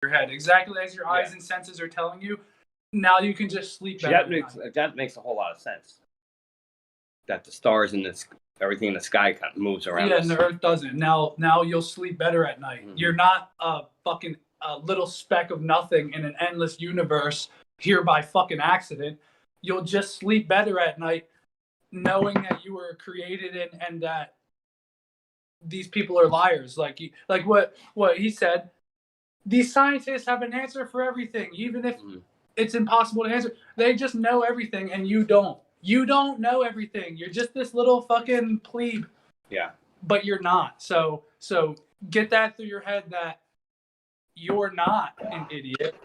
your head, exactly as your eyes and senses are telling you. Now you can just sleep better. That makes a whole lot of sense. That the stars and everything in the sky kind of moves around. Yeah, and the Earth doesn't. Now you'll sleep better at night. Mm-hmm. You're not a fucking little speck of nothing in an endless universe here by fucking accident. You'll just sleep better at night, knowing that you were created and that these people are liars. Like what he said. These scientists have an answer for everything, even if it's impossible to answer. They just know everything, and you don't. You don't know everything. You're just this little fucking plebe. Yeah. But you're not. So get that through your head that you're not an idiot,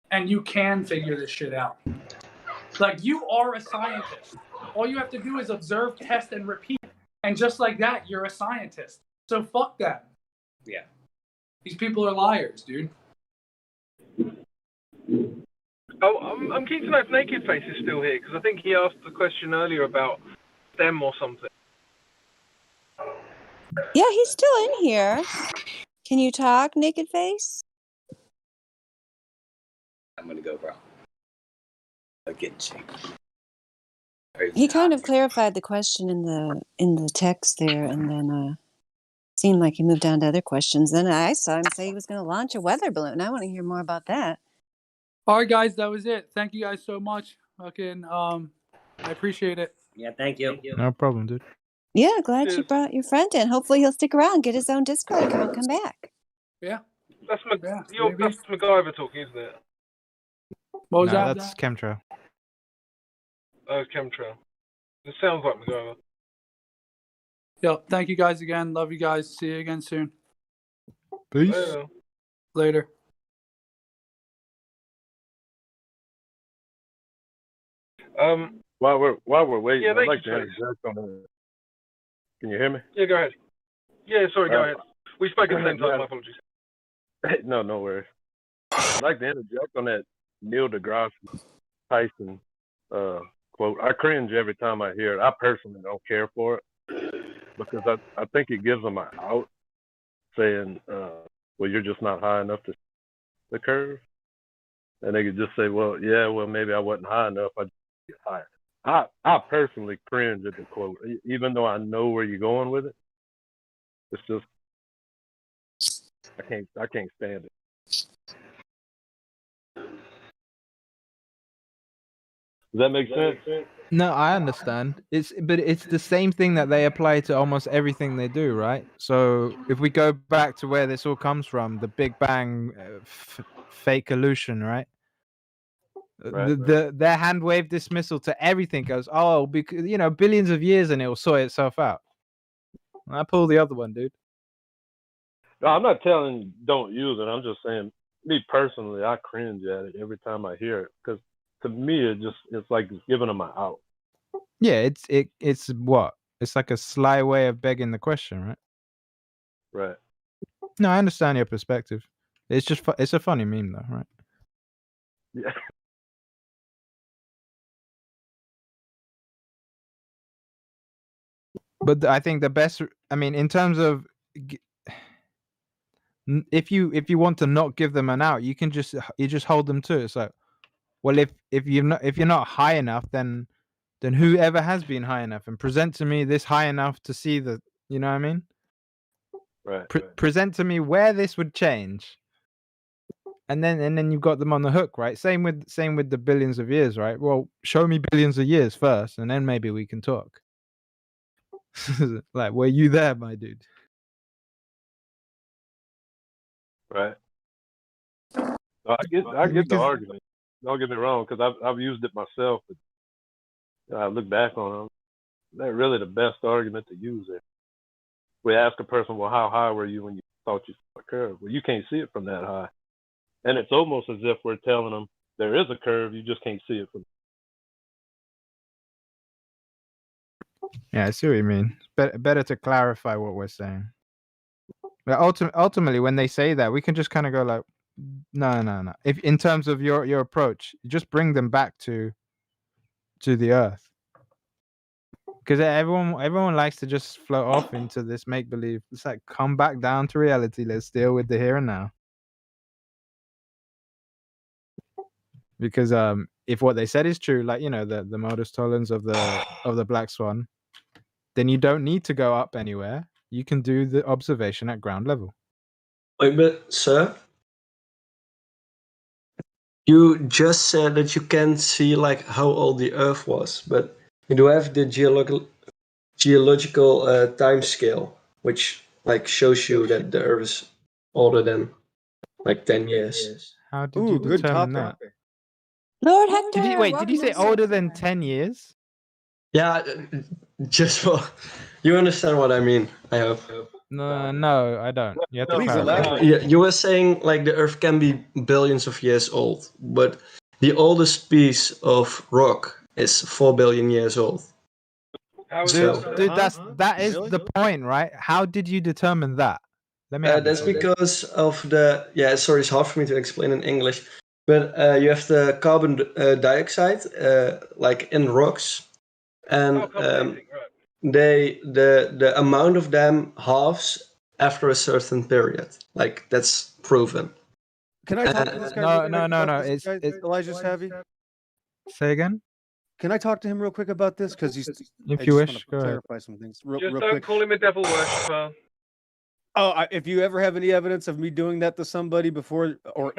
and you can figure this shit out. Like, you are a scientist. All you have to do is observe, test, and repeat. And just like that, you're a scientist. So fuck them. Yeah. These people are liars, dude. Oh, I'm keen to know if Naked Face is still here, because I think he asked the question earlier about them or something. Yeah, he's still in here. Can you talk, Naked Face? I'm gonna go, bro. He kind of clarified the question in the text there, and then seemed like he moved on to other questions. Then I saw him say he was going to launch a weather balloon. I want to hear more about that. All right, guys, that was it. Thank you guys so much. Fucking, I appreciate it. Yeah, thank you. No problem, dude. Yeah, glad you brought your friend in. Hopefully he'll stick around, get his own Discord account, come back. Yeah. That's MacGyver talking, isn't it? What was that? That's Chemtrail. Oh, Chemtrail. It sounds like MacGyver. Yo, thank you guys again. Love you guys. See you again soon. Peace. Later. While we're waiting, yeah, I'd like to interject on that. Can you hear me? Yeah, go ahead. Yeah, sorry, go ahead. We spoke at the same time. My apologies. No worries. I'd like to interject on that Neil deGrasse Tyson quote. I cringe every time I hear it. I personally don't care for it because I think it gives them an out, saying, well, you're just not high enough to the curve. And they could just say, well, maybe I wasn't high enough. I just get higher. I personally cringe at the quote, even though I know where you're going with it. It's just I can't stand it. Does that make sense? No, I understand. But it's the same thing that they apply to almost everything they do, right? So if we go back to where this all comes from, the Big Bang fake illusion, right? Their hand wave dismissal to everything goes, oh, because billions of years and it will sort itself out. I pull the other one, dude. No, I'm not telling you don't use it. I'm just saying, me personally, I cringe at it every time I hear it because to me, it's like it's giving them an out. Yeah, it's what? It's like a sly way of begging the question, right? Right. No, I understand your perspective. It's just it's a funny meme, though, right? Yeah. But I think the best, in terms of, if you want to not give them an out, you just hold them to it. It's like, well, if you're not high enough, then whoever has been high enough, and present to me this high enough to see the, you know what I mean? Right. Present to me where this would change, and then you've got them on the hook, right? Same with the billions of years, right? Well, show me billions of years first, and then maybe we can talk. Like, were you there, my dude? Right. I get the argument. Don't get me wrong, because I've used it myself. But I look back on them. They're really the best argument to use it. We ask a person, well, how high were you when you thought you saw a curve? Well, you can't see it from that high. And it's almost as if we're telling them there is a curve, you just can't see it from. Yeah, I see what you mean. Better to clarify what we're saying. But ultimately, when they say that, we can just kind of go like, no. If in terms of your approach, just bring them back to the Earth, because everyone likes to just float off into this make believe. It's like, come back down to reality. Let's deal with the here and now. Because if what they said is true, like the modus tollens of the black swan, then you don't need to go up anywhere. You can do the observation at ground level. Wait, but sir, you just said that you can't see like how old the Earth was, but you do have the geological time scale, which like shows you that the Earth is older than like 10 years. How did you good determine topic. that? Lord Hector. Did you say older than 10 years? Yeah, just for you understand what I mean. I hope. No, I don't. You have to Please clarify. elaborate. Yeah, you were saying like the Earth can be billions of years old, but the oldest piece of rock is 4 billion years old. How is Dude, that? dude, that is Really? the point, right? How did you determine that? Let me have That's this one. because of the sorry, it's hard for me to explain in English, but you have the carbon dioxide like in rocks, and Carbon dating, right. the amount of them halves after a certain period. Like that's proven. Can I talk to this guy? No, real no, quick no, about no. this guy, Elijah Savvy? Say again, Can I talk to him real quick about this? Because he's. if I you just wish. want to Go ahead. clarify some things real Just don't quick. call him a devil worshipper. Oh, if you ever have any evidence of me doing that to somebody before or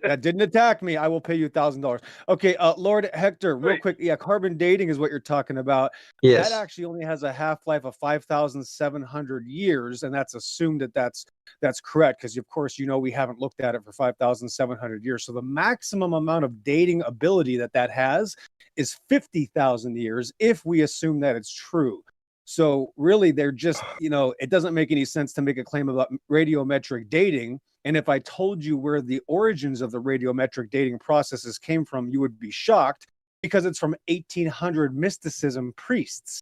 that didn't attack me, I will pay you $1,000. Okay, Lord Hector, real Wait. quick. Yeah, carbon dating is what you're talking about. Yes. That actually only has a half-life of 5,700 years, and that's assumed that that's correct because, of course, we haven't looked at it for 5,700 years. So the maximum amount of dating ability that has is 50,000 years if we assume that it's true. So really, they're just, it doesn't make any sense to make a claim about radiometric dating. And if I told you where the origins of the radiometric dating processes came from, you would be shocked because it's from 1800 mysticism priests.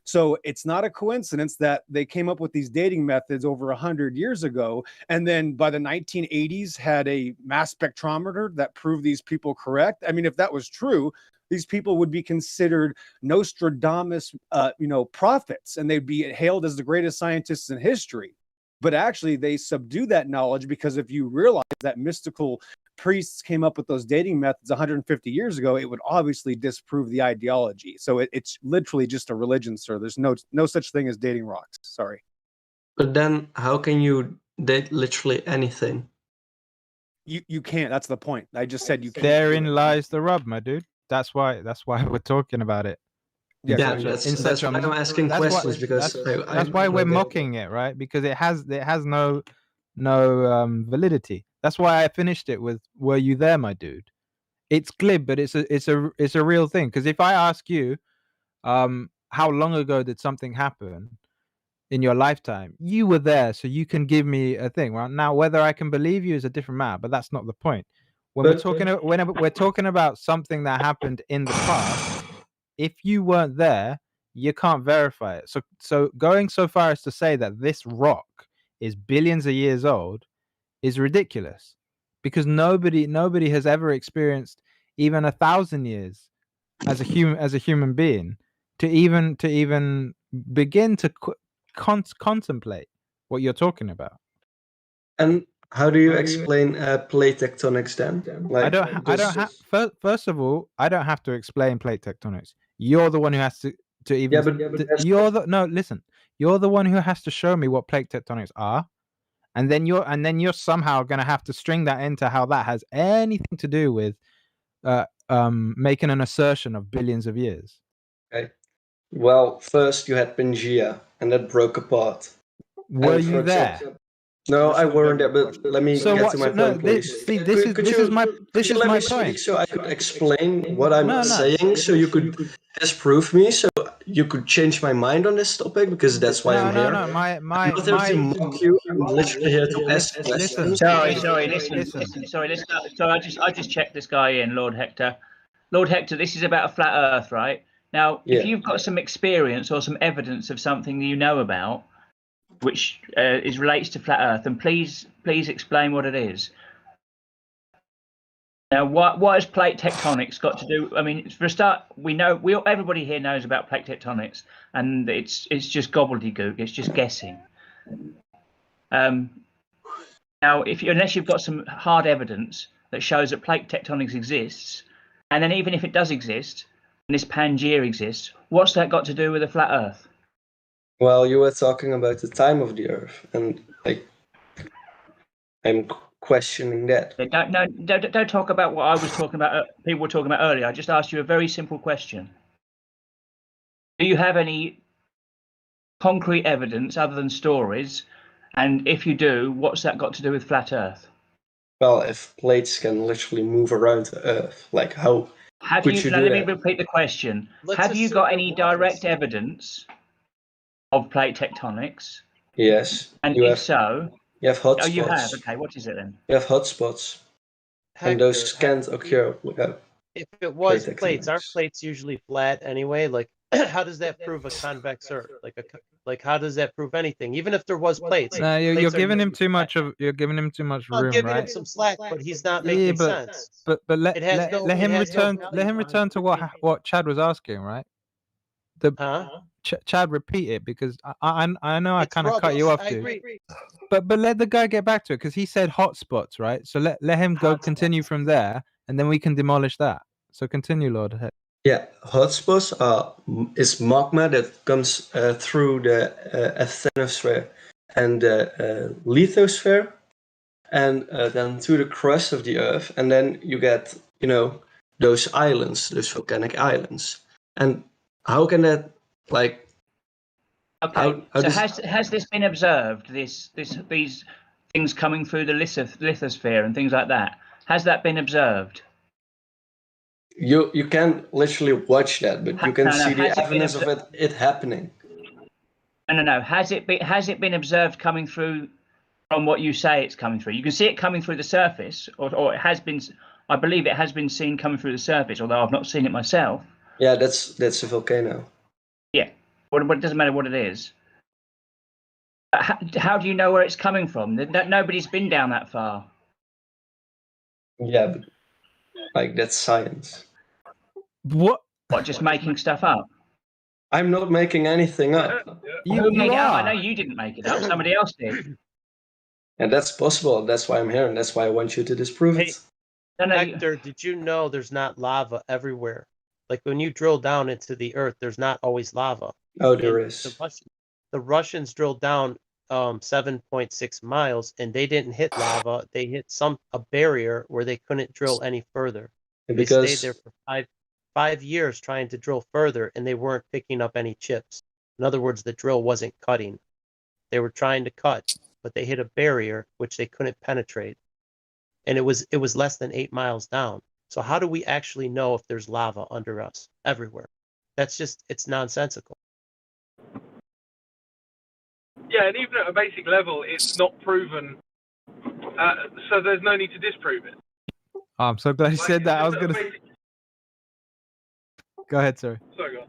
So it's not a coincidence that they came up with these dating methods over 100 years ago. And then by the 1980s had a mass spectrometer that proved these people correct. I mean, if that was true, these people would be considered Nostradamus, prophets, and they'd be hailed as the greatest scientists in history. But actually, they subdue that knowledge because if you realize that mystical priests came up with those dating methods 150 years ago, it would obviously disprove the ideology. So it's literally just a religion, sir. There's no such thing as dating rocks. Sorry. But then, how can you date literally anything? You can't. That's the point. I just said you can't. Therein lies the rub, my dude. That's why we're talking about it. Yeah, that's why I'm asking questions because that's why we're mocking it, right? Because it has no validity. That's why I finished it with "Were you there, my dude?" It's glib, but it's a real thing. Because if I ask you, how long ago did something happen in your lifetime, you were there, so you can give me a thing. Right now, whether I can believe you is a different matter, but that's not the point. Whenever we're talking about something that happened in the past, if you weren't there, you can't verify it. So going so far as to say that this rock is billions of years old is ridiculous, because nobody has ever experienced even 1,000 years as a human being to even begin to contemplate what you're talking about. And how do you explain plate tectonics then? Like, I don't have. First of all, I don't have to explain plate tectonics. You're the one who has to even. Listen. You're the one who has to show me what plate tectonics are, and then you're somehow going to have to string that into how that has anything to do with making an assertion of billions of years. Okay. Well, first you had Pangea, and that broke apart. Were you there? No, I weren't there, but let me get to my point, please. This is my point. So I could explain what I'm saying, so you could disprove me, so you could change my mind on this topic, because that's why I'm here. I'm not here to mock you. I'm literally here to ask questions. Sorry, listen. I just checked this guy in, Lord Hector. Lord Hector, this is about a flat Earth, right? Now, if you've got some experience or some evidence of something you know about, which relates to flat Earth, and please explain what it is. Now, what has plate tectonics got to do? I mean, for a start, everybody here knows about plate tectonics, and it's just gobbledygook. It's just guessing. Now, unless you've got some hard evidence that shows that plate tectonics exists, And then even if it does exist, and this Pangea exists, what's that got to do with a flat Earth? Well, you were talking about the time of the Earth, and like I'm questioning that. Don't talk about what I was talking about. People were talking about earlier. I just asked you a very simple question. Do you have any concrete evidence other than stories? And if you do, what's that got to do with flat Earth? Well, if plates can literally move around the Earth, like how could you do let that? me repeat the question. Have you got any direct evidence of plate tectonics? Yes. And you if have, so, you have hotspots. oh, you have. Okay, what is it then? You have hotspots, and those can't occur without. If it was plate plates, our tectonics. plates usually flat anyway. Like, how does that prove a convex Earth? Like how does that prove anything? Even if there was plates. No, you're plates are giving him usually too flat. much of. You're giving him too much I'm room, giving him right? some slack, but he's not making sense. But let It has no- let it him has no return. Let him return to what Chad was asking, right? Chad, repeat it, because I know I It's kind of cut you rubbish. off I too. agree. But let the guy get back to it, because he said hotspots, right? So let him go continue from there, and then we can demolish that. So continue, Lord. Yeah, hotspots is magma that comes through the asthenosphere and the lithosphere, and then to the crust of the Earth, and then you get those islands, those volcanic islands. And how can that like? Okay, so has this been observed? These things coming through the lithosphere and things like that. Has that been observed? You can literally watch that, but you can see the evidence of it happening. No. Has it been observed coming through from what you say it's coming through? You can see it coming through the surface, or it has been. I believe it has been seen coming through the surface, although I've not seen it myself. Yeah, that's a volcano. Yeah, but it doesn't matter what it is. How do you know where it's coming from? Nobody's been down that far. Yeah, but like that's science. What? Just making stuff up? I'm not making anything up. You made it up. I know you didn't make it up. Somebody else did. And that's possible. That's why I'm here, and that's why I want you to disprove it. Hector, did you know there's not lava everywhere? Like when you drill down into the Earth, there's not always lava. Oh, there is. The Russians drilled down 7.6 miles, and they didn't hit lava. They hit a barrier where they couldn't drill any further. They stayed there for five years trying to drill further, and they weren't picking up any chips. In other words, the drill wasn't cutting. They were trying to cut, but they hit a barrier which they couldn't penetrate. And it was less than 8 miles down. So how do we actually know if there's lava under us everywhere? It's nonsensical. Yeah, and even at a basic level, it's not proven. So there's no need to disprove it. Oh, I'm so glad you said that. I was gonna. Go ahead, sir. Sorry, go on.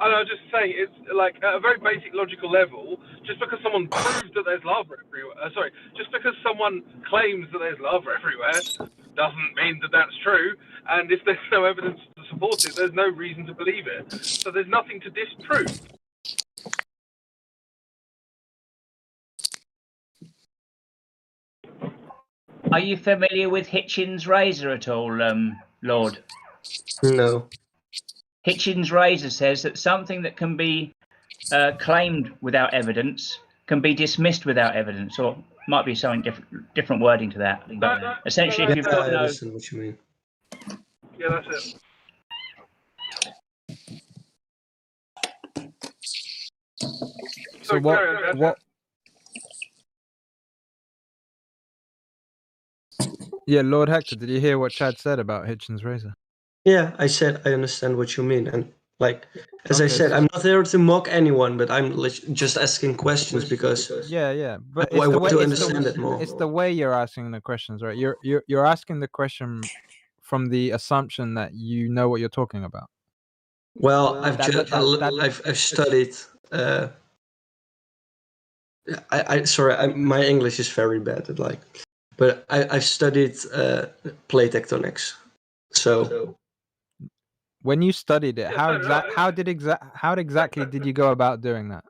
I was just saying, it's like at a very basic logical level, just because someone proves that there's lava everywhere, just because someone claims that there's lava everywhere, doesn't mean that that's true. And if there's no evidence to support it, there's no reason to believe it. So there's nothing to disprove. Are you familiar with Hitchens' razor at all, Lord? No. Hitchens' razor says that something that can be claimed without evidence can be dismissed without evidence, or might be something different wording to that. But essentially, if you've got no, I understand what you mean. Yeah, that's it. So what? Yeah, Lord Hector, did you hear what Chad said about Hitchens' razor? Yeah, I said I understand what you mean, and like as I said, I'm not there to mock anyone, but I'm just asking questions because but I want to understand it more. It's the way you're asking the questions, right? You're asking the question from the assumption that you know what you're talking about. Well, I've studied. My English is very bad. But I've studied plate tectonics, so. When you studied it, how exactly did you go about doing that?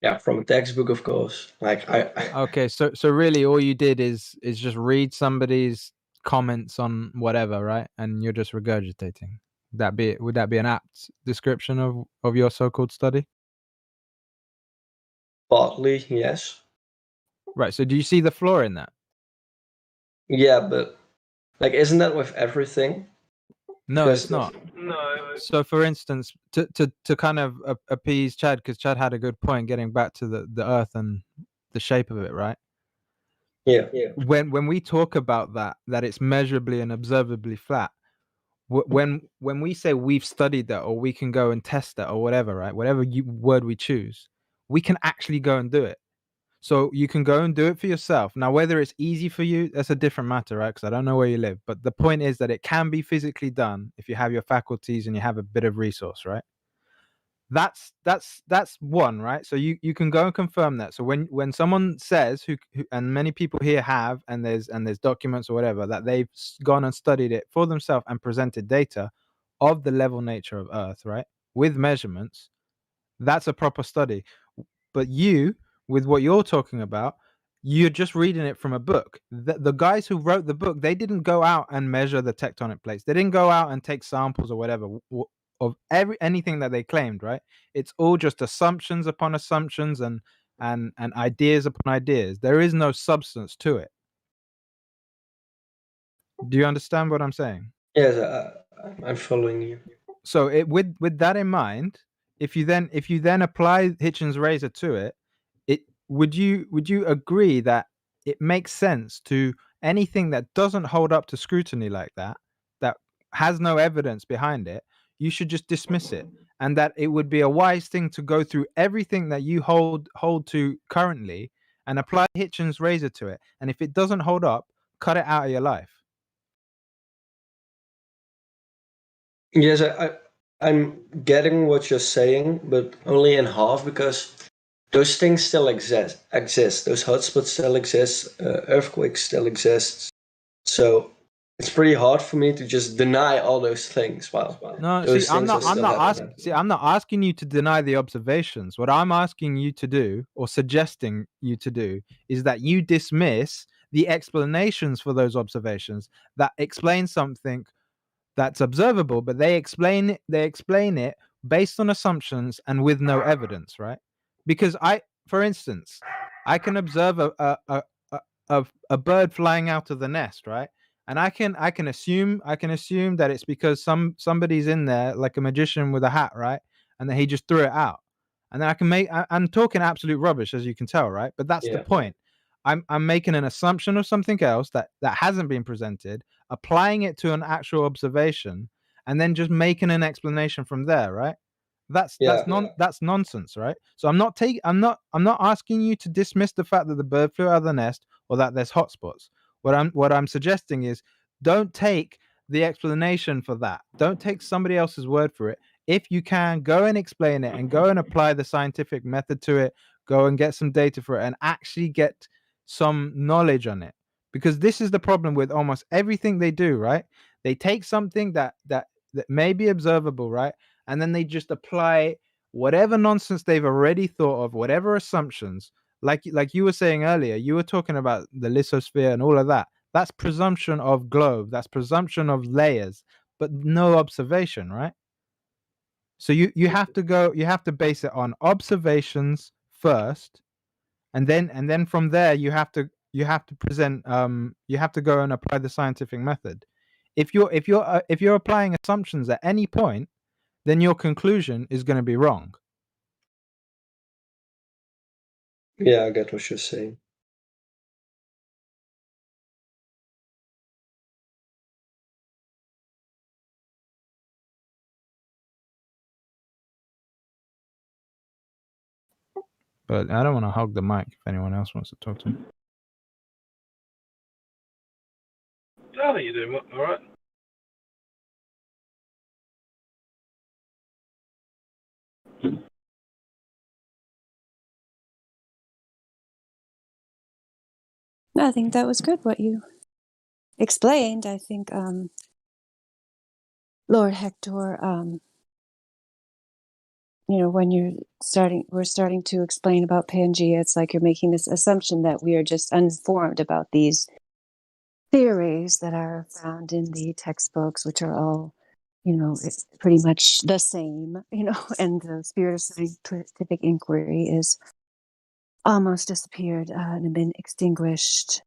Yeah, from a textbook, of course. Okay, so really all you did is just read somebody's comments on whatever, right? And you're just regurgitating. Would that be an apt description of your so-called study? Partly, yes. Right. So do you see the flaw in that? Yeah, but like, isn't that with everything? No, Because it's not. No. So, for instance, to kind of appease Chad, because Chad had a good point, getting back to the Earth and the shape of it, right? Yeah. When we talk about that it's measurably and observably flat, when we say we've studied that, or we can go and test that, or whatever, right? Whatever word we choose, we can actually go and do it. So you can go and do it for yourself. Now, whether it's easy for you, that's a different matter, right? Because I don't know where you live. But the point is that it can be physically done if you have your faculties and you have a bit of resource, right? That's one, right? So you can go and confirm that. So when someone says who and many people here have, and there's documents or whatever, that they've gone and studied it for themselves and presented data of the level nature of Earth, right? With measurements, that's a proper study. But you, with what you're talking about, you're just reading it from a book. The guys who wrote the book, they didn't go out and measure the tectonic plates. They didn't go out and take samples or whatever of anything that they claimed, right? It's all just assumptions upon assumptions and ideas upon ideas. There is no substance to it. Do you understand what I'm saying? Yes, I'm following you. So with that in mind, if you then apply Hitchens' razor to it, would you agree that it makes sense to anything that doesn't hold up to scrutiny like that has no evidence behind it, you should just dismiss it, and that it would be a wise thing to go through everything that you hold to currently and apply Hitchens' razor to it, and if it doesn't hold up, cut it out of your life? Yes, I'm getting what you're saying, but only in half, because those things still exist. Those hotspots still exist. Earthquakes still exist. So it's pretty hard for me to just deny all those things. No, those see, I'm things not asking you to deny the observations. What I'm asking you to do, or suggesting you to do, is that you dismiss the explanations for those observations that explain something that's observable, but they explain it based on assumptions and with no evidence, right? Because for instance, I can observe a bird flying out of the nest, right? And I can assume that it's because somebody's in there, like a magician with a hat, right? And then he just threw it out. And then I'm talking absolute rubbish, as you can tell, right? But that's the point. I'm making an assumption of something else that hasn't been presented, applying it to an actual observation, and then just making an explanation from there, right? That's nonsense, right? So I'm not asking you to dismiss the fact that the bird flew out of the nest or that there's hotspots. What I'm suggesting is, don't take the explanation for that. Don't take somebody else's word for it. If you can, go and explain it and go and apply the scientific method to it. Go and get some data for it and actually get some knowledge on it. Because this is the problem with almost everything they do, right? They take something that may be observable, right? And then they just apply whatever nonsense they've already thought of, whatever assumptions. Like you were saying earlier, you were talking about the lithosphere and all of that. That's presumption of globe. That's presumption of layers, but no observation, right? So you have to base it on observations first, and then from there you have to present you have to go and apply the scientific method. If you're applying assumptions at any point, then your conclusion is going to be wrong. Yeah, I get what you're saying. But I don't want to hog the mic if anyone else wants to talk to me. I think you're doing all right. I think that was good what you explained. I think Lord Hector, when we're starting to explain about Pangea, it's like you're making this assumption that we are just uninformed about these theories that are found in the textbooks, which are all, it's pretty much the same, and the spirit of scientific inquiry is almost disappeared and been extinguished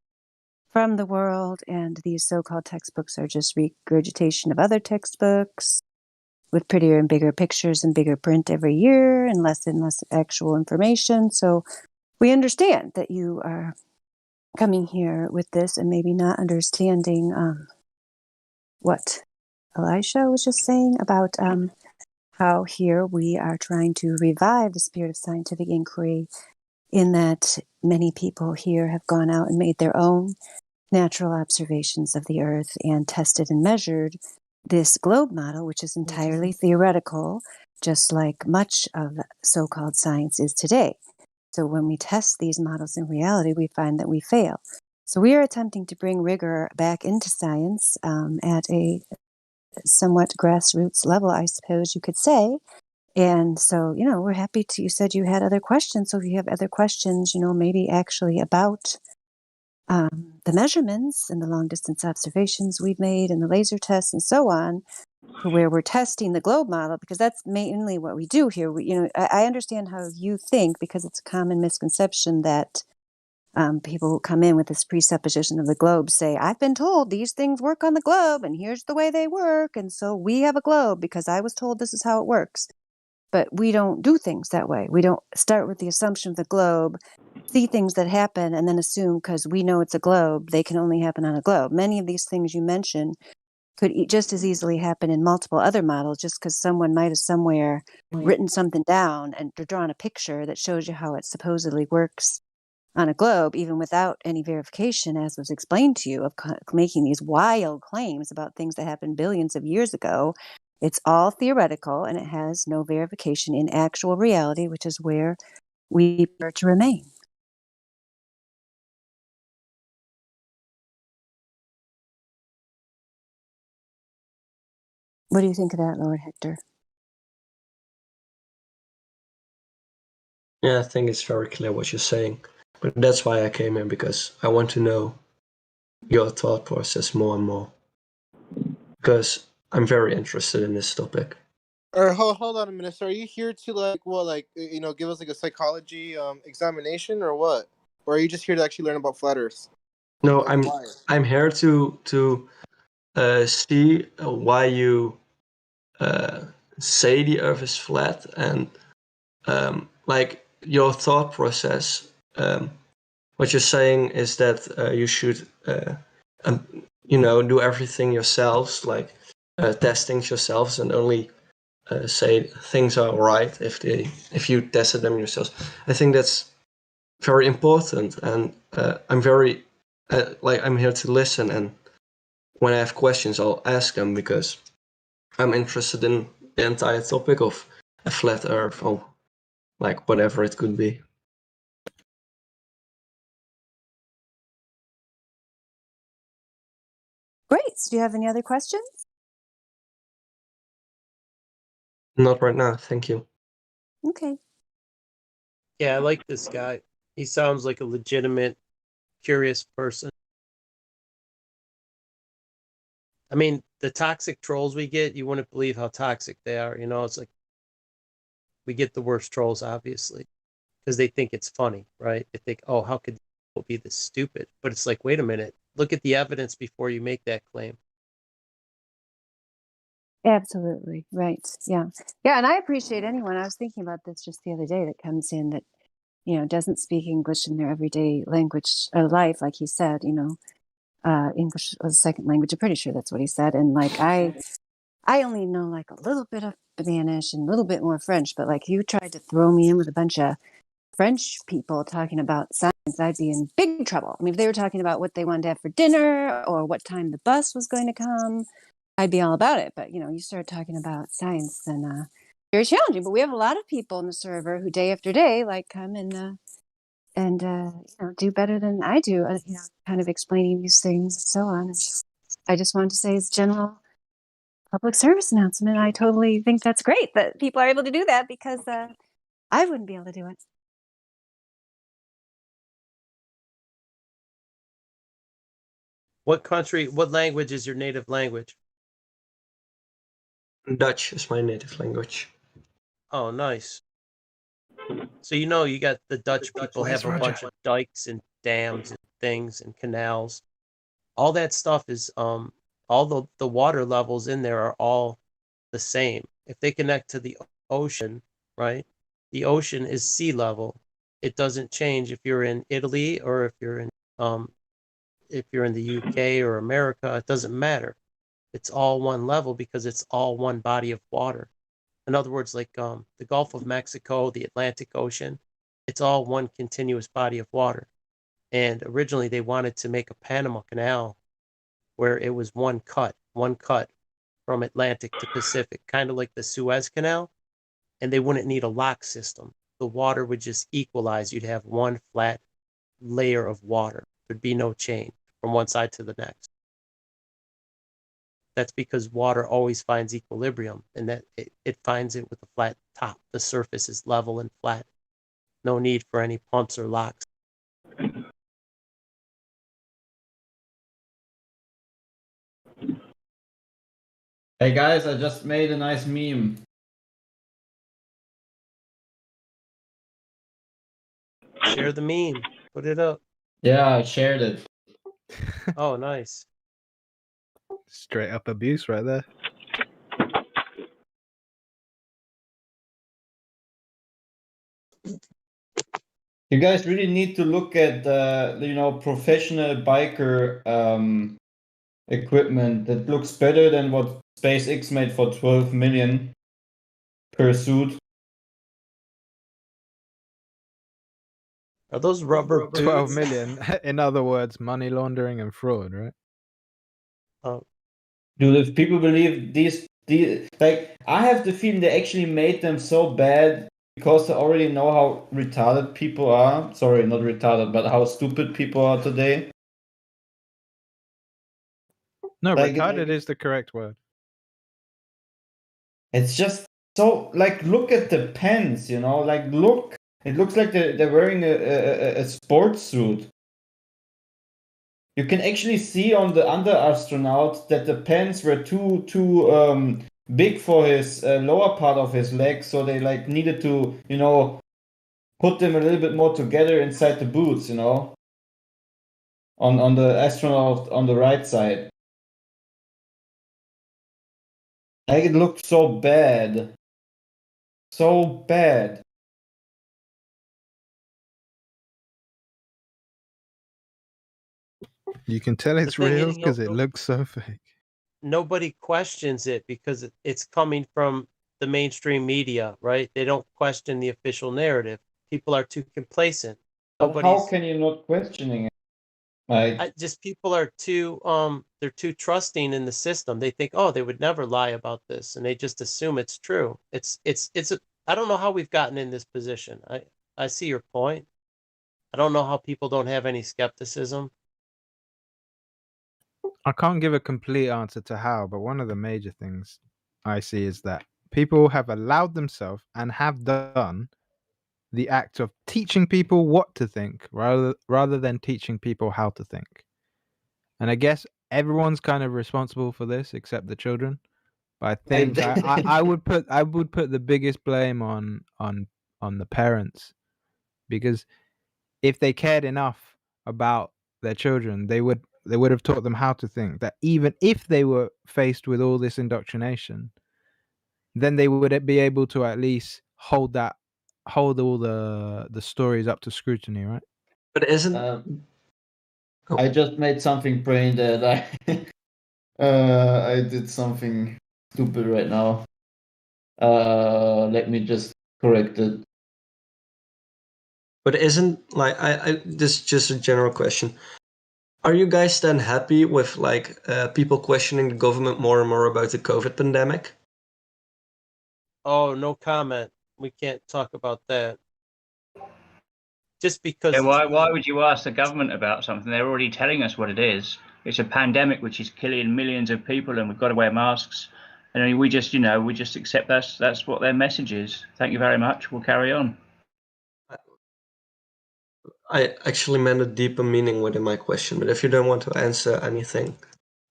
from the world. And these so-called textbooks are just regurgitation of other textbooks with prettier and bigger pictures and bigger print every year and less actual information. So we understand that you are coming here with this and maybe not understanding what Elisha was just saying about how here we are trying to revive the spirit of scientific inquiry, in that many people here have gone out and made their own natural observations of the earth and tested and measured this globe model, which is entirely theoretical, just like much of so-called science is today. So when we test these models in reality, we find that we fail. So we are attempting to bring rigor back into science at a somewhat grassroots level, I suppose you could say. And so, we're happy to, you said you had other questions. So if you have other questions, maybe actually about the measurements and the long distance observations we've made and the laser tests and so on, where we're testing the globe model, because that's mainly what we do here. I understand how you think, because it's a common misconception that people who come in with this presupposition of the globe say, I've been told these things work on the globe and here's the way they work. And so we have a globe because I was told this is how it works. But we don't do things that way. We don't start with the assumption of the globe, see things that happen, and then assume because we know it's a globe, they can only happen on a globe. Many of these things you mentioned could just as easily happen in multiple other models, just because someone might have somewhere written something down and drawn a picture that shows you how it supposedly works on a globe, even without any verification, as was explained to you, of making these wild claims about things that happened billions of years ago. It's all theoretical, and it has no verification in actual reality, which is where we prefer to remain. What do you think of that, Lord Hector? Yeah, I think it's very clear what you're saying. But that's why I came here, because I want to know your thought process more and more. Because I'm very interested in this topic. Hold on a minute. So are you here to give us like a psychology examination or what? Or are you just here to actually learn about flat Earth? No, I'm here to see why you say the Earth is flat, and like your thought process. What you're saying is that you should do everything yourselves, like testing yourselves, and only say things are right if you tested them yourselves. I think that's very important, and I'm very I'm here to listen, and when I have questions, I'll ask them, because I'm interested in the entire topic of a flat Earth, or like whatever it could be. Great. So do you have any other questions? Not right now, thank you. Okay. Yeah, I like this guy. He sounds like a legitimate, curious person. I mean, the toxic trolls we get, you wouldn't believe how toxic they are. It's like we get the worst trolls, obviously, because they think it's funny, right? They think, oh, how could people be this stupid? But it's like, wait a minute, look at the evidence before you make that claim. Absolutely. Right. Yeah. Yeah. And I appreciate anyone. I was thinking about this just the other day, that comes in that, doesn't speak English in their everyday language or life. Like he said, English was a second language. I'm pretty sure that's what he said. And like, I only know like a little bit of Spanish and a little bit more French, but like you tried to throw me in with a bunch of French people talking about science, I'd be in big trouble. I mean, if they were talking about what they wanted to have for dinner or what time the bus was going to come, I'd be all about it. But, you start talking about science, and very challenging. But we have a lot of people in the server who day after day come and do better than I do, kind of explaining these things and so on. And I just wanted to say, as general public service announcement, I totally think that's great that people are able to do that, because I wouldn't be able to do it. What country? What language is your native language? Dutch is my native language. Oh, nice. So you got the Dutch people have a bunch of dikes and dams and things and canals. All that stuff is all the water levels in there are all the same. If they connect to the ocean, right? The ocean is sea level. It doesn't change if you're in Italy or if you're in the UK or America. It doesn't matter. It's all one level because it's all one body of water. In other words, like the Gulf of Mexico, the Atlantic Ocean, it's all one continuous body of water. And originally they wanted to make a Panama Canal where it was one cut from Atlantic to Pacific, kind of like the Suez Canal, and they wouldn't need a lock system. The water would just equalize. You'd have one flat layer of water. There'd be no change from one side to the next. That's because water always finds equilibrium, and that it finds it with a flat top. The surface is level and flat. No need for any pumps or locks. Hey guys, I just made a nice meme. Share the meme. Put it up. Yeah, I shared it. Oh, nice. Straight up abuse right there. You guys really need to look at professional biker equipment that looks better than what SpaceX made for 12 million per suit. Are those rubber boots? 12 million. In other words, money laundering and fraud, right? Oh. Dude, if people believe these like, I have the feeling they actually made them so bad because they already know how retarded people are. Sorry, not retarded, but how stupid people are today. No, retarded is the correct word. It's just so, like, look at the pants, like, look. It looks like they're wearing a sports suit. You can actually see on the under astronaut that the pants were too big for his lower part of his leg, so they like needed to put them a little bit more together inside the boots, on the astronaut on the right side. Like, it looked so bad, so bad. You can tell it's real because it looks so fake. Nobody questions it because it's coming from the mainstream media, right? They don't question the official narrative. People are too complacent. But how can you not questioning it? Like, just people are too they're too trusting in the system. They think, oh, they would never lie about this, and they just assume it's true. I don't know how we've gotten in this position. I see your point. I don't know how people don't have any skepticism. I can't give a complete answer to how, but one of the major things I see is that people have allowed themselves and have done the act of teaching people what to think rather than teaching people how to think. And I guess everyone's kind of responsible for this except the children. But I think I would put the biggest blame on the parents, because if they cared enough about their children, they would have taught them how to think. That even if they were faced with all this indoctrination, then they would be able to at least hold all the stories up to scrutiny, right? But isn't I just made something brain dead. I did something stupid right now. Let me just correct it. But isn't, like, I this is just a general question. Are you guys then happy with, like, people questioning the government more and more about the COVID pandemic? Oh, no comment. We can't talk about that. Just because. Yeah, why would you ask the government about something? They're already telling us what it is. It's a pandemic which is killing millions of people, and we've got to wear masks. And we just accept that's what their message is. Thank you very much. We'll carry on. I actually meant a deeper meaning within my question, but if you don't want to answer anything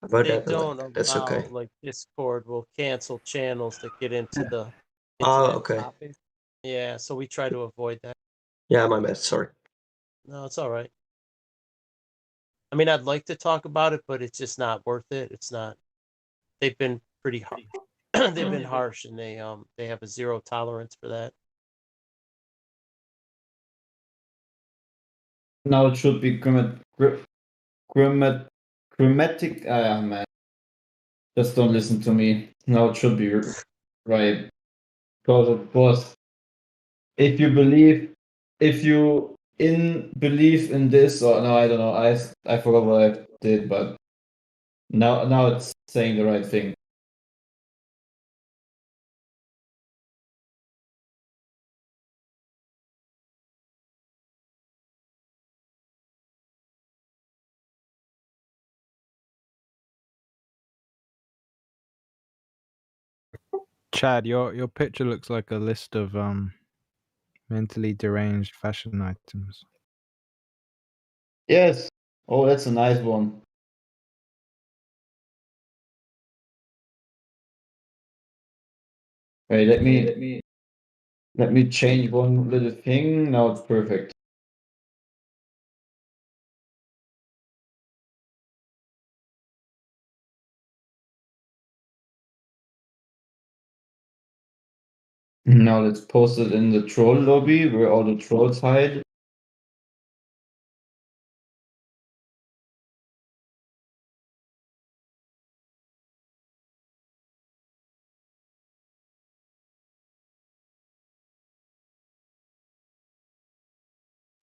about They that, don't like, that's allow, okay. like Discord will cancel channels that get into the Oh, that okay. topic. Yeah, so we try to avoid that. Yeah, my bad. Sorry. No, it's all right. I mean, I'd like to talk about it, but it's just not worth it. It's not. They've been pretty harsh. They've been harsh, and they have a zero tolerance for that. Now it should be grammatic. Man, just don't listen to me. Now it should be right. Because it was, if you believe in this, or no, I don't know. I forgot what I did, but now it's saying the right thing. Chad, your picture looks like a list of mentally deranged fashion items. Yes. Oh, that's a nice one. Wait, let me change one little thing. Now it's perfect. Now let's post it in the troll lobby where all the trolls hide.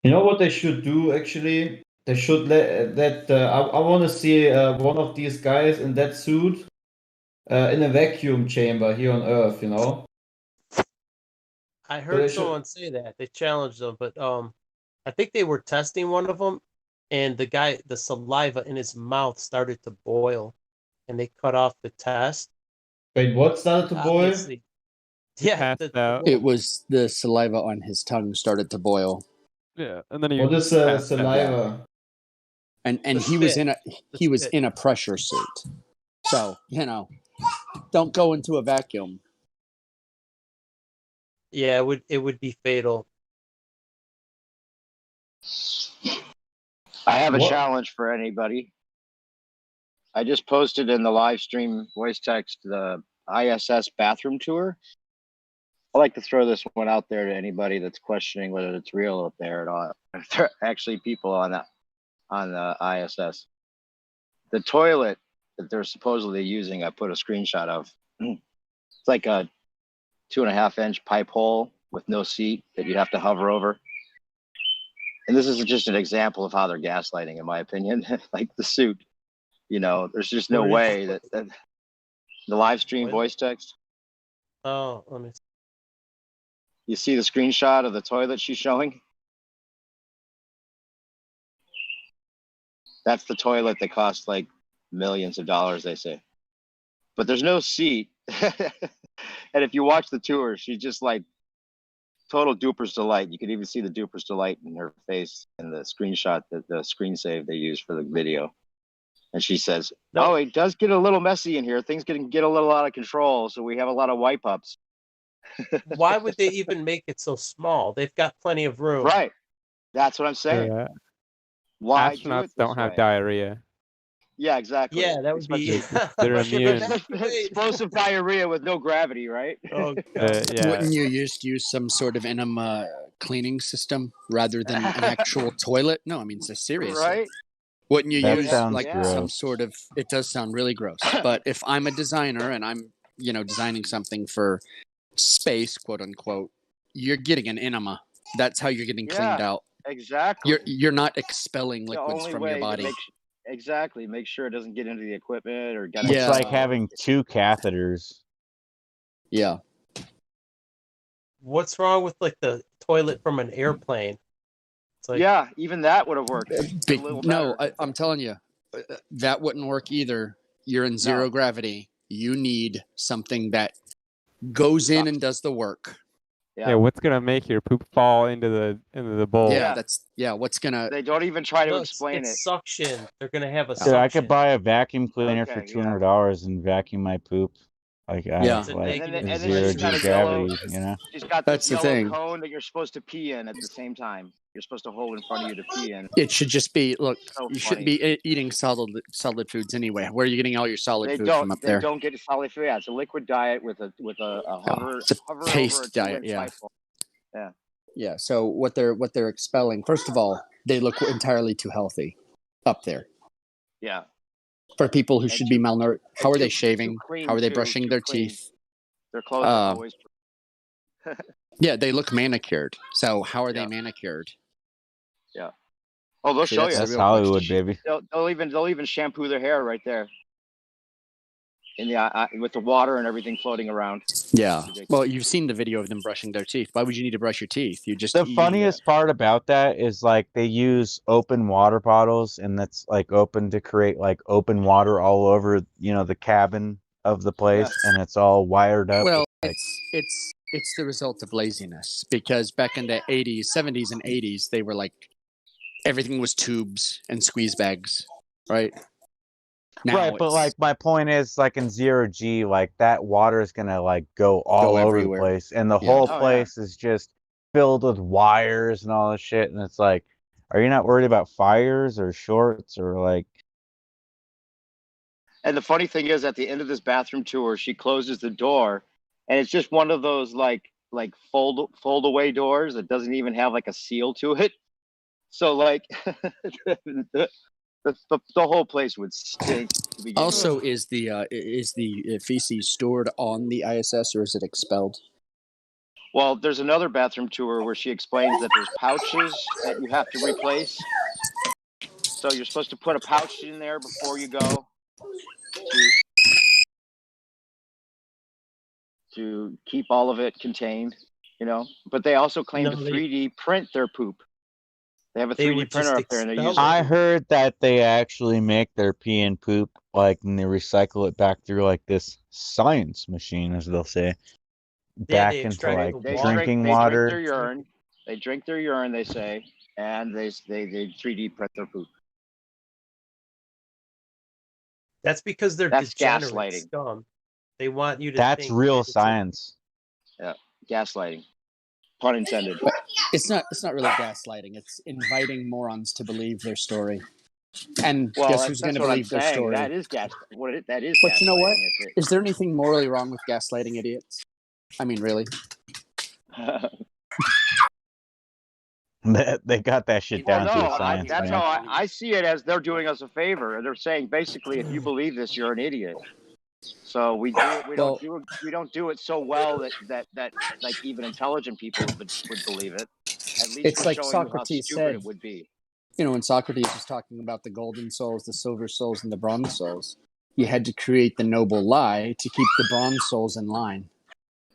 You know what they should do actually? They should let that. I want to see one of these guys in that suit in a vacuum chamber here on Earth. You know. I they heard should- someone say that they challenged them, but I think they were testing one of them, and the saliva in his mouth started to boil, and they cut off the test. Wait, what started to boil? Obviously, yeah, It was the saliva on his tongue started to boil. Yeah, and then he. What is saliva? And The he was spit. he was in a pressure suit. So, you know, don't go into a vacuum. Yeah, it would be fatal. I have a What? challenge for anybody. I just posted in the live stream voice text the ISS bathroom tour. I like to throw this one out there to anybody that's questioning whether it's real up there at all. If there are actually people on the ISS. The toilet that they're supposedly using, I put a screenshot of. It's like a 2.5-inch pipe hole with no seat that you'd have to hover over. And this is just an example of how they're gaslighting, in my opinion. Like the suit, you know, there's just no way that the live stream voice text. Oh, let me. You see the screenshot of the toilet she's showing? That's the toilet that costs like millions of dollars, they say. But there's no seat. And if you watch the tour, she's just like total duper's delight. You can even see the duper's delight in her face in the screenshot, the screen save they use for the video. And she says, "Oh, it does get a little messy in here. Things can get a little out of control. So we have a lot of wipe ups." Why would they even make it so small? They've got plenty of room. Right. That's what I'm saying. Yeah. Why Astronauts don't have diarrhea. Yeah, exactly. Yeah, that would be. They're immune. Explosive diarrhea with no gravity, right? Oh, yeah. Wouldn't you just use some sort of enema cleaning system rather than an actual toilet? No, I mean, so seriously. Right? Wouldn't you That use sounds like gross. some sort of? It does sound really gross. But if I'm a designer and I'm, designing something for space, quote unquote, you're getting an enema. That's how you're getting cleaned out. Exactly. You're not expelling The liquids only from way your to body. make sure it doesn't get into the equipment or get. It's like having 2 catheters. Yeah. What's wrong with like the toilet from an airplane? It's like, yeah, even that would have worked. No, I'm telling you, that wouldn't work either. You're in zero gravity. You need something that goes in and does the work. Yeah, what's gonna make your poop fall into the bowl? Yeah, what's gonna? They don't even try to No, explain it's it. suction. They're gonna have a Dude, I suction. could buy a vacuum cleaner for Okay, yeah. $200 and vacuum my poop. Like I Yeah. have like And then a she's zero got G a yellow. gravity, you know. She's got That's this the yellow thing. cone that you're supposed to pee in at the same time. You're supposed to hold in front of you to pee in. It should just be look. So You funny. shouldn't be eating solid foods anyway. Where are you getting all your solid They food don't. from up They there? don't get solid food. Yeah, it's a liquid diet with a hover It's a hover paste over a diet. 2-inch Yeah. light bulb. Yeah. Yeah. So what they're expelling? First of all, they look entirely too healthy up there Yeah. for people who And should be malnourished. How are they too shaving? clean, How are they too, brushing too their clean. teeth? Their clothes are always. Yeah, they look manicured. So how are they manicured? Yeah. Oh, they'll See, show that's you. the That's real Hollywood, question. baby. They'll even shampoo their hair right there. In the with the water and everything floating around. Yeah. Well, you've seen the video of them brushing their teeth. Why would you need to brush your teeth? You just The eat. funniest part about that is like they use open water bottles, and that's like open to create like open water all over, you know, the cabin of the place, and it's all wired up. Well, with, like, it's the result of laziness because back in the 80s, 70s, and 80s, they were like everything was tubes and squeeze bags, right? Now right, but like my point is, like in 0G, like that water is gonna like go all over everywhere. the place, and the Yeah. whole Oh, place is just filled with wires and all this shit. And it's like, are you not worried about fires or shorts or like? And the funny thing is, at the end of this bathroom tour, she closes the door, and it's just one of those like fold away doors that doesn't even have like a seal to it. So like the whole place would stink. To begin Also, with. is the feces stored on the ISS or is it expelled? Well, there's another bathroom tour where she explains that there's pouches that you have to replace. So you're supposed to put a pouch in there before you go to keep all of it contained, you know. But they also claim to 3D print their poop. They have a 3D printer up there, and they're using. I heard that they actually make their pee and poop like, and they recycle it back through like this science machine, as they'll say, back into like drinking water. They drink their urine, they say, and they 3D print their poop. That's because they're That's degenerate gaslighting. scum. They want you to. That's think real it's science. Yeah, gaslighting. Pun intended. But it's not really gaslighting. It's inviting morons to believe their story. And guess who's going to believe their story? That is gas. That is. But you know what? Is there anything morally wrong with gaslighting idiots? I mean, really? They got that shit down to a science. That's man. how I see it, as they're doing us a favor. They're saying basically, if you believe this, you're an idiot. So we don't do it so well that like even intelligent people would believe it. At least It's like showing you how Socrates stupid said. it would be. You know, when Socrates was talking about the golden souls, the silver souls, and the bronze souls, you had to create the noble lie to keep the bronze souls in line.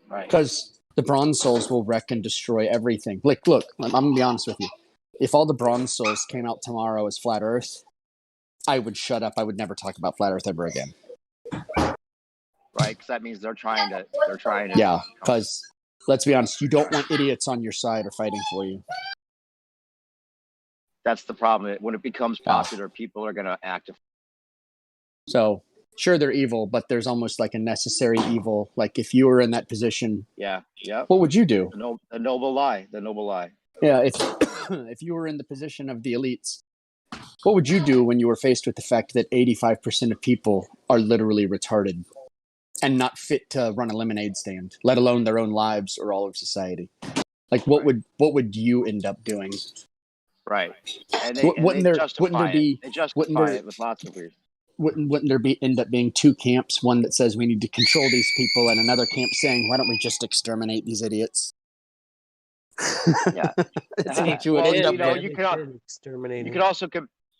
Right. Because the bronze souls will wreck and destroy everything. Like, look, I'm going to be honest with you. If all the bronze souls came out tomorrow as flat Earth, I would shut up. I would never talk about flat Earth ever again. Right, because that means they're trying to. Yeah, because let's be honest, you don't want idiots on your side or fighting for you. That's the problem. When it becomes popular, people are going to act. So, sure, they're evil, but there's almost like a necessary evil. Like, if you were in that position, yeah, what would you do? The noble lie. The noble lie. Yeah, if you were in the position of the elites, what would you do when you were faced with the fact that 85% of people are literally retarded and not fit to run a lemonade stand, let alone their own lives or all of society? Like, what would you end up doing? Right, and Wouldn't there be it with lots of reasons. Wouldn't there end up being two camps? One that says we need to control these people, and another camp saying, "Why don't we just exterminate these idiots?" Yeah, That's what you would end up with. You could also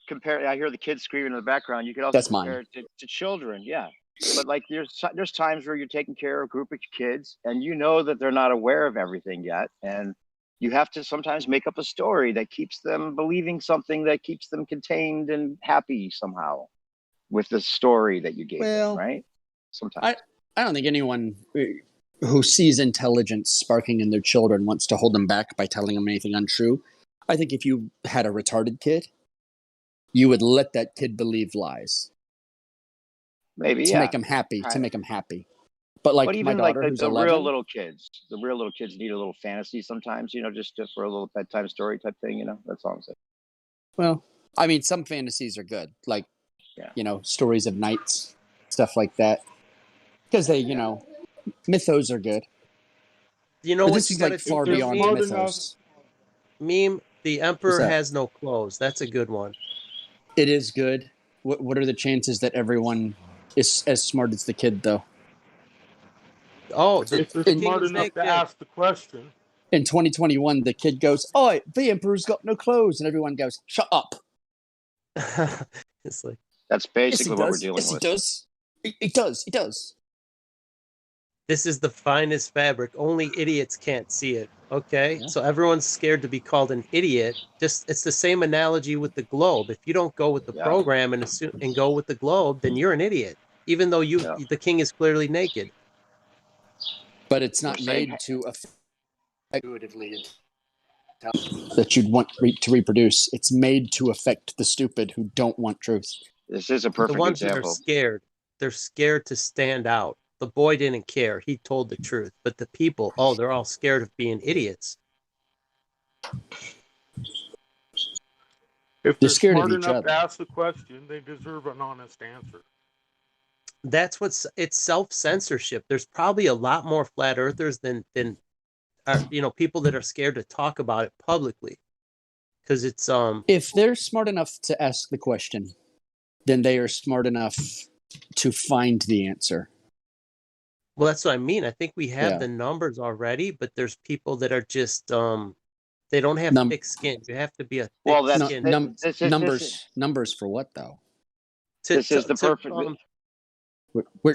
compare. I hear the kids screaming in the background. You could also compare it to children. Yeah, but like there's times where you're taking care of a group of kids, and you know that they're not aware of everything yet, and you have to sometimes make up a story that keeps them believing something, that keeps them contained and happy somehow with the story that you gave them, right? Sometimes. I don't think anyone who sees intelligence sparking in their children wants to hold them back by telling them anything untrue. I think if you had a retarded kid, you would let that kid believe lies. Maybe, to make them happy. To make them happy. But like but my even daughter, like who's the 11, real little kids, need a little fantasy sometimes, just for a little bedtime story type thing, That's all I'm saying. Well, I mean, some fantasies are good, like stories of knights, stuff like that, because they, mythos are good. You know But what this you is gotta like far do, beyond Meme? mythos. Meme, the Emperor that? has no clothes. That's a good one. It is good. What are the chances that everyone is as smart as the kid, though? Oh, if they're smart enough to ask the question. In 2021, the kid goes, "Oh, the Emperor's got no clothes," and everyone goes, "Shut up." It's like that's basically what we're dealing with. Yes, he does. He does. He does. This is the finest fabric. Only idiots can't see it. Okay, so everyone's scared to be called an idiot. It's the same analogy with the globe. If you don't go with the program and go with the globe, then you're an idiot. Even though the king is clearly naked. But it's not made to affect intuitively that you'd want to reproduce. It's made to affect the stupid who don't want truth. This is a The ones that are scared, they're scared to stand out. The boy didn't care. He told the truth. But the people, they're all scared of being idiots. If they're smart enough to ask the question, they deserve an honest answer. That's it's self-censorship. There's probably a lot more flat earthers than people that are scared to talk about it publicly. Because it's if they're smart enough to ask the question, then they are smart enough to find the answer. Well, that's what I mean. I think we have the numbers already, but there's people that are just they don't have thick skin. You have to be a thick skin. Numbers for what though? This is the perfect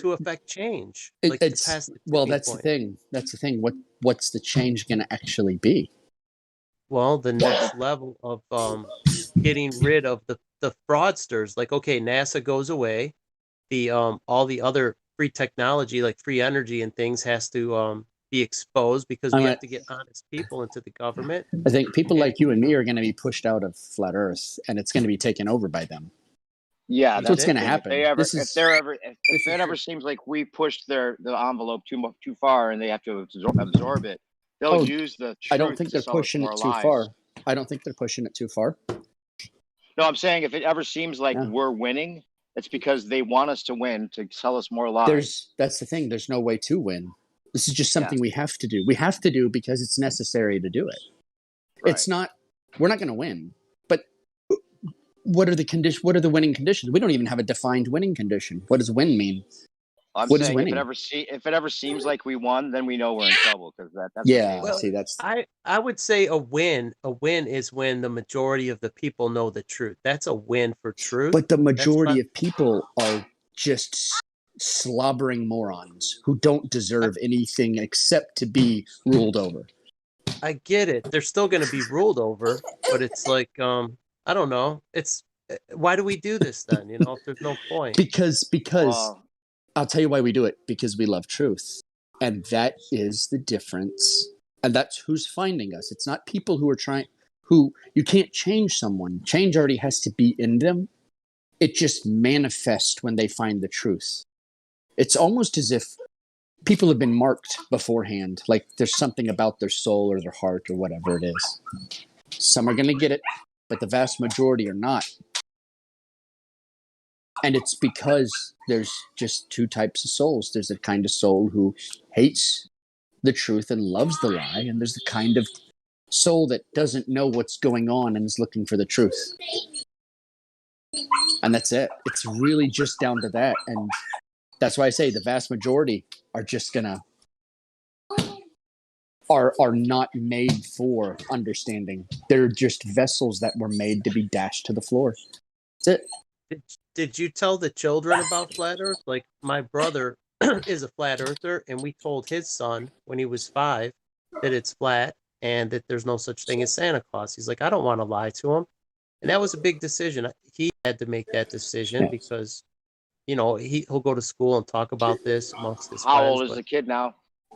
to affect change. That's the thing. That's the thing. What's the change going to actually be? Well, the next level of getting rid of the fraudsters. Like, okay, NASA goes away. The all the other free technology, like free energy and things, has to be exposed because we have to get honest people into the government. I think people like you and me are going to be pushed out of flat Earth, and it's going to be taken over by them. Yeah, that's what's going to happen. If it ever seems like we pushed the envelope too far and they have to absorb it, they'll use the truth. I don't think they're pushing it too far. I don't think they're pushing it too far. No, I'm saying if it ever seems like we're winning, it's because they want us to win to sell us more lies. That's the thing. There's no way to win. This is just something we have to do. We have to do because it's necessary to do it. Right. It's not. We're not going to win. But what are the conditions? What are the winning conditions? We don't even have a defined winning condition. What does win mean? What is winning? If it ever seems like we won, then we know we're in trouble because that's I would say a win. A win is when the majority of the people know the truth. That's a win for truth. But the majority of people are just slobbering morons who don't deserve anything except to be ruled over. I get it. They're still going to be ruled over, but it's like I don't know. It's why do we do this then? If there's no point. Because I'll tell you why we do it, because we love truth. And that is the difference. And that's who's finding us. It's not people who are you can't change someone. Change already has to be in them. It just manifests when they find the truth. It's almost as if people have been marked beforehand. Like there's something about their soul or their heart or whatever it is. Some are going to get it, but the vast majority are not. And it's because there's just two types of souls. There's a kind of soul who hates the truth and loves the lie. And there's the kind of soul that doesn't know what's going on and is looking for the truth. And that's it. It's really just down to that. And that's why I say the vast majority are just are not made for understanding. They're just vessels that were made to be dashed to the floor. That's it. Did you tell the children about flat Earth? Like my brother is a flat earther, and we told his son when he was 5 that it's flat and that there's no such thing as Santa Claus. He's like, I don't want to lie to him. And that was a big decision. He had to make that decision because, he'll go to school and talk about this amongst his friends. How old is the kid now?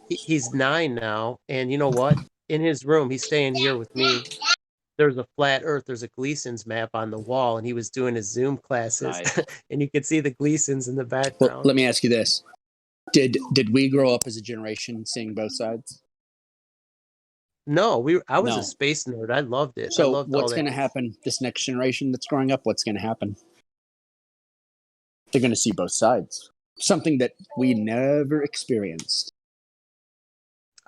he's 9 now, and you know what? In his room, he's staying here with me. There's a flat Earth. There's a Gleason's map on the wall, and he was doing his Zoom classes, Nice. and you could see the Gleasons in the Well, background. let me ask you this: Did we grow up as a generation seeing both sides? No, I was No. a space nerd. I loved it. I So loved all what's that. going to happen? This next generation that's growing up, what's going to happen? They're going to see both sides. Something that we never experienced.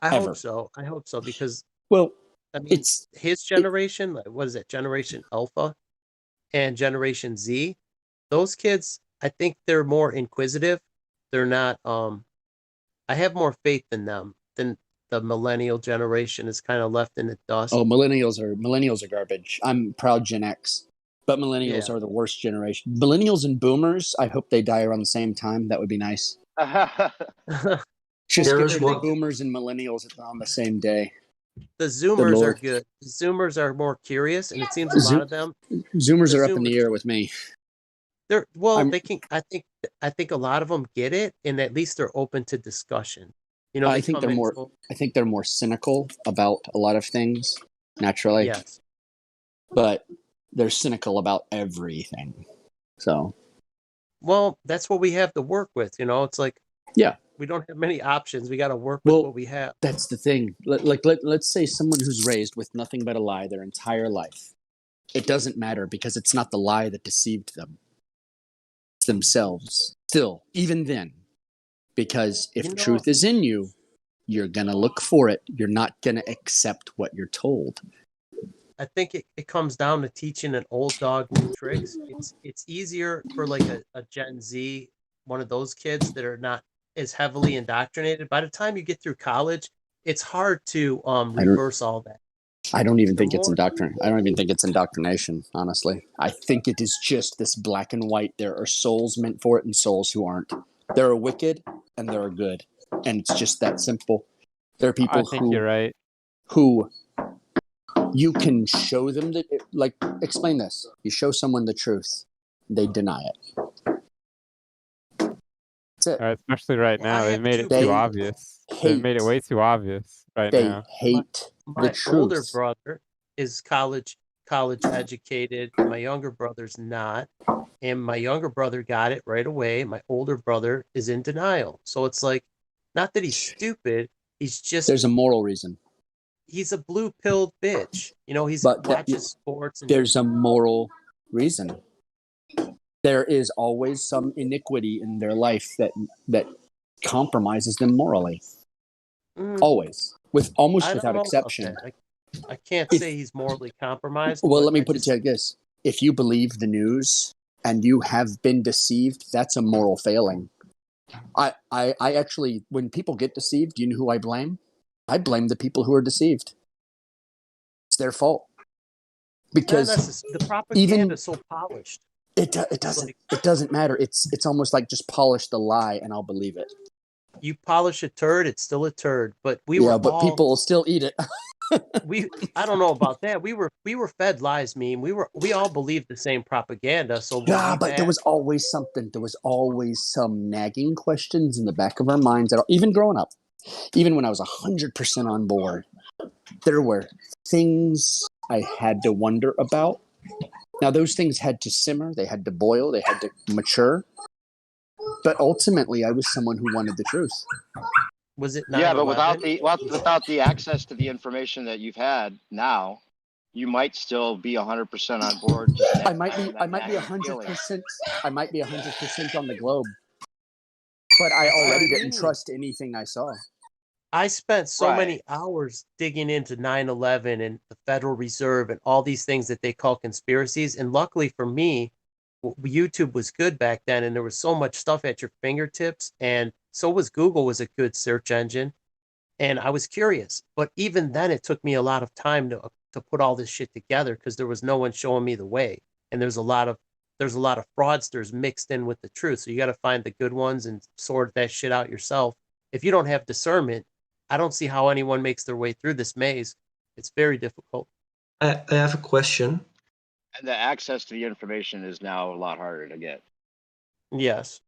I ever. hope so. I hope so because Well, I mean, his generation. What is it? Generation Alpha and Generation Z. Those kids, I think they're more inquisitive. They're not. I have more faith in them than the millennial generation is kind of left in the dust. Oh, millennials are garbage. I'm proud Gen X, but millennials are the worst generation. Millennials and boomers, I hope they die around the same time. That would be nice. Just get rid of boomers and millennials on the same day. The Zoomers are good. The Zoomers are more curious, and it seems a lot of them. Zoomers are up in the air with me. They can. I think a lot of them get it, and at least they're open to discussion. You know, I think they're more cynical about a lot of things naturally. Yes. But they're cynical about everything. So. Well, that's what we have to work with. You know, it's like we don't have many options. We got to work with what we have. That's the thing. Let's say someone who's raised with nothing but a lie their entire life. It doesn't matter because it's not the lie that deceived them. It's themselves. Still, even then. Because if truth is in you, you're going to look for it. You're not going to accept what you're told. I think it comes down to teaching an old dog new tricks. It's easier for like a Gen Z, one of those kids that are not as heavily indoctrinated. By the time you get through college, it's hard to reverse all that. I don't even think it's indoctrination. I don't even think it's indoctrination, honestly. I think it is just this black and white. There are souls meant for it and souls who aren't. There are wicked and there are good. And it's just that simple. There are people you're right. who you can show them that, like, explain this. You show someone the truth, they deny it. That's it. Especially right now, they've made it too obvious. They've made it way too obvious now. They hate the truth. My older brother is college educated. My younger brother's not. And my younger brother got it right away. My older brother is in denial. So it's like, not that he's stupid. He's just... There's a moral reason. He's a blue-pilled bitch. You know, he watches sports. There's a moral reason. There is always some iniquity in their life that compromises them morally. Always. Without exception. I can't say he's morally compromised. Well, let me put it to you like this. If you believe the news and you have been deceived, that's a moral failing. I actually, when people get deceived, do you know who I blame? I blame the people who are deceived. It's their fault. Because the propaganda is so polished. It doesn't matter. It's almost like just polish the lie and I'll believe it. You polish a turd, it's still a turd. But people will still eat it. I don't know about that. We were fed lies, meme. We all believed the same propaganda. So but there was always something. There was always some nagging questions in the back of our minds. Even growing up, even when I was 100% on board, there were things I had to wonder about. Now those things had to simmer. They had to boil. They had to mature. But ultimately, I was someone who wanted the truth. Was it not? Yeah, but without the access to the information that you've had now, you might still be 100% on board. I might be 100%. I might be 100% on the globe, but I already didn't trust anything I saw. I spent so many hours digging into 9/11 and the Federal Reserve and all these things that they call conspiracies. And luckily for me, YouTube was good back then, and there was so much stuff at your fingertips. And so was Google was a good search engine. And I was curious. But even then, it took me a lot of time to put all this shit together because there was no one showing me the way. And there's a lot of fraudsters mixed in with the truth. So you got to find the good ones and sort that shit out yourself. If you don't have discernment, I don't see how anyone makes their way through this maze. It's very difficult. I have a question. And the access to the information is now a lot harder to get. Yes.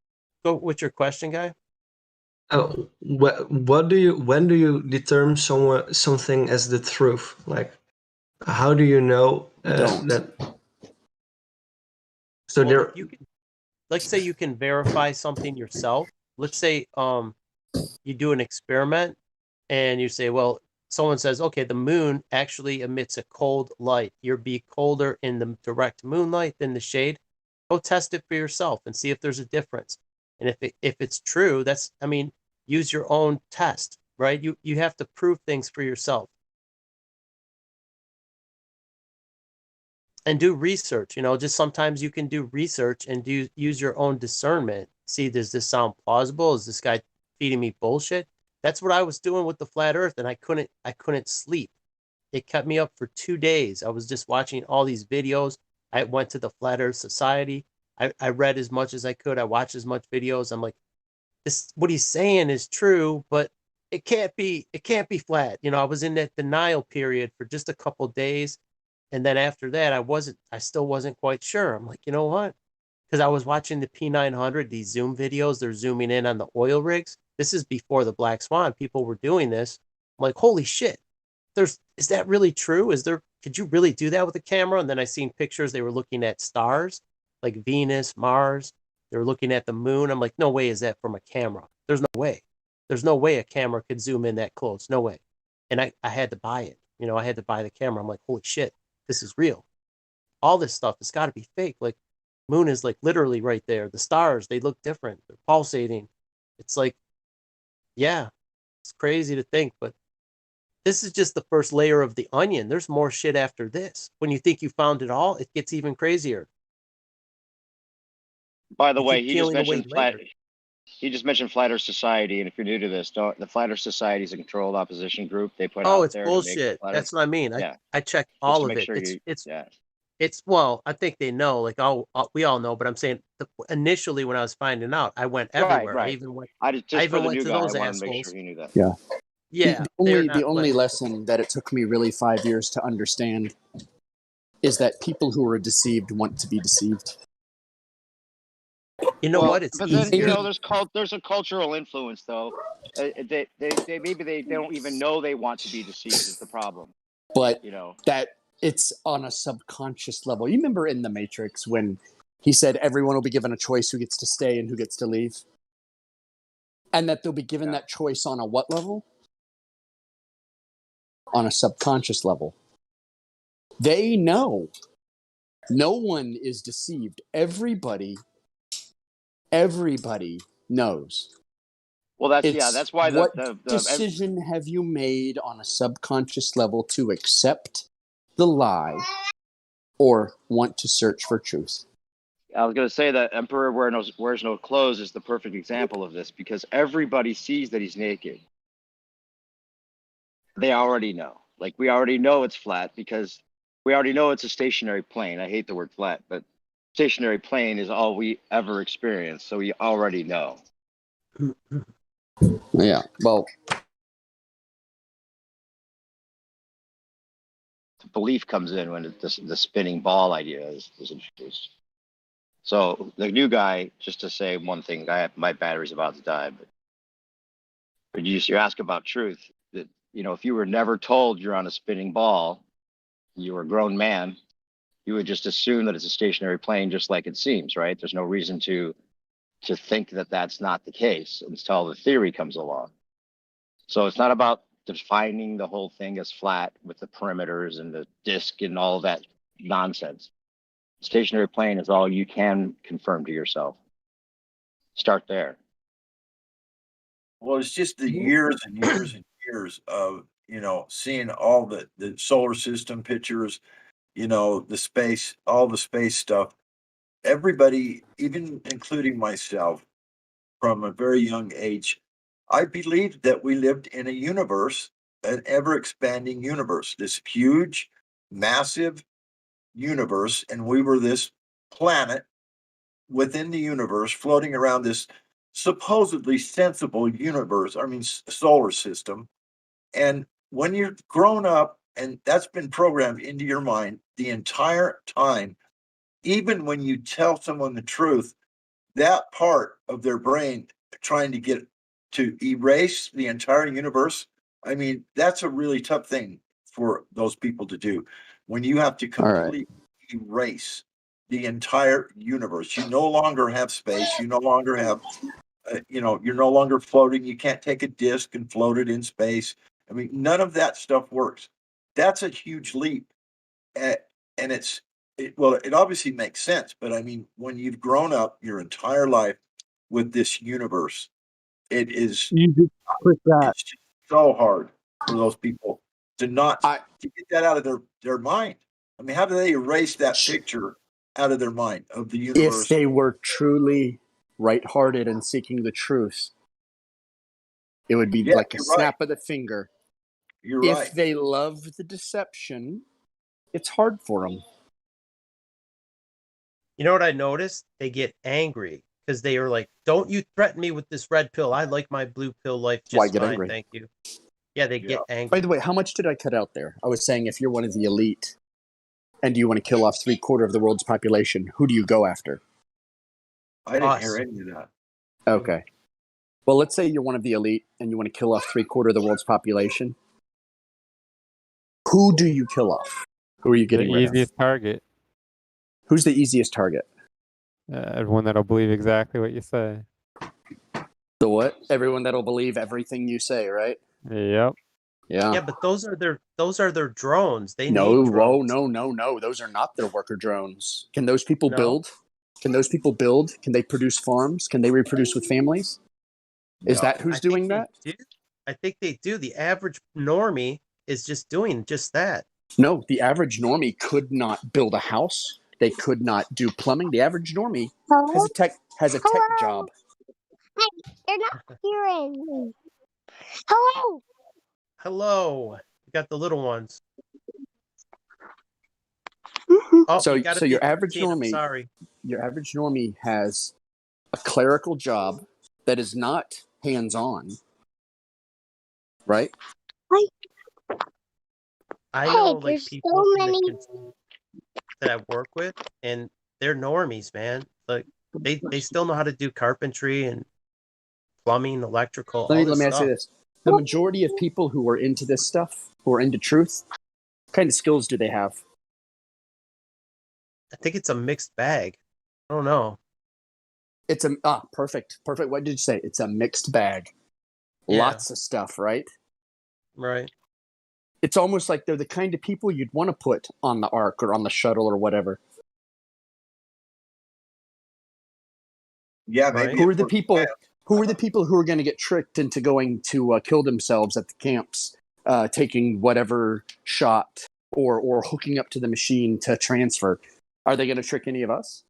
Go with your question, guy. When do you determine something as the truth? Like, how do you know that? So Well, there. if you can, let's say you can verify something yourself. Let's say you do an experiment and you say, well, someone says, okay, the moon actually emits a cold light. You'll be colder in the direct moonlight than the shade. Go test it for yourself and see if there's a difference. And if it's true, I mean, use your own test, right? You have to prove things for yourself. And do research, just sometimes you can do research and use your own discernment. See, does this sound plausible? Is this guy feeding me bullshit? That's what I was doing with the flat earth, and I couldn't sleep. It kept me up for 2 days. I was just watching all these videos. I went to the Flat Earth Society. I read as much as I could. I watched as much videos. I'm like, what he's saying is true, but it can't be flat. I was in that denial period for just a couple days. And then after that, I still wasn't quite sure. I'm like, you know what? Because I was watching the P900, these Zoom videos, they're zooming in on the oil rigs. This is before the Black Swan. People were doing this. I'm like, holy shit. Is that really true? Could you really do that with a camera? And then I seen pictures, they were looking at stars, like Venus, Mars. They were looking at the moon. I'm like, no way is that from a camera. There's no way. There's no way a camera could zoom in that close. No way. And I had to buy it. I had to buy the camera. I'm like, holy shit. This is real. All this stuff, it's got to be fake. Like, moon is like literally right there. The stars, they look different. They're pulsating. It's like, yeah, it's crazy to think, but this is just the first layer of the onion. There's more shit after this. When you think you found it all, it gets even crazier. By the way, he just mentioned Flat Earth Society, and if you're new to this, the Flat Earth Society is a controlled opposition group. They put out It's there bullshit. That's what I mean. Yeah. I checked Just all to of make it. sure It's well, I think they know. Like, we all know. But I'm saying initially when I was finding out, I went everywhere. Right. I even went. Just for the went new to guy, those I wanted to make assholes. sure he knew that. Yeah. Yeah. The only lesson that it took me really 5 years to understand is that people who are deceived want to be deceived. You know what? It's but easy. then there's a cultural influence though. They maybe they don't even know they want to be deceived is the problem. But that it's on a subconscious level. You remember in The Matrix when he said everyone will be given a choice who gets to stay and who gets to leave? And that they'll be given that choice on a what level? On a subconscious level. They know. No one is deceived. Everybody knows. Well, that's why what decision have you made on a subconscious level to accept the lie or want to search for truth? I was going to say that Emperor Wears No Clothes is the perfect example of this because everybody sees that he's naked. They already know. Like, we already know it's flat because we already know it's a stationary plane. I hate the word flat, but stationary plane is all we ever experience. So we already know. Yeah. Well, the belief comes in when the spinning ball idea is introduced. So the new guy, just to say one thing, my battery's about to die, but you ask about truth. That if you were never told you're on a spinning ball, you were a grown man, you would just assume that it's a stationary plane, just like it seems, right? There's no reason to think that that's not the case until the theory comes along. So it's not about defining the whole thing as flat with the perimeters and the disk and all that nonsense. Stationary plane is all you can confirm to yourself. Start there. Well, it's just the years and years and years of, seeing all the solar system pictures, the space, all the space stuff. Everybody, even including myself, from a very young age, I believed that we lived in a universe, an ever-expanding universe, this huge, massive universe, and we were this planet within the universe floating around this supposedly sensible universe, solar system. And when you're grown up and that's been programmed into your mind the entire time, even when you tell someone the truth, that part of their brain trying to get to erase the entire universe, I mean, that's a really tough thing for those people to do. When you have to completely erase the entire universe, you no longer have space. You no longer have, you're no longer floating. You can't take a disc and float it in space. I mean, none of that stuff works. That's a huge leap. And it obviously makes sense. But I mean, when you've grown up your entire life with this universe, it is it's just so hard for those people to get that out of their mind. I mean, how do they erase that picture out of their mind of the universe? If they were truly right-hearted and seeking the truth, it would be like a snap of the finger. You're if right. they love the deception, it's hard for them. You know what I noticed? They get angry because they are like, "Don't you threaten me with this red pill? I like my blue pill life just Why get fine, angry? thank you." Yeah, they get angry. By the way, how much did I cut out there? I was saying if you're one of the elite and you want to kill off 3/4 of the world's population, who do you go after? I didn't hear any of that. Okay. Well, let's say you're one of the elite and you want to kill off 3/4 of the world's population. Who do you kill off? Who are you getting rid of? The easiest target. Who's the easiest target? Everyone that'll believe exactly what you say. The what? Everyone that'll believe everything you say, right? Yep. Yeah. Yeah, but those are their drones. They No, need drones. no. Those are not their worker drones. Can those people No. build? Can those people build? Can they produce farms? Can they reproduce with families? Is that who's doing that? I think they do. The average normie is just doing just that. No, the average normie could not build a house. They could not do plumbing. The average normie has a tech job. Hey, you're not hearing me. Hello. Hello. You got the little ones. So, Oh, you gotta so be your average 13, I'm normie, sorry. your average normie has a clerical job that is not hands-on, right? I know like there's people so in many. that I work with, and they're normies, man. Like they still know how to do carpentry and plumbing, electrical. Let all me this ask you stuff. this: the majority of people who are into this stuff, who are into truth, what kind of skills do they have? I think it's a mixed bag. I don't know. It's perfect. What did you say? It's a mixed bag. Yeah. Lots of stuff, right? Right. It's almost like they're the kind of people you'd want to put on the Ark or on the shuttle or whatever. Yeah, maybe. Who are the people? Who are the people who are going to get tricked into going to kill themselves at the camps, taking whatever shot or hooking up to the machine to transfer? Are they going to trick any of us?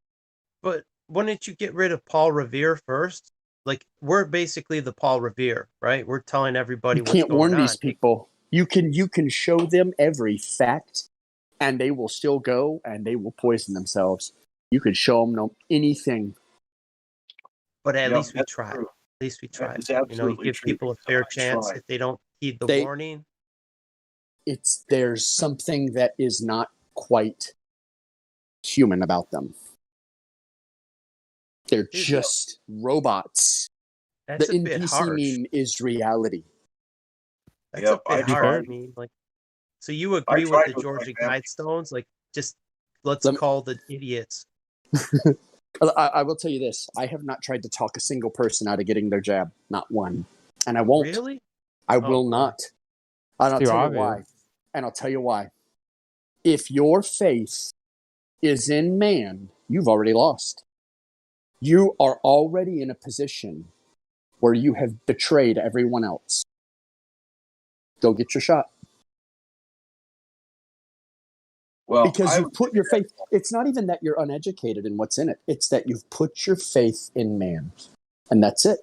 But wouldn't you get rid of Paul Revere first? Like we're basically the Paul Revere, right? We're telling everybody You what's can't going warn on. these people. You can show them every fact, and they will still go and they will poison themselves. You could show them anything. But at least we that's tried. true. At least we tried. That is You absolutely give true, people a because fair I chance. tried. If they don't heed the warning. There's something that is not quite human about them. They're just robots. That's the a bit NPC harsh. meme is reality. That's a bit hard. I mean, like, so you agree with the Georgia Guidestones? Like, just let's call the idiots. I will tell you this. I have not tried to talk a single person out of getting their jab. Not one. And I won't. Really? I will not. And I'll too tell you obvious. why. And I'll tell you why. If your faith is in man, you've already lost. You are already in a position where you have betrayed everyone else. Go get your shot. Well, because you've put your faith. It's not even that you're uneducated in what's in it. It's that you've put your faith in man. And that's it.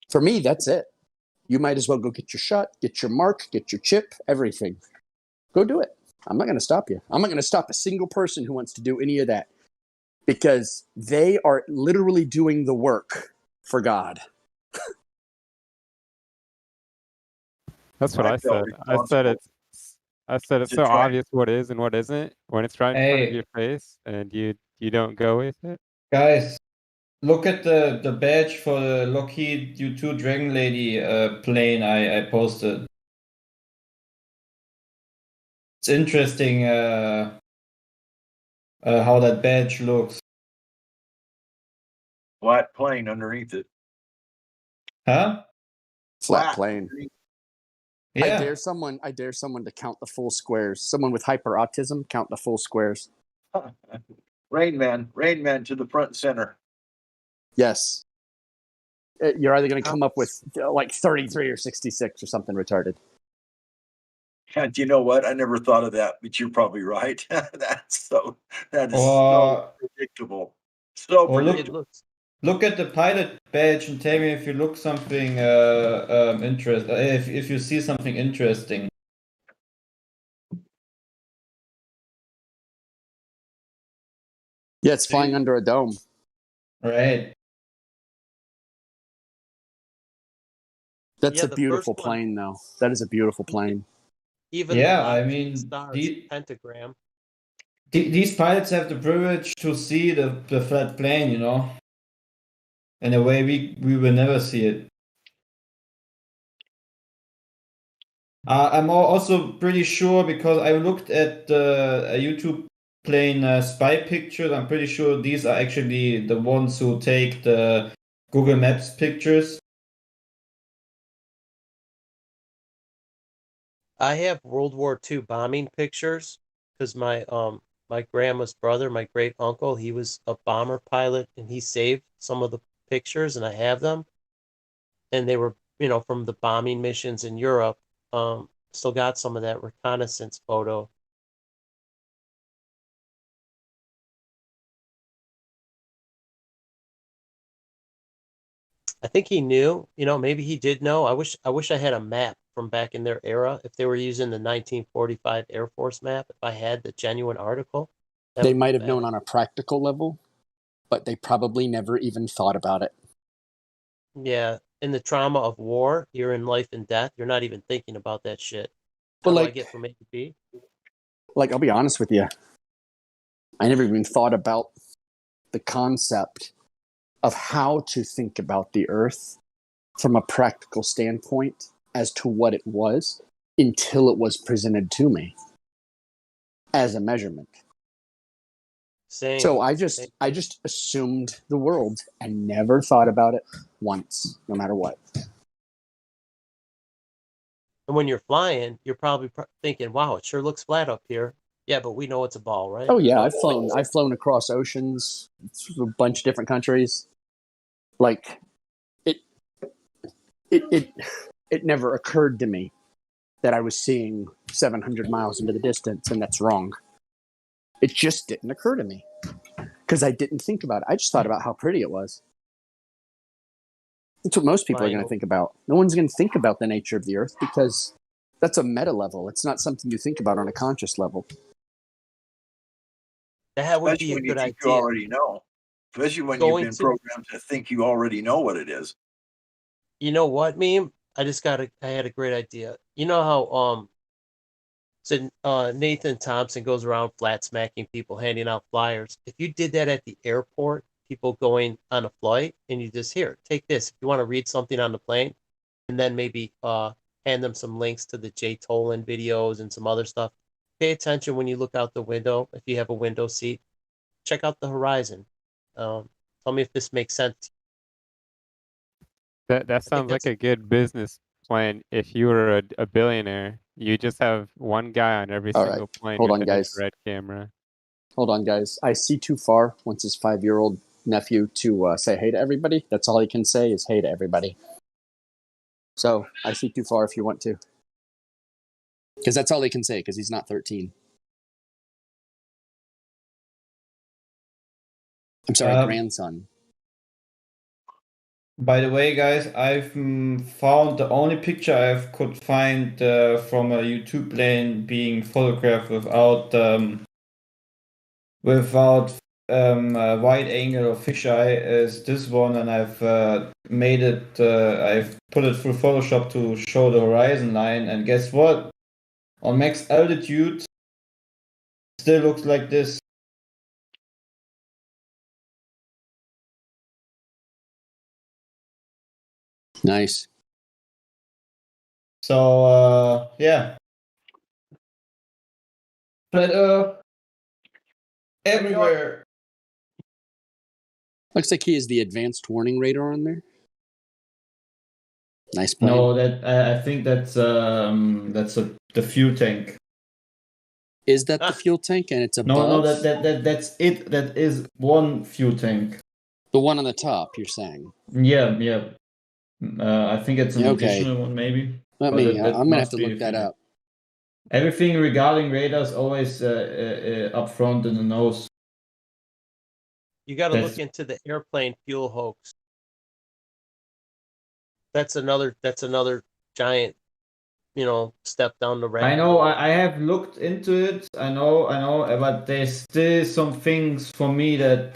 For me, that's it. You might as well go get your shot, get your mark, get your chip, everything. Go do it. I'm not going to stop you. I'm not going to stop a single person who wants to do any of that. Because they are literally doing the work for God. That's what I said. I said it's so obvious what is and what isn't when it's right in front of your face, and you don't go with it. Guys, Look at the badge for the Lockheed U2 Dragon Lady plane I posted. It's interesting how that badge looks. Flat plane underneath it. Huh? Flat plane. Yeah. I dare someone to count the full squares. Someone with hyper autism, count the full squares. Rain Man to the front and center. Yes. You're either going to come up with like 33 or 66 or something retarded. And you know what? I never thought of that, but you're probably right. that is so predictable. So predictable. Look at the pilot badge and tell me if you look something if you see something interesting. Yeah, it's flying under a dome. Right. That's a beautiful plane, though. That is a beautiful plane. Even I mean, stars, pentagram. These pilots have the privilege to see the flat plane, you know. In a way we will never see it. I'm also pretty sure because I looked at a YouTube plane spy pictures. I'm pretty sure these are actually the ones who take the Google Maps pictures. I have World War II bombing pictures because my grandma's brother, my great uncle, he was a bomber pilot and he saved some of the pictures and I have them. And they were, from the bombing missions in Europe. Still got some of that reconnaissance photo. I think he knew, maybe he did know. I wish I had a map from back in their era. If they were using the 1945 Air Force map, if I had the genuine article. They might have known on a practical level, but they probably never even thought about it. Yeah, in the trauma of war, you're in life and death. You're not even thinking about that shit. But How do I get from A to B? Like, I'll be honest with you. I never even thought about the concept of how to think about the Earth from a practical standpoint as to what it was until it was presented to me as a measurement. Same. So I just assumed the world and never thought about it once, no matter what. And when you're flying, you're probably thinking, "Wow, it sure looks flat up here." Yeah, but we know it's a ball, right? Oh yeah, I've flown across oceans, through a bunch of different countries. Like it never occurred to me that I was seeing 700 miles into the distance, and that's wrong. It just didn't occur to me because I didn't think about it. I just thought about how pretty it was. That's what most people are going to think about. No one's going to think about the nature of the Earth because that's a meta level. It's not something you think about on a conscious level. That would be a good idea. You already know. Especially when you've been programmed to think you already know what it is. You know what, Meme? I had a great idea. You know how Nathan Thompson goes around flat smacking people, handing out flyers. If you did that at the airport, people going on a flight, and you just take this. If you want to read something on the plane, and then maybe hand them some links to the Jay Tolan videos and some other stuff. Pay attention when you look out the window. If you have a window seat, check out the horizon. Tell me if this makes sense. That sounds like a good business plan. If you were a billionaire, you just have one guy on every single plane with an infrared camera. Hold on, guys. I see too far once his 5-year-old nephew to say hey to everybody. That's all he can say is hey to everybody. So I see too far if you want to. Because that's all he can say because he's not 13. I'm sorry, grandson. By the way, guys, I've found the only picture I could find from a YouTube plane being photographed without a wide angle or fisheye is this one, and I've made it. I've put it through Photoshop to show the horizon line, and guess what? On max altitude, still looks like this. Nice. So yeah, but everywhere. Looks like he has the advanced warning radar on there. Nice plane. No, that I think that's the fuel tank. Is that the fuel tank? And it's above? No, that's it. That is one fuel tank. The one on the top, you're saying? Yeah. I think it's an additional one, maybe. I'm gonna have to look that up. Everything regarding radar is always up front in the nose. You got to look into the airplane fuel hoax. That's another giant, step down the rabbit. I know. I have looked into it. I know. But there's still some things for me that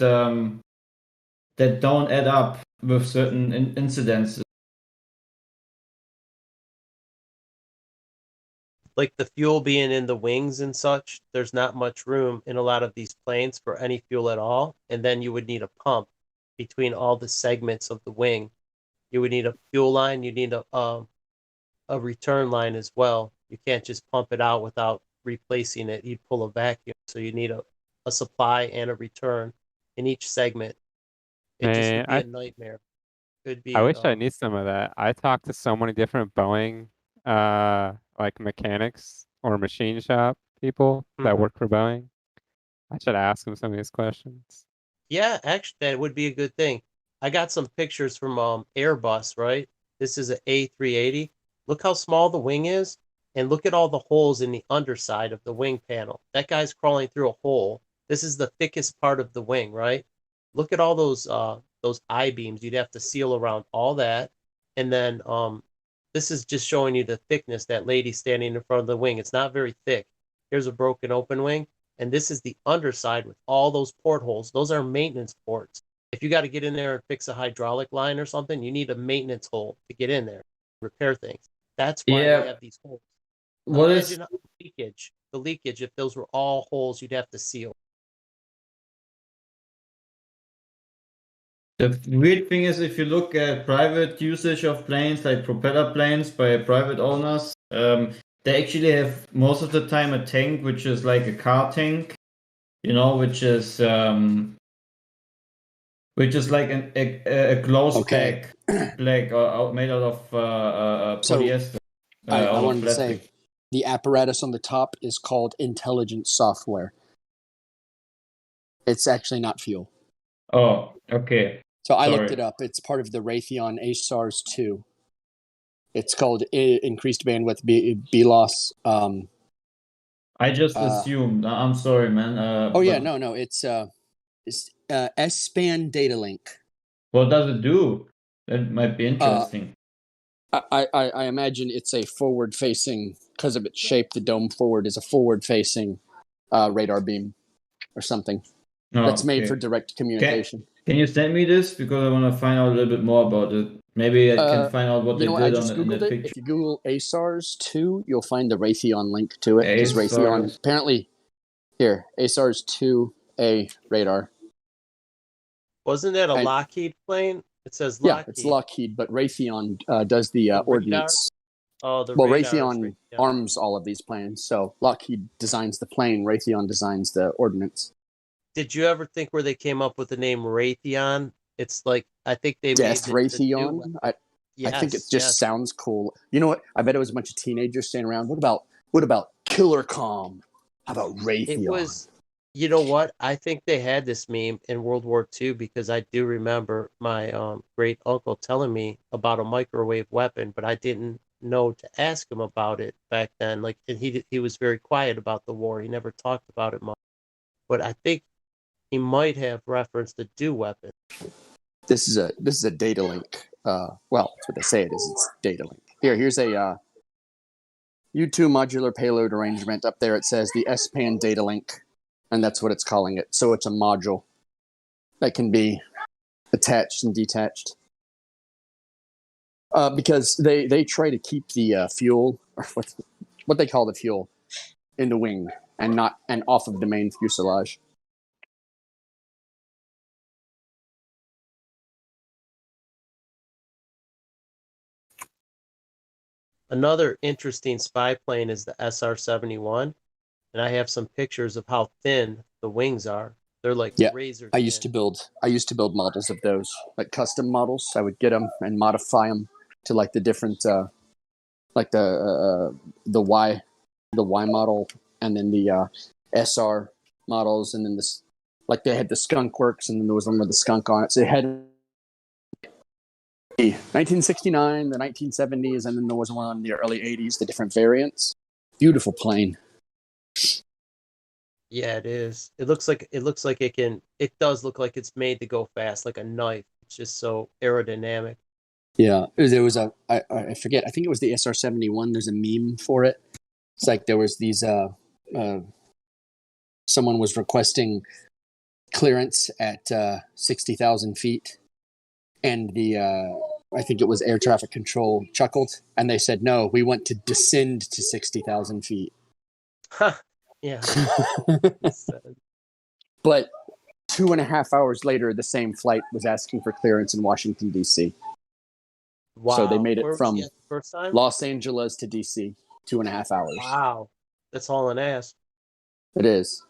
that don't add up with certain incidences. Like the fuel being in the wings and such, there's not much room in a lot of these planes for any fuel at all. And then you would need a pump between all the segments of the wing. You would need a fuel line. You need a return line as well. You can't just pump it out without replacing it. You'd pull a vacuum. So you need a supply and a return in each segment. It just would be a nightmare. I wish I knew some of that. I talked to so many different Boeing like mechanics or machine shop people that work for Boeing. I should ask them some of these questions. Yeah, actually, that would be a good thing. I got some pictures from Airbus, right? This is an A380. Look how small the wing is, and look at all the holes in the underside of the wing panel. That guy's crawling through a hole. This is the thickest part of the wing, right? Look at all those I-beams. You'd have to seal around all that, and then this is just showing you the thickness. That lady standing in front of the wing. It's not very thick. Here's a broken open wing. And this is the underside with all those portholes. Those are maintenance ports. If you got to get in there and fix a hydraulic line or something, you need a maintenance hole to get in there, repair things. That's why they have these holes. Imagine the leakage. If those were all holes, you'd have to seal. The weird thing is, if you look at private usage of planes, like propeller planes by private owners, they actually have most of the time a tank which is like a car tank, which is like a gloss pack, black or made out of polyester. I wanted to say the apparatus on the top is called intelligent software. It's actually not fuel. Oh, okay. So I looked it up. It's part of the Raytheon ASARS 2. It's called increased bandwidth BLOS. I just assumed. I'm sorry, man. No. It's S-band data link. What does it do? That might be interesting. I imagine it's a forward-facing, because of its shape. The dome forward is a forward-facing radar beam or something that's made for direct communication. Can you send me this, because I want to find out a little bit more about it? Maybe I can find out what they did I just in the Googled it. picture. If you Google ASARS 2, you'll find the Raytheon link to it. Because Raytheon, apparently, here, ASARS 2A radar. Wasn't that a Lockheed plane? It says Lockheed. Yeah, it's Lockheed, but Raytheon does the ordnance. Raytheon arms all of these planes. So Lockheed designs the plane, Raytheon designs the ordnance. Did you ever think where they came up with the name Raytheon? It's like, I think they Death Raytheon. I think it just sounds cool. You know what? I bet it was a bunch of teenagers standing around. What about Killer Calm? How about Raytheon? It was. You know what? I think they had this meme in World War II, because I do remember my great uncle telling me about a microwave weapon, but I didn't know to ask him about it back then. Like, and he was very quiet about the war. He never talked about it much. But I think he might have referenced a DO weapon. This is a data link. Well, that's what they say it is. It's data link. Here's a U2 modular payload arrangement. Up there it says the S-band data link, and that's what it's calling it. So it's a module that can be attached and detached. Because they try to keep the fuel, or what they call the fuel, in the wing and off of the main fuselage. Another interesting spy plane is the SR-71, and I have some pictures of how thin the wings are. They're like razor I used to build models of those, like custom models. I would get them and modify them to like the different, like the Y model, and then the SR models, and then this, like they had the skunk works, and then there was one with the skunk on it. So it had 1969, the 1970s, and then there was one in the early 80s, the different variants. Beautiful plane. Yeah, it is. It looks like it can. It does look like it's made to go fast, like a knife. It's just so aerodynamic. Yeah, there was I forget. I think it was the SR-71. There's a meme for it. It's like there was these. Someone was requesting clearance at 60,000 feet, and the I think it was air traffic control chuckled, and they said, "No, we want to descend to 60,000 feet." Yeah. But 2.5 hours later, the same flight was asking for clearance in Washington, D.C. Wow. So they made Where it was from he at the first time? Los Angeles to D.C. 2.5 hours. Wow, that's all an ass. It is.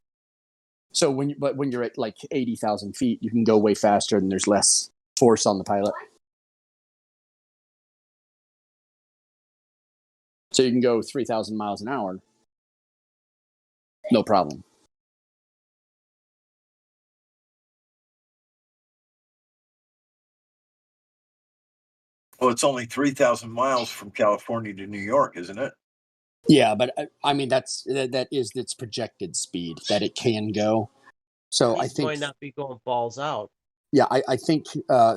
So when you're at like 80,000 feet, you can go way faster, and there's less force on the pilot. So you can go 3,000 miles an hour. No problem. Well, it's only 3,000 miles from California to New York, isn't it? Yeah, but I mean that is its projected speed that it can go. So I think might not be going balls out. Yeah, I think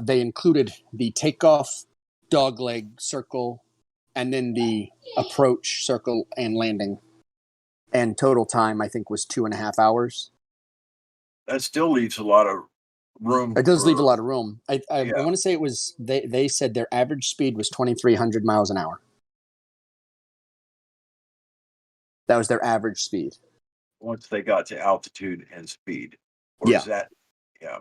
they included the takeoff, dogleg, circle, and then the approach, circle, and landing. And total time, I think, was 2.5 hours. That still leaves a lot of room. It does leave a lot of room. I want to say it was, they said their average speed was 2,300 miles an hour. That was their average speed. Once they got to altitude and speed. Or is that, yeah.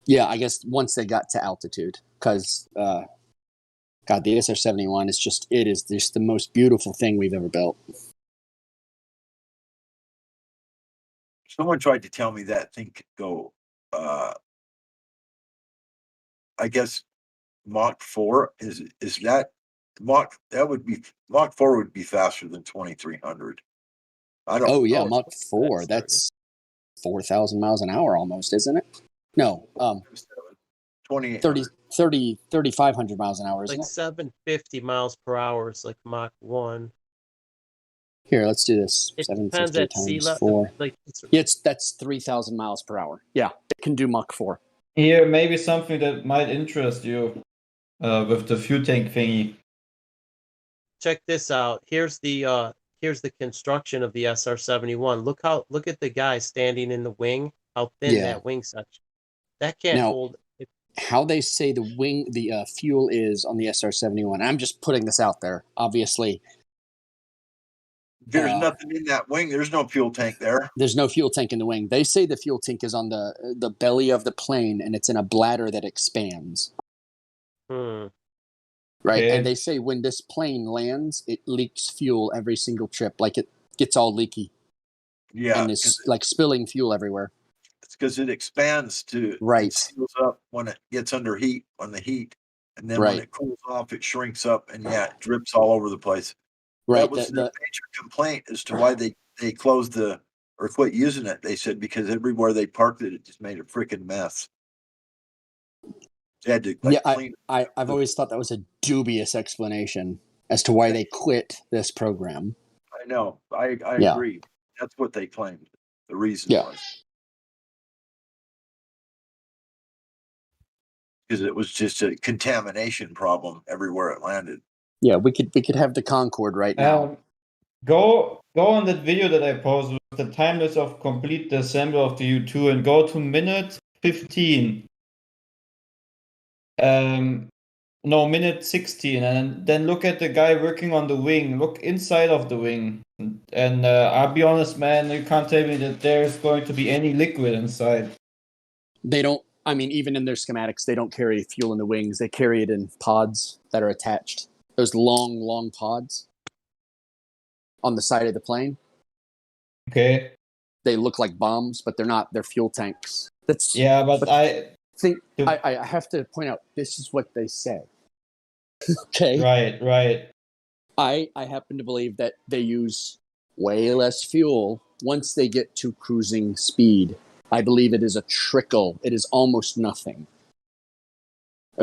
Yeah, I guess once they got to altitude, because, God, the SR-71 is just the most beautiful thing we've ever built. Someone tried to tell me that thing could go, I guess Mach 4 is that Mach 4 would be faster than 2,300. I don't. Oh yeah, Mach 4. That's 4,000 miles an hour almost, isn't it? No, 3,500 miles an hour, isn't like it? 750 miles per hour is like Mach 1. Here, let's do this. It 750 depends at sea times level. 4. Like That's 3,000 miles per hour. Yeah, it can do Mach 4. Here, maybe something that might interest you with the fuel tank thingy. Check this out. Here's the construction of the SR-71. Look at the guy standing in the wing. How thin that wing section. That can't hold. How they say the fuel is on the SR-71. I'm just putting this out there. Obviously, there's nothing in that wing. There's no fuel tank there. There's no fuel tank in the wing. They say the fuel tank is on the belly of the plane, and it's in a bladder that expands. Right, and they say when this plane lands, it leaks fuel every single trip. Like it gets all leaky. Yeah, and it's like spilling fuel everywhere. It's because it expands to it seals up when it gets under heat on the heat, and then when it cools off, it shrinks up, and it drips all over the place. That was the major complaint as to why they closed or quit using it. They said because everywhere they parked it, it just made a freaking mess. They had to clean it. I've always thought that was a dubious explanation as to why they quit this program. I know. I agree. That's what they claimed. The reason was because it was just a contamination problem everywhere it landed. Yeah, we could have the Concorde right now. Go on that video that I posted with the timeless of complete the assembly of the U2 and go to minute 15. No, minute 16, and then look at the guy working on the wing. Look inside of the wing, and I'll be honest, man, you can't tell me that there's going to be any liquid inside. They don't. I mean, even in their schematics, they don't carry fuel in the wings. They carry it in pods that are attached Those long pods on the side of the plane. Okay. They look like bombs, but they're not. They're fuel tanks. But I think I have to point out this is what they say. Okay. Right. I happen to believe that they use way less fuel once they get to cruising speed. I believe it is a trickle. It is almost nothing.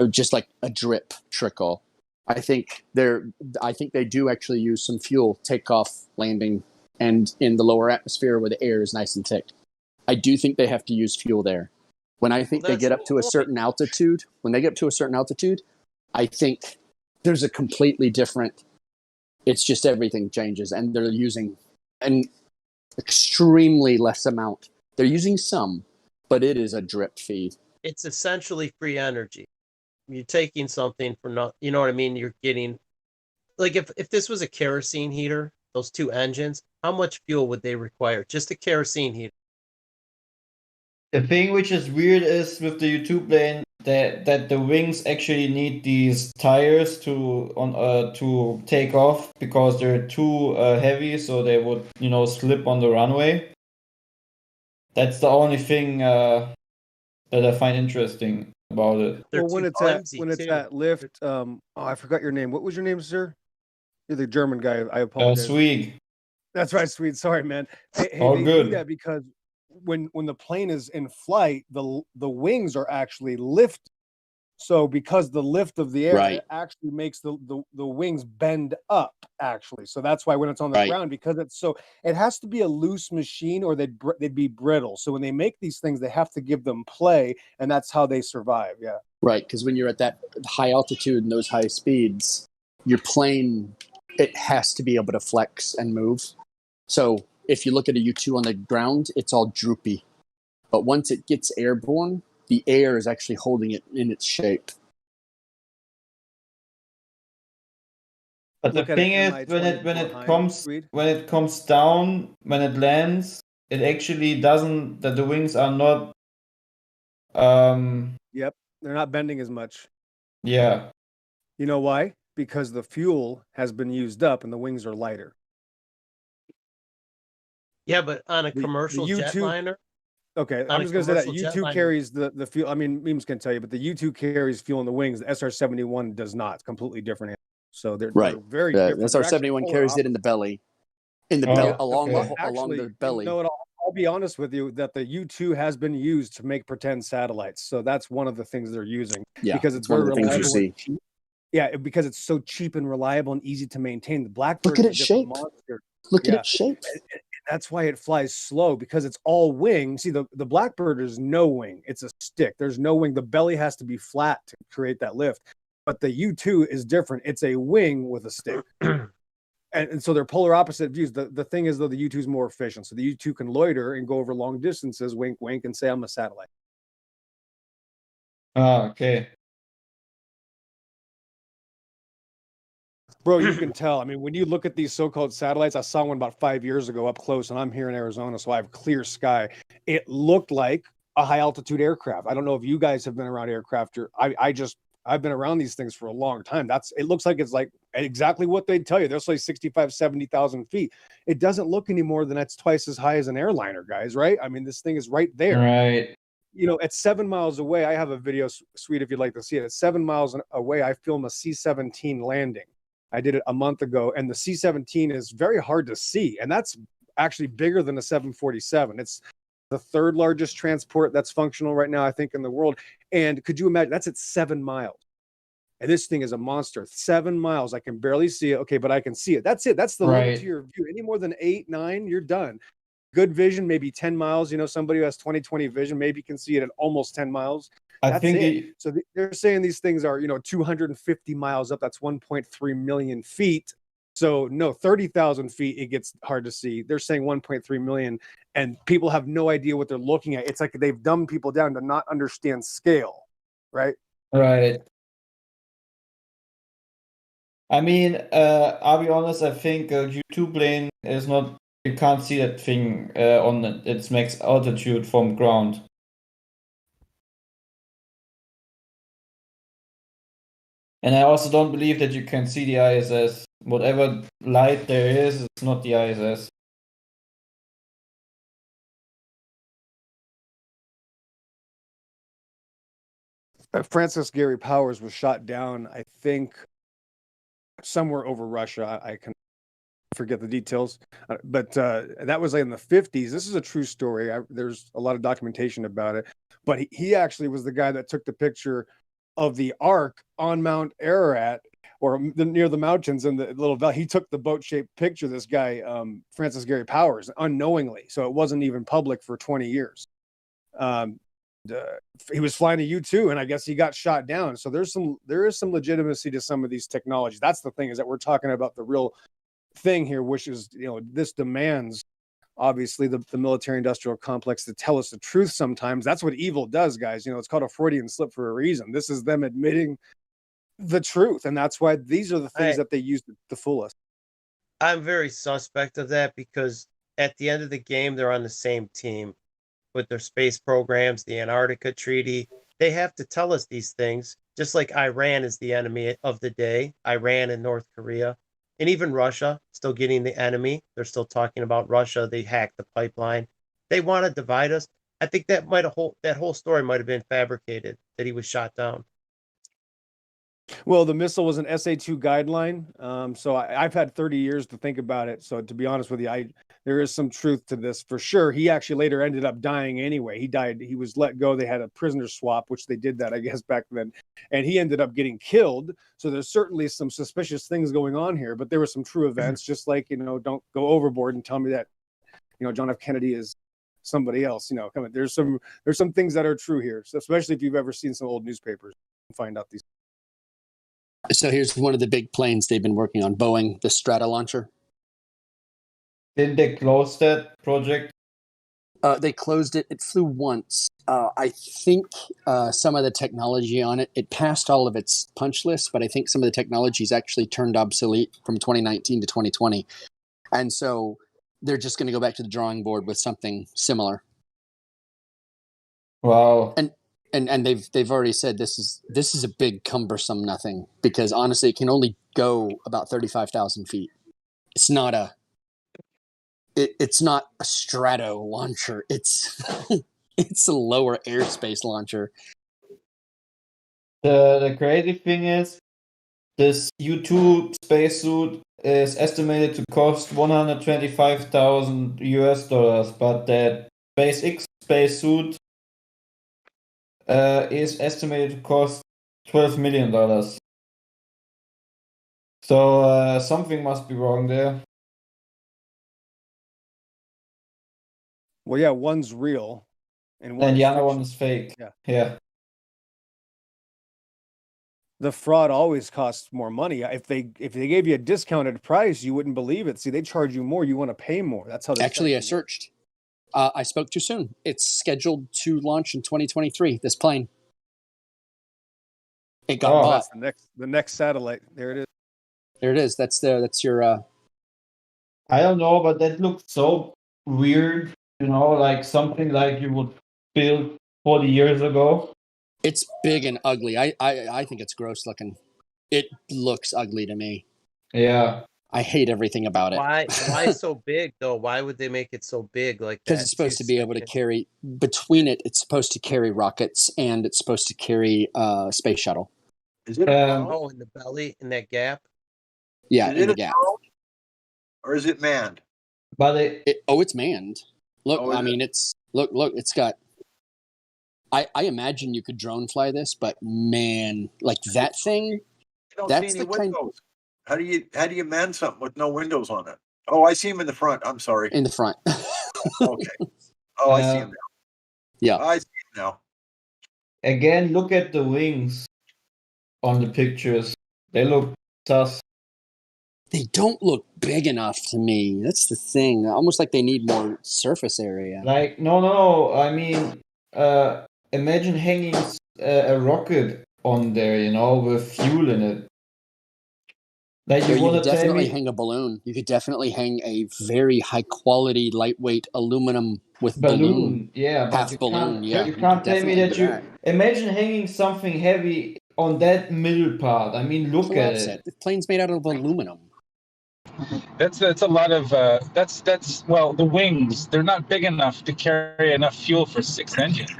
Just like a drip trickle. I think they do actually use some fuel, takeoff, landing, and in the lower atmosphere where the air is nice and thick. I do think they have to use fuel there. When I think they get up to a certain altitude, I think there's a completely different. It's just everything changes, and they're using an extremely less amount. They're using some, but it is a drip feed. It's essentially free energy. You're taking something for not, you know what I mean? You're getting, like, if this was a kerosene heater, those two engines, how much fuel would they require? Just a kerosene heater. The thing which is weird is with the U2 plane that the wings actually need these tires to take off because they're too heavy, so they would slip on the runway. That's the only thing that I find interesting about it. Well, when it's at lift, I forgot your name. What was your name, sir? You're the German guy. I apologize. Swede. That's right, Swede. Sorry, man. Hey, All they good. do that because when the plane is in flight, the wings are actually lift. So because the lift of the air it actually makes the wings bend up, actually. So that's why when it's on the ground, because it has to be a loose machine or they'd be brittle. So when they make these things, they have to give them play, and that's how they survive. Yeah. Right, because when you're at that high altitude and those high speeds, your plane, it has to be able to flex and move. So if you look at a U2 on the ground, it's all droopy. But once it gets airborne, the air is actually holding it in its shape. But the thing is, when it comes down, when it lands, it actually doesn't. That the wings are not. Yep, they're not bending as much. Yeah. You know why? Because the fuel has been used up and the wings are lighter. Yeah, but on a commercial jetliner. Okay, I'm just going to say that U2 carries the fuel. I mean, memes can tell you, but the U2 carries fuel in the wings. The SR-71 does not. It's completely different. So they're very different. The SR-71 carries it in the belly, along the belly. You know what? I'll be honest with you that the U2 has been used to make pretend satellites. So that's one of the things they're using. Yeah, because it's one very of the things you see. cheap. Yeah, because it's so cheap and reliable and easy to maintain. The Blackbird Look at is its a different shape. monster. Look at its shape. That's why it flies slow, because it's all wing. See, the Blackbird is no wing. It's a stick. There's no wing. The belly has to be flat to create that lift. But the U2 is different. It's a wing with a stick. and so they're polar opposite views. The thing is, though, the U2 is more efficient. So the U2 can loiter and go over long distances, wink, wink, and say, I'm a satellite. Okay. Bro, you can tell. I mean, when you look at these so-called satellites, I saw one about 5 years ago up close, and I'm here in Arizona, so I have clear sky. It looked like a high-altitude aircraft. I don't know if you guys have been around aircraft, or I've been around these things for a long time. It looks like it's like exactly what they tell you. They're like 65, 70,000 feet. It doesn't look any more than that's twice as high as an airliner, guys, right? I mean, this thing is right there. Right. You know, at 7 miles away, I have a video, Sweet, if you'd like to see it. At 7 miles away, I filmed a C-17 landing. I did it a month ago, and the C-17 is very hard to see, and that's actually bigger than a 747. It's the third largest transport that's functional right now, I think, in the world. And could you imagine, that's at 7 miles. And this thing is a monster. 7 miles, I can barely see it. Okay, but I can see it. That's it. That's the limit to your view. Any more than 8, 9, you're done. Good vision, maybe 10 miles. You know, somebody who has 20/20 vision maybe can see it at almost 10 miles. That's it. So they're saying these things are, 250 miles up. That's 1.3 million feet. So no, 30,000 feet, it gets hard to see. They're saying 1.3 million, and people have no idea what they're looking at. It's like they've dumbed people down to not understand scale, right? Right. I mean, I'll be honest, I think a U2 plane is not, you can't see that thing on its max altitude from ground. And I also don't believe that you can see the ISS. Whatever light there is, it's not the ISS. Francis Gary Powers was shot down, I think, somewhere over Russia. I can forget the details, but that was in the 50s. This is a true story. There's a lot of documentation about it, but he actually was the guy that took the picture of the Ark on Mount Ararat, or near the mountains in the little valley. He took the boat-shaped picture, this guy, Francis Gary Powers, unknowingly. So it wasn't even public for 20 years. He was flying a U-2, and I guess he got shot down. So there is some legitimacy to some of these technologies. That's the thing, is that we're talking about the real thing here, which is, this demands obviously the military industrial complex to tell us the truth sometimes. That's what evil does, guys. It's called a Freudian slip for a reason. This is them admitting the truth, and that's why these are the things that they use to fool us. I'm very suspect of that, because at the end of the game, they're on the same team with their space programs, the Antarctica Treaty. They have to tell us these things, just like Iran is the enemy of the day, Iran and North Korea. And even Russia, still getting the enemy. They're still talking about Russia. They hacked the pipeline. They want to divide us. I think that whole story might have been fabricated, that he was shot down. Well, the missile was an SA-2 guideline. So I've had 30 years to think about it. So to be honest with you, there is some truth to this for sure. He actually later ended up dying anyway. He died. He was let go. They had a prisoner swap, which they did that, I guess, back then. And he ended up getting killed. So there's certainly some suspicious things going on here. But there were some true events, just like, don't go overboard and tell me that, John F. Kennedy is somebody else. Come on, there's some things that are true here. So especially if you've ever seen some old newspapers and find out these. So here's one of the big planes they've been working on, Boeing, the Strata launcher. Didn't they close that project? They closed it. It flew once. I think some of the technology on it, it passed all of its punch lists, but I think some of the technologies actually turned obsolete from 2019 to 2020. And so they're just going to go back to the drawing board with something similar. Wow. And they've already said this is a big cumbersome nothing, because honestly it can only go about 35,000 feet. It's not a strato launcher. It's it's a lower airspace launcher. The crazy thing is, this U-2 spacesuit is estimated to cost $125,000, but that SpaceX spacesuit is estimated to cost $12 million. So something must be wrong there. Well, yeah, one's real, and the other one is fake. Yeah. The fraud always costs more money. If they gave you a discounted price, you wouldn't believe it. See, they charge you more. You want to pay more. That's how they actually. I searched. I spoke too soon. It's scheduled to launch in 2023. This plane. It got bought. That's the next satellite. There it is. There it is. That's your. I don't know, but that looks so weird. Like something like you would build 40 years ago. It's big and ugly. I think it's gross looking. It looks ugly to me. Yeah. I hate everything about it. Why so big though? Why would they make it so big like that? Because it's supposed to be able to carry between it. It's supposed to carry rockets, and it's supposed to carry space shuttle. Is it in the belly, in that gap? Yeah, in the gap. Or is it manned? But it's manned. Look, I mean, it's look. It's got. I imagine you could drone fly this, but man, like that thing. That's the windows. How do you man something with no windows on it? Oh, I see him in the front. I'm sorry. In the front. Okay. Oh, I see him now. Yeah, I see him now. Again, look at the wings on the pictures. They look tough. They don't look big enough to me. That's the thing. Almost like they need more surface area. Like no. I mean, imagine hanging a rocket on there, with fuel in it. Like you could definitely hang a balloon. You could definitely hang a very high quality, lightweight aluminum with balloon. Yeah, half balloon. Yeah, you can't tell me that you imagine hanging something heavy on that middle part. I mean, look at it. The plane's made out of aluminum. That's a lot of that's well, the wings, they're not big enough to carry enough fuel for 6 engines.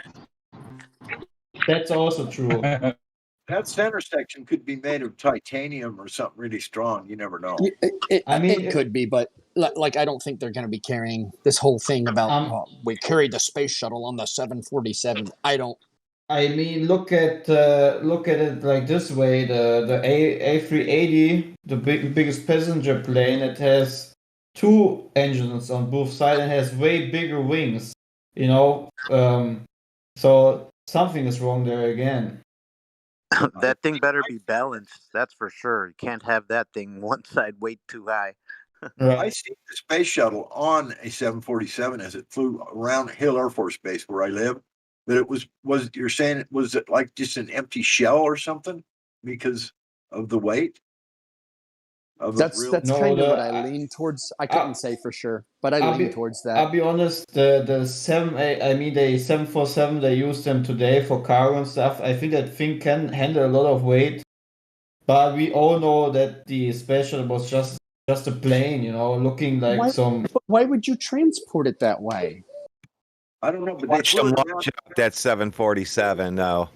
That's also true. That center section could be made of titanium or something really strong. You never know. It could be, but like I don't think they're going to be carrying this whole thing about we carried the space shuttle on the 747. I mean, look at it like this way: the A380, the biggest passenger plane, it has 2 engines on both sides and has way bigger wings. You know, so something is wrong there again. That thing better be balanced. That's for sure. You can't have that thing one side way too high. I see the space shuttle on a 747 as it flew around Hill Air Force Base where I live. That it was you're saying was it like just an empty shell or something because of the weight? That's kind of what I lean towards. I couldn't say for sure, but I lean towards that. I'll be honest. The 747, they use them today for cargo and stuff. I think that thing can handle a lot of weight, but we all know that the space shuttle was just a plane, you know, looking like some. But why would you transport it that way? I don't know, but watch them launch out that 747 though.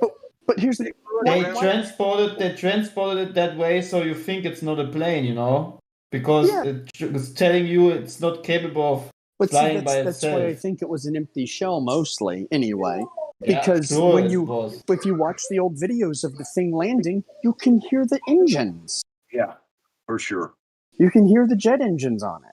But here's the They transported it that way, so you think it's not a plane, you know, because it's telling you it's not capable of flying by itself. That's why I think it was an empty shell mostly, anyway. Yeah, Because sure if you watch the old videos of the thing landing, you can hear the engines. Yeah, for sure. You can hear the jet engines on it.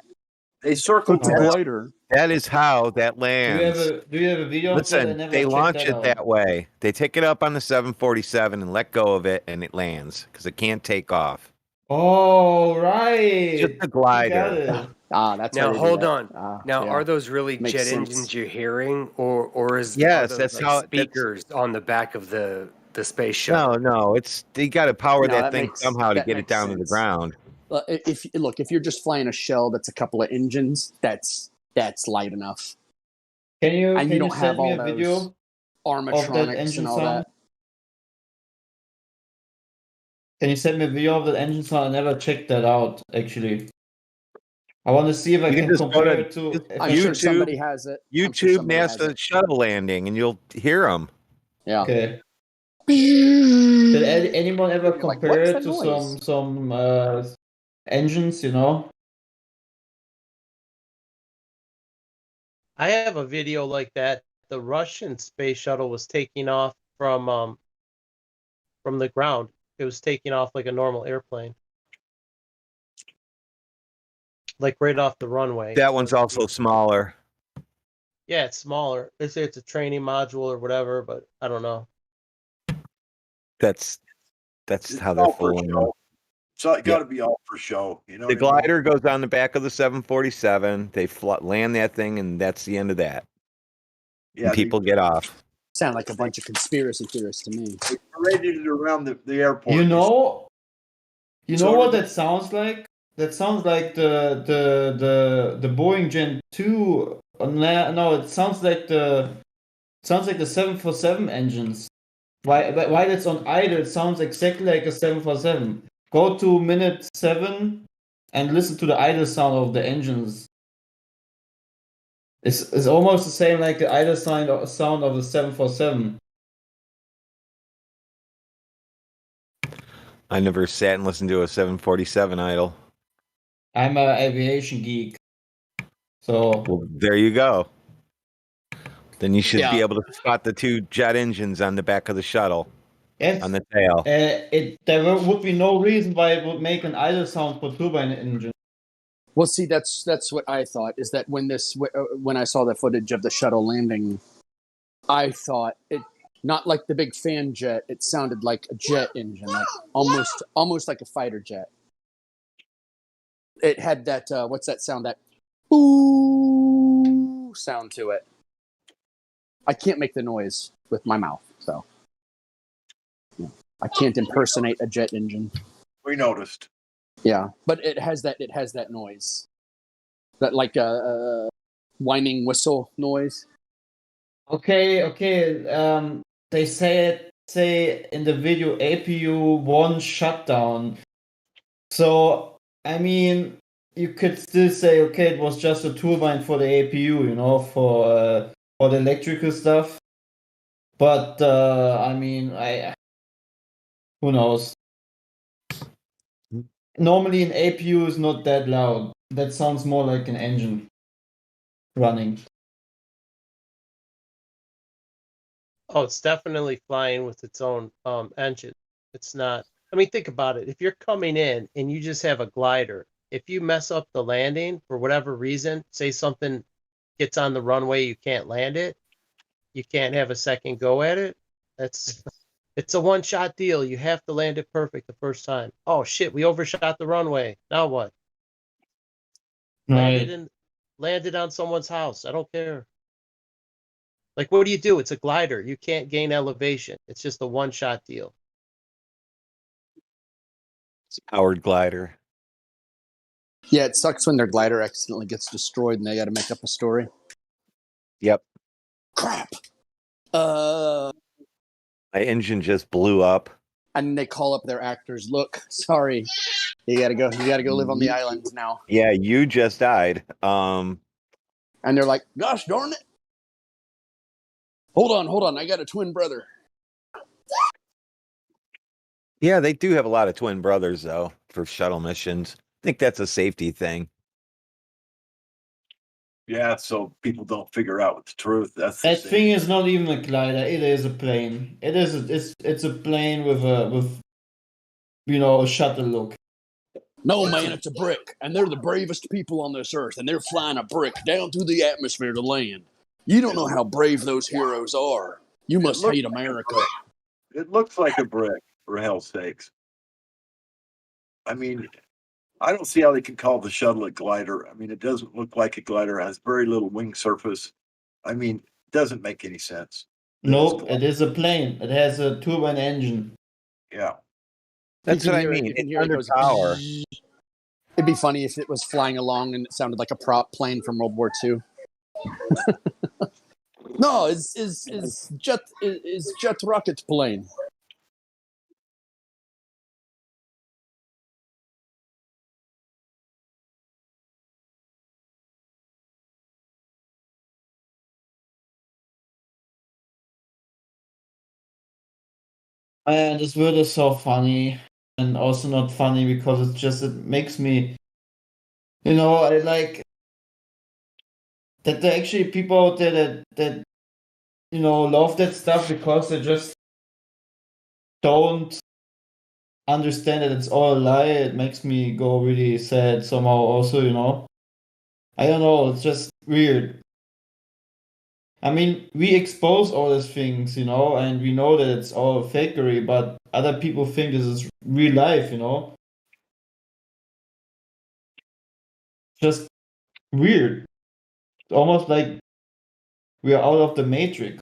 They circled the glider. That is how that lands. Do you have a video? Listen, they launch it that way. They take it up on the 747 and let go of it, and it lands because it can't take off. Oh, right. Just a glider. That's now. how they do Hold that. on. Now, are those really Makes jet sense. engines you're hearing, or is Yes, are those that's like how- speakers on the back of the space shuttle? No, it's they got to power No, that that thing makes- somehow to that get it makes down to the sense. ground. If you're just flying a shell that's a couple of engines, that's light enough. Can you And you don't have send me all a video those of that armatronics engine and all sound? that. Can you send me a video of that engine sound? I never checked that out, actually. I want to see if I You can can just go compare to it to. I'm sure somebody has it. I'm sure YouTube somebody has NASA it. shuttle landing, and you'll hear them. Yeah. Okay. Did anyone ever Like, compare what's it that to noise? some engines? You know. I have a video like that. The Russian space shuttle was taking off from the ground. It was taking off like a normal airplane, like right off the runway. That one's also smaller. Yeah, it's smaller. They say it's a training module or whatever, but I don't know. That's how they're all for fooling show. them. So it got to be all for show. You know. The what I mean? glider goes on the back of the 747. They land that thing, and that's the end of that. Yeah, and people get off. Sound like a bunch of conspiracy theorists to me. They paraded it around the airport. You know So what that sounds like? That sounds like the Boeing Gen 2. No, it sounds like the 747 engines. Why that's on idle? It sounds exactly like a 747. Go to minute 7 and listen to the idle sound of the engines. It's almost the same like the idle sound of the 747. I never sat and listened to a 747 idle. I'm an aviation geek. So Well, there you go. Then you should be Yeah. able to spot the 2 jet engines on the back of the shuttle. yes, On the tail. there would be no reason why it would make an idle sound for turbine engine. Well, see, that's what I thought. Is that when I saw the footage of the shuttle landing, I thought it not like the big fan jet. It sounded like a jet engine, like almost like a fighter jet. It had that what's that sound? That boo sound to it. I can't make the noise with my mouth, so I can't impersonate a jet engine. We noticed. Yeah, but it has that noise, that like a whining whistle noise. Okay. They say say in the video APU 1 shutdown. So, I mean, you could still say, okay, it was just a turbine for the APU, you know, for the electrical stuff. But I mean, who knows? Normally, an APU is not that loud. That sounds more like an engine running. Oh, it's definitely flying with its own engine. It's not. I mean, think about it. If you're coming in and you just have a glider, if you mess up the landing for whatever reason, say something gets on the runway, you can't land it, you can't have a second go at it. It's a one-shot deal. You have to land it perfect the first time. Oh shit, we overshot the runway. Now what? Right. Landed on someone's house. I don't care. Like, what do? It's a glider. You can't gain elevation. It's just a one-shot deal. It's a powered glider. Yeah, it sucks when their glider accidentally gets destroyed and they got to make up a story. Yep. Crap. My engine just blew up. And they call up their actors. Look, sorry, you gotta go. You gotta go live on the islands now. Yeah, you just died. And they're like, "Gosh darn it! Hold on. I got a twin brother." Yeah, they do have a lot of twin brothers though for shuttle missions. I think that's a safety thing. Yeah, so people don't figure out the truth. That's That thing is not even a glider. It is a plane. It's a plane with a shuttle look. No, man, it's a brick, and they're the bravest people on this earth, and they're flying a brick down through the atmosphere to land. You don't know how brave those heroes are. You must hate America. It looks like a brick, for hell's sakes. I mean, I don't see how they can call the shuttle a glider. I mean, it doesn't look like a glider. It has very little wing surface. I mean, it doesn't make any sense. Nope, it is a plane. It has a turbine engine. Yeah. That's what I mean. You can It's hear under it goes, power. It'd be funny if it was flying along and it sounded like a prop plane from World War II. No, it's jet rocket plane. And this word is so funny, and also not funny because it makes me, I like that there are actually people out there that love that stuff because they just don't understand that it's all a lie. It makes me go really sad somehow also. I don't know, it's just weird. I mean, we expose all these things, and we know that it's all fakery, but other people think this is real life, Just weird. It's almost like we are out of the matrix.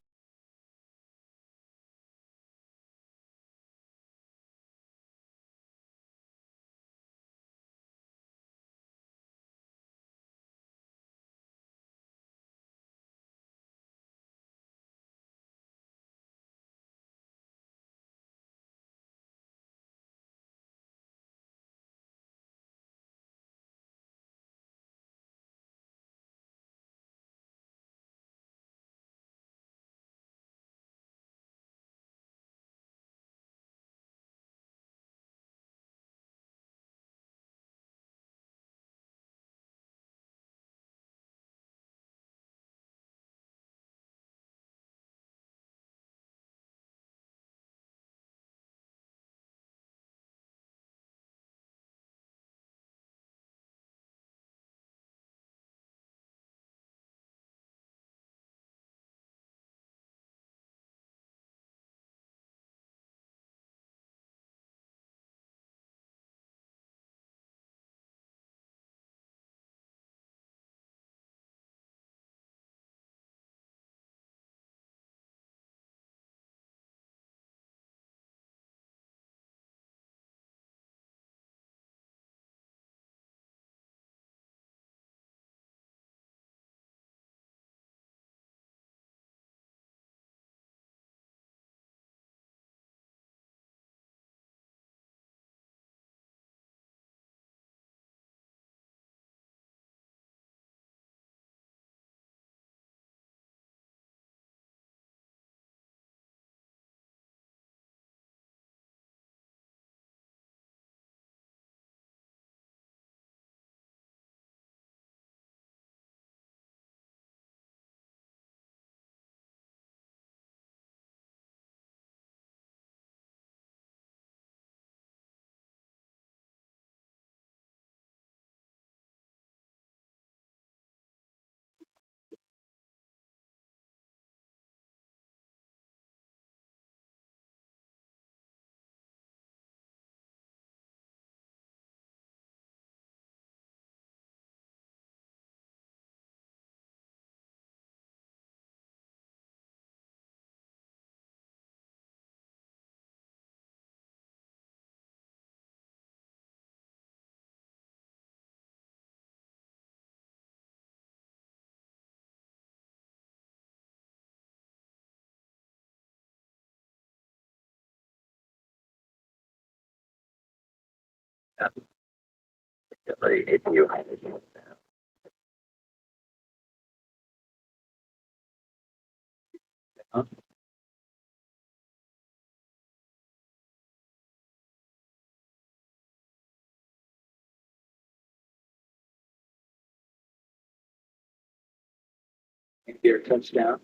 Gear touchdown.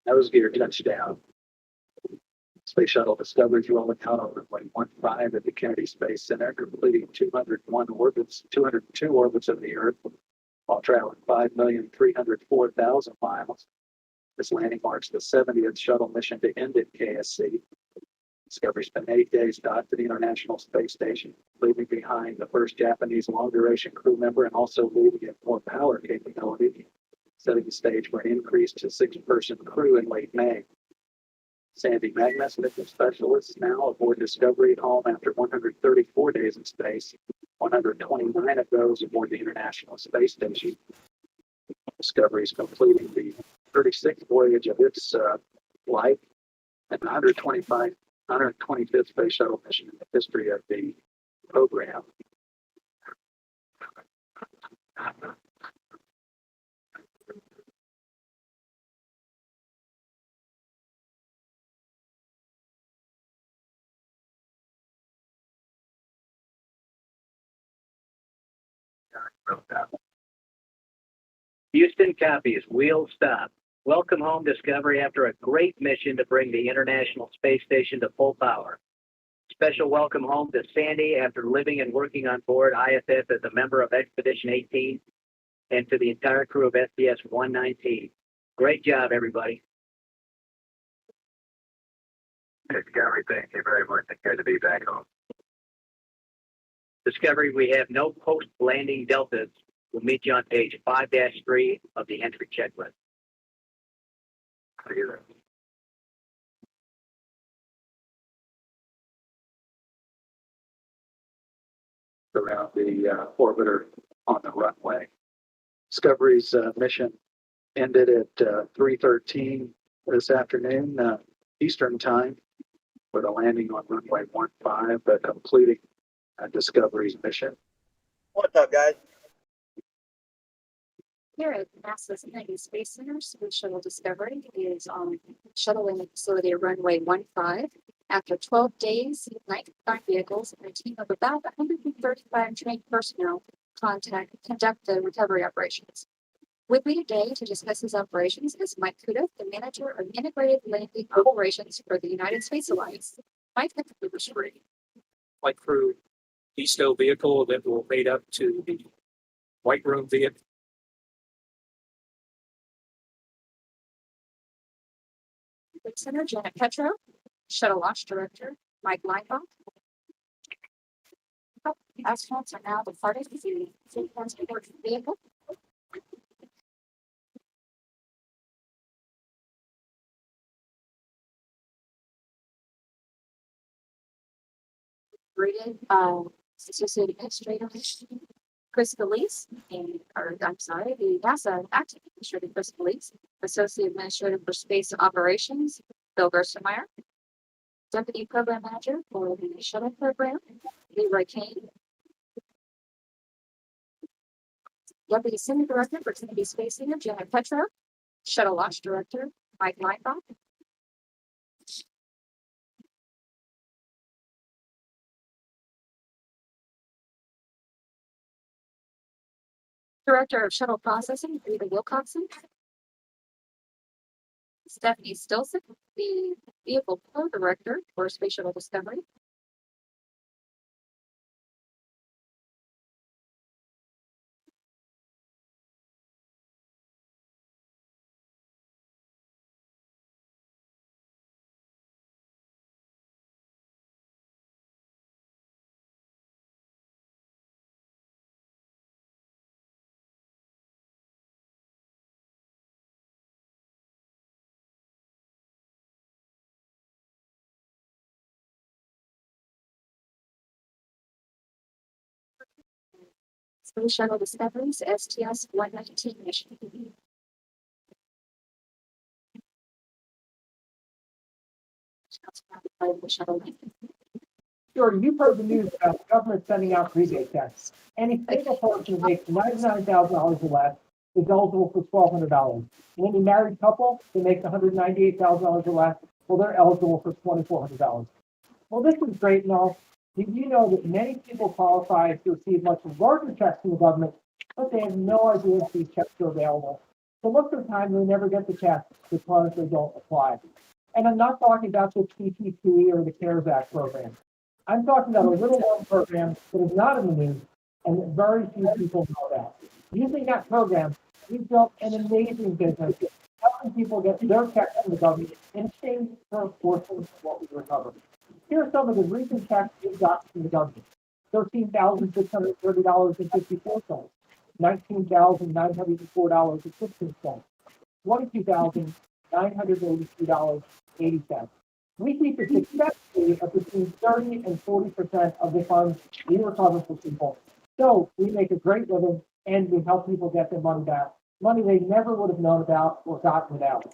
Nose gear touchdown. Space Shuttle Discovery rolling out on runway 15 at the Kennedy Space Center, completing 202 orbits of the Earth while traveling 5,304,000 miles. This landing marks the 70th shuttle mission to end at KSC. Discovery spent 8 days docked to the International Space Station, leaving behind the first Japanese long-duration crew member and also leaving it more power capability, setting the stage for an increase to 6-person crew in late May. Sandy Magnus, mission specialist, now aboard Discovery at home after 134 days in space, 129 of those aboard the International Space Station. Discovery is completing the 36th voyage of its life and 125th Space Shuttle mission in the history of the program. Houston copies. Wheel stop. Welcome home, Discovery, after a great mission to bring the International Space Station to full power. Special welcome home to Sandy after living and working on board ISS as a member of Expedition 18, and to the entire crew of STS-119. Great job, everybody. Discovery, thank you very much. It's good to be back home. Discovery, we have no post-landing deltas. We'll meet you on page 5-3 of the entry checklist. See you there. Around the orbiter on the runway. Discovery's mission ended at 3:13 this afternoon, Eastern time, with a landing on runway 15, but completing Discovery's mission. What's up, guys? Here at NASA's Kennedy Space Center, Space Shuttle Discovery is on shuttling facility at runway 15. After 12 days, 95 vehicles and a team of about 135 trained personnel conduct the recovery operations. With me today to discuss his operations is Mike Kuda, the manager of integrated landing operations for the United Space Alliance. Mike, thank you for screen. Flight crew bestow vehicle that will made up to the White Room vehicle. Center Janet Petro, Shuttle Launch Director Mike Leinbach. Astronauts are now departing the transport vehicle. Greeted Associate Administrator Chris Felice, the NASA Acting Administrator Chris Felice, Associate Administrator for Space Operations Bill Gerstenmaier, Deputy Program Manager for the Shuttle Program Leroy Kane, Deputy Senior Director for Kennedy Space Center Janet Petro, Shuttle Launch Director Mike Leinbach, Director of Shuttle Processing, Rita Wilcoxon. Stephanie Stilson, the Vehicle Co-Director for Space Shuttle Discovery. Space Shuttle Discovery's STS-119 mission. Sure, you've heard the news about the government sending out rebate checks. Any single person who makes $99,000 or less is eligible for $1,200. Any married couple who makes $198,000 or less, well, they're eligible for $2,400. Well, this is great and all. Did you know that many people qualify to receive much larger checks from the government, but they have no idea if these checks are available? So most of the time, they never get the check because they don't apply. And I'm not talking about the PPP or the CARES Act program. I'm talking about a little known program that is not in the news and that very few people know about. Using that program, we've built an amazing business helping people get their checks from the government in exchange for a portion of what we recover. Here are some of the recent checks we've got from the government. $13,630.54, $19,904.16, $22,983.80. We keep a success rate of between 30 and 40% of the funds we recover for people. So we make a great living and we help people get their money back, money they never would have known about or gotten without.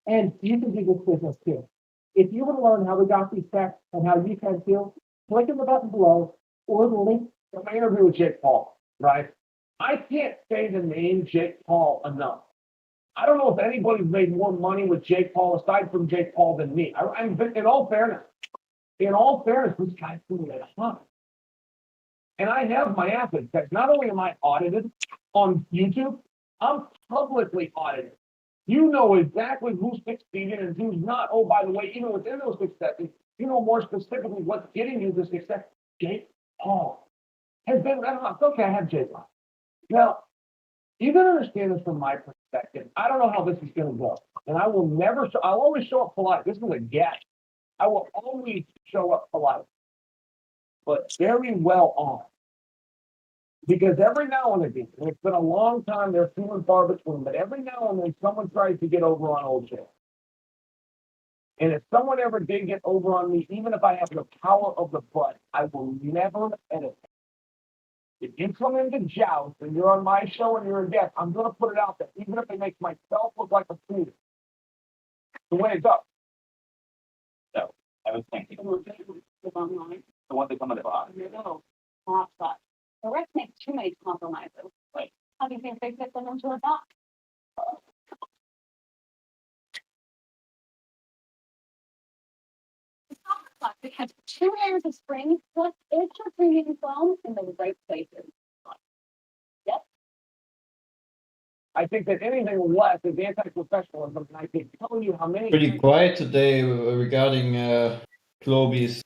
And you can do this business too. If you want to learn how we got these checks and how you can too, click on the button below or the link to my interview with Jake Paul, right? I can't say the name Jake Paul enough. I don't know if anybody's made more money with Jake Paul aside from Jake Paul than me. In all fairness, this guy's doing a ton. And I have my assets that not only am I audited on YouTube, I'm publicly audited. You know exactly who's succeeding and who's not. Oh, by the way, even within those successes, you know more specifically what's getting you the success. Jake Paul has been, okay, I have Jake Paul. Now, you gotta understand this from my perspective. I don't know how this is gonna go. And I'll always show up polite. This is a guess. I will always show up polite, but very well on. Because every now and again, and it's been a long time, they're few and far between, but every now and then someone tries to get over on old Jake. And if someone ever did get over on me, even if I have the power of the butt, I will never edit. If you come into joust and you're on my show and you're a guest, I'm going to put it out there, even if it makes myself look like a fool. The way it goes. So, I was thinking. Online. The one that come at the bottom. No, not that. The rest makes too many compromises. Right. How do you think they fit them into a box? We have 2 layers of spring plus extra premium foam in the right places. Yep. I think that anything less is anti-professionalism, and I can tell you how many. Pretty quiet today regarding Globies.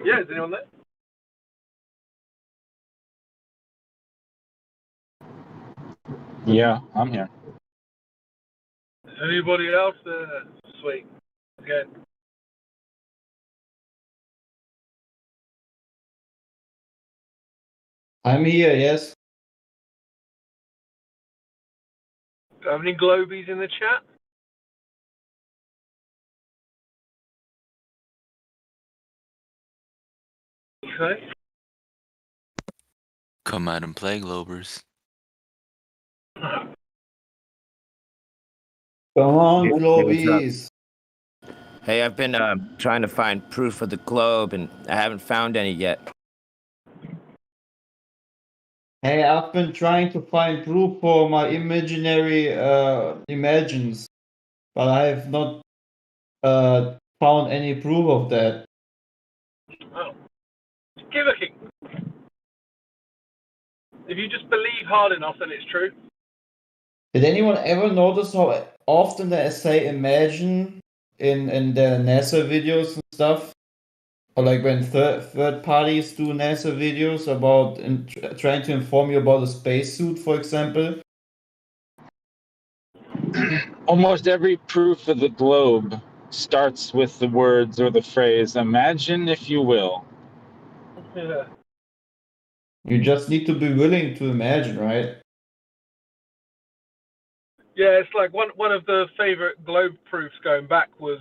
Yeah, is anyone there? Yeah, I'm here. Anybody else there? Sweet. Okay. I'm here, yes. Do you have any globies in the chat? Okay. Come out and play, Globers. Come on, Globies. Hey, I've been trying to find proof of the globe, and I haven't found any yet. Hey, I've been trying to find proof for my imaginary imagines, but I have not found any proof of that. Oh. Give a kick. If you just believe hard enough, then it's true. Did anyone ever notice how often they say imagine in the NASA videos and stuff? Or like when third parties do NASA videos about trying to inform you about a spacesuit, for example? Almost every proof of the globe starts with the words or the phrase, imagine if you will. Yeah. You just need to be willing to imagine, right? Yeah, it's like one of the favorite globe proofs going back was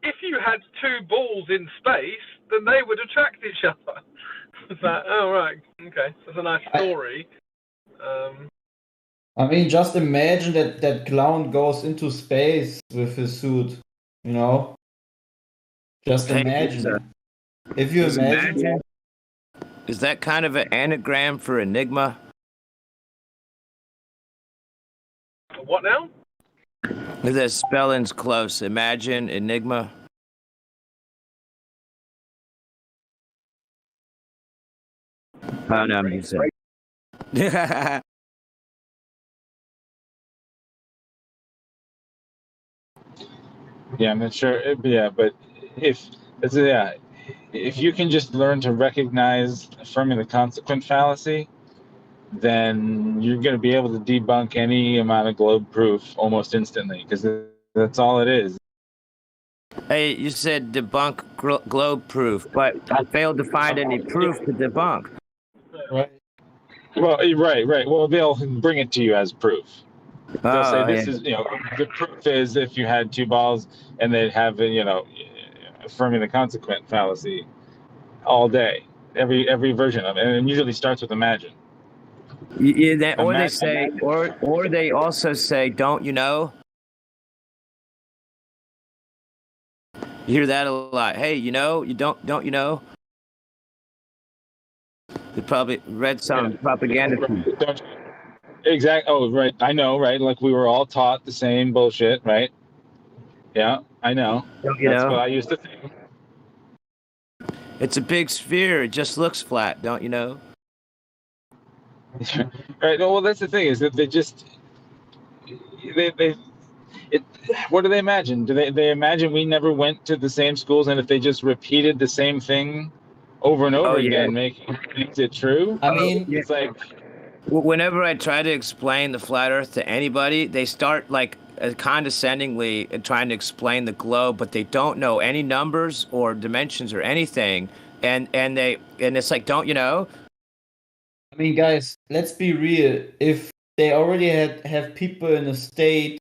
if you had two balls in space, then they would attract each other. It's like, oh right, okay, that's a nice story. I mean, just imagine that clown goes into space with his suit, you know? Just imagine. If you imagine... Is that kind of an anagram for enigma? What now? The spelling's close. Imagine, enigma. Oh, no, I'm just saying. Yeah, I'm not sure. Yeah, but if you can just learn to recognize affirming the consequent fallacy, then you're going to be able to debunk any amount of globe proof almost instantly, because that's all it is. Hey, you said debunk globe proof, but I failed to find any proof to debunk. Right. Well, right. Well, they'll bring it to you as proof. They'll say this is, the proof is if you had two balls, and they'd have, affirming the consequent fallacy all day, every version of it, and it usually starts with imagine. Yeah, or they say, or they also say, don't you know? You hear that a lot. Hey, you don't you know? They probably read some propaganda. Exactly. Oh, right. I know, right? Like we were all taught the same bullshit, right? Yeah, I know. That's what I used to think. It's a big sphere. It just looks flat, don't you know? Right. Well, that's the thing is that what do they imagine? Do they imagine we never went to the same schools, and if they just repeated the same thing over and over again, makes it true? I mean, it's like whenever I try to explain the flat Earth to anybody, they start like condescendingly trying to explain the globe, but they don't know any numbers or dimensions or anything, and it's like, don't you know? I mean, guys, let's be real. If they already have people in a state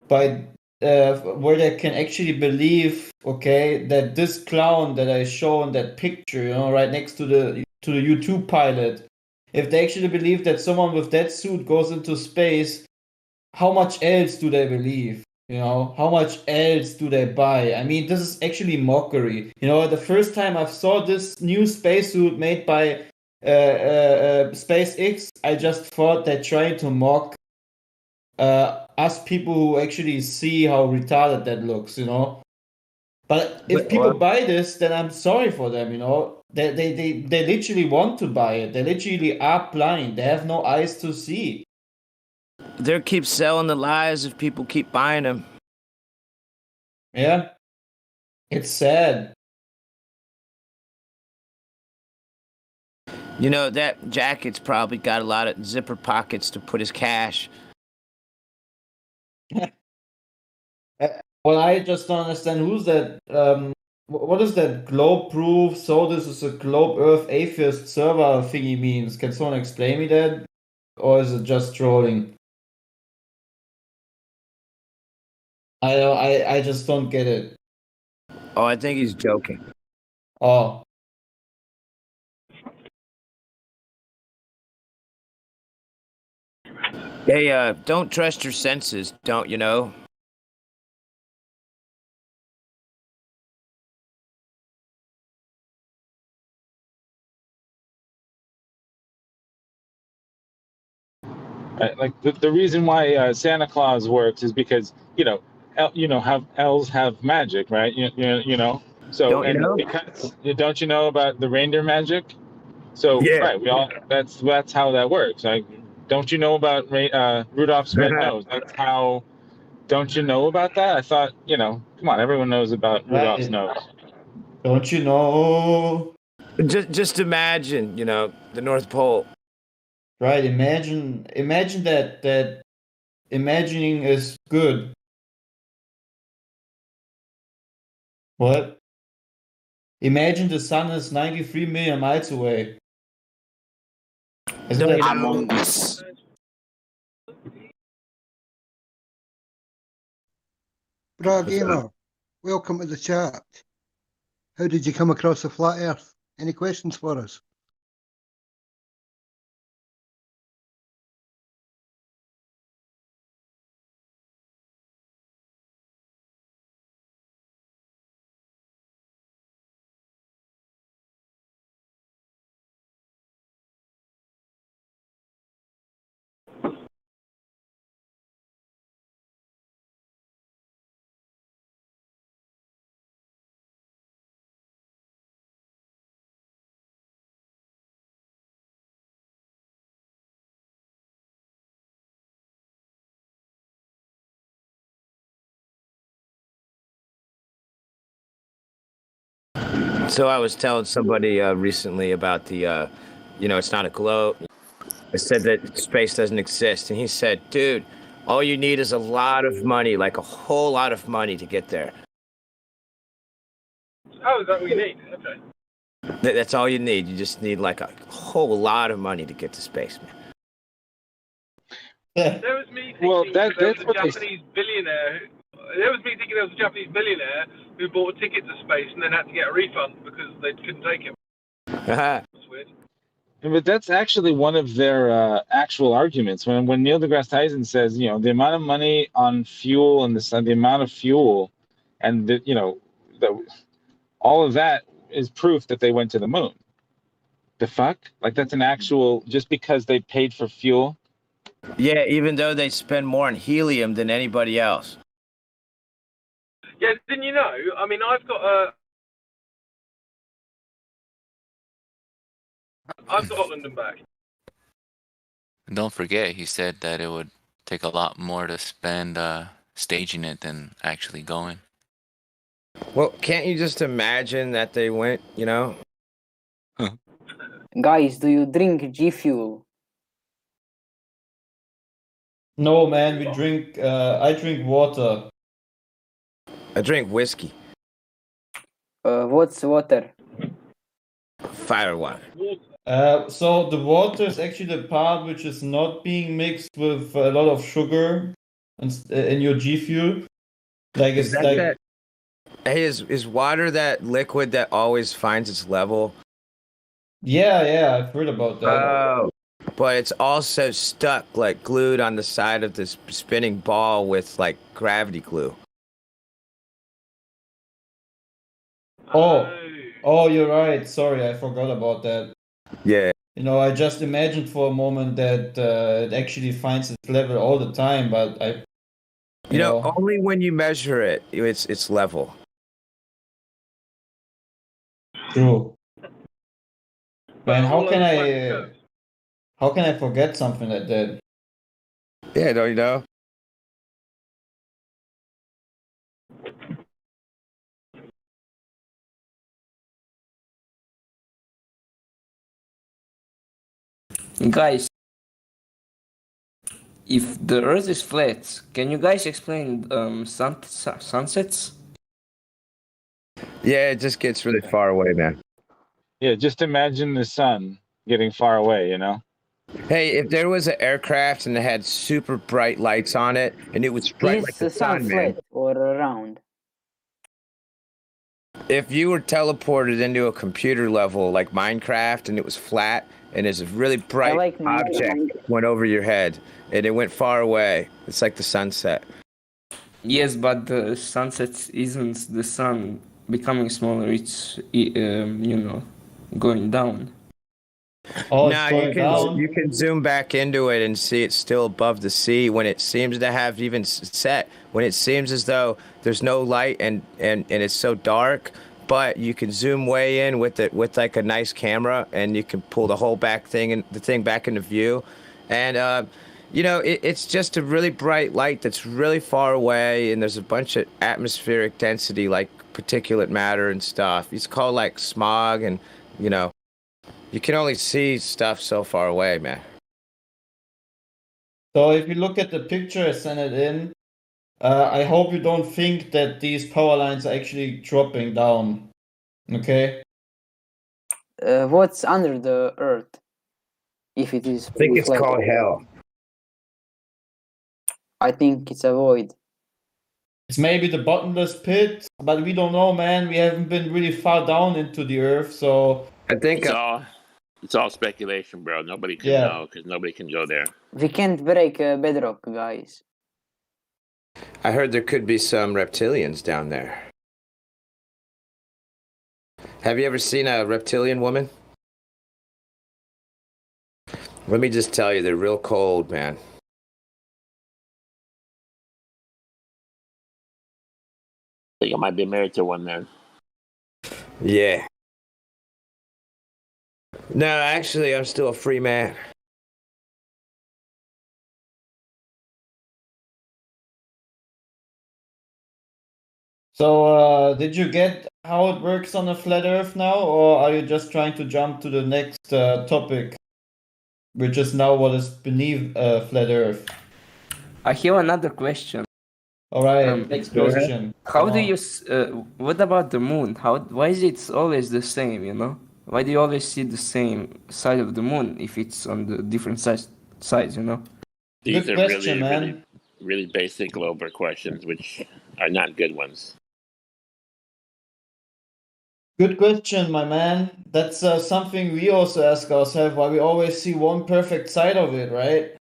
by where they can actually believe, okay, that this clown that I show in that picture, right next to the YouTube pilot, if they actually believe that someone with that suit goes into space, how much else do they believe? How much else do they buy? I mean, this is actually mockery. The first time I saw this new spacesuit made by SpaceX, I just thought they're trying to mock us people who actually see how retarded that looks, But if people buy this, then I'm sorry for them, They literally want to buy it. They literally are blind. They have no eyes to see. They'll keep selling the lies if people keep buying them. Yeah. It's sad. You know, that jacket's probably got a lot of zipper pockets to put his cash. Well, I just don't understand who's that. What is that globe proof? So this is a globe Earth atheist server thingy means. Can someone explain me that, or is it just trolling? I just don't get it. Oh, I think he's joking. Oh. Hey, don't trust your senses, don't you know? Right? Like the reason why Santa Claus works is because have elves have magic, right? You know. So Don't you know? because don't you know about the reindeer magic? So Yeah. right, we all that's how that works. Like, don't you know about Rudolph's red nose? That's how. Don't you know about that? I thought come on, everyone knows about Rudolph's nose. Don't you know? Just imagine, the North Pole. Right, imagine that imagining is good. What? Imagine the sun is 93 million miles away. Isn't that Among Us. Bra Gamer, welcome to the chat. How did you come across the flat earth? Any questions for us? So I was telling somebody recently about the, it's not a globe. I said that space doesn't exist. And he said, dude, all you need is a lot of money, like a whole lot of money to get there. Oh, is that what you need? Okay. That's all you need. You just need like a whole lot of money to get to space, man. There was me thinking there was a Japanese billionaire. There was me thinking there was a Japanese billionaire who bought a ticket to space and then had to get a refund because they couldn't take him. That's weird. But that's actually one of their actual arguments. When Neil deGrasse Tyson says, the amount of money on fuel and the amount of fuel, and all of that is proof that they went to the moon. The fuck? Like, that's an actual, just because they paid for fuel. Yeah, even though they spend more on helium than anybody else. Yeah, didn't you know? I mean, I've got Scotland and back. And don't forget, he said that it would take a lot more to spend staging it than actually going. Well, can't you just imagine that they went, Guys, do you drink G Fuel? No, man, we drink. I drink water. I drink whiskey. What's water? Fire water. So the water is actually the part which is not being mixed with a lot of sugar in your G Fuel. Like it's like. That, hey, is water that liquid that always finds its level? Yeah, I've heard about that. Oh, but it's also stuck, like glued on the side of this spinning ball with like gravity glue. Oh, you're right. Sorry, I forgot about that. Yeah. I just imagined for a moment that it actually finds its level all the time, but you know, only when you measure it, it's level. True. Man, how can I forget something like that? Yeah, don't you know? Guys, if the Earth is flat, can you guys explain sunsets? Yeah, it just gets really far away, man. Yeah, just imagine the sun getting far away, you know? Hey, if there was an aircraft and it had super bright lights on it and it was bright Is like the the sun sun, man. flat or round? If you were teleported into a computer level like Minecraft and it was flat and there's a really bright like Minecraft. object went over your head and it went far away, it's like the sunset. Yes, but the sunset isn't the sun becoming smaller, it's, you know, going down. Oh, No, you can zoom back into it and see it's still above the sea when it seems to have even set, when it seems as though there's no light and it's so dark, but you can zoom way in with it with like a nice camera and you can pull the whole back thing and the thing back into view. And you know, it's just a really bright light that's really far away and there's a bunch of atmospheric density like particulate matter and stuff. It's called like smog and, you know, you can only see stuff so far away, man. So if you look at the picture I sent it in, I hope you don't think that these power lines are actually dropping down. Okay? What's under the earth? If it is I think it's flat? called hell. I think it's a void. It's maybe the bottomless pit, but we don't know, man. We haven't been really far down into the earth, so I think it's all speculation, bro. Nobody can Yeah. know because nobody can go there. We can't break bedrock, guys. I heard there could be some reptilians down there. Have you ever seen a reptilian woman? Let me just tell you, they're real cold, man. I think I might be married to one there. Yeah. No, actually, I'm still a free man. So, did you get how it works on a flat Earth now, or are you just trying to jump to the next topic, which is now what is beneath flat Earth? I have another question. All right, next go ahead. question. How Come do on. you? What about the moon? Why is it always the same? You know, why do you always see the same side of the moon if it's on the different sides? You know. These Good are question, man. really basic Glober questions, which are not good ones. Good question, my man. That's something we also ask ourselves, why we always see one perfect side of it, right?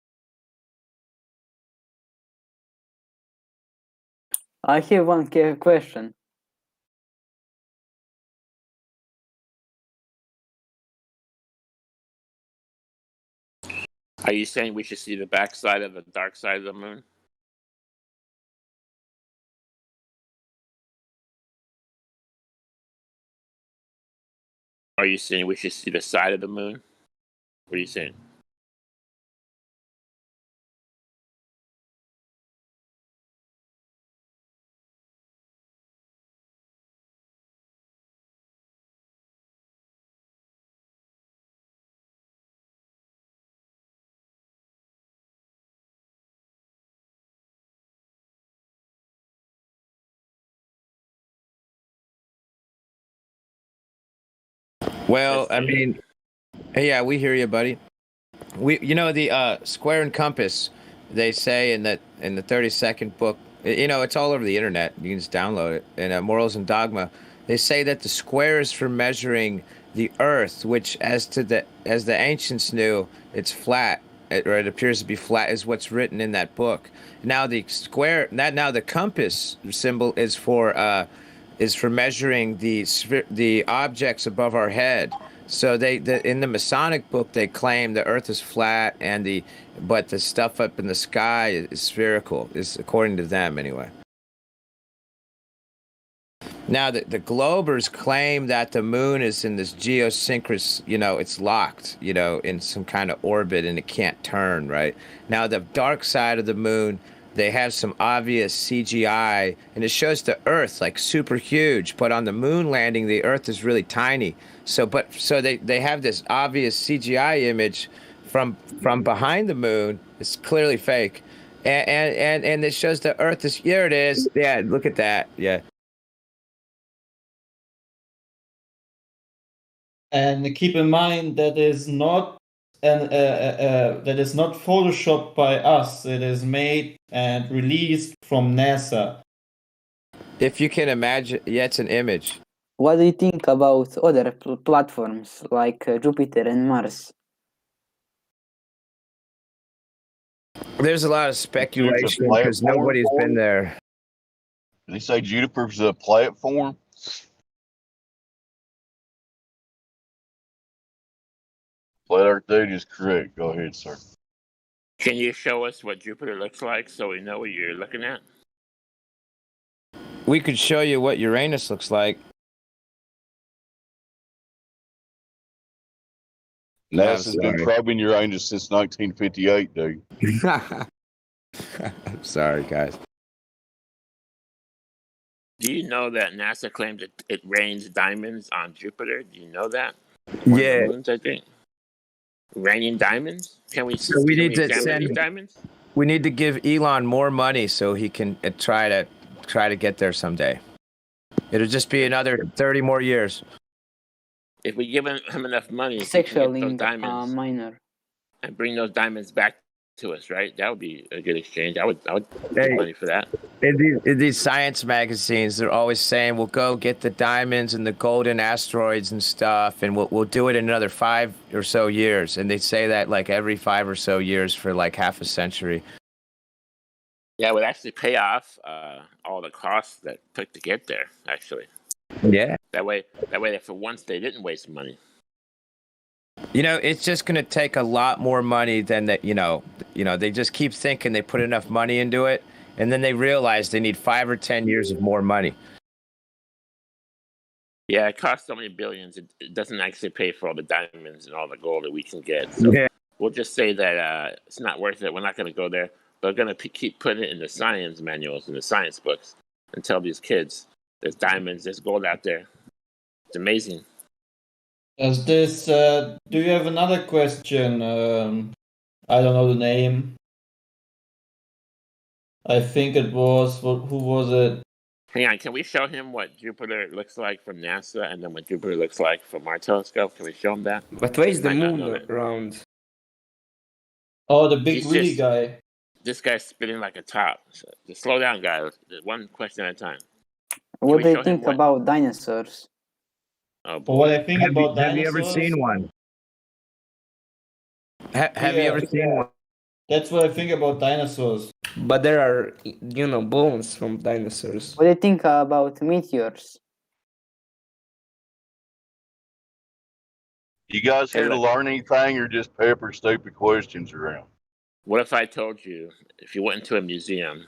I have one question. Are you saying we should see the backside of the dark side of the moon? Are you saying we should see the side of the moon? What are you saying? Well, I mean, yeah, we hear you, buddy. You know, the square and compass, they say in the 32nd book, you know, it's all over the internet. You can just download it. In Morals and Dogma, they say that the square is for measuring the Earth, which, as the ancients knew, it's flat, or it appears to be flat, is what's written in that book. Now the the compass symbol is for measuring the objects above our head. So in the Masonic book they claim the Earth is flat but the stuff up in the sky is spherical, is according to them anyway. Now the Globers claim that the moon is in this geosynchronous, you know, it's locked, you know, in some kind of orbit and it can't turn, right? Now the dark side of the moon, they have some obvious CGI and it shows the Earth like super huge, but on the moon landing the Earth is really tiny. So they have this obvious CGI image from behind the moon is clearly fake, and it shows the Earth is here. It is. Yeah, look at that. Yeah. And keep in mind that is not that is not photoshopped by us. It is made and released from NASA. If you can imagine, yeah, it's an image. What do you think about other platforms like Jupiter and Mars? There's a lot of speculation because nobody's been there. Did they say Jupiter's a platform? Flat Earth dude is correct. Go ahead, sir. Can you show us what Jupiter looks like so we know what you're looking at? We could show you what Uranus looks like. NASA's been probing Uranus since 1958, dude. I'm sorry, guys. Do you know that NASA claims it rains diamonds on Jupiter? Do you know that? Yeah. Moons, I think. Raining diamonds? Can we? So we need to examine these send. diamonds? We need to give Elon more money so he can try to get there someday. It'll just be another 30 more years. If we give him enough money, he can Sexual get those diamonds minor. and bring those diamonds back to us, right? That would be a good exchange. I would give money for that. In these science magazines, they're always saying, we'll go get the diamonds and the golden asteroids and stuff, and we'll do it in another 5 or so years. And they say that like every 5 or so years for like half a century. Yeah, it would actually pay off all the costs that took to get there, actually. Yeah. That way, for once, they didn't waste money. You know, it's just going to take a lot more money than that. You know, they just keep thinking they put enough money into it, and then they realize they need 5 or 10 years of more money. Yeah, it costs so many billions. It doesn't actually pay for all the diamonds and all the gold that we can get. So we'll just say that it's not worth it. We're not going to go there. They're going to keep putting it in the science manuals and the science books and tell these kids there's diamonds, there's gold out there. It's amazing. Does this? Do you have another question? I don't know the name. I think it was. Who was it? Hang on, can we show him what Jupiter looks like from NASA and then what Jupiter looks like from our telescope? Can we show him that? But why is the moon round? Oh, the big wheelie guy. This guy's spinning like a top. So just slow down, guys. Just one question at a time. What do you think about dinosaurs? Oh, boy. What I think about Have dinosaurs? you ever seen one? Have you ever seen one? That's what I think about dinosaurs. But there are, bones from dinosaurs. What do you think about meteors? You guys here to learn anything or just pepper stupid questions around? What if I told you, if you went into a museum,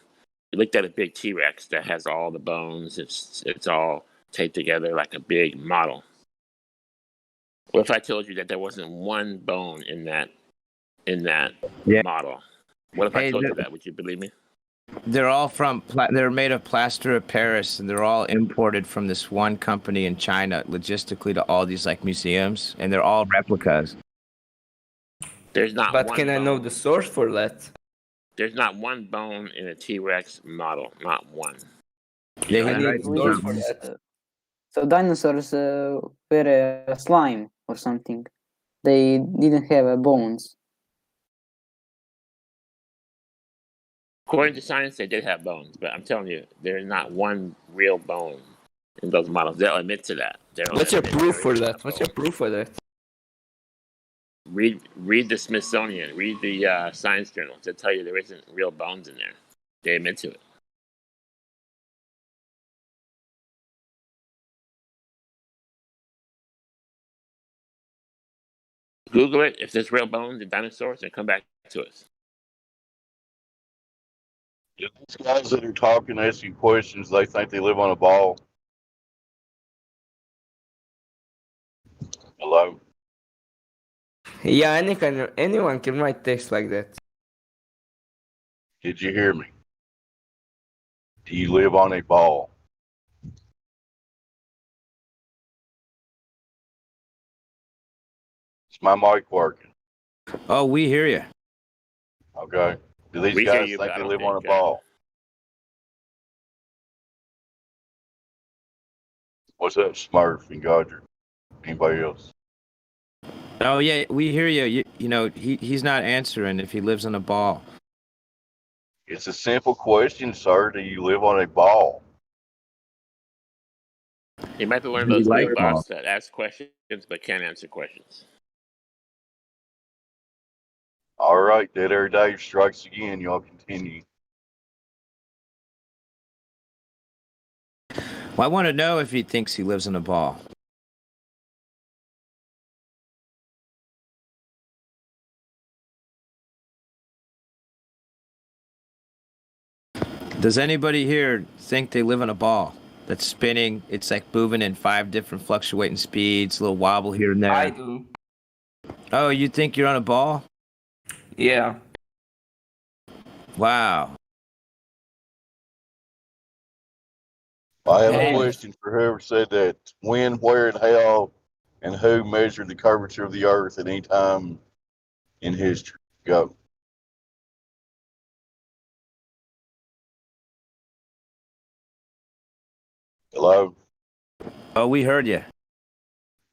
you looked at a big T-Rex that has all the bones, it's all taped together like a big model. What if I told you that there wasn't one bone in that model? What if I told you that? Would you believe me? They're all they're made of plaster of Paris, and they're all imported from this one company in China, logistically to all these like museums, and they're all replicas. There's not But one can I know bone. the source for that? There's not one bone in a T-Rex model. Not one. Yeah, I need source for that. So dinosaurs were slime or something. They didn't have bones. According to science, they did have bones, but I'm telling you, there's not one real bone in those models. They'll admit to that. What's your proof for that? What's your proof for that? Read the Smithsonian. Read the science journals. They'll tell you there isn't real bones in there. They admit to it. Google it. If there's real bones in dinosaurs, and come back to us. Yeah, these guys that are talking, asking questions, they think they live on a ball. Hello? Yeah, anyone can write text like that. Did you hear me? Do you live on a ball? Is my mic working? Oh, we hear you. Okay. Do these We hear guys you, think but I they don't live on a think, ball? What's that, Smurf and Godric? Anybody else? Oh yeah, we hear you. You know, he's not answering if he lives on a ball. It's a simple question, sir. Do you live on a ball? You might be one of Do you those new like bots ball? that ask questions but can't answer questions. All right, Dead Air Dave strikes again. Y'all continue. Well, I want to know if he thinks he lives in a ball. Does anybody here think they live in a ball that's spinning? It's like moving in 5 different fluctuating speeds, a little wobble here and there. I do. Oh, you think you're on a ball? Yeah. Wow. I have a Hey. question for whoever said that. When, where, and how, and who measured the curvature of the Earth at any time in history? Go. Hello? Oh, we heard you.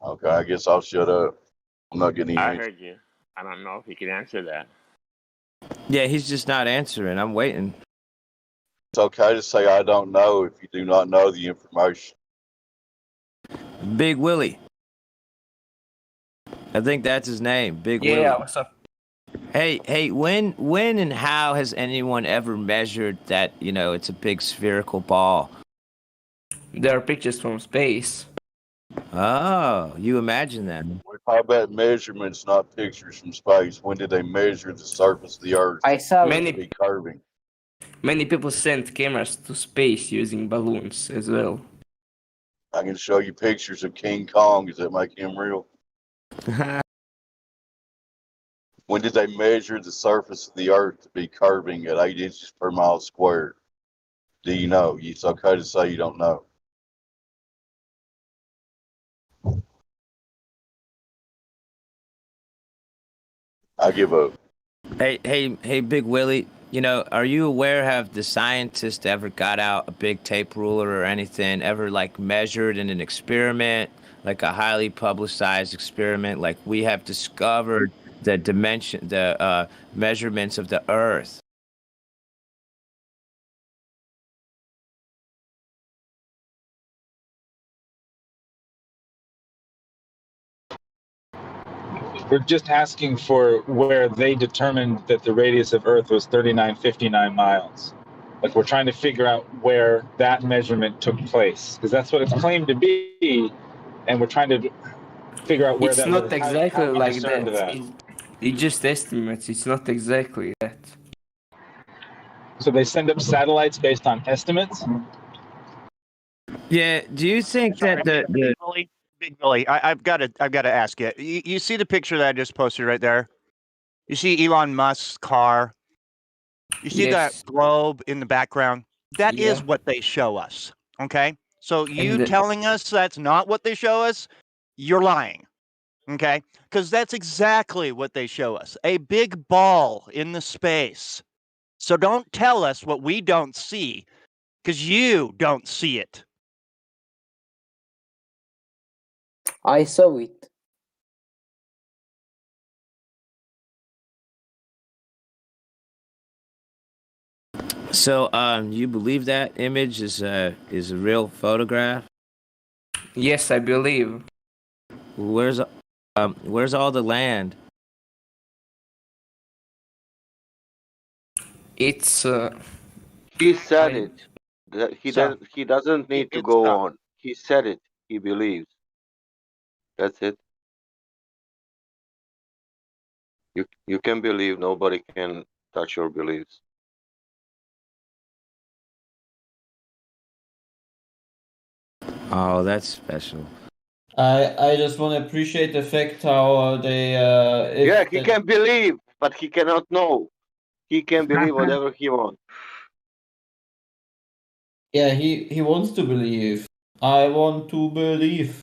Okay, I guess I'll shut up. I'm not getting any I answer. heard you. I don't know if you can answer that. Yeah, he's just not answering. I'm waiting. It's okay to say I don't know if you do not know the information. Big Willie. I think that's his name, Big Yeah, Willie. what's up? Hey, when and how has anyone ever measured that, you know, it's a big spherical ball? There are pictures from space. Oh, you imagine that. We're talking about measurements, not pictures from space. When did they measure the surface of the Earth I saw to Many be curving? many people sent cameras to space using balloons as well. I can show you pictures of King Kong. Does that make him real? When did they measure the surface of the Earth to be curving at 8 inches per mile squared? Do you know? It's okay to say you don't know. I give up. Hey, Big Willie. You know, are you aware, have the scientists ever got out a big tape ruler or anything, ever like measured in an experiment, like a highly publicized experiment, like we have discovered the dimension, the measurements of the Earth? We're just asking for where they determined that the radius of Earth was 3959 miles. Like we're trying to figure out where that measurement took place, because that's what it's claimed to be, and we're trying to figure out where It's that not was. exactly How we like discerned that. that. It's just estimates. It's not exactly that. So they send up satellites based on estimates. Yeah. Do you think that the Big Billy, I've got to ask you. You see the picture that I just posted right there? You see Elon Musk's car. You see that Yes. globe in the background? That Yeah. is what they show us. Okay, so you And telling us that's not what they show us, you're lying. Okay, because that's exactly what they show us: a big ball in the space. So don't tell us what we don't see, because you don't see it. I saw it. so you believe that image is a real photograph? yes, I believe. Where's all the land? It's He said I, it. That So he doesn't need to it's go on. He said it. He believes. That's it. You can believe. Nobody can touch your beliefs. Oh, that's special. I just want to appreciate the fact how they Yeah, if he that can believe, but he cannot know. He can believe whatever he wants. yeah he wants to believe. I want to believe.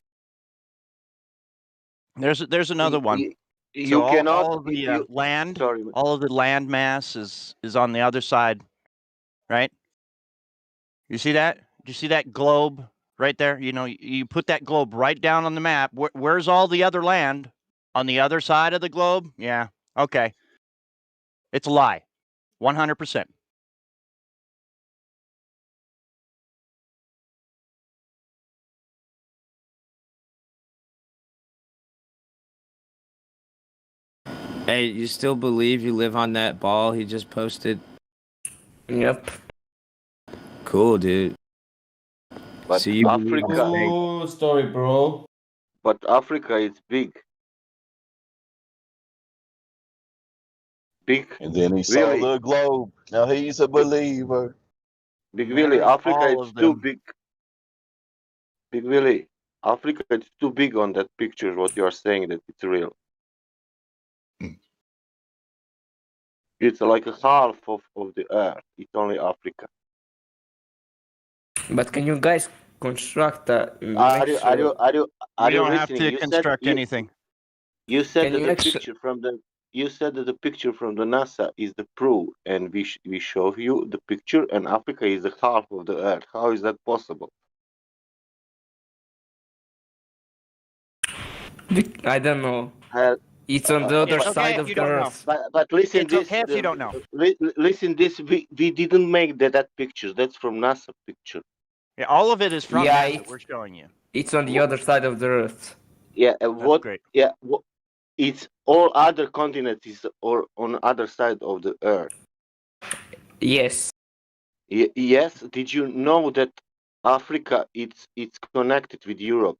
there's another one. You cannot. all of the land, sorry. all of the land mass is on the other side, right? You see that? Do you see that globe right there? You know, you put that globe right down on the map. Where's all the other land? On the other side of the globe? Yeah. Okay. It's a lie. 100%. Hey, you still believe you live on that ball he just posted? Yep. Cool, dude. But So you Africa. Cool story, bro. But Africa is big. Big. And then he saw Really, the globe. Now he's a believer. Big Willie. There's Africa all is of too them. big. Big Willie. Africa is too big on that picture. What you are saying that it's real. It's like a half of the earth. It's only Africa. But can you guys construct a Are you We don't have listening? to You said construct anything. you said Can that you the actually? picture from the you said that the picture from the NASA is the proof, and we show you the picture, and Africa is the half of the earth. How is that possible? I don't know. Uh, It's on the other It's okay side if of you the don't know. earth. but listen It's this. okay if you don't know. Listen this. We didn't make that pictures. That's from NASA picture. Yeah, all of it is from Yeah, NASA. We're showing you. it's on the other side of the earth. Yeah. That's great. Yeah. It's all other continents is or on other side of the earth. Yes. Yes. Did you know that Africa it's connected with Europe?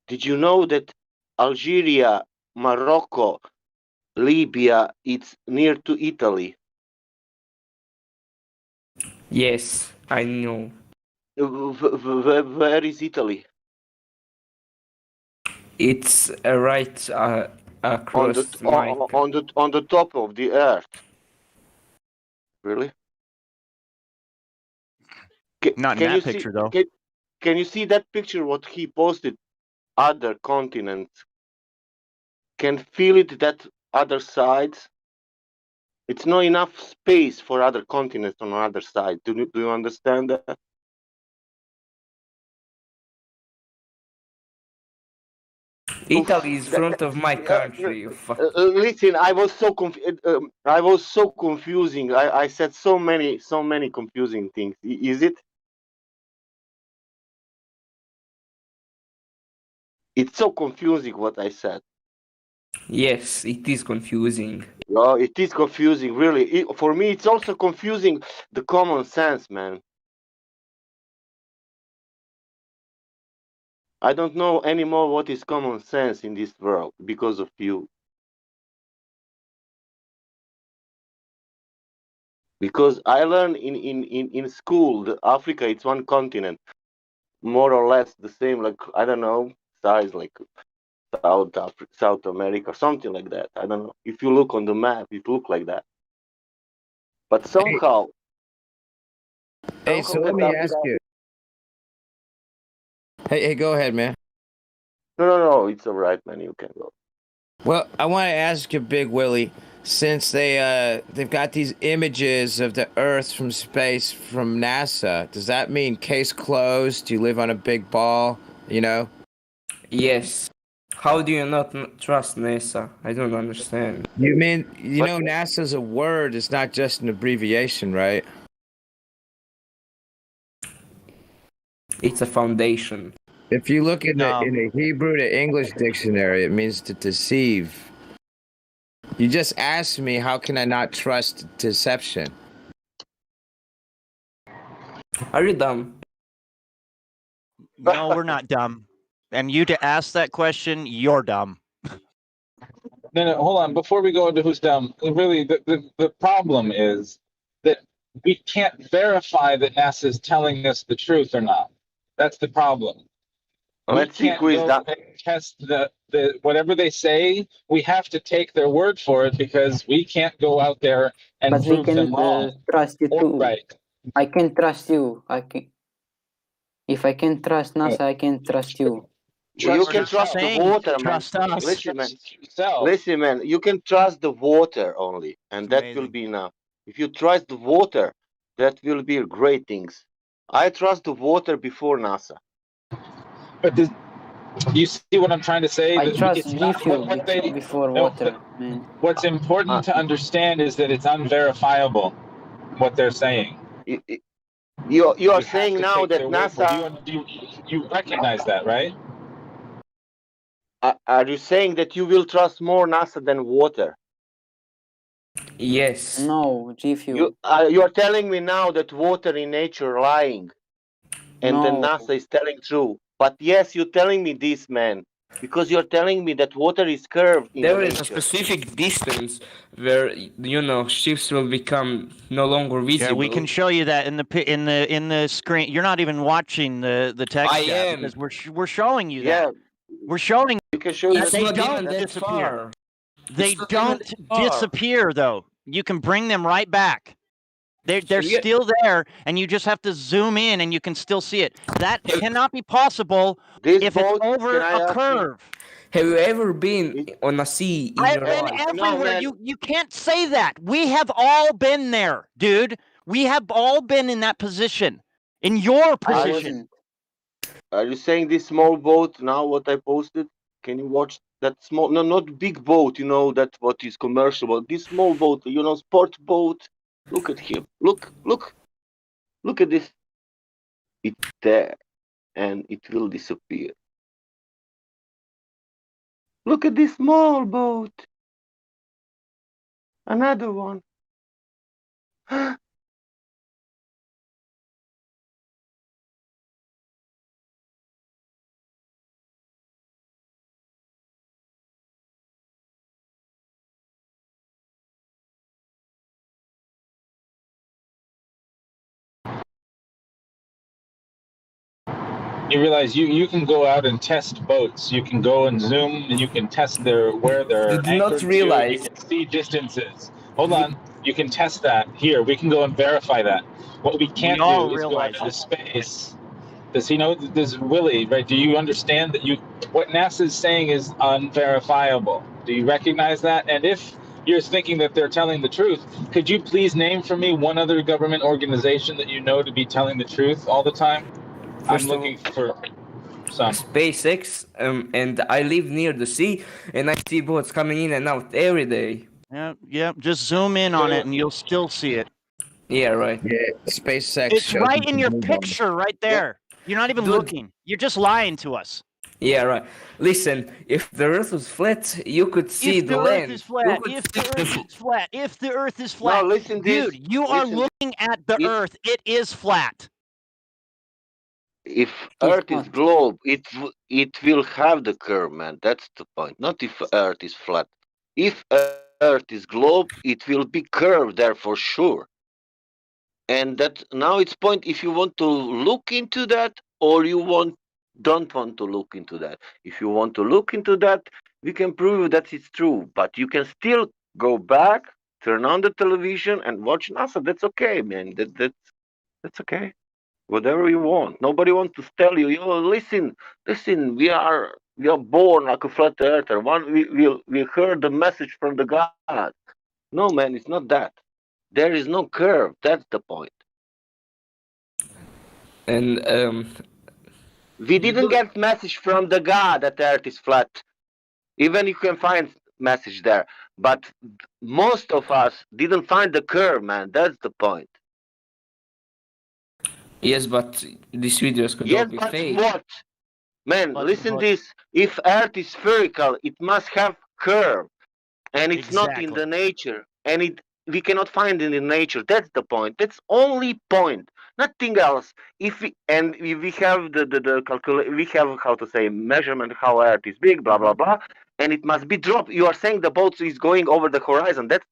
Did you know that Algeria, Morocco, Libya, it's near to Italy? Yes, I know. Where is Italy? It's right across my. On the top of the earth. Really? Not in Can you that picture, see? though. Can you see that picture? What he posted? Other continents. Can feel it that other sides. It's not enough space for other continents on the other side. Do you understand that? Italy is front of my country. Listen, I was so confusing. I said so many confusing things. Is it? It's so confusing what I said. Yes, it is confusing. Oh, it is confusing, really. For me, it's also confusing the common sense, man. I don't know anymore what is common sense in this world because of you. Because I learned in school that Africa it's one continent, more or less the same, like I don't know, size like South America, something like that. I don't know. If you look on the map, it look like that. But somehow. Hey, so let me ask you. Hey, go ahead, man. No, it's all right, man. You can go. Well, I want to ask you, Big Willie, since they've got these images of the Earth from space from NASA, does that mean case closed? Do you live on a big ball? You know? Yes. How do you not trust NASA? I don't understand. You mean NASA's a word? It's not just an abbreviation, right? It's a foundation. If you look in No. in a Hebrew to English dictionary, it means to deceive. You just asked me, how can I not trust deception? Are you dumb? No, we're not dumb. And you to ask that question, you're dumb. No, hold on. Before we go into who's dumb, really, the problem is that we can't verify that NASA is telling us the truth or not. That's the problem. Let's see who is dumb. Test the whatever they say. We have to take their word for it because we can't go out there and But we prove them cannot wrong trust you or too. right. I can trust you. If I can trust NASA, I can trust you. You can trust the water, man. Trust us. Listen, man. You can trust the water only, and that will be enough. If you trust the water, that will be great things. I trust the water before NASA. But you see what I'm trying to say? I trust It's G not Fuel what they, before no, water, man. what's important to understand is that it's unverifiable what they're saying. You We are have saying to now take that their word for NASA. it. You recognize that, right? Are you saying that you will trust more NASA than water? Yes. No, G Fuel. You are telling me now that water in nature lying, and then No. NASA is telling true. But yes, you're telling me this, man, because you're telling me that water is curved in the There is a nature. specific distance where ships will become no longer visible. Yeah, we can show you that in the screen. You're not even watching the text I chat am. because we're showing you Yeah. that. We're showing you can show that It's they not don't even that disappear. far. They It's not even don't that far. disappear though. You can bring them right back. They're Yeah. still there, and you just have to zoom in, and you can still see it. That cannot be possible if it's over a curve. Have you ever been on a sea in I've your been life? everywhere. You can't say that. We have all been there, dude. We have all been in that position. In your position. Are you saying this small boat now? What I posted? Can you watch that small? No, not big boat. You know that what is commercial, but this small boat. You know, sport boat. Look at him. Look at this. It's there, and it will disappear. Look at this small boat. Another one. You realize you can go out and test boats. You can go and zoom and you can test where they're Did not anchored to. realize. You can see distances. Hold on. You can test that. Here, we can go and verify that. What we can't all do is go out realize into it. space. Does he know? Does Willie, right? Do you understand that what NASA is saying is unverifiable? Do you recognize that? And if you're thinking that they're telling the truth, could you please name for me one other government organization that you know to be telling the truth all the time? I'm looking for some. SpaceX, and I live near the sea, and I see boats coming in and out every day. Yeah. Just zoom in on it, and you'll still see it. Yeah, right. Yeah, SpaceX. It's shows right us in the your blue bar. picture, right there. You're not even Dude. looking. You're just lying to us. Yeah, right. Listen, if the Earth was flat, you could see If the the land. Earth is flat, if the Earth is flat, if the Earth is No, flat, listen this. dude, you are looking at the Earth. It is flat. If Earth is globe, it will have the curve, man. That's the point. Not if Earth is flat. If Earth is globe, it will be curved there for sure. And that now it's point if you want to look into that or don't want to look into that. If you want to look into that, we can prove that it's true. But you can still go back, turn on the television, and watch NASA. That's okay, man. That's okay. Whatever you want. Nobody wants to tell you. Listen. We are born like a flat earther. We heard the message from the God. No, man, it's not that. There is no curve. That's the point. And we didn't get message from the God that Earth is flat. Even you can find message there, but most of us didn't find the curve, man. That's the point. Yes, but these videos could all be but fake. What? Man, listen this. If Earth is spherical, it must have curve. And it's not in the nature. And we cannot find it in nature. That's the point. That's only point. Nothing else. We have we have how to say measurement how Earth is big, blah blah blah, and it must be dropped. You are saying the boat is going over the horizon. That's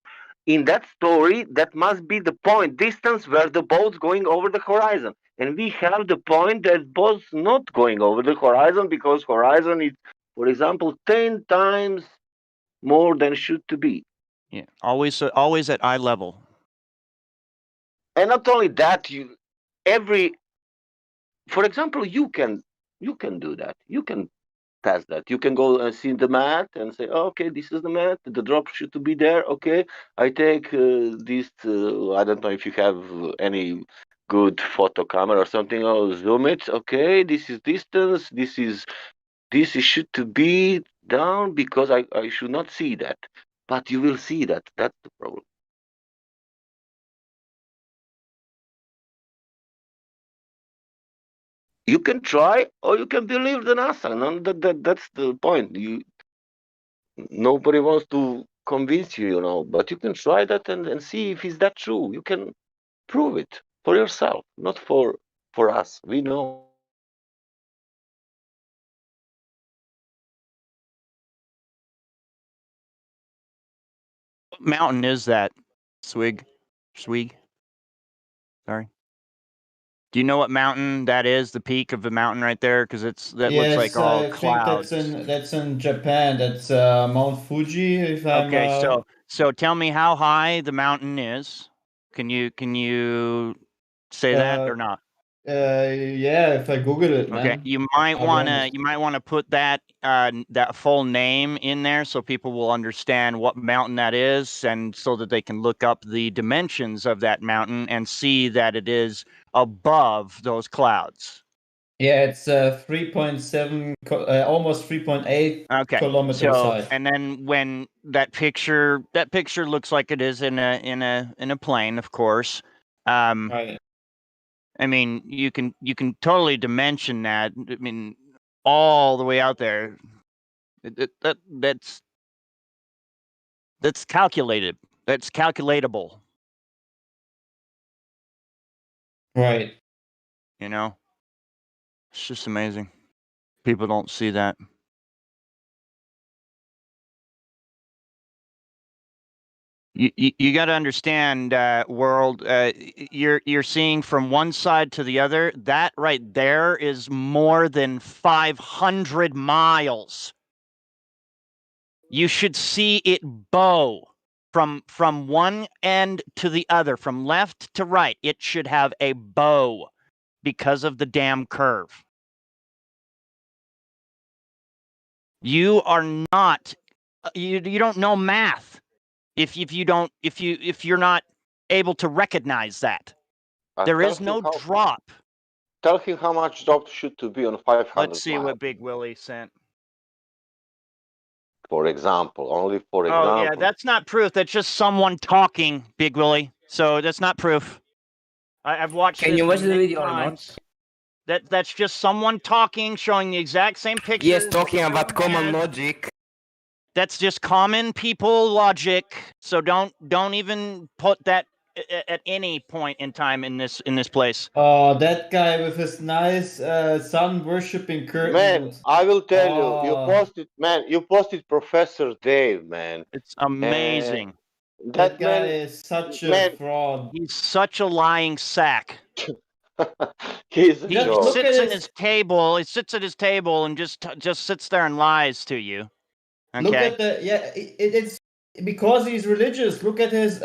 in that story. That must be the point distance where the boat's going over the horizon. And we have the point that boat's not going over the horizon because horizon is, for example, 10 times more than should to be. Yeah, always at eye level. And not only that, for example, you can do that. You can test that. You can go and see the mat and say, oh, okay, this is the mat. The drop should to be there. Okay, I take this. I don't know if you have any good photo camera or something. I'll zoom it. Okay, this is distance. This is should to be down because I should not see that. But you will see that. That's the problem. You can try, or you can believe the NASA. No, that's the point. Nobody wants to convince you, but you can try that and see if it's that true. You can prove it for yourself, not for us. We know. What mountain is that? Swig? Sorry. Do you know what mountain that is? The peak of the mountain right there, because that looks like Yes, all I think clouds. that's in Japan. That's Mount Fuji. If I'm Okay, so tell me how high the mountain is. Can you say that or not? yeah, if I Google it, man. Okay, you might I'll be want to put that that full name in there so people will understand what mountain that is, and so that they can look up the dimensions of that mountain and see that it is above those clouds. Yeah, it's 3.7, almost 3.8 Okay, kilometers so high. and then when that picture looks like it is in a plane, of course. Right. I mean, you can totally dimension that. I mean, all the way out there. That's calculated. That's calculatable. Right. You know, it's just amazing. People don't see that. You got to understand, world. You're seeing from one side to the other. That right there is more than 500 miles. You should see it bow from one end to the other, from left to right. It should have a bow because of the damn curve. You are not. You don't know math if you're not able to recognize that. There is no drop. Tell him how much drop should to be on 500 Let's see miles. what Big Willie sent. For example, only for example. Oh yeah, that's not proof. That's just someone talking, Big Willie. So that's not proof. I've watched. Can this you watch the many video or times. That's just someone talking, showing the exact same picture. Yes, talking about common logic. That's just common people logic. So don't even put that at any point in time in this place. Oh, that guy with his nice sun worshipping curtain. Man, I will tell you, you posted Professor Dave, man. It's amazing. That guy is such a fraud. He's such a lying sack. He sits at his table. He sits at his table and just sits there and lies to you. Okay? Look at it's because he's religious. Look at his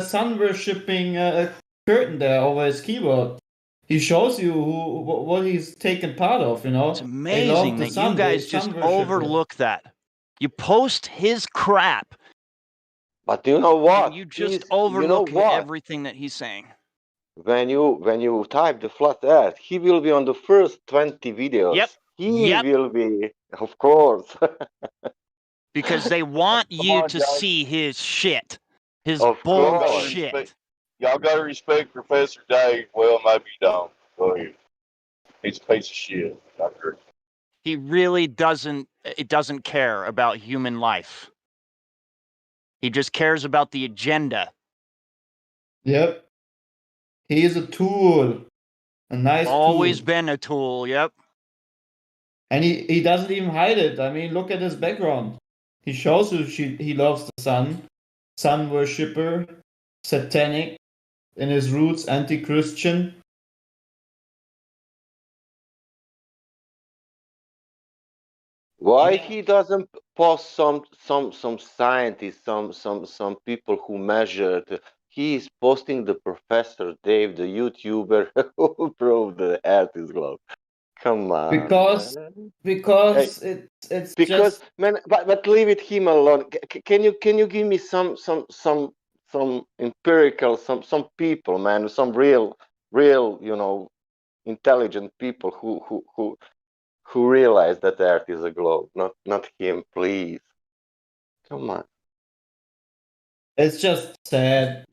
sun worshipping curtain there over his keyboard. He shows you what he's taken part of. It's amazing that you guys just overlook that. You post his crap. But you know what? And you just overlook everything that he's saying. When you type the flat Earth, he will be on the first 20 videos. Yep. He will be, of course. Because they want you to see his shit. His Of bullshit. course. Y'all gotta respect Professor Dave. Well, maybe you don't. Go ahead. He's a piece of shit. I agree. He really doesn't care about human life. He just cares about the agenda. Yep. He is a tool. A nice Always tool. been a tool, yep. And he doesn't even hide it. I mean, look at his background. He shows you he loves the sun worshipper, satanic, in his roots, anti-Christian. Why he doesn't post some scientists, some people who measured he is posting the Professor Dave, the YouTuber who proved the Earth is globe. Come on, Because man. because Hey, it's because just man, but leave it him alone. Can you give me some empirical some people, man, some real intelligent people who realize that the Earth is a globe, not him, please. Come on. it's just sad.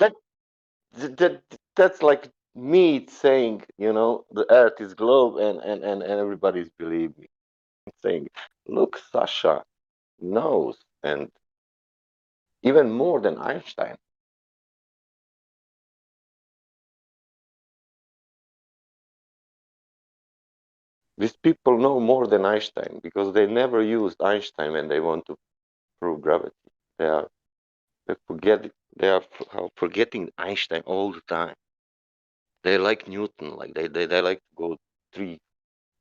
That's like me saying, the Earth is globe, and everybody's believe me, saying, look, Sasha knows, and even more than Einstein. These people know more than Einstein because they never used Einstein when they want to prove gravity. They forget they are forgetting Einstein all the time. They like Newton, like they like to go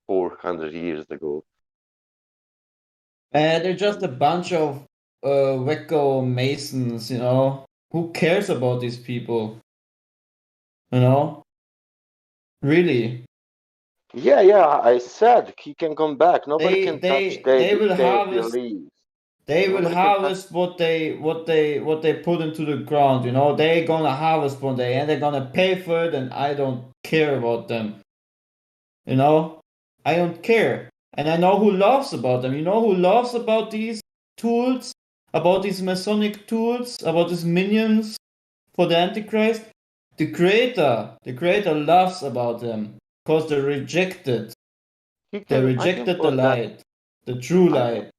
300-400 years ago. They're just a bunch of wacko masons, you know. Who cares about these people? You know? Really. Yeah, I said he can come back. Nobody They can touch they Dave they if will Dave harvest believes. they will Nobody can touch. harvest what they put into the ground, you know. They're gonna harvest one day and they're gonna pay for it, and I don't care about them. You know? I don't care. And I know who laughs about them. You know who laughs about these tools? About these Masonic tools? About these minions for the Antichrist? The Creator. The Creator laughs about them. Because they rejected. They I can rejected the post that. light. The true I light. can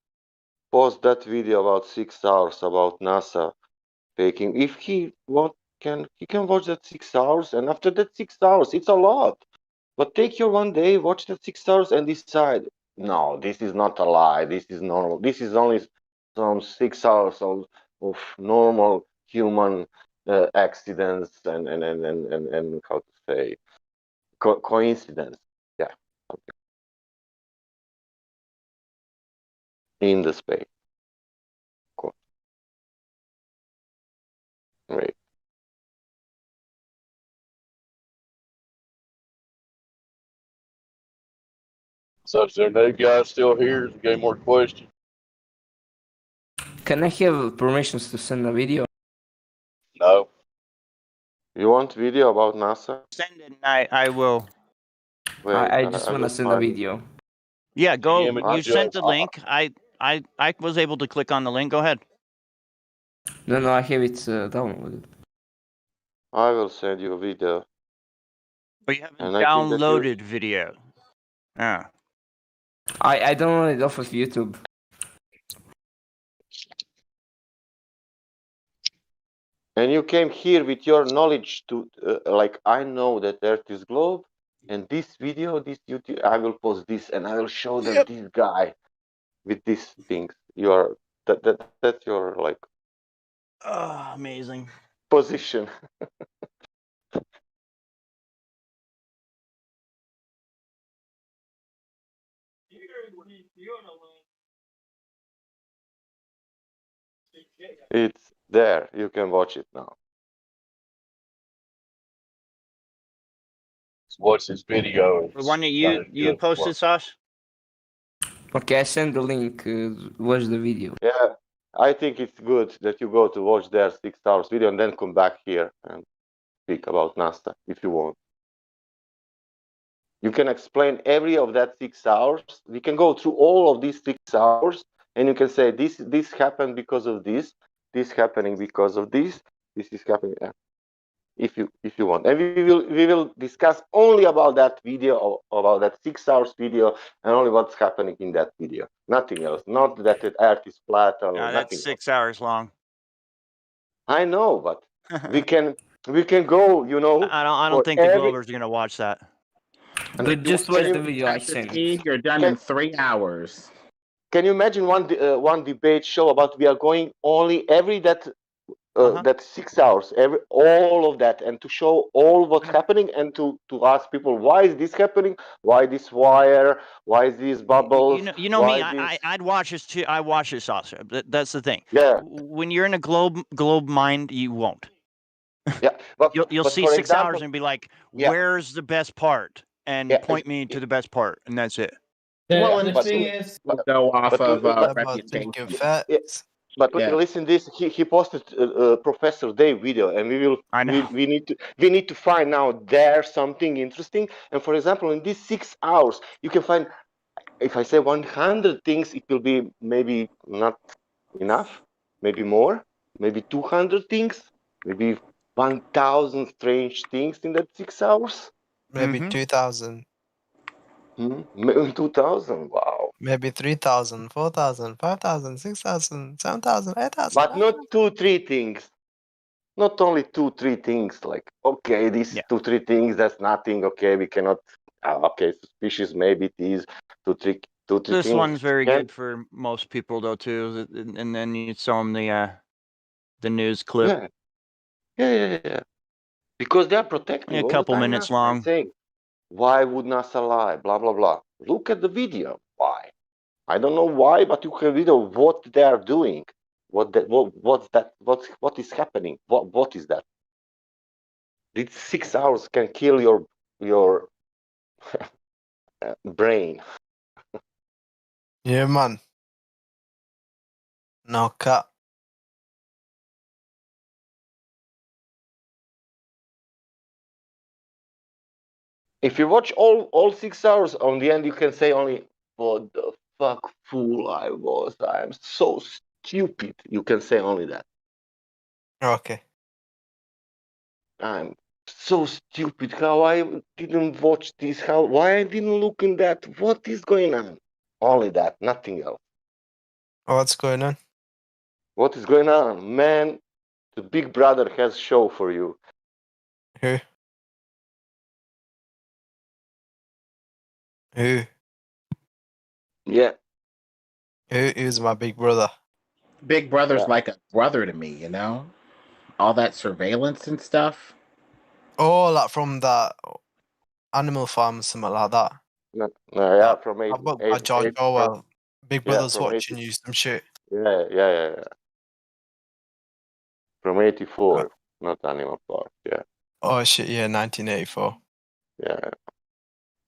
post that video about 6 hours about NASA faking. If he he can watch that 6 hours, and after that 6 hours, it's a lot. But take your one day, watch that 6 hours, and decide. No, this is not a lie. This is normal. This is only some 6 hours of normal human accidents and how to say coincidence. Yeah, okay. In the space. Cool. Great. So is there no guy still here? Is there any more questions? Can I have permissions to send a video? No. You want video about NASA? Send it, and I will. Wait, I just I want to will send a find it. video. Yeah, go. The You image sent just the link. I was able to click on the link. Go ahead. No, I have it downloaded. I will send you a video. But you haven't And I think that you downloaded video. Yeah. I downloaded it off of YouTube. and you came here with your knowledge to like I know that Earth is globe, and this video, this YouTube, I will post this, and I will show them this guy with these things. You are that's your like Oh, amazing. position. It's there. You can watch it now. Watch this video. The one that you posted, Sauce? Okay, I send the link. Watch the video. Yeah, I think it's good that you go to watch their 6 hours video and then come back here and speak about NASA if you want. You can explain every of that 6 hours. We can go through all of these 6 hours, and you can say this happened because of this happening because of this is happening. If you want, and we will discuss only about that video, about that 6 hours video, and only what's happening in that video. Nothing else. Not that the Earth is flat or No, nothing that's 6 hours long. I know, but we can go. I don't think the Globers are gonna watch that. But just watch the video I sent. You're done in 3 hours. Can you imagine one debate show about we are going only every that 6 hours, all of that, and to show all what's happening, and to ask people why is this happening, why this wire, why is these bubbles, You know me. I'd watch this too. I watch this also. That's the thing. Yeah. When you're in a globe mind, you won't. Yeah, but You'll but see for 6 example, hours and be like, yeah, "Where's the best part?" And yeah, point me to the best part, and that's it. Well, The and but thing is, we'll go off but of but reputation. yeah, but Yeah. listen, this he posted Professor Dave video, and I know. we need to find out there something interesting. And for example, in these 6 hours, you can find, if I say 100 things, it will be maybe not enough, maybe more, maybe 200 things, maybe 1,000 strange things in that 6 hours. Maybe 2,000. Maybe 2,000. Wow. Maybe 3,000, 4,000, 5,000, 6,000, 7,000, 8,000. But not 2-3 things. Not only 2-3 things. Like, okay, these 2-3 things, that's nothing. Okay, we cannot. Okay, suspicious. Maybe it is 2-3 This things. one's very good for most people, though, too. And then you show them the news clip. Yeah. Because they are protecting A all couple the time minutes NASA, long. and saying, why would NASA lie? Blah blah blah. Look at the video. Why? I don't know why, but you can video what they are doing. What's that? What is happening? What is that? These 6 hours can kill your brain. Yeah, man. No cut. If you watch all 6 hours, on the end you can say only, "What the fuck fool I was! I am so stupid." You can say only that. Okay. I'm so stupid. How I didn't watch this? Why I didn't look in that? What is going on? Only that, nothing else. What's going on? What is going on, man? The Big Brother has show for you. Who? Who? Yeah. Who's my big brother? Big Brother's Yeah. like a brother to me, you know? All that surveillance and stuff. Oh, like from that Animal Farm, something like that. No, yeah, from How about that George from, Orwell? Big yeah, Brother's from watching 80, you, some shit. yeah. From 84, not Animal Farm. Yeah, Oh shit, yeah, 1984. yeah.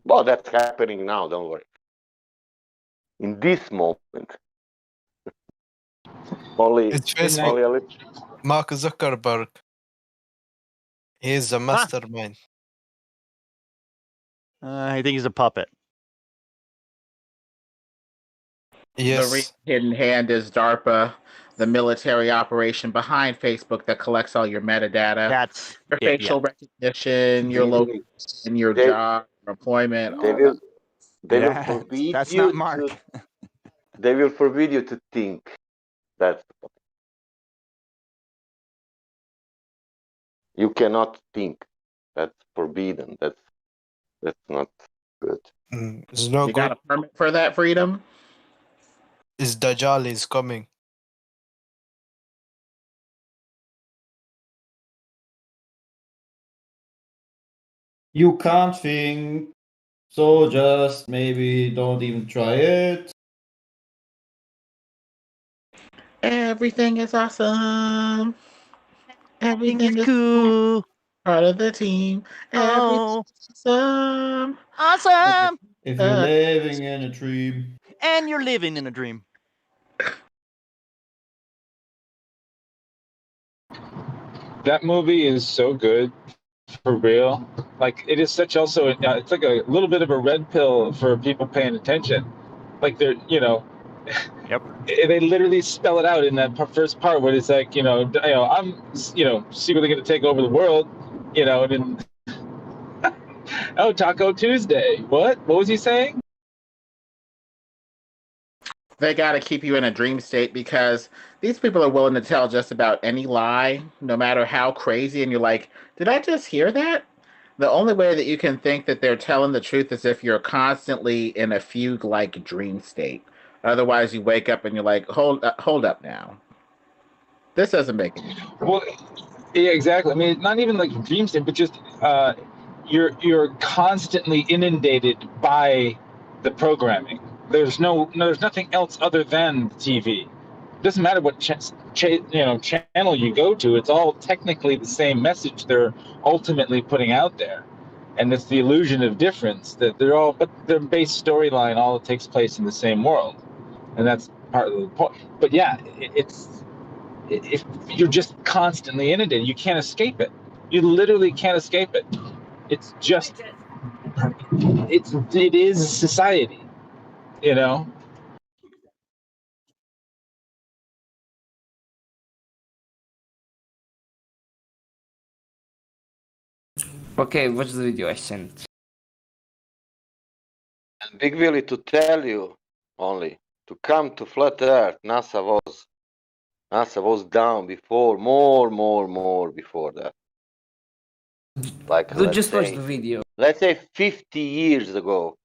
Well, that's happening now. Don't worry. In this moment, only It's Facebook. only a little. Mark Zuckerberg. He's a mastermind. I think he's a puppet. Yes. The real hidden hand is DARPA, the military operation behind Facebook that collects all your metadata, That's your it, facial recognition, your They- location, your they- job, your employment, They all will. that. They will Yeah, forbid that's you not Mark. to. They will forbid you to think. That's. You cannot think. That's forbidden. That's not good. It's no You good. got a permit for that, Freedom? Is Dajjal is coming. you can't think, so just maybe don't even try it. Everything is awesome. Everything is cool. Part of the team. Oh, Awesome. awesome! If you're living in a dream. And you're living in a dream. That movie is so good, for real. Like it is such also. It's like a little bit of a red pill for people paying attention. Like they're, Yep. They literally spell it out in that first part where it's like, I'm, secretly going to take over the world, and then, oh, Taco Tuesday. What was he saying? They got to keep you in a dream state because these people are willing to tell just about any lie, no matter how crazy. And you're like, did I just hear that? The only way that you can think that they're telling the truth is if you're constantly in a fugue-like dream state. Otherwise, you wake up and you're like, hold up now. This doesn't make any sense. Well, yeah, exactly. I mean, not even like dream state, but just you're constantly inundated by the programming. There's nothing else other than TV. doesn't matter what channel you go to. It's all technically the same message they're ultimately putting out there, and it's the illusion of difference that but their base storyline all takes place in the same world, and that's part of the point. But yeah, if you're just constantly inundated, you can't escape it. You literally can't escape it. It's just it is society, you know. Okay, watch the video I sent. And Big Willie, to tell you only to come to flat Earth, NASA was down before, more before that. Like Just watch the video. Let's say 50 years ago.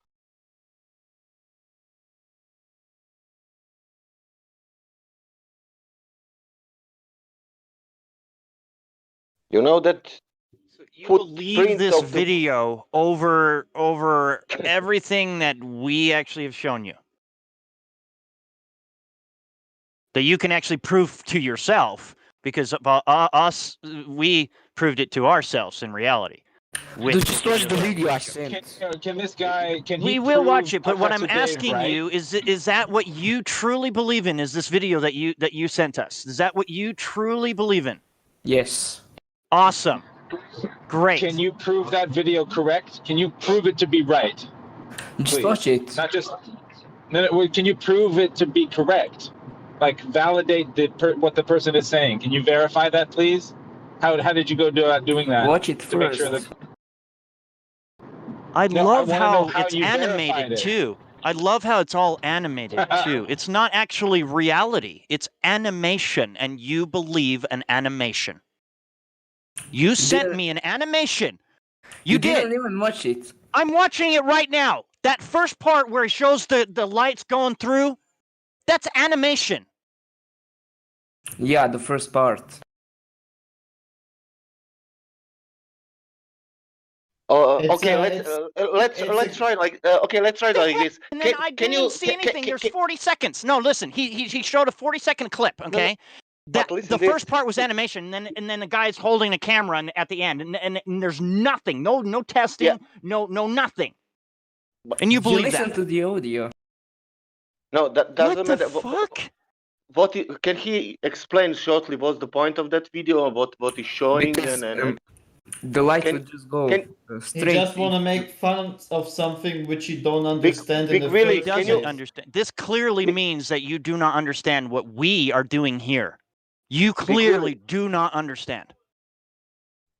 You know that You believe this video over everything that we actually have shown you? That you can actually prove to yourself, because us, we proved it to ourselves in reality. Just watch the video I sent. Can this guy? We will watch it, but what I'm asking you is that what you truly believe in? Is this video that you sent us? Is that what you truly believe in? Yes. Awesome. Great. Can you prove that video correct? Can you prove it to be right? Just watch it. Not just. Can you prove it to be correct? Like validate what the person is saying. Can you verify that, please? How did you go about doing that? Watch it to make first. sure that... I love how it's you animated too. I love how it's all animated too. It's not actually reality. It's animation, and you believe an animation. You sent me an animation. You did. Didn't even watch it. I'm watching it right now. That first part where it shows the lights going through, that's animation. Yeah, the first part. Okay, let's try like let's try like this. And then I didn't see anything. There's 40 seconds. No, listen. He showed a 40-second clip. Okay. The first part was animation, and then the guy's holding a camera at the end, and there's nothing, no testing, no nothing. And you believe listen that? to the audio. No, that doesn't matter. Fuck? Can he explain shortly what's the point of that video? What he's showing and the light would just go straight. He just want to make fun of something which you don't understand. Big Willie, doesn't understand. This clearly means that you do not understand what we are doing here. You clearly do not understand.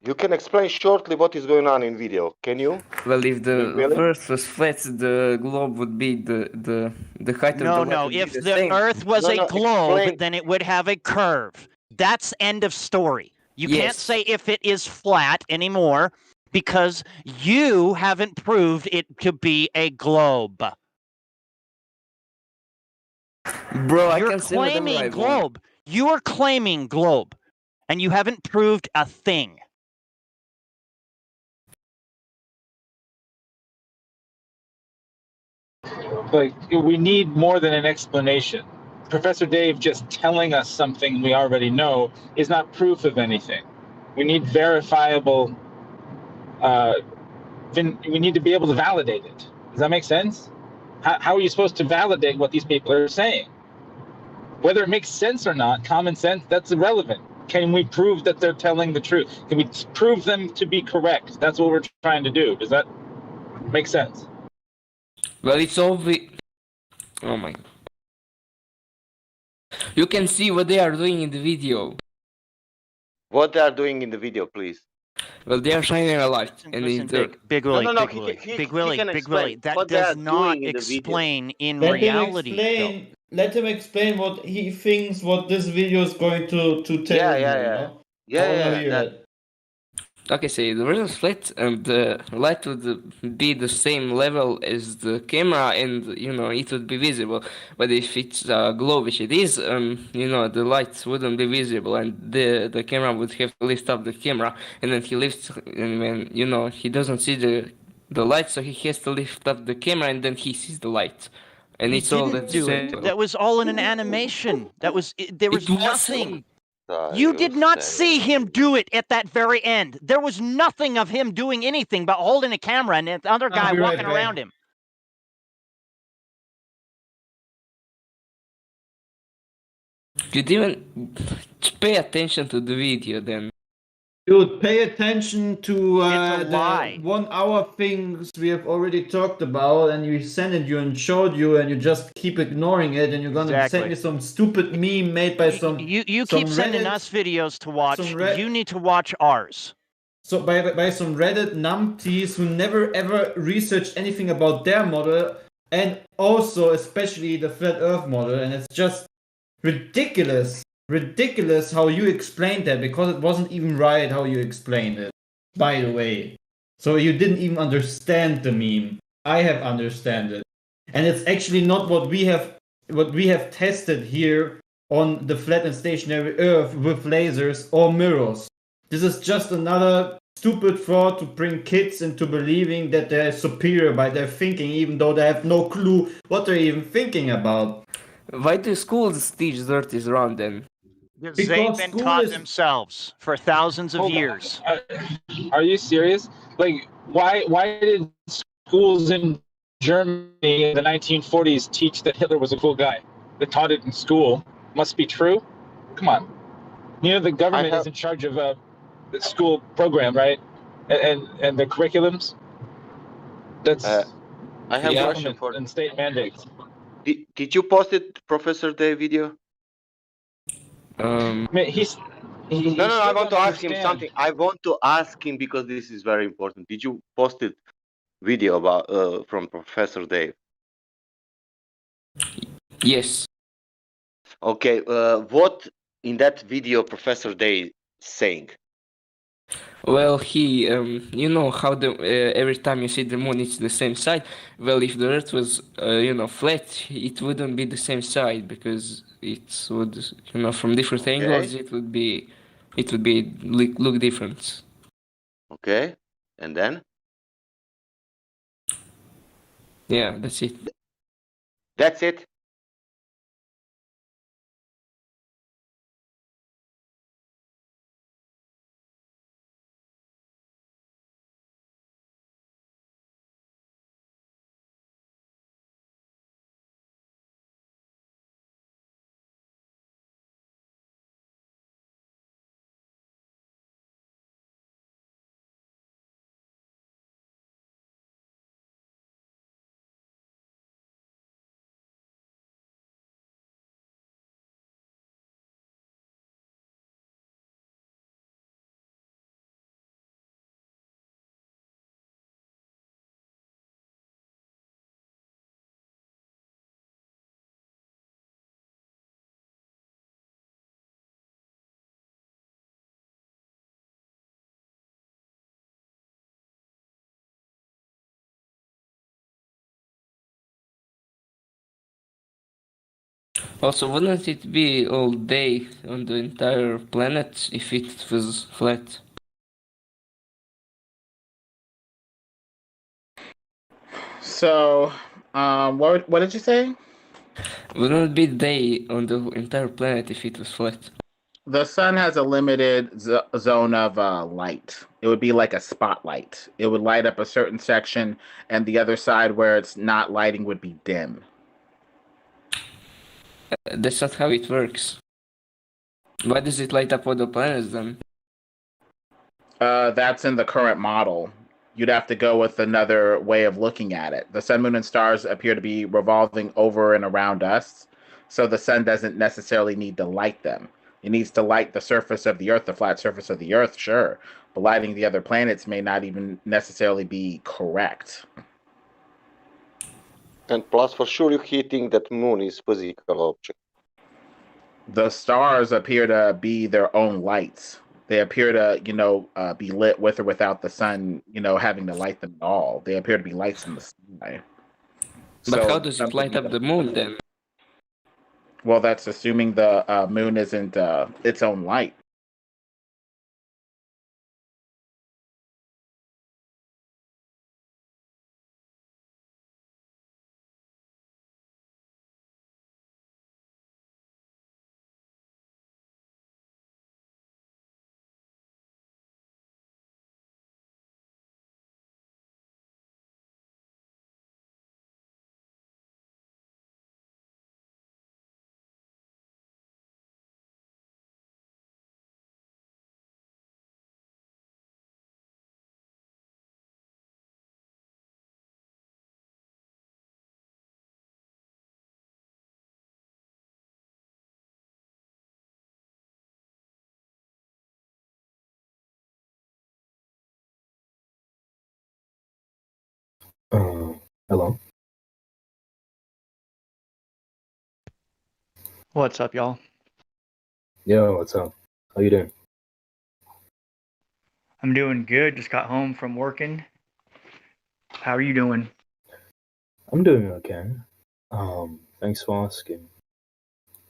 You can explain shortly what is going on in video, can you? Well, if the Earth was flat, the globe would be the height of the light. No. If the Earth was a globe, then it would have a curve. That's end of story. You can't say if it is flat anymore because you haven't proved it to be a globe. Bro, you're claiming globe. You are claiming globe, and you haven't proved a thing. Like, we need more than an explanation. Professor Dave just telling us something we already know is not proof of anything. We need verifiable, we need to be able to validate it. Does that make sense? How are you supposed to validate what these people are saying? Whether it makes sense or not, common sense, that's irrelevant. Can we prove that they're telling the truth? Can we prove them to be correct? That's what we're trying to do. Does that make sense? Well, it's obvious. Oh my. You can see what they are doing in the video. What they are doing in the video, please. Well, they are shining a light. Listen, Big Willie, Big Willie, that does not explain in reality. Let him explain what he thinks, what this video is going to tell you. Yeah. Okay, so the version is flat, and the light would be the same level as the camera, and it would be visible. But if it's a globe, which it is, the lights wouldn't be visible, and the camera would have to lift up the camera, and then he lifts, and when he doesn't see the light, so he has to lift up the camera, and then he sees the light, and He it's all didn't the do same. it. That was all in an animation. That was there was It was nothing. You did not see him do it at that very end. There was nothing of him doing anything but holding a camera and the other guy be right walking back. around him. You didn't pay attention to the video then. Dude, pay attention to It's a the lie. 1 hour things we have already talked about, and we sent it you and showed you, and you just keep ignoring it, and you're gonna send Exactly. me some stupid meme made by some You some keep sending Reddit, us videos to watch. some Red- You need to watch ours. so by some Reddit numpties who never ever researched anything about their model, and also especially the flat Earth model, and it's just ridiculous how you explained that, because it wasn't even right how you explained it, by the way. So you didn't even understand the meme. I have understand it, and it's actually not what we have tested here on the flat and stationary Earth with lasers or mirrors. This is just another stupid fraud to bring kids into believing that they're superior by their thinking, even though they have no clue what they're even thinking about. Why do schools teach dirt is wrong then? Because Because they've been school taught is- themselves for thousands of Hold on. years. Are you serious? Like, why did schools in Germany in the 1940s teach that Hitler was a cool guy? They taught it in school. Must be true. Come on. You know, the government is in charge of the school program, right? And the curriculums. That's I have a question government for and state mandates. Did you post it, Professor Day video? Man, No, I want to ask him something. I want to ask him because this is very important. Did you post it video about from Professor Dave? Yes. Okay. What in that video Professor Day saying? Well, he, you know how the every time you see the moon, it's the same side. Well, if the Earth was, flat, it wouldn't be the same side because it would, from different angles, it would be look different. Okay, and then? Yeah, that's it. That's it. Also, wouldn't it be all day on the entire planet if it was flat? So, what did you say? Wouldn't it be day on the entire planet if it was flat? The sun has a limited zone of light. It would be like a spotlight. It would light up a certain section, and the other side where it's not lighting would be dim. That's not how it works. Why does it light up all the planets then? That's in the current model. You'd have to go with another way of looking at it. The sun, moon, and stars appear to be revolving over and around us, so the sun doesn't necessarily need to light them. It needs to light the surface of the Earth, the flat surface of the Earth, sure, but lighting the other planets may not even necessarily be correct. And plus, for sure, you're hitting that moon is physical object. The stars appear to be their own lights. They appear to, be lit with or without the sun, having to light them at all. They appear to be lights in the sky. But how does it light up the moon then? Well, that's assuming the moon isn't its own light. Hello. What's up, y'all? Yo, what's up? How you doing? I'm doing good. Just got home from working. How are you doing? I'm doing okay. Thanks for asking.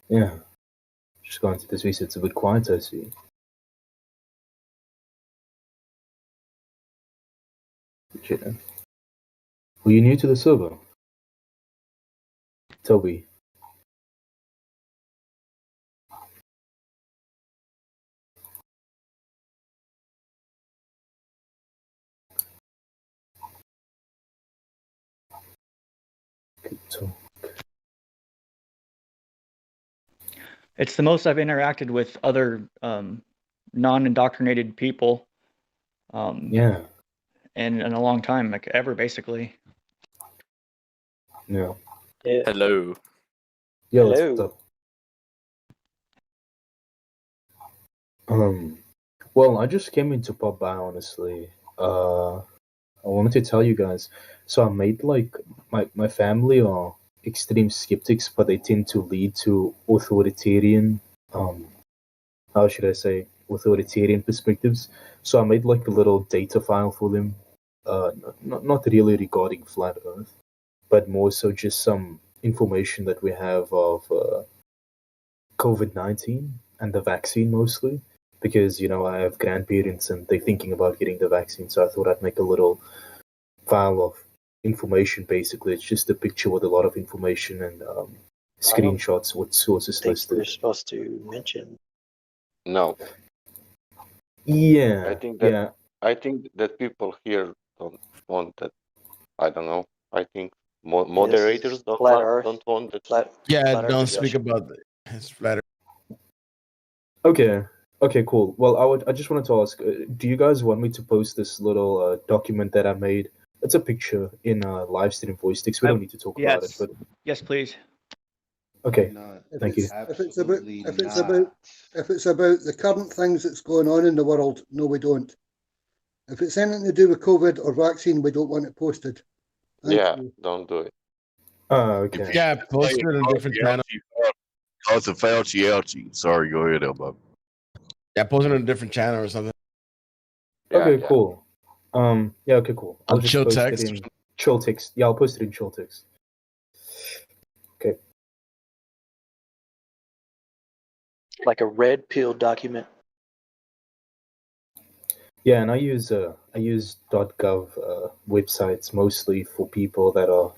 Yeah, just going to this week. It's a bit quiet, I see. Okay. Were you new to the server? Toby. Good talk. It's the most I've interacted with other non-indoctrinated people. Yeah. In a long time, like ever, basically. Yeah. Hello. Yo, what's up? Well, I just came into pop by, honestly. I wanted to tell you guys. So I made like my family are extreme skeptics, but they tend to lead to authoritarian how should I say, authoritarian perspectives. So I made like a little data file for them. Not really regarding flat Earth, but more so just some information that we have of COVID-19 and the vaccine mostly. Because, I have grandparents and they're thinking about getting the vaccine. So I thought I'd make a little file of information basically. It's just a picture with a lot of information and screenshots with sources listed. We're supposed to mention. No. Yeah. I think that people here don't want that. I don't know. I think moderators don't want that. Yeah, don't speak about his flat Earth. Okay, cool. Well, I just wanted to ask, do you guys want me to post this little document that I made? It's a picture in Livestream voice text. We don't need to talk about it, but Yes, please. okay. Thank you. If it's about the current things that's going on in the world, no, we don't. If it's anything to do with COVID or vaccine, we don't want it posted. Thank you. Don't do it. Okay. Yeah, post it on a different channel. Cause the Fauci. Sorry, go ahead, Elmo. Yeah, post it on a different channel or something. Okay, cool. Yeah, okay, cool. I'll On just chill post text? it in chill text. Yeah, I'll post it in chill text. Okay. Like a red pill document. Yeah, and I use .gov websites mostly for people that are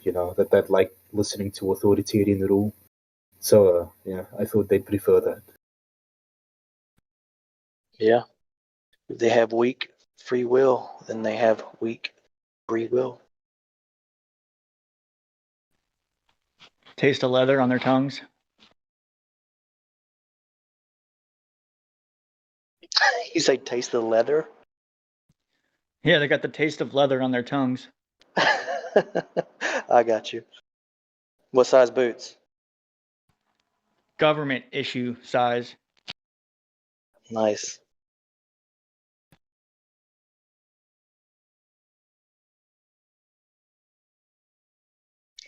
that like listening to authoritarian rule. So yeah, I thought they'd prefer that. Yeah. If they have weak free will, then they have weak free will. Taste of leather on their tongues. You say taste the leather? Yeah, they got the taste of leather on their tongues. I got you. What size boots? Government issue size. Nice.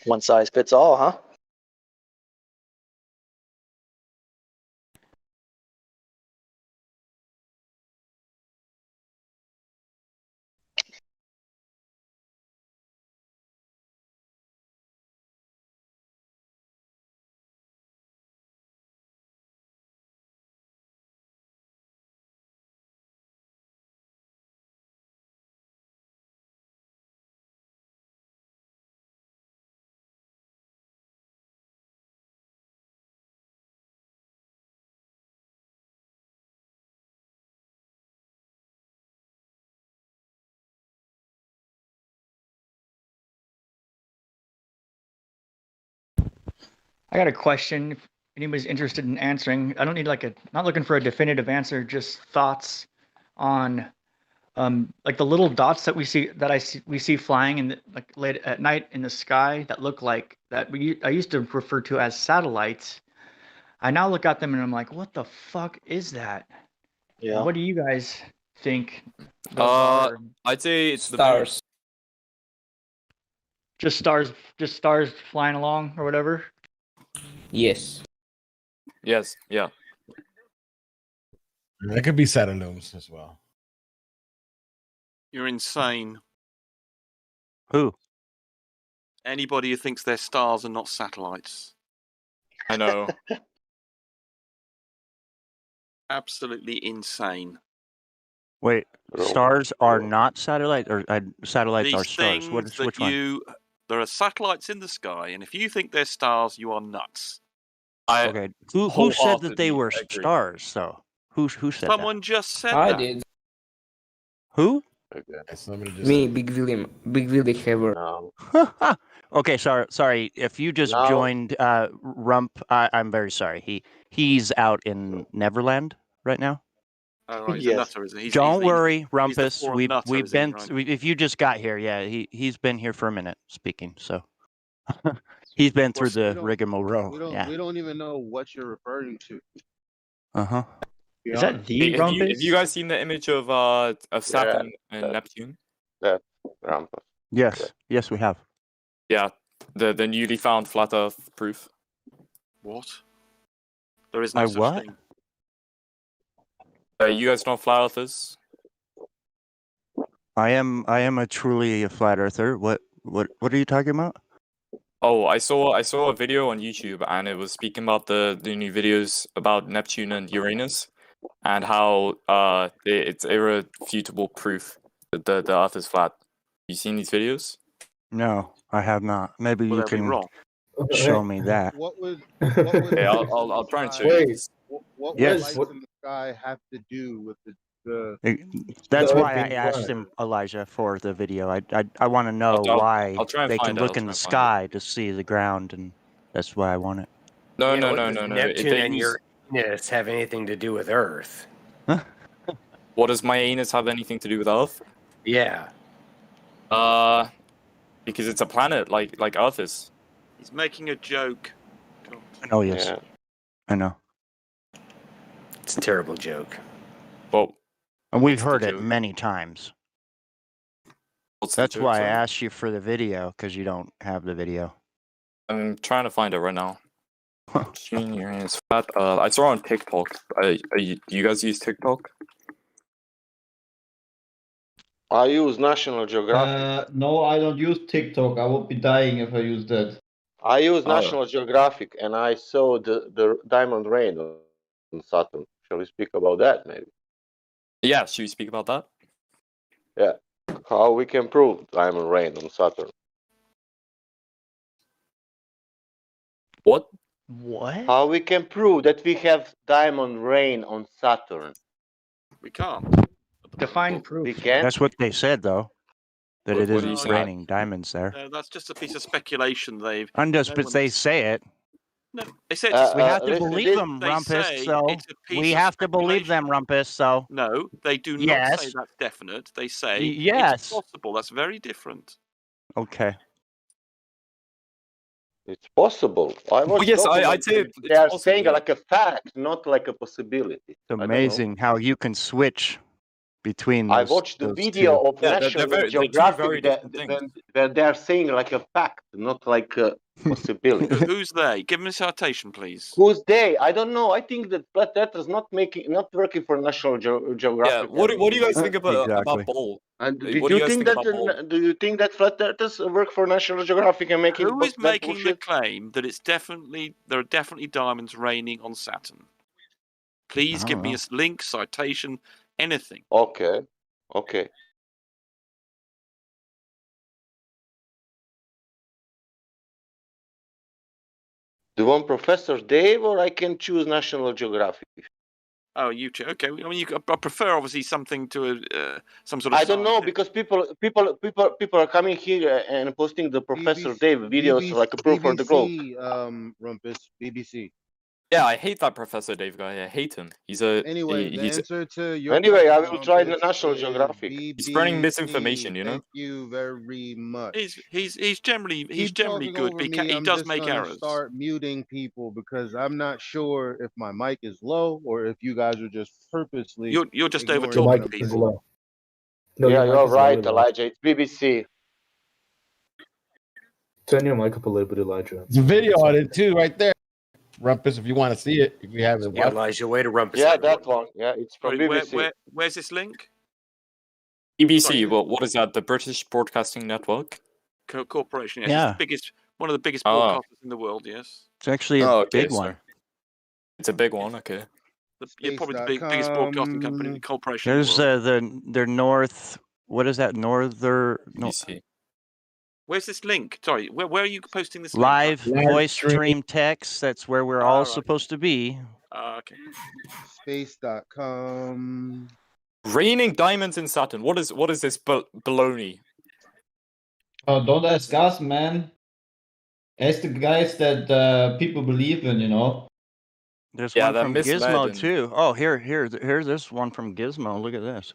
One size fits all, huh? I got a question. If anybody's interested in answering, I don't need not looking for a definitive answer, just thoughts on like the little dots that we see flying in like late at night in the sky that look like that I used to refer to as satellites. I now look at them and I'm like, what the fuck is that? Yeah. What do you guys think those are? I'd say it's Stars. Just stars flying along or whatever. Yes. Yes. Yeah. That could be Saturnomes as well. You're insane. Who? Anybody who thinks they're stars and not satellites. I know. Absolutely insane. Wait, stars are not satellites, or satellites are These stars? things Which that one? there are satellites in the sky, and if you think they're stars, you are nuts. Okay, who said that they were stars? Though, who said Someone just said I that. did. Who? Somebody just Me, Big Willie Haver. Okay, sorry. If you just joined Rump, I'm very sorry. He's out in Neverland right now. Oh, right, he's a nutter, isn't he? Don't worry, He's Rumpus. the foreign nutter, We've isn't been. he, right? If you just got here, yeah, he's been here for a minute speaking. So he's been through the rigmarole. Yeah. We don't even know what you're referring to. Uh-huh. Is that the Have you guys seen the image of Saturn and Neptune? That Rumpus. Yes, we have. Yeah, the newly found flat Earth proof. What? There is no such thing. You guys know flat earthers? I am a truly a flat earther. What are you talking about? Oh, I saw a video on YouTube, and it was speaking about the new videos about Neptune and Uranus, and how it's irrefutable proof that the Earth is flat. You seen these videos? No, I have not. Maybe Well, you they'll be can wrong. show me that. What would Okay, I'll try and show you. What would Yes. lights in the sky have to do with the That's the why I being asked flat? him, Elijah, for the video. I want to know I'll why try and they find can it, look I'll in try the and find sky to see the ground, and that's why I want it. No. Neptune They and use- Uranus have anything to do with Earth? What does my anus have anything to do with Earth? Yeah. Because it's a planet like Earth is. He's making a joke. Oh yes, I know. It's a terrible joke. Well, And we've heard it many times. the That's joke, why I sorry? asked you for the video, because you don't have the video. I'm trying to find it right now. Uranus flat. I saw it on TikTok. Do you guys use TikTok? I use National Geographic. No, I don't use TikTok. I would be dying if I used that. I use National Geographic, and I saw the diamond rain on Saturn. Shall we speak about that, maybe? Yeah, should we speak about that? Yeah. How we can prove diamond rain on Saturn? What? What? How we can prove that we have diamond rain on Saturn? We can't. Define proof. We can. That's what they said, though. That What- it what do you isn't say? raining diamonds there. That's just a piece of speculation. Unless, but they say it. No, they said We have to listen, believe them, they Rumpus. say So it's a piece we of have to believe them, Rumpus. So No, they do not Yes. say that's definite. They say yes. it's possible. That's very different. Okay. It's possible. I watched yes, I'd documents say and it's they are possible, saying yeah. like a fact, not like a possibility. It's I don't know. amazing how you can switch between I those. watched the those video two. of National they do very Geographic different things. that they are saying like a fact, not like a possibility. Who's they? Give me a citation, please. Who's they? I don't know. I think that flat earthers not working for National Geographic. Yeah. What do you guys think about Exactly. Ball? And What did do you guys think think that? about Ball? Do you think that flat earthers work for National Geographic and making Who is that making the bullshit? claim that there are definitely diamonds raining on Saturn? Please I give don't me know. a link, citation, anything. Okay. Do you want Professor Dave, or I can choose National Geographic? Oh, YouTube. Okay. I mean, I prefer obviously something to some sort of. I don't know, because people are coming here and posting the Professor Dave videos like a proof for the globe. Rumpus, BBC. Yeah, I hate that Professor Dave guy. I hate him. Anyway, the he's answer to your Anyway, I question, will try the Rumpus, National is Geographic. He's spreading BBC. misinformation, you know? Thank you very much. He's generally Keep generally talking good, over but me. he I'm does just make gonna errors. start muting people because I'm not sure if my mic is low or if you guys are just purposely. You're just over ignoring talking me. people. Yeah, you're right, Elijah. It's BBC. Turn your mic up a little bit, Elijah. There's a video on it too, right there. Rumpus, if you want to see it, if you haven't Yeah, watched. Elijah, way to rumpus. Yeah, that one. Yeah, it's from Sorry, BBC. where's this link? BBC. Well, what is that? The British Broadcasting Network. Corporation. Yes, Yeah. it's the biggest, one of the biggest Oh. broadcasters in the world. Yes. It's actually a Oh, okay, big sorry. one. It's a big one. Okay. Probably the biggest broadcasting company corporation. There's in the world. the North. What is that? BBC. Where's this link? Sorry, where are you posting this Live link? voice stream text. That's where we're all supposed to be. Okay. Space.com. Raining diamonds in Saturn. What is this baloney? Oh, don't ask us, man. Ask the guys that people believe in, you know. There's Yeah, one they're from misled Gizmo and- too. Oh, here's this one from Gizmo. Look at this.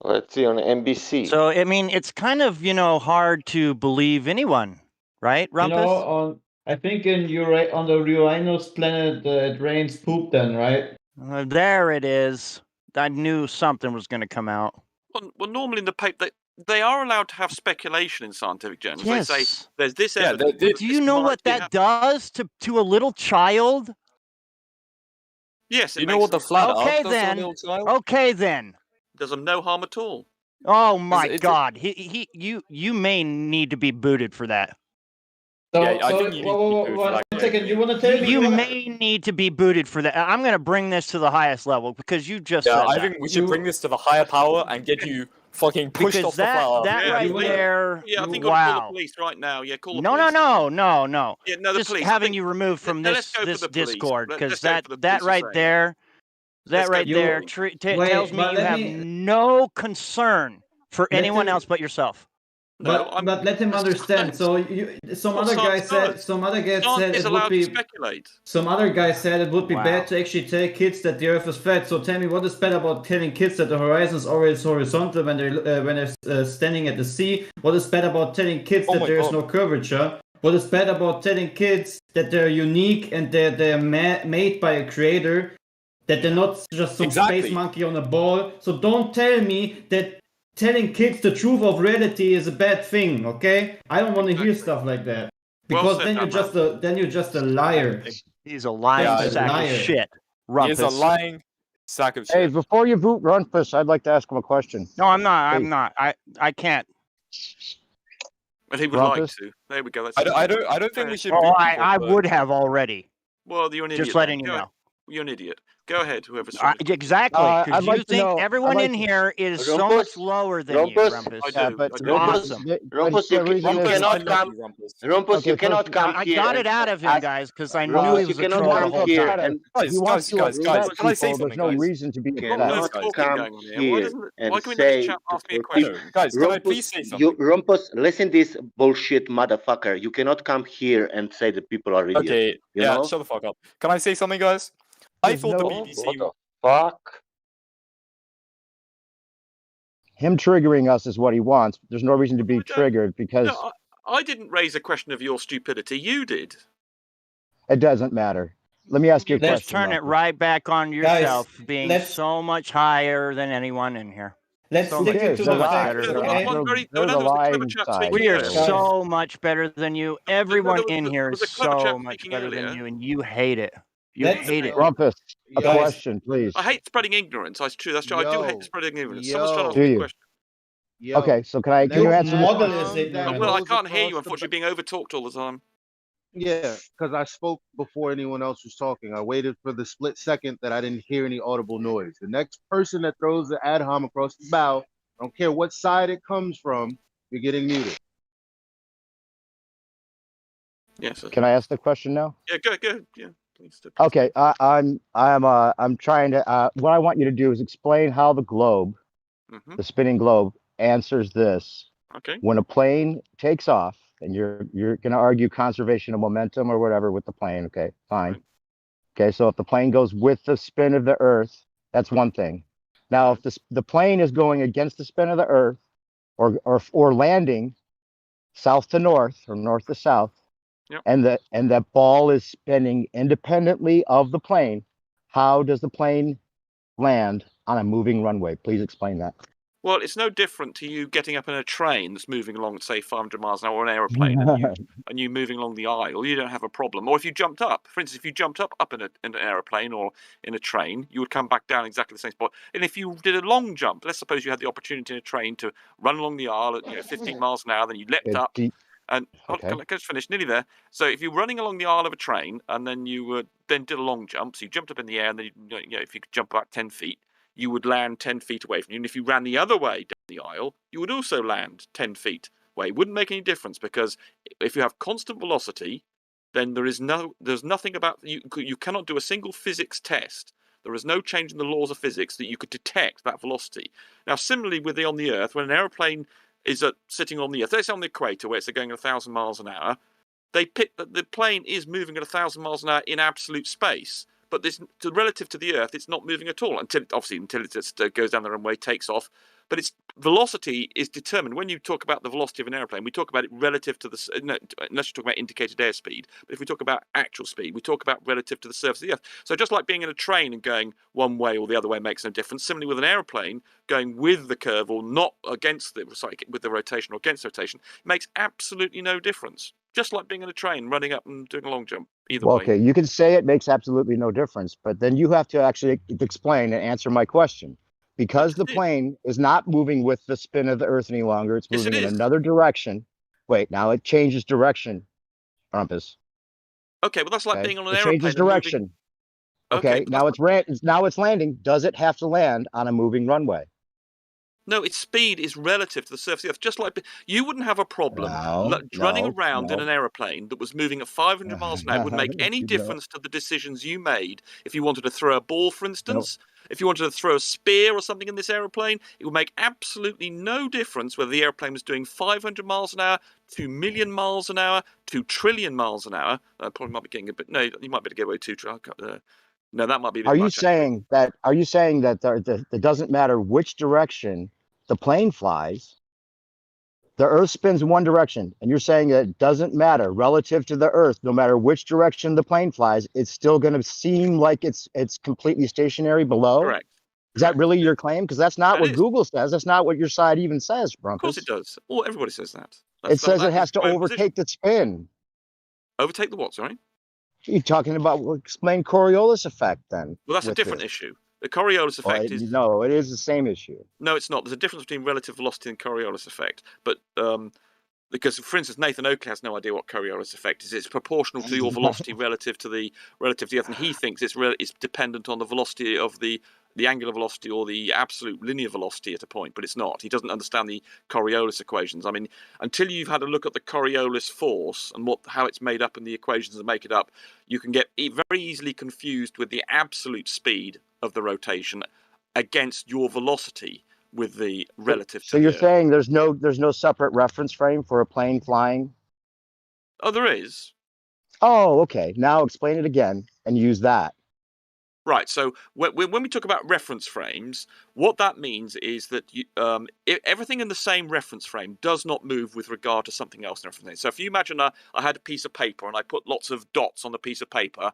Let's see on NBC. So I mean, it's kind of hard to believe anyone, right, Rumpus? You know, I think on the Uranus planet it rains poop then, right? There it is. I knew something was going to come out. Well, normally in the paper, they are allowed to have speculation in scientific journals. Yes. They say there's this Yeah, evidence. Do you know what that does to a little child? Yes. You know what the flat Okay Earth does to a then. little child? Okay then. Does them no harm at all. Oh my it's- God! You may need to be booted for that. So, Yeah, I think you need to be booted for one that. second. You want to tell me? You may need to be booted for that. I'm going to bring this to the highest level because you just Yeah, said I that. think we should bring this to the higher power and get you fucking pushed Because off the flat Earth. that right there. Yeah, I think I'll call the Wow. police right now. Yeah, call the No, police. no. Yeah, no, the Just police. I having think- you removed from let's this go for this the police. Discord Let's because go that for the that police right saying. there, Let's that go right for there Wait, tells me but you let have me- no concern for Let anyone him- else but yourself. No, But let him understand. So some Well, other guy science said does. some other guy Science said is it would allowed to be speculate. some other guy said it would be Wow. bad to actually tell kids that the Earth is flat. So tell me, what is bad about telling kids that the horizon is always horizontal when they're standing at the sea? What is bad about telling kids Oh that my there is God. no curvature? What is bad about telling kids that they're unique and they're made by a creator? That they're not just some Exactly. space monkey on a ball. So don't tell me that telling kids the truth of reality is a bad thing, okay? I don't want to hear stuff like that. Well Because said, then you're just a liar. He's a lying Yeah, sack liar. of shit. He is a Rumpus. lying sack of shit. Hey, before you boot Rumpus, I'd like to ask him a question. No, I'm not. Hey. I'm not. I can't. But he would like Rumpus? to. There we go. That's I don't think we should. Oh, boot I people, but- would have already. Well, you're an idiot. Just letting then. you Go know. ahead. You're an idiot. Go ahead, whoever's Exactly. I'd Because you like to think know- everyone I'd like in to- here is so Rumpus? much lower than you, Rumpus? Rumpus. I Yeah, do. but I do. Rumpus, Awesome. Rumpus, the you reason is- cannot Rumpus. come. Rumpus. Rumpus, Okay, you cannot first- come I here. got it and out of him, ask- guys, because I Rumpus, knew he you was a cannot troll the come whole here time. and Guys, he wants to guys, upset can I say people. There's something, no guys? reason to be What upset. on cannot earth's talking come going on here? Why here doesn't? and Why can we let say the chat ask me a for question? people. Guys, can I Rumpus, please say something? Rumpus, listen this bullshit motherfucker. You cannot come here and say that people are idiots. Okay, you yeah, know? shut the fuck up. Can I say something, guys? I There's thought the no- BBC. What the fuck? Him triggering us is what he wants. There's no reason to be I don't- triggered because No, I didn't raise a question of your stupidity. You did. it doesn't matter. Let me ask you a Just question. turn it Rumpus. right back on Guys, yourself, being let's- so much higher than anyone in here. Let's So stick much- it to They're the much lying. facts, better There than was okay? one very. They're No, the there was a clever lying chap side. speaking We are earlier. so much better than you. Everyone there in was- here there was is a clever so chap much speaking better than earlier. you, and you hate it. You Let's- hate it. Rumpus, a Guys. question, please. I hate spreading ignorance. That's true. That's true. I do Yo, hate spreading ignorance. Someone's trying to ask Do me a you? question. Yo, Okay, so can you Your answer this model question? is Oh, ignorant. well, I goes can't hear you. across the Unfortunately, being over-talked all the time. Yeah, because I spoke before anyone else was talking. I waited for the split second that I didn't hear any audible noise. The next person that throws the ad hom across the bow, I don't care what side it comes from, you're getting muted. Yes. Can I ask the question now? Yeah. Go. Yeah. Please do. Okay, I'm trying to. What I want you to do is explain how the globe, Mhm. the spinning globe, answers this. Okay. When a plane takes off, and you're going to argue conservation of momentum or whatever with the plane. Okay, fine. Right. Okay, so if the plane goes with the spin of the Earth, that's one thing. Now, if the plane is going against the spin of the Earth, or landing south to north or north to south, Yep. and that ball is spinning independently of the plane, how does the plane land on a moving runway? Please explain that. Well, it's no different to you getting up in a train that's moving along, say, 500 miles an hour, or an aeroplane, and you moving along the aisle. You don't have a problem. Or if you jumped up, for instance, if you jumped up in an aeroplane or in a train, you would come back down exactly the same spot. And if you did a long jump, let's suppose you had the opportunity in a train to run along the aisle at 15 miles an hour, then you leapt up. And Okay. can I just finish? Nearly there. So if you're running along the aisle of a train and then you then did a long jump, so you jumped up in the air, and then if you could jump about 10 feet, you would land 10 feet away from you. And if you ran the other way down the aisle, you would also land 10 feet away. It wouldn't make any difference, because if you have constant velocity, then there's nothing about you cannot do a single physics test. There is no change in the laws of physics that you could detect that velocity. Now, similarly on the Earth, when an aeroplane is sitting on the Earth, it's on the equator where it's going at 1,000 miles an hour, they pick that the plane is moving at 1,000 miles an hour in absolute space. But relative to the Earth, it's not moving at all until it just goes down the runway, takes off. But its velocity is determined. When you talk about the velocity of an airplane, we talk about it relative to unless you talk about indicated airspeed. But if we talk about actual speed, we talk about relative to the surface of the Earth. So just like being in a train and going one way or the other way makes no difference. Similarly, with an airplane, going with the curve or not against with the rotation or against the rotation, makes absolutely no difference. Just like being in a train, running up and doing a long jump. Either way. Okay, you can say it makes absolutely no difference, but then you have to actually explain and answer my question. Because the plane is not moving with the spin of the Earth any longer, it's moving in another direction. Wait, now it changes direction, Rumpus. Okay, well that's like being on an it airplane. Changes direction. Okay, now it's landing. Does it have to land on a moving runway? No, its speed is relative to the surface of the Earth. Just like you wouldn't have a problem running around in an aeroplane that was moving at 500 miles an hour. It wouldn't make any difference to the decisions you made. If you wanted to throw a ball, for instance, if you wanted to throw a spear or something in this aeroplane, it would make absolutely no difference whether the airplane was doing 500 miles an hour, 2 million miles an hour, 2 trillion miles an hour. Probably might be getting a bit. No, you might be able to get away 2 trillion. No, that might be a bit Are much. you saying that it doesn't matter which direction the plane flies, the Earth spins in one direction, and you're saying that it doesn't matter relative to the Earth, no matter which direction the plane flies, it's still going to seem like it's completely stationary below? Correct. Is that really your claim? Because that's not what Google says. That's not what your side even says, Rumpus. Of course it does. Well, everybody says that. It says it has to overtake the spin. Overtake the what, sorry? You're talking about explain Coriolis effect then. Well, that's a different issue. The Coriolis effect is... No, it is the same issue. No, it's not. There's a difference between relative velocity and Coriolis effect. But because, for instance, Nathan Oakley has no idea what Coriolis effect is. It's proportional to your velocity relative to the Earth, and he thinks it's dependent on the velocity of the angular velocity or the absolute linear velocity at a point, but it's not. He doesn't understand the Coriolis equations. I mean, until you've had a look at the Coriolis force and how it's made up and the equations that make it up, you can get very easily confused with the absolute speed of the rotation against your velocity with the relative. So you're saying there's no separate reference frame for a plane flying? Oh, there is. Oh, okay. Now explain it again and use that. Right. So when we talk about reference frames, what that means is that everything in the same reference frame does not move with regard to something else in the reference frame. So if you imagine I had a piece of paper and I put lots of dots on the piece of paper,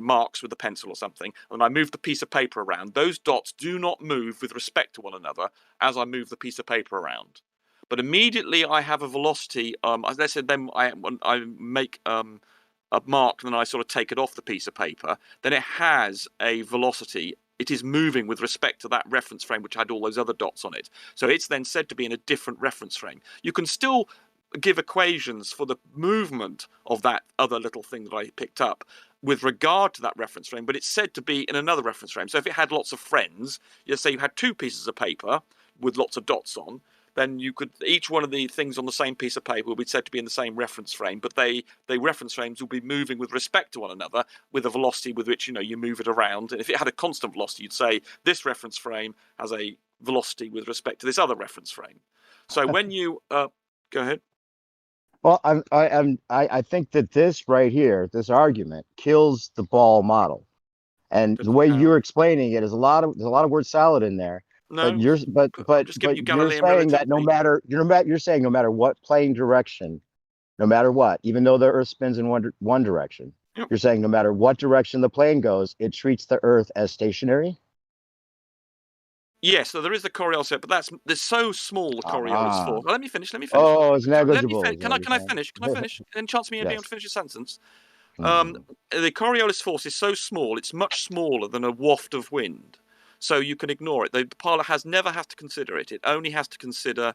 marks with a pencil or something, and I move the piece of paper around, those dots do not move with respect to one another as I move the piece of paper around. But immediately I have a velocity, as I said, then I make a mark and then I sort of take it off the piece of paper, then it has a velocity. It is moving with respect to that reference frame which had all those other dots on it. So it's then said to be in a different reference frame. You can still give equations for the movement of that other little thing that I picked up with regard to that reference frame, but it's said to be in another reference frame. So if it had lots of friends, say you had 2 pieces of paper with lots of dots on, then you could, each one of the things on the same piece of paper will be said to be in the same reference frame, but they reference frames will be moving with respect to one another with a velocity with which you move it around. And if it had a constant velocity, you'd say this reference frame has a velocity with respect to this other reference frame. So when you go ahead. Well, I think that this right here, this argument, kills the ball model, and the way you're explaining it is there's a lot of word salad in there. No, but you're saying that you're saying no matter what plane direction, no matter what, even though the Earth spins in one direction, you're saying no matter what direction the plane goes, it treats the Earth as stationary. Yes, so there is the Coriolis effect, but there's so small the Coriolis force. Let me finish. Oh, it's negligible. Can I finish? Can I finish? And chance me being able to finish a sentence. The Coriolis force is so small; it's much smaller than a waft of wind, so you can ignore it. The pilot never has to consider it. It only has to consider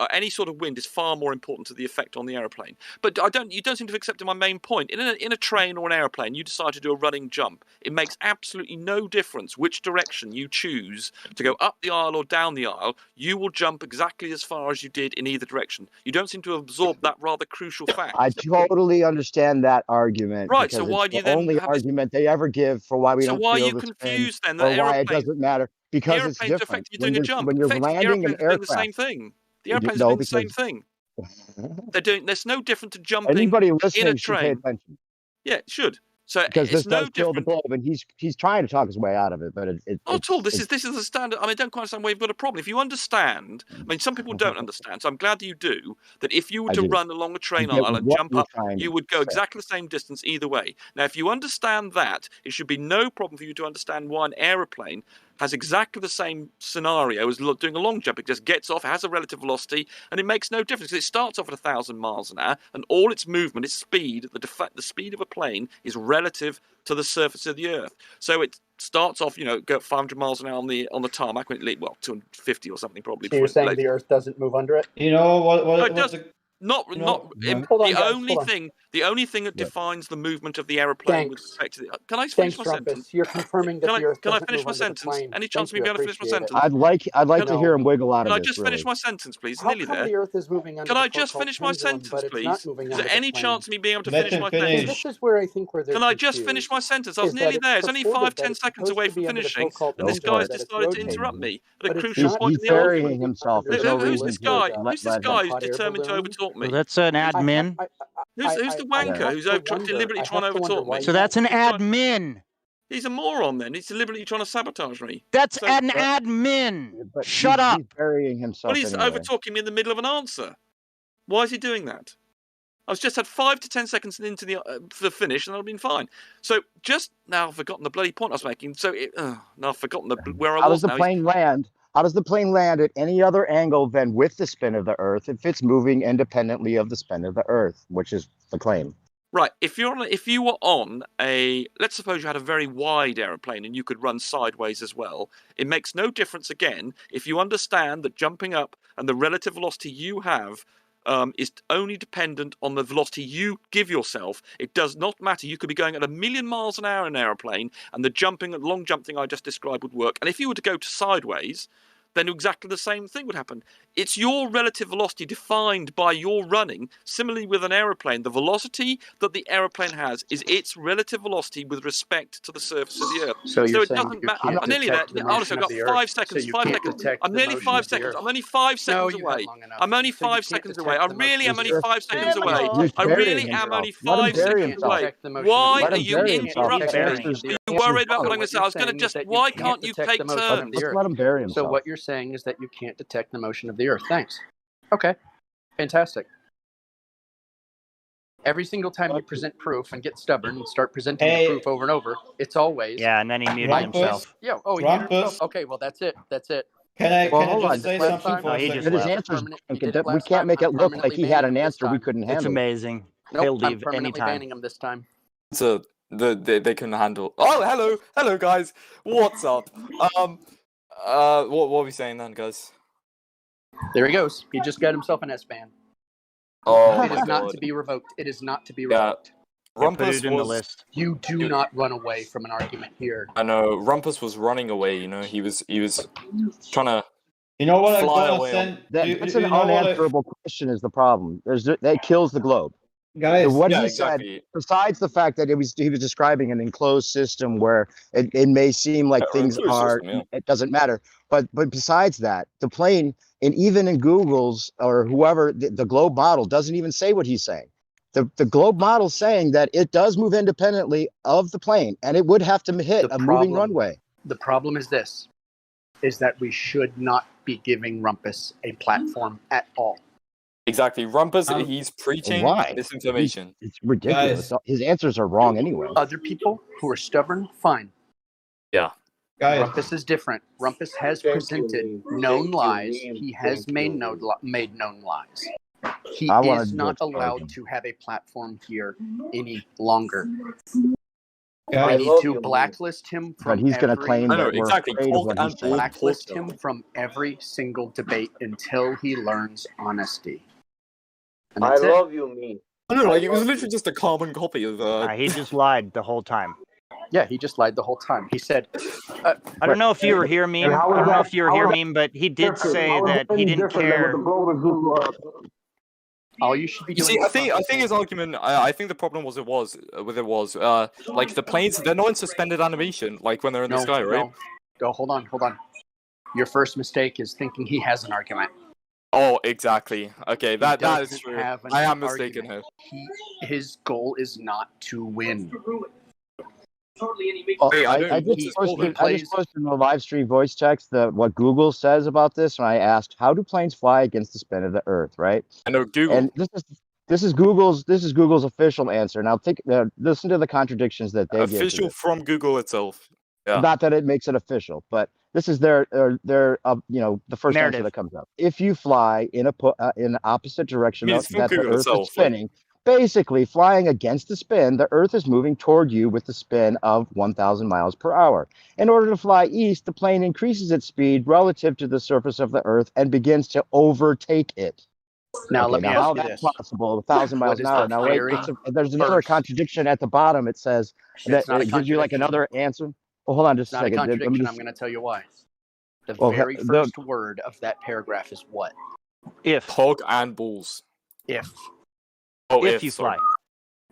any sort of wind is far more important to the effect on the aeroplane. But you don't seem to have accepted my main point. In a train or an aeroplane, you decide to do a running jump. It makes absolutely no difference which direction you choose to go up the aisle or down the aisle. You will jump exactly as far as you did in either direction. You don't seem to have absorbed that rather crucial fact. I totally understand that argument. Right. So why do you then only argument they ever give for why we don't feel the spin? So why are you confused then? Or why it doesn't matter? Because it's different. When you're landing an aircraft, doing the same thing. The airplanes are doing the same thing. There's no different to jumping anybody in a listening should pay train. attention. Yeah, it should. So because this it's no does kill the different. globe, and he's trying to talk his way out of it, but Not at all. This is the standard. I mean, I don't quite understand why you've got a problem. If you understand, I mean, some people don't understand, so I'm glad that you do. That if you were to run along a train aisle and jump up, you would go exactly the same distance either way. Now, if you understand that, it should be no problem for you to understand why an aeroplane has exactly the same scenario as doing a long jump. It just gets off, it has a relative velocity, and it makes no difference. It starts off at 1,000 miles an hour, and all its movement, its speed, the speed of a plane is relative to the surface of the Earth. So it starts off, go 500 miles an hour on the tarmac, when it 250 or something probably. So you're saying the Earth doesn't move under it? You know what? No, it does. The only thing that defines the movement of the aeroplane with respect to the. Can I finish my sentence? You're confirming that the Earth can I doesn't finish move my under the sentence? plane. Any chance of me being able to finish my sentence? I'd like to hear him wiggle out of this. Can I just finish my sentence, please? How Nearly come there. the Earth is moving under Can I the just so-called finish my pendulum, sentence, but it's please? not moving Is under there the any plane? chance of me being able to Let finish him my finish. sentence? This is where I think where they're Can I just confused, finish my sentence? I was is that nearly it's there. It's only purported 5, that 10 it's seconds supposed away to be from under the finishing, so-called and this pendulum, guy's that it's decided to rotating. interrupt me at a But it's crucial not point He's in the argument. burying himself. There's no Who's reason this guy? to Who's this let guy him. who's determined to overtalk me? So that's an admin. Who's the wanker who's deliberately trying to overtalk me? So that's an admin. He's a moron then. He's deliberately trying to sabotage me. That's an admin. But Shut up. He's burying himself. Well, he's anyway. overtalking me in the middle of an answer. Why is he doing that? I've just had 5 to 10 seconds into the finish, and I've been fine. So just now, I've forgotten the bloody point I was making. So now I've forgotten where I was. How does the plane land? How does the plane land at any other angle than with the spin of the Earth if it's moving independently of the spin of the Earth, which is the claim? Right. If you were on let's suppose you had a very wide aeroplane and you could run sideways as well, it makes no difference again if you understand that jumping up and the relative velocity you have is only dependent on the velocity you give yourself. It does not matter. You could be going at 1,000,000 miles an hour in an aeroplane, and the long jump thing I just described would work. And if you were to go to sideways, then exactly the same thing would happen. It's your relative velocity defined by your running. Similarly with an aeroplane, the velocity that the aeroplane has is its relative velocity with respect to the surface of the Earth. So you're it saying doesn't you matter. can't I'm nearly there. detect the Honestly, I've got motion of the 5 Earth, seconds. so you 5 can't seconds. detect I'm the nearly motion 5 of the seconds. Earth. I'm only 5 seconds you away. had long enough. I'm only So you 5 can't seconds detect away. I the really motion am of only the Earth. 5 seconds away. He's I burying really am himself. only Let him 5 bury seconds himself. away. The motion of Why the Let are him you bury himself. interrupting me? Burying of the Are you Earth. worried about So what I'm going what to say? I you're was going to saying is just. that you Why can't can't you detect take the motion of turns? the Let's Earth. let him bury So himself. what you're saying is that you can't detect the motion of the Earth. Thanks. Okay. Fantastic. Every single time you present proof and get stubborn and start presenting the proof over and over, it's always and then he muted himself. Yeah. Oh, he muted himself. Okay. Well, that's it. That's it. Can I Hold on. just say last something time. for a he second? just His left. answers. He did it We last can't time. make I'm it look like permanently he had banning an him this answer we time. couldn't It's handle. amazing. Nope. He'll I'm leave permanently anytime. banning him this time. So they can handle. Oh, hello guys. What's up? What are we saying then, guys? There he goes. He just got himself an S-ban. Oh It my is not god. to be revoked. It is not to be Yeah. revoked. Put it in the list. You do not run away from an argument here. I know Rumpus was running away. He was trying to. You know what I'm fly gonna away send? That's an unanswerable question. Is the problem? That kills the globe. Guys, What yeah, he exactly. said, besides the fact that he was describing an enclosed system where it may seem like things are, it doesn't matter. But besides that, the plane, and even in Google's or whoever, the globe model doesn't even say what he's saying. The globe model saying that it does move independently of the plane, and it would have to hit a moving runway. The problem is this, is that we should not be giving Rumpus a platform at all. Exactly. Rumpus, he's preaching misinformation. It's ridiculous. His answers are wrong anyway. Other people who are stubborn, fine. Yeah. Guys. Rumpus is different. Rumpus has presented known lies. He has made known lies. He I wanted is to not expose allowed him. to have a platform here any longer. Guys. We need to blacklist him But from he's going to every. claim I know that we're exactly. afraid of Talk what and he's saying. Blacklist him from every single debate until he learns honesty. And I that's it. love you, me. I don't know, like it was literally just a carbon copy of. He just lied the whole time. Yeah, he just lied the whole time. He said, I don't know if you were here, Meme. I don't know if you were here, Meme, but he did say that he didn't care. all you should be You doing. see, I think his argument. I think the problem was like the planes. They're not in suspended animation, like when they're in the sky, right? No. Go. Hold on. Your first mistake is thinking he has an argument. Oh, exactly. Okay, that is doesn't true. have an I am mistaken here. His goal is not to win. Hey, I just posted in the live stream voice text what Google says about this, and I asked, "How do planes fly against the spin of the Earth?" Right? I know Google. And this is Google's official answer. Now listen to the contradictions that they give. Official from Google itself. Yeah. Not that it makes it official, but this is their the first narrative answer that comes up. If you fly in the opposite direction It's from that the Google Earth itself, is spinning, basically flying against the spin, the Earth is moving toward you with the spin of 1,000 miles per hour. In order to fly east, the plane increases its speed relative to the surface of the Earth and begins to overtake it. Now, let me ask how you that's this. possible? 1,000 miles What an is hour. the Now wait, very there's another contradiction at the bottom. It says that It's not a it gives you like contradiction. another answer. Well, hold on just It's a not a second. Let me contradiction. just- I'm going to tell you why. The Well, very the- first word of that paragraph is what? If. Hog and balls. If. Oh, if you sorry. fly.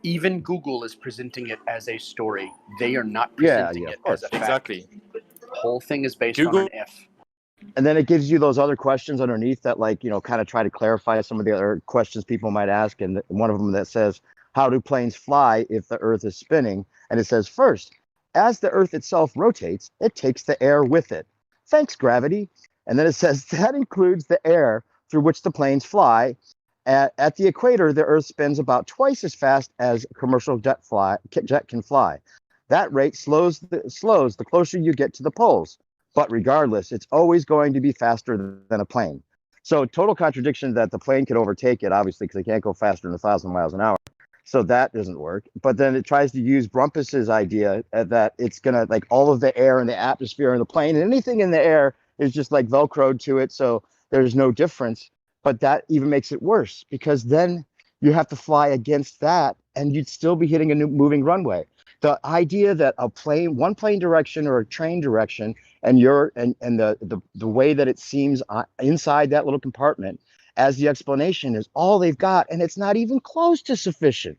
Even Google is presenting it as a story. They are not presenting it as a fact. Exactly. The whole thing is based Google- on an if. And then it gives you those other questions underneath that, kind of try to clarify some of the other questions people might ask. And one of them that says, how do planes fly if the Earth is spinning? And it says, first, as the Earth itself rotates, it takes the air with it. Thanks, gravity. And then it says that includes the air through which the planes fly. At the equator, the Earth spins about twice as fast as a commercial jet can fly. That rate slows the closer you get to the poles. But regardless, it's always going to be faster than a plane. So total contradiction that the plane could overtake it, obviously, because they can't go faster than 1,000 miles an hour. So that doesn't work. But then it tries to use Brumpus's idea that it's going to, all of the air and the atmosphere in the plane, and anything in the air is just Velcroed to it. So there's no difference. But that even makes it worse, because then you have to fly against that and you'd still be hitting a new moving runway. The idea that one plane direction or a train direction, and the way that it seems inside that little compartment as the explanation is all they've got, and it's not even close to sufficient.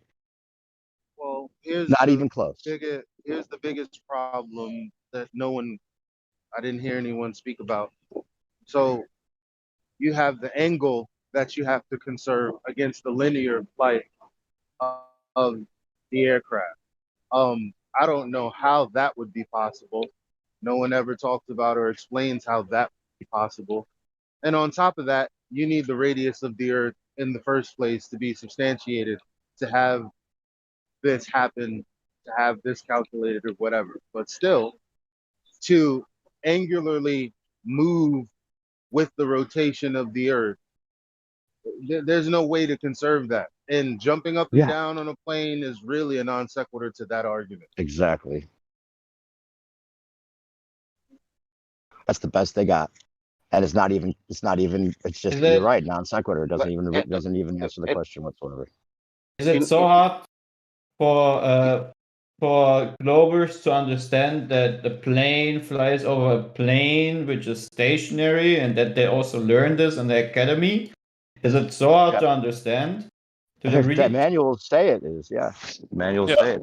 Well, here's even close. Here's the biggest problem that I didn't hear anyone speak about. So you have the angle that you have to conserve against the linear flight of the aircraft. I don't know how that would be possible. No one ever talks about or explains how that would be possible. And on top of that, you need the radius of the Earth in the first place to be substantiated, to have this happen, to have this calculated or whatever. But still, to angularly move with the rotation of the Earth, there's no way to conserve that. And jumping up and down on a plane is really a non sequitur to that argument. Exactly. That's the best they got. And it's just, you're right, non sequitur. It doesn't even answer the question whatsoever. Is it so hard for Globers to understand that the plane flies over a plane which is stationary, and that they also learn this in the academy? Is it so hard to understand? That manuals say it is, yeah. Manuals say it.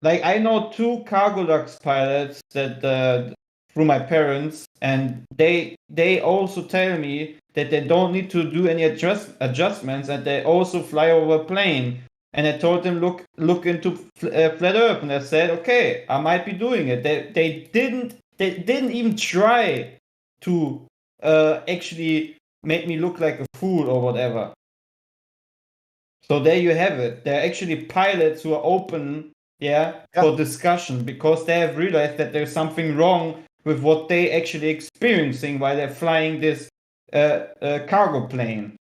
Like, I know 2 Cargolux pilots that through my parents, and they also tell me that they don't need to do any adjustments, and they also fly over a plane. And I told them, look into Flat Earth, and I said, okay, I might be doing it. They didn't even try to actually make me look like a fool or whatever. So there you have it. They're actually pilots who are open, for discussion, because they have realized that there's something wrong with what they actually experiencing while they're flying this cargo plane.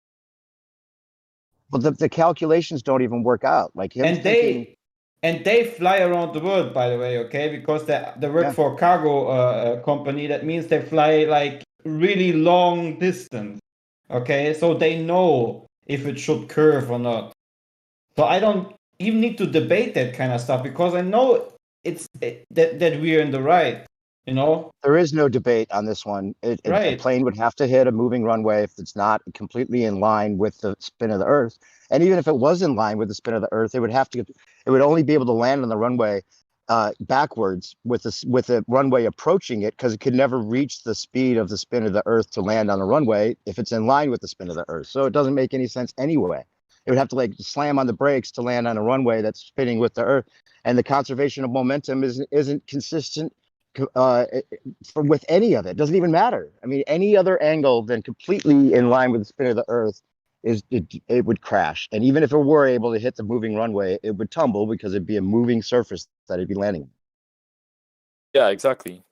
Well, the calculations don't even work out. Like him And thinking, they fly around the world, by the way, okay? Because they work for a cargo company. That means they fly like really long distance, okay? So they know if it should curve or not. So I don't even need to debate that kind of stuff because I know that we're in the right, you know? there is no debate on this one. A Right. plane would have to hit a moving runway if it's not completely in line with the spin of the Earth. And even if it was in line with the spin of the Earth, it would only be able to land on the runway backwards with the runway approaching it, because it could never reach the speed of the spin of the Earth to land on the runway if it's in line with the spin of the Earth. So it doesn't make any sense anyway. It would have to like slam on the brakes to land on a runway that's spinning with the Earth, and the conservation of momentum isn't consistent with any of it. It doesn't even matter. I mean, any other angle than completely in line with the spin of the Earth it would crash. And even if it were able to hit the moving runway, it would tumble because it'd be a moving surface that it'd be landing on. Yeah, exactly.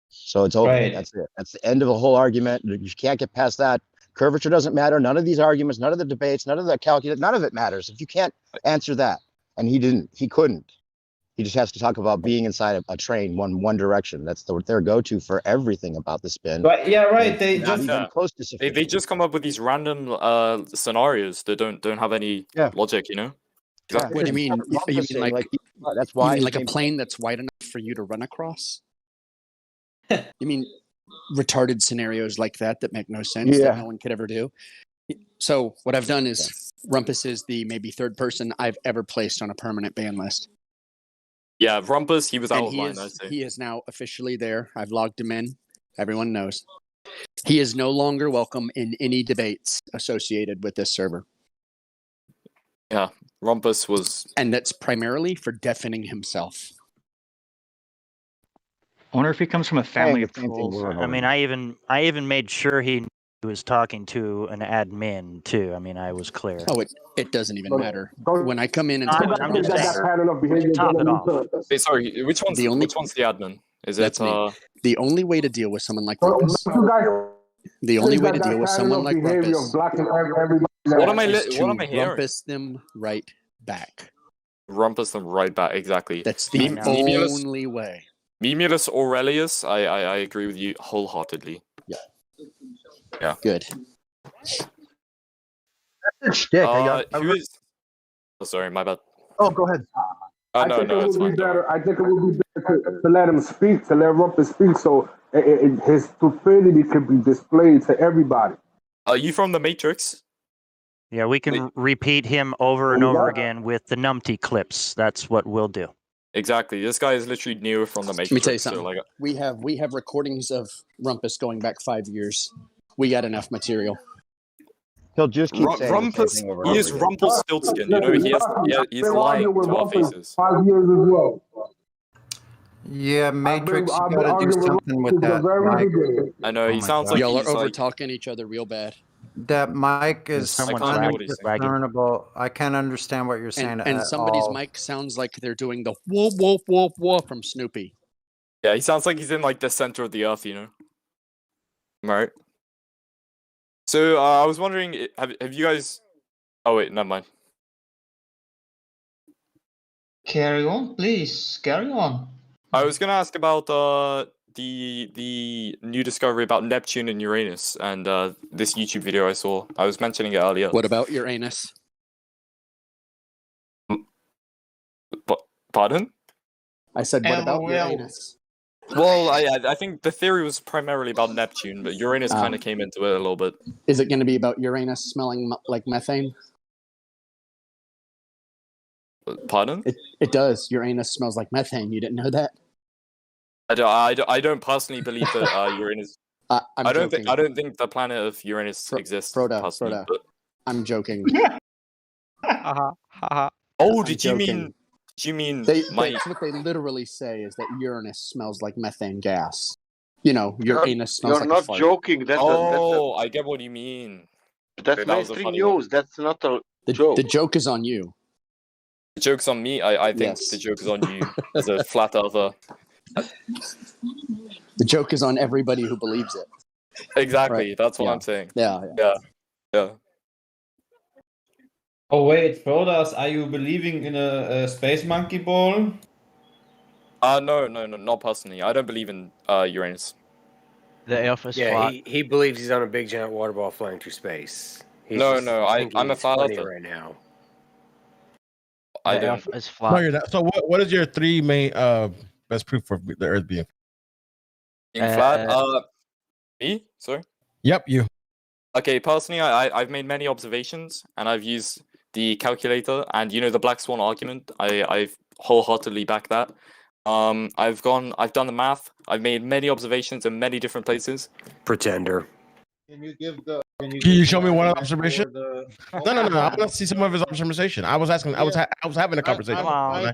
So it's over. Right. That's it. That's the end of the whole argument. You can't get past that. Curvature doesn't matter. None of these arguments, none of the debates, none of the calculus, none of it matters if you can't answer that. And he couldn't. He just has to talk about being inside a train one direction. That's their go-to for everything about the spin. But yeah, right. And They not just even close to sufficient. They just come up with these random scenarios that don't have any logic, you know? Exactly. What do you mean? You mean like that's why you mean like a plane that's wide enough for you to run across? You mean retarded scenarios like that make no sense that no one could ever do? So what I've done is Rumpus is the maybe third person I've ever placed on a permanent ban list. Yeah, Rumpus, he was out of he line, I'd say. He is now officially there. I've logged him in. Everyone knows. He is no longer welcome in any debates associated with this server. Yeah, Rumpus was... And that's primarily for deafening himself. I wonder if he comes from a family of trolls. I mean, I even made sure he was talking to an admin too. I mean, I was clear. Oh, it doesn't even matter. When I come in and I'm just saying. Top it off. Hey, sorry, which one's the admin? Is That's it me. The only way to deal with someone like Rumpus, the only way to deal with someone like Rumpus, what am I is what am I to hearing? Rumpus them right back. Rumpus them right back, exactly. That's the only way. Memulus Aurelius, I agree with you wholeheartedly. Yeah. Yeah. Good. Who is... Oh, sorry, my bad. Oh, go ahead. No, it's fine. I think it would be better to let him speak, to let Rumpus speak, so his stupidity could be displayed to everybody. Are you from the Matrix? Yeah, we can repeat him over and over again with the numpty clips. That's what we'll do. Exactly. This guy is literally new from the Matrix. Let me tell you something. So, like, we have recordings of Rumpus going back 5 years. We got enough material. He'll just keep saying Rumpus. He is Rumpelstiltskin. You know, he's lying to our faces. 5 years as well. Yeah, Matrix, you gotta do something with that mic. I know, he sounds like y'all he's are over like... talking each other real bad. That mic is undiscernible. I can't understand what you're saying. And somebody's mic sounds like they're doing the whoop, whoop, whoop, whoop from Snoopy. Yeah, he sounds like he's in like the center of the earth, you know? Right. So, I was wondering, have you guys... Oh, wait, never mind. Carry on, please. Carry on. I was gonna ask about the new discovery about Neptune and Uranus, and this YouTube video I saw. I was mentioning it earlier. What about Uranus? Pardon? I said, what about Uranus? Well, I think the theory was primarily about Neptune, but Uranus kind of came into it a little bit. Is it going to be about Uranus smelling like methane? Pardon? It does. Uranus smells like methane. You didn't know that? I don't personally believe that Uranus. I don't think the planet of Uranus exists. Froda. I'm joking. Oh, did you mean? Do you mean that's what they literally say is that Uranus smells like methane gas. You know, Uranus smells like a fart. You're not joking. I get what you mean. That's mainstream news. That's not a joke. The joke is on you. The joke's on me. I think the joke is on you as a flat earther. The joke is on everybody who believes it. Exactly. Right. That's what Yeah. I'm saying. Yeah. Yeah. Oh wait, Frodas, are you believing in a space monkey ball? No, not personally. I don't believe in Uranus. The Earth is Yeah, flat. he believes he's on a big giant water ball flying through space. He's No, just thinking I'm a it's flat funny earther. right now. I The don't. Earth is No, flat. you're not. So what is your three main best proof for the Earth being flat? Me? Sorry. Yep, you. Okay, personally, I've made many observations and I've used the calculator and the black swan argument. I wholeheartedly back that. I've done the math. I've made many observations in many different places. Pretender. Can you give the? Can you show me one argument observation? for the- No. I want to see some of his observation. I was asking. I was having a conversation. I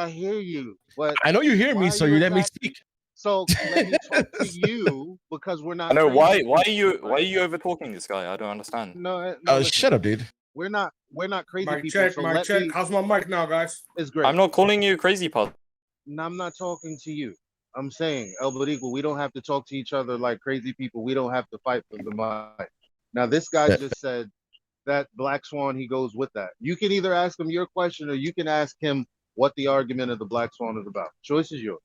hear you, but I know you hear me, why so you let me attacking- speak. So let me talk to you because we're not. I know crazy why are people, you over talking this guy? I don't understand. No, listen, Shut up, dude. We're not crazy Mic people. check, So mic let check. me. How's my mic now, guys? It's great. I'm not calling you crazy, pod. No, I'm not talking to you. I'm saying, El Barico, we don't have to talk to each other like crazy people. We don't have to fight for the mic. Now, this guy just said that Black Swan, he goes with that. You can either ask him your question or you can ask him what the argument of the Black Swan is about. Choice is yours.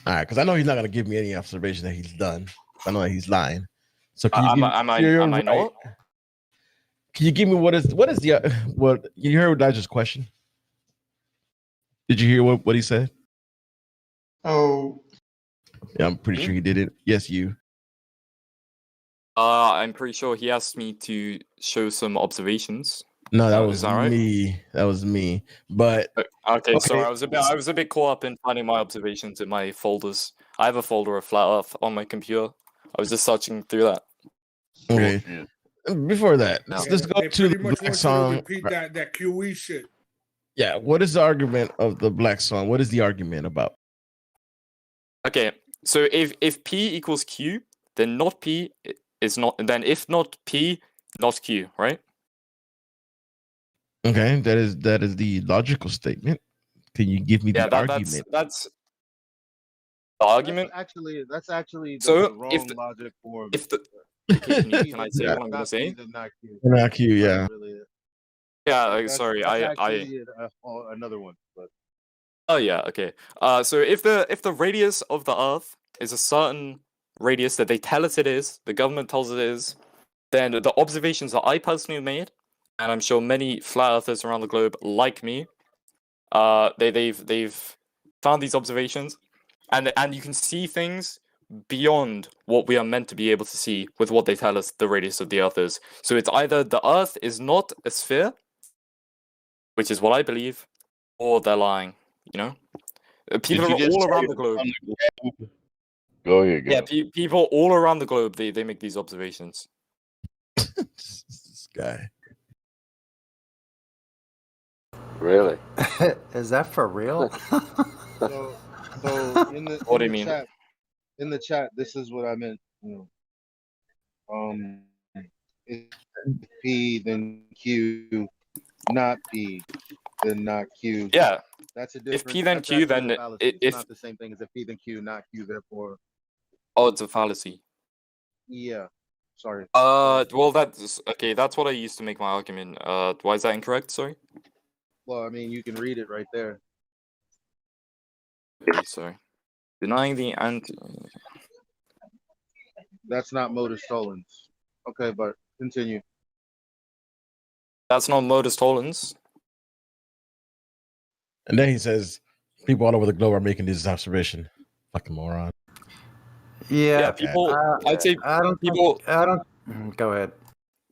All right, because I know he's not going to give me any observation that he's done. I know that he's lying. So can you Am give I not? Can you give me what is the what you heard Elijah's question? Did you hear what he said? Oh. Yeah, I'm pretty sure he did it. Yes, you. I'm pretty sure he asked me to show some observations. No, that Is was that right? me. That was me. But okay, sorry, I was a bit caught up in finding my observations in my folders. I have a folder of flat Earth on my computer. I was just searching through that. Okay. Before that, let's go They to pretty the much Black want you to Song. repeat that QE shit. Yeah, what is the argument of the Black Song? What is the argument about? Okay, so if P equals Q, then not P is not. Then if not P, not Q, right? Okay, that is the logical statement. Can you give me the argument? That's the argument. That's actually So, the wrong if the- logic for. If the can I say what I'm gonna say? Not Q, yeah. Yeah, sorry, That's I actually another one, but. Oh yeah, okay. So if the radius of the Earth is a certain radius that they tell us it is, the government tells it is, then the observations that I personally made, and I'm sure many flat earthers around the globe like me, they've found these observations, and you can see things beyond what we are meant to be able to see with what they tell us the radius of the Earth is. So it's either the Earth is not a sphere, which is what I believe, or they're lying. People Did you just all say around it the was globe. on the globe? Go ahead. Yeah, people all around the globe they make these observations. This guy. Really? Is that for real? So in the What do you mean? In the chat, this is what I meant. If P then Q, not P, then not Q. Yeah. That's a If different. P then that's Q, actually then a fallacy. It's if not the same thing as if P then Q, not Q. Therefore, oh, it's a fallacy. yeah. Sorry. Well, that's okay. That's what I used to make my argument. Why is that incorrect? Sorry. Well, I mean, you can read it right there. Okay, sorry. Denying the anti. That's not modus tollens. Okay, but continue. That's not modus tollens. And then he says, people all over the globe are making this observation. Fucking moron. Yeah, people. I'd say people. I don't. Go ahead.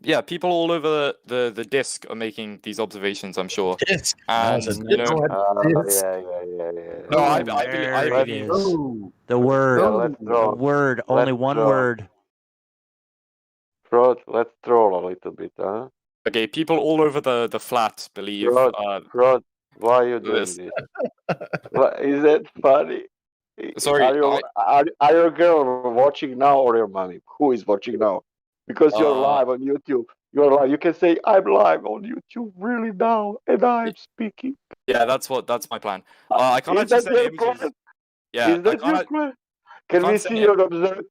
Yeah, people all over the disc are making these observations. I'm sure. Disc. And yeah. No, I believe. The word. Yeah, let's The draw. word. Only one word. Let's troll a little bit, huh? Okay, people all over the flat believe. Frod, why are you doing this? What, is it funny? Sorry, are your girl watching now or your mommy? Who is watching now? Because you're live on YouTube. You're live. You can say, I'm live on YouTube really now, and I'm speaking. Yeah, that's my plan. I can't Is actually that send your images. plan? Yeah, Is that your question? Can we see your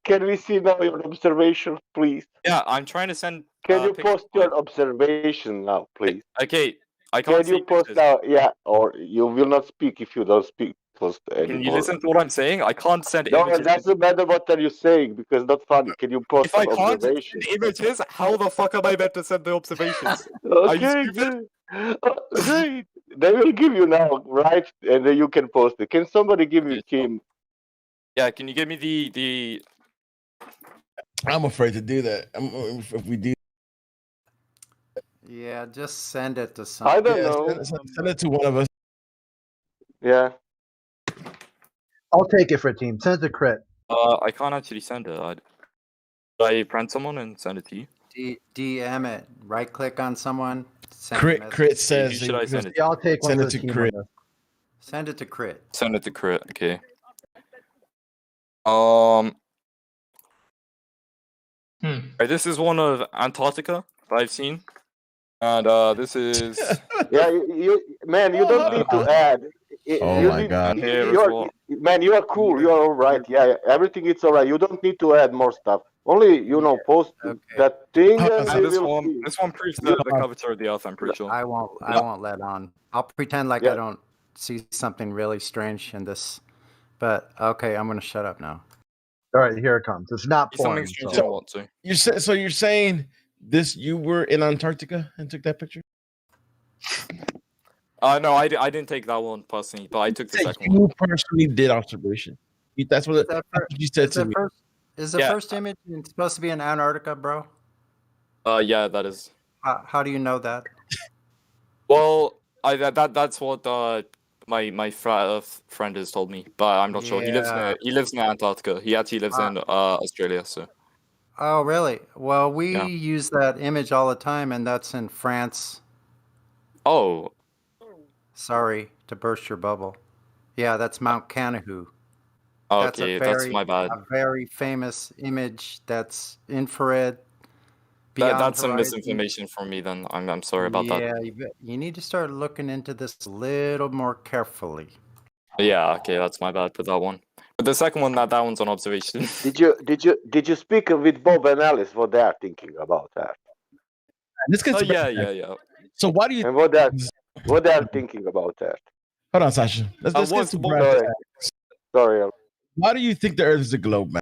Can we see now your observation, please? Yeah, I'm trying to send. Can you post your observation now, please? Okay, I can't Can you see post pictures. now? Yeah, or you will not speak if you don't speak. Post Can you anymore. listen to what I'm saying? I can't send No, images. it doesn't matter what are you saying because not funny. Can you post If I some can't observation? send images, how the fuck am I meant to send the observations? Are you Okay, stupid? great. They will give you now, right? And then you can post it. Can somebody give me Kim? Yeah, can you give me the? I'm afraid to do that. If we do, Yeah, just send it to I someone. don't know. send it to one of us. Yeah. I'll take it for a team. Send it to Crit. I can't actually send it. Should I print someone and send it to you? DM it. Right click on someone. Send Crit says Who should I send it? Yeah, I'll take one send for it the to team. Crit. Send it to Crit. Send it to Crit. Okay. Right, this is one of Antarctica that I've seen, and this is. Yeah, man, you don't need to add. Oh You my need, God. And here as you're, well. man, you are cool. You are all right. Yeah, everything is all right. You don't need to add more stuff. Only post that thing, and So they will see. this one proves the curvature of the Earth. I'm pretty sure. I won't let on. I'll pretend like I don't see something really strange in this. But okay, I'm gonna shut up now. All right, here it comes. It's not porn. So. You're saying this? You were in Antarctica and took that picture? No, I didn't take that one personally, but I took the second one. You personally did observation. That's what you said to me. Is the first image supposed to be in Antarctica, bro? Yeah, that is. How do you know that? Well, that's what my friend has told me, but I'm not sure. He lives in Antarctica. He actually lives in Australia. So. Oh, really? Well, we use that image all the time, and that's in France. Oh. Sorry to burst your bubble. Yeah, that's Mount Canahu. Okay, that's my bad. A very famous image that's infrared. That's some misinformation from me. Then I'm sorry about that. Yeah, you need to start looking into this a little more carefully. Yeah, okay, that's my bad for that one. But the second one, that one's on observation. Did you speak with Bob and Alice? What they are thinking about that? Yeah. So why do you? And what they are thinking about that? Hold on, Sasha. Let's get some Sorry. Why do you think the Earth is a globe, man?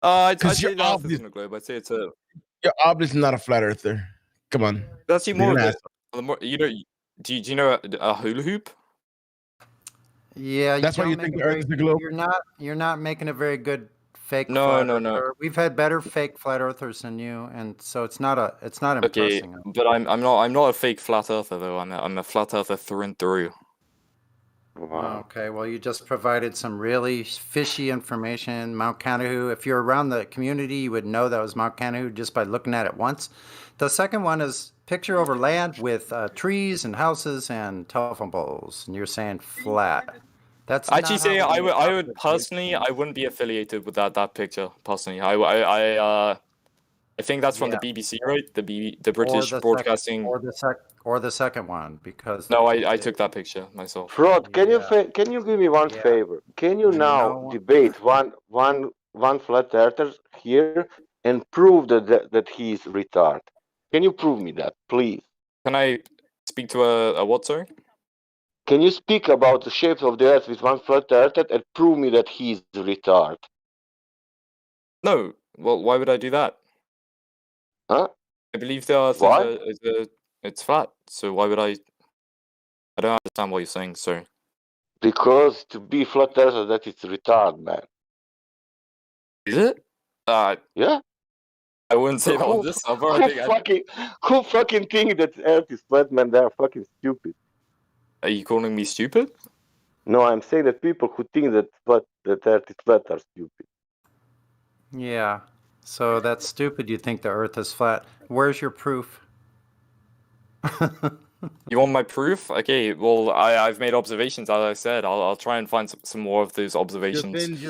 I'd say the Earth isn't a globe. I'd say it's a. You're obviously not a flat earther. Come on. That's more of it. You know, do you know a hula hoop? Yeah, that's why you think the Earth is a globe. You're not making a very good fake. No. We've had better fake flat earthers than you, and so it's not impressing. Okay, but I'm not a fake flat earther though. I'm a flat earther through and through. Wow. Okay, well, you just provided some really fishy information. Mount Canahu, if you're around the community, you would know that was Mount Canahu just by looking at it once. The second one is picture over land with trees and houses and telephone poles, and you're saying flat. That's actually saying I would personally, I wouldn't be affiliated with that picture personally. I think that's from the BBC, right? The British Broadcasting. Or the second one, because no, I took that picture myself. Frod, can you give me one favor? Can you now debate one flat earther here and prove that he's retarded? Can you prove me that, please? Can I speak to a what, sorry? Can you speak about the shape of the Earth with one flat earther and prove me that he's retarded? No. Well, why would I do that? Huh? I believe the Earth it's flat. So why would I? I don't understand what you're saying, sorry. Because to be flat earther, that is retarded, man. Is it? Yeah. I wouldn't say that on this server. Who fucking think that Earth is flat, man? They are fucking stupid. Are you calling me stupid? No, I'm saying that people who think that Earth is flat are stupid. Yeah. So that's stupid. You think the Earth is flat. Where's your proof? You want my proof? Okay, well, I've made observations, as I said. I'll try and find some more of those observations.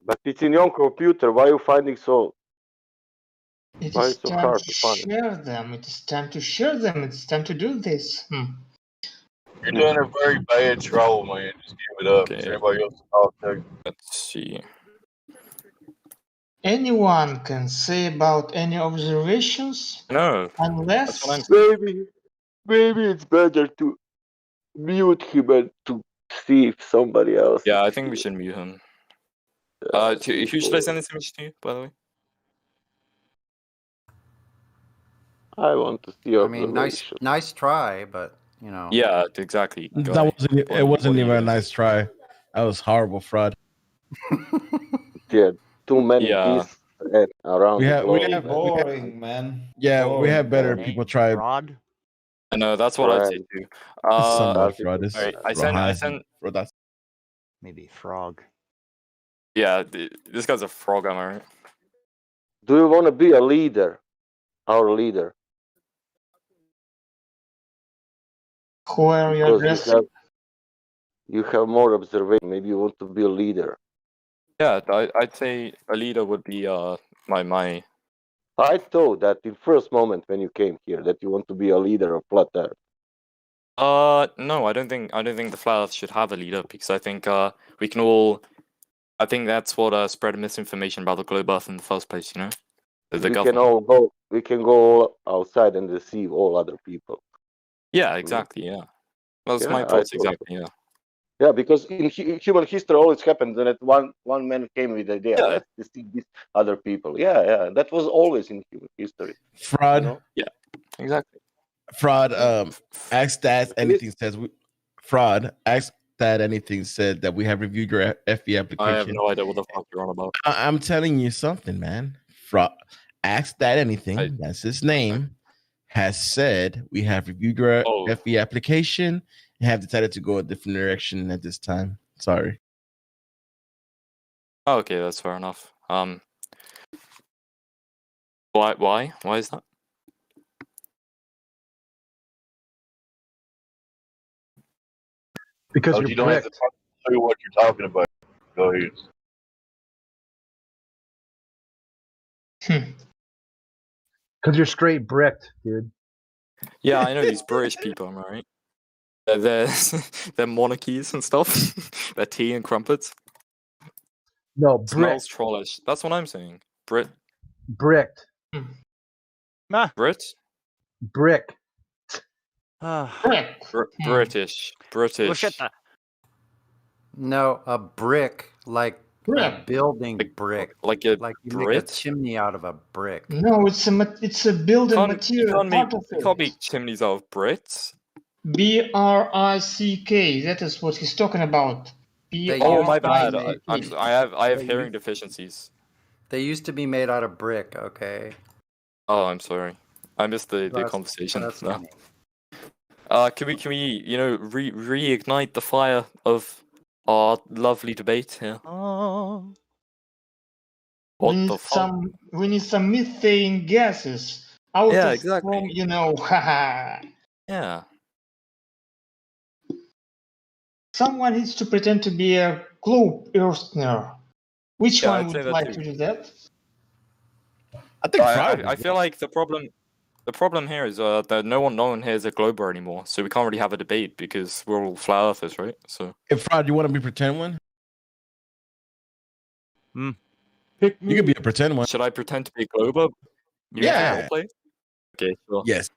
But it's in your computer. Why are you finding so? It Why is is so time hard to to find? share them. It is time to share them. It's time to do this. You're doing a very bad troll, man. Just give it up. Is there anybody else to talk to? Let's see. Anyone can say about any observations? No. Unless Maybe it's better to mute him and to see if somebody else. Yeah, I think we should mute him. Who should I send this image to, by the way? I want to see I mean, nice try, but you know. Yeah, exactly. That wasn't. It wasn't even a nice try. That was horrible, fraud. Yeah, too many Yeah. geese around. We the have. globe. Boring, man. Yeah, we Boring, have better boring. people try. Fraud. I know that's what I'd say too. Somewhat fraud is. Alright, I sent. Maybe frog. Yeah, this guy's a frog, am I right? Do you want to be a leader? Our leader. who are you Because addressing? you have more observation. Maybe you want to be a leader. Yeah, I'd say a leader would be my. I thought that in first moment when you came here that you want to be a leader of Flat Earth. No, I don't think the Flat Earth should have a leader because I think we can all. I think that's what spread misinformation about the globe Earth in the first place. You know, the we government. can all go. We can go outside and deceive all other people. Yeah, exactly. Yeah, that's my Yeah, thoughts I thought exactly. Yeah. Yeah, because in human history, always happened that one man came with the idea, Yeah. let's deceive these other people. Yeah, that was always in human history. Fraud. You know? Yeah, exactly. Fraud. Ask that anything says we. Fraud. Ask that anything said that we have reviewed your FE application. I have no idea what the fuck you're on about. I'm telling you something, man. Fraud. Ask that anything. That's his name. Has said we have reviewed your FE application and have decided to go a different direction at this time. Sorry. Okay, that's fair enough. Why is that? Because you don't have to tell you what you're talking about. Go ahead. Because you're straight bricked, dude. Yeah, I know these British people, am I right? They're monarchies and stuff. They're tea and crumpets. No, brick. Smells trollish. That's what I'm saying. Bricked. Brit? Brick. British. No, a brick, like a building brick. Like you make a Brit? chimney out of a brick. No, it's a building material. You can't make chimneys out of Brits. BRICK. That is what he's talking about. Oh, my bad. BRICK. I have hearing deficiencies. They used to be made out of brick, okay? Oh, I'm sorry. I missed the conversation. That's No. Can we reignite the fire of our lovely debate here? What the fuck? We need some methane gases out Yeah, of exactly. from, haha. Yeah. Someone needs to pretend to be a globe earthner. Which Yeah, one I'd would say that like too. to do that? I think I feel like the problem here is that no one here is a glober anymore, so we can't really have a debate because we're all flat earthers, right? So If Fraud, you want to be pretend one? Pick You could be a pretend one. Should I pretend to be a glober? Yeah. Play? Okay, sure. Yes.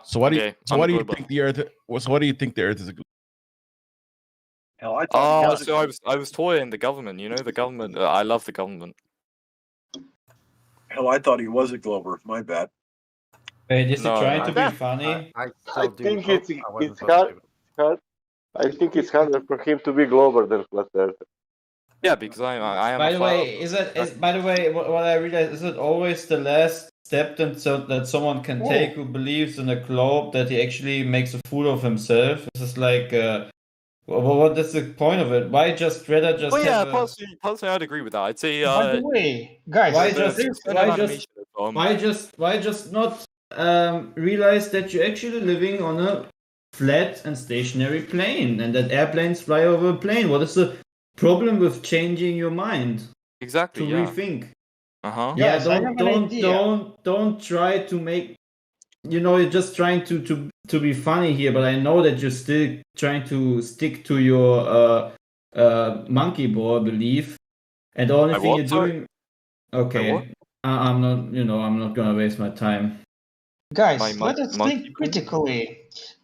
So What do okay, you? So I'm what a do you glober. think the Earth? So what do you think the Earth is? Hell, I So I was toying the government. You know, the government. I love the government. Hell, I thought he was a Glober. My bad. Wait, is he No, trying no. to be funny? I think it's hard. I think it's harder for him to be Glober than Flat Earth. Yeah, because I am. By a the flat way, by the way, what I realized is it always the last step that someone can take who believes in a globe that he actually makes a fool of himself. This is like, what is the point of it? Why rather just? Oh yeah, have a- personally, I'd agree with that. I'd say. By the way, guys, why just not realize that you're actually living on a flat and stationary plane, and that airplanes fly over a plane? What is the problem with changing your mind? Exactly. To Yeah. rethink. Uh huh. Yeah, Yes, I have an idea. don't try to make you're just trying to be funny here, but I know that you're still trying to stick to your monkey ball belief, and the only thing you're doing. Okay, I'm not gonna waste my time. Guys, let us think critically.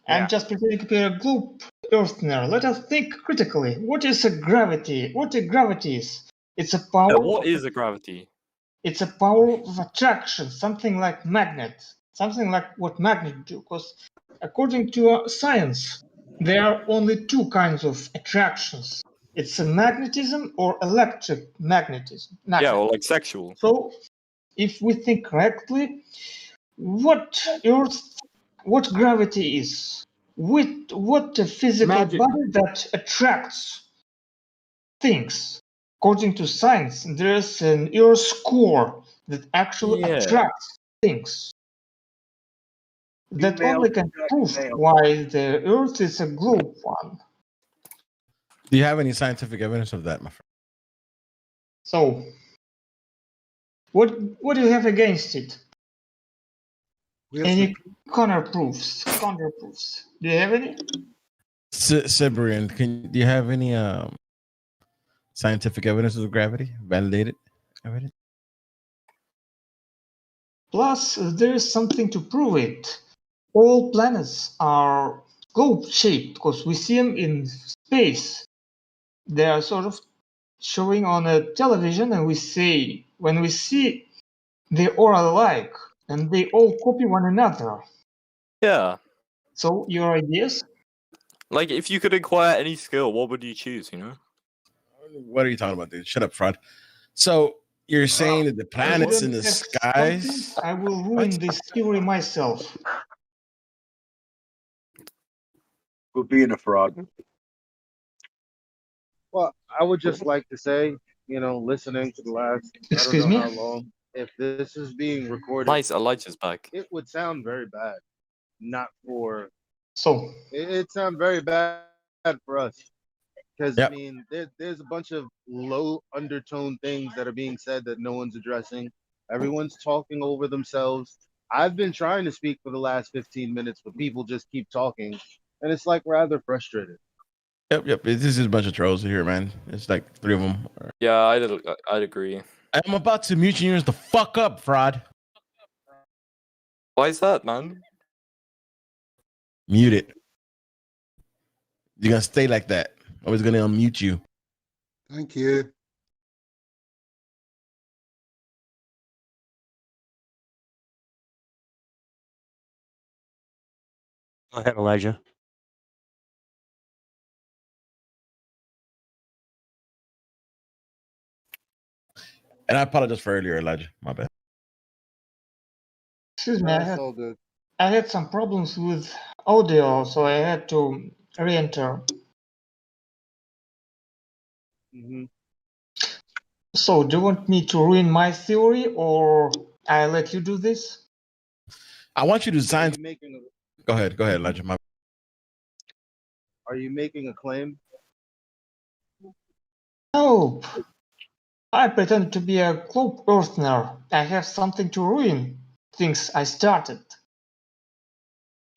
I'm just pretending to be a globe earthner. Let us think critically. What is a gravity? What a gravity is? It's a power. What is a gravity? It's a power of attraction, something like magnet, something like what magnet do. Because according to science, there are only two kinds of attractions. It's a magnetism or electric magnetism. Yeah, or like sexual. So, if we think correctly, what gravity is? What a physical body that attracts things. According to science, there's an Earth's core that actually attracts things. That only can prove why the Earth is a globe one. Do you have any scientific evidence of that, my friend? So, what do you have against it? Any counter proofs? Do you have any? Siberian, do you have any scientific evidence of gravity? Validated evidence? Plus, there is something to prove it. All planets are globe-shaped because we see them in space. They are sort of showing on a television, and when we see they are alike, and they all copy one another. Yeah. So your ideas? Like, if you could acquire any skill, what would you choose? What are you talking about, dude? Shut up, fraud. So you're saying that the planets in the skies? I will ruin this theory myself. For being a fraud. Well, I would just like to say, listening to the last, Excuse I don't know me? how long, if this is being recorded, Nice, Elijah's back. it would sound very bad. Not for. So. It sound very bad for us. Because, Yep. I mean, there's a bunch of low undertone things that are being said that no one's addressing. Everyone's talking over themselves. I've been trying to speak for the last 15 minutes, but people just keep talking. And it's like rather frustrated. Yep. This is a bunch of trolls here, man. It's like 3 of them. Yeah, I'd agree. I'm about to mute you the fuck up, fraud. Why is that, man? Mute it. You're gonna stay like that. I was gonna unmute you. Thank you. Go ahead, Elijah. And I apologize for earlier, Elijah. My bad. Excuse me, That's all good. I had some problems with audio, so I had to re-enter. Mm-hmm. So, do you want me to ruin my theory, or I let you do this? I want you to sign. Go ahead, Elijah. Are you making a claim? No. I pretend to be a globe earthner. I have something to ruin things I started.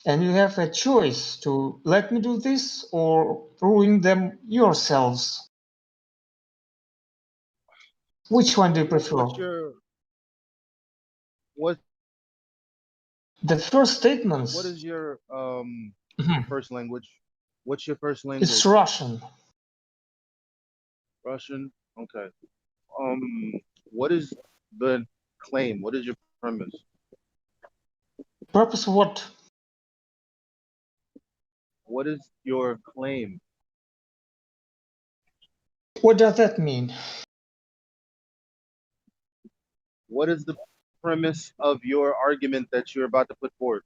And you have a choice to let me do this or ruin them yourselves. Which one do you prefer? The first statements. What is your first language? What's your first language? It's Russian. Russian? Okay. What is the claim? What is your premise? Purpose of what? What is your claim? What does that mean? What is the premise of your argument that you're about to put forward?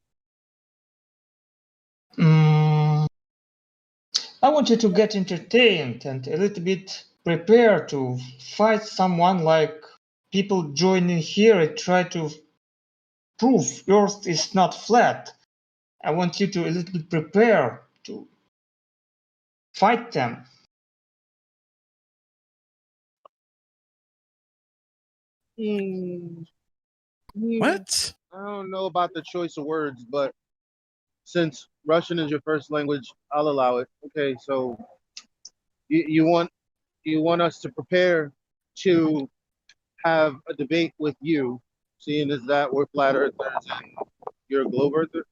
I want you to get entertained and a little bit prepared to fight someone like people joining here and try to prove Earth is not flat. I want you to a little bit prepare to fight them. What? I don't know about the choice of words, but since Russian is your first language, I'll allow it. Okay, so you want us to prepare to have a debate with you, seeing as that we're flat earthers and you're a globe earther.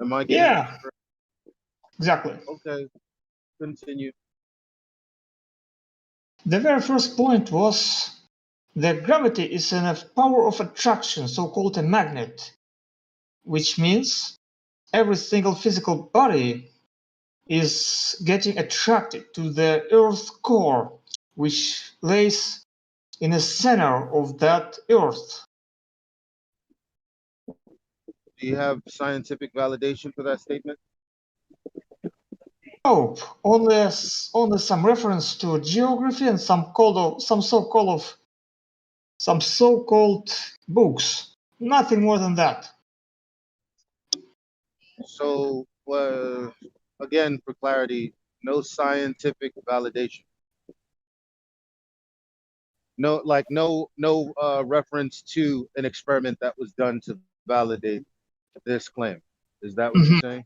Am I getting Yeah, exactly. Okay, continue. The very first point was that gravity is a power of attraction, so-called a magnet, which means every single physical body is getting attracted to the Earth's core, which lays in the center of that Earth. Do you have scientific validation for that statement? No, only some reference to geography and some so-called books. Nothing more than that. So, again, for clarity, no scientific validation. No, like no reference to an experiment that was done to validate this claim. Is that what you're saying?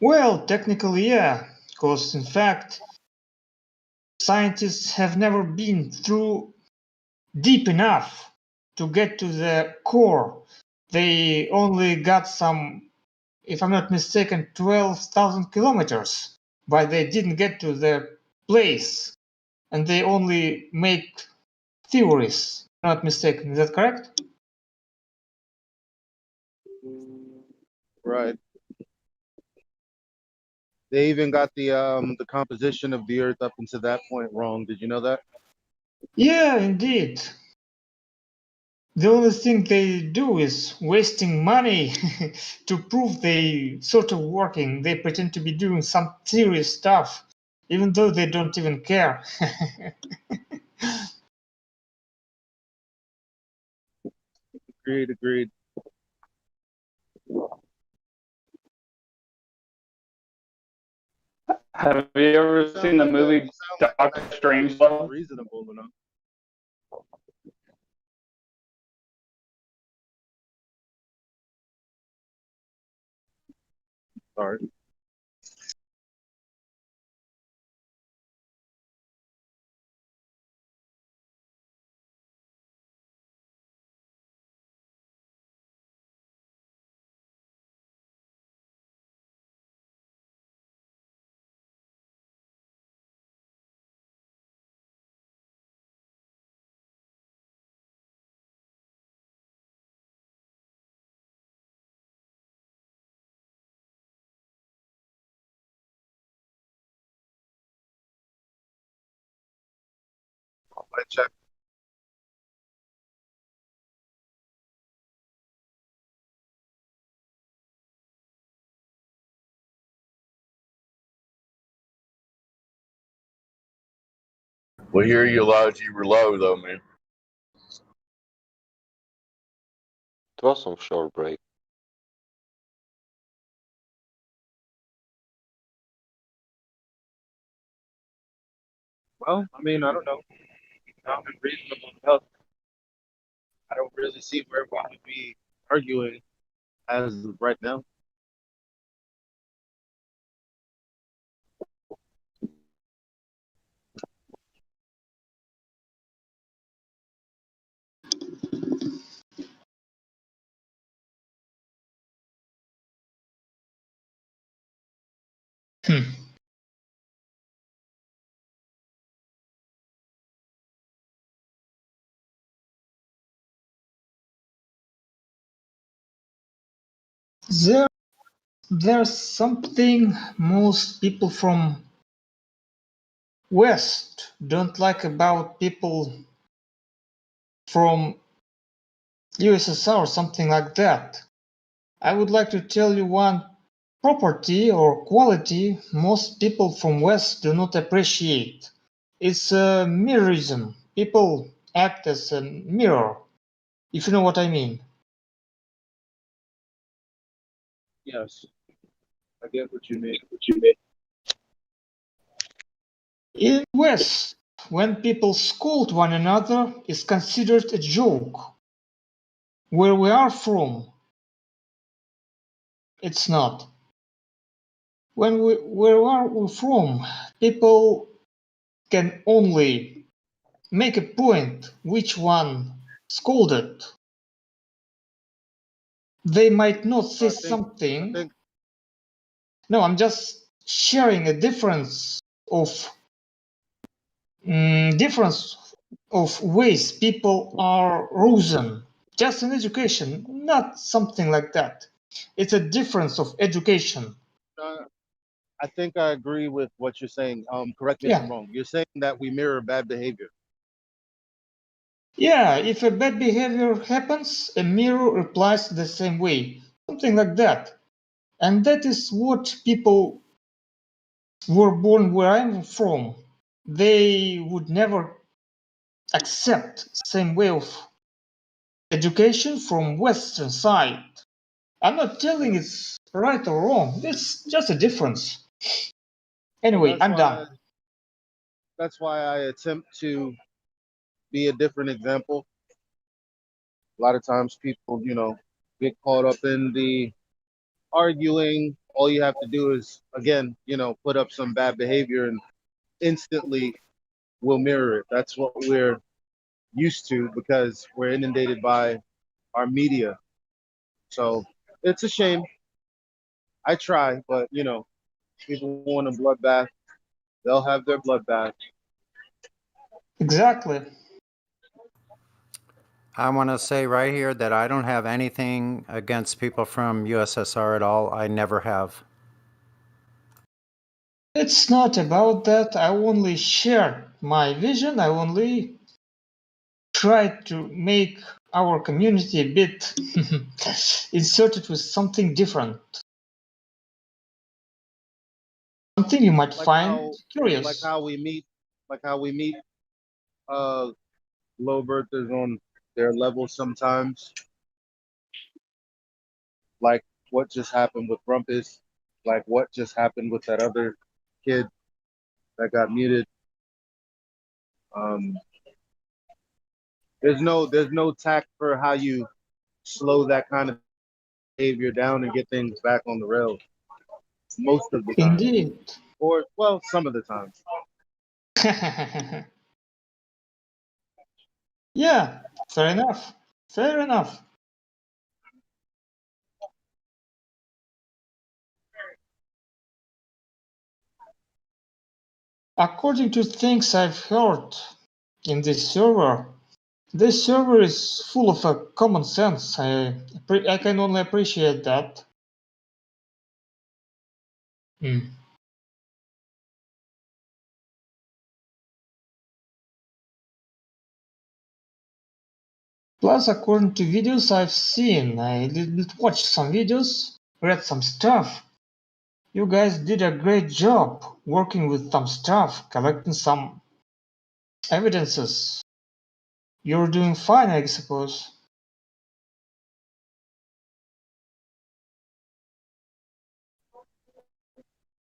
Well, technically, yeah, because in fact, scientists have never been through deep enough to get to the core. They only got some, if I'm not mistaken, 12,000 kilometers, but they didn't get to the place, and they only make theories. If I'm not mistaken, is that correct? Right. They even got the composition of the Earth up until that point wrong. Did you know that? Yeah, indeed. The only thing they do is wasting money to prove they sort of working. They pretend to be doing some serious stuff, even though they don't even care. Agreed. Have you ever seen the movie Doctor Strangelove? Reasonable enough. Sorry. I check. We hear you loud, you were low though, man. It was some short break. Well, I mean, I don't know. Common reasonable health. I don't really see where we would be arguing as of right now. There's something most people from West don't like about people from USSR or something like that. I would like to tell you one property or quality most people from West do not appreciate. It's mirrorism. People act as a mirror, if you know what I mean. Yes, I get what you mean. In West, when people scold one another, it's considered a joke. where we are from, it's not. Where are we from, people can only make a point which one scolded. They might not say something. No, I'm just sharing a difference of ways people are chosen. Just in education, not something like that. It's a difference of education. I think I agree with what you're saying. Correct me if I'm wrong. You're saying that we mirror bad behavior. Yeah, if a bad behavior happens, a mirror replies the same way. Something like that. And that is what people were born where I'm from. They would never accept same way of education from Western side. I'm not telling it's right or wrong. It's just a difference. Anyway, I'm done. That's why I attempt to be a different example. A lot of times people, get caught up in the arguing. All you have to do is, again, put up some bad behavior and instantly we'll mirror it. That's what we're used to because we're inundated by our media. So it's a shame. I try, but people want a bloodbath. They'll have their bloodbath. Exactly. I want to say right here that I don't have anything against people from USSR at all. I never have. It's not about that. I only shared my vision. I only tried to make our community a bit inserted with something different. Something you might find curious. Like how we meet low birthers on their level sometimes. Like what just happened with Rumpus, like what just happened with that other kid that got muted. There's no tact for how you slow that kind of behavior down and get things back on the rails. Most of the time. Indeed. Or well, some of the time. Yeah, fair enough. Fair enough. According to things I've heard in this server is full of a common sense. I can only appreciate that. Plus, according to videos I've seen, I did watch some videos, read some stuff. You guys did a great job working with some stuff, collecting some evidences. You're doing fine, I suppose.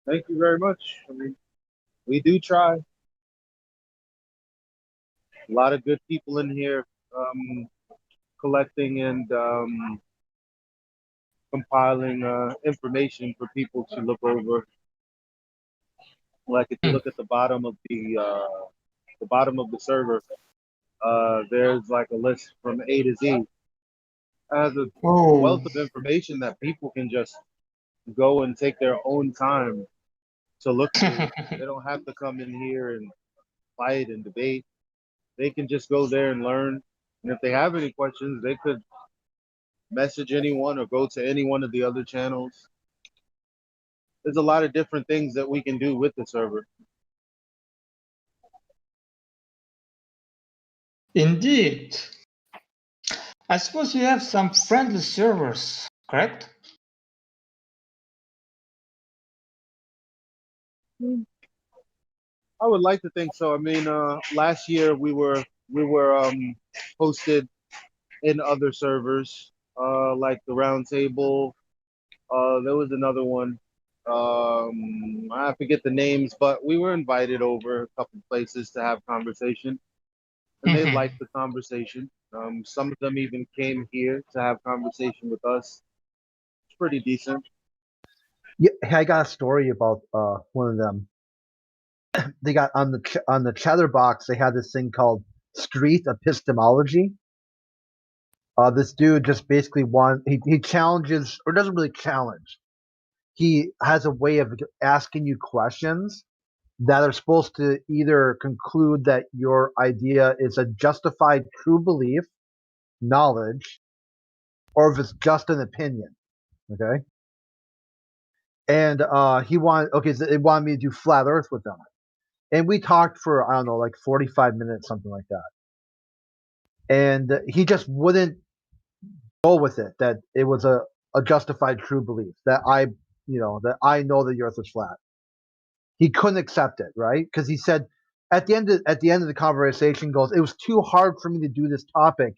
Thank you very much. I mean, we do try. A lot of good people in here collecting and compiling information for people to look over. Like if you look at the bottom of the server, there's like a list from A to Z. It has a wealth of information that people can just go and take their own time to look through. They don't have to come in here and fight and debate. They can just go there and learn. And if they have any questions, they could message anyone or go to any one of the other channels. There's a lot of different things that we can do with the server. Indeed. I suppose you have some friendly servers, correct? I would like to think so. I mean, last year we were hosted in other servers, like the Round Table. There was another one. I forget the names, but we were invited over a couple places to have conversation. and they liked the conversation. Some of them even came here to have conversation with us. It's pretty decent. Yeah, I got a story about one of them. They got on the Chatterbox. They had this thing called street epistemology. This dude just basically he challenges, or doesn't really challenge. He has a way of asking you questions that are supposed to either conclude that your idea is a justified true belief, knowledge, or if it's just an opinion. Okay. And so they wanted me to do flat Earth with them, and we talked for I don't know, like 45 minutes, something like that. And he just wouldn't go with it that it was a justified true belief that I know the Earth is flat. He couldn't accept it, right? Because he said at the end of the conversation goes, it was too hard for me to do this topic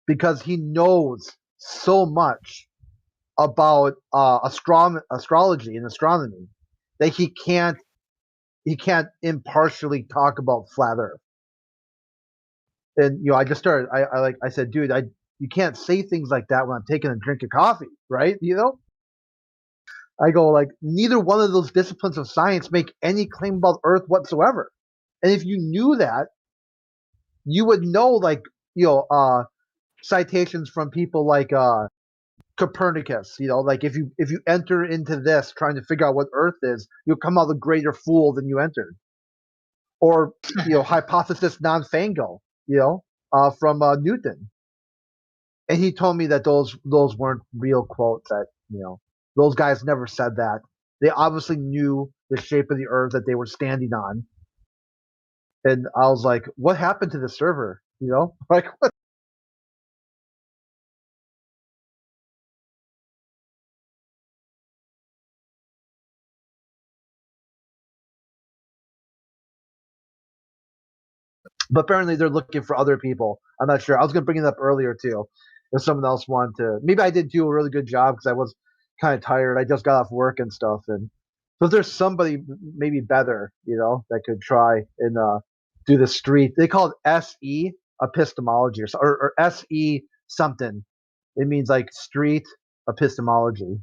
because he knows so much about astrology and astronomy that he can't impartially talk about flat Earth. And I just started. I said, dude, you can't say things like that when I'm taking a drink of coffee, right? I go like, neither one of those disciplines of science make any claim about Earth whatsoever. And if you knew that, you would know citations from people like Copernicus. Like if you enter into this trying to figure out what Earth is, you'll come out a greater fool than you entered. Or hypothesis non-fango, from Newton. And he told me that those weren't real quotes. That those guys never said that. They obviously knew the shape of the Earth that they were standing on. And I was like, "What happened to the server?" Like what? But apparently they're looking for other people. I'm not sure. I was going to bring it up earlier too. If someone else wanted to, maybe I did do a really good job because I was kind of tired. I just got off work and stuff, and so if there's somebody maybe better, that could try and do the street. They call it SE epistemology or SE something. It means like street epistemology.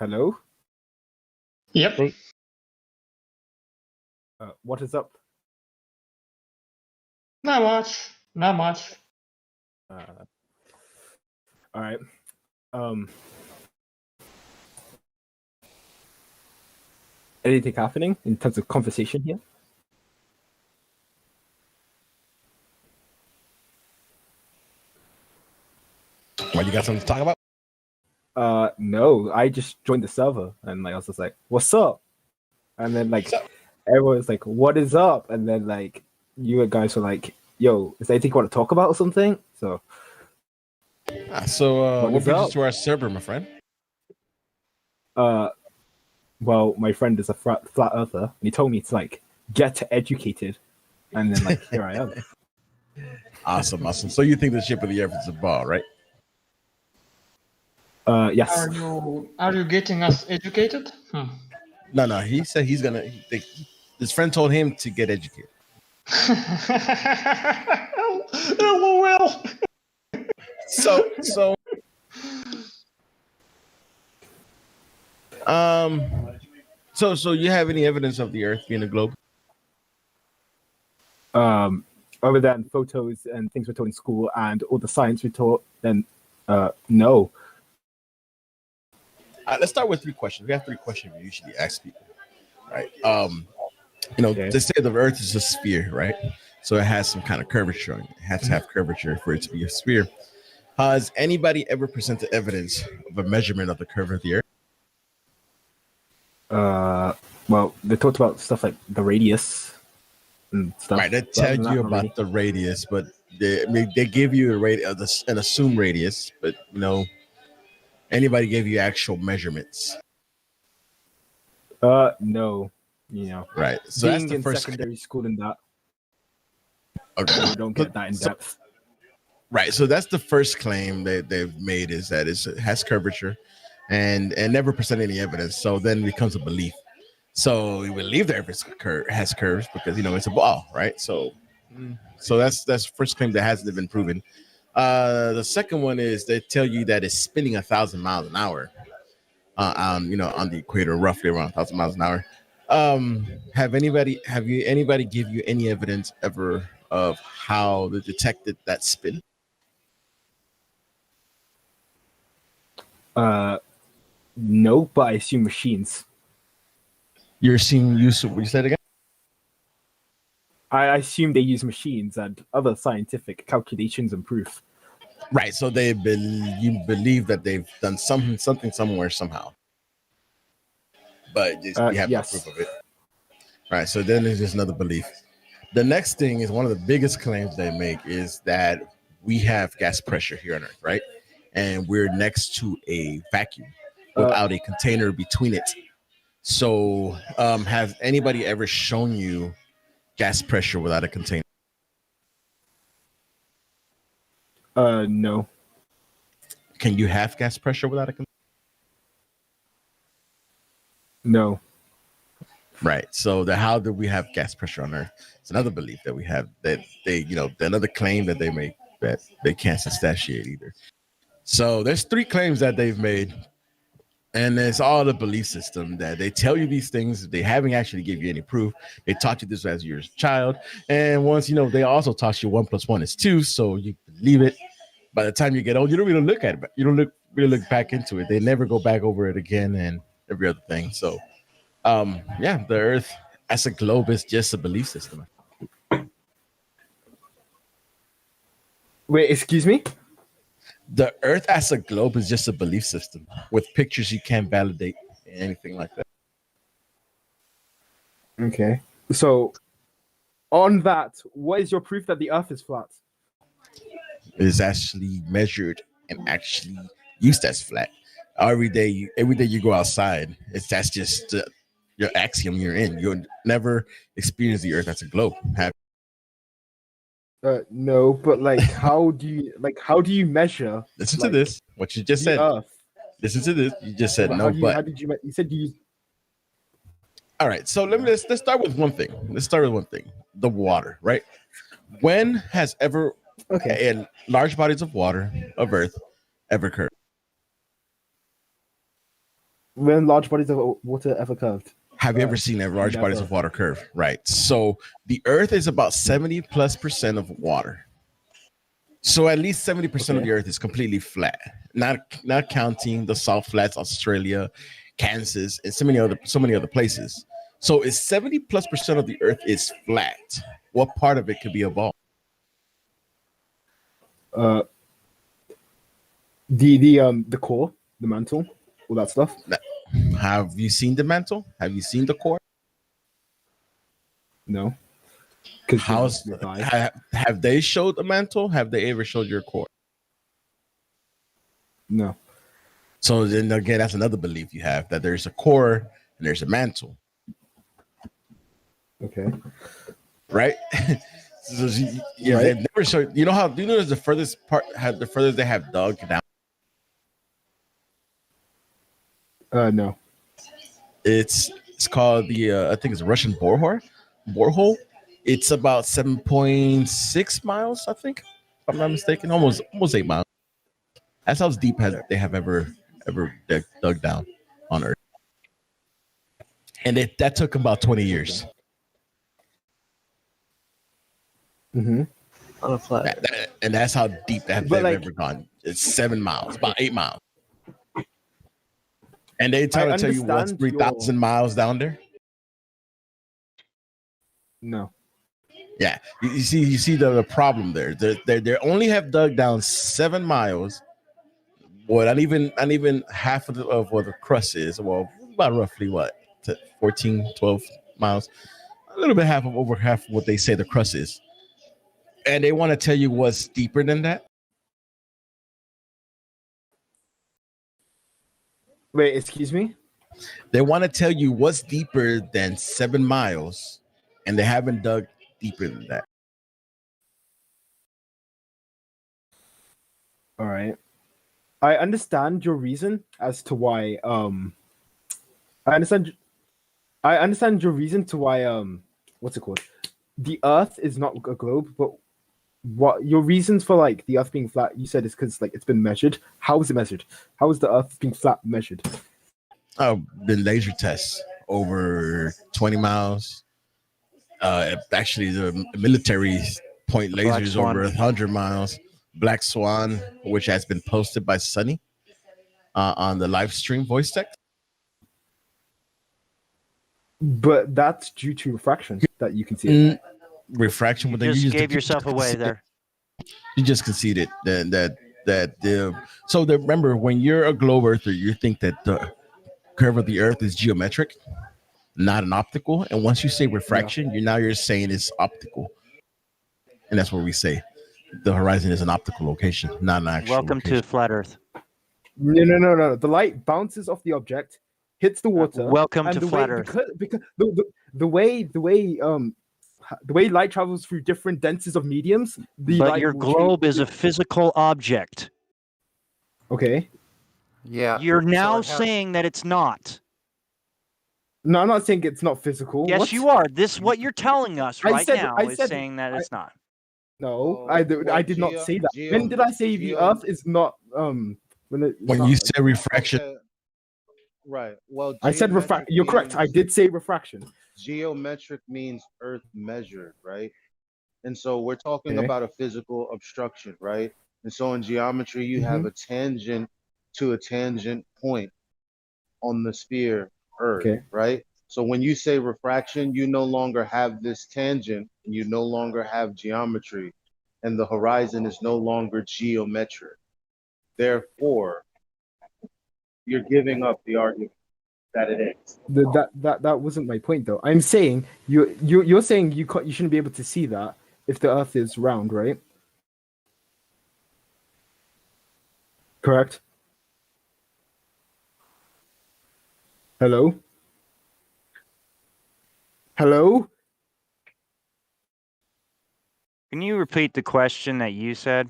Hello? Yep. What is up? Not much. Not much. All right. Anything happening in terms of conversation here? What, you got something to talk about? No, I just joined the server and I was just like, "What's up?" And then everyone's like, "What is up?" And then you guys were like, "Yo, is there anything you want to talk about or something?" So, what brings you to our server, my friend? Well, my friend is a flat earther, and he told me to get educated, and then here I am. Awesome. So you think the ship of the Earth is a ball, right? Yes. Are you getting us educated? No. He said he's gonna. His friend told him to get educated. LOL. So so you have any evidence of the Earth being a globe? Other than photos and things we're taught in school and all the science we taught, then no. Let's start with 3 questions. We have 3 questions we usually ask people, right? They say the Earth is a sphere, right? So it has some kind of curvature on it. It has to have curvature for it to be a sphere. Has anybody ever presented evidence of a measurement of the curve of the Earth? Well, they talked about stuff like the radius and stuff. Right, they tell you about the radius, but they give you an assumed radius, but anybody gave you actual measurements? No. Right. So being that's the in first secondary school and that. Okay. We don't get that in depth. Right. So that's the first claim they've made, is that it has curvature and never presented any evidence. So then it becomes a belief. So we believe the Earth has curves because it's a ball, right? So that's the first claim that hasn't been proven. The second one is they tell you that it's spinning 1,000 miles an hour on the equator, roughly around 1,000 miles an hour. Have anybody give you any evidence ever of how they detected that spin? No, but I assume machines. You're seeing use of what you said again? I assume they use machines and other scientific calculations and proof. Right. So you believe that they've done something somewhere somehow, but you have no proof of it. Right. So then there's just another belief. The next thing is one of the biggest claims they make is that we have gas pressure here on Earth, right? And we're next to a vacuum without a container between it. So has anybody ever shown you gas pressure without a container? No. Can you have gas pressure without a container? No. Right. So how do we have gas pressure on Earth? It's another belief that we have, that another claim that they make that they can't substantiate either. So there's 3 claims that they've made, and it's all the belief system that they tell you these things. They haven't actually give you any proof. They taught you this as you're a child, and once they also taught you 1 + 1 is 2, so you believe it. By the time you get old, you don't really look at it. You don't really look back into it. They never go back over it again, and every other thing. So, the Earth as a globe is just a belief system. Wait, excuse me? The Earth as a globe is just a belief system with pictures you can't validate, anything like that. Okay. So, on that, what is your proof that the Earth is flat? It is actually measured and actually used as flat. Every day you go outside, that's just your axiom you're in. You'll never experience the Earth as a globe. No, but how do you measure? Listen to this. What you just said. Earth. Listen to this. You just said no, how did you? You said you. All right. So let's start with one thing. The water, right? When has ever in large bodies of water of Earth ever curved? When large bodies of water ever curved? Have you ever seen a large bodies of water curve? Right. So the Earth is about 70+% of water. So at least 70% of the Earth is completely flat. Not counting the salt flats, Australia, Kansas, and so many other places. So if 70+% of the Earth is flat, what part of it could be a ball? The core, the mantle, all that stuff. Have you seen the mantle? Have you seen the core? No. Have they showed the mantle? Have they ever showed your core? No. So then again, that's another belief you have, that there's a core and there's a mantle. Okay. Right? So they've never showed. Do you know the furthest part? The furthest they have dug down? No. It's called the I think it's a Russian borehole, It's about 7.6 miles, I think, if I'm not mistaken. Almost 8 miles. That's how deep they have ever dug down on Earth. And that took about 20 years. Mm-hmm. On a flat. And that's how deep they've ever gone. It's 7 miles, about 8 miles. And they tell you what's 3,000 miles down there. No. Yeah, you see the problem there. They only have dug down 7 miles. Well, not even half of what the crust is. Well, about roughly 14, 12 miles. A little bit over half of what they say the crust is. And they want to tell you what's deeper than that. Wait, excuse me? They want to tell you what's deeper than 7 miles, and they haven't dug deeper than that. All right. I understand your reason as to why I understand your reason to why what's it called? The Earth is not a globe, but what your reasons for like the Earth being flat? You said it's because like it's been measured. How is it measured? How is the Earth being flat measured? Been laser tests over 20 miles. Actually, the military point lasers over 100 miles. Black Swan, which has been posted by Sunny on the Livestream voice text. But that's due to refraction that you can see it. Refraction, but then You just gave yourself away there. You just conceded remember, when you're a globe earther, you think that the curve of the Earth is geometric, not an optical. And once you say refraction, you're saying it's optical, and that's what we say. The horizon is an optical location, not an actual. Welcome to Flat Earth. No. The light bounces off the object, hits the water. Welcome and to the Flat way, Earth. Because the way light travels through different densities of mediums, But your globe is a physical object. Okay. Yeah. You're now saying that it's not. No, I'm not saying it's not physical. Yes, What? you are. What you're telling us right now I is said, saying that it's not. No, I did not say that. When did I say the Earth is not when you say refraction? Okay. Right. Well, I said refraction. You're correct. I did say refraction. Geometric means earth measured, right? And so we're talking Okay. about a physical obstruction, right? And so in geometry, you have a tangent to a tangent point on the sphere Earth, Okay. right? So when you say refraction, you no longer have this tangent, and you no longer have geometry, and the horizon is no longer geometric. Therefore, you're giving up the argument that it is. That wasn't my point though. I'm saying you're saying you shouldn't be able to see that if the Earth is round, right? Correct. Hello. Hello. Can you repeat the question that you said?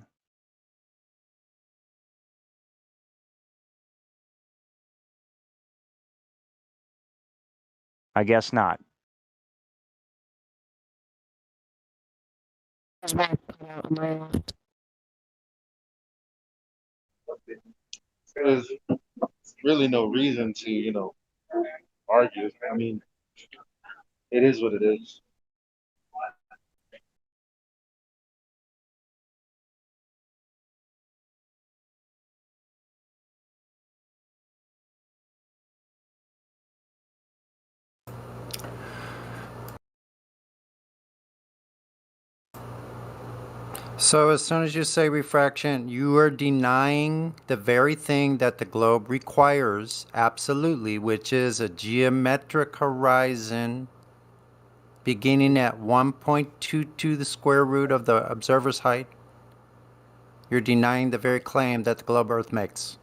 I guess not. There's really no reason to, argue. I mean, it is what it is. So as soon as you say refraction, you are denying the very thing that the globe requires, absolutely, which is a geometric horizon beginning at 1.22 the square root of the observer's height. You're denying the very claim that the globe Earth makes.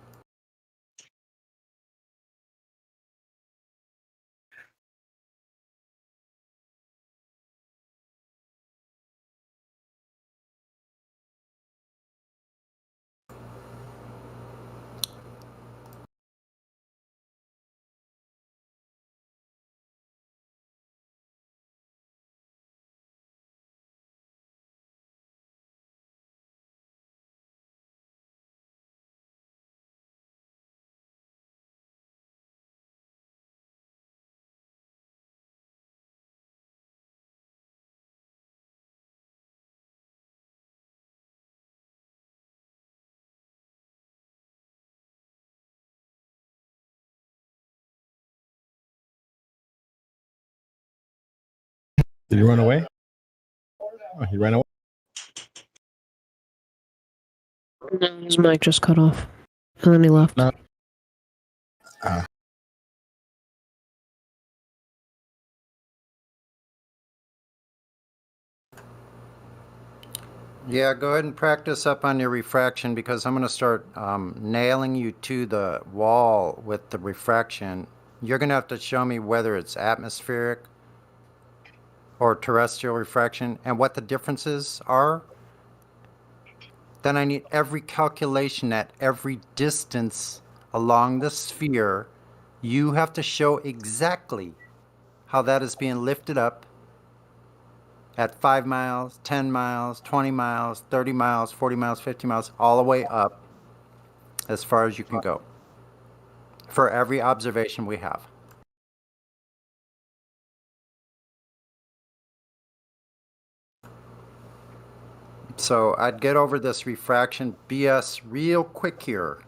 Did he run away? Oh, he ran away. His mic just cut off, and then he left. No. Yeah, go ahead and practice up on your refraction because I'm going to start nailing you to the wall with the refraction. You're going to have to show me whether it's atmospheric or terrestrial refraction and what the differences are. Then I need every calculation at every distance along the sphere. You have to show exactly how that is being lifted up at 5 miles, 10 miles, 20 miles, 30 miles, 40 miles, 50 miles, all the way up as far as you can go for every observation we have. So I'd get over this refraction BS real quick here.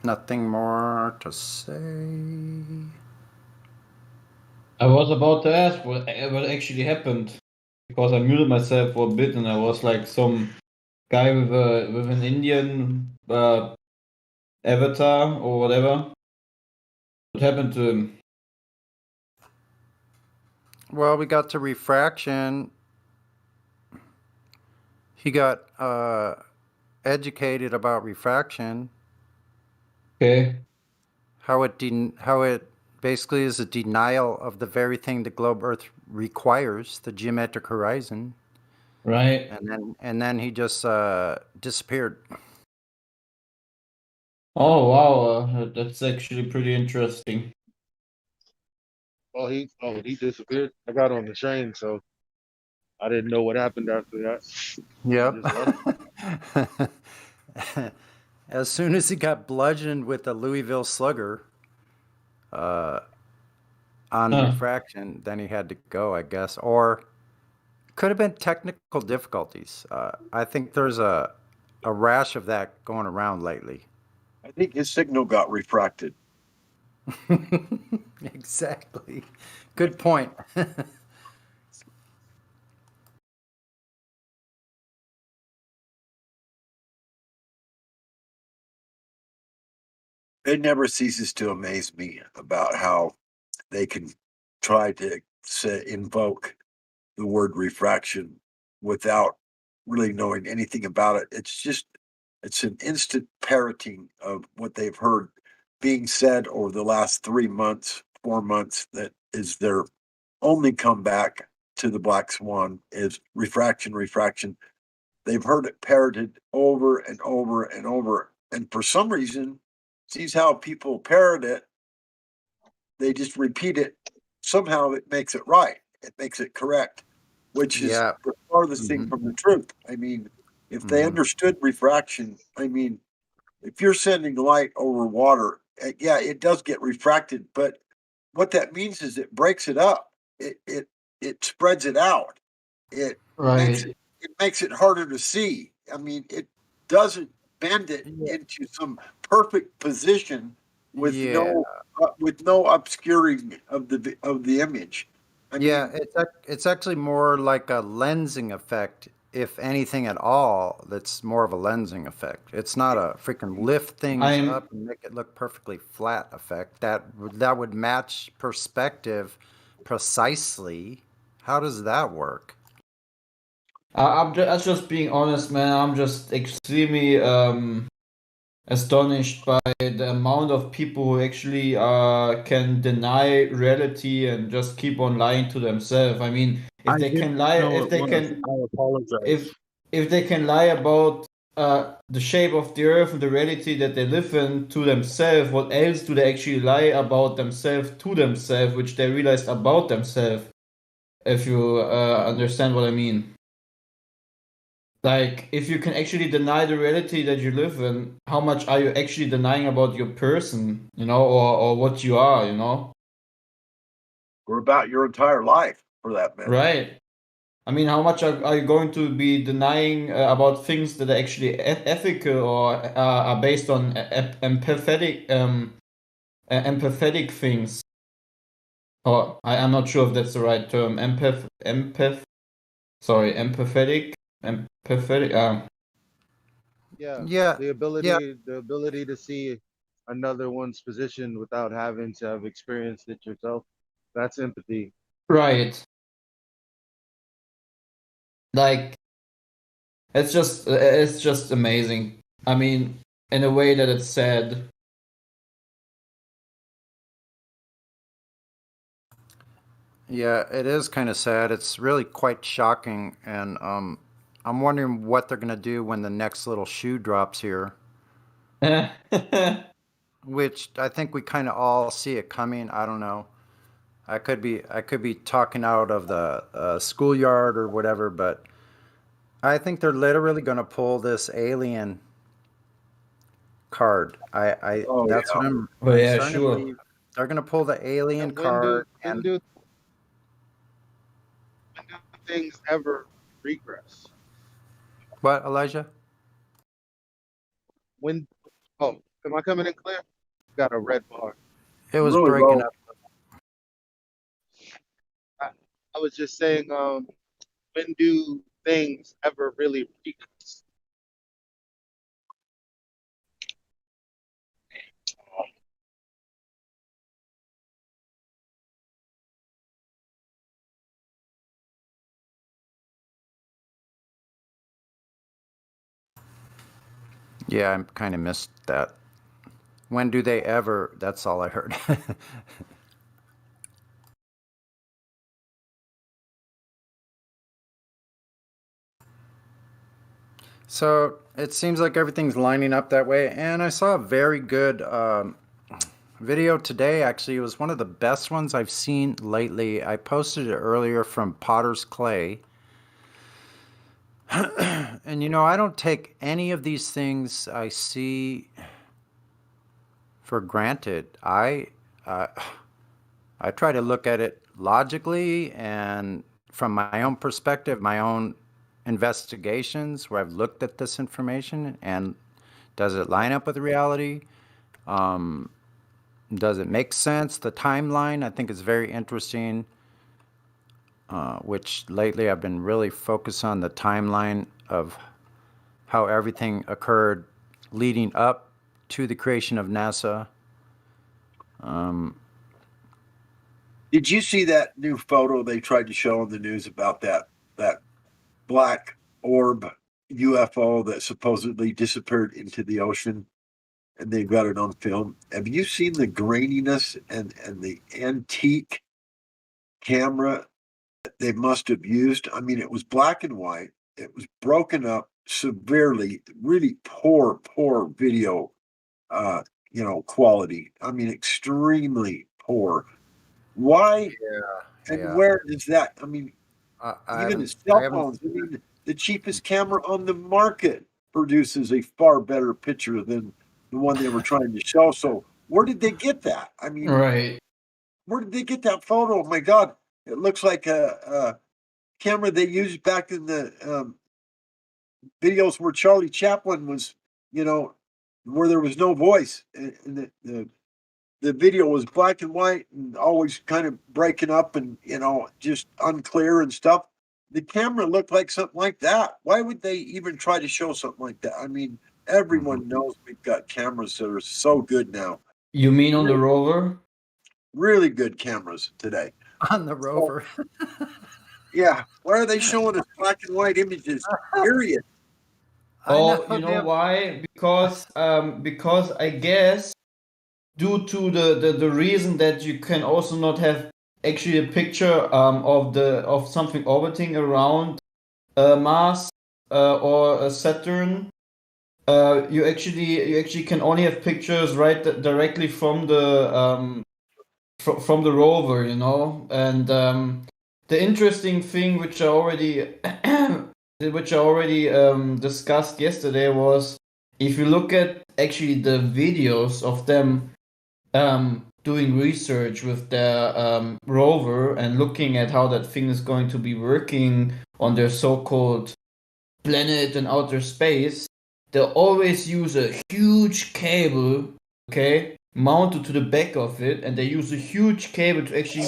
Nothing more to say. I was about to ask what actually happened because I muted myself for a bit and I was like some guy with an Indian avatar or whatever. What happened to him? Well, we got to refraction. He got educated about refraction. Okay. How it basically is a denial of the very thing the globe Earth requires, the geometric horizon. Right. And then he just disappeared. Oh wow, that's actually pretty interesting. He disappeared. I got on the train, so I didn't know what happened after that. Yep. As soon as he got bludgeoned with the Louisville Slugger on refraction, then he had to go, I guess. Or could have been technical difficulties. I think there's a rash of that going around lately. I think his signal got refracted. Exactly. Good point. It never ceases to amaze me about how they can try to invoke the word refraction without really knowing anything about it. It's an instant parroting of what they've heard being said over the last 3 months, 4 months, that is their only comeback to the black swan is refraction, refraction. They've heard it parroted over and over and over. And for some reason, sees how people parrot it, they just repeat it. Somehow it makes it right. It makes it correct, which is the farthest thing from the truth. I mean, if they understood refraction, I mean, if you're sending light over water, yeah, it does get refracted, but what that means is it breaks it up. It spreads it out. It makes it harder to see. I mean, it doesn't bend it into some perfect position with no obscuring of the image. I mean, it's actually more like a lensing effect, if anything at all. That's more of a lensing effect. It's not a freaking lift things up and make it look perfectly flat effect. That would match perspective precisely. How does that work? I'm just being honest, man. I'm just extremely astonished by the amount of people who actually can deny reality and just keep on lying to themselves. I mean, if they can lie, if they can, I apologize. if they can lie about the shape of the earth and the reality that they live in to themselves, what else do they actually lie about themselves to themselves, which they realized about themselves? If you understand what I mean. Like, if you can actually deny the reality that you live in, how much are you actually denying about your person, you know, or what you are, you know? Or about your entire life, for that matter. Right. I mean, how much are you going to be denying about things that are actually ethical or are based on empathetic things? Or I'm not sure if that's the right term. Empathetic. Yeah, the ability to see another one's position without having to have experienced it yourself. That's empathy. Right. Like, it's just amazing. I mean, in a way that it's sad. Yeah, it is kind of sad. It's really quite shocking, and I'm wondering what they're gonna do when the next little shoe drops here. Which I think we kind of all see it coming. I don't know. I could be talking out of the schoolyard or whatever, but I think they're literally going to pull this alien card. That's what I'm starting to believe. They're going to pull the alien card. When do things ever regress? What, Elijah? Am I coming in clear? Got a red bar. It was really breaking low. up. I was just saying, when do things ever really regress? Yeah, I kind of missed that. When do they ever? That's all I heard. So it seems like everything's lining up that way. And I saw a very good video today. Actually, it was one of the best ones I've seen lately. I posted it earlier from Potter's Clay. And you know, I don't take any of these things I see for granted. I try to look at it logically and from my own perspective, my own investigations where I've looked at this information and does it line up with reality? Does it make sense? The timeline I think is very interesting, which lately I've been really focused on the timeline of how everything occurred leading up to the creation of NASA. Did you see that new photo they tried to show on the news about that black orb UFO that supposedly disappeared into the ocean, and they've got it on film? Have you seen the graininess and the antique camera that they must have used? I mean, it was black and white. It was broken up severely, really poor video, quality. I mean, extremely poor. Why and where is that? I mean, even the cell phones. I mean, the cheapest camera on the market produces a far better picture than the one they were trying to show. So where did they get that? I mean, Right. where did they get that photo? Oh my God, it looks like a camera they used back in the videos where Charlie Chaplin was, where there was no voice, and the video was black and white and always kind of breaking up and just unclear and stuff. The camera looked like something like that. Why would they even try to show something like that? I mean, everyone knows we've got cameras that are so good now. You mean on the rover? Really good cameras today. On the rover. Yeah. Why are they showing us black and white images? Period. Oh, you know why? Because I guess due to the reason that you can also not have actually a picture of something orbiting around Mars or Saturn. You actually can only have pictures directly from the from the rover, and the interesting thing which I already discussed yesterday was, if you look at actually the videos of them doing research with their rover and looking at how that thing is going to be working on their so-called planet in outer space, they'll always use a huge cable, okay, mounted to the back of it, and they use a huge cable to actually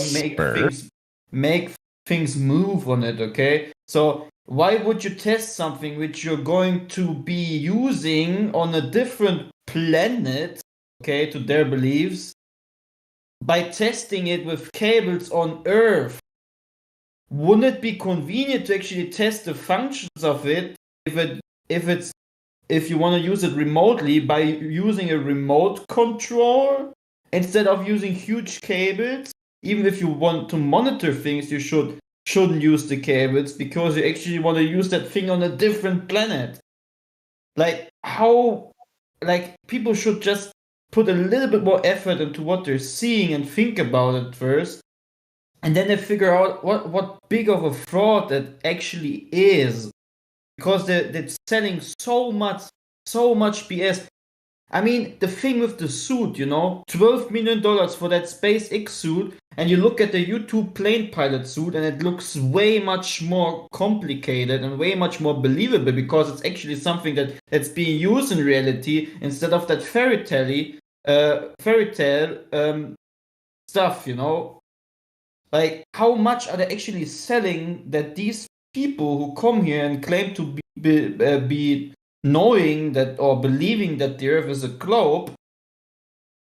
make things move on it, okay? So why would you test something which you're going to be using on a different planet, okay, to their beliefs, by testing it with cables on Earth? Wouldn't it be convenient to actually test the functions of it if you want to use it remotely by using a remote control instead of using huge cables? Even if you want to monitor things, you shouldn't use the cables, because you actually want to use that thing on a different planet. People should just put a little bit more effort into what they're seeing and think about it first, and then they figure out what big of a fraud that actually is, because they're selling so much BS. I mean, the thing with the suit, $12 million for that SpaceX suit, and you look at the YouTube plane pilot suit, and it looks way much more complicated and way much more believable, because it's actually something that's being used in reality instead of that fairy tale stuff, Like, how much are they actually selling that these people who come here and claim to be knowing that or believing that the Earth is a globe,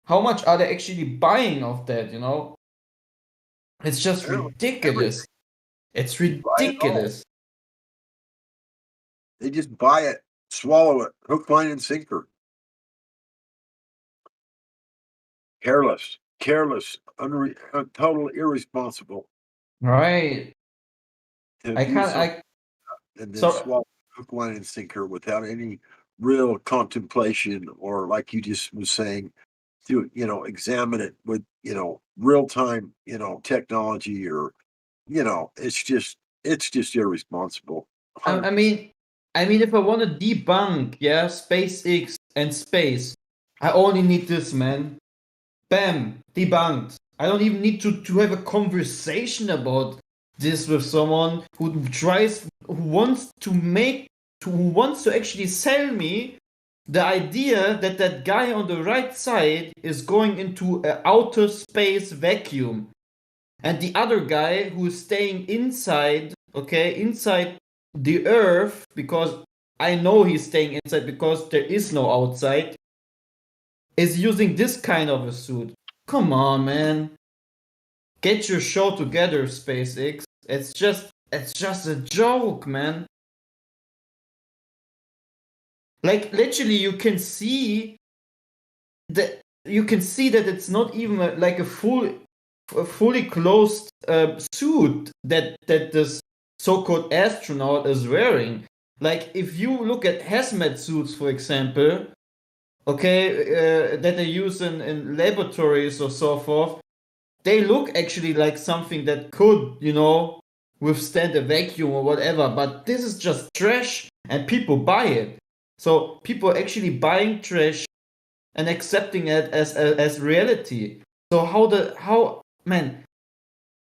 how much are they actually buying of that, It's just ridiculous. It's ridiculous. They just buy it, swallow it, hook, line, and sinker. Careless, total irresponsible. Right. And then swallow hook, line, and sinker without any real contemplation, or like you just was saying, to examine it with real time technology, or it's just irresponsible. I mean, I mean, if I want to debunk, yeah, SpaceX and space, I only need this, man. Bam, debunked. I don't even need to have a conversation about this with someone who wants to actually sell me the idea that that guy on the right side is going into an outer space vacuum. And the other guy who is staying inside, okay, inside the earth, because I know he's staying inside because there is no outside, is using this kind of a suit. Come on, man. Get your show together, SpaceX. It's just a joke, man. Like literally you can see that it's not even like a fully closed suit that this so-called astronaut is wearing. Like if you look at hazmat suits, for example, okay, that they use in laboratories or so forth, they look actually like something that could, withstand a vacuum or whatever. But this is just trash, and people buy it. So people are actually buying trash and accepting it as reality. So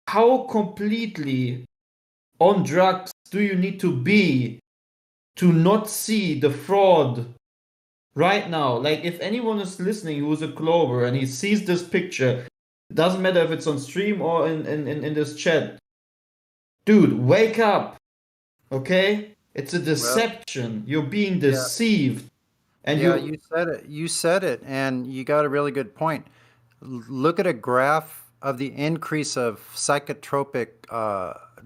how completely on drugs do you need to be to not see the fraud right now? Like if anyone is listening who's a Clover and he sees this picture, it doesn't matter if it's on stream or in this chat. Dude, wake up. Okay? It's a deception. You're being deceived. And you said it. You said it, and you got a really good point. Look at a graph of the increase of psychotropic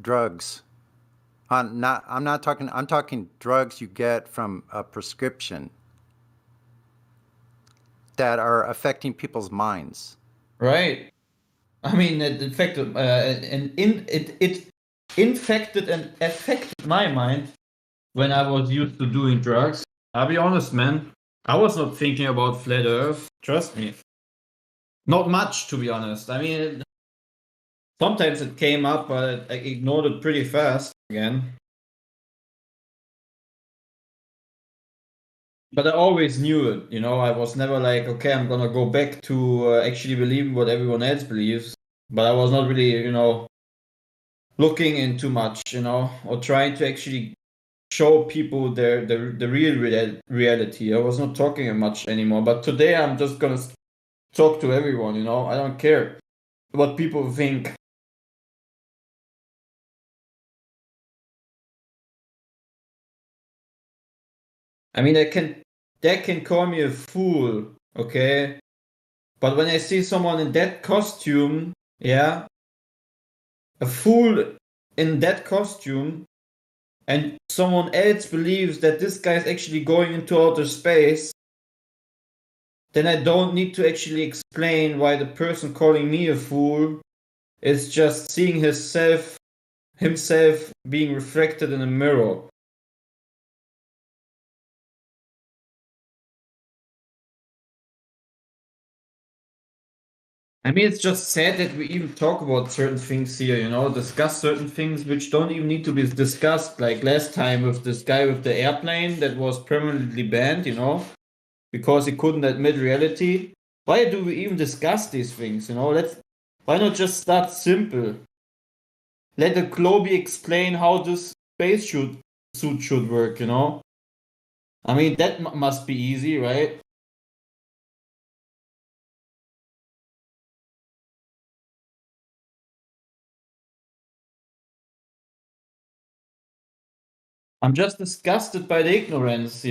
drugs. I'm talking drugs you get from a prescription that are affecting people's minds. Right. I mean, it infected and affected my mind when I was used to doing drugs. I'll be honest, man. I was not thinking about flat Earth. Trust me. Not much, to be honest. I mean, sometimes it came up, but I ignored it pretty fast again. But I always knew it, I was never like, okay, I'm gonna go back to actually believing what everyone else believes. But I was not really, looking into much, or trying to actually show people the real reality. I was not talking much anymore. But today I'm just gonna talk to everyone, I don't care what people think. I mean, they can call me a fool, okay? But when I see someone in that costume, yeah, a fool in that costume, and someone else believes that this guy is actually going into outer space, then I don't need to actually explain why the person calling me a fool is just seeing himself being reflected in a mirror. I mean, it's just sad that we even talk about certain things here, discuss certain things which don't even need to be discussed. Like last time with this guy with the airplane that was permanently banned, because he couldn't admit reality. Why do we even discuss these things, why not just start simple? Let the Globy explain how this space suit should work, I mean, that must be easy, right? I'm just disgusted by the ignorance,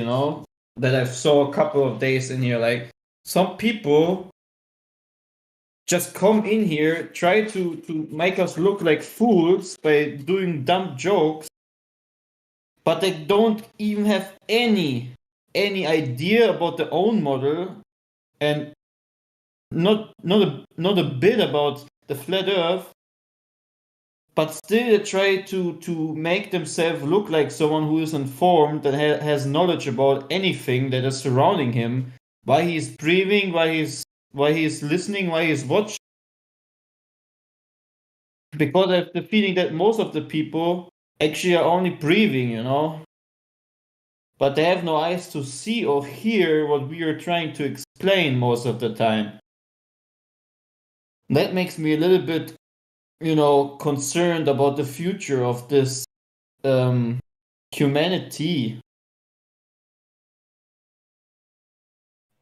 that I saw a couple of days in here. Like, some people just come in here, try to make us look like fools by doing dumb jokes, but they don't even have any idea about their own model, and not a bit about the flat Earth. But still, they try to make themselves look like someone who is informed and has knowledge about anything that is surrounding him. Why he's breathing, why he's listening, why he's watching. Because I have the feeling that most of the people actually are only breathing, but they have no eyes to see or hear what we are trying to explain most of the time. That makes me a little bit, concerned about the future of this humanity.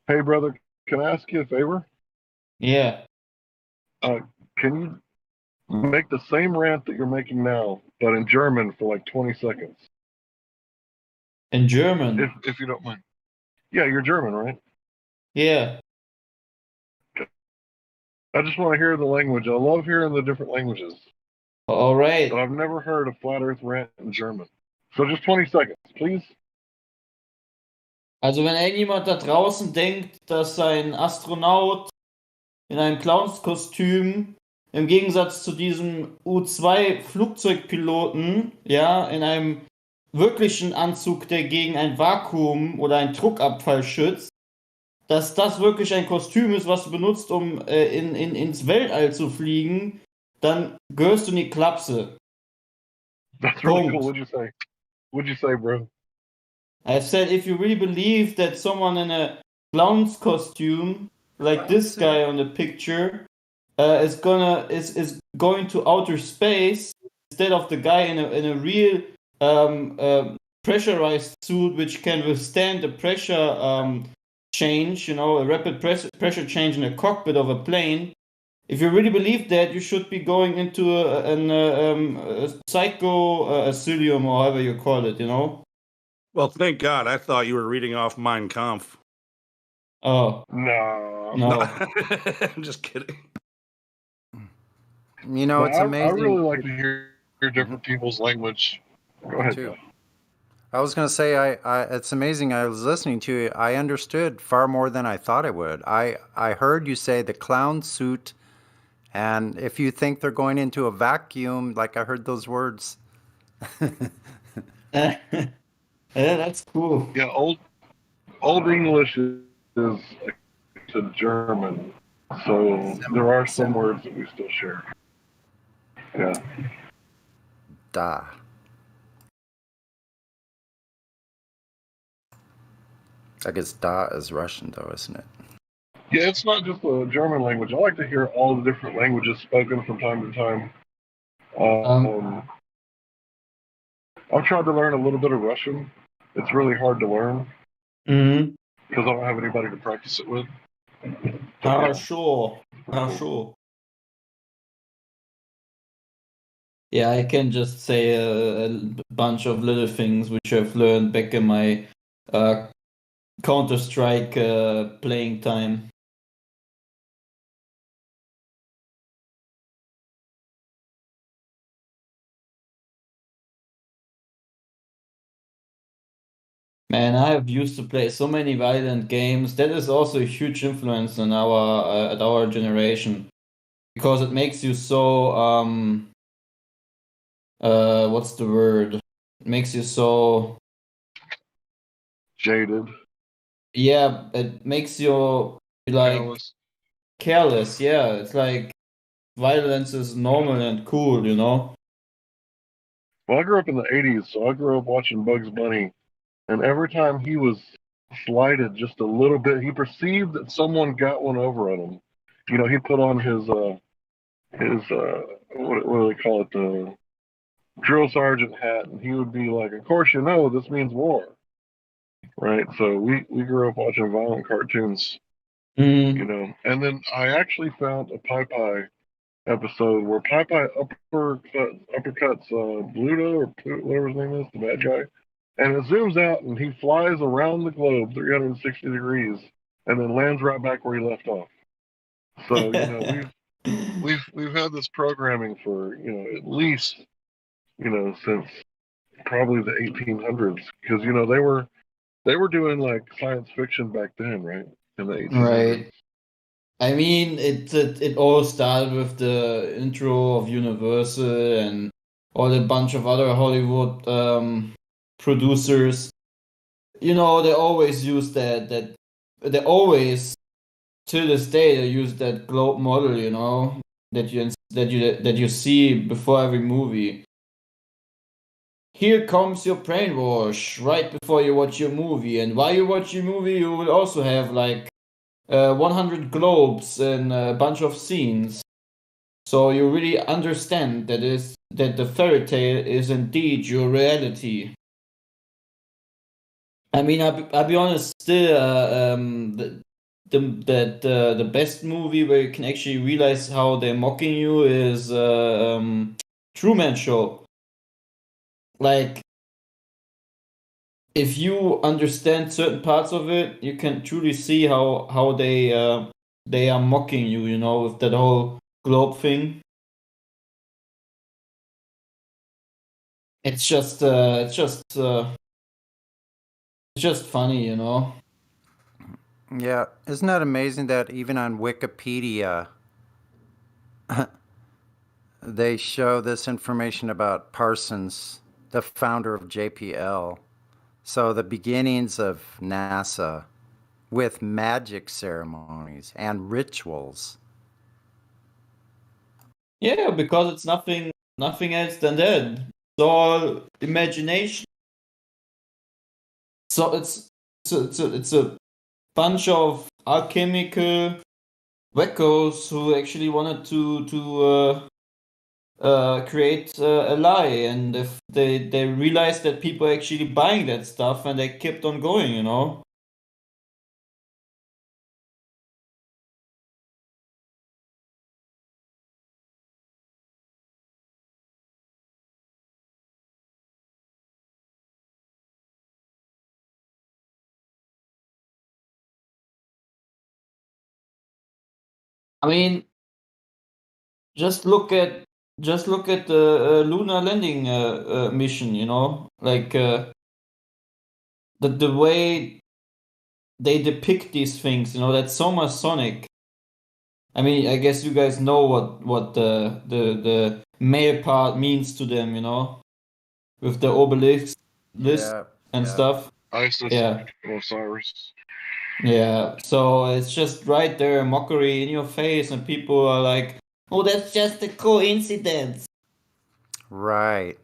Hey, brother, can I ask you a favor? Yeah. Can you make the same rant that you're making now, but in German for like 20 seconds? In German? If you don't mind. Yeah, you're German, right? Yeah. I just want to hear the language. I love hearing the different languages. All right. But I've never heard a flat Earth rant in German. So just 20 seconds, please. Also wenn irgendjemand da draußen denkt, dass ein Astronaut in einem Clownskostüm im Gegensatz zu diesem U-2-Flugzeugpiloten, ja, in einem wirklichen Anzug, der gegen ein Vakuum oder einen Druckabfall schützt, dass das wirklich ein Kostüm ist, was du benutzt, um ins Weltall zu fliegen, dann gehörst du in die Klapse. That's really cool. What'd you say? What'd you say, bro? I said, if you really believe that someone in a clown's costume, like this guy on the picture, is going to outer space instead of the guy in a real pressurized suit which can withstand the pressure change, a rapid pressure change in the cockpit of a plane. If you really believe that, you should be going into a psycho asylum, or however you call it, Well, thank God. I thought you were reading off Mein Kampf. Oh. No. I'm just kidding. It's amazing. I really like to hear different people's language. Go ahead. Too. I was going to say, it's amazing. I was listening to you. I understood far more than I thought I would. I heard you say the clown suit, and if you think they're going into a vacuum, like I heard those words. Yeah, that's cool. Yeah, old English is to German, so there are some words that we still share. Yeah. Da. I guess da is Russian, though, isn't it? Yeah, it's not just the German language. I like to hear all the different languages spoken from time to time. I've tried to learn a little bit of Russian. It's really hard to learn because I don't have anybody to practice it with. Sure. Yeah, I can just say a bunch of little things which I've learned back in my Counter-Strike playing time. Man, I have used to play so many violent games. That is also a huge influence on our generation, because it makes you so what's the word? It makes you so jaded. Yeah, it makes you like careless. Yeah, it's like violence is normal and cool, Well, I grew up in the 80s, so I grew up watching Bugs Bunny, and every time he was slighted just a little bit, he perceived that someone got one over on him. He put on his what do they call it, the drill sergeant hat, and he would be like, "Of course, this means war." Right, so we grew up watching violent cartoons, and then I actually found a Popeye episode where Popeye uppercuts Bluto, or whatever his name is, the bad guy, and it zooms out and he flies around the globe 360 degrees and then lands right back where he left off. So we've had this programming for at least since probably the 1800s, because they were doing like science fiction back then, right? In the 1800s. Right. I mean, it all started with the intro of Universal and all a bunch of other Hollywood producers. They always use that they always, till this day, they use that globe model, that you see before every movie. here comes your brainwash right before you watch your movie, and while you watch your movie, you will also have like 100 globes and a bunch of scenes. So you really understand that the fairy tale is indeed your reality. I mean, I'll be honest. Still, the best movie where you can actually realize how they're mocking you is Truman Show. Like, if you understand certain parts of it, you can truly see how they are mocking you. You know, with that whole globe thing. It's just funny, you know. Yeah, isn't that amazing that even on Wikipedia, they show this information about Parsons, the founder of JPL. So the beginnings of NASA with magic ceremonies and rituals. Yeah, because it's nothing else than that. It's all imagination. So it's a bunch of alchemical wackos who actually wanted to create a lie, and if they realized that people are actually buying that stuff, and they kept on going, you know. I mean, just look at the lunar landing mission, you know, like the way they depict these things, you know, that's so Masonic. I mean, I guess you guys know what the male part means to them, you know, with the obelisk list and stuff. Isis, Yeah. Osiris. Yeah, so it's just right there, mockery in your face, and people are like, "Oh, that's just a coincidence." Right.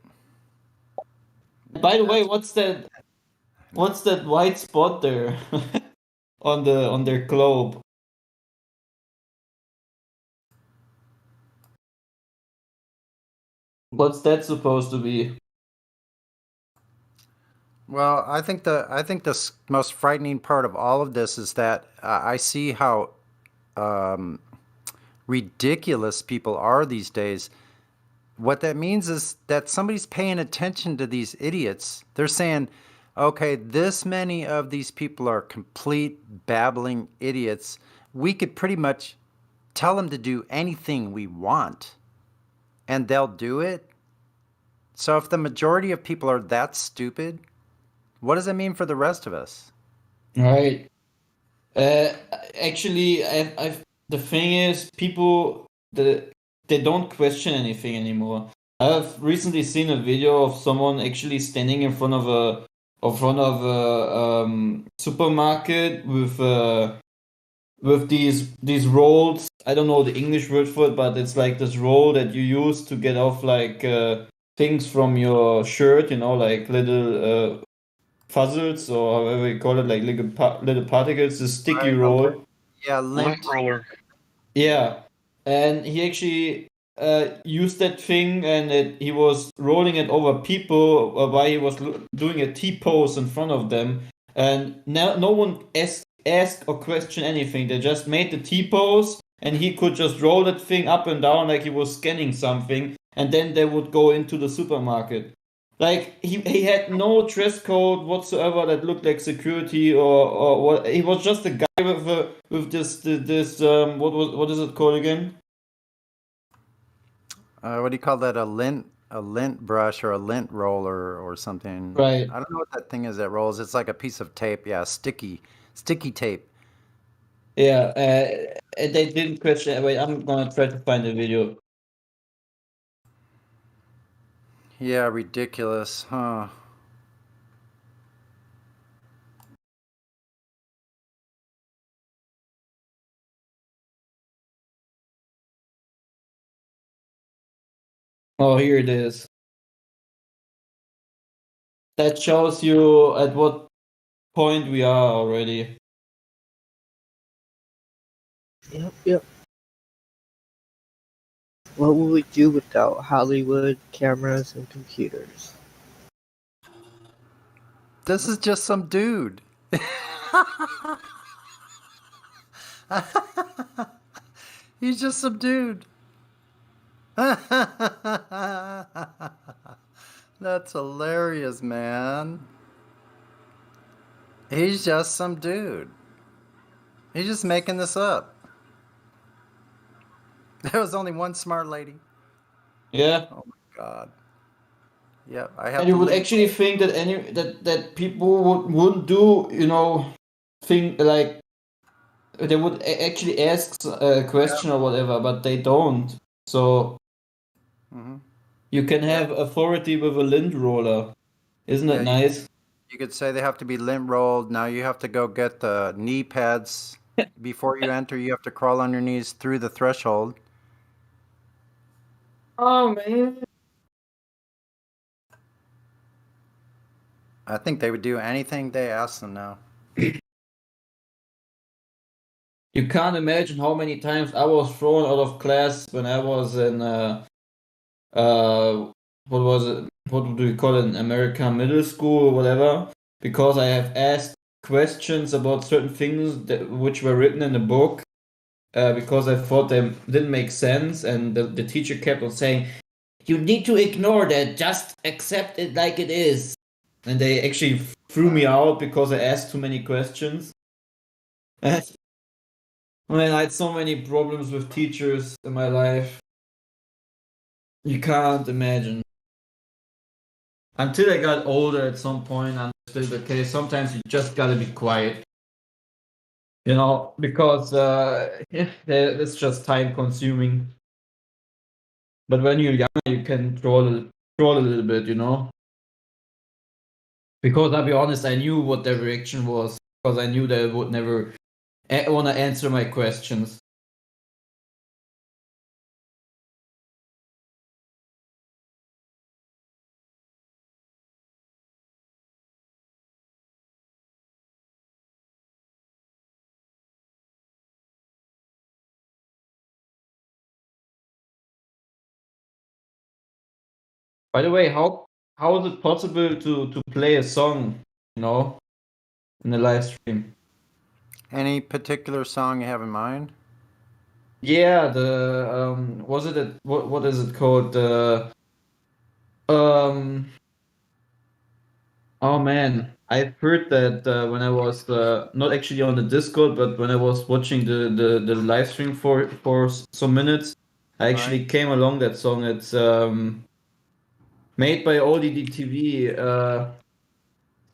By the way, what's that white spot there on their globe? What's that supposed to be? Well, I think the most frightening part of all of this is that I see how ridiculous people are these days. What that means is that somebody's paying attention to these idiots. They're saying, okay, this many of these people are complete babbling idiots. We could pretty much tell them to do anything we want, and they'll do it. So if the majority of people are that stupid, what does that mean for the rest of us? Right. Actually, the thing is, people they don't question anything anymore. I've recently seen a video of someone actually standing in front of a supermarket with these rolls. I don't know the English word for it, but it's like this roll that you use to get off like things from your shirt, you know, like little fuzzles or however you call it, like little particles, a sticky roll. Yeah, lint roller. Yeah, and he actually used that thing, and he was rolling it over people while he was doing a T-pose in front of them, and no one asked or questioned anything. They just made the T-pose, and he could just roll that thing up and down like he was scanning something, and then they would go into the supermarket. Like he had no dress code whatsoever that looked like security or what. He was just a guy with this what is it called again? What do you call that? A lint brush or a lint roller or something. Right. I don't know what that thing is that rolls. It's like a piece of tape. Yeah, sticky tape. Yeah, they didn't question. Wait, I'm gonna try to find the video. Yeah, ridiculous, huh? Oh, here it is. that shows you at what point we are already. Yep. What would we do without Hollywood cameras and computers? This is just some dude. He's just some dude. That's hilarious, man. He's just some dude. He's just making this up. There was only one smart lady. Yeah. Oh my god. Yep, I have And you to would leave. actually think that that people wouldn't do, thing like they would actually ask a question or whatever, but they don't. So you can have authority with a lint roller. Isn't Yeah, it nice? You could say they have to be lint rolled. Now you have to go get the knee pads. Before you enter, you have to crawl on your knees through the threshold. Oh man. I think they would do anything they ask them now. You can't imagine how many times I was thrown out of class when I was in what was it? What do we call it? American middle school or whatever, because I have asked questions about certain things which were written in the book, because I thought they didn't make sense, and the teacher kept on saying, "You need to ignore that. Just accept it like it is." And they actually threw me out because I asked too many questions. I mean, I had so many problems with teachers in my life. You can't imagine. Until I got older at some point, I understood, okay, sometimes you just gotta be quiet. Because it's just time consuming. But when you're young, you can troll a little bit, Because I'll be honest, I knew what their reaction was, because I knew they would never want to answer my questions. By the way, how is it possible to play a song, in the live stream? Any particular song you have in mind? Yeah, was it what is it called? Oh man, I've heard that when I was not actually on the Discord, but when I was watching the live stream for some minutes, I actually came along that song. It's made by ODD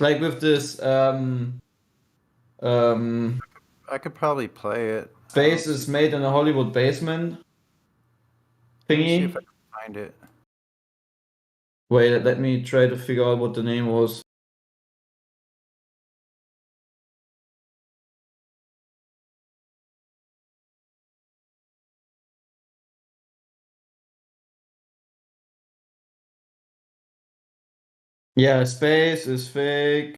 like with this I could probably play it. space is made in a Hollywood basement Let me see if thingy. I can find it. Wait, let me try to figure out what the name was. Yeah, space is fake,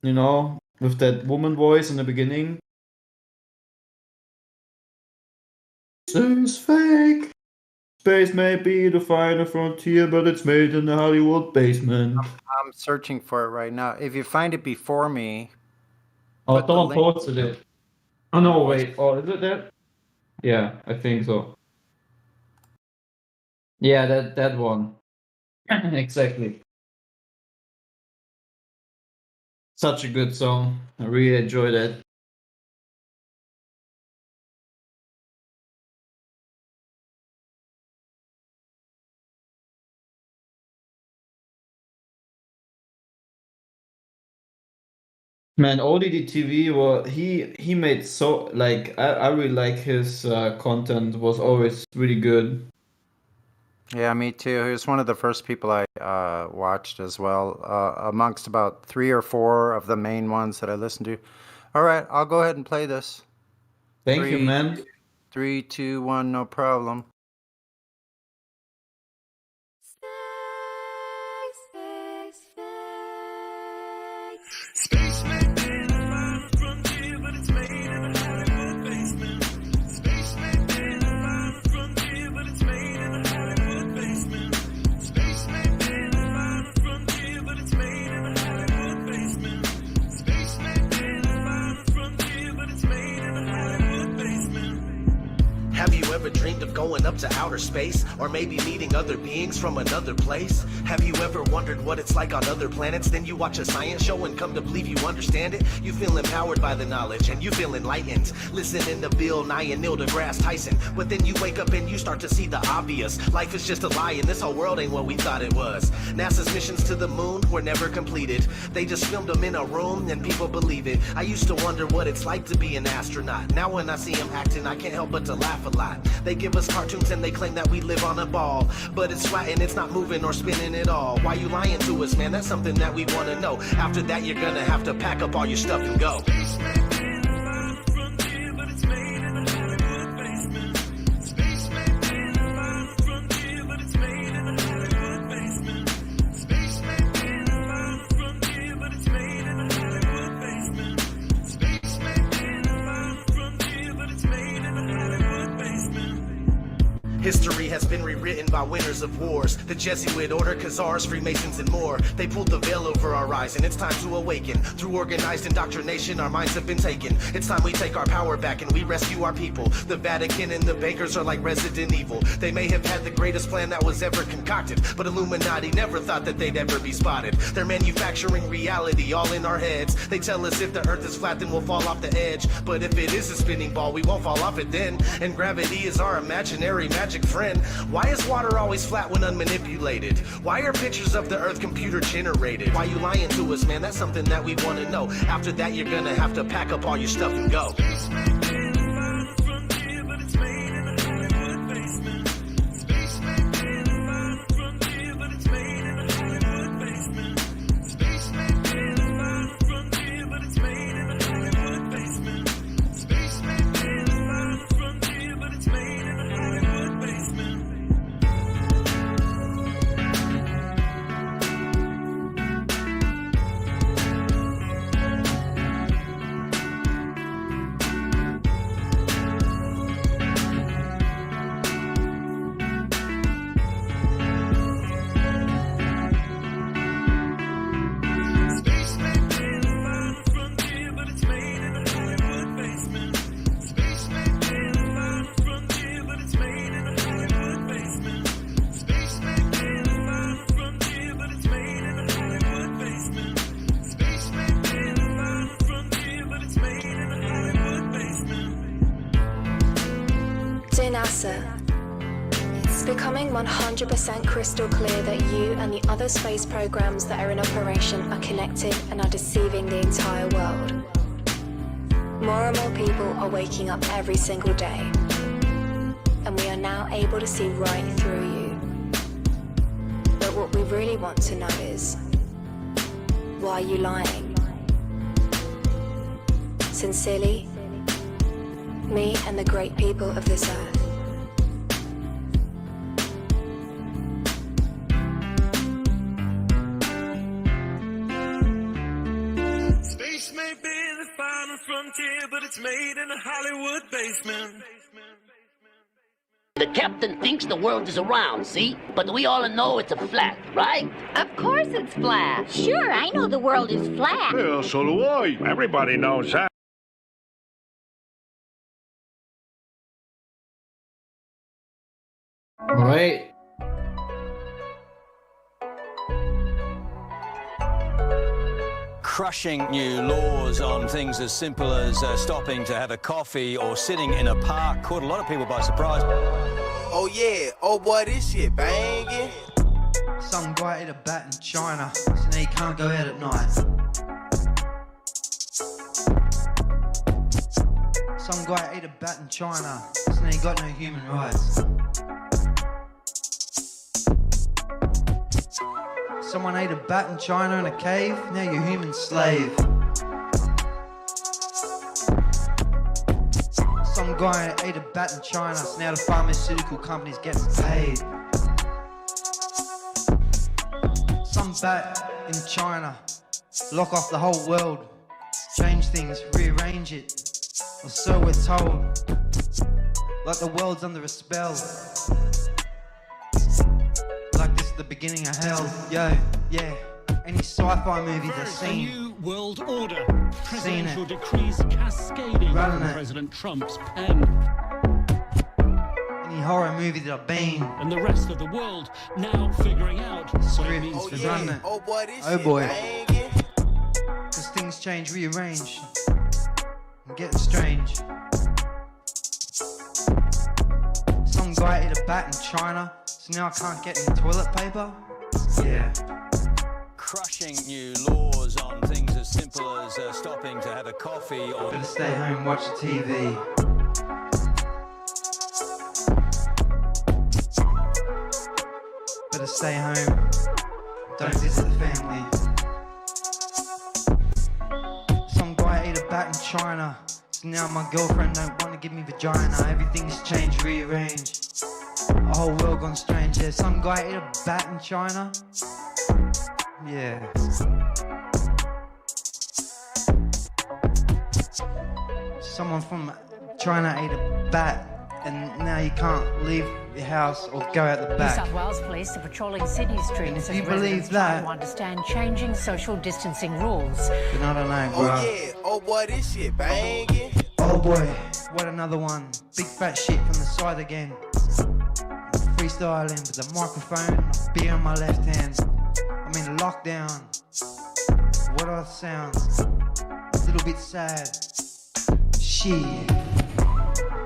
with that woman voice in the beginning. Space is fake. Space may be the final frontier, but it's made in the Hollywood basement. I'm searching for it right now. If you find it before me, Oh, put the Don link posted it. Oh on the no, voice. wait. Oh, is it that? Yeah, I think so. Yeah, that one. Exactly. Such a good song. I really enjoyed it. Man, ODD TV he made so like I really like his content, was always really good. Yeah, me too. He was one of the first people I watched as well, amongst about 3 or 4 of the main ones that I listened to. All right, I'll go ahead and play this. Thank you, man. 3, 2, 1, no problem. dreamed of going up to outer space? Or maybe meeting other beings from another place? Have you ever wondered what it's like on other planets? Then you watch a science show and come to believe you understand it? You feel empowered by the knowledge and you feel enlightened, listening to Bill Nye and Neil deGrasse Tyson. But then you wake up and you start to see the obvious. Life is just a lie and this whole world ain't what we thought it was. NASA's missions to the moon were never completed. They just filmed them in a room and people believe it. I used to wonder what it's like to be an astronaut. Now when I see them acting, I can't help but to laugh a lot. They give us cartoons and they claim that we live on a ball, but it's flat and it's not moving or spinning at all. Why you lying to us, man? That's something that we want to know. After that, you're gonna have to pack up all your stuff and go. History has been rewritten by winners of wars. The Jesuit order, Khazars, Freemasons, and more. They pulled the veil over our eyes, and it's time to awaken. Through organized indoctrination, our minds have been taken. It's time we take our power back and we rescue our people. The Vatican and the bankers are like Resident Evil. They may have had the greatest plan that was ever concocted, but Illuminati never thought that they'd ever be spotted. They're manufacturing reality all in our heads. They tell us if the earth is flat, then we'll fall off the edge. But if it is a spinning ball, we won't fall off it then. And gravity is our imaginary magic friend. Why is water always flat when unmanipulated? Why are pictures of the earth computer generated? Why you lying to us, man? That's something that we want to know. After that, you're gonna have to pack up all your stuff and go. It's becoming 100% crystal clear that you and the other space programs that are in operation are connected and are deceiving the entire world. More and more people are waking up every single day, and we are now able to see right through you. But what we really want to know is, why are you lying? Sincerely, me and the great people of this earth. Space may be the final frontier, but it's made in a Hollywood basement. The captain thinks the world is round, see? But we all know it's a flat, right? Of course it's flat. Sure, I know the world is flat. Yeah, so do I. Everybody knows that. Right. Crushing new laws on things as simple as stopping to have a coffee or sitting in a park caught a lot of people by surprise. Oh yeah, oh boy, this shit banging. Some guy ate a bat in China, so now he can't go out at night. Some guy ate a bat in China, so now he got no human rights. Someone ate a bat in China in a cave, now you're a human slave. Some guy ate a bat in China, so now the pharmaceutical company's getting paid. Some bat in China, lock off the whole world, change things, rearrange it, or so we're told. Like the world's under a spell. Like this is the beginning of hell. Yo, yeah. Any sci-fi movie that's seen. A new world order. Presidential it. decrees cascading Running from it. President Trump's pen. Any any horror movie that I've been. And the rest of the world now figuring out what it means Scripts for for them. done it. Oh boy, this Oh shit boy. banging. Cause things change, rearrange, and getting strange. Some guy ate a bat in China, so now I can't get any toilet paper. Yeah. Crushing new laws on things as simple as stopping to have a coffee or Better stay home, watch the TV. Better stay home, don't visit the family. Some guy ate a bat in China, so now my girlfriend don't want to give me vagina. Everything's changed, rearranged, the whole world gone strange. Yeah, some guy ate a bat in China. Yeah. Someone from China ate a bat, and now you can't leave your house or go out the New back. South Wales police are patrolling Sydney streets if you as believe residents try that- to understand changing social distancing rules. Then I don't know, bro. Oh yeah, oh boy, this shit banging. Oh boy, what another one. Big fat shit from the side again. Freestyling with a microphone and a beer in my left hand. I'm in lockdown. What are the sounds? A little bit sad. Shit.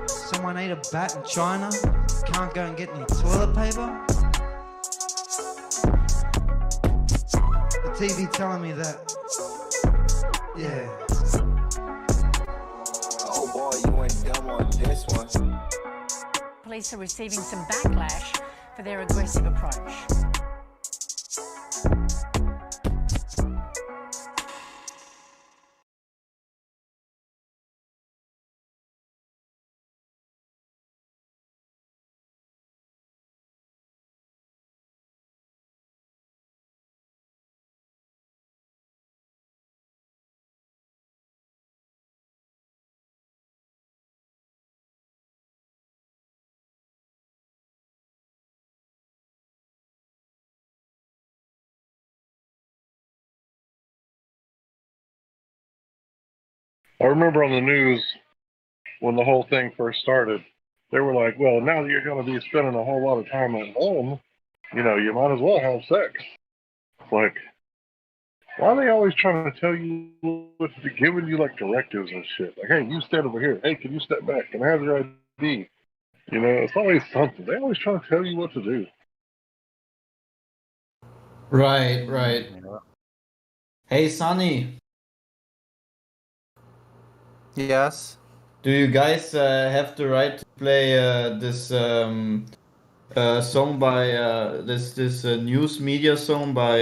Someone ate a bat in China? Can't go and get any toilet paper? The TV telling me that. Yeah. Oh boy, you went dumb on this one. Police are receiving some backlash for their aggressive approach. I remember on the news when the whole thing first started, they were like, well, now that you're going to be spending a whole lot of time at home, you know, you might as well have sex. Like, why are they always trying to tell you what to do, giving you like directives and shit? Like, hey, you stand over here. Hey, can you step back? Can I have your ID? You know, it's always something. They always trying to tell you what to do. Right, right. Hey, Sonny. Yes. Do you guys have the right to play this song by this news media song by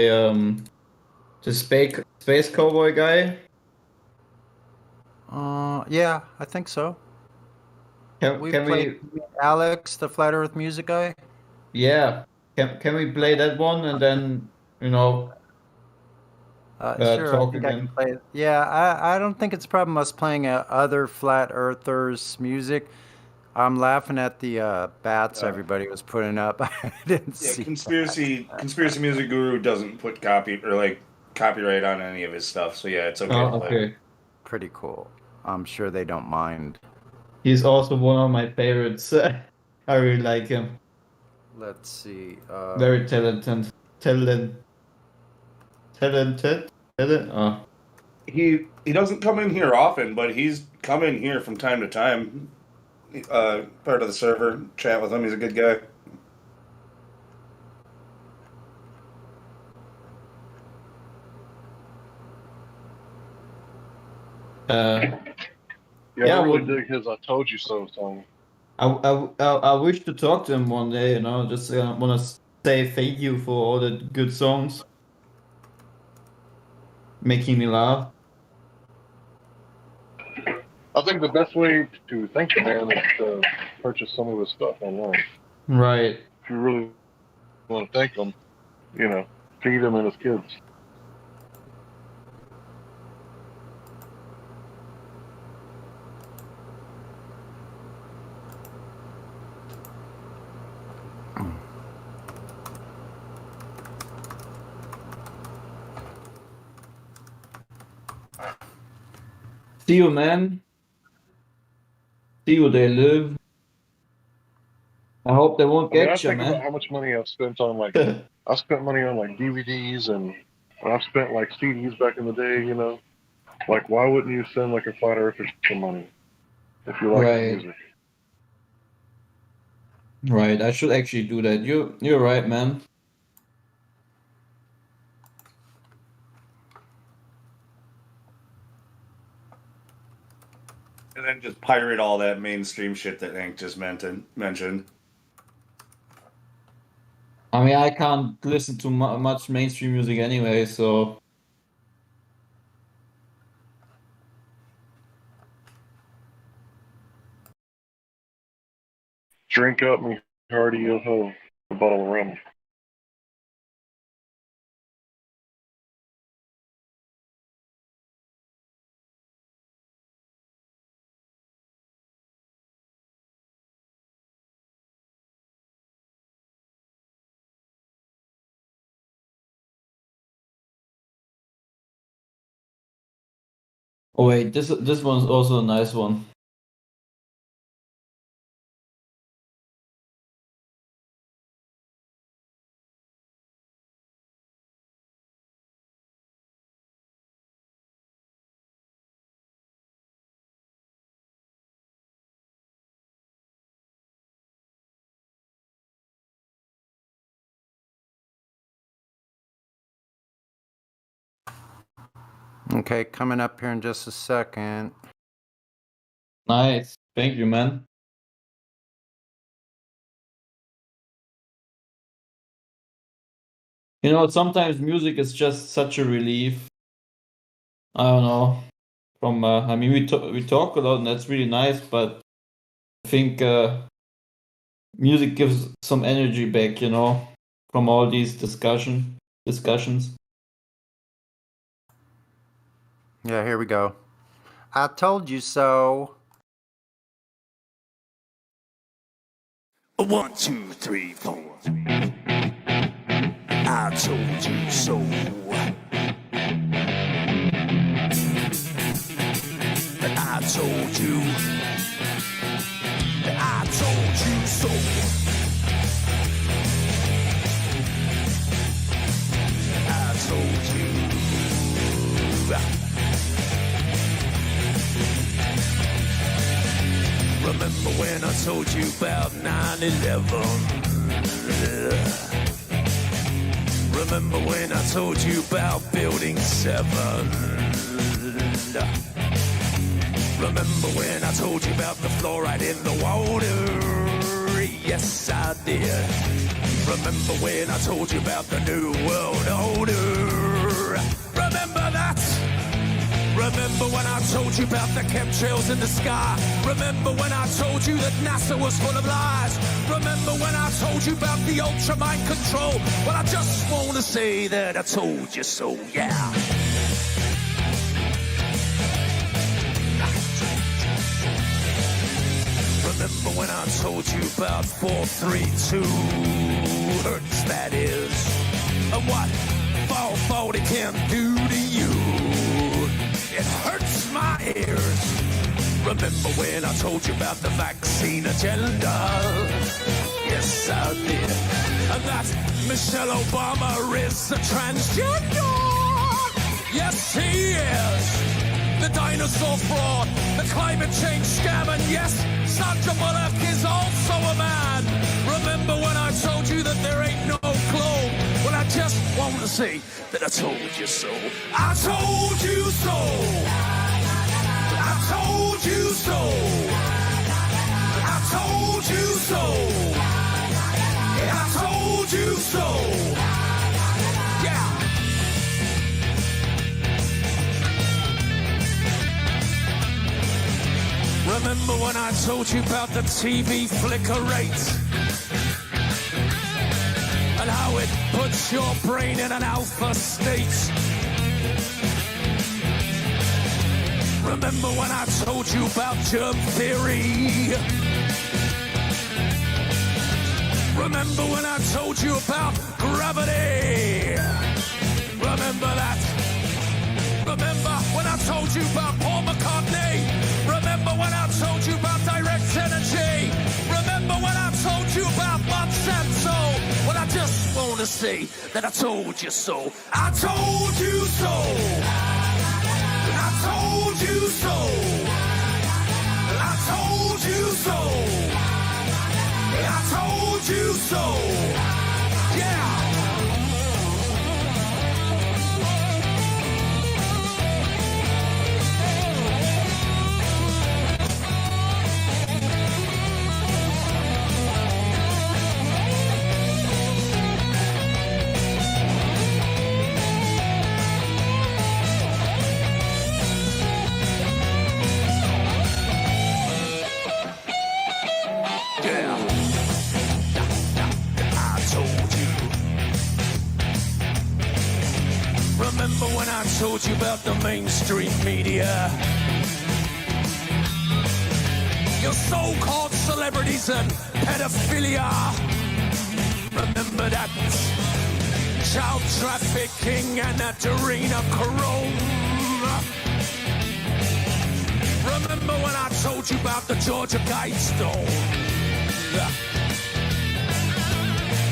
the space cowboy guy? Yeah, I think so. Can played Alex, the Flat Earth music guy? Yeah. Can we play that one and then Sure, I talk think I again? can play it. Yeah, I don't think it's a problem us playing other Flat Earthers music. I'm laughing at the bats everybody was putting up. I didn't Yeah, see conspiracy music guru doesn't put copyright on any of his stuff. So yeah, it's okay. Oh, to play. okay. Pretty cool. I'm sure they don't mind. He's also one of my favorites. I really like him. Let's see. Very talented. Oh. He doesn't come in here often, but he's come in here from time to time. Part of the server, chat with him. He's a good guy. Yeah, I really well- dig his "I Told You So" song. I wish to talk to him one day, you know, just want to say thank you for all the good songs. Making me laugh. I think the best way to thank the man is to purchase some of his stuff online. Right. If you really want to thank him, you know, feed him and his kids. See you, man. See you, they live. I hope they won't I mean, I get you, think about man. how much money I've spent on like I spent money on like DVDs and I've spent like CDs back in the day. You know, like why wouldn't you send like a flat earther some money if you like the Right. music? Right, I should actually do that. You're right, man. And then just pirate all that mainstream shit that Hank just mentioned. I mean, I can't listen to much mainstream music anyway, so Drink up, me hearty yo ho, a bottle of rum. oh wait, this one's also a nice one. Okay, coming up here in just a second. Nice. Thank you, man. You know, sometimes music is just such a relief. I don't know. From I mean, we talk a lot, and that's really nice. But I think music gives some energy back. You know, from all these discussions. Yeah, here we go. I told you so. 1, 2, 3, 4. I told you so. I told you. I told you so. I told you. Remember when I told you about 9/11? Remember when I told you about Building 7? Remember when I told you about the fluoride in the water? Yes, I did. Remember when I told you about the New World Order? Remember that? Remember when I told you about the chemtrails in the sky? Remember when I told you that NASA was full of lies? Remember when I told you about the ultra mind control? Well, I just want to say that I told you so, yeah. Remember when I told you about 432 hertz, that is, and what 440 can do to you? It hurts my ears. Remember when I told you about the vaccine agenda? Yes, I did. And that Michelle Obama is a transgender. Yes, he is. The dinosaur fraud, the climate change scam, and yes, Sandra Bullock is also a man. Remember when I told you that there ain't no globe? Well, I just want to say that I told you so. I told you so. I told you so. I told you so. I told you so. Yeah. Remember when I told you about the TV flicker rate? And how it puts your brain in an alpha state? Remember when I told you about germ theory? Remember when I told you about gravity? Remember that? Remember when I told you about Paul McCartney? Remember when I told you about direct energy? Remember when I told you about Monsanto. Well, I just want to say that I told you so. I told you so. I told you so. I told you so. I told you so. Yeah. Remember when I told you about the mainstream media? Your so-called celebrities and pedophilia. Remember that child trafficking and adrenochrome. Remember when I told you about the Georgia Guidestone?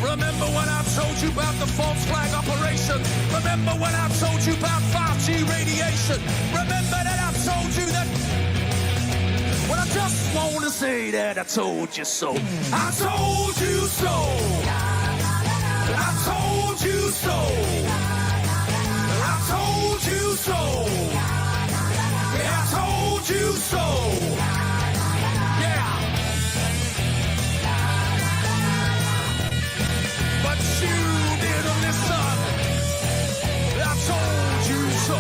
Remember when I told you about the false flag operation? Remember when I told you about 5G radiation? Remember that I told you that? Well, I just want to say that I told you so. I told you so. I told you so. I told you so. I told you so. Yeah. But you didn't listen. I told you so.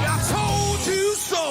I told you so.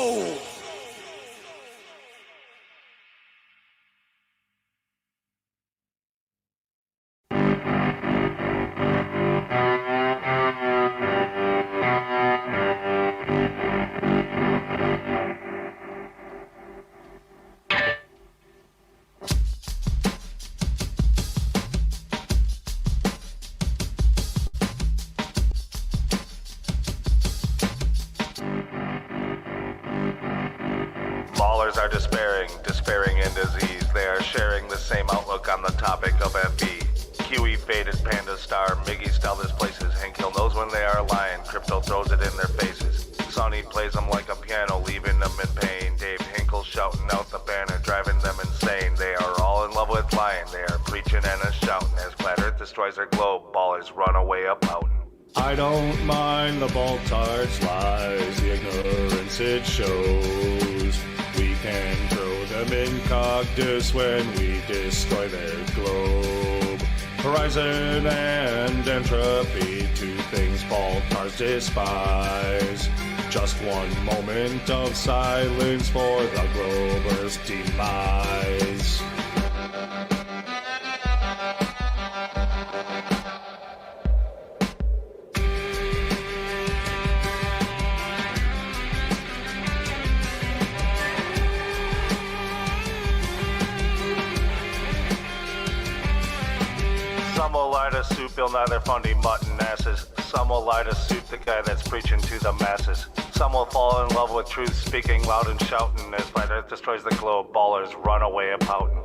Ballers are despairing in disease. They are sharing the same outlook on the topic of FB. QE faded Panda Star, Miggy style this places. Hank Hill knows when they are lying, Crypto throws it in their faces. Sonny plays them like a piano, leaving them in pain. Dave Hinkle shouting out the banner, driving them insane. They are all in love with lying, they are preaching and a shouting. As Flat Earth destroys their globe, ballers run away up pouting. I don't mind the Baltards' lies, the ignorance it shows. We can throw them in cogdis when we destroy their globe. Horizon and entropy, two things Baltards despise. Just one moment of silence for the Glober's demise. Some will lie to suit Bill Nye, their fundy mutton asses. Some will lie to suit the guy that's preaching to the masses. Some will fall in love with truth, speaking loud and shouting. As Flat Earth destroys the globe, ballers run away a pouting.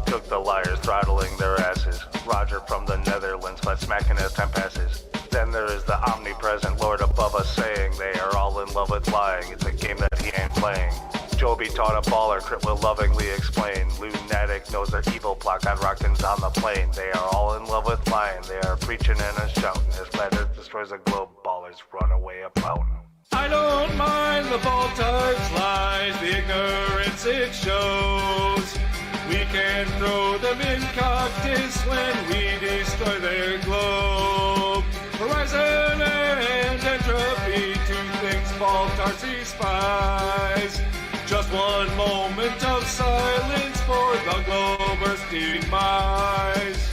Took the liars, throttling their asses. Roger from the Netherlands, but smacking as time passes. Then there is the omnipresent Lord above us saying they are all in love with lying. It's a game that he ain't playing. Joby taught a baller, Trip will lovingly explain. Lunatic knows their evil plot got Rockins on the plane. They are all in love with flying, they are preaching and a shouting. As planet destroys the globe, ballers run away a pouting. I don't mind the Baltards' lies, the ignorance it shows. We can throw them in cocktails when we destroy their globe. Horizon and entropy, two things Baltards despise. Just one moment of silence for the glober's demise.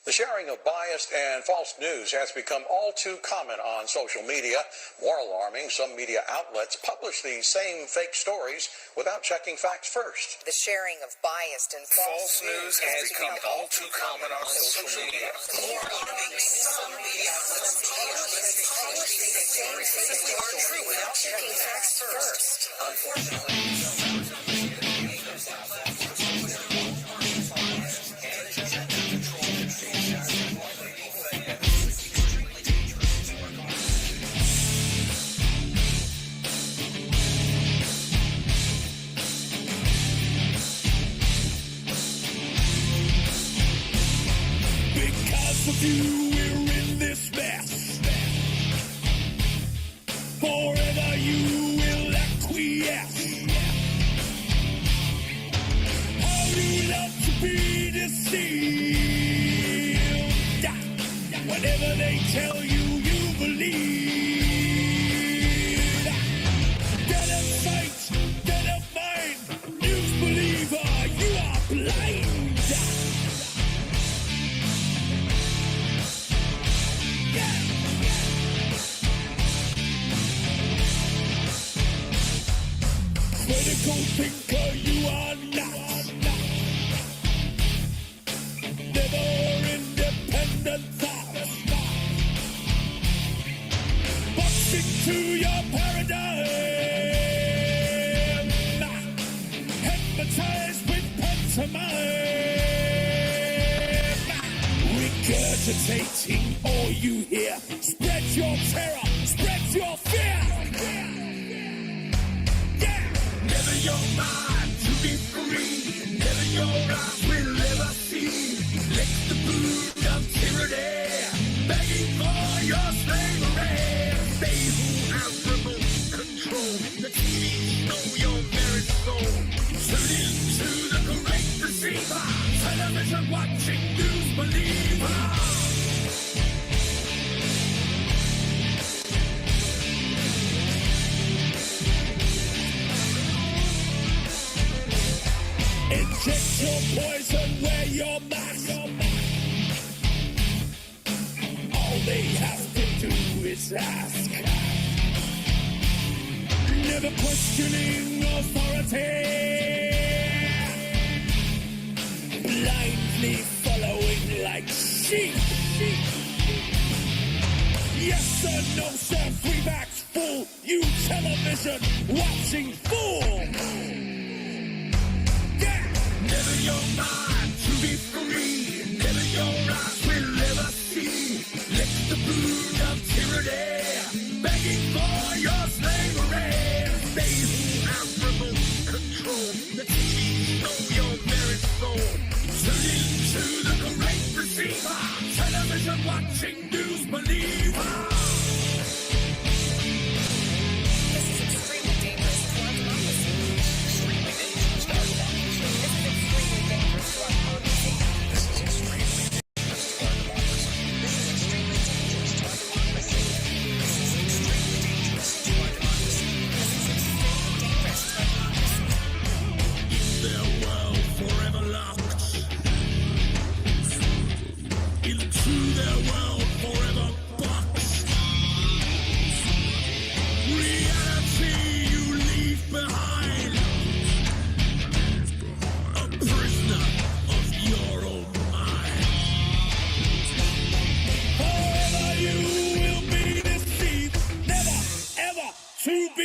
The sharing of biased and false news has become all too common on social media. More alarming, some media outlets publish these same fake stories without checking facts first. The sharing of biased and false news has become all too common on social media. More alarming, some media outlets publish these same fake stories without checking facts first. Unfortunately, of you, we're in this mess. Forever you will acquiesce. How do you love to be deceived? Whatever they tell you, you believe. Dead of sight, dead of mind, news believer, you are blind. Critical thinker, you are not. Never independent thought. Boxing to your paradigm. Hypnotized with pantomime. Regurgitating all you hear. Spread your terror, spread your fear. Never your mind to be free. Never your eyes will ever see. Lick the boot of tyranny, begging for your slavery. They who have remote control, the TV know your very soul. Tune into the great deceiver. Television watching news believer. Inject your poison, wear your mask. All they have to do is ask. Never questioning authority. Blindly following like sheep. Yes sir, no sir, free backs full. You television watching fool. Never your mind to be free. Never your eyes will ever see. Lick the boot of tyranny, begging for your slavery. They who have remote control, the TV know your very soul. Tune into the great deceiver. Television watching news believer. This is extremely dangerous to our democracy. Extremely dangerous to our democracy. This is extremely dangerous to our democracy. This is extremely dangerous to our democracy.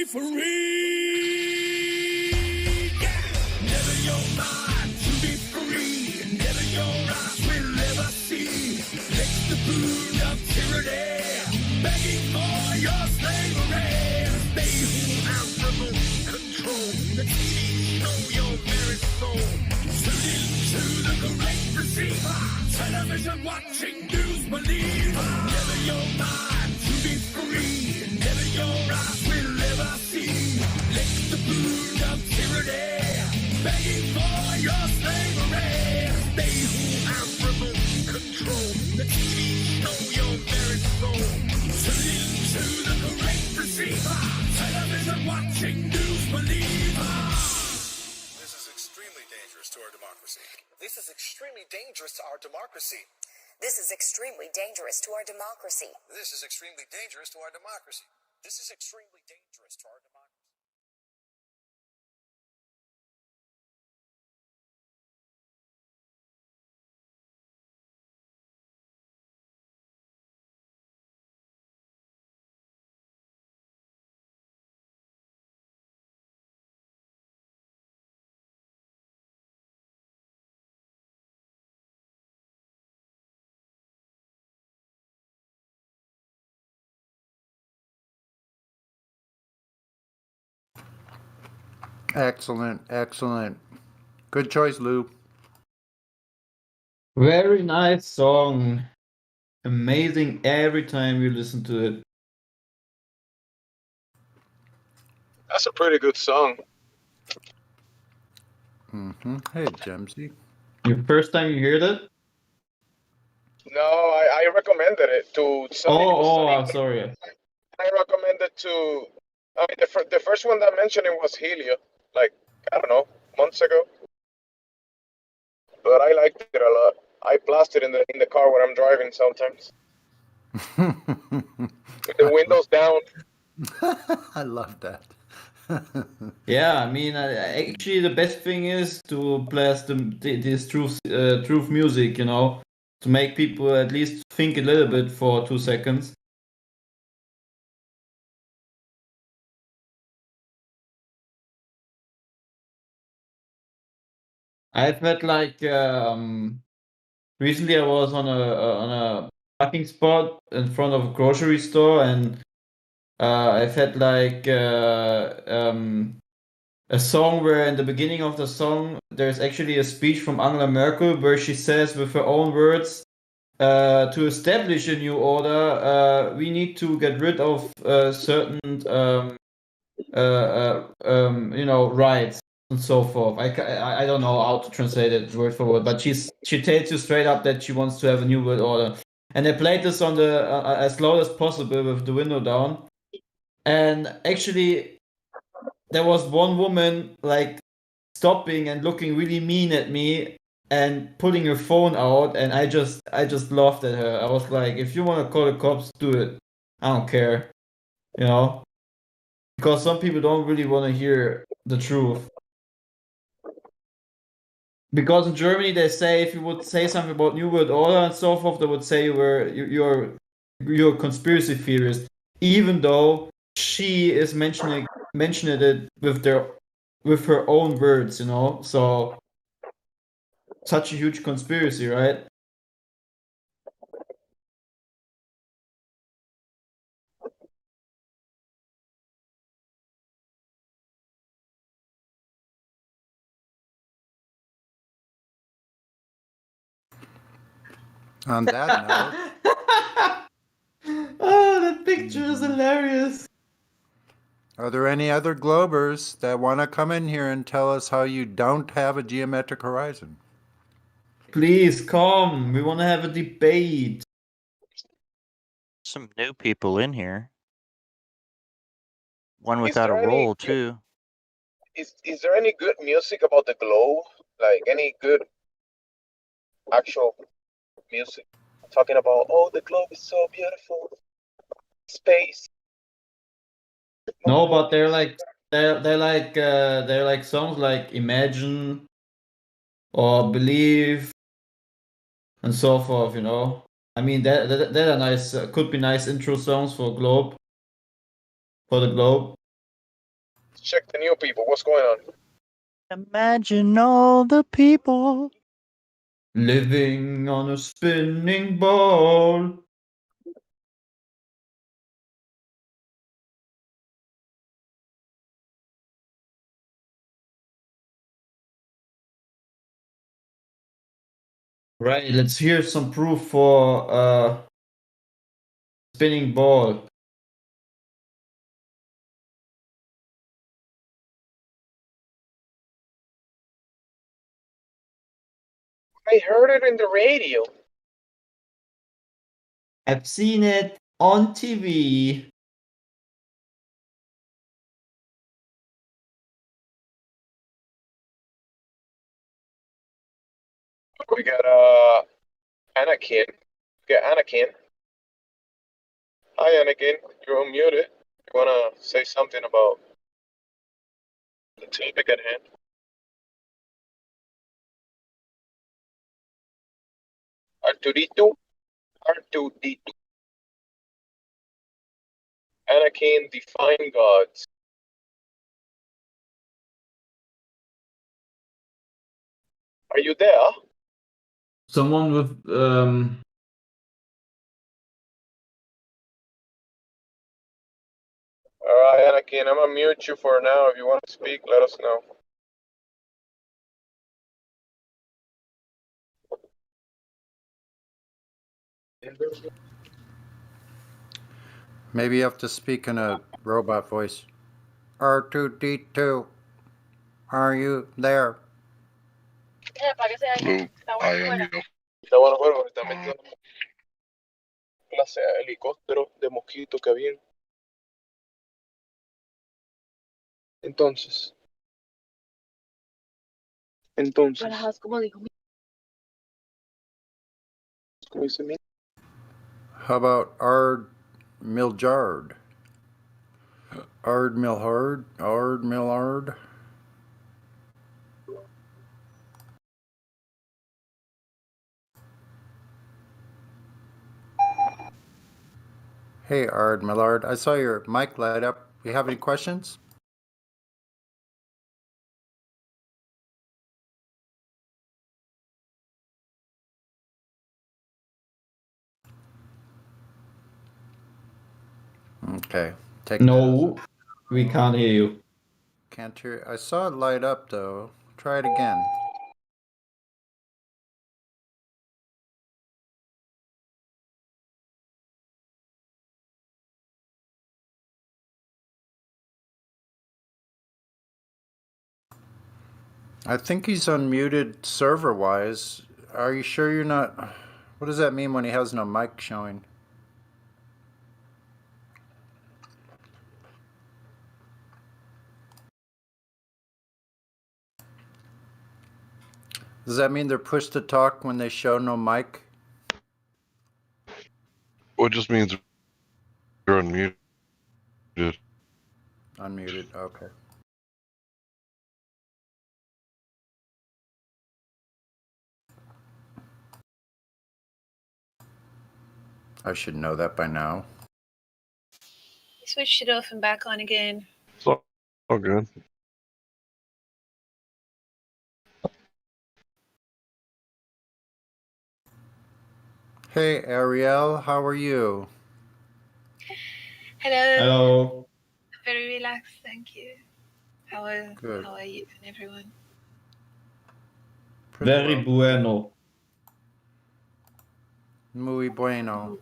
be free. Yeah. Never your mind to be free. Never your eyes will ever see. Let the boon of tyranny begging for your slavery. They who have remote control, the TV know your very soul. Tune into the great receiver. Television watching news believer. Never your mind to be free. Never your eyes will ever see. Let the boon of tyranny begging for your slavery. They who have remote control, the TV know your very soul. Tune into the great receiver. Television watching news believer. This is extremely dangerous to our democracy. This is extremely dangerous to our democracy. This is extremely dangerous to our democracy. This is extremely dangerous to our democracy. This is extremely dangerous to our democracy. Excellent, excellent. Good choice, Lou. Very nice song. Amazing every time you listen to it. That's a pretty good song. Mm-hmm. Hey, Gemsy. Your first time you heard it? No, I recommended it to somebody. I'm sorry. I recommended to. I mean, the first one that mentioned it was Helio, like, I don't know, months ago. But I liked it a lot. I blast it in the car when I'm driving sometimes. With the windows down. I love that. Yeah, I mean, actually, the best thing is to blast this truth music, you know, to make people at least think a little bit for 2 seconds. I've had like recently I was on a parking spot in front of a grocery store, and I've had like a song where in the beginning of the song there's actually a speech from Angela Merkel where she says with her own words, to establish a new order, we need to get rid of certain rights and so forth. I don't know how to translate it word for word, but she tells you straight up that she wants to have a new world order. And I played this on the as loud as possible with the window down. And actually, there was one woman like stopping and looking really mean at me and pulling her phone out, and I just laughed at her. I was like, if you want to call the cops, do it. I don't care, you know, because some people don't really want to hear the truth. Because in Germany they say if you would say something about New World Order and so forth, they would say you're a conspiracy theorist, even though she is mentioning it with her own words, you know. So such a huge conspiracy, right? On that note, oh, that picture is hilarious. Are there any other Globers that want to come in here and tell us how you don't have a geometric horizon? Please come. We want to have a debate. Some new people in here. One without a role, too. Is there any good music about the globe? Like any good actual music? Talking about, oh, the globe is so beautiful. Space. No, but they're like songs like Imagine or Believe and so forth, you know. I mean, that are nice, could be nice intro songs for the globe. check the new people. What's going on? Imagine all the people living on a spinning ball. Right, let's hear some proof for spinning ball. I heard it in the radio. I've seen it on TV. We got Anakin. We got Anakin. Hi Anakin, you're unmuted. You wanna say something about the topic at hand? Arturito? Arturito. Anakin, define gods. Are you there? Someone with Alright, Anakin, I'm gonna mute you for now. If you want to speak, let us know. Maybe you have to speak in a robot voice. R2D2, are you there? Está bueno, bueno, está metido en clase de helicóptero de mosquito que había. Entonces. ¿Cómo dice mi? How about Ard Miljard? Ard Milhard? Ard Millard? Hey, Ard Millard, I saw your mic light up. You have any questions? Okay. No, we can't hear you. Can't hear. I saw it light up though. Try it again. I think he's unmuted server-wise. Are you sure you're not? What does that mean when he has no mic showing? Does that mean they're pushed to talk when they show no mic? Well, it just means you're unmuted. Unmuted, okay. I should know that by now. I switched it off and back on again. It's all good. Hey, Ariel, how are you? Hello. Hello. Very relaxed, thank you. How are you and everyone? Very bueno. Muy bueno.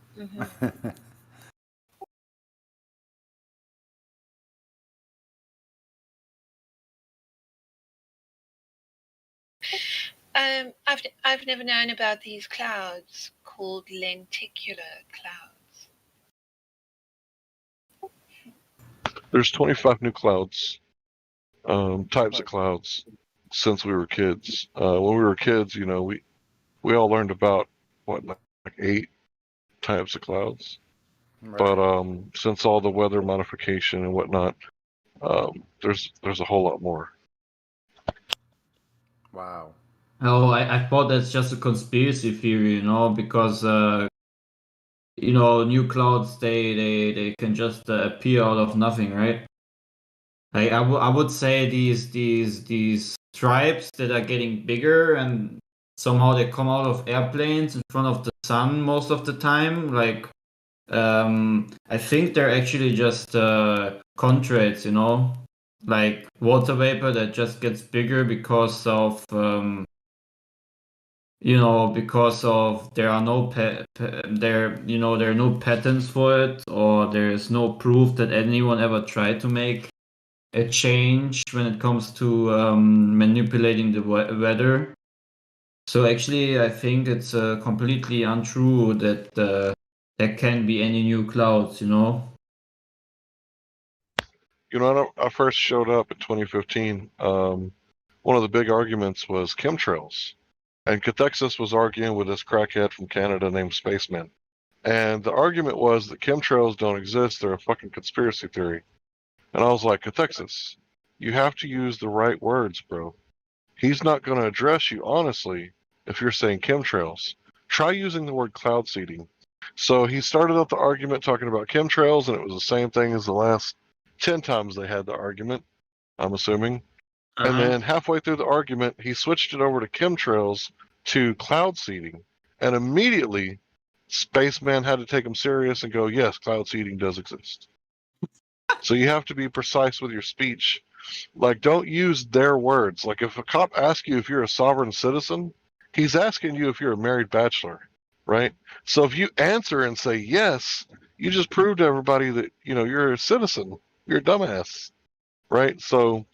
I've never known about these clouds called lenticular clouds. There's 25 new clouds, types of clouds, since we were kids. When we were kids, you know, we all learned about what, like 8 types of clouds. Right. But since all the weather modification and whatnot, there's a whole lot more. Wow. Oh, I thought that's just a conspiracy theory, you know, because you know, new clouds they can just appear out of nothing, right? Like I would say these stripes that are getting bigger and somehow they come out of airplanes in front of the sun most of the time. Like I think they're actually just contrails, you know, like water vapor that just gets bigger because of because of there are no there are no patents for it, or there is no proof that anyone ever tried to make a change when it comes to manipulating the weather. So actually, I think it's completely untrue that there can be any new clouds, you know? You know, when I first showed up in 2015, one of the big arguments was chemtrails. And Cathexis was arguing with this crackhead from Canada named Spaceman. And the argument was that chemtrails don't exist, they're a fucking conspiracy theory. And I was like, Cathexis, you have to use the right words, bro. He's not going to address you honestly if you're saying chemtrails. Try using the word cloud seeding. So he started up the argument talking about chemtrails, and it was the same thing as the last 10 times they had the argument, I'm assuming. And then halfway through the argument, he switched it over to chemtrails to cloud seeding. And immediately, Spaceman had to take him serious and go, yes, cloud seeding does exist. So you have to be precise with your speech. Like, don't use their words. Like, if a cop asks you if you're a sovereign citizen, he's asking you if you're a married bachelor, right? So if you answer and say yes, you just prove to everybody that, you're a citizen. You're a dumbass, right? So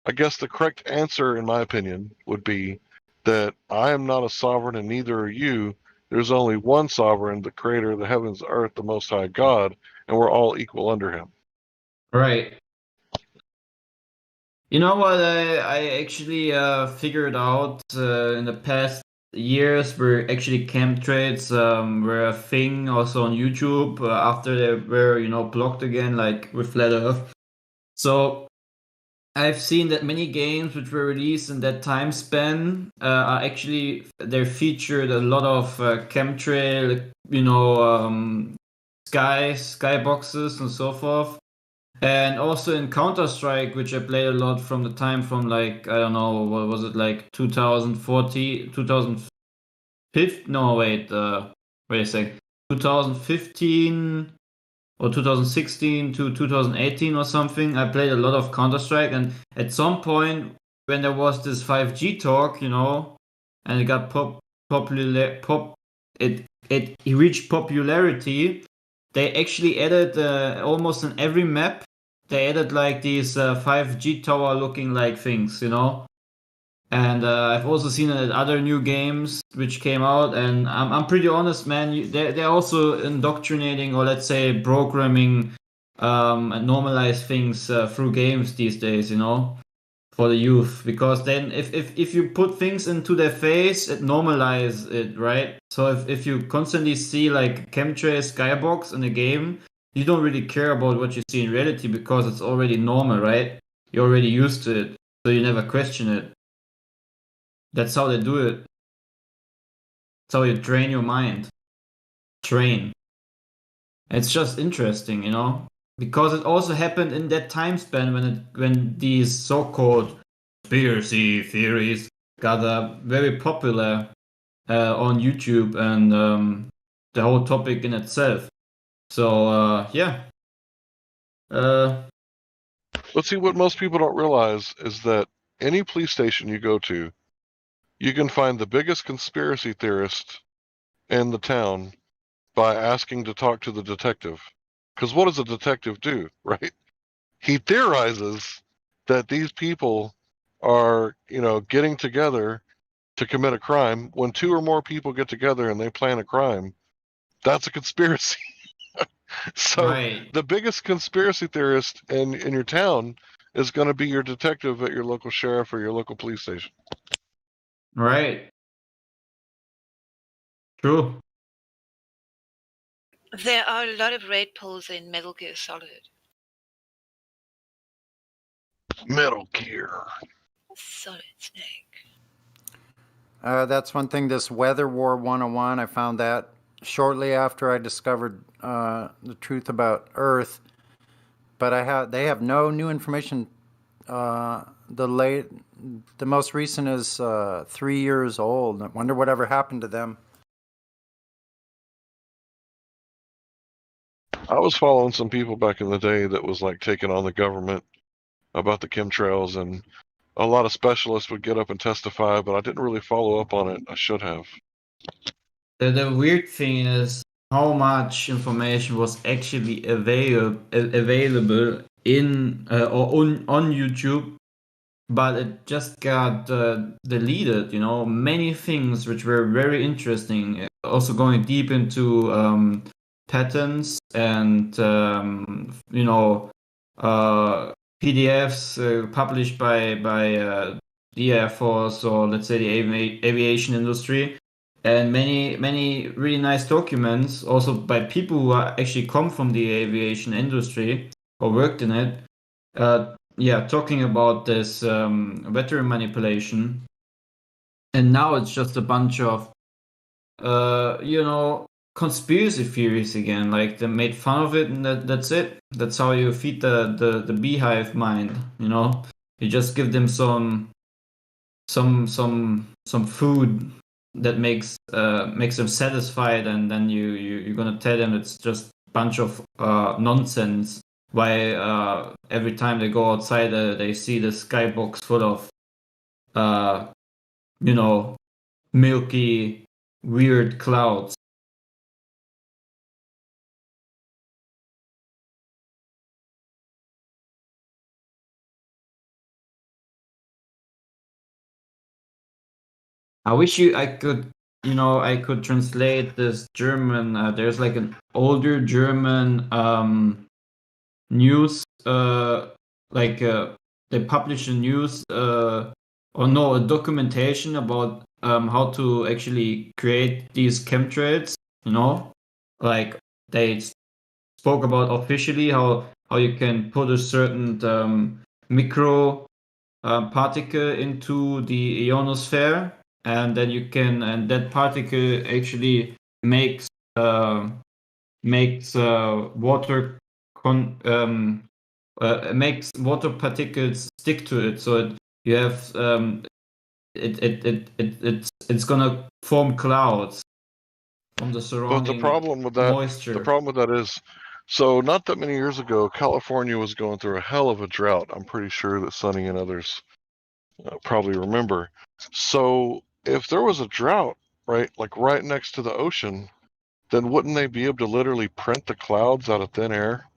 I guess the correct answer, in my opinion, would be that I am not a sovereign and neither are you. There's only one sovereign, the creator of the heavens, the earth, the most high God, and we're all equal under him. Right. You know what I actually figured out in the past years where actually chemtrails were a thing also on YouTube after they were, blocked again, like with Flat Earth. So I've seen that many games which were released in that time span are actually they're featured a lot of chemtrail, skyboxes and so forth. And also in Counter-Strike, which I played a lot from the time from like, I don't know, what was it, like 2014, 2015? No, wait a sec. 2015 or 2016 to 2018 or something. I played a lot of Counter-Strike, and at some point when there was this 5G talk, and it got it reached popularity, they actually added almost in every map. They added like these 5G tower looking like things, And I've also seen it at other new games which came out, and I'm pretty honest, man. They're also indoctrinating, or let's say programming, and normalize things through games these days, for the youth. Because then if you put things into their face, it normalizes it, right? So if you constantly see like chemtrail skybox in a game, you don't really care about what you see in reality because it's already normal, right? You're already used to it, so you never question it. That's how they do it. That's how you train your mind. Train. It's just interesting, because it also happened in that time span when these so-called conspiracy theories got very popular on YouTube and the whole topic in itself. So yeah. But see, what most people don't realize is that any police station you go to, you can find the biggest conspiracy theorist in the town by asking to talk to the detective. Because what does a detective do, right? He theorizes that these people are, getting together to commit a crime. When two or more people get together and they plan a crime, that's a conspiracy. So right. The biggest conspiracy theorist in your town is going to be your detective at your local sheriff or your local police station. Right. True. There are a lot of red pills in Metal Gear Solid. Metal Gear. Solid Snake. That's one thing, this Weather War 101, I found that shortly after I discovered the truth about Earth. But they have no new information. The most recent is 3 years old. I wonder whatever happened to them. I was following some people back in the day that was like taking on the government about the chemtrails, and a lot of specialists would get up and testify, but I didn't really follow up on it. I should have. The weird thing is how much information was actually available in or on YouTube, but it just got deleted. You know, many things which were very interesting. Also going deep into patents and you know PDFs published by the Air Force or let's say the aviation industry, and many really nice documents also by people who actually come from the aviation industry or worked in it. Yeah, talking about this veteran manipulation, and now it's just a bunch of you know, conspiracy theories again. Like they made fun of it, and that's it. That's how you feed the beehive mind. You know, you just give them some food that makes them satisfied, and then you're gonna tell them it's just a bunch of nonsense. Why every time they go outside, they see the skybox full of you know, milky, weird clouds. I wish I could, you know, I could translate this German. There's like an older German news, they publish a news, or no, a documentation about how to actually create these chemtrails. You know, like they spoke about officially how you can put a certain micro particle into the ionosphere, and then you can, and that particle actually makes water makes water particles stick to it, so you have it's gonna form clouds from the surrounding But the problem with that is, so not that many years ago, California was going through a hell of a drought. I'm pretty sure that Sonny and others probably remember. So if there was a drought, right, like right next to the ocean, then wouldn't they be able to literally print the clouds out of thin air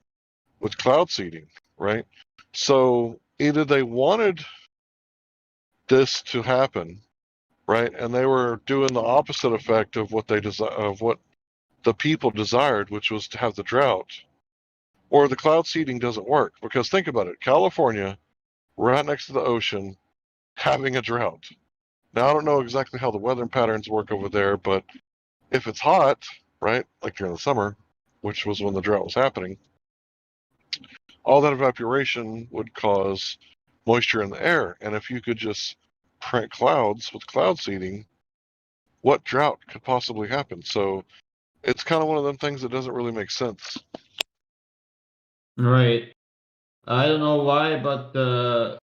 with cloud seeding, right? So either they wanted this to happen, right, and they were doing the opposite effect of what the people desired, which was to have the drought, or the cloud seeding doesn't work. Because think about it, California, right next to the ocean, having a drought. Now I don't know exactly how the weather patterns work over there, but if it's hot, right, like during the summer, which was when the drought was happening, all that evaporation would cause moisture in the air. And if you could just print clouds with cloud seeding, what drought could possibly happen? So it's kind of one of them things that doesn't really make sense. Right. I don't know why, but the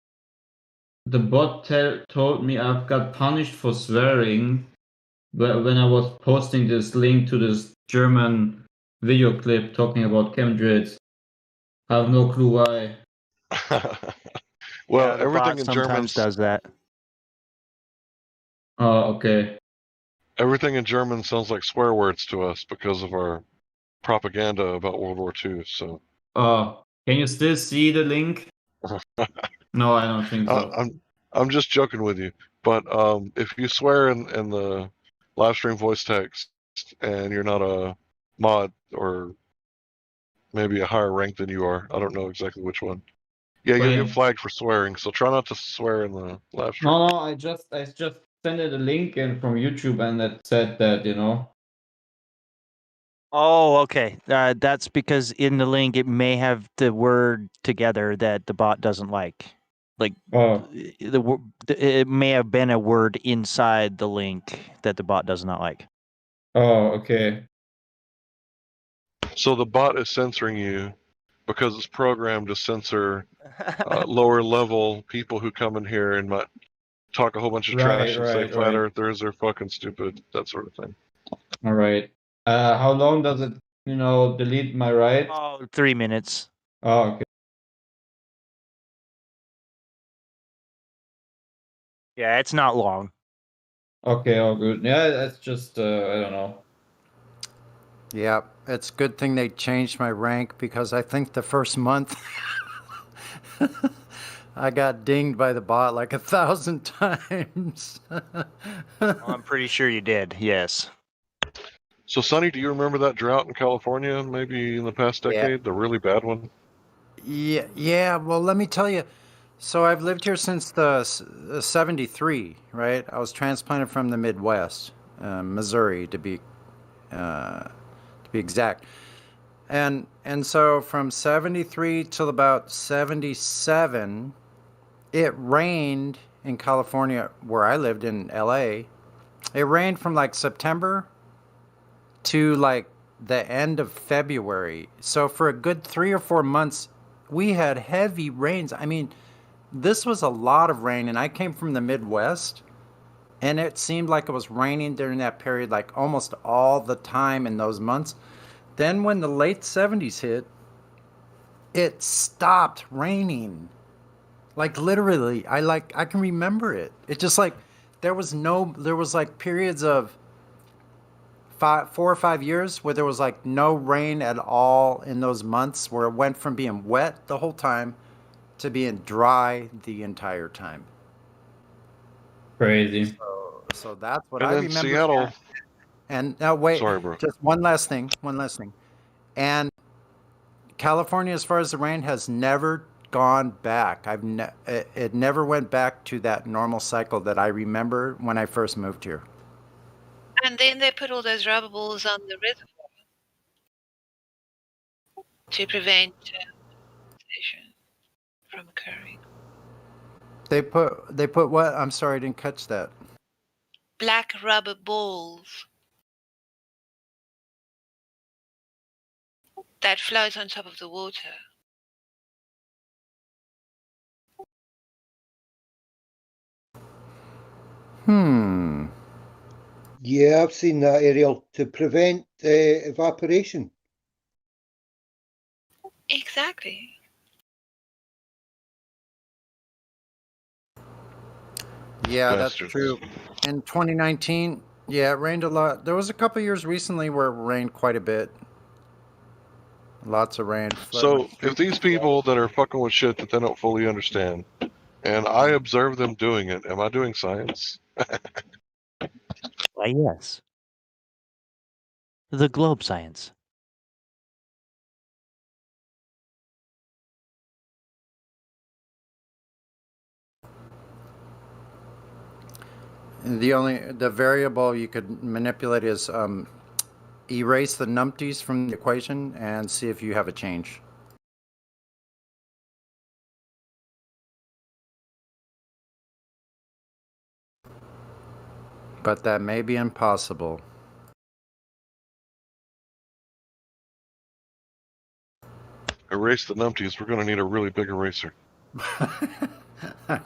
bot told me I've got punished for swearing when I was posting this link to this German video clip talking about chemtrails. I have no clue why. Well, the everything bot in sometimes does that. Oh, okay. Everything in German sounds like swear words to us because of our propaganda about World War II. So. Can you still see the link? No, I don't think so. I'm just joking with you, but if you swear in the live stream voice text and you're not a mod or maybe a higher rank than you are, I don't know exactly which one. Yeah, you'll get flagged for swearing, so try not to swear in the live stream. No, I just sent it a link in from YouTube, and it said that, you know. Oh, okay. That's because in the link it may have the word together that the bot doesn't like. Like it may have been a word inside the link that the bot does not like. Oh, okay. So the bot is censoring you because it's programmed to censor lower level people who come in here and might talk a whole bunch of trash and say flat earthers are fucking stupid, that sort of thing. All right. How long does it, delete my right? Oh, 3 minutes. Oh, okay. Yeah, it's not long. Okay, all good. Yeah, that's just, I don't know. Yeah, it's a good thing they changed my rank because I think the first month I got dinged by the bot like 1,000 times. I'm pretty sure you did, yes. So, Sonny, do you remember that drought in California maybe in the past decade, the really bad one? Yeah, well, let me tell you. So I've lived here since the 73, right? I was transplanted from the Midwest, Missouri to be exact. And so from 73 till about 77, it rained in California where I lived in LA. It rained from like September to like the end of February. So for a good 3 or 4 months, we had heavy rains. I mean, this was a lot of rain, and I came from the Midwest, and it seemed like it was raining during that period, like almost all the time in those months. Then when the late 70s hit, it stopped raining. Like literally, I can remember it. It just like there was like periods of 4 or 5 years where there was like no rain at all in those months, where it went from being wet the whole time to being dry the entire time. Crazy. So that's what and I then remember. Seattle. And now wait, sorry, bro. Just one last thing. And California, as far as the rain, has never gone back. It never went back to that normal cycle that I remember when I first moved here. And then they put all those rubber balls on the reservoir to prevent condensation from occurring. They put what? I'm sorry, I didn't catch that. Black rubber balls that float on top of the water. Yeah, I've seen that, Ariel, to prevent evaporation. Exactly. Yeah, Bastards. That's true. In 2019, yeah, it rained a lot. There was a couple years recently where it rained quite a bit. Lots of rain. So if these people that are fucking with shit that they don't fully understand, and I observe them doing it, am I doing science? Why, yes. The globe science. The variable you could manipulate is erase the numpties from the equation and see if you have a change. But that may be impossible. Erase the numpties. We're going to need a really big eraser.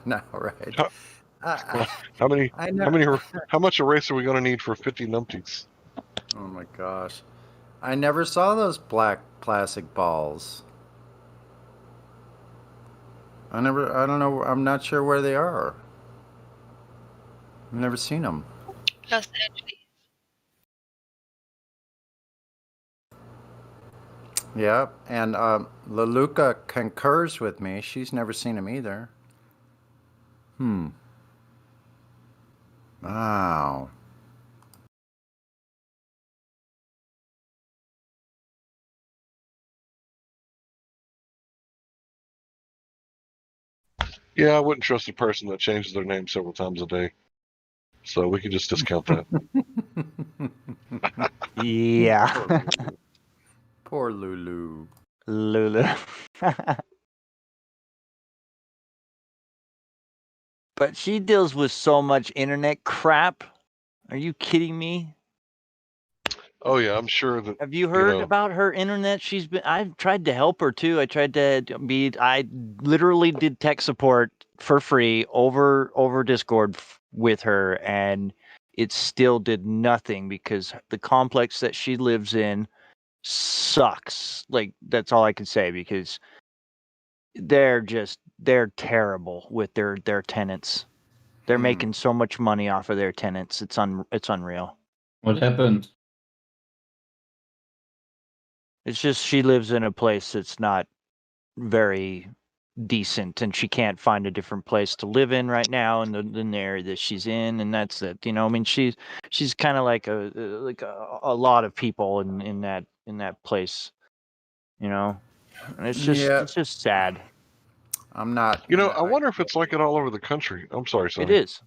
No, right? How much eraser are we going to need for 50 numpties? Oh my gosh. I never saw those black plastic balls. I don't know, I'm not sure where they are. I've never seen them. Los Angeles. Yeah, and Leluca concurs with me. She's never seen them either. Wow. Yeah, I wouldn't trust a person that changes their name several times a day. So we can just discount that. Yeah. Poor Lulu. Lulu. But she deals with so much internet crap. Are you kidding me? Oh yeah, I'm sure that. Have you heard about her internet? I've tried to help her too. I literally did tech support for free over Discord with her, and it still did nothing because the complex that she lives in sucks. Like, that's all I can say, because they're terrible with their tenants. They're making so much money off of their tenants. It's unreal. What happened? It's just she lives in a place that's not very decent, and she can't find a different place to live in right now in the area that she's in, and that's it. I mean, she's kind of like a lot of people in that place, and it's just sad. I'm not. I wonder if it's like it all over the country. I'm sorry, Sonny. It is.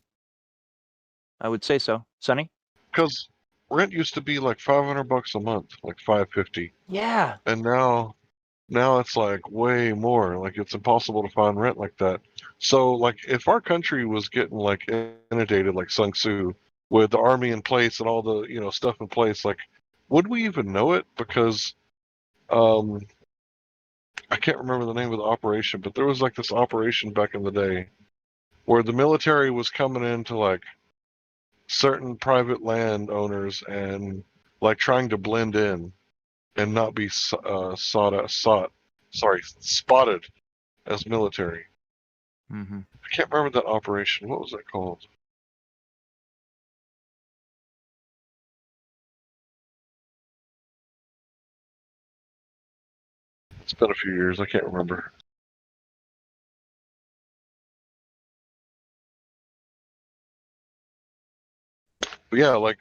I would say so, Sonny. Because rent used to be like $500 a month, like $550. Yeah. And now it's like way more. Like, it's impossible to find rent like that. So, like, if our country was getting like inundated like Sun Tzu, with the army in place and all the stuff in place, like, would we even know it? Because I can't remember the name of the operation, but there was like this operation back in the day where the military was coming into like certain private landowners and like trying to blend in and not be spotted as military. Mm-hmm. I can't remember that operation. What was that called? It's been a few years. I can't remember. But yeah, like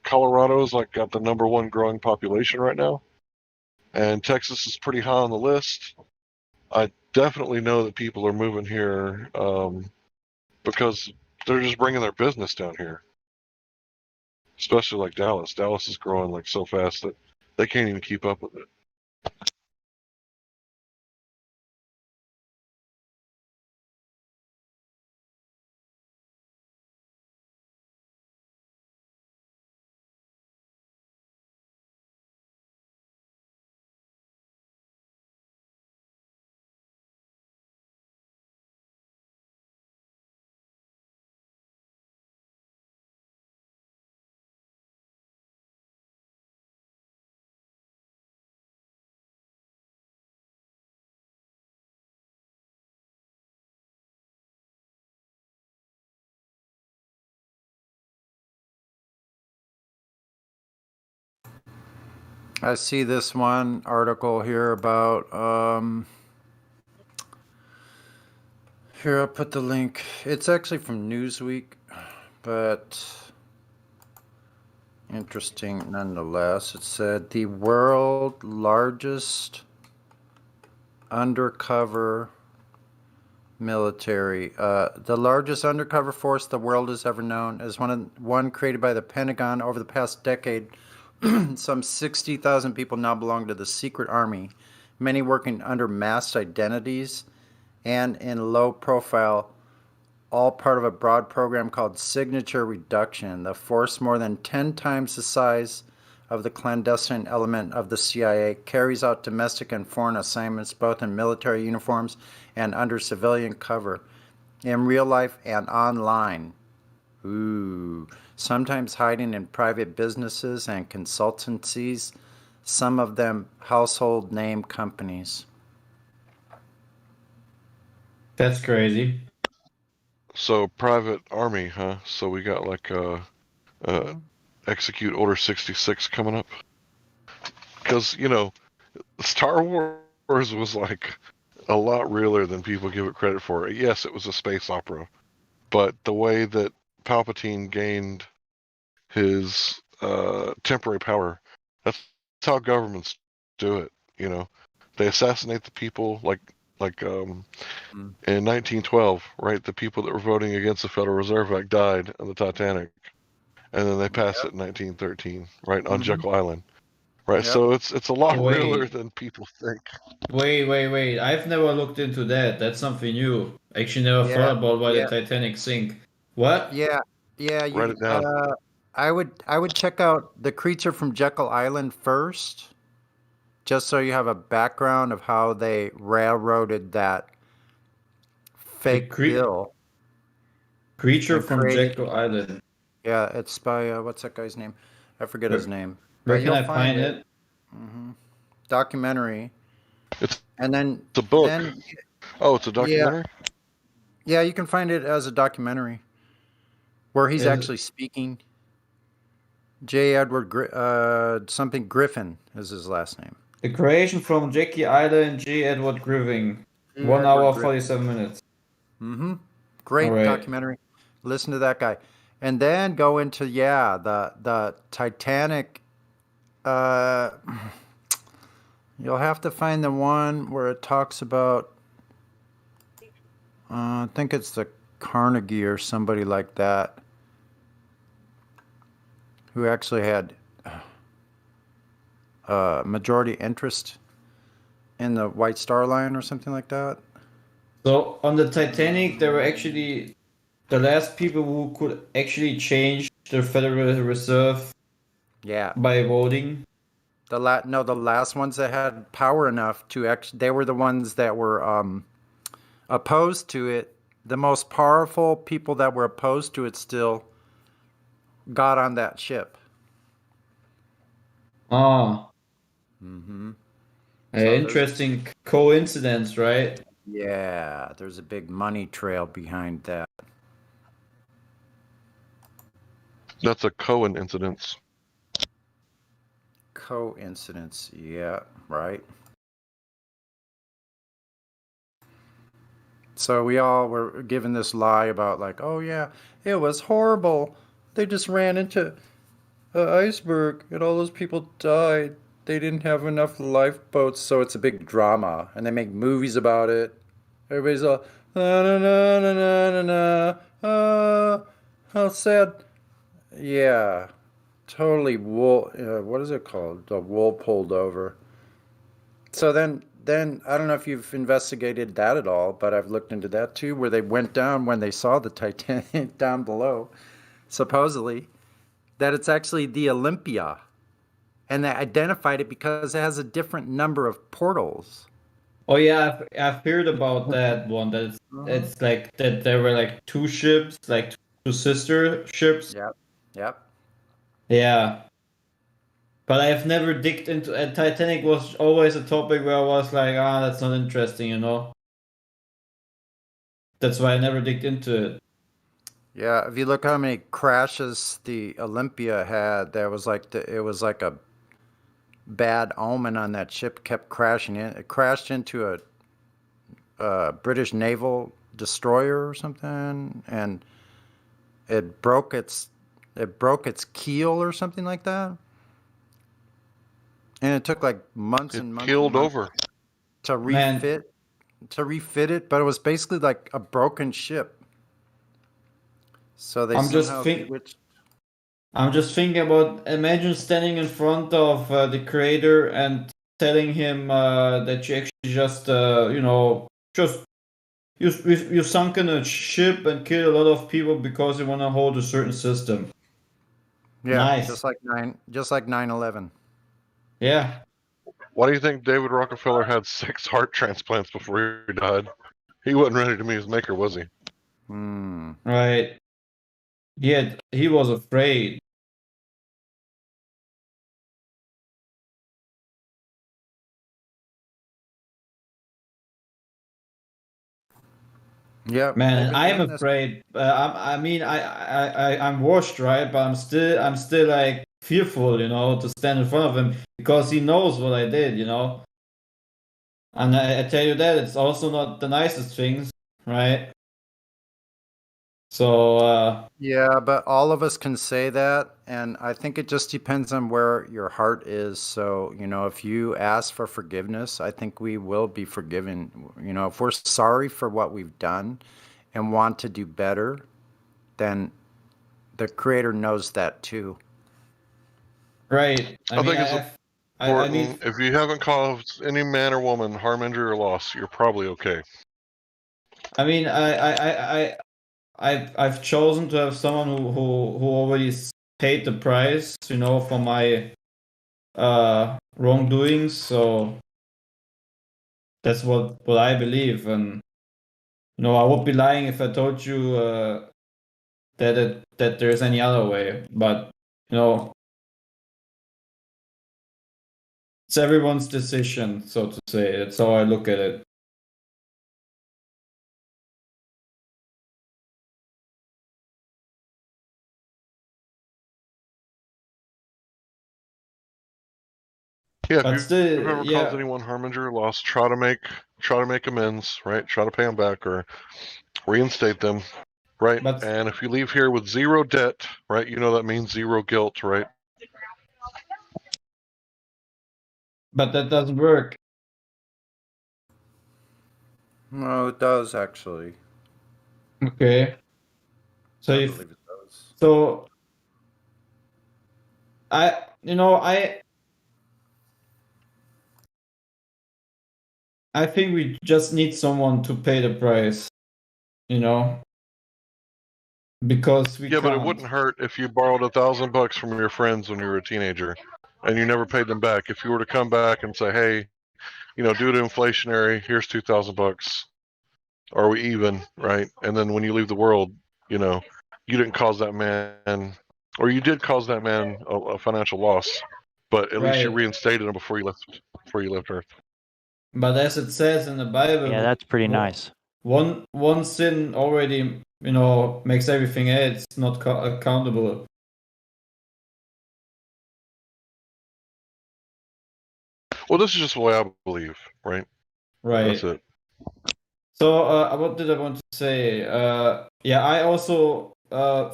Colorado's like got the #1 growing population right now, and Texas is pretty high on the list. I definitely know that people are moving here because they're just bringing their business down here. Especially like Dallas. Dallas is growing like so fast that they can't even keep up with it. I see this one article here about, here, I'll put the link. It's actually from Newsweek, but interesting nonetheless. It said the world's largest undercover military, the largest undercover force the world has ever known, is one created by the Pentagon over the past decade. Some 60,000 people now belong to the secret army, many working under masked identities and in low profile, all part of a broad program called Signature Reduction. The force, more than 10 times the size of the clandestine element of the CIA, carries out domestic and foreign assignments both in military uniforms and under civilian cover, in real life and online. Ooh. Sometimes hiding in private businesses and consultancies, some of them household name companies. That's crazy. So private army, huh? So we got like execute Order 66 coming up. Because, Star Wars was like a lot realer than people give it credit for. Yes, it was a space opera, but the way that Palpatine gained his temporary power, that's how governments do it. They assassinate the people, like in 1912, right? The people that were voting against the Federal Reserve Act died on the Titanic, and then they passed it in 1913, right, on Jekyll Island, right? Yep. So it's a lot realer than people think. Wait. I've never looked into that. That's something new. Actually, never thought about why the Titanic sank. What? Yeah. Write it down. I would check out The Creature from Jekyll Island first, just so you have a background of how they railroaded that fake bill. Creature from Jekyll Island. Yeah, it's by what's that guy's name? I forget his name. Where But can you'll I find it? Documentary. It's and then a book. Then, Oh, it's a documentary. Yeah, you can find it as a documentary where he's actually speaking. J. Edward something Griffin is his last name. The Creation from Jekyll Island, J. Edward Griffin. 1 hour, 47 minutes. Great documentary. Listen to that guy. And then go into, the Titanic. You'll have to find the one where it talks about, I think it's the Carnegie or somebody like that, who actually had majority interest in the White Star Line or something like that. So on the Titanic, there were actually the last people who could actually change the Federal Reserve. Yeah. By voting. The last ones that had power enough to they were the ones that were opposed to it. The most powerful people that were opposed to it still got on that ship. Ah. Mm-hmm. Interesting coincidence, right? Yeah, there's a big money trail behind that. That's a coincidence. Coincidence, yeah, right. So we all were given this lie about like, oh yeah, it was horrible. They just ran into an iceberg and all those people died. They didn't have enough lifeboats, so it's a big drama, and they make movies about it. Everybody's all, na na na na na na na. How sad. Yeah, totally wool. What is it called? The wool pulled over. So then I don't know if you've investigated that at all, but I've looked into that too, where they went down when they saw the Titanic down below, supposedly, that it's actually the Olympia. And they identified it because it has a different number of portals. Oh yeah, I've heard about that one. That it's like that there were like two ships, like two sister ships. Yep. Yeah. But I've never digged into Titanic was always a topic where I was like, that's not interesting, you know. That's why I never digged into it. Yeah, if you look how many crashes the Olympia had, it was like a bad omen on that ship. Kept crashing in. It crashed into a British naval destroyer or something, and it broke its keel or something like that. And it took like months and months. Keeled over. To refit it, but it was basically like a broken ship. So they I'm just thinking about, imagine standing in front of the creator and telling him that you actually just you sunk in a ship and killed a lot of people because you want to hold a certain system. Yeah, nice. just like 9/11. Yeah. Why do you think David Rockefeller had 6 heart transplants before he died? He wasn't ready to meet his maker, was he? Right. Yeah, he was afraid. Yeah, man, I'm afraid. I'm washed, right? But I'm still like fearful, you know, to stand in front of him because he knows what I did, you know. And I tell you that it's also not the nicest things, right? So yeah, but all of us can say that, and I think it just depends on where your heart is. So, you know, if you ask for forgiveness, I think we will be forgiven. You know, if we're sorry for what we've done and want to do better, then the Creator knows that too. Right. I think it's important. If you haven't caused any man or woman harm, injury, or loss, you're probably okay. I mean, I've chosen to have someone who already paid the price, for my wrongdoings. So that's what I believe, and I would be lying if I told you that there's any other way. But it's everyone's decision, so to say. That's how I look at it. Yeah, But if still, you've ever caused anyone harm, injury, or loss, try to make amends, right? Try to pay them back or reinstate them, right? And if you leave here with zero debt, right, that means zero guilt, right? But that doesn't work. No, it does actually. Okay. So I if believe it does. so, I think we just need someone to pay the price, because we Yeah, can't. but it wouldn't hurt if you borrowed $1,000 from your friends when you were a teenager, and you never paid them back. If you were to come back and say, "Hey, due to inflationary, here's $2,000. Are we even?" Right? And then when you leave the world, you didn't cause that man, or you did cause that man a financial loss, but at least you Right. reinstated him before you left Earth. But as it says in the Bible, Yeah, that's pretty nice. One sin already, makes everything else not accountable. Well, this is just the way I believe, right? Right. That's it. So, what did I want to say? Yeah, I also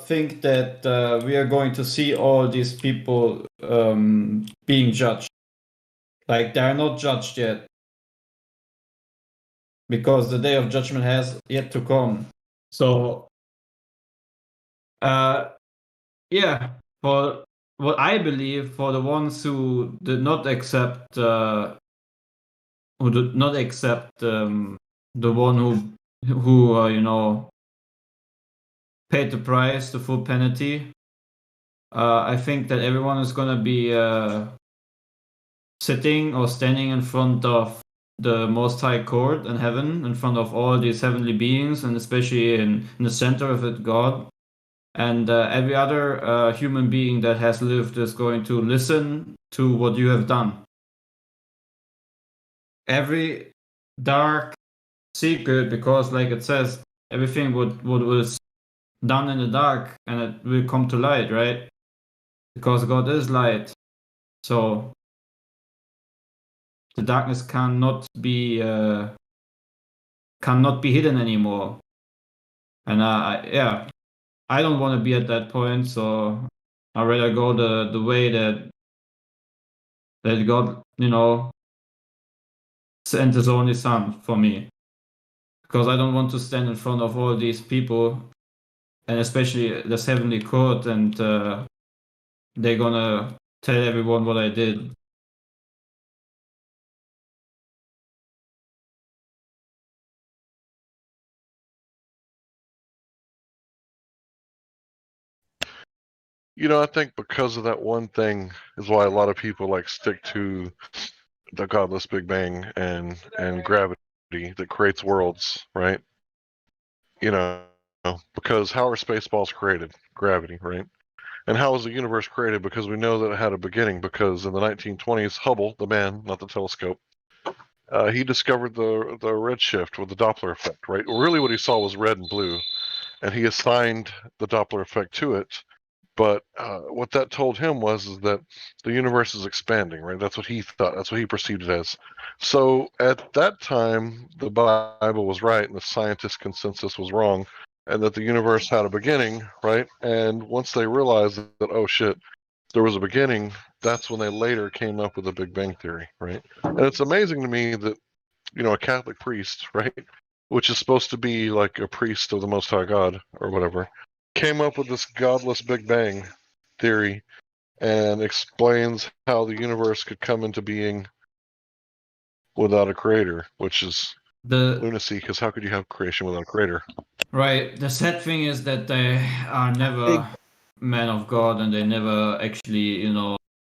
think that we are going to see all these people being judged. Like, they are not judged yet, because the day of judgment has yet to come. So, yeah, for what I believe, for the ones who did not accept, the one who paid the price, the full penalty. I think that everyone is gonna be sitting or standing in front of the Most High Court in heaven, in front of all these heavenly beings, and especially in the center of it, God. And every other human being that has lived is going to listen to what you have done. Every dark secret, because like it says, everything what was done in the dark, and it will come to light, right? Because God is light. So the darkness cannot be hidden anymore. And I don't want to be at that point, so I'd rather go the way that God, sent his only son for me. Because I don't want to stand in front of all these people, and especially this heavenly court, and they're gonna tell everyone what I did. I think because of that one thing is why a lot of people stick to the godless Big Bang and gravity that creates worlds, right? Because how are Spaceballs created? Gravity, right? And how was the universe created? Because we know that it had a beginning. Because in the 1920s, Hubble, the man, not the telescope, he discovered the redshift with the Doppler effect, right? Really, what he saw was red and blue, and he assigned the Doppler effect to it. But what that told him is that the universe is expanding, right? That's what he thought. That's what he perceived it as. So at that time, the Bible was right and the scientist consensus was wrong, and that the universe had a beginning, right? And once they realized that, oh shit, there was a beginning, that's when they later came up with the Big Bang Theory, right? And it's amazing to me that, a Catholic priest, right, which is supposed to be like a priest of the Most High God or whatever, came up with this godless Big Bang theory and explains how the universe could come into being without a creator, which is lunacy, because how could you have creation without a creator? Right. The sad thing is that they are never man of God, and they never actually,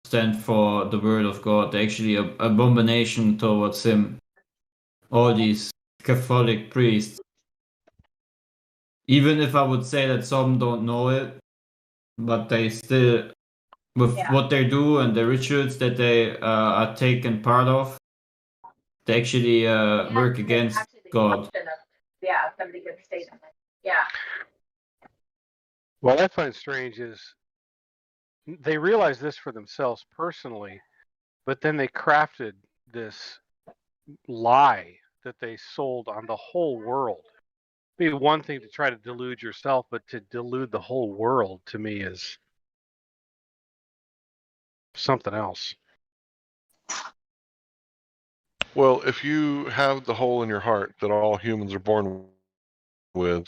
stand for the word of God. They're actually an abomination towards him. All these Catholic priests. Even if I would say that some don't know it, but they still, with what they do and the rituals that they are taken part of, they actually work against God. Yeah, somebody could say something. Yeah. What I find strange is they realize this for themselves personally, but then they crafted this lie that they sold on the whole world. It'd be one thing to try to delude yourself, but to delude the whole world to me is something else. Well, if you have the hole in your heart that all humans are born with,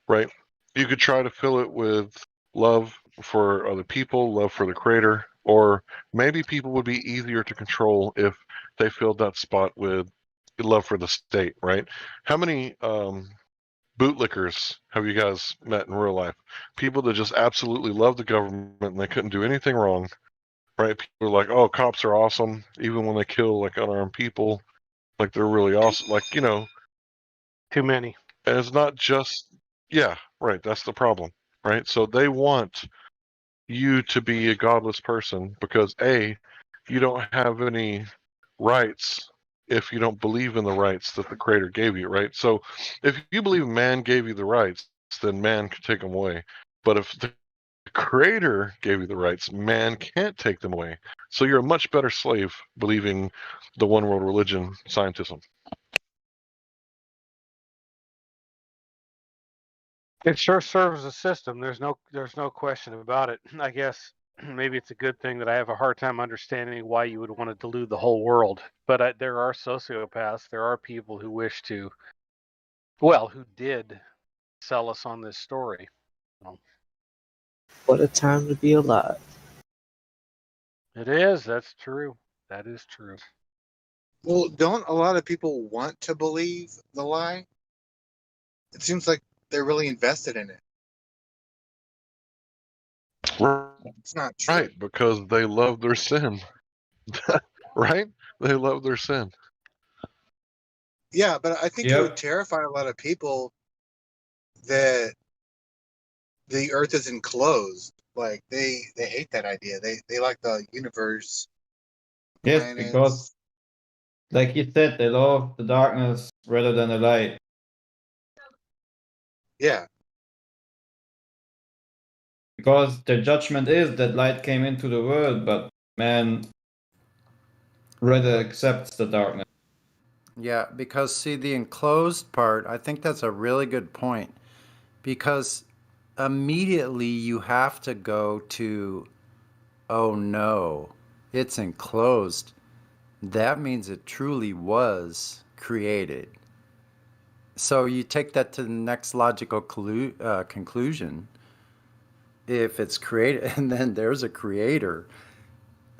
right? You could try to fill it with love for other people, love for the creator, or maybe people would be easier to control if they filled that spot with love for the state, right? How many bootlickers have you guys met in real life? People that just absolutely love the government and they couldn't do anything wrong, right? People are like, oh, cops are awesome, even when they kill like unarmed people, like they're really awesome, like, you know. Too many. And it's not just, yeah, right, that's the problem, right? So they want you to be a godless person because A, you don't have any rights if you don't believe in the rights that the creator gave you, right? So if you believe man gave you the rights, then man can take them away. But if the creator gave you the rights, man can't take them away. So you're a much better slave believing the one world religion scientism. It sure serves the system. There's no question about it. I guess maybe it's a good thing that I have a hard time understanding why you would want to delude the whole world. But there are sociopaths. There are people who wish to, well, who did sell us on this story. What a time to be alive. It is. That's true. That is true. Well, don't a lot of people want to believe the lie? It seems like they're really invested in it. It's not true. Right, because they love their sin. Right? They love their sin. Yeah, but I think it would terrify a lot of people that the earth is enclosed. Like they hate that idea. They like the universe. Yes, planets. because, like you said, they love the darkness rather than the light. Yeah. Because their judgment is that light came into the world, but man rather accepts the darkness. Yeah, because see, the enclosed part, I think that's a really good point. Because immediately you have to go to, oh no, it's enclosed. That means it truly was created. So you take that to the next logical conclusion. If it's created and then there's a creator,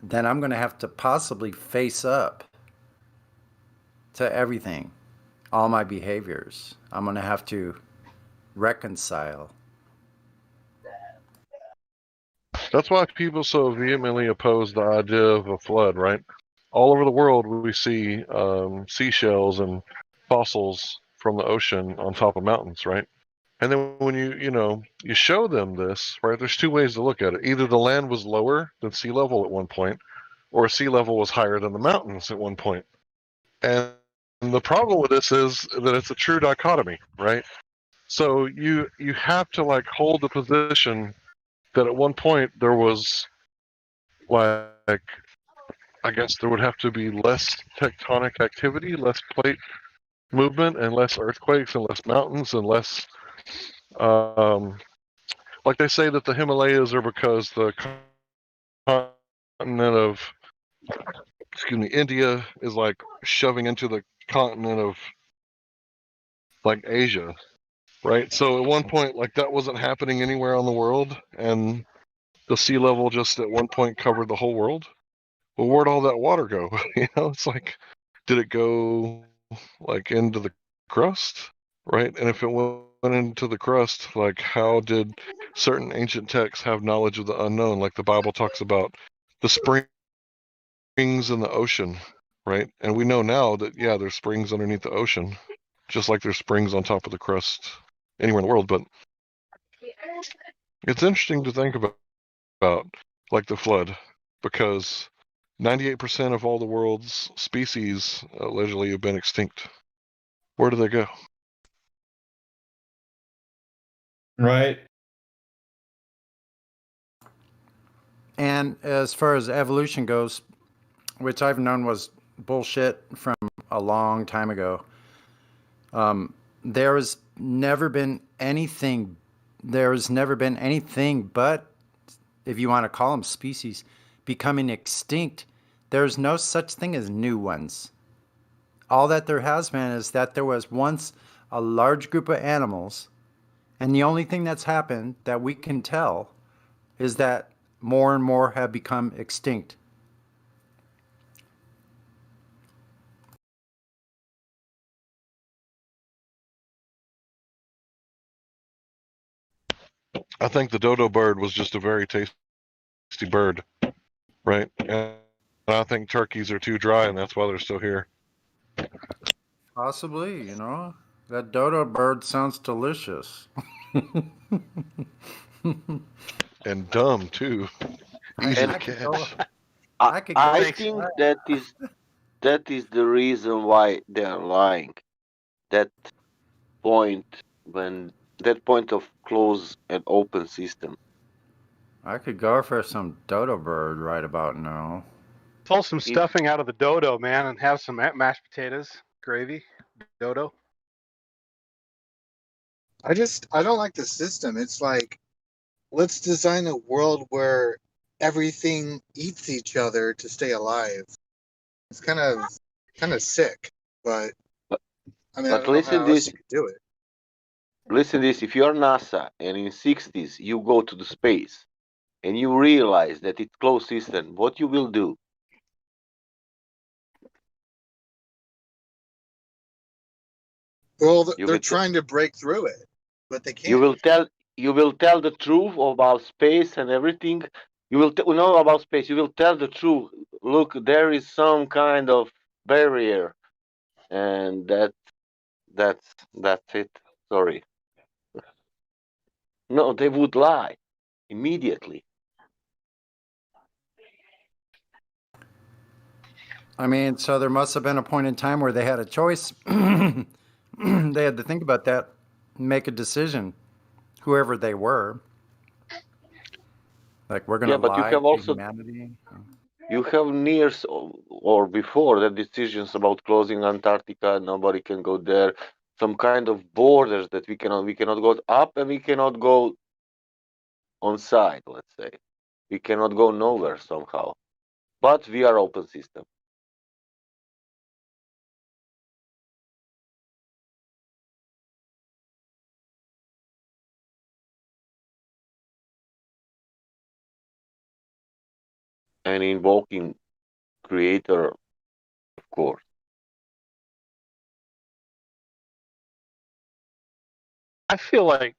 then I'm going to have to possibly face up to everything, all my behaviors. I'm going to have to reconcile. That's why people so vehemently oppose the idea of a flood, right? All over the world, we see seashells and fossils from the ocean on top of mountains, right? And then when you show them this, right, there's two ways to look at it. Either the land was lower than sea level at one point, or sea level was higher than the mountains at one point. And the problem with this is that it's a true dichotomy, right? So you have to like hold the position that at one point there was like, I guess there would have to be less tectonic activity, less plate movement, and less earthquakes, and less mountains, and less like they say that the Himalayas are because the continent of India is like shoving into the continent of like Asia, right? So at one point, like that wasn't happening anywhere on the world, and the sea level just at one point covered the whole world. Well, where'd all that water go? It's like, did it go like into the crust, right? And if it went into the crust, like how did certain ancient texts have knowledge of the unknown? Like the Bible talks about the springs in the ocean, right? And we know now that, yeah, there's springs underneath the ocean, just like there's springs on top of the crust anywhere in the world. But it's interesting to think about like the flood, because 98% of all the world's species allegedly have been extinct. Where do they go? Right. And as far as evolution goes, which I've known was bullshit from a long time ago, there has never been anything. There has never been anything but, if you want to call them species, becoming extinct. There's no such thing as new ones. All that there has been is that there was once a large group of animals, and the only thing that's happened that we can tell is that more and more have become extinct. I think the dodo bird was just a very tasty bird, right? And I think turkeys are too dry, and that's why they're still here. Possibly, you know. That dodo bird sounds delicious. And dumb, too. Easy to catch. I think that is the reason why they are lying. That point of closed and open system. I could go for some dodo bird right about now. Pull some stuffing out of the dodo, man, and have some mashed potatoes, gravy, dodo. I don't like the system. It's like, let's design a world where everything eats each other to stay alive. It's kind of sick, but I mean, I But don't know listen how else this. you could do it. Listen this. If you're NASA and in 60s you go to the space and you realize that it's closed system, what you will do? Well, they're trying to break through it, but they can't. You will tell the truth about space and everything. You will know about space. You will tell the truth. Look, there is some kind of barrier, and that's it. Sorry. No, they would lie immediately. I mean, so there must have been a point in time where they had a choice. They had to think about that, make a decision, whoever they were. Like, we're going to But you lie have to also humanity. you have nears or before the decisions about closing Antarctica. Nobody can go there. Some kind of borders that we cannot go up and we cannot go on side. Let's say we cannot go nowhere somehow. But we are open system. And invoking creator, of course. I feel like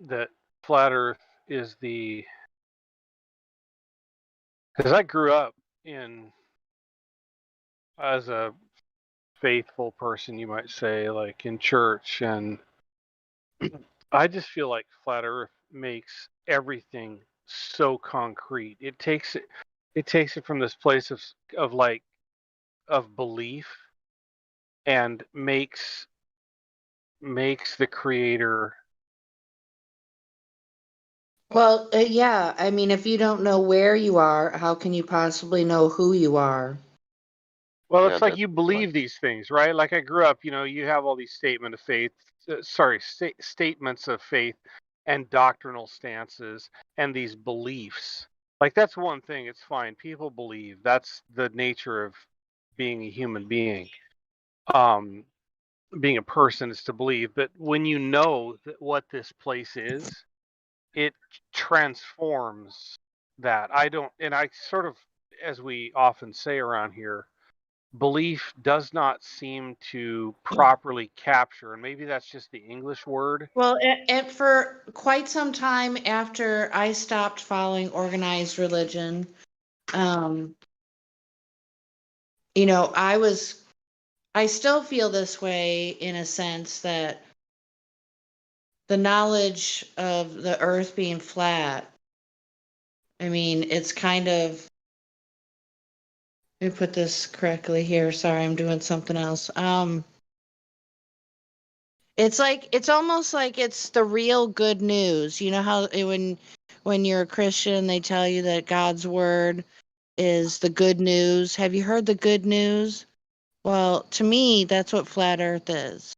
that flat Earth is because I grew up as a faithful person, you might say, like in church, and I just feel like flat Earth makes everything so concrete. It takes it from this place of belief and makes the creator. Well, yeah. I mean, if you don't know where you are, how can you possibly know who you are? Well, it's like you believe these things, right? Like I grew up, you have all these statements of faith and doctrinal stances and these beliefs. Like that's one thing, it's fine. People believe. That's the nature of being a human being. Being a person is to believe, but when you know what this place is, it transforms that. I sort of, as we often say around here, belief does not seem to properly capture, and maybe that's just the English word. Well, for quite some time after I stopped following organized religion, you know, I still feel this way in a sense that the knowledge of the earth being flat, I mean, it's kind of, let me put this correctly here. Sorry, I'm doing something else. It's like, it's almost like it's the real good news. You know how when you're a Christian, they tell you that God's word is the good news. Have you heard the good news? Well, to me, that's what flat earth is.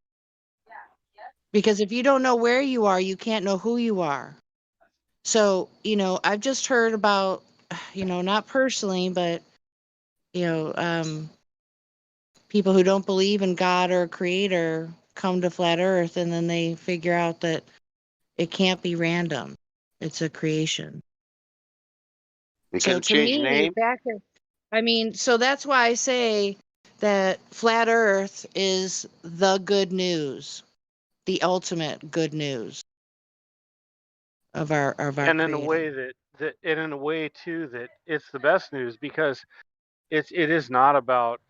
Because if you don't know where you are, you can't know who you are. So, you know, I've just heard about, you know, not personally, but, you know, people who don't believe in God or a creator come to flat earth and then they figure out that it can't be random. It's a creation. We So can to change me, name. I mean, so that's why I say that flat earth is the good news, the ultimate good news of our And in a creator. way and in a way too, that it's the best news, because it is not about,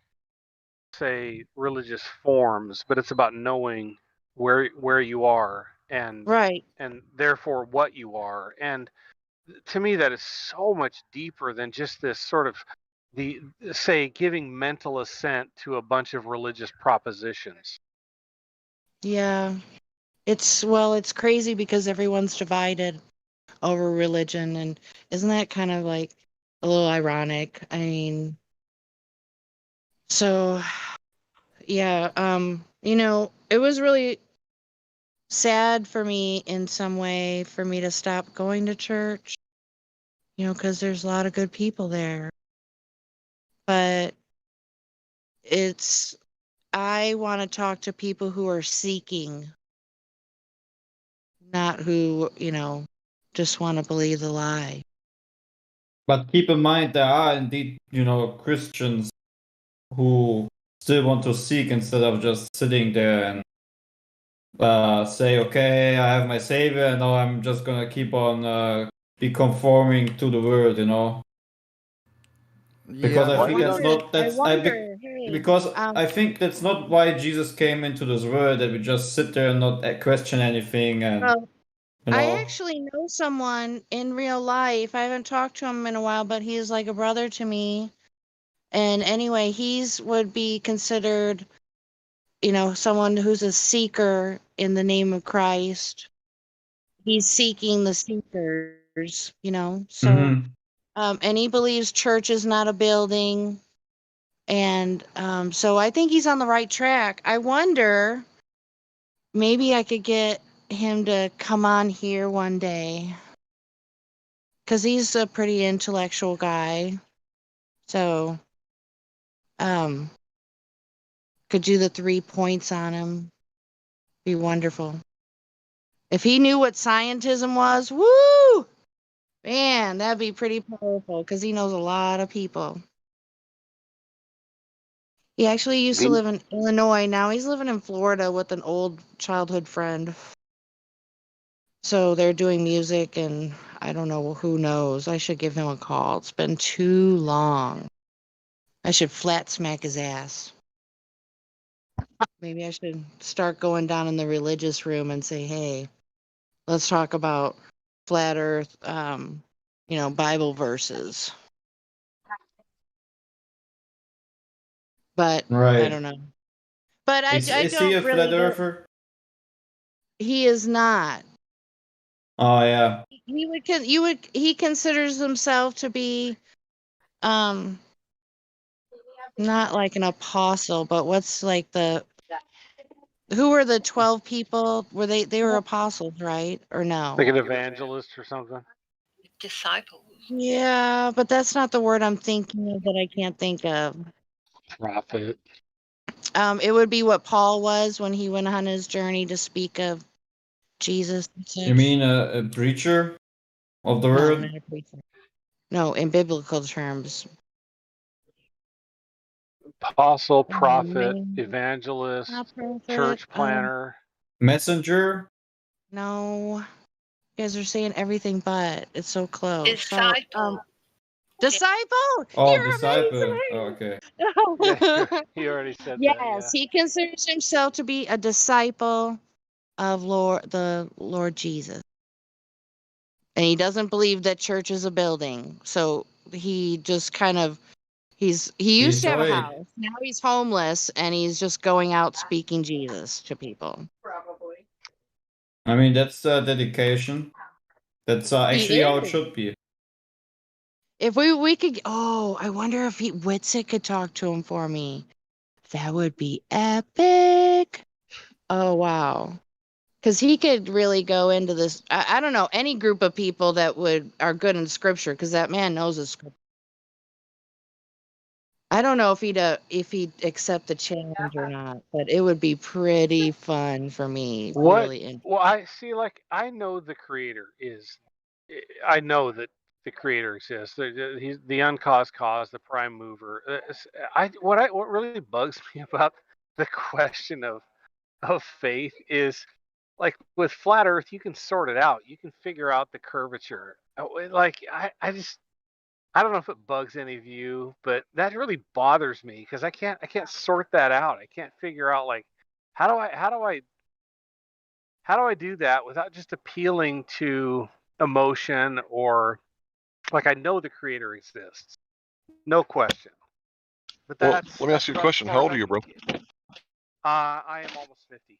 say, religious forms, but it's about knowing where you are, Right. and therefore what you are. And to me, that is so much deeper than just this sort of, the say, giving mental assent to a bunch of religious propositions. Yeah. It's crazy because everyone's divided over religion, and isn't that kind of like a little ironic? I mean, so yeah, you know, it was really sad for me in some way for me to stop going to church, you know, because there's a lot of good people there. But I want to talk to people who are seeking, not who, you know, just want to believe the lie. But keep in mind, there are indeed, you know, Christians who still want to seek instead of just sitting there and say, okay, I have my savior, and now I'm just gonna keep on be conforming to the world, you know. Because Yeah, I think that's not Hey, because I think that's not why Jesus came into this world, that we just sit there and not question anything, and well, you I know. actually know someone in real life. I haven't talked to him in a while, but he's like a brother to me. And anyway, he's would be considered, you know, someone who's a seeker in the name of Christ. He's seeking the seekers, you know. So, Mhm. and he believes church is not a building, and so I think he's on the right track. I wonder, maybe I could get him to come on here one day, because he's a pretty intellectual guy. So, could do the 3 points on him. Be wonderful. If he knew what scientism was, woo! Man, that'd be pretty powerful because he knows a lot of people. He actually used to Didn't live in Illinois. Now he's living in Florida with an old childhood friend. So they're doing music, and I don't know, who knows. I should give him a call. It's been too long. I should flat smack his ass. Maybe I should start going down in the religious room and say, hey, let's talk about flat earth, you know, Bible verses. But I Right. don't know. But I Is he don't a flat really know. earther? He is not. Oh yeah. He considers himself to be um not like an apostle, but what's like who were the 12 people? Were they were apostles, right? Or no? Like an evangelist or something. Disciples. Yeah, but that's not the word I'm thinking of that I can't think of. Prophet. It would be what Paul was when he went on his journey to speak of Jesus and You such. mean a preacher of the No, word? not a preacher. No, in biblical terms. Apostle, prophet, Man, evangelist, not perfect. church planner. Messenger. No, you guys are saying everything but. It's so close. So, Disciple. disciple. Oh, You're disciple. Oh, okay. Yeah, amazing. he already said that. Yeah. Yes, he considers himself to be a disciple of the Lord Jesus. And he doesn't believe that church is a building. So he just kind of he used to have a Soy. house. Now he's homeless and he's just going out speaking Jesus to people. Probably. I mean, that's dedication. That's He actually how it is. should be. If we could, I wonder if Witsit could talk to him for me. That would be epic. Oh wow. Because he could really go into this. I don't know any group of people that are good in scripture. Because that man knows his scripture. I don't know if he'd accept the challenge or not, but it would be pretty fun for me. What? Really. Well, I see. Like, I know the creator is. I know that the creator exists. He's the uncaused cause, the prime mover. What really bugs me about the question of faith is, like, with flat Earth, you can sort it out. You can figure out the curvature. Like, I don't know if it bugs any of you, but that really bothers me because I can't sort that out. I can't figure out, like, how do I do that without just appealing to emotion, or, like, I know the creator exists, no question, but Well, let me ask you a about as question. far How as old I are you, can bro? get. I am almost 50.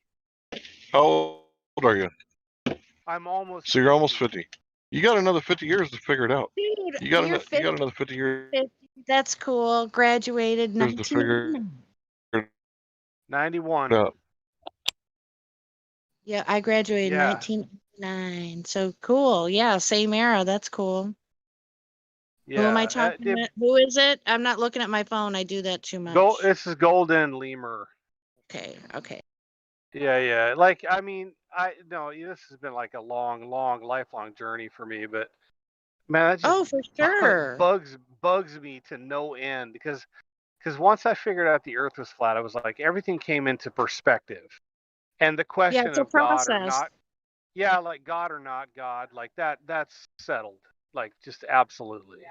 How old are you? I'm almost So you're almost 50. You got another 50 years to figure it out. Dude, You got you're another 50 years 50. That's cool. Graduated to figure 1999. it 91. out. Yeah, I graduated Yeah. 1989. So cool. Yeah, same era. That's cool. Who am I Yeah. talking to? Who is it? I'm not looking at my phone. I do that too much. This is Golden Lemur. Okay. Yeah. Like, I mean, this has been like a long, lifelong journey for me, but man, that just For sure. bugs me to no end, because once I figured out the Earth was flat, I was like, everything came into perspective, and the Yeah, question it's a of God or process. not, like God or not God, like that's settled, like, just absolutely.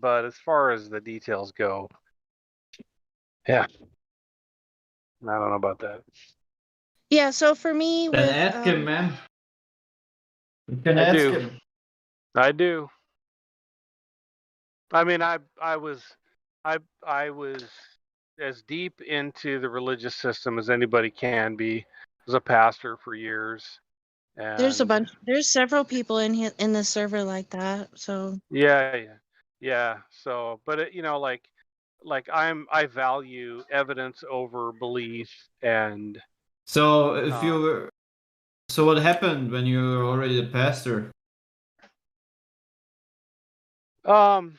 But as far as the details go, yeah, I don't know about that. Yeah, so for me Then with ask him, man. You can ask him. I do. I mean, I was as deep into the religious system as anybody can be. I was a pastor for years, and there's several people in here in this server like that. So yeah. So, but like I value evidence over belief, and So so what happened when you were already a pastor? Why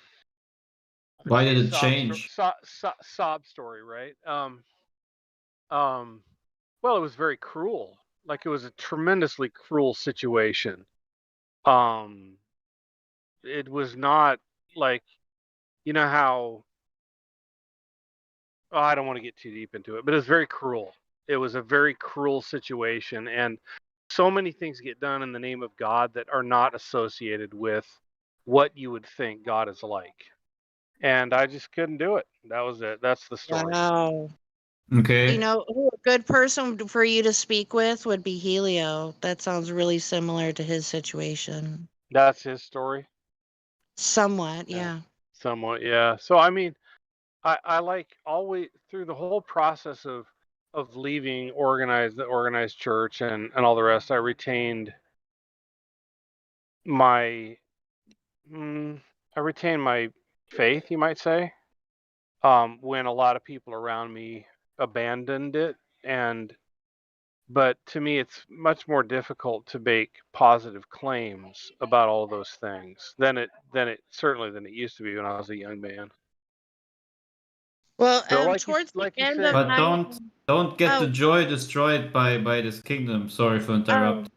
did it change? Sob story, right? Well, it was very cruel. Like, it was a tremendously cruel situation. It was not like, how, I don't want to get too deep into it, but it was very cruel. It was a very cruel situation, and so many things get done in the name of God that are not associated with what you would think God is like. And I just couldn't do it. That was it. That's the story. wow. Okay. You know, who a good person for you to speak with would be Helio. That sounds really similar to his situation. That's his story. Somewhat, yeah. Somewhat, yeah. So, I mean, I like, always through the whole process of leaving the organized church and all the rest, I retained my faith, you might say. When a lot of people around me abandoned it, but to me, it's much more difficult to make positive claims about all those things than it used to be when I was a young man. Well, So, towards the you end said, of But my don't get the joy destroyed by this kingdom. Sorry for interrupt.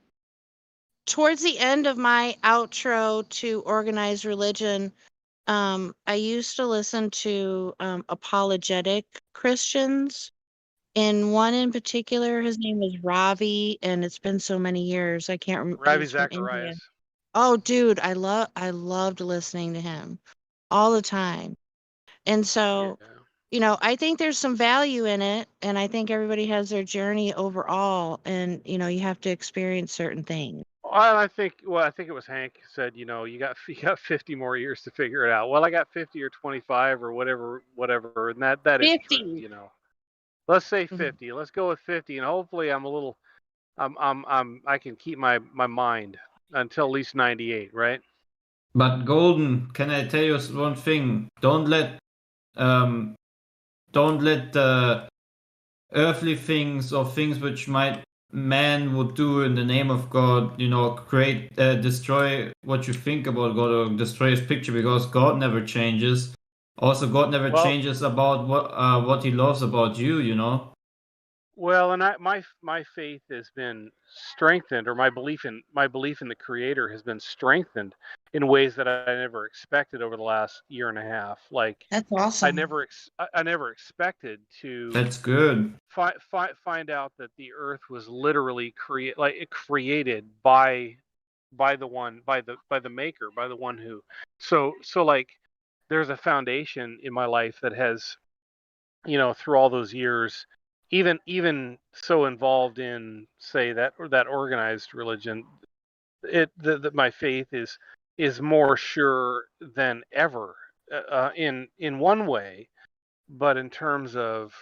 towards the end of my outro to organized religion, I used to listen to apologetic Christians, and one in particular, his name was Ravi, and it's been so many years. I can't remember. Ravi He's from India. Zacharias. Oh, dude, I loved listening to him all the time. And so, I think there's some value in it, and I think everybody has their journey overall, and you have to experience certain things. Well, I think it was Hank said, you got 50 more years to figure it out. Well, I got 50 or 25 or whatever, and that is true. 50. Let's say 50. Let's go with 50, and hopefully I can keep my mind until at least 98, right? But Golden, can I tell you one thing? Don't let earthly things or things which man would do in the name of God, destroy what you think about God or destroy his picture, because God never changes. Also, God never changes about what he loves about you. Well, and my faith has been strengthened, or my belief in the Creator has been strengthened in ways that I never expected over the last year and a half. Like, that's awesome. I never expected to. That's good. Find out that the Earth was literally created by the Maker, by the one who. So like, there's a foundation in my life that has, through all those years, even so involved in, say, that organized religion, my faith is more sure than ever, in one way, but in terms of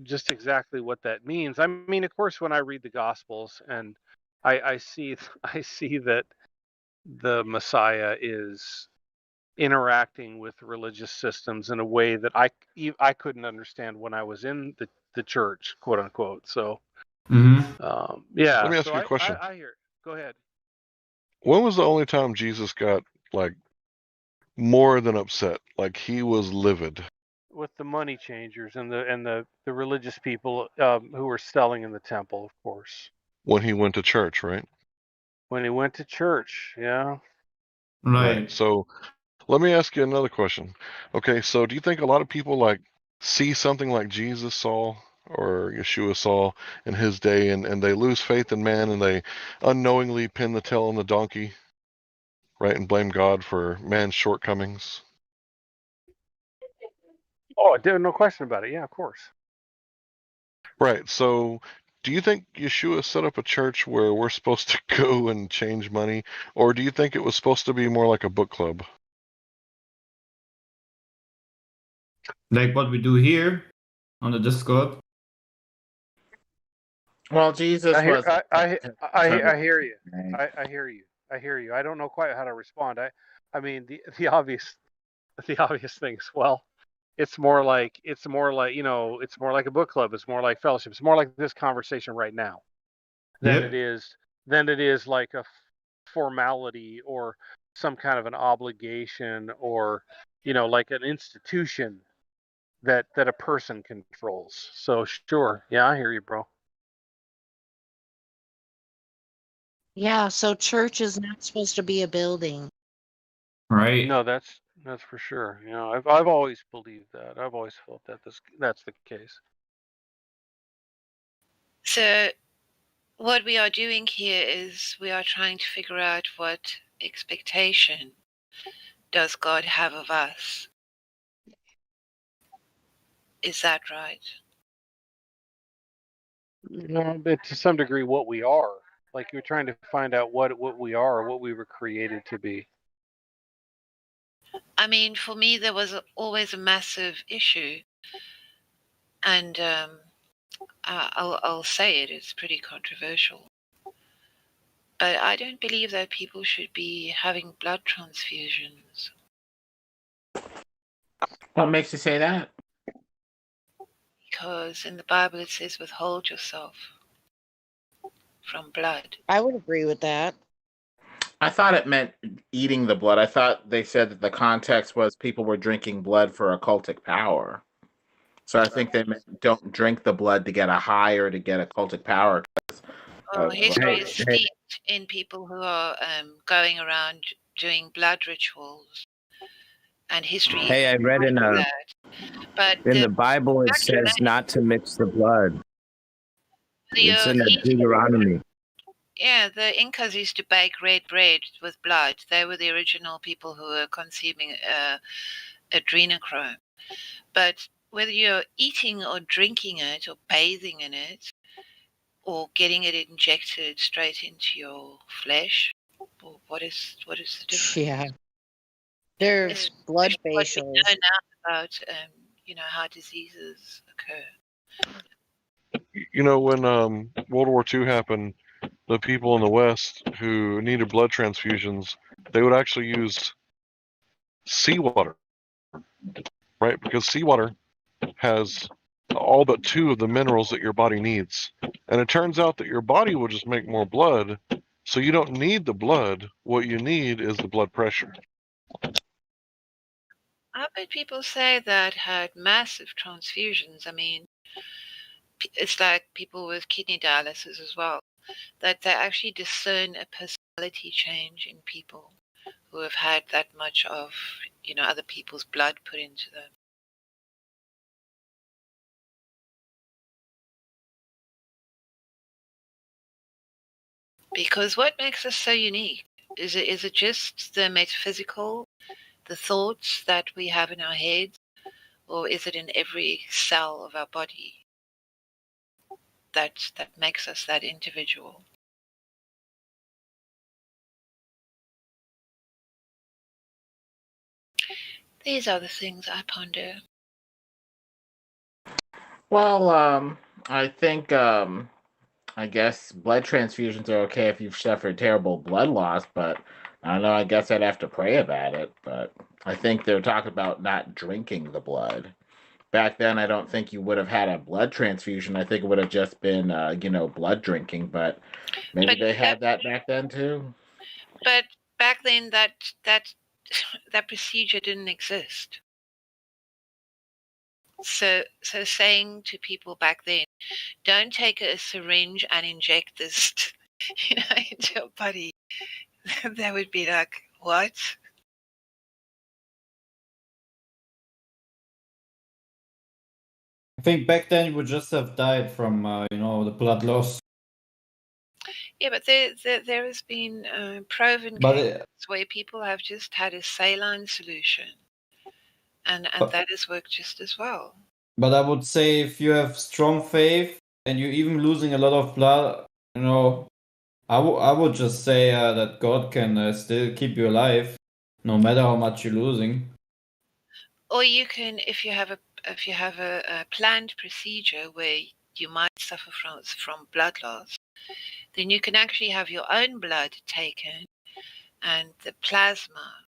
just exactly what that means. I mean, of course, when I read the Gospels and I see that the Messiah is interacting with religious systems in a way that I couldn't understand when I was in the church, quote unquote. So, yeah. Let me ask so you a question. I hear. Go ahead. When was the only time Jesus got like more than upset? Like he was livid. With the money changers and the religious people who were selling in the temple, of course. When he went to church, right? When he went to church, yeah. Right. So let me ask you another question. Okay, so do you think a lot of people like see something like Jesus saw or Yeshua saw in his day, and they lose faith in man, and they unknowingly pin the tail on the donkey, right, and blame God for man's shortcomings? Oh, no question about it. Yeah, of course. Right. So do you think Yeshua set up a church where we're supposed to go and change money, or do you think it was supposed to be more like a book club? Like what we do here on the Discord. Well, Jesus I hear, was. I hear you. I hear you. I hear you. I don't know quite how to respond. I mean, the obvious things. Well, it's more like it's more like a book club. It's more like fellowship. It's more like this conversation right now than it is like a formality or some kind of an obligation, or like an institution that a person controls. So sure, yeah, I hear you, bro. Yeah, so church is not supposed to be a building. Right. No, that's for sure. I've always believed that. I've always felt that that's the case. So what we are doing here is we are trying to figure out what expectation does God have of us. Is that right? But to some degree, what we are. Like, you're trying to find out what we are, what we were created to be. I mean, for me, there was always a massive issue, and I'll say it. It's pretty controversial, but I don't believe that people should be having blood transfusions. What makes you say that? Because in the Bible it says, "Withhold yourself from blood." I would agree with that. I thought it meant eating the blood. I thought they said that the context was people were drinking blood for occultic power. So I think they meant don't drink the blood to get a high or to get occultic power. History is steeped in people who are going around doing blood rituals and history. Hey, I read in But the Bible it says not to mix the blood. It's in the Deuteronomy. Yeah, the Incas used to bake red bread with blood. They were the original people who were consuming adrenochrome. But whether you're eating or drinking it or bathing in it or getting it injected straight into your flesh, what is the difference? Yeah. They're It's blood what we facials. know now about how diseases occur. You know, when World War II happened, the people in the West who needed blood transfusions, they would actually use seawater, right? Because seawater has all but 2 of the minerals that your body needs. And it turns out that your body will just make more blood, so you don't need the blood. What you need is the blood pressure. I've heard people say that had massive transfusions. I mean, it's like people with kidney dialysis as well, that they actually discern a personality change in people who have had that much of, other people's blood put into them. Because what makes us so unique? Is it just the metaphysical, the thoughts that we have in our heads, or is it in every cell of our body that makes us that individual? These are the things I ponder. Well, I think I guess blood transfusions are okay if you've suffered terrible blood loss, but I don't know. I guess I'd have to pray about it. But I think they're talking about not drinking the blood. Back then, I don't think you would have had a blood transfusion. I think it would have just been, blood drinking. But maybe they had that back then too. But back then, that procedure didn't exist. So saying to people back then, don't take a syringe and inject this, into your body, that would be like, what? I think back then you would just have died from, the blood loss. Yeah, but there has been proven cases where people have just had a saline solution, and that has worked just as well. But I would say if you have strong faith and you're even losing a lot of blood, I would just say that God can still keep you alive, no matter how much you're losing. Or you can, if you have a planned procedure where you might suffer from blood loss, then you can actually have your own blood taken, and the plasma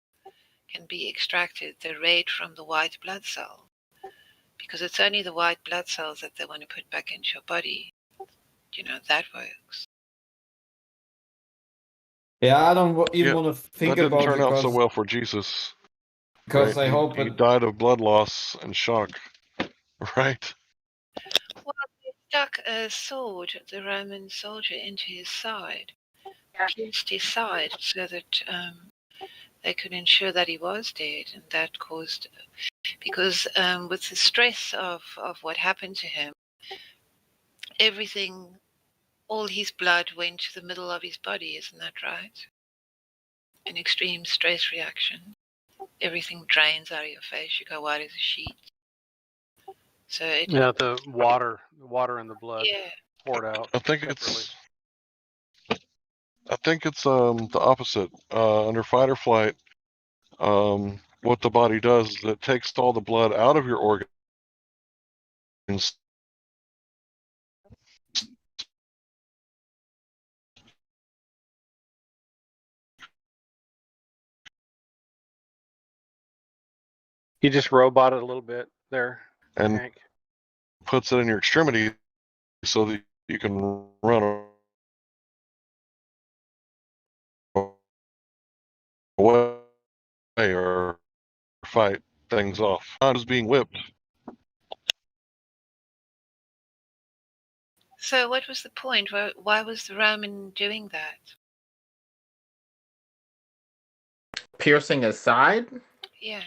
can be extracted, the red from the white blood cell, because it's only the white blood cells that they want to put back into your body. That works. Yeah, I don't even want to think that about didn't it turn out so because well for Jesus. because I hope he died of blood loss and shock, right? Well, they stuck a sword, the Roman soldier, into his side, pierced his side, so that they could ensure that he was dead, and that caused, because with the stress of what happened to him, everything, all his blood went to the middle of his body, isn't that right? An extreme stress reaction. Everything drains out of your face, you go white as a sheet. So the water in the blood poured out. I think it's the opposite. Under fight or flight, what the body does is it takes all the blood out of your organs. You just roboted a little bit there, and Hank. Puts it in your extremity so that you can run away or fight things off. I was being whipped. So what was the point? Why was the Roman doing that? Piercing his side? Yeah.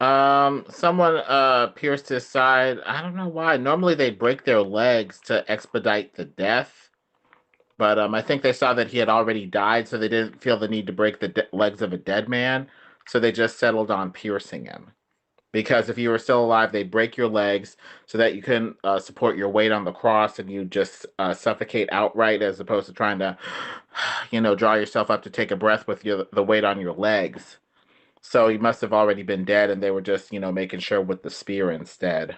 Someone pierced his side. I don't know why. Normally they break their legs to expedite the death, but I think they saw that he had already died, so they didn't feel the need to break the legs of a dead man. So they just settled on piercing him. Because if you were still alive, they'd break your legs so that you couldn't support your weight on the cross, and you just suffocate outright, as opposed to trying to, draw yourself up to take a breath with the weight on your legs. So he must have already been dead, and they were just, making sure with the spear instead.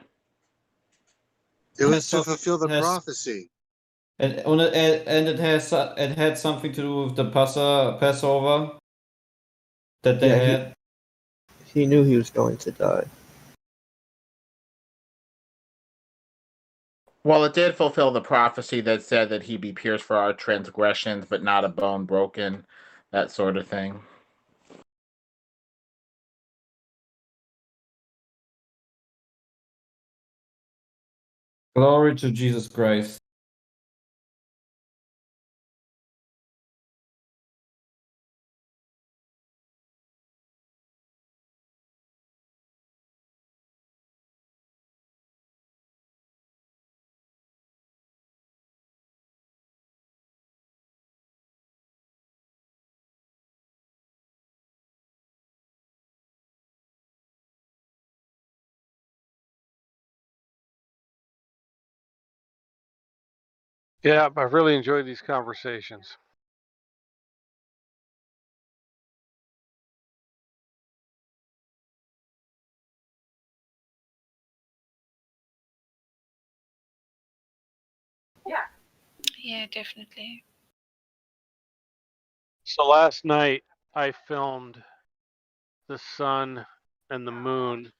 It was to So fulfill the it has, prophecy. and it had something to do with the Passover that they had. He knew he was going to die. Well, it did fulfill the prophecy that said that he'd be pierced for our transgressions, but not a bone broken, that sort of thing. Glory to Jesus Christ. Yeah, I've really enjoyed these conversations. Yeah, definitely. So last night I filmed the sun and the moon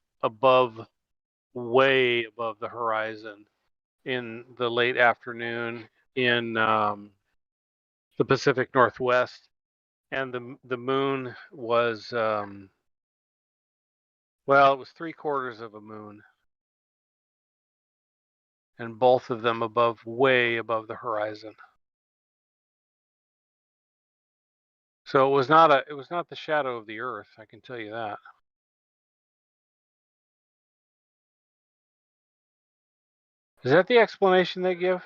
way above the horizon in the late afternoon in the Pacific Northwest, and the moon was it was 3/4 of a moon, and both of them way above the horizon. So it was not the shadow of the Earth, I can tell you that. Is that the explanation they give?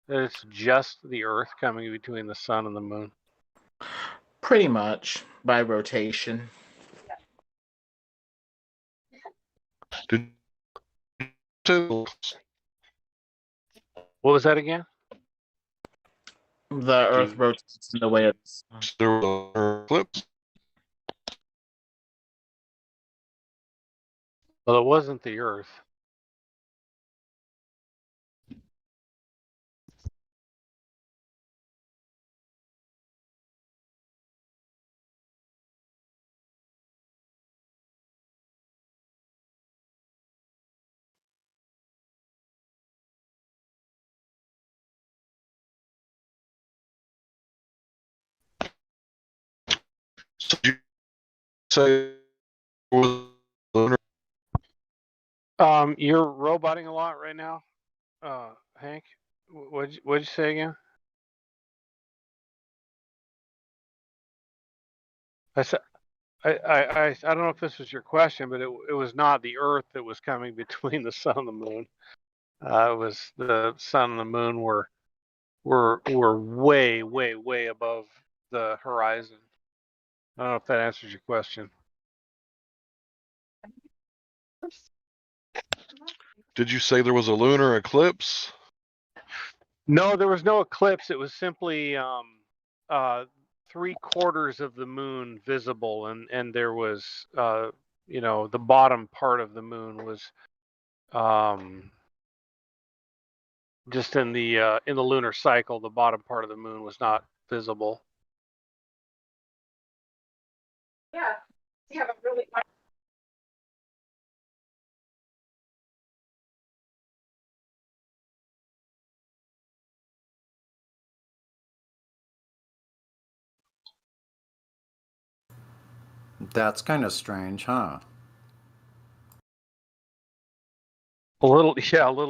That it's just the Earth coming between the sun and the moon? Pretty much, by rotation. What was that again? The Earth rotates in the way of the sun. There were eclipse. Well, it wasn't the Earth. So you say lunar? You're roboting a lot right now, Hank. What'd you say again? I said I don't know if this was your question, but it was not the Earth that was coming between the sun and the moon. It was the sun and the moon were way above the horizon. I don't know if that answers your question. Did you say there was a lunar eclipse? No, there was no eclipse. It was simply 3/4 of the moon visible, and there was the bottom part of the moon was just in the lunar cycle. The bottom part of the moon was not visible. Yeah. Yeah, but really. That's kind of strange, huh? A little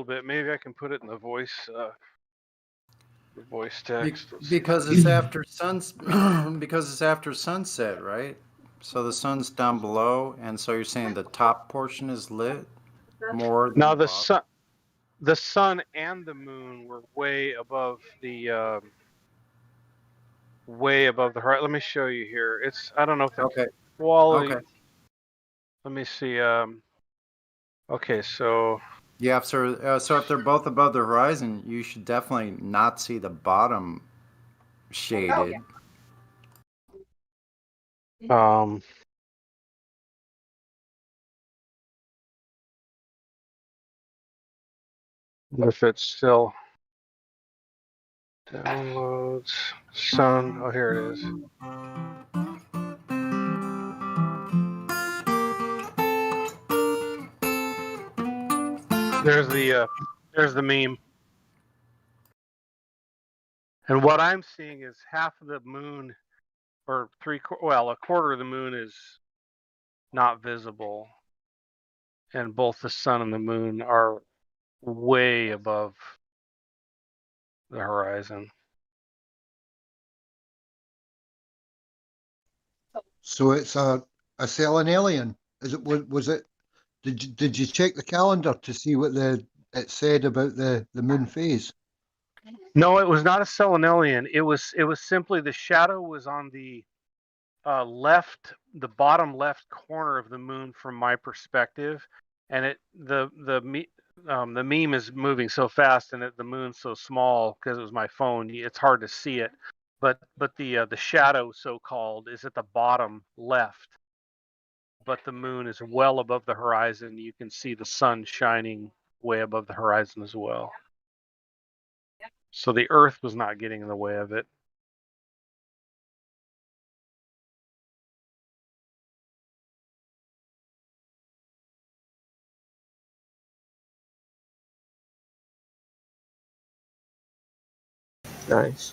bit. Maybe I can put it in the voice text. Because it's after because it's after sunset, right? So the sun's down below, and so you're saying the top portion is lit more than Now the the sun and the moon were way above the horizon. Let me show you here. I don't know if the Okay. quality. Okay. Let me see. Okay, so Yeah. So if they're both above the horizon, you should definitely not see the bottom shaded. If it's still downloads sun. Oh, here it is. There's the meme. And what I'm seeing is half of the moon, or a quarter of the moon is not visible, and both the sun and the moon are way above the horizon. So it's a selenalian. Is it? Was it? Did you check the calendar to see what it said about the moon phase? No, it was not a selenalian. It was simply the shadow was on the bottom left corner of the moon from my perspective, and the meme is moving so fast and the moon's so small because it was my phone. It's hard to see it, but the shadow, so called, is at the bottom left. But the moon is well above the horizon. You can see the sun shining way above the horizon as well. So the Earth was not getting in the way of it. Nice.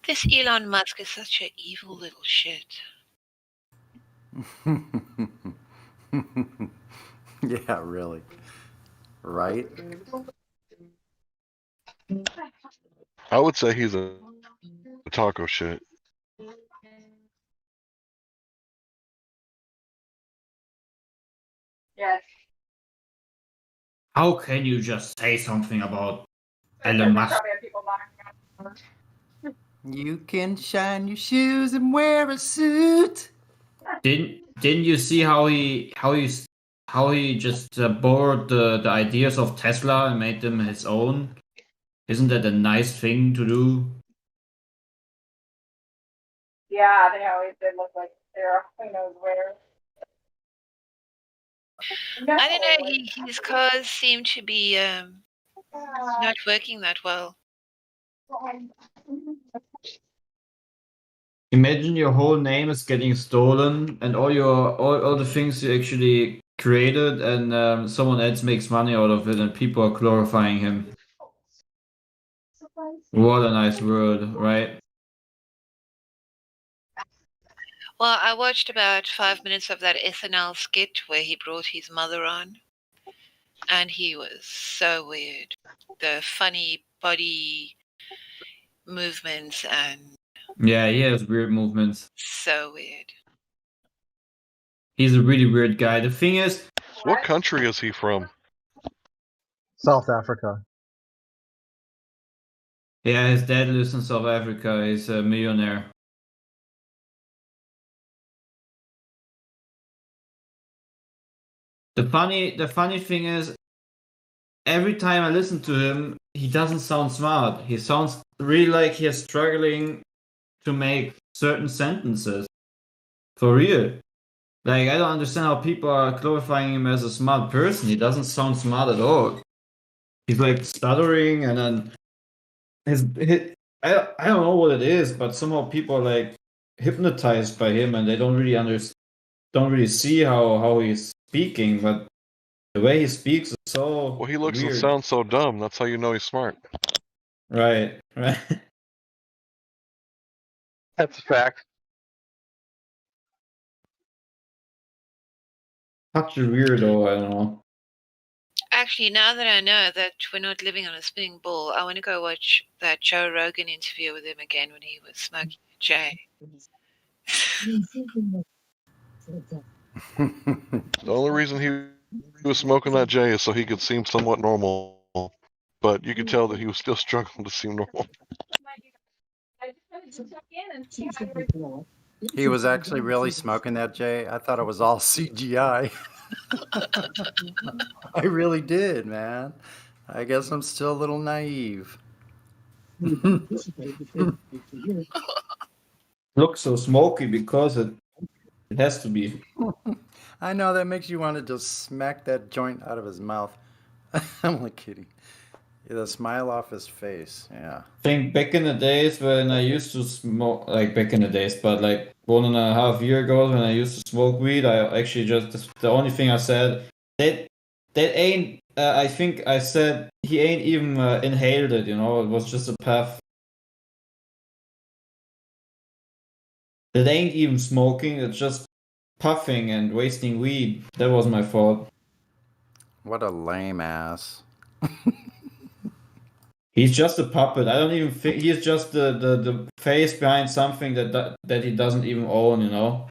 This Elon Musk is such an evil little shit. Yeah, really. Right? I would say he's a taco shit. Yes. How can you just say something about Elon Musk? You can shine your shoes and wear a suit. Didn't you see how he just borrowed the ideas of Tesla and made them his own? Isn't that a nice thing to do? Yeah, they always did look like they're who knows where. I don't know. His cars seem to be not working that well. Imagine your whole name is getting stolen and all the things you actually created, and someone else makes money out of it, and people are glorifying him. What a nice world, right? Well, I watched about 5 minutes of that SNL skit where he brought his mother on, and he was so weird. The funny body movements and Yeah, he has weird movements. so weird. He's a really weird guy. The thing is, What country is he from? South Africa. yeah, his dad lives in South Africa. He's a millionaire. The funny thing is, every time I listen to him, he doesn't sound smart. He sounds really like he's struggling to make certain sentences. For real. Like, I don't understand how people are glorifying him as a smart person. He doesn't sound smart at all. He's like stuttering, and then I don't know what it is, but somehow people are like hypnotized by him, and they don't really see how he's speaking, but the way he speaks is so Well, he looks weird. and sounds so dumb. That's how you know he's smart. Right. That's a fact. Such a weirdo, I don't know. Actually, now that I know that we're not living on a spinning ball, I want to go watch that Joe Rogan interview with him again when he was smoking a J. The only reason he was smoking that J is so he could seem somewhat normal, but you could tell that he was still struggling to seem normal. He was actually really smoking that J. I thought it was all CGI. I really did, man. I guess I'm still a little naive. Looks so smoky because it has to be. I know that makes you want to just smack that joint out of his mouth. I'm only kidding. Yeah, the smile off his face. Yeah. I think back in the days when I used to smoke, like back in the days, but like 1.5 years ago when I used to smoke weed, I actually just, the only thing I said, that ain't, I think I said he ain't even inhaled it, you know, it was just a puff. That ain't even smoking, it's just puffing and wasting weed. That was my fault. What a lame ass. He's just a puppet. I don't even think he's just the face behind something that he doesn't even own, you know?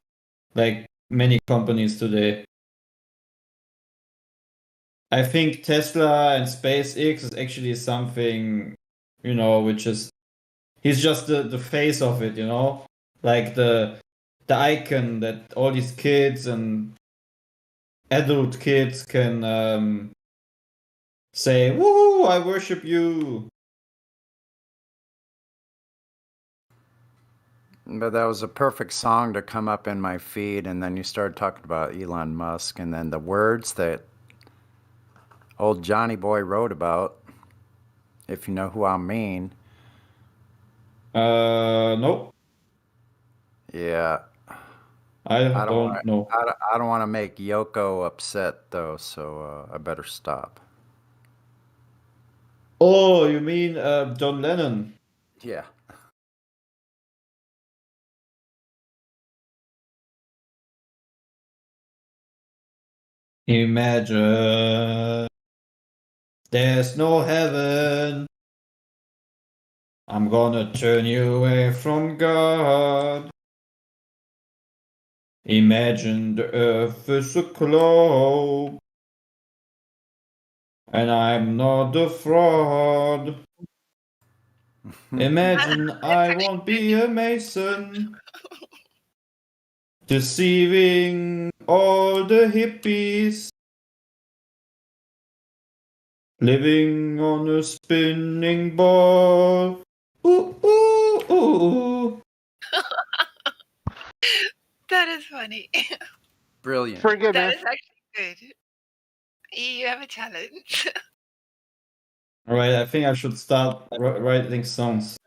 Like many companies today. I think Tesla and SpaceX is actually something, you know, which is he's just the face of it, you know? Like the icon that all these kids and adult kids can say, "Woo, I worship you." But that was a perfect song to come up in my feed, and then you started talking about Elon Musk, and then the words that old Johnny Boy wrote about, if you know who I mean. Nope. Yeah. I don't know. I don't want to make Yoko upset, though, so I better stop. Oh, you mean John Lennon? Yeah. Imagine there's no heaven. I'm gonna turn you away from God. Imagine the earth is a globe, and I'm not a fraud. Imagine I won't be a mason, deceiving all the hippies, living on a spinning ball. Ooh, ooh, ooh. That is funny. Brilliant. Friggin' That is actually good. You have a talent. All right, I think I should start writing songs.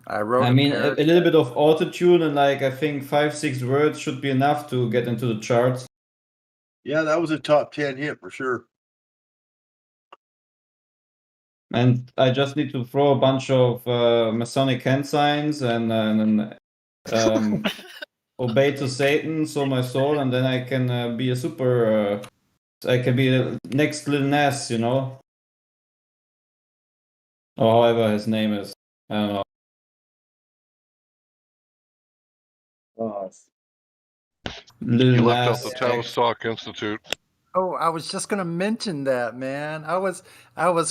I mean, a little bit of autotune and like I think 5-6 words should be enough to get into the charts. Yeah, that was a top 10 hit for sure. And I just need to throw a bunch of Masonic hand signs and obey to Satan, so my soul, and then I can be a super. I can be the next Lil Nas, you know, or however his name is. I don't know. Lil You left out Nas the X. Tavistock Institute. Oh, I was just gonna mention that, man. I was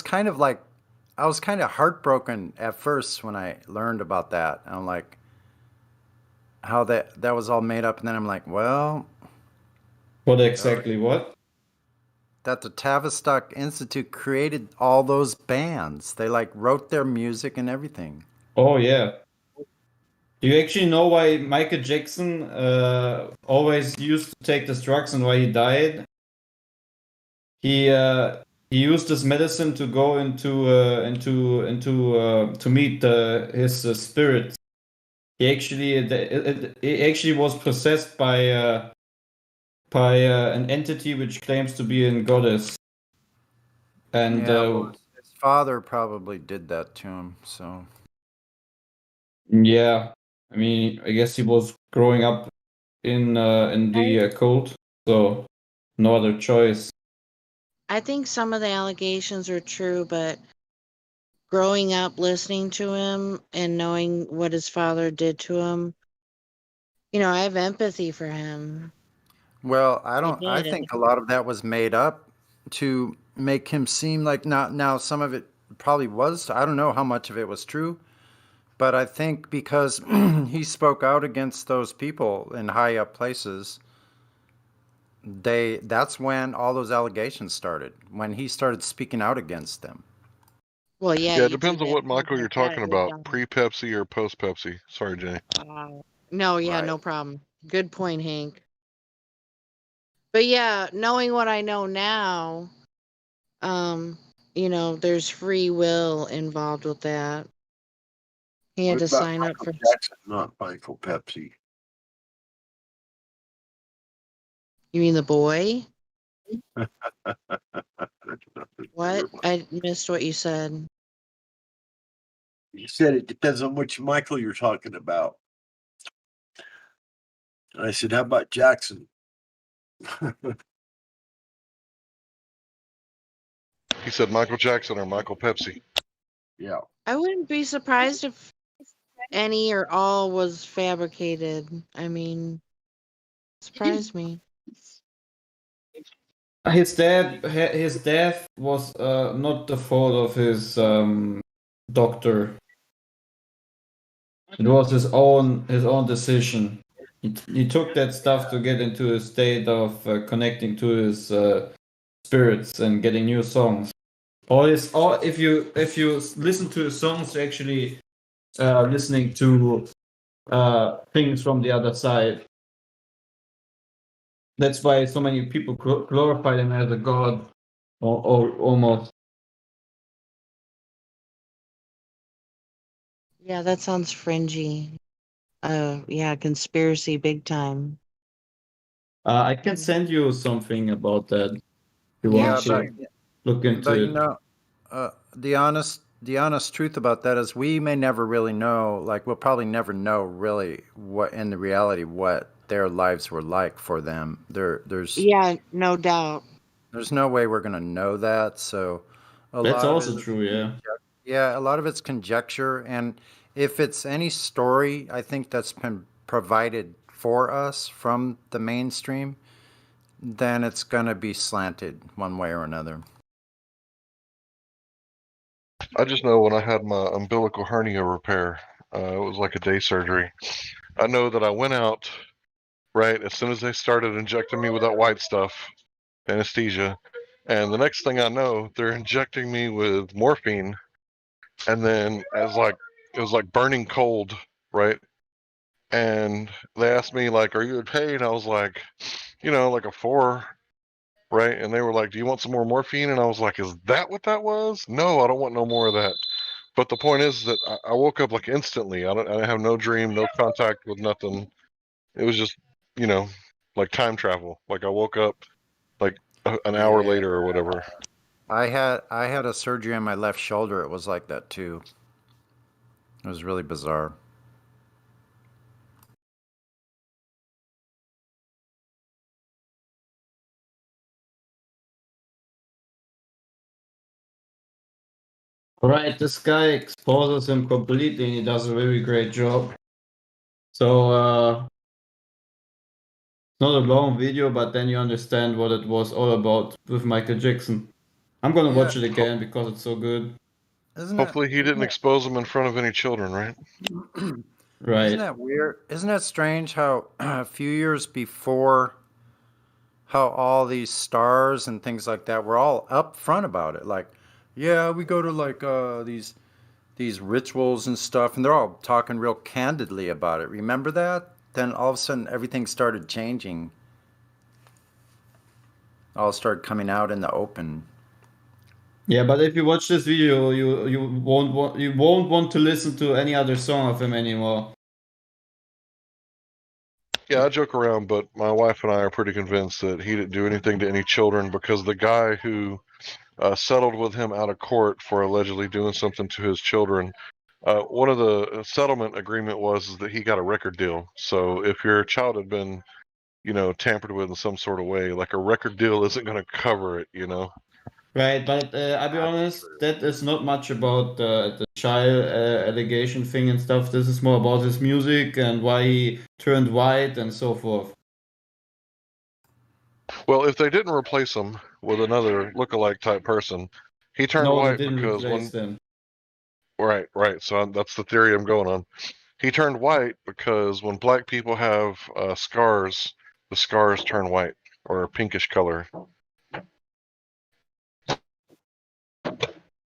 kind of heartbroken at first when I learned about that. I'm like, how that was all made up, and then I'm like, well, what exactly? What? That the Tavistock Institute created all those bands. They like wrote their music and everything. Oh yeah. Do you actually know why Michael Jackson always used to take this drugs and why he died? He used this medicine to go into to meet his spirit. He actually was possessed by an entity which claims to be a goddess. And well, his father probably did that to him. So yeah. I mean, I guess he was growing up in the cult, so no other choice. I think some of the allegations are true, but growing up listening to him and knowing what his father did to him, you know, I have empathy for him. Well, I I don't. I did. think a lot of that was made up to make him seem like not. Now, some of it probably was. I don't know how much of it was true, but I think because he spoke out against those people in high up places, that's when all those allegations started. When he started speaking out against them. Well, yeah, Yeah, it you do depends on that. what Michael you're Like that, talking you're about, done. pre-Pepsi or post-Pepsi. Sorry, Jenny. No, yeah, Right. no problem. Good point, Hank. But yeah, knowing what I know now, you know, there's free will involved with that. He had What to about sign up Michael for. Jackson, not Michael Pepsi? You mean the boy? That's What? never mind. I missed what you said. You said it depends on which Michael you're talking about. And I said, how about Jackson? He said Michael Jackson or Michael Pepsi. Yeah. I wouldn't be surprised if any or all was fabricated. I mean, surprised me. His death was not the fault of his doctor. It was his own decision. He took that stuff to get into a state of connecting to his spirits and getting new songs. If you listen to his songs, you're actually listening to things from the other side. That's why so many people glorify him as a god, or almost. Yeah, that sounds fringy. Yeah, conspiracy big time. I can send you something about that if you Yeah, Yeah, want but to look into but you it. know, the honest truth about that is we may never really know. Like we'll probably never know really what in the reality what their lives were like for them. Yeah, no doubt. There's no way we're gonna know that. So a That's lot of it also is true, yeah. yeah, a lot of it's conjecture. And if it's any story, I think that's been provided for us from the mainstream, then it's gonna be slanted one way or another. I just know when I had my umbilical hernia repair, it was like a day surgery. I know that I went out, right, as soon as they started injecting me with that white stuff, anesthesia, and the next thing I know, they're injecting me with morphine, and then it was like burning cold, right? And they asked me like, "Are you in pain?" I was like, like a 4, right? And they were like, "Do you want some more morphine?" And I was like, "Is that what that was?" No, I don't want no more of that. But the point is that I woke up like instantly. I didn't have no dream, no contact with nothing. It was just, you know, like time travel. Like I woke up like an hour Yeah. later or whatever. I had a surgery on my left shoulder. It was like that too. It was really bizarre. Alright, this guy exposes him completely and he does a very great job. So, not a long video, but then you understand what it was all about with Michael Jackson. I'm gonna watch it again because it's so good. Hopefully he didn't expose them in front of any children, right? Right. Isn't that weird? Isn't that strange how a few years before how all these stars and things like that were all upfront about it? Like, yeah, we go to like these rituals and stuff, and they're all talking real candidly about it. Remember that? Then all of a sudden everything started changing. All started coming out in the open. Yeah, but if you watch this video, you won't want to listen to any other song of him anymore. Yeah, I joke around, but my wife and I are pretty convinced that he didn't do anything to any children because the guy who settled with him out of court for allegedly doing something to his children one of the settlement agreement was that he got a record deal. So if your child had been, tampered with in some sort of way, like a record deal isn't going to cover it, Right, but I'll be honest, that is not much about the child allegation thing and stuff. This is more about his music and why he turned white and so forth. Well, if they didn't replace him with another lookalike type person, he turned No, they white didn't because replace them. Right. So that's the theory I'm going on. He turned white because when black people have scars, the scars turn white or a pinkish color.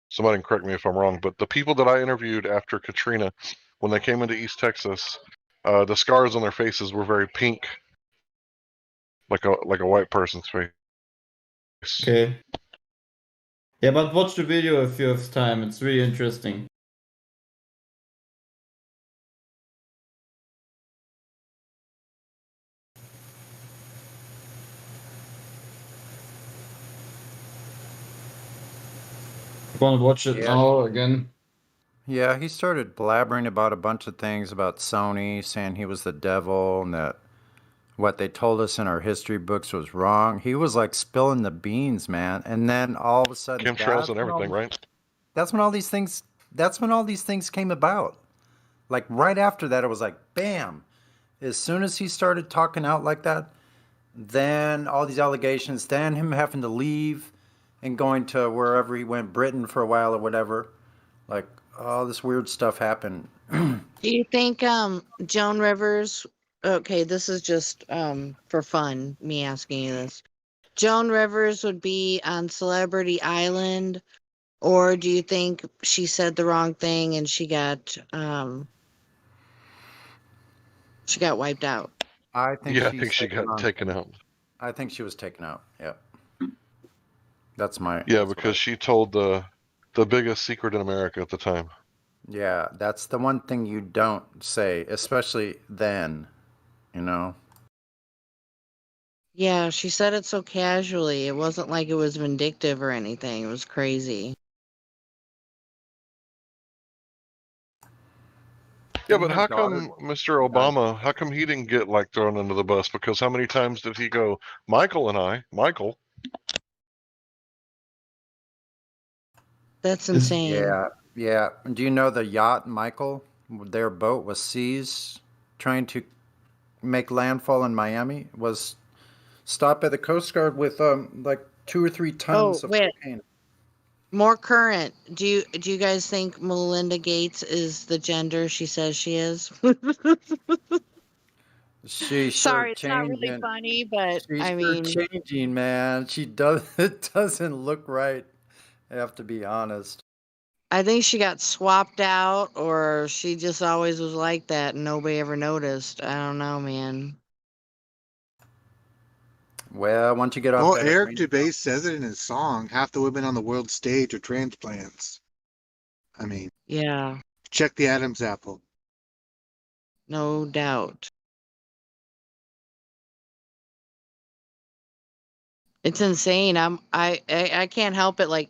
Somebody can correct me if I'm wrong, but the people that I interviewed after Katrina, when they came into East Texas, the scars on their faces were very pink, like a white person's face. Okay. Yeah, but watch the video if you have time. It's really interesting. I'm gonna watch it now again. Yeah, he started blabbering about a bunch of things about Sony, saying he was the devil and that what they told us in our history books was wrong. He was like spilling the beans, man. And then all of a sudden, Chemtrails and everything, right? That's when all these things came about. Like right after that, it was like, bam. As soon as he started talking out like that, then all these allegations, then him having to leave and going to wherever he went, Britain for a while or whatever. Like all this weird stuff happened. Do you think Joan Rivers, okay, this is just for fun, me asking you this. Joan Rivers would be on Celebrity Island, or do you think she said the wrong thing and she got wiped out? I think I think she got taken out. I think she was taken out. Yeah. That's my because she told the biggest secret in America at the time. Yeah, that's the one thing you don't say, especially then, Yeah, she said it so casually. It wasn't like it was vindictive or anything. It was crazy. Yeah, but how come Mr. Obama, how come he didn't get like thrown under the bus? Because how many times did he go, Michael? That's insane. Yeah. Do you know the yacht, Michael? Their boat was seized trying to make landfall in Miami. Was stopped by the Coast Guard with like 2 or 3 tons of cocaine. More current. Do you guys think Melinda Gates is the gender she says she is? Sorry, it's not really funny, but I mean, changing, man. She does. It doesn't look right. I have to be honest. I think she got swapped out, or she just always was like that and nobody ever noticed. I don't know, man. Well, once you get off. Well, Eric Dubay says it in his song. Half the women on the world stage are transplants. I mean, yeah. Check the Adam's apple. No doubt. It's insane. I can't help it. Like,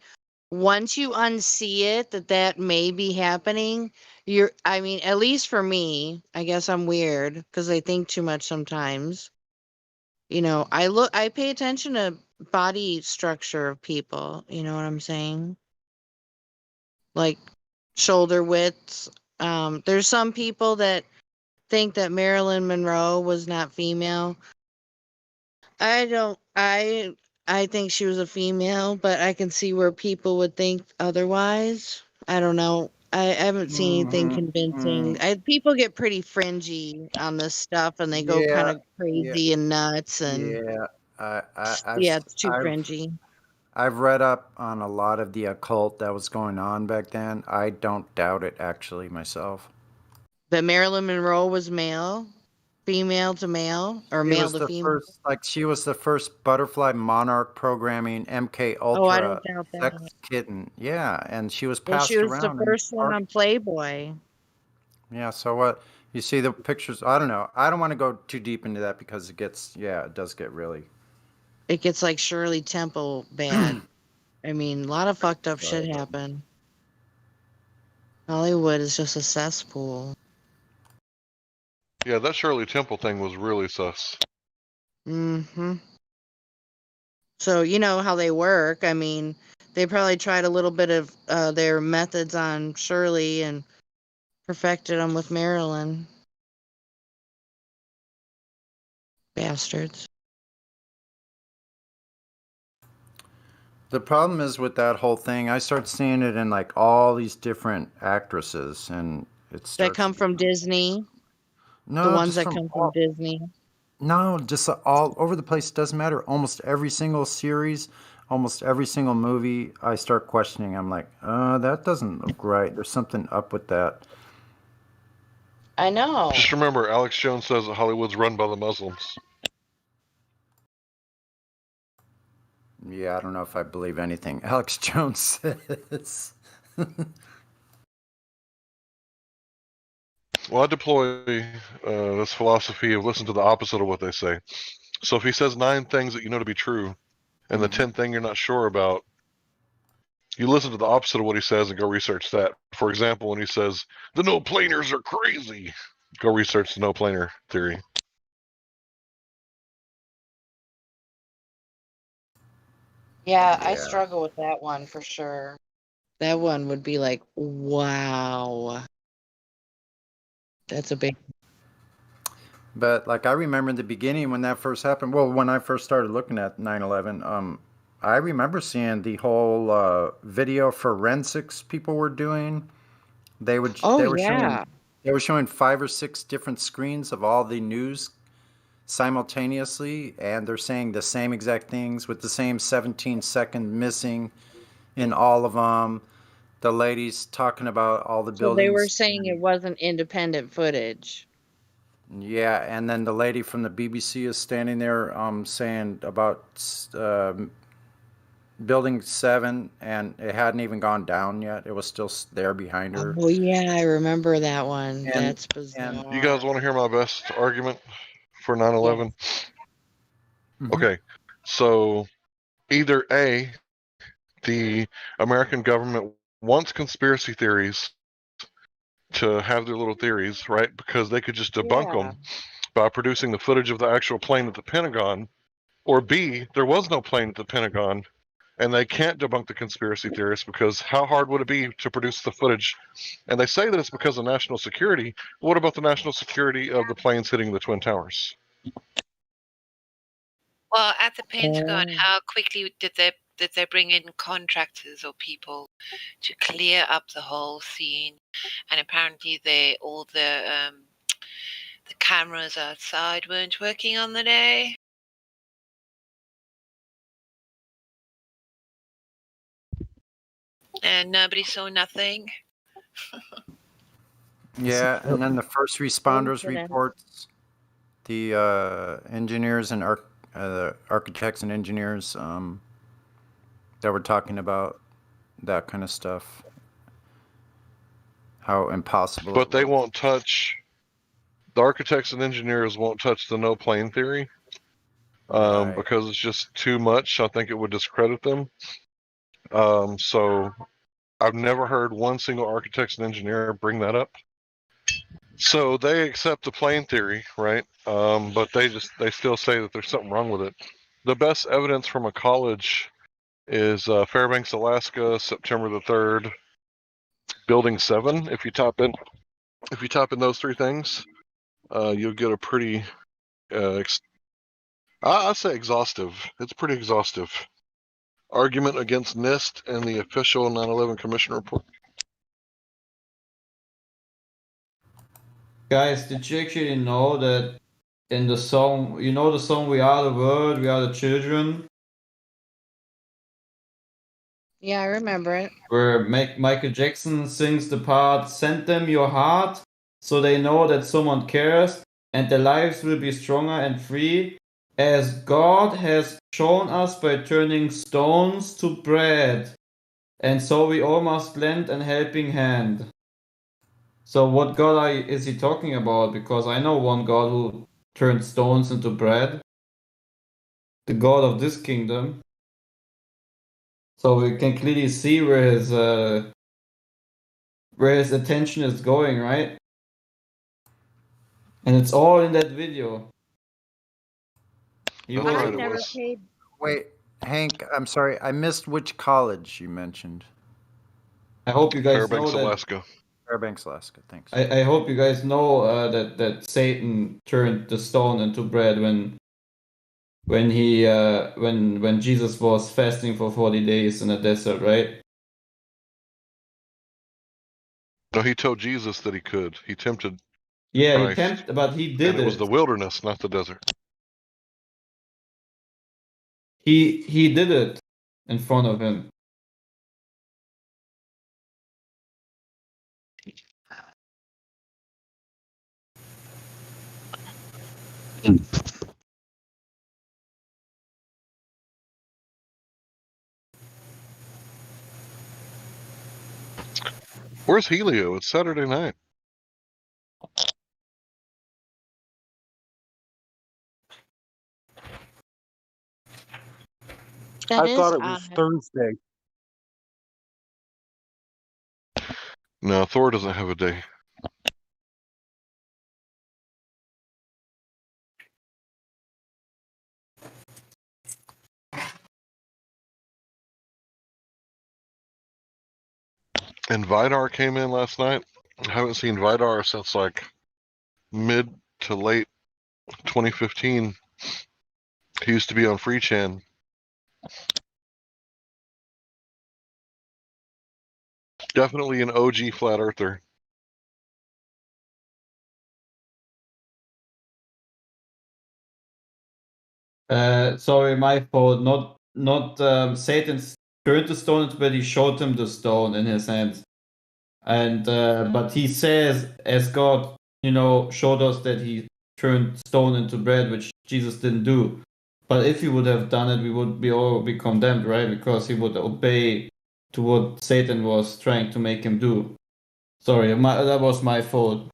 once you unsee it, that may be happening. I mean, at least for me, I guess I'm weird because I think too much sometimes. I pay attention to body structure of people. You know what I'm saying? Like shoulder widths. There's some people that think that Marilyn Monroe was not female. I think she was a female, but I can see where people would think otherwise. I don't know. I haven't seen anything convincing. People get pretty fringy on this stuff, and they go kind of crazy and nuts. And it's too cringy. I've read up on a lot of the occult that was going on back then. I don't doubt it, actually, myself. That Marilyn Monroe was male? Female to male, or male to female? She was the first butterfly monarch programming MK Ultra I don't doubt that. sex kitten. Yeah, and she was passed around. She was the first one on Playboy. Yeah, so what? You see the pictures? I don't know. I don't want to go too deep into that because it does get really. It gets like Shirley Temple bad. I mean, a lot of fucked up shit happened. Hollywood is just a cesspool. Yeah, that Shirley Temple thing was really sus. Mm-hmm. So you know how they work. I mean, they probably tried a little bit of their methods on Shirley and perfected them with Marilyn. Bastards. The problem is with that whole thing, I start seeing it in like all these different actresses, and it That starts. come from Disney. The No, ones just that from come from Disney. no, just all over the place. Doesn't matter. Almost every single series, almost every single movie, I start questioning. I'm like, that doesn't look right. There's something up with that. I know. Just remember, Alex Jones says that Hollywood's run by the Muslims. Yeah, I don't know if I believe anything Alex Jones says. Well, I deploy this philosophy of listen to the opposite of what they say. So if he says 9 things that you know to be true, and the 10th thing you're not sure about, you listen to the opposite of what he says and go research that. For example, when he says the no planers are crazy, go research the no planer theory. Yeah, I struggle with that one for sure. That one would be like, wow. That's a big. But like I remember in the beginning when that first happened. Well, when I first started looking at 9/11, I remember seeing the whole video forensics people were doing. They would Oh, they were yeah. showing 5 or 6 different screens of all the news simultaneously, and they're saying the same exact things with the same 17-second missing in all of them. The ladies talking about all the So they were buildings. saying it wasn't independent footage. Yeah, and then the lady from the BBC is standing there saying about Building 7, and it hadn't even gone down yet. It was still there behind her. Oh, yeah, I remember that one. And That's bizarre. You guys want to hear my best argument for 9/11? Okay, so either A, the American government wants conspiracy theories to have their little theories, right? Because they could just debunk them by producing the footage of the actual plane at the Pentagon. Or B, there was no plane at the Pentagon, and they can't debunk the conspiracy theorists because how hard would it be to produce the footage? And they say that it's because of national security. What about the national security of the planes hitting the Twin Towers? Well, at the Pentagon, how quickly did they bring in contractors or people to clear up the whole scene? And apparently, all the cameras outside weren't working on the day. And nobody saw nothing. Yeah, and then the first responders Coincidence. reports, the engineers and architects and engineers that were talking about that kind of stuff. How impossible. But they won't touch. The architects and engineers won't touch the no plane theory because it's just too much. I think it would discredit them. So I've never heard one single architect and engineer bring that up. So they accept the plane theory, right? But they still say that there's something wrong with it. The best evidence from a college is Fairbanks, Alaska, September the 3rd, Building 7. If you type in those 3 things, you'll get a pretty I'd say exhaustive. It's pretty exhaustive argument against NIST and the official 9/11 Commission report. Guys, did you actually know that in the song, you know the song "We Are the World, We Are the Children"? Yeah, I remember it. Where Michael Jackson sings the part, "Send them your heart so they know that someone cares and their lives will be stronger and free, as God has shown us by turning stones to bread. And so we all must lend a helping hand." So what God is he talking about? Because I know one God who turned stones into bread. The God of this kingdom. So we can clearly see where his where his attention is going, right? And it's all in that video. That's right, it was. Wait, Hank, I'm sorry, I missed which college you mentioned. I hope you guys Fairbanks, know that. Alaska. Fairbanks, Alaska. Thanks. I hope you guys know that Satan turned the stone into bread when he when Jesus was fasting for 40 days in the desert, right? No, he told Jesus that he could. He tempted Yeah, Christ. he tempted, but he did and it was the wilderness, not the desert. He did it in front of him. Where's Helio? It's Saturday night. That I thought is it was odd. Thursday. No, Thor doesn't have a day. And Vidar came in last night. I haven't seen Vidar since like mid to late 2015. He used to be on Free Chan. Definitely an OG flat earther. Sorry, my fault. Not Satan turned the stone, but he showed him the stone in his hands. And but he says, as God, showed us that he turned stone into bread, which Jesus didn't do. But if he would have done it, we would all be condemned, right? Because he would obey to what Satan was trying to make him do. Sorry, that was my fault.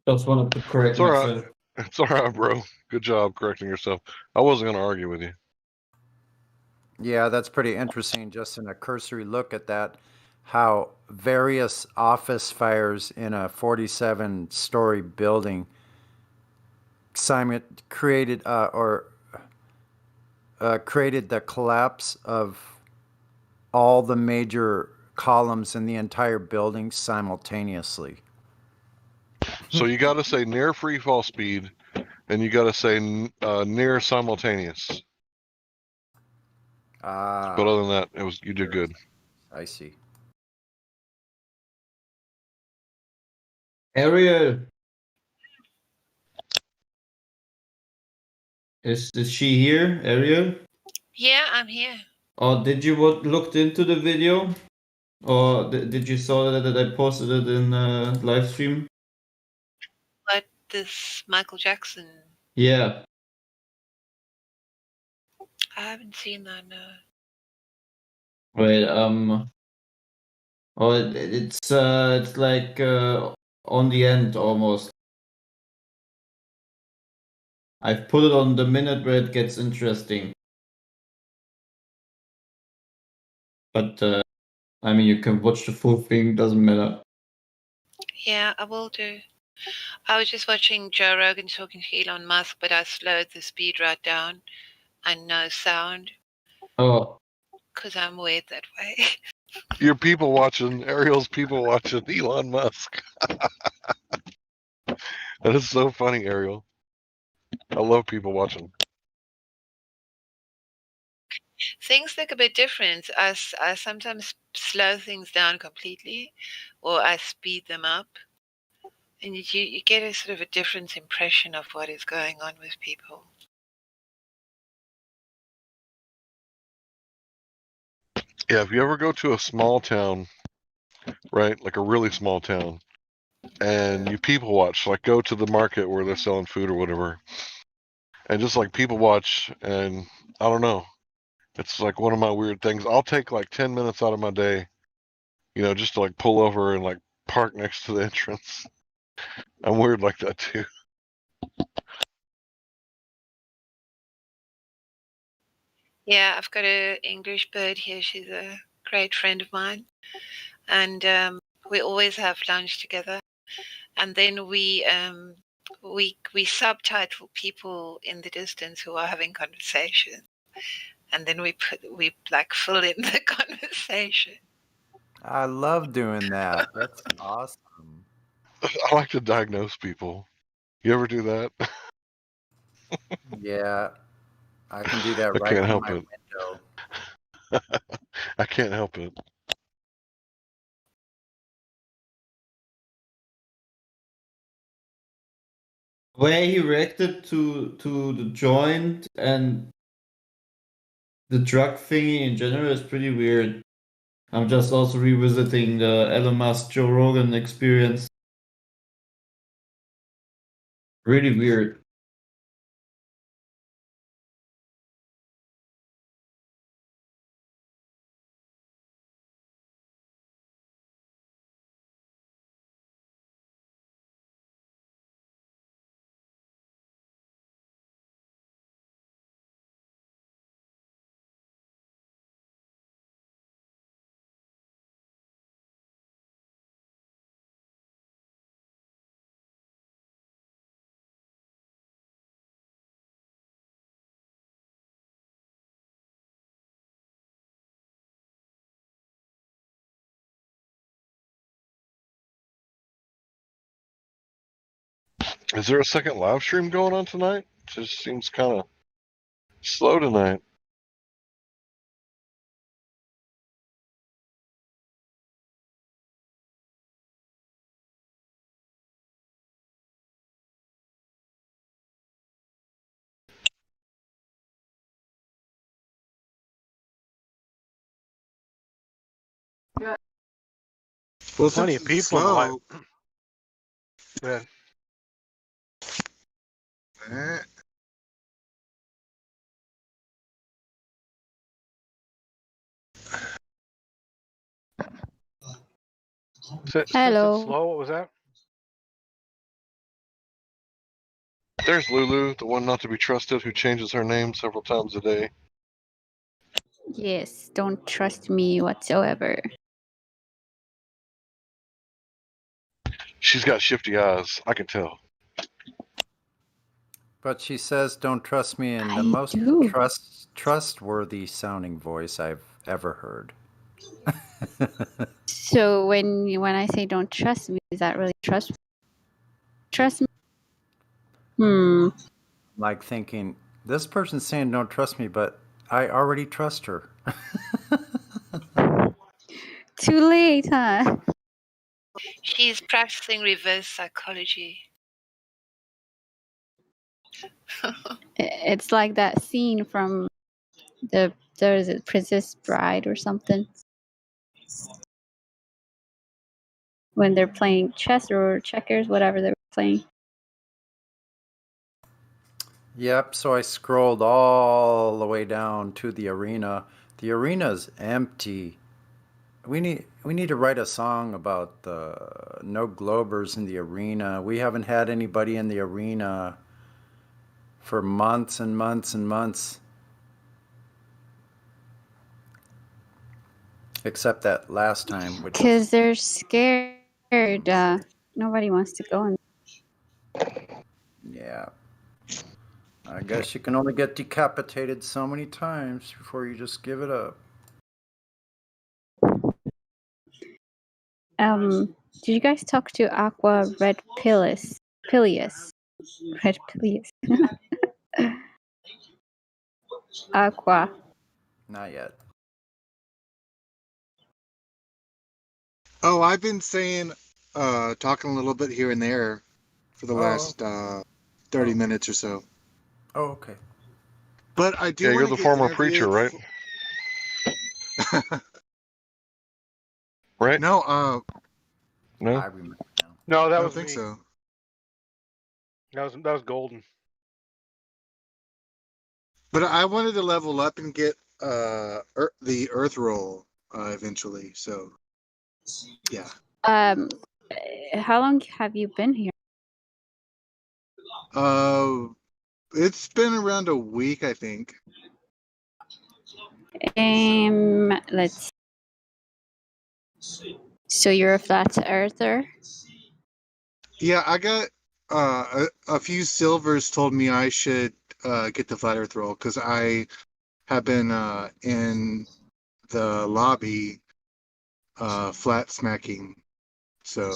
Just wanted to correct It's all right. myself. It's all right, bro. Good job correcting yourself. I wasn't going to argue with you. Yeah, that's pretty interesting. Just in a cursory look at that, how various office fires in a 47-story building created created the collapse of all the major columns in the entire building simultaneously. So you got to say near free fall speed, and you got to say near simultaneous. But other than that, you did good. I see. Ariel, is she here, Ariel? Yeah, I'm here. Or did you looked into the video, or did you saw that I posted it in live stream? What, this Michael Jackson? Yeah. I haven't seen that, no. Wait, oh, it's like on the end almost. I've put it on the minute where it gets interesting. But I mean, you can watch the full thing, doesn't matter. Yeah, I will do. I was just watching Joe Rogan talking to Elon Musk, but I slowed the speed right down and no sound. Oh. Because I'm weird that way. You're people watching, Ariel's people watching Elon Musk. That is so funny, Ariel. I love people watching. Things look a bit different. I sometimes slow things down completely, or I speed them up. And you get a sort of a different impression of what is going on with people. Yeah, if you ever go to a small town, right, like a really small town, and you people watch, like go to the market where they're selling food or whatever, and just like people watch, and I don't know, it's like one of my weird things. I'll take like 10 minutes out of my day, just to like pull over and like park next to the entrance. I'm weird like that too. Yeah, I've got an English bird here. She's a great friend of mine, and we always have lunch together. And then we subtitle people in the distance who are having conversation, and then we like fill in the conversation. I love doing that. That's awesome. I like to diagnose people. You ever do that? Yeah, I can do that I right can't from help my it. window. I can't help it. Where he reacted to the joint and the drug thingy in general is pretty weird. I'm just also revisiting the Elon Musk Joe Rogan experience. Really weird. Is there a second live stream going on tonight? Just seems kind of slow tonight. Well, Plenty since of it's people in the live. slow, Go ahead. Since Hello. it's slow, what was that? There's Lulu, the one not to be trusted, who changes her name several times a day. Yes, don't trust me whatsoever. She's got shifty eyes. I can tell. But she says, "Don't trust me," in the I most do. trustworthy sounding voice I've ever heard. So when I say don't trust me, is that really trust me? Trust me? Like thinking, this person's saying don't trust me, but I already trust her. Too late, huh? She's practicing reverse psychology. It's like that scene from there's a Princess Bride or something. When they're playing chess or checkers, whatever they're playing. Yep, so I scrolled all the way down to the arena. The arena's empty. We need to write a song about the no Globers in the arena. We haven't had anybody in the arena for months and months and months. Except that last time, which Because they're scared. Nobody wants to go in. yeah. I guess you can only get decapitated so many times before you just give it up. Did you guys talk to Aqua Red Pilius? Red Pilius. Aqua. Not yet. oh, I've been saying, talking a little bit here and there for the last 30 minutes or so. Oh, okay. But I do Yeah, want you're to the get former interviewed preacher, right? Right? No, No. I remember now. No, that I don't was think me. so. That was Golden. But I wanted to level up and get the Earth roll eventually. So, yeah. How long have you been here? It's been around a week, I think. Let's So you're a flat earther? Yeah, I got a few silvers told me I should get the flat earth roll because I have been in the lobby flat smacking. So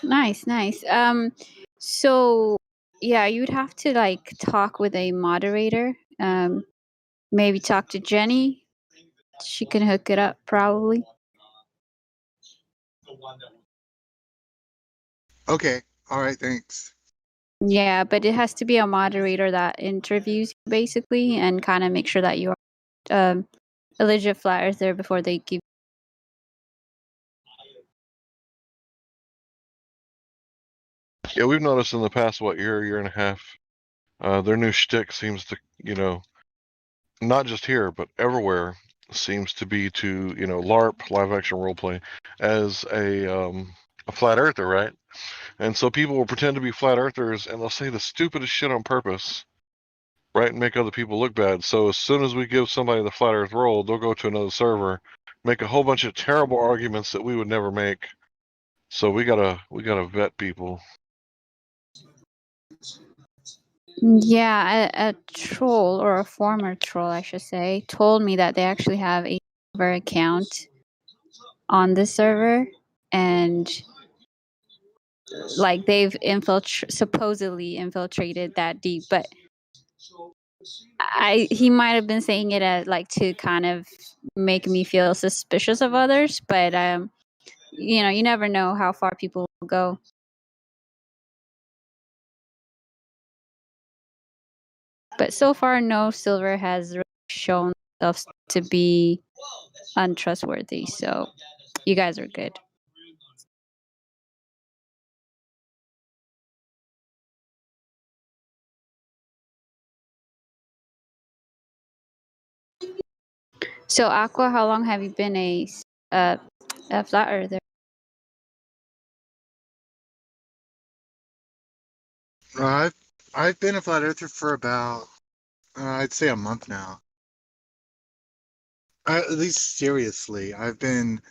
Nice, nice. So yeah, you'd have to like talk with a moderator. Maybe talk to Jenny. She can hook it up probably. okay, all right, thanks. Yeah, but it has to be a moderator that interviews you basically and kind of make sure that you're a legit flat earther before they give. Yeah, we've noticed in the past, year and a half, their new shtick seems to, not just here, but everywhere, seems to be to, LARP, live action roleplay, as a flat earther, right? And so people will pretend to be flat earthers and they'll say the stupidest shit on purpose, right? And make other people look bad. So as soon as we give somebody the flat earth role, they'll go to another server, make a whole bunch of terrible arguments that we would never make. So we gotta vet people. Yeah, a troll or a former troll, I should say, told me that they actually have a server account on the server and like they've supposedly infiltrated that deep, but he might have been saying it as like to kind of make me feel suspicious of others, but you never know how far people will go. But so far, no silver has really shown themselves to be untrustworthy. So you guys are good. So Aqua, how long have you been a flat earther? I've been a flat earther for about I'd say a month now. At least seriously, I've been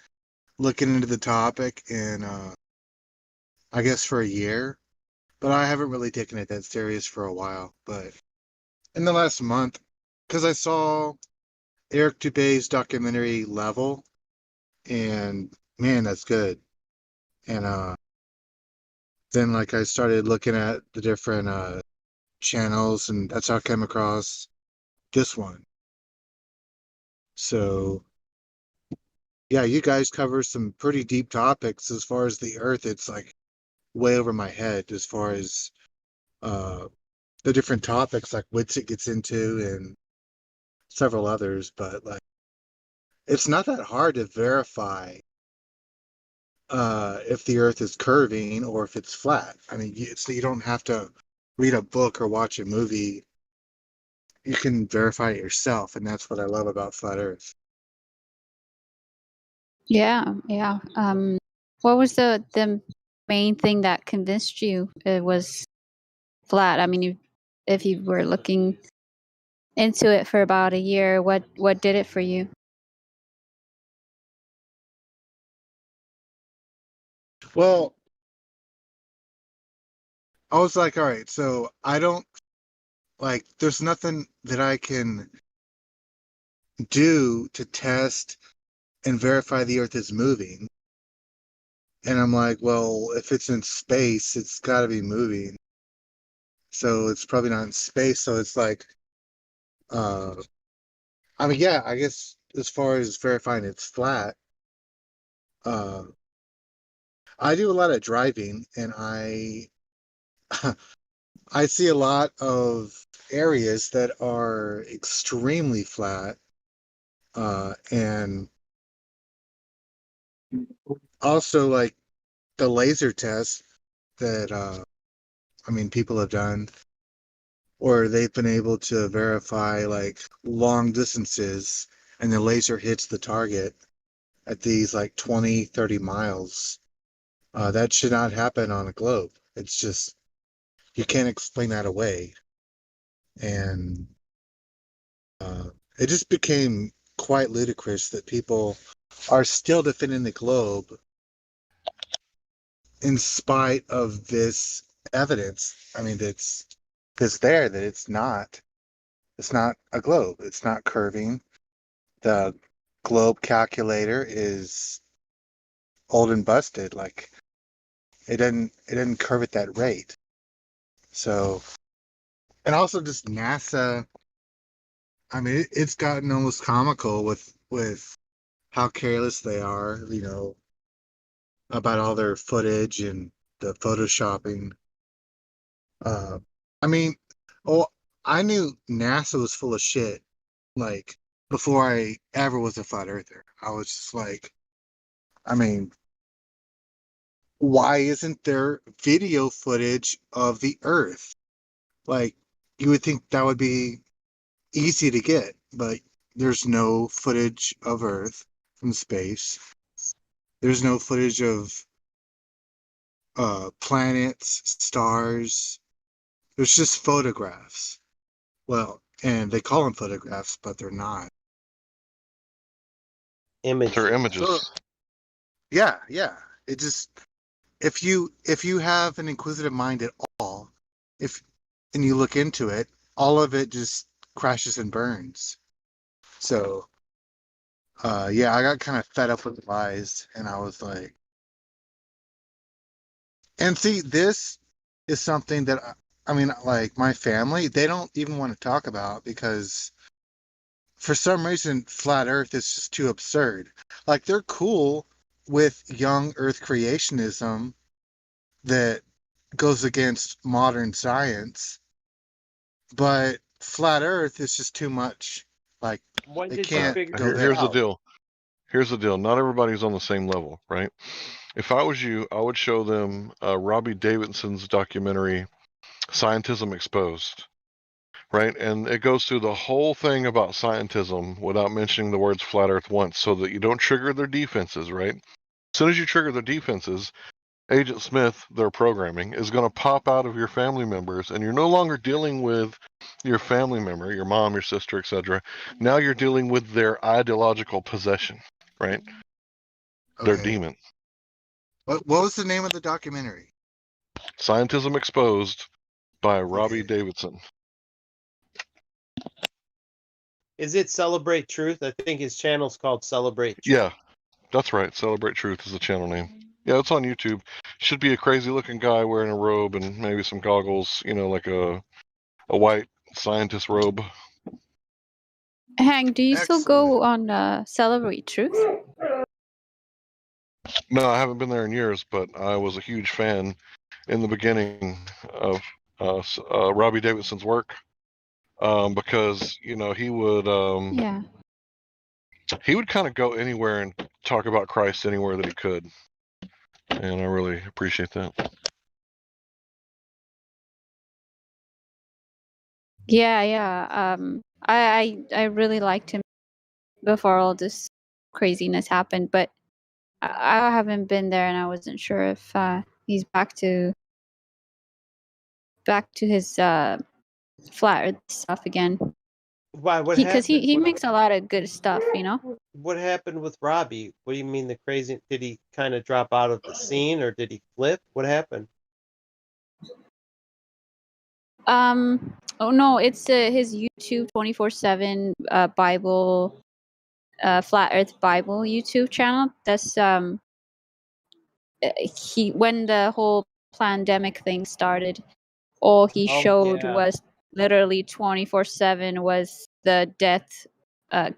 looking into the topic and I guess for a year, but I haven't really taken it that serious for a while. But in the last month, because I saw Eric Dubé's documentary Level, and man, that's good. And then like I started looking at the different channels, and that's how I came across this one. So yeah, you guys cover some pretty deep topics as far as the Earth. It's like way over my head as far as uh the different topics like which it gets into and several others, but like it's not that hard to verify if the Earth is curving or if it's flat. I mean, you don't have to read a book or watch a movie. You can verify it yourself, and that's what I love about flat Earth. Yeah, yeah. What was the main thing that convinced you it was flat? I mean, if you were looking into it for about a year, what did it for you? Well, I was like, all right, so I don't like, there's nothing that I can do to test and verify the Earth is moving. And I'm like, well, if it's in space, it's got to be moving. So it's probably not in space. So it's like, uh, I mean, yeah, I guess as far as verifying it's flat, uh, I do a lot of driving and I see a lot of areas that are extremely flat. And also like the laser test that I mean people have done or they've been able to verify like long distances and the laser hits the target at these like 20, 30 miles. That should not happen on a globe. It's just you can't explain that away. And it just became quite ludicrous that people are still defending the globe in spite of this evidence. I mean, that's there that it's not a globe. It's not curving. The globe calculator is old and busted. Like it didn't curve at that rate. So, and also just NASA. I mean, it's gotten almost comical with how careless they are. You know, about all their footage and the photoshopping. I mean, oh, I knew NASA was full of shit. Like before I ever was a flat earther, I was just like, I mean, why isn't there video footage of the Earth? Like, you would think that would be easy to get, but there's no footage of Earth from space. There's no footage of planets, stars. There's just photographs. Well, and they call them photographs, but they're not. They're images. So, yeah. It just if you have an inquisitive mind at all, and you look into it, all of it just crashes and burns. So, yeah, I got kind of fed up with the lies, and I was like, and see, this is something that I mean, like my family, they don't even want to talk about because for some reason, flat Earth is just too absurd. Like they're cool with young Earth creationism that goes against modern science, but flat Earth is just too much. Like When they did you can't figure go this there. Here's the out? deal. Here's the deal. Not everybody's on the same level, right? If I was you, I would show them Robbie Davidson's documentary, Scientism Exposed, right? And it goes through the whole thing about scientism without mentioning the words flat earth once so that you don't trigger their defenses, right? As soon as you trigger their defenses, Agent Smith, their programming, is going to pop out of your family members, and you're no longer dealing with your family member, your mom, your sister, etc. Now you're dealing with their ideological possession, right? Their Okay. demon. What was the name of the documentary? Scientism Exposed by Robbie Davidson. Is it Celebrate Truth? I think his channel's called Celebrate Truth. Yeah, that's right. Celebrate Truth is the channel name. Yeah, it's on YouTube. Should be a crazy looking guy wearing a robe and maybe some goggles, you know, like a white scientist robe. Hank, do you still go on Celebrate Truth? No, I haven't been there in years, but I was a huge fan in the beginning of Robbie Davidson's work because, you know, he would Yeah. he would kind of go anywhere and talk about Christ anywhere that he could. And I really appreciate that. Yeah. I really liked him before all this craziness happened, but I haven't been there, and I wasn't sure if he's back to his flat Earth stuff again. Why? What Because happened? he makes a lot of good stuff, you know. What happened with Robbie? What do you mean the crazy? Did he kind of drop out of the scene, or did he flip? What happened? Oh no, it's his YouTube 24/7 Bible, Flat Earth Bible YouTube channel. That's he when the whole pandemic thing started, all he showed was literally 24/7 was the death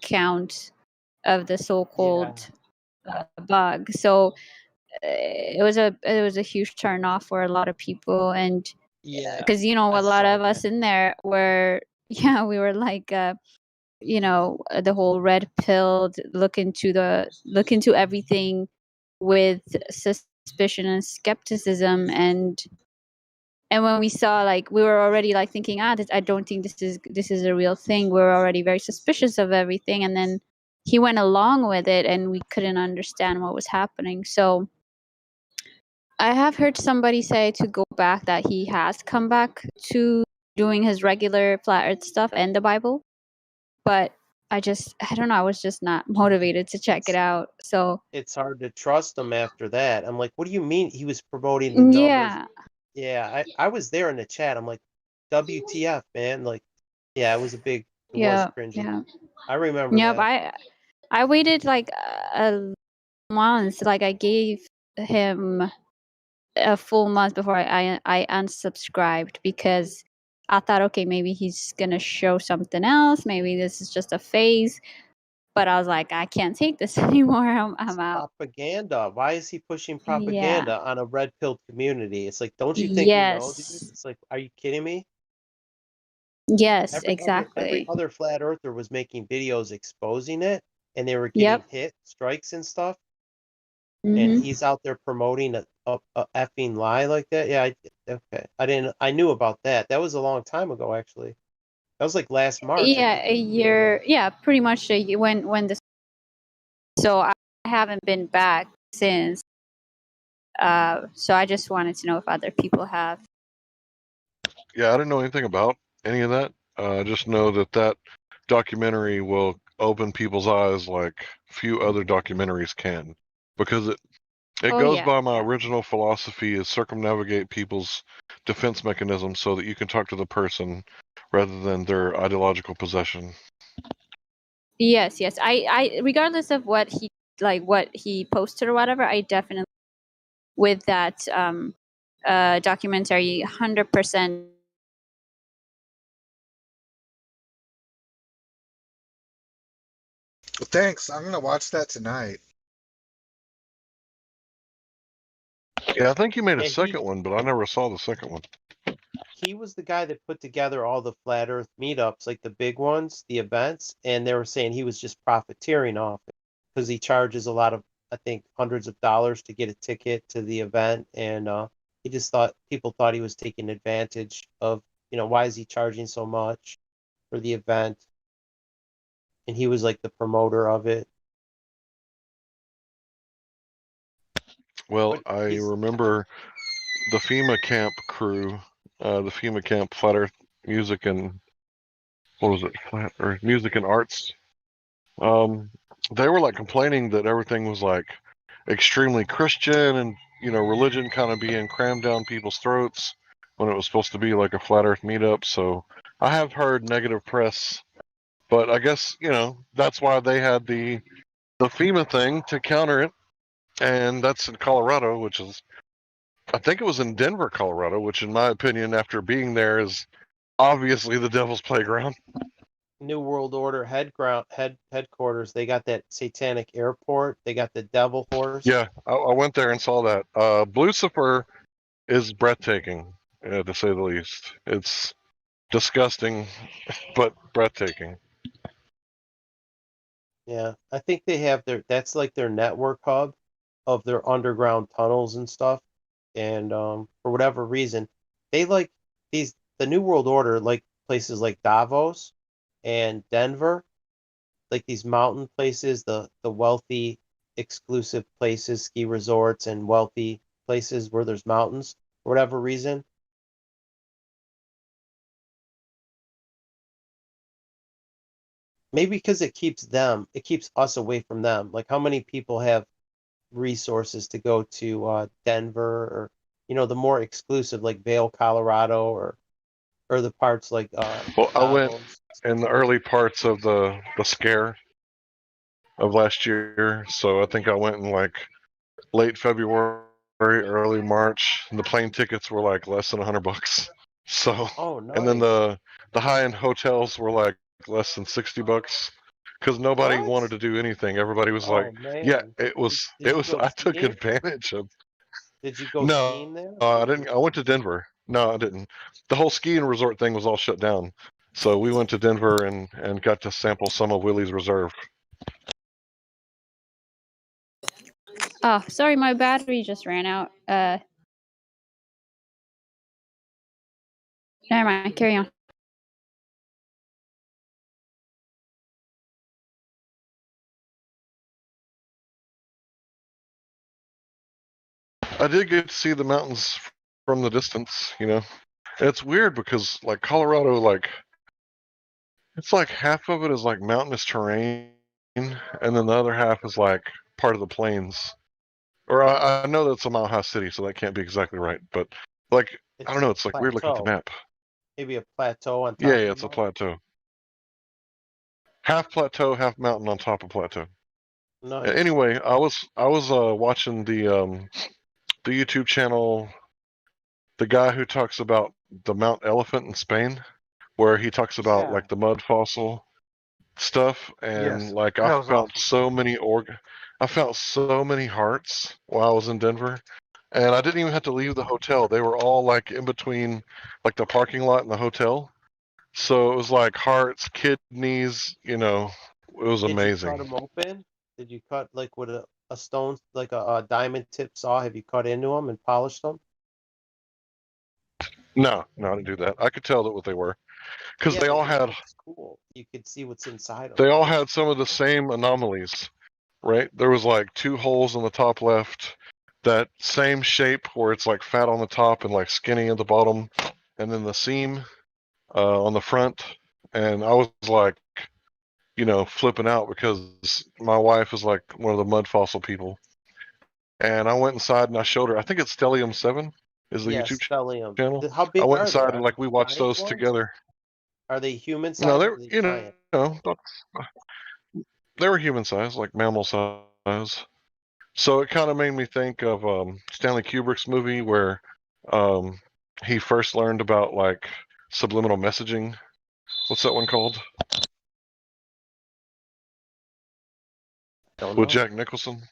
count of the so-called bug. So it was a huge turn off for a lot of people, and because you know a lot of us in there were we were like the whole red pill, look into everything with suspicion and skepticism, and when we saw, like, we were already like thinking, I don't think this is a real thing. We're already very suspicious of everything, and then he went along with it, and we couldn't understand what was happening. So I have heard somebody say to go back, that he has come back to doing his regular flat earth stuff and the Bible, but I don't know. I was just not motivated to check it out. So It's hard to trust him after that. I'm like, what do you mean he was promoting the numbers? yeah, Yeah, I was there in the chat. I'm like, WTF, man? Like, yeah, it was it was yeah, cringy. yeah. I remember Yep. that. I waited like a month. Like I gave him a full month before I unsubscribed because I thought, okay, maybe he's gonna show something else. Maybe this is just a phase. But I was like, I can't take this anymore. I'm out. Propaganda. Why is he pushing Yeah. propaganda on a red pilled community? It's like, don't you think you know, dude? Yes. It's like, are you kidding me? Yes. Every Exactly. other flat earther was making videos exposing it, and they were getting Yep. hit strikes and stuff. And Mhm. he's out there promoting a effing lie like that. Yeah, okay. I knew about that. That was a long time ago, actually. That was like last March, I Yeah, think. a year. Yeah, pretty much a year when this. So I haven't been back since. So I just wanted to know if other people have. Yeah, I didn't know anything about any of that. I just know that that documentary will open people's eyes like few other documentaries can, because it Oh goes yeah, by my yeah. original philosophy is circumnavigate people's defense mechanisms so that you can talk to the person rather than their ideological possession. Yes, yes. I regardless of what he posted or whatever, I definitely with that documentary 100%. Well, thanks. I'm gonna watch that tonight. Yeah, I think he made a Yeah, second one, but I never saw the second one. he was the guy that put together all the flat Earth meetups, like the big ones, the events, and they were saying he was just profiteering off it because he charges a lot of, I think, hundreds of dollars to get a ticket to the event, and he just thought people thought he was taking advantage of, why is he charging so much for the event? And he was like the promoter of it. Well, But I he's remember the FEMA camp crew, the FEMA camp Flat Earth Music and what was it, Flat Earth Music and Arts. They were like complaining that everything was like extremely Christian and religion kind of being crammed down people's throats when it was supposed to be like a flat Earth meetup. So I have heard negative press, but I guess that's why they had the FEMA thing to counter it, and that's in Colorado, which is I think it was in Denver, Colorado, which in my opinion, after being there, is obviously the devil's playground. New World Order headquarters. They got that satanic airport. They got the devil horse. Yeah, I went there and saw that. Lucifer is breathtaking, to say the least. It's disgusting, but breathtaking. Yeah, I think they have that's like their network hub of their underground tunnels and stuff. And for whatever reason, they like the New World Order like places like Davos and Denver, like these mountain places, the wealthy exclusive places, ski resorts and wealthy places where there's mountains for whatever reason. Maybe because it keeps us away from them. Like how many people have resources to go to Denver or the more exclusive like Vail, Colorado or the parts like Well, I went Davos. in the early parts of the scare of last year, so I think I went in like late February, early March, and the plane tickets were like less than $100. So, Oh, and then nice. the high end hotels were like less than $60 because nobody What? wanted to do anything. Everybody was like, Oh "Yeah, man. it was, Did it you was." go I took skiing? advantage of. Did you go No, skiing there? I didn't. I went to Denver. No, I didn't. The whole skiing resort thing was all shut down. So we went to Denver and got to sample some of Willie's Reserve. Oh, sorry, my battery just ran out. Never mind. Carry on. I did get to see the mountains from the distance. And it's weird because like Colorado, like It's like half of it is like mountainous terrain, and then the other half is like part of the plains. Or I know that's a mile high city, so that can't be exactly right. But like I don't It's know, a it's like weird looking at the plateau. map. Maybe a plateau on Yeah, top yeah, of it's the a mountain. plateau. Half plateau, half mountain on top of plateau. Nice. Anyway, I was watching the YouTube channel, the guy who talks about the Mount Elephant in Spain, where he talks about Yeah. like the mud fossil stuff, and Yes, like that was awesome. I felt so many hearts while I was in Denver, and I didn't even have to leave the hotel. They were all like in between, like the parking lot and the hotel. So it was like hearts, kidneys, it was Did you amazing. cut them open? Did you cut like with a stone, like a diamond tip saw? Have you cut into them and polished them? No, I didn't do that. I could tell that what they were because Yeah, but it looks cool. You could see what's inside them. they all had some of the same anomalies, right? There was like two holes on the top left, that same shape where it's like fat on the top and like skinny at the bottom, and then the seam on the front. And I was like, flipping out because my wife is like one of the mud fossil people. And I went inside and I showed her. I think it's Stellium 7 is the Yes, YouTube stellium. channel. How I big went are they? inside Are and they like we watched giant those ones? together. Are they human No, size or they're are they you giant? know they were human size, like mammal size. So it kind of made me think of Stanley Kubrick's movie where um, he first learned about like subliminal messaging. What's that one called? Don't With know. Jack Nicholson.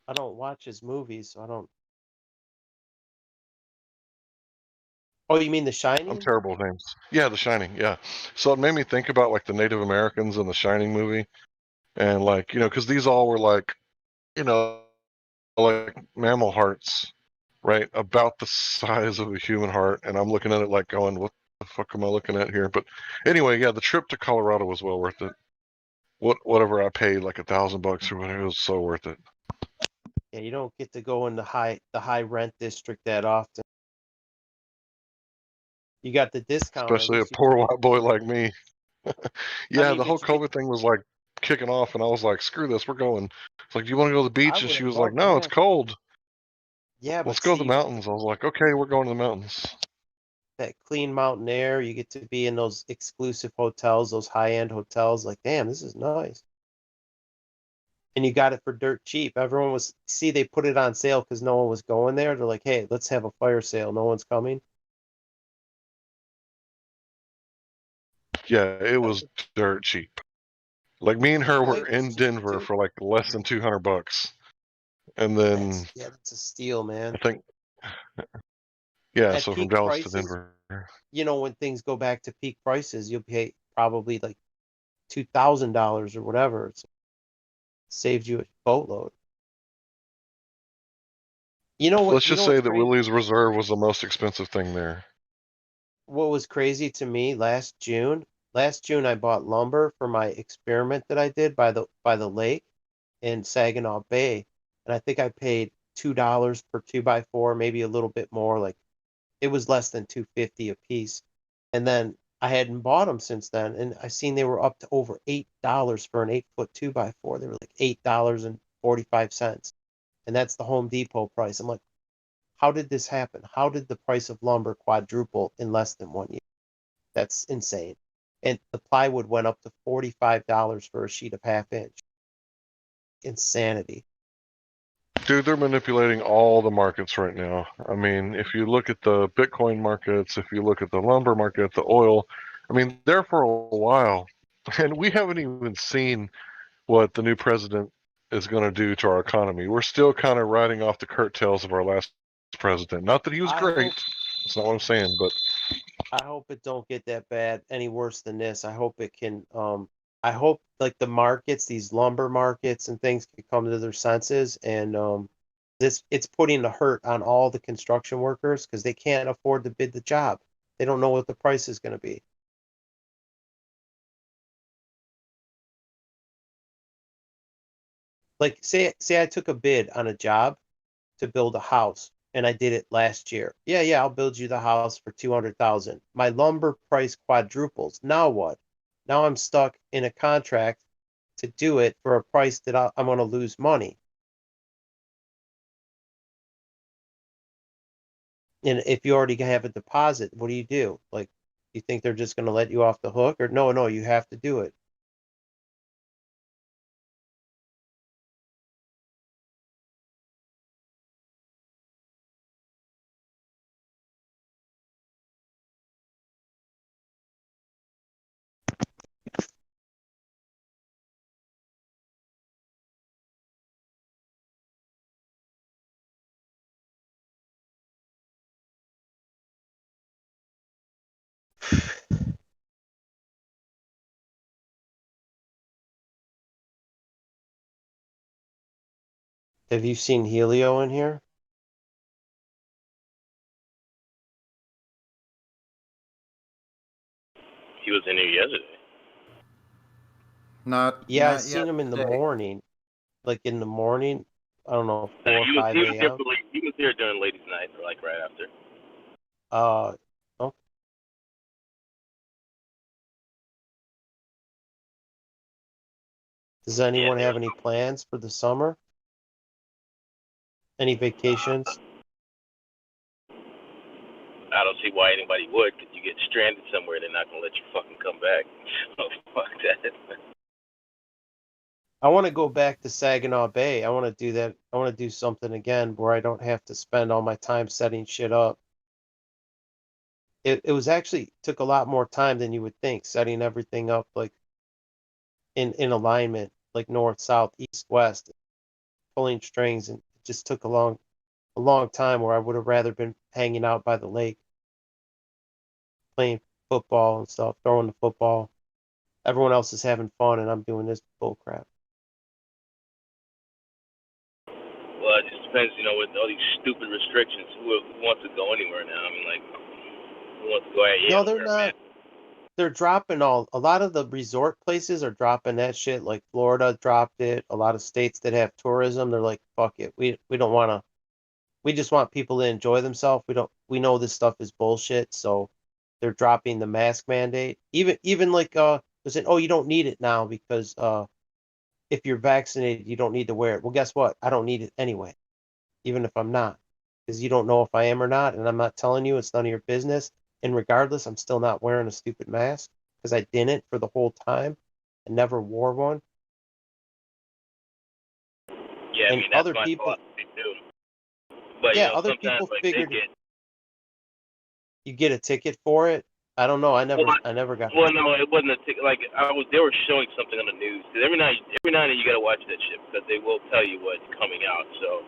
I don't watch his movies, so I don't. Oh, you mean The I'm Shining? terrible with names. Yeah, The Shining. Yeah. So it made me think about like the Native Americans in the Shining movie, and like because these all were like you know like mammal hearts, right? About the size of a human heart, and I'm looking at it like going, what the fuck am I looking at here? But anyway, yeah, the trip to Colorado was well worth it. Whatever I paid, like $1,000 or whatever, it was so worth it. Yeah, you don't get to go in the high rent district that often. You got the discount. At Especially a least you poor can get. white boy like me. I Yeah, mean, the whole but you get. COVID thing was like kicking off, and I was like, screw this, we're going. It's like, do you want to go to the I beach? And would she have was like, loved no, it's that. cold. Yeah, Let's but go to the see mountains. I was like, okay, we're going to the mountains. that clean mountain air. You get to be in those exclusive hotels, those high-end hotels. Like, damn, this is nice. And you got it for dirt cheap. Everyone was they put it on sale because no one was going there. They're like, hey, let's have a fire sale. No one's coming. Yeah, it was dirt cheap. Like me and her Oh, were it was in cheap Denver too. for like less than $200, and then That's a steal, man. I think yeah, At so from peak Dallas to prices, Denver. when things go back to peak prices, you'll pay probably like $2,000 or whatever. It saves you a boatload. You know what? Let's You just know say what's that crazy? Willie's Reserve was the most expensive thing there. What was crazy to me last June? Last June, I bought lumber for my experiment that I did by the lake in Saginaw Bay, and I think I paid $2 per 2x4, maybe a little bit more. Like it was less than 250 a piece. And then I hadn't bought them since then, and I seen they were up to over $8 for an 8-foot 2x4. They were like $8.45, and that's the Home Depot price. I'm like, how did this happen? How did the price of lumber quadruple in less than 1 year? That's insane. And the plywood went up to $45 for a sheet of half inch. Insanity. Dude, they're manipulating all the markets right now. I mean, if you look at the Bitcoin markets, if you look at the lumber market, the oil, I mean, there for a while. And we haven't even seen what the new president is going to do to our economy. We're still kind of riding off the curtails of our last president. Not that he was I great. hope That's not what I'm saying, but I hope it don't get that bad any worse than this. I hope it can I hope like the markets, these lumber markets and things can come to their senses and it's putting the hurt on all the construction workers because they can't afford to bid the job. They don't know what the price is going to be. Like say I took a bid on a job to build a house and I did it last year. Yeah, I'll build you the house for 200,000. My lumber price quadruples. Now what? Now I'm stuck in a contract to do it for a price that I'm going to lose money. And if you already have a deposit, what do? Like, you think they're just going to let you off the hook? Or no, you have to do it. Have you seen Helio in here? He was in here yesterday. Yeah, I seen him in the morning. Like in the morning, I don't know, 4 or 5 He was here a.m. he was here during ladies' night, or like right after. Okay. Does anyone have any plans for the summer? Any vacations? I don't see why anybody would, because you get stranded somewhere, they're not gonna let you fucking come back. Oh, fuck that. I want to go back to Saginaw Bay. I want to do that. I want to do something again where I don't have to spend all my time setting shit up. It was actually took a lot more time than you would think, setting everything up like in alignment, like north, south, east, west, pulling strings, and it just took a long time where I would have rather been hanging out by the lake, playing football and stuff, throwing the football. Everyone else is having fun, and I'm doing this bull crap. Well, it just depends, with all these stupid restrictions, who wants to go anywhere now? I mean, like, who wants to go out? No, they're not. They're dropping a lot of the resort places are dropping that shit. Like Florida dropped it. A lot of states that have tourism, they're like, fuck it. We don't want to. We just want people to enjoy themselves. We know this stuff is bullshit, so they're dropping the mask mandate. Even like they're saying, oh, you don't need it now because if you're vaccinated, you don't need to wear it. Well, guess what? I don't need it anyway, even if I'm not, because you don't know if I am or not, and I'm not telling you. It's none of your business. And regardless, I'm still not wearing a stupid mask because I didn't for the whole time and never wore one. Yeah, I mean, that's other my people, philosophy too. But, yeah, other sometimes, people like, figured you get a ticket for it. I don't know. I never got. Well, no, it wasn't a ticket. Like, they were showing something on the news. Because every night and then you gotta watch that shit because they will tell you what's coming out. So,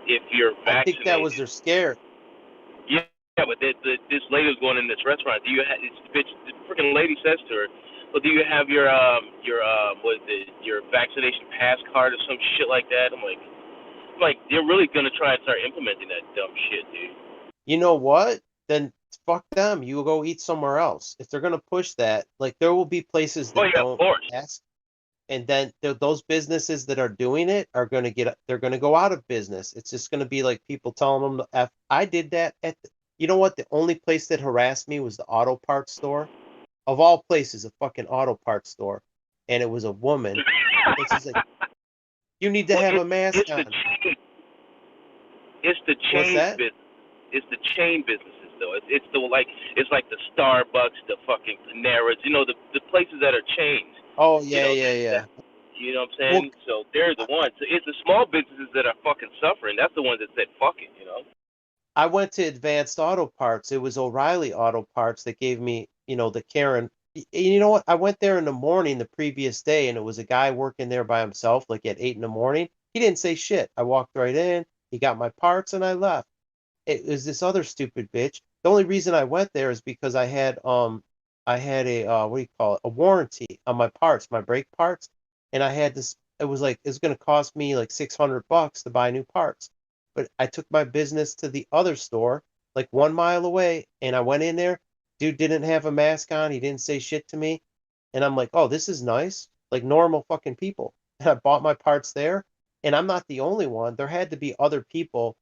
if you're vaccinated, I think that was their scare. Yeah, but this lady was going in this restaurant. Do you have the freaking lady says to her, "Well, do you have your your vaccination pass card or some shit like that?" I'm like, they're really gonna try and start implementing that dumb shit, dude. You know what? Then fuck them. You go eat somewhere else. If they're gonna push that, like there will be places that don't ask, and then those businesses that are doing it are gonna they're gonna go out of business. It's just gonna be like people telling them to F. I did that you know what? The only place that harassed me was the auto parts store. Of all places, a fucking auto parts store, and it was a woman. And she's like, "You need to have a mask on." It's the What's chain that? business. It's the chain businesses though. It's like the Starbucks, the fucking Paneras. The places that are chains. Oh yeah. You know what I'm saying? So they're the ones. It's the small businesses that are fucking suffering. That's the ones that said fuck it. I went to Advanced Auto Parts. It was O'Reilly Auto Parts that gave me, the Karen. You know what? I went there in the morning the previous day, and it was a guy working there by himself, like at 8 in the morning. He didn't say shit. I walked right in. He got my parts, and I left. It was this other stupid bitch. The only reason I went there is because I had a what do you call it? A warranty on my parts, my brake parts, and I had this. It was going to cost me like $600 to buy new parts. But I took my business to the other store, like 1 mile away, and I went in there. Dude didn't have a mask on. He didn't say shit to me. And I'm like, oh, this is nice. Like normal fucking people. And I bought my parts there. And I'm not the only one. There had to be other people.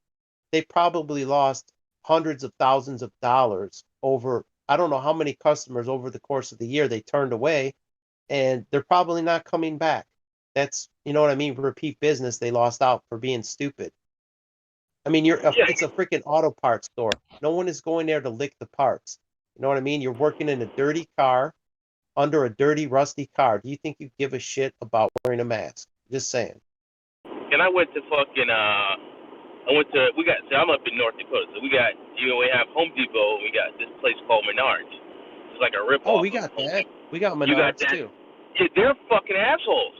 They probably lost hundreds of thousands of dollars over. I don't know how many customers over the course of the year they turned away, and they're probably not coming back. That's, you know what I mean? Repeat business they lost out for being stupid. I mean, it's a freaking auto parts store. No one is going there to lick the parts. You know what I mean? You're working in a dirty car, under a dirty, rusty car. Do you think you give a shit about wearing a mask? Just saying. And I went to fucking I'm up in North Dakota, so we have Home Depot, and we got this place called Menards. It's like a rip Oh, off. we got that. We got You got Menards that? too. Yeah, they're fucking assholes.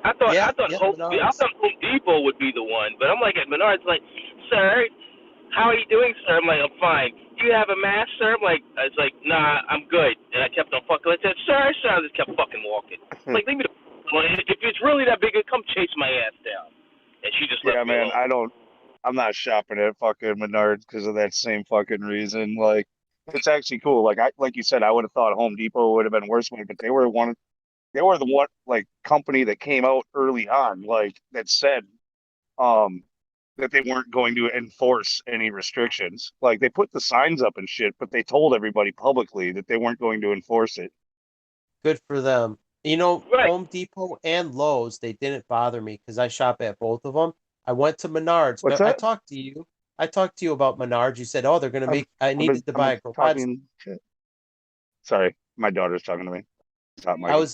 I thought Menards. Home Depot would be the one, but I'm like at Menards, like, sir, how are you doing, sir? I'm like, I'm fine. Do you have a mask, sir? It's like, nah, I'm good. And I kept on fucking. I said, sir, I just kept fucking walking. Like, leave me the fuck alone. If it's really that big, come chase my ass down. And she just left me alone. I'm not shopping at fucking Menards because of that same fucking reason. Like, it's actually cool. Like you said, I would have thought Home Depot would have been worse, but they were the one like company that came out early on, like that said that they weren't going to enforce any restrictions. Like they put the signs up and shit, but they told everybody publicly that they weren't going to enforce it. Good for them. You know, Right. Home Depot and Lowe's, they didn't bother me because I shop at both of them. I went to Menards. What's I that? talked to you. I talked to you about Menards. You said, "Oh, they're going to make." I needed to buy a garage. Talking shit. Sorry, my daughter's talking to me. Stop, Michael.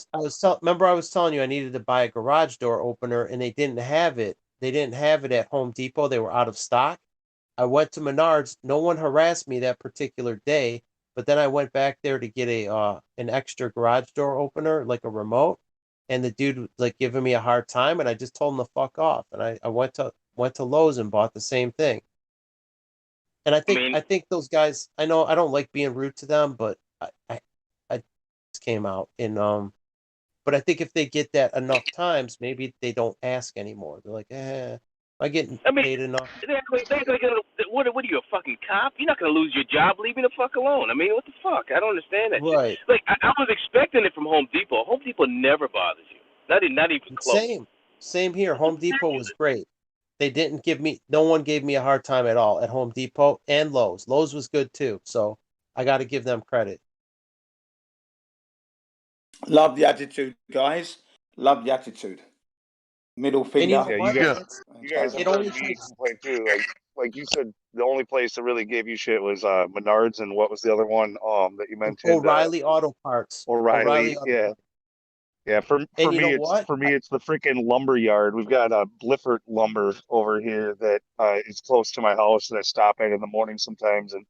Remember I was telling you I needed to buy a garage door opener and they didn't have it. They didn't have it at Home Depot. They were out of stock. I went to Menards. No one harassed me that particular day, but then I went back there to get an extra garage door opener, like a remote, and the dude was like giving me a hard time, and I just told him to fuck off. And I went to Lowe's and bought the same thing. And I think those guys, I know I don't like being rude to them, but I just came out and but I think if they get that enough times, maybe they don't ask anymore. They're like, I get paid enough. What are you, a fucking cop? You're not gonna lose your job. Leave me the fuck alone. I mean, what the fuck? I don't understand that Right. shit. Like I was expecting it from Home Depot. Home Depot never bothers you. Not even close. Same here. Home Depot was great. They didn't no one gave me a hard time at all at Home Depot and Lowe's. Lowe's was good too. So I got to give them credit. Love the attitude, guys. Love the attitude. Middle finger. You guys have heard me complain too. Like you said, the only place that really gave you shit was Menards, and what was the other one that you mentioned? O'Reilly Auto Parts. O'Reilly, yeah. Yeah, for me it's the freaking lumber yard. We've got a Bliffert lumber over here that is close to my house that I stop at in the morning sometimes, and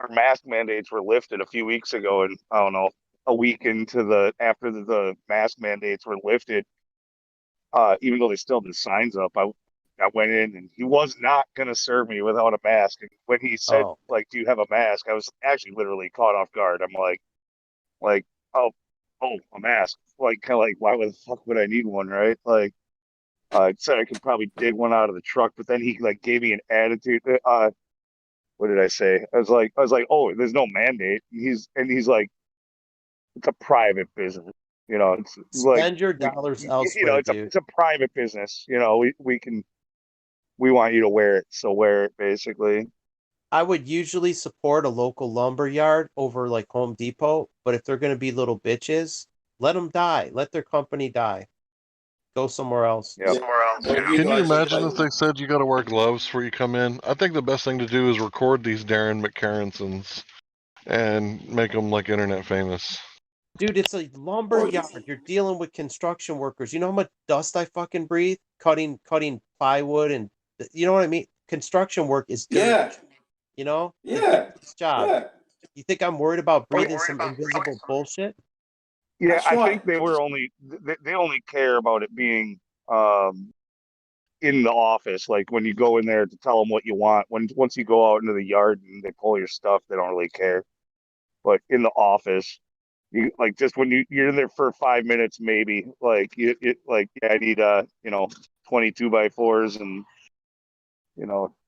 our mask mandates were lifted a few weeks ago, and I don't know, a week after the mask mandates were lifted, even though they still had the signs up, I went in and he was not gonna serve me without a mask. And when he said, like, do you have a mask? I was actually literally caught off guard. I'm like, oh, a mask. Like, kind of like, why the fuck would I need one, right? Like, I said I could probably dig one out of the truck, but then he like gave me an attitude. What did I say? I was like, oh, there's no mandate. He's like, it's a private business. You know, it's like spend your dollars elsewhere, you know, it's a private business. You know, we want you to wear it, so wear it, basically. I would usually support a local lumber yard over like Home Depot, but if they're going to be little bitches, let them die. Let their company die. Go somewhere else. Yep. Can you imagine if they said you got to wear gloves before you come in? I think the best thing to do is record these Darren McCarransons and make them like internet famous. Dude, it's a lumber yard. You're dealing with construction workers. You know how much dust I fucking breathe cutting plywood, and you know what I mean? Construction work is dirt. Yeah. You know? Yeah. It's job. Yeah. You think I'm worried about breathing some invisible bullshit? Yeah, That's I right. think they only care about it being in the office. Like when you go in there to tell them what you want. Once you go out into the yard and they pull your stuff, they don't really care. But in the office, you like just when you're in there for 5 minutes, maybe like I need 20 2x4s and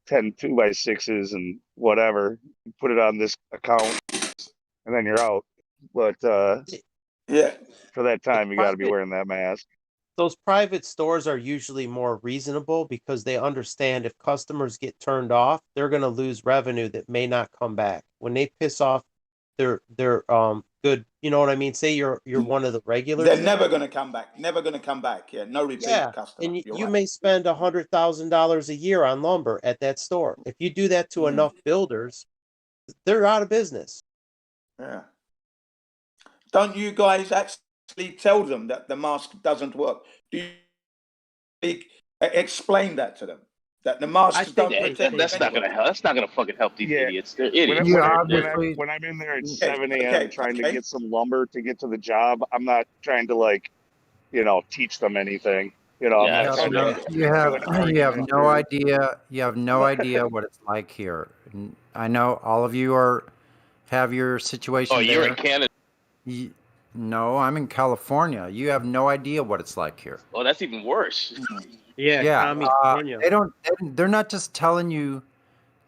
10 2x6s and whatever. You put it on this account, and then you're out. But yeah, for that time, you got to be wearing that mask. Those private stores are usually more reasonable because they understand if customers get turned off, they're going to lose revenue that may not come back. When they piss off they're good. You know what I mean? Say you're one of the regulars. They're there. never going to come back. Never going to come back. Yeah, no repeat Yeah, customer. and You're you right. may spend $100,000 a year on lumber at that store. If you do that to enough builders, they're out of business. Yeah. Don't you guys actually tell them that the mask doesn't work? Do you explain that to them? That the masks don't protect That's not gonna help. That's not gonna fucking help these idiots. They're idiots. Obviously. When I'm in there at Okay, 7 a.m. trying to get some lumber to get to the job, I'm not trying to teach them anything. I'm not trying to You have do an argument no or- idea. You have no idea what it's like here. I know all of you have your situation. Oh, you're there. in Canada. No, I'm in California. You have no idea what it's like here. Oh, that's even worse. Yeah, they're not just telling you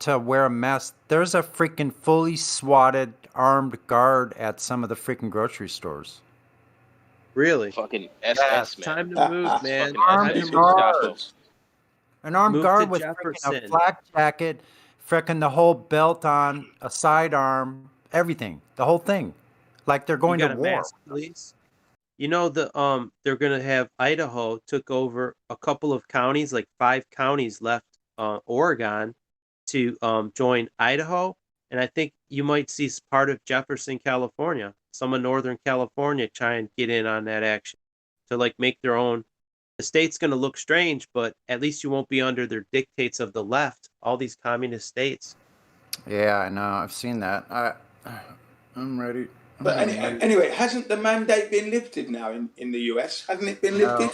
to wear a mask. There's a freaking fully swatted armed guard at some of the freaking grocery stores. Really? Fucking SS, man. Time to move, man. Armed guard. An armed Move guard to with freaking Jefferson. a flak jacket, freaking the whole belt on, a sidearm, everything, the whole thing, like they're going You to got a war. mask, please? You know they're gonna have Idaho took over a couple of counties, like 5 counties left Oregon to join Idaho, and I think you might see part of Jefferson, California, some of Northern California try and get in on that action to make their own. The state's gonna look strange, but at least you won't be under their dictates of the left. All these communist states. Yeah, I know. I've seen that. I'm ready. But anyway, hasn't the mandate been lifted now in the US? Hasn't it been lifted?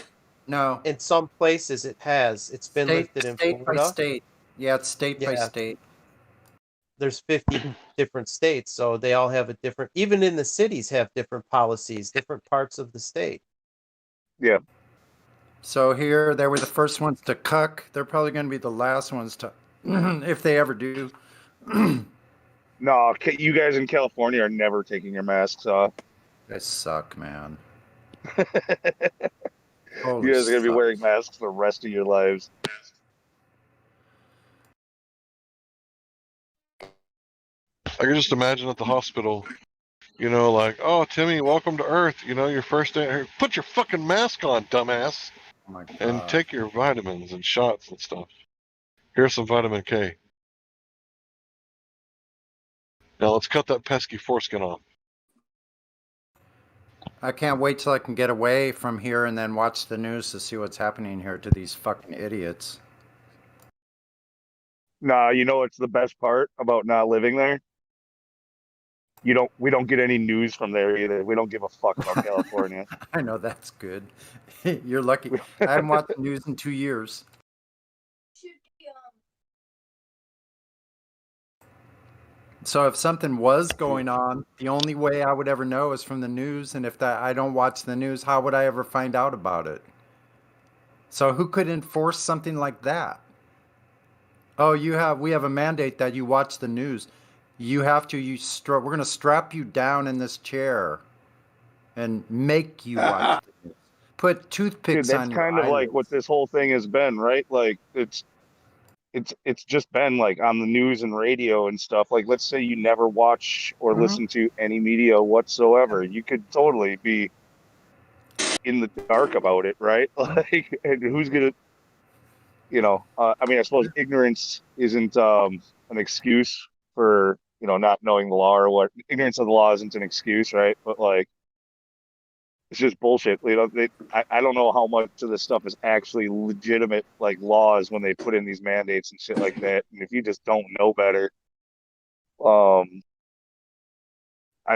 No. In some places it has. It's been lifted in state Florida. by state. Yeah, it's state by Yeah. state. There's 50 different states, so they all have a different. Even in the cities, have different policies, different parts of the state. Yeah. So here, they were the first ones to cuck. They're probably going to be the last ones to, if they ever do. No, you guys in California are never taking your masks off. They suck, man. You guys are gonna be wearing masks the rest of your lives. I can just imagine at the hospital, oh, Timmy, welcome to Earth. Your first day here. Put your fucking mask on, dumbass. Oh my God. And take your vitamins and shots and stuff. Here's some vitamin K. Now let's cut that pesky foreskin off. I can't wait till I can get away from here and then watch the news to see what's happening here to these fucking idiots. Nah, what's the best part about not living there? We don't get any news from there either. We don't give a fuck about California. I know, that's good. You're lucky. I haven't watched the news in 2 years. So if something was going on, the only way I would ever know is from the news. And if I don't watch the news, how would I ever find out about it? So who could enforce something like that? Oh, we have a mandate that you watch the news. You have to. We're going to strap you down in this chair and make you watch the news. Put toothpicks Dude, on that's your kind of like what this whole thing has been, right? Like it's just been like on the news and radio and stuff. Like, let's say you never watch or listen to any media whatsoever. You could totally be in the dark about it, right? Like, and who's gonna, I mean, I suppose ignorance isn't an excuse for, not knowing the law or what. Ignorance of the law isn't an excuse, right? But like, it's just bullshit. I don't know how much of this stuff is actually legitimate, like laws when they put in these mandates and shit like that. And if you just don't know better, I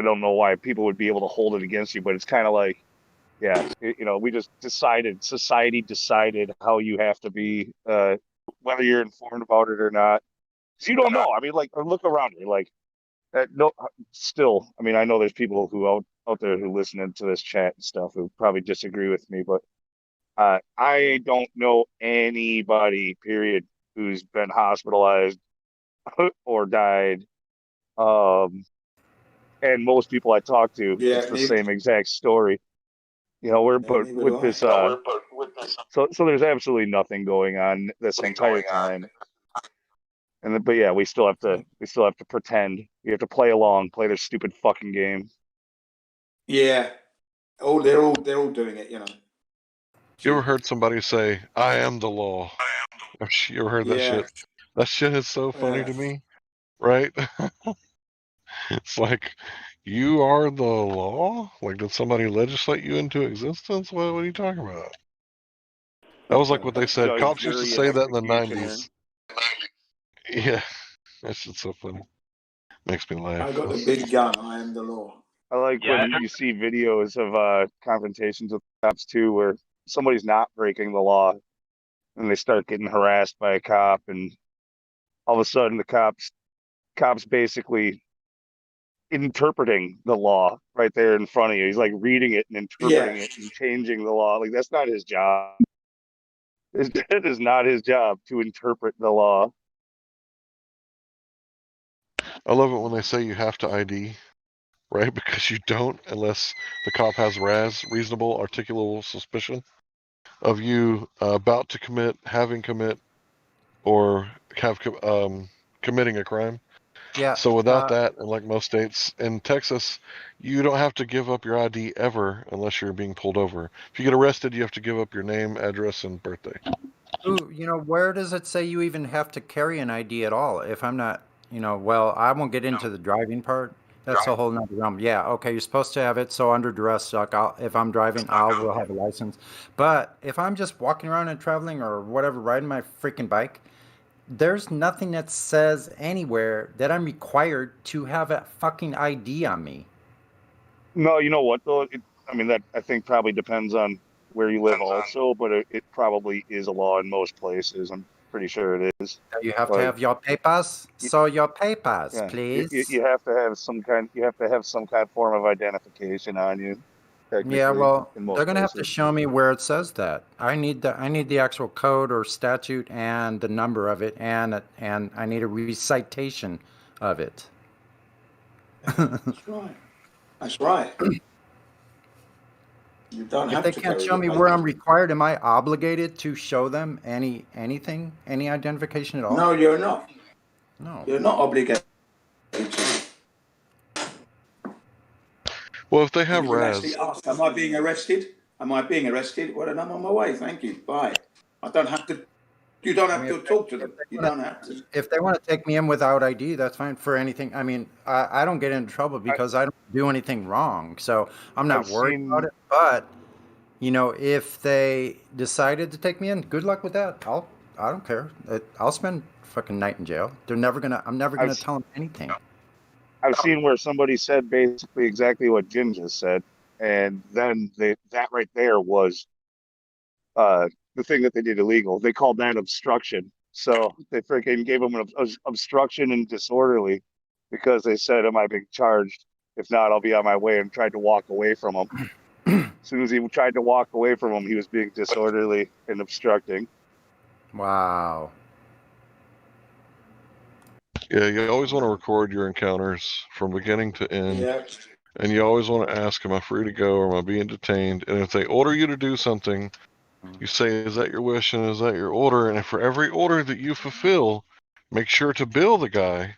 don't know why people would be able to hold it against you. But it's kind of like, yeah, we just society decided how you have to be, whether you're informed about it or not. Because you don't know. I mean, like, look around you, like. No, still, I mean, I know there's people who out there who listen into this chat and stuff who probably disagree with me, but I don't know anybody, period, who's been hospitalized or died. And most people I talk to, it's the same exact story. With this, so there's absolutely nothing going on this entire time. but yeah, we still have to pretend. You have to play along, play their stupid fucking game. Yeah. Oh, they're all doing it, you know. You ever heard somebody say, "I am the law"? You ever heard that Yeah. shit? That shit is so funny Yeah. to me, right? It's like, you are the law? Like, did somebody legislate you into existence? What are you talking about? That was like what they said. Judge, Cops used to jury, and say that in the executioner. 90s. Yeah, that shit's so funny. Makes me laugh. I got the big gun. I am the law. I like when you see videos of confrontations with cops too, where somebody's not breaking the law and they start getting harassed by a cop, and all of a sudden the cops basically interpreting the law right there in front of you. He's like reading it and interpreting it and changing the law. Like, that's not his job. It is not his job to interpret the law. I love it when they say you have to ID, right? Because you don't unless the cop has reasonable articulable suspicion of you about to commit, having commit, or have committing a crime. Yeah. So without that, and like most states, in Texas, you don't have to give up your ID ever unless you're being pulled over. If you get arrested, you have to give up your name, address, and birthday. Ooh, where does it say you even have to carry an ID at all? If I'm not, well, I won't get into the driving part. That's a whole nother realm. Yeah, okay, you're supposed to have it. So under duress, if I'm driving, I will have a license. But if I'm just walking around and traveling or whatever, riding my freaking bike, there's nothing that says anywhere that I'm required to have a fucking ID on me. No, you know what though? That I think probably depends on where you live also, but it probably is a law in most places. I'm pretty sure it is. You have to have your papers. So your papers, Yeah, please. you have to have some kind. You have to have some kind of form of identification on you. Yeah, well, in most they're gonna have to places. show me where it says that. I need the actual code or statute and the number of it, and I need a recitation of it. That's right. That's right. You don't If have they to can't carry show the me where I'm papers. required, am I obligated to show them anything, any identification at all? No, you're not. No. You're not obligated. Well, if they have You can actually RAS, ask, am I being arrested? Am I being arrested? Well, then I'm on my way. Thank you. Bye. I don't have to. You don't have to talk to them. You don't have to. If they want to take me in without ID, that's fine for anything. I mean, I don't get into trouble because I don't do anything wrong, so I'm not worried about it. But if they decided to take me in, good luck with that. I don't care. I'll spend fucking night in jail. I'm never gonna tell them anything. I've seen where somebody said basically exactly what Jim just said, and then that right there was the thing that they did illegal. They called that obstruction. So they freaking gave him an obstruction and disorderly because they said, "Am I being charged? If not, I'll be on my way," and tried to walk away from him. As soon as he tried to walk away from him, he was being disorderly and obstructing. Wow. yeah, you always want to record your encounters from beginning to end. Yeah. And you always want to ask, am I free to go or am I being detained? And if they order you to do something, you say, is that your wish and is that your order? And if for every order that you fulfill, make sure to bill the guy,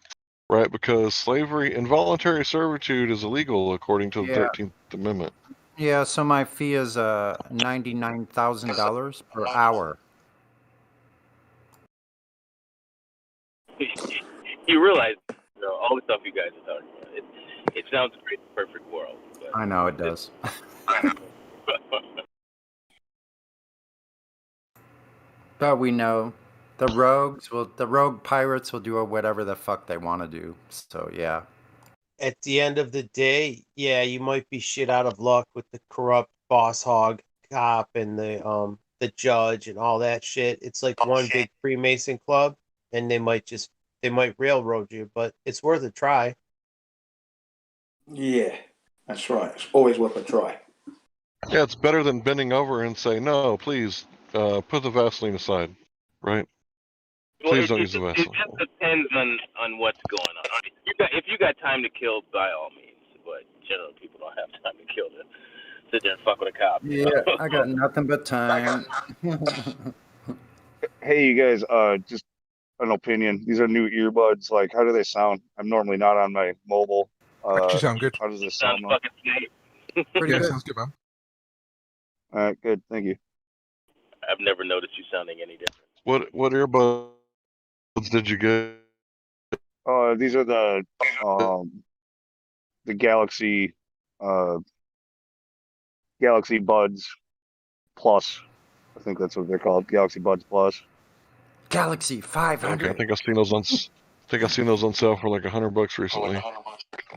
right? Because slavery, involuntary servitude is illegal according to the 13th Amendment. Yeah, so my fee is $99,000 per hour. You realize, all the stuff you guys are talking about. It sounds great, the perfect world. But I know it does. But we know the rogue pirates will do whatever the fuck they want to do. So yeah. At the end of the day, yeah, you might be shit out of luck with the corrupt boss hog cop and the judge and all that shit. It's like one big Freemason club, and they might railroad you, but it's worth a try. Yeah, that's right. It's always worth a try. Yeah, it's better than bending over and say, no, please, put the Vaseline aside, right? Please don't use the Vaseline. It just depends on what's going on. If you got time to kill, by all means. But generally, people don't have time to kill to sit there and fuck with a cop. Yeah, I got nothing but time. Hey, you guys, just an opinion. These are new earbuds. Like, how do they sound? I'm normally not on my mobile. Actually sound good. How does this Sounds sound? fucking great. Pretty good. Sounds good, man. All right, good. Thank you. I've never noticed you sounding any different. What earbuds did you get? These are the Galaxy Galaxy Buds Plus. I think that's what they're called. Galaxy Buds Plus. Galaxy 500. Okay, I think I've seen those on sale for like $100 recently.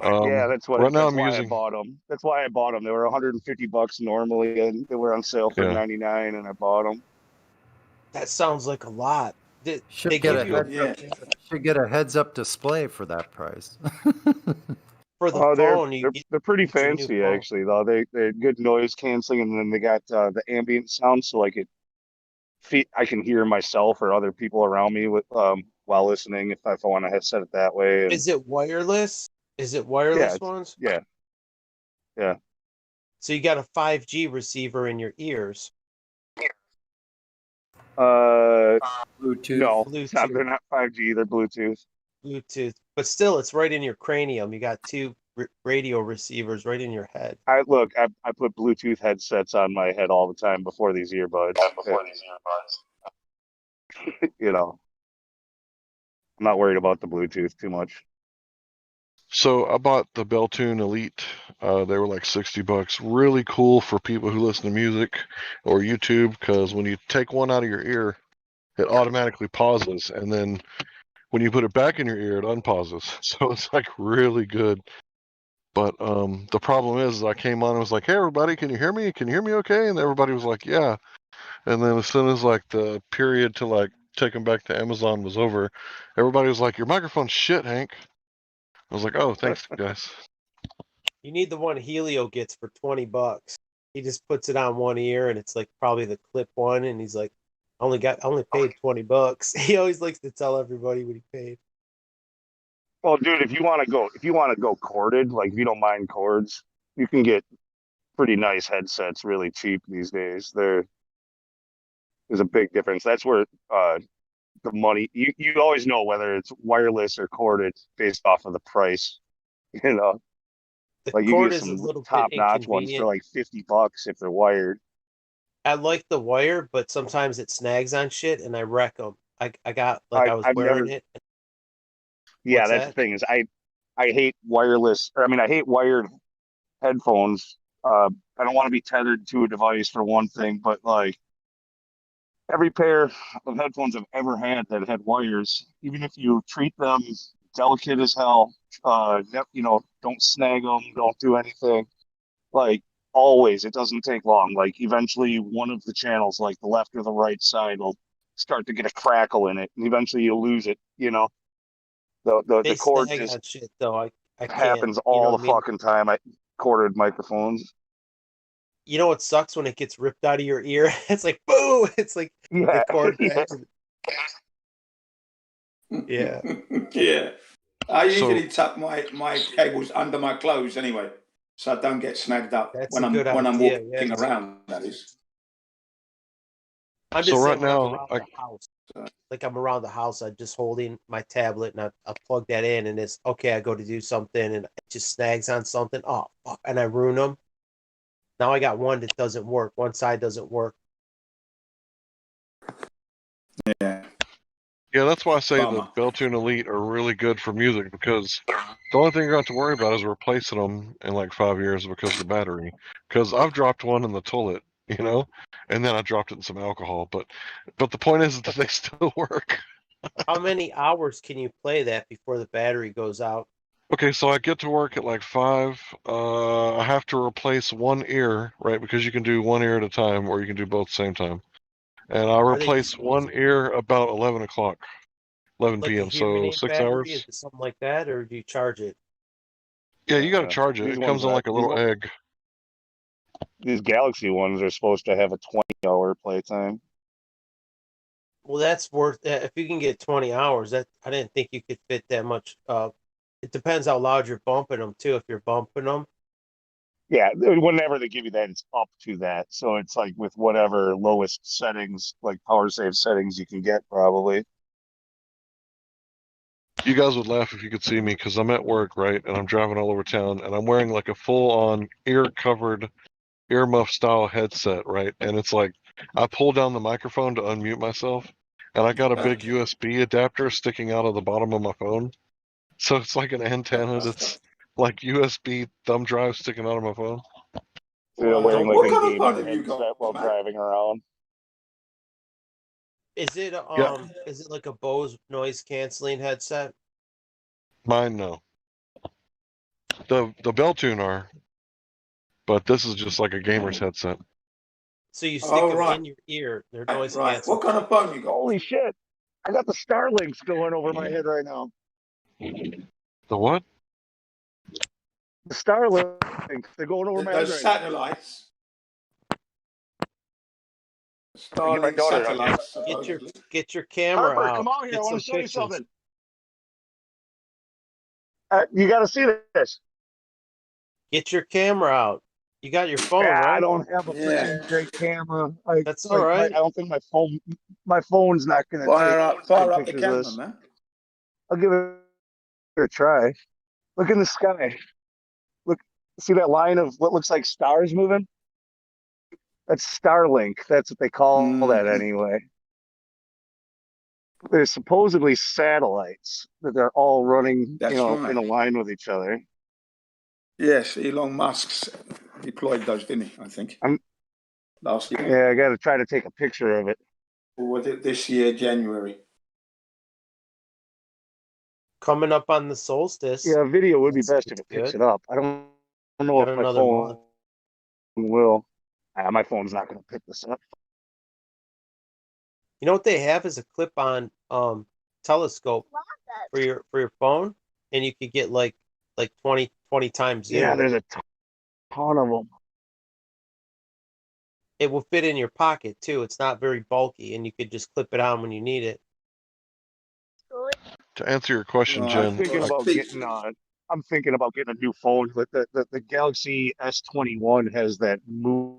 Yeah, that's right now that's I'm why using. I bought them. That's why I bought them. They were $150 normally, and they were on sale for Yeah. $99, and I bought them. That sounds like a lot. Should They get give a you a heads up. Should get a heads-up display for that price. for the Oh, phone. they're pretty get your new fancy phone. actually. Though they had good noise canceling, and then they got the ambient sound, so like I can hear myself or other people around me with while listening if I want to set it that way. And Is it wireless? Is it yeah, wireless ones? yeah. So you got a 5G receiver in your ears. Bluetooth. No, Bluetooth. they're not 5G. They're Bluetooth. Bluetooth, but still, it's right in your cranium. You got two radio receivers right in your head. I put Bluetooth headsets on my head all the time before these earbuds. You know, I'm not worried about the Bluetooth too much. So I bought the Beltune Elite. They were like $60. Really cool for people who listen to music or YouTube, because when you take one out of your ear, it automatically pauses, and then when you put it back in your ear, it unpauses. So it's like really good. But the problem is I came on and was like, "Hey everybody, can you hear me? Can you hear me okay?" And everybody was like, "Yeah." And then as soon as like the period to like take them back to Amazon was over, everybody was like, "Your microphone's shit, Hank." I was like, "Oh, thanks, guys." You need the one Helio gets for $20. He just puts it on one ear, and it's like probably the clip one, and he's like, "I only paid $20." He always likes to tell everybody what he paid. Well, dude, if you want to go corded, like if you don't mind cords, you can get pretty nice headsets really cheap these days. There's a big difference. That's where the money you always know whether it's wireless or corded based off of the price. You know, The like you cord get is a some little bit top-notch ones for inconvenient. like $50 if they're wired. I like the wire, but sometimes it snags on shit, and I wreck them. I got like I was I've wearing never. it. Yeah, What's that's the that? thing is I hate wireless. Or I mean, I hate wired headphones. I don't want to be tethered to a device for one thing, but like every pair of headphones I've ever had that had wires, even if you treat them delicate as hell, don't snag them, don't do anything. Like always, it doesn't take long. Like eventually, one of the channels, like the left or the right side, will start to get a crackle in it, and eventually you'll lose it. You know, They the cord snag just on shit though. I can't. happens You know all what the I mean? fucking time. I corded microphones. You know what sucks when it gets ripped out of your ear? It's like boo! It's like the Yeah, cord yeah. drags. Yeah. Yeah. I So usually tuck my cables under my clothes anyway, so I don't get snagged up That's when a good I'm idea. Yeah. walking around. That is. I'm so just right saying when I'm now around the house. Like I'm around the house, I'm just holding my tablet and I plug that in, and it's okay. I go to do something and it just snags on something. Oh fuck! And I ruin them. Now I got one that doesn't work. One side doesn't work. Yeah. Yeah, that's why I say the Bummer. Beltune Elite are really good for music, because the only thing you have to worry about is replacing them in like 5 years because of the battery. Because I've dropped one in the toilet, and then I dropped it in some alcohol. But the point is that they still work. How many hours can you play that before the battery goes out? Okay, so I get to work at like 5. I have to replace one ear, right? Because you can do one ear at a time, or you can do both at the same time. And I'll Are they replace one ear about 11 o'clock, 11 like a p.m. hearing So aid 6 battery? Is hours. it something like that, or do you charge it? Yeah, you got to charge it. These It comes in like a little egg. These Galaxy ones are supposed to have a 20-hour playtime. Well, that's worth. If you can get 20 hours, that I didn't think you could fit that much. It depends how loud you're bumping them too. If you're bumping them, Yeah, whenever they give you that, it's up to that. So it's like with whatever lowest settings, like power save settings you can get, probably. You guys would laugh if you could see me because I'm at work, right? And I'm driving all over town, and I'm wearing like a full-on ear-covered, earmuff style headset, right? And it's like I pull down the microphone to unmute myself, and I got a big USB adapter sticking out of the bottom of my phone. So it's like an antenna that's like USB thumb drive sticking out of my phone. So wearing like What a kind of phone gaming have you got, headset while man? driving around. Is it Yeah. is it like a Bose noise canceling headset? Mine, no. The Beltune are, but this is just like a gamer's headset. So you stick Oh, them right. in your ear. They're noise Right. canceling. What kind of phone you got? Holy shit! I got the Starlinks going over my head right now. The what? The Starlinks, they're going over my head Those right now. satellites. Get my Starlink daughter on here. satellites, supposedly. Get your camera Harper, out. come on here. Get I want some to show you pictures. something. You got to see this. Get your camera out. You got your phone, Yeah, right? I don't have a freaking great camera. That's all right. I don't think my phone's not going to take Fire good up the pictures of camera, this. man. I'll give it a try. Look in the sky. Look, see that line of what looks like stars moving? That's Starlink. That's what they call that anyway. There's supposedly satellites that they're all running, That's right. in a line with each other. Yes, Elon Musk's deployed those, didn't he? I think. Last year. Yeah, I got to try to take a picture of it. Or was it this year, January? Coming up on the solstice. Yeah, video would be best if it picks it up. I don't know Got if my another phone month. will. My phone's not going to pick this up. You know what they have is a clip-on telescope for your phone, and you could get like 20 times zoom. Yeah, there's a ton of them. It will fit in your pocket too. It's not very bulky, and you could just clip it on when you need it. To answer your question, I'm Jen. thinking about getting a new phone. But the Galaxy S21 has that moon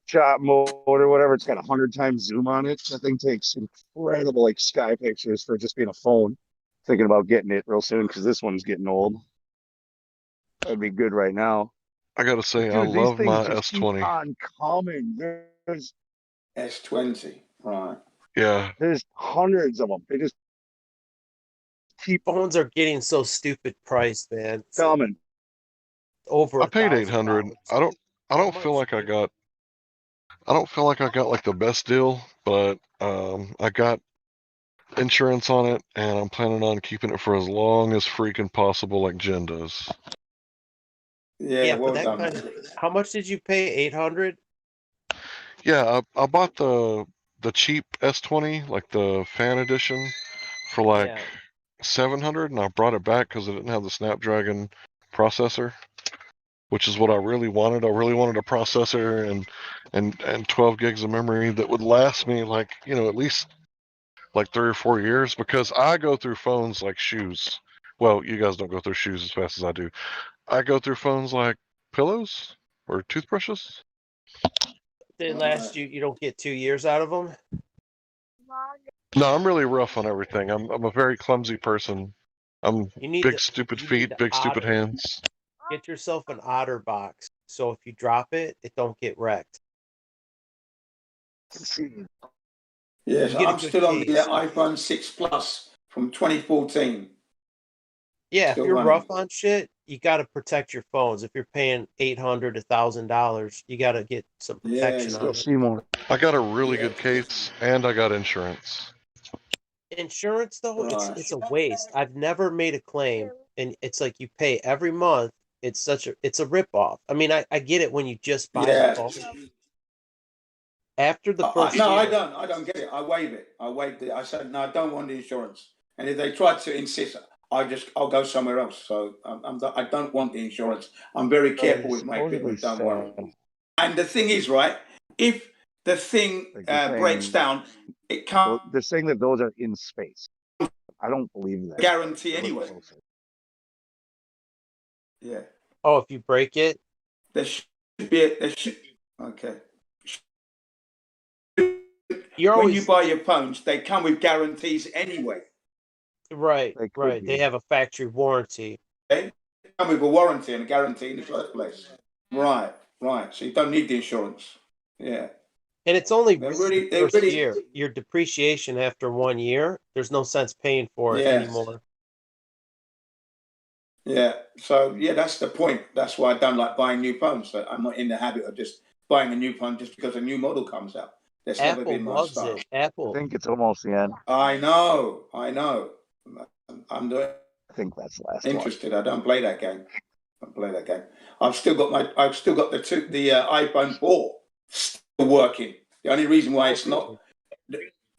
shot mode or whatever. It's got 100 times zoom on it. That thing takes incredible sky pictures for just being a phone. Thinking about getting it real soon because this one's getting old. That'd be good right now. I gotta say, Dude, I these love things my just keep S20. on coming. There's S20, right? Yeah. There's hundreds of them. They just keep. Phones are getting so stupid priced, man. It's coming. Over I paid $1,000. $800. I don't feel like I got like the best deal, but I got insurance on it, and I'm planning on keeping it for as long as freaking possible, like Jen does. Yeah, well that done. kind of, how much did you pay? $800? Yeah, I bought the cheap S20, like the fan edition, for like $700, and I brought it back because it didn't have the Snapdragon processor, which is what I really wanted. I really wanted a processor and 12 gigs of memory that would last me like, at least like 3 or 4 years, because I go through phones like shoes. Well, you guys don't go through shoes as fast as I do. I go through phones like pillows or toothbrushes. They last you don't get 2 years out of them? No, I'm really rough on everything. I'm a very clumsy person. I'm big stupid feet, big stupid hands. Get yourself an Otter box, so if you drop it, it don't get wrecked. Yes, You get a I'm good still on the case. iPhone 6 Plus from 2014. Yeah, Still if you're running. rough on shit, you got to protect your phones. If you're paying $800, $1,000, you got to get some protection on it. I got a really good case, and I got insurance. Insurance, though, it's a waste. I've never made a claim, and it's like you pay every month. It's a ripoff. I mean, I get it when you just buy the phone. After the first No, year, I don't get it. I waive it. I waived it. I said, no, I don't want the insurance. And if they try to insist, I'll go somewhere else. So I don't want the insurance. I'm very careful with my equipment. Don't worry. And the thing is, right, if the thing breaks down, it can't. Well, they're saying that those are in space. I don't believe that. Guarantee anyway. Yeah. Oh, if you break it, there should be. Okay. When you buy your phones, they come with guarantees anyway. Right, They could right. They be. have a factory warranty. They come with a warranty and a guarantee in the first place. Right, right. So you don't need the insurance. Yeah. And it's only They're really the they first really, year. Your depreciation after 1 year, there's no sense paying for it yeah, anymore. yeah. So yeah, that's the point. That's why I don't like buying new phones. So I'm not in the habit of just buying a new phone just because a new model comes out. That's never Apple been my loves style. it. I Apple. think it's almost the end. I know. I'm doing I think that's the last one. interested. I don't play that game. I don't play that game. I've still got the iPhone 4 still working. The only reason why it's not,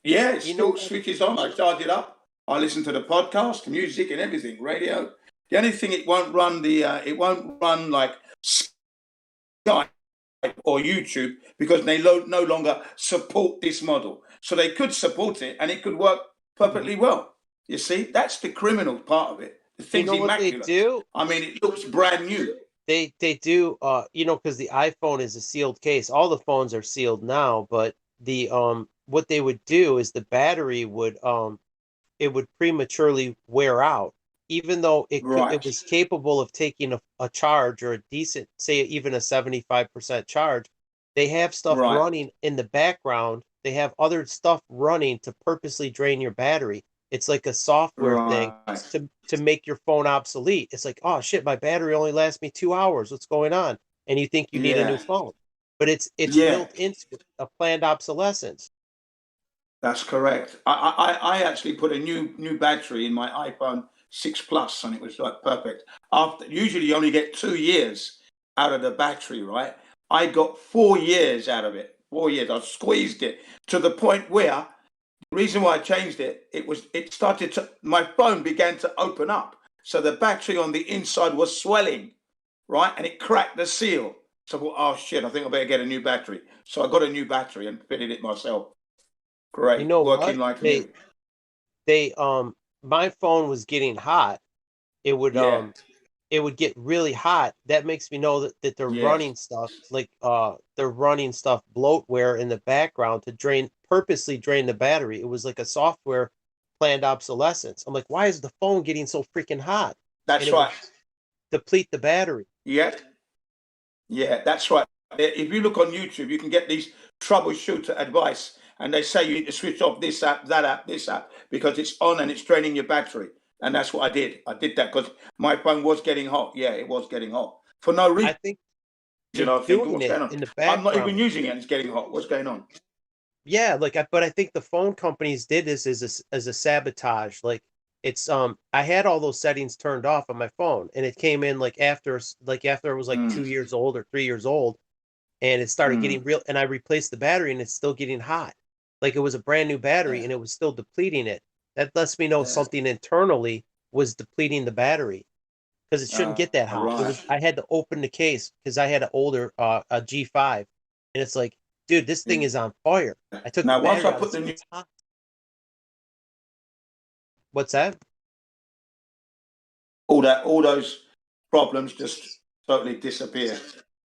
yeah, it You know still what? switches on. I charge it up. I listen to the podcast, music, and everything, radio. The only thing it won't run like Skype or YouTube because they no longer support this model. So they could support it and it could work perfectly well. You see, that's the criminal part of it. The You thing's know what they immaculate. do? I mean, it looks brand new. They do you know, because the iPhone is a sealed case. All the phones are sealed now, but the what they would do is the battery would it would prematurely wear out, even though it Right. was capable of taking a charge or a decent, say even a 75% charge. They have stuff Right. running in the background. They have other stuff running to purposely drain your battery. It's like a software thing Right. to make your phone obsolete. It's like, oh shit, my battery only lasts me 2 hours. What's going on? And you think you need a new Yeah. phone, but it's Yeah. built into a planned obsolescence. That's correct. I actually put a new battery in my iPhone 6 Plus, and it was like perfect. After usually you only get 2 years out of the battery, right? I got 4 years out of it. 4 years. I squeezed it to the point where the reason why I changed it, my phone began to open up. So the battery on the inside was swelling, right? And it cracked the seal. So I thought, oh shit, I think I better get a new battery. So I got a new battery and fitted it myself. Great. You know Working what? like new. They my phone was getting hot. It would Yeah. it would get really hot. That makes me know that they're Yes. running stuff like they're running stuff bloatware in the background to purposely drain the battery. It was like a software planned obsolescence. I'm like, why is the phone getting so freaking hot? That's And it right. would deplete the battery. Yeah. Yeah, that's right. If you look on YouTube, you can get these troubleshooter advice, and they say you need to switch off this app, that app, this app, because it's on and it's draining your battery. And that's what I did. I did that because my phone was getting hot. Yeah, it was getting hot for no reason. I think I they're think, doing what's it going on? in the I'm not even background. using it, and it's getting hot. What's going on? Yeah, but I think the phone companies did this as a sabotage. Like it's I had all those settings turned off on my phone, and it came in like after it was like 2 years old or 3 years old, and it started getting real. And I replaced the battery, and it's still getting hot. Like it was a brand new battery, and it was still depleting it. That lets me know something internally was depleting the battery because it shouldn't get that hot. It was I had to open the case because I had an older a G5, and it's like, dude, this thing is on fire. I took Now, the once battery I out. put the new, It's hot. What's that? all those problems just totally disappear.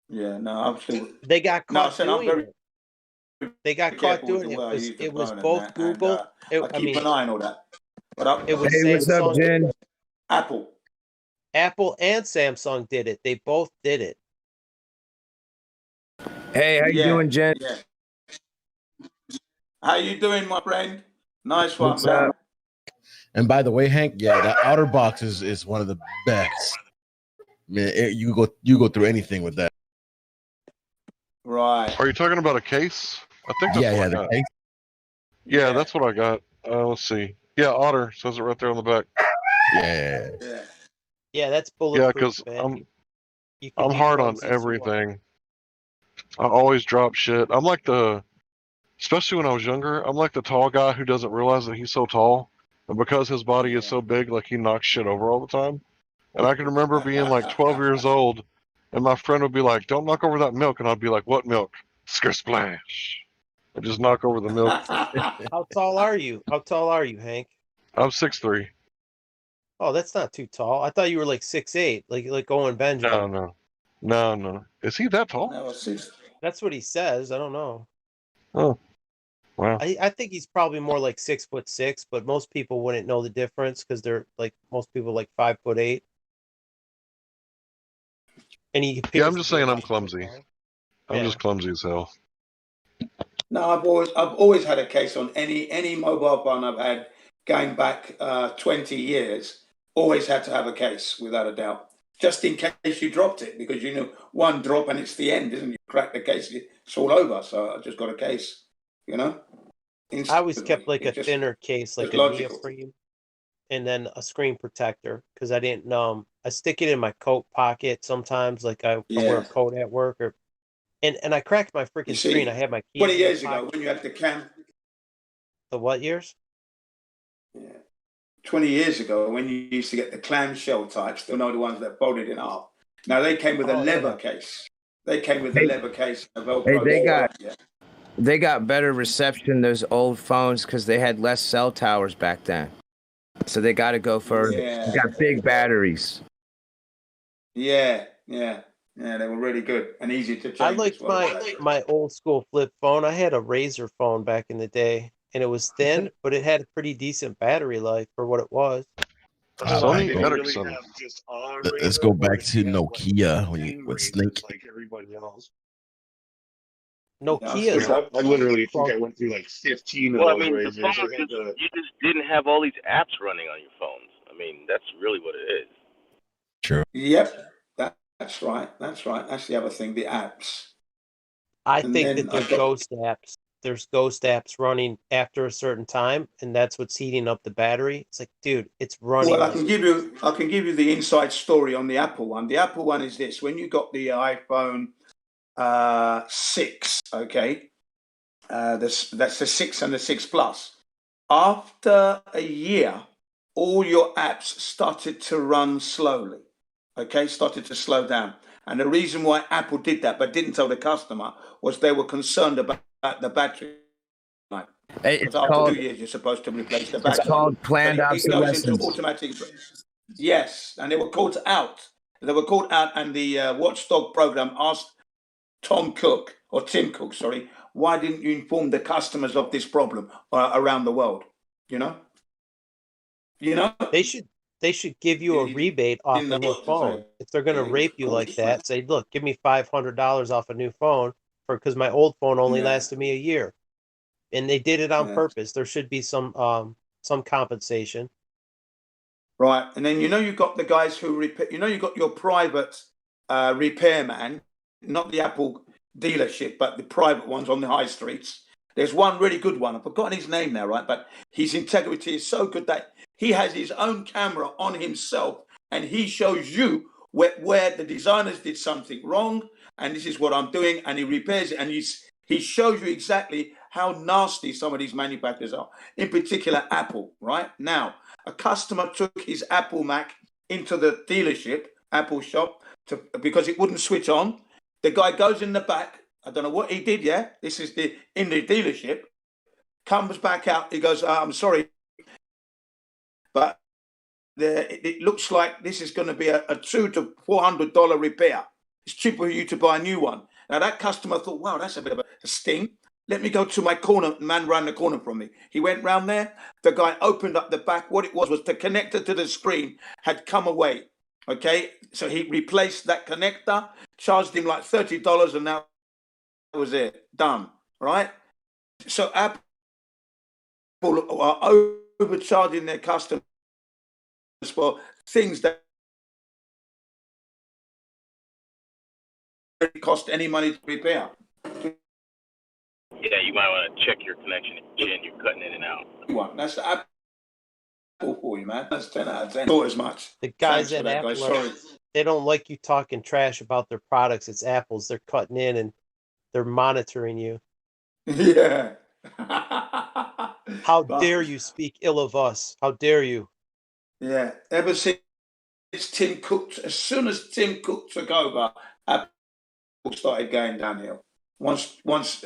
Yeah, no, I'm still. They got No, I caught said I'm doing very it. They got caught careful with doing the it. way I use the It was phone and both that, Google. I keep an eye on all that. But It was Hey, what's up, Samsung. Jen? Apple. Apple and Samsung did it. They both did it. Hey, how you doing, Jen? Yeah. How you doing, my friend? Nice one, What's man. up? And by the way, Hank, yeah, that outer box is one of the best. Man, you go through anything with that. Right. Are you talking about a case? I think that's Yeah, what I the got. case. Yeah, that's what I got. Let's see. Yeah, Otter says it right there on the back. Yeah. Yeah, that's Yeah, bulletproof, because man. You can I'm hard defrost on it if you want. everything. I always drop shit. I'm like especially when I was younger, I'm like the tall guy who doesn't realize that he's so tall. And because his body is so big, like he knocks shit over all the time. And I can remember being like 12 years old, and my friend would be like, "Don't knock over that milk," and I'd be like, "What milk?" Skr splash. I just knock over the milk. How tall are you? How tall are you, Hank? I'm 6'3". Oh, that's not too tall. I thought you were like 6'8", like Owen Benjamin. No. Is he that tall? No, That's what he says. I don't know. Oh. Wow. I think he's probably more like 6'6", but most people wouldn't know the difference because they're like most people like 5'8". And he appears Yeah, I'm just to be a saying I'm lot clumsy. taller. I'm Yeah. just clumsy as hell. No, I've always had a case on any mobile phone I've had going back 20 years. Always had to have a case, without a doubt, just in case you dropped it, because you know one drop and it's the end, isn't it? You crack the case, it's all over. So I just got a case, you know. I always kept like a It's just thinner case, like a logical. neoprene, and then a screen protector because I didn't I stick it in my coat pocket sometimes, like I wear a Yeah. coat at work or and I cracked my You freaking screen. I see, had my 20 keys in the years ago pocket. when you had the cam. The what years? Yeah. 20 years ago when you used to get the clamshell types, still know the ones that folded in half. Now they came with a Oh, leather yeah. case. They came with a Hey, leather case, a hey, Velcro. Yeah. they got better reception, those old phones, because they had less cell towers back then. So they got to go further. Yeah. They got big batteries. Yeah. They were really good and easy to change I as liked well. my old school flip phone. I had a Razor phone back in the day, and it was thin, but it had a pretty decent battery life for what it was. Sony go- Ericsson. Let's go back to Nokia with Snake. Like everybody else. Nokia's I literally think I went through like 15 of Well, I those mean, the razors. phone you just didn't have all these apps running on your phones. I mean, that's really what it is. True. Yep. That's right. That's the other thing, the apps. I And think then that they're ghost apps. There's ghost apps running after a certain time, and that's what's heating up the battery. It's like, dude, it's running. Well, I like can give you the inside story on the Apple one. The Apple one is this: when you got the iPhone 6, okay, that's the 6 and the 6 Plus. After a year, all your apps started to run slowly. Okay, started to slow down. And the reason why Apple did that, but didn't tell the customer, was they were concerned about the battery life. It's Because after called 2 years, you're supposed to replace the it's battery. called planned But it goes into obsolescence. automatic. Yes, and they were called out. They were called out, and the Watchdog program asked Tim Cook, sorry, why didn't you inform the customers of this problem around the world? You know, they should give you a rebate off a new phone. If they're gonna rape you like that, say, look, give me $500 off a new phone because my old phone only lasted me a year. And they did it on purpose. There should be some compensation. Right, and then you got the guys who repair. You got your private repairman, not the Apple dealership, but the private ones on the high streets. There's one really good one. I've forgotten his name now, right? But his integrity is so good that he has his own camera on himself, and he shows you where the designers did something wrong, and this is what I'm doing, and he repairs it, and he shows you exactly how nasty some of these manufacturers are. In particular, Apple. Right now, a customer took his Apple Mac into the dealership, Apple shop, because it wouldn't switch on. The guy goes in the back. I don't know what he did. Yeah, this is in the dealership. Comes back out. He goes, "I'm sorry, but it looks like this is going to be a $200 to $400 repair. It's cheaper for you to buy a new one." Now that customer thought, "Wow, that's a bit of a sting. Let me go to my corner, man round the corner from me." He went round there. The guy opened up the back. What it was the connector to the screen had come away. Okay, so he replaced that connector, charged him like $30, and that was it. Done. Right? So Apple are overcharging their customers for things that don't cost any money to repair. Yeah, you might want to check your connection again. You're cutting in and out. That's the Apple for you, man. That's 10 out of 10. Thought as much. The guys Thanks for at that, Apple, guys. Sorry. they don't like you talking trash about their products. It's Apple's. They're cutting in and they're monitoring you. Yeah. How dare you speak ill of us? How dare you? Yeah. Ever since Tim Cook, as soon as Tim Cook took over, Apple started going downhill. Once, what's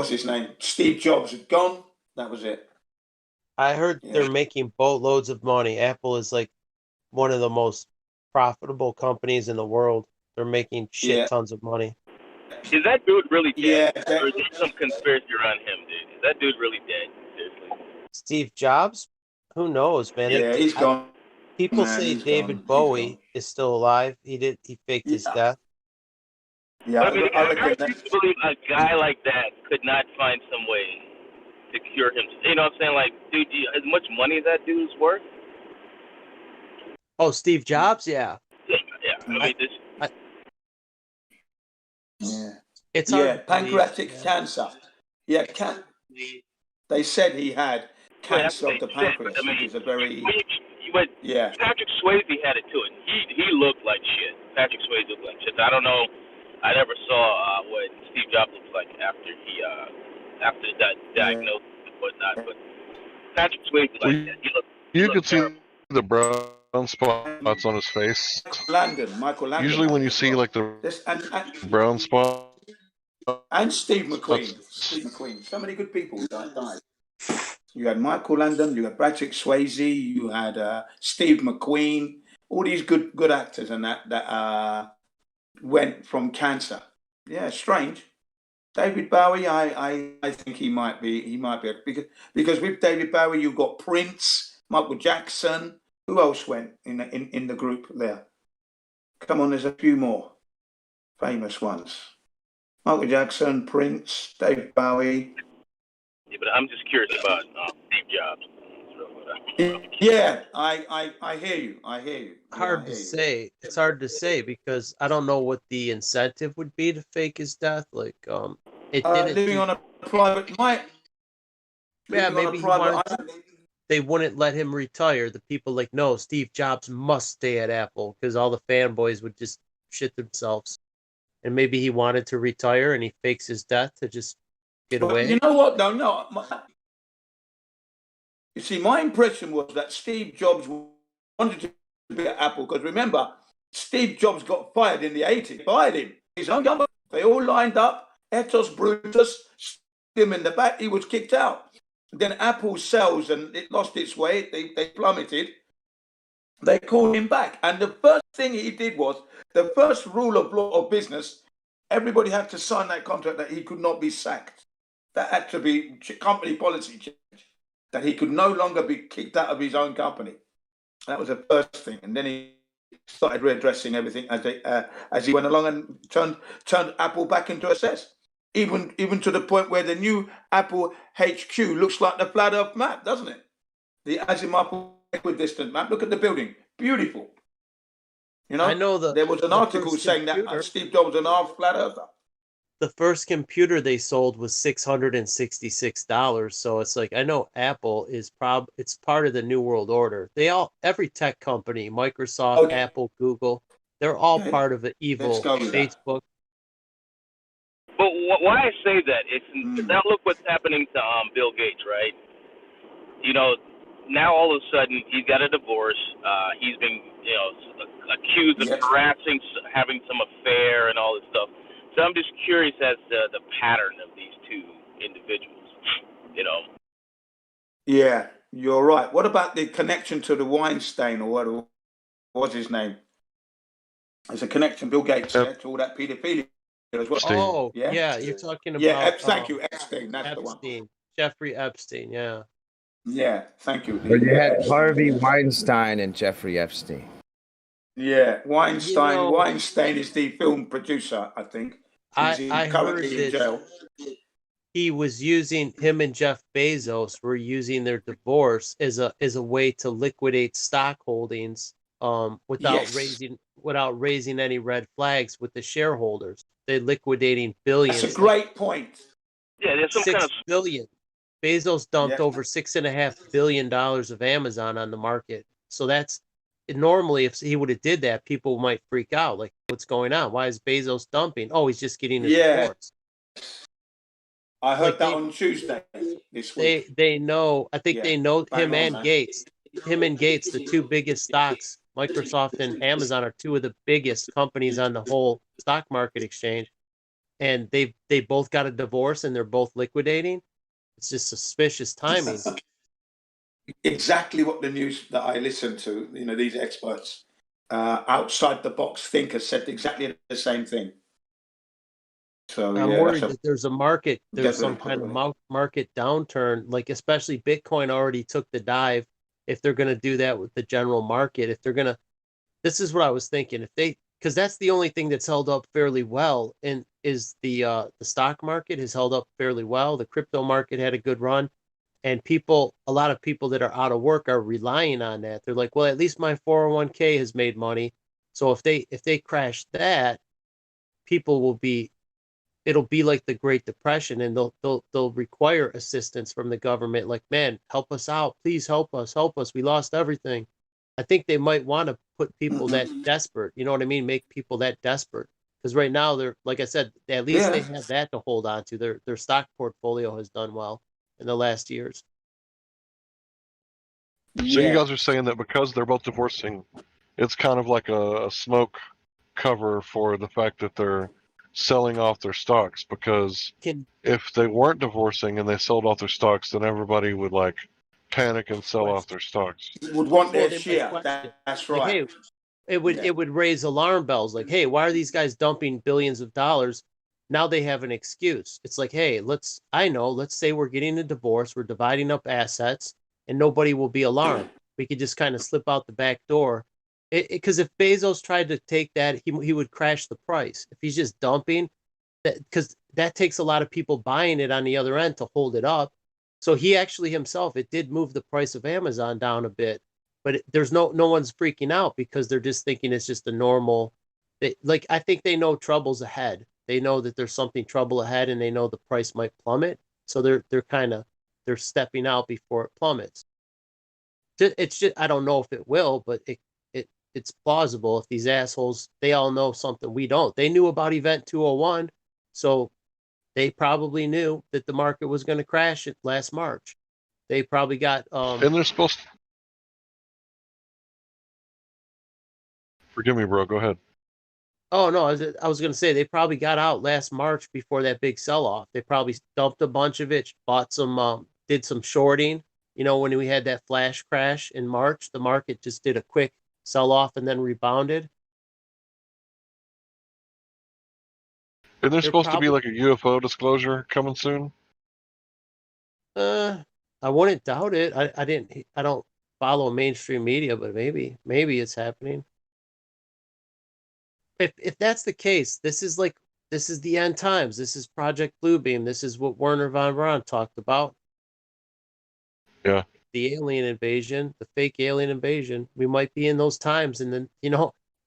his name? Steve Jobs had gone. That was it. I heard they're making boatloads of money. Apple is like one of the most profitable companies in the world. They're making shit tons of money. Is that dude really dead? Yeah. Or is there some conspiracy around him, dude? that dude really dead? Seriously. Steve Jobs? Who knows, man? Yeah, he's gone. People Man, say he's David gone. Bowie is still alive. He faked his death. Yeah, But I mean, I I reckon refuse to believe a guy like that could not find some way to cure him. You know what I'm saying? Like, dude, as much money as that dude's worth. Oh, Steve Jobs? Yeah. Yeah. I mean, this. It's yeah, hard to believe. pancreatic cancer. Yeah, they said he had cancer of the pancreas, which is a very yeah. Patrick Swayze had it too, and he looked like shit. Patrick Swayze looked like shit. I don't know. I never saw what Steve Jobs looks like after that diagnosis and whatnot. But Patrick Swayze like that. You could see the brown spots on his face. Michael Landon. Usually, when you see like the brown spot. And Steve McQueen. So many good people died. You had Michael Landon, you had Patrick Swayze, you had Steve McQueen, all these good actors and that went from cancer. Yeah, strange. David Bowie, I think he might be because with David Bowie you've got Prince, Michael Jackson. Who else went in the group there? Come on, there's a few more famous ones. Michael Jackson, Prince, David Bowie. Yeah, but I'm just curious about Steve Jobs. Yeah, I hear you. I hear you. Hard to say. It's hard to say because I don't know what the incentive would be to fake his death. Like, it didn't. Living on a private Yeah, maybe they wouldn't let him retire. The people like, no, Steve Jobs must stay at Apple because all the fanboys would just shit themselves. And maybe he wanted to retire and he fakes his death to just get away. You know what? No. You see, my impression was that Steve Jobs wanted to be at Apple because remember, Steve Jobs got fired in the 80s. Fired him. His own company. They all lined up. Etos Brutus, him in the back. He was kicked out. Then Apple sells and it lost its way. They plummeted. They called him back. And the first thing he did was, the first rule of law of business, everybody had to sign that contract that he could not be sacked. That had to be company policy change. That he could no longer be kicked out of his own company. That was the first thing. And then he started readdressing everything as he went along and turned Apple back into a success. Even to the point where the new Apple HQ looks like the flat Earth map, doesn't it? The Azimuth equidistant map. Look at the building. Beautiful. You know, I know there was an article saying that Steve Jobs was an half flat earther. The first computer they sold was $666. So it's like, I know Apple is it's part of the New World Order. Every tech company, Microsoft, Apple, Google, they're all part of the evil Facebook. But why I say that is now look what's happening to Bill Gates, right? You know, now all of a sudden he's got a divorce. He's been, accused of harassing, having some affair, and all this stuff. So I'm just curious as to the pattern of these two individuals. Yeah, you're right. What about the connection to the Weinstein or what was his name? There's a connection, Bill Gates, to all that pedophilia as well. Oh, yeah, you're talking about. Yeah, thank you, Epstein. That's the one. Jeffrey Epstein, yeah. Yeah, thank you. But you had Harvey Weinstein and Jeffrey Epstein. Yeah, Weinstein. Weinstein is the film producer, I think. I heard that he was him and Jeff Bezos were using their divorce as a way to liquidate stock holdings without raising any red flags with the shareholders. They're liquidating billions. That's a great point. Yeah, there's some $6 billion. Bezos dumped over $6.5 billion of Amazon on the market. So that's normally if he would have did that, people might freak out. Like, what's going on? Why is Bezos dumping? Oh, he's just getting his divorce. I heard that on Tuesday this week. They know. I think they know him and Gates. Him and Gates, the two biggest stocks, Microsoft and Amazon, are two of the biggest companies on the whole stock market exchange. And they both got a divorce and they're both liquidating. It's just suspicious timing. Exactly what the news that I listened to, these experts, outside the box thinkers said exactly the same thing. So I'm yeah, worried that's a that there's a market, there's some definite kind of possibility. market downturn, like especially Bitcoin already took the dive. If they're going to do that with the general market, if they're going to, this is what I was thinking. If they, because that's the only thing that's held up fairly well, and is the stock market has held up fairly well. The crypto market had a good run, and a lot of people that are out of work are relying on that. They're like, well, at least my 401k has made money. So if they crash that, people will be, it'll be like the Great Depression, and they'll require assistance from the government. Like, man, help us out, please help us, help us. We lost everything. I think they might want to put people that desperate. You know what I mean? Make people that desperate, because right now they're, like I said, at least they Yeah. have that to hold on to. Their stock portfolio has done well in the last years. So you Yeah. guys are saying that because they're both divorcing, it's kind of like a smoke cover for the fact that they're selling off their stocks, because if they weren't divorcing and they sold off their stocks, then everybody would like panic and sell off their stocks. Would want Well, their they might share. question, That's like, right. hey, it would raise alarm bells. Like, hey, why are these guys dumping billions of dollars? Now they have an excuse. It's like, hey, let's say we're getting a divorce, we're dividing up assets, and nobody will be alarmed. We could just kind of slip out the back door. Because if Bezos tried to take that, he would crash the price. If he's just dumping, that, because that takes a lot of people buying it on the other end to hold it up. So he actually himself, it did move the price of Amazon down a bit, but there's no one's freaking out because they're just thinking it's just a normal. Like, I think they know trouble's ahead. They know that there's something trouble ahead, and they know the price might plummet. So they're stepping out before it plummets. It's just, I don't know if it will, but it's plausible. If these assholes, they all know something we don't. They knew about Event 201, so they probably knew that the market was going to crash it last March. They probably got And they're supposed to... Forgive me, bro. Go ahead. Oh no, I was going to say they probably got out last March before that big sell-off. They probably dumped a bunch of it, bought some, did some shorting. You know, when we had that flash crash in March, the market just did a quick sell-off and then rebounded. And there's They're supposed to be probably, like a UFO disclosure coming soon. I wouldn't doubt it. I don't follow mainstream media, but maybe it's happening. If that's the case, this is the end times. This is Project Bluebeam. This is what Werner von Braun talked about. Yeah. The alien invasion, the fake alien invasion. We might be in those times, and then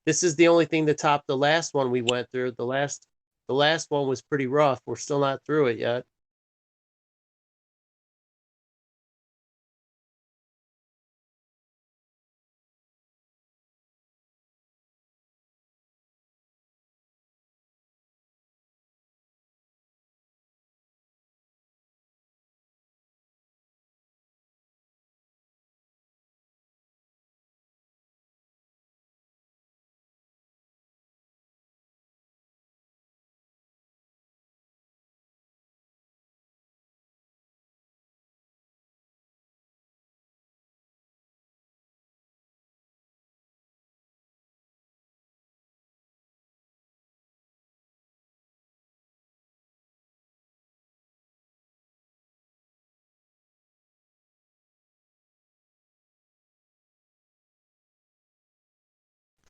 this is the only thing that topped the last one we went through. The last one was pretty rough. We're still not through it yet.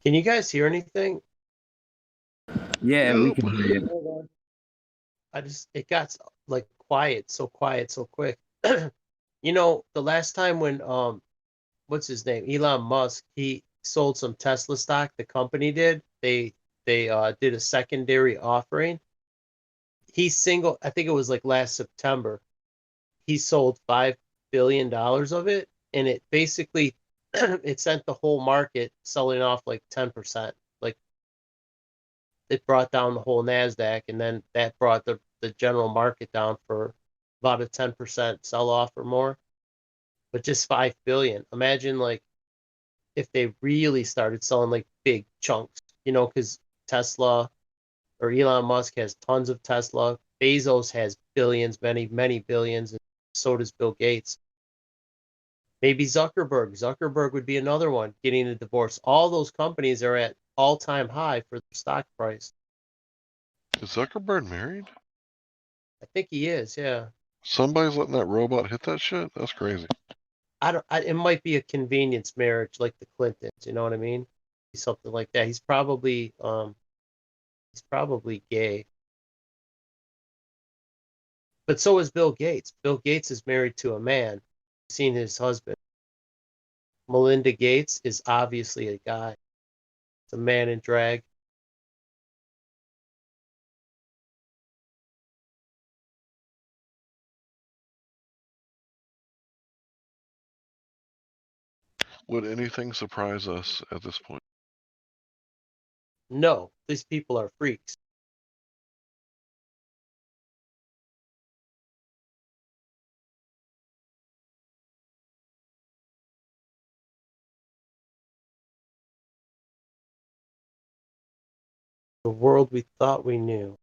Can you guys hear anything? Yeah, we Nope. can hear you. Hold on. It got like quiet so quick. The last time when what's his name? Elon Musk, he sold some Tesla stock, the company did. They did a secondary offering. I think it was like last September. He sold $5 billion of it, and it basically it sent the whole market selling off like 10%. Like, it brought down the whole NASDAQ, and then that brought the general market down for about a 10% sell off or more. But just 5 billion. Imagine like if they really started selling like big chunks, because Tesla or Elon Musk has tons of Tesla. Bezos has billions, many, many billions, and so does Bill Gates. Maybe Zuckerberg. Zuckerberg would be another one getting a divorce. All those companies are at all-time high for their stock price. Is Zuckerberg married? I think he is. Yeah. Somebody's letting that robot hit that shit? That's crazy. It might be a convenience marriage like the Clintons. You know what I mean? Something like that. He's probably gay. But so is Bill Gates. Bill Gates is married to a man. I've seen his husband. Melinda Gates is obviously a guy. It's a man in drag. Would anything surprise us at this point? No, these people are freaks. The world we thought we knew.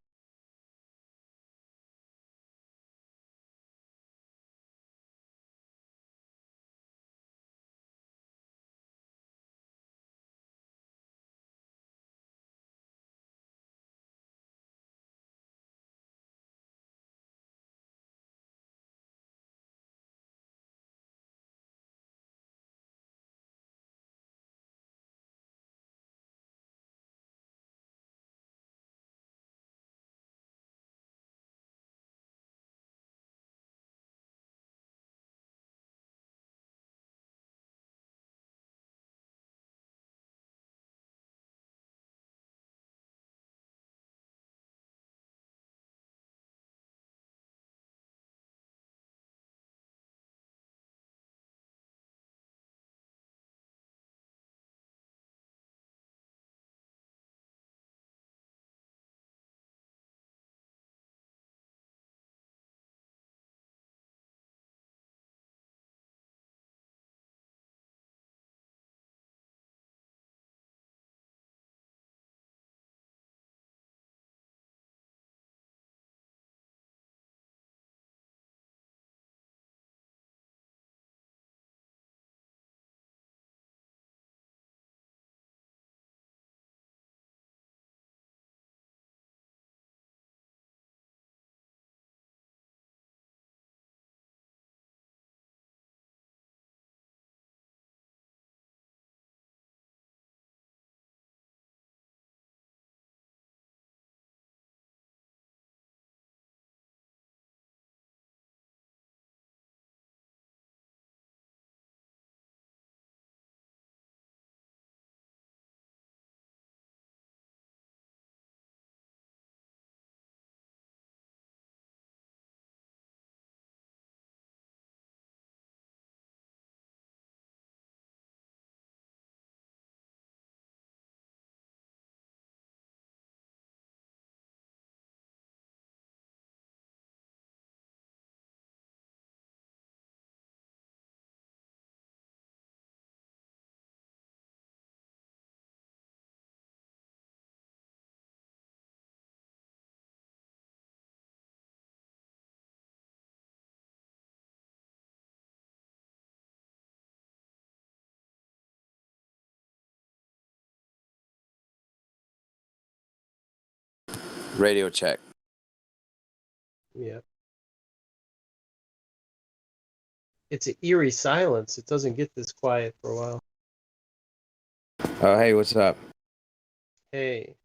Radio check. Yeah. It's an eerie silence. It doesn't get this quiet for a while. Oh, hey, what's up? Hey.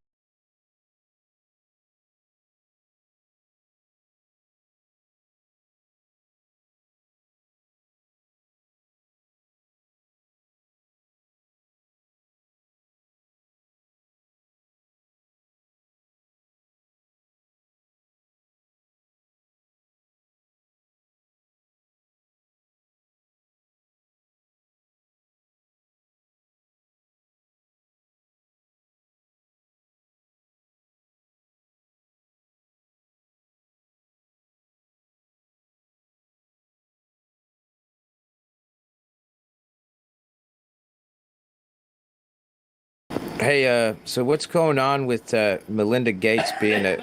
Hey, so what's going on with Melinda Gates being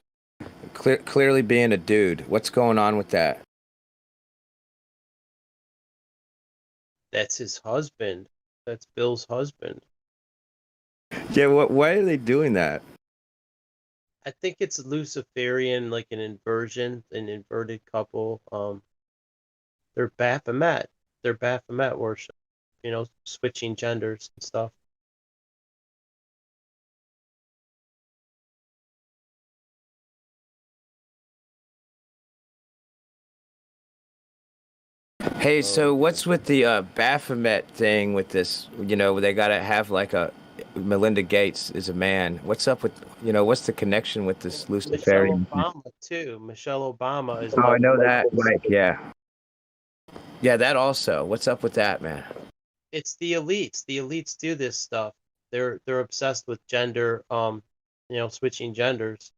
clearly being a dude? What's going on with that? That's his husband. That's Bill's husband. Yeah, why are they doing that? I think it's Luciferian, like an inversion, an inverted couple. They're Baphomet. They're Baphomet worship. You know, switching genders and stuff. Hey, so what's with the Baphomet thing with this? You know, they got to have like a Melinda Gates is a man. What's up with, you know, what's the connection with this Michelle Luciferian? Obama too. Michelle Obama is. Oh, I know that. Like, yeah. Yeah, that also. What's up with that, man? It's the elites. The elites do this stuff. They're obsessed with gender. You know, switching genders.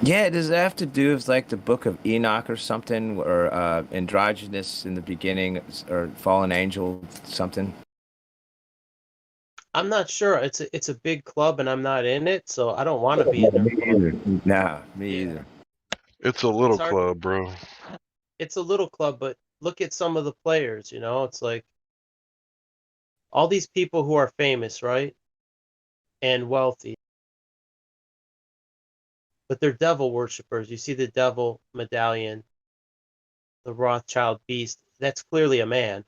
Yeah, does it have to do with like the Book of Enoch or something, or androgynous in the beginning, or fallen angel something? I'm not sure. It's a big club, and I'm not in it, so I don't want to be in their club. No, me either. It's a little It's hard. club, bro. It's a little club, but look at some of the players. You know, it's like all these people who are famous, right, and wealthy, but they're devil worshippers. You see the devil medallion, the Rothschild beast. That's clearly a man.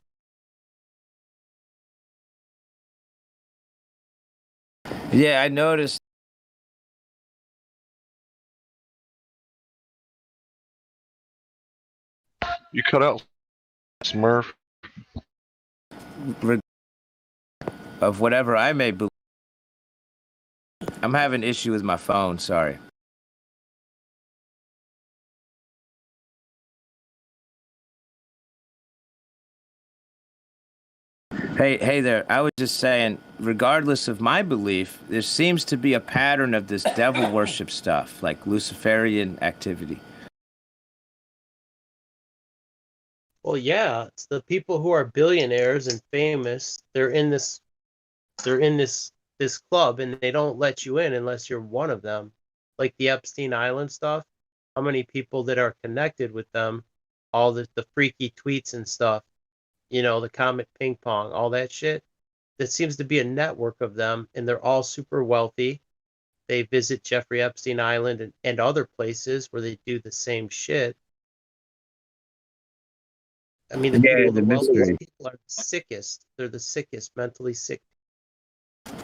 Yeah, I noticed. You cut out Smurf. Of whatever I may believe. I'm having an issue with my phone, sorry. Hey there. I was just saying, regardless of my belief, there seems to be a pattern of this devil worship stuff, like Luciferian activity. Well, yeah, it's the people who are billionaires and famous. They're in this club, and they don't let you in unless you're one of them. Like the Epstein Island stuff. How many people that are connected with them? All the freaky tweets and stuff. You know, the comet ping pong, all that shit. There seems to be a network of them, and they're all super wealthy. They visit Jeffrey Epstein Island and other places where they do the same shit. I mean, the wealthiest people are the sickest. They're the sickest, mentally sick.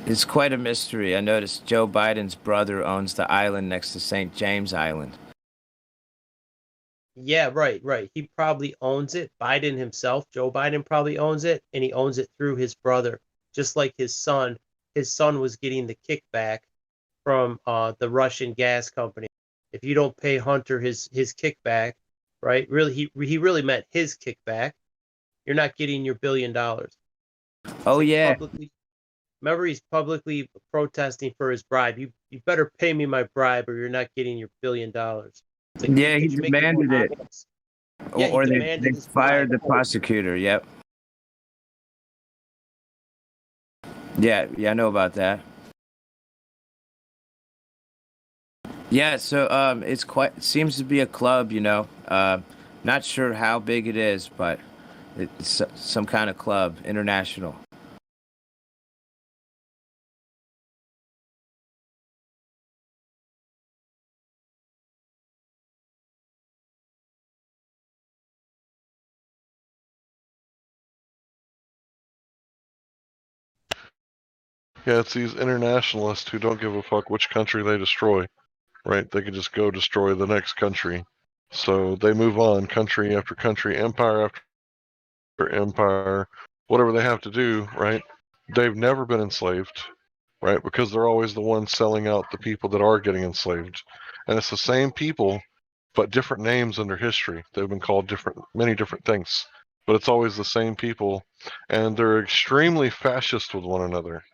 It's quite a mystery. I noticed Joe Biden's brother owns the island next to St. James Island. Yeah, right. He probably owns it. Biden himself, Joe Biden probably owns it, and he owns it through his brother, just like his son. His son was getting the kickback from the Russian gas company. If you don't pay Hunter his kickback, right? Really, he really meant his kickback. You're not getting your $1 billion. Oh yeah. Remember, he's publicly protesting for his bribe. You better pay me my bribe, or you're not getting your $1 billion. Like, Yeah, he demanded it. Yeah, or they fired the prosecutor. Yep. Yeah, I know about that. Yeah, so it seems to be a club, you know. Not sure how big it is, but it's some kind of club, international. Yeah, it's these internationalists who don't give a fuck which country they destroy, right? They could just go destroy the next country. So they move on, country after country, empire after empire, whatever they have to do, right? They've never been enslaved, right? Because they're always the ones selling out the people that are getting enslaved. And it's the same people, but different names under history. They've been called many different things, but it's always the same people. And they're extremely fascist with one another.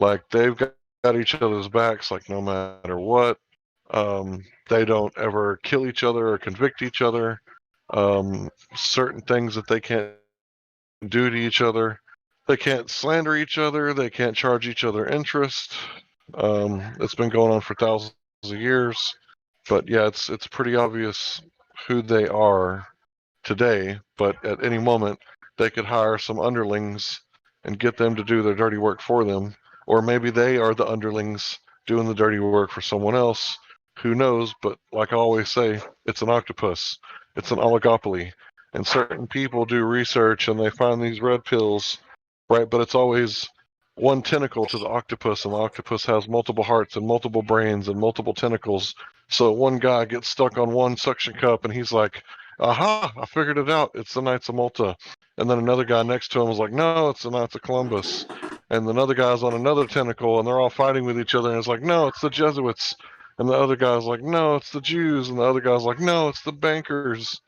Like they've got each other's backs, like no matter what. They don't ever kill each other or convict each other. Certain things that they can't do to each other. They can't slander each other. They can't charge each other interest. It's been going on for thousands of years. But yeah, it's pretty obvious who they are today. But at any moment, they could hire some underlings and get them to do their dirty work for them. Or maybe they are the underlings doing the dirty work for someone else. Who knows? But like I always say, it's an octopus. It's an oligopoly. And certain people do research and they find these red pills, right? But it's always one tentacle to the octopus, and the octopus has multiple hearts and multiple brains and multiple tentacles. So one guy gets stuck on one suction cup and he's like, aha, I figured it out. It's the Knights of Malta. And then another guy next to him was like, no, it's the Knights of Columbus. And another guy's on another tentacle and they're all fighting with each other. And it's like, no, it's the Jesuits. And the other guy's like, no, it's the Jews. And the other guy's like, no, it's the bankers.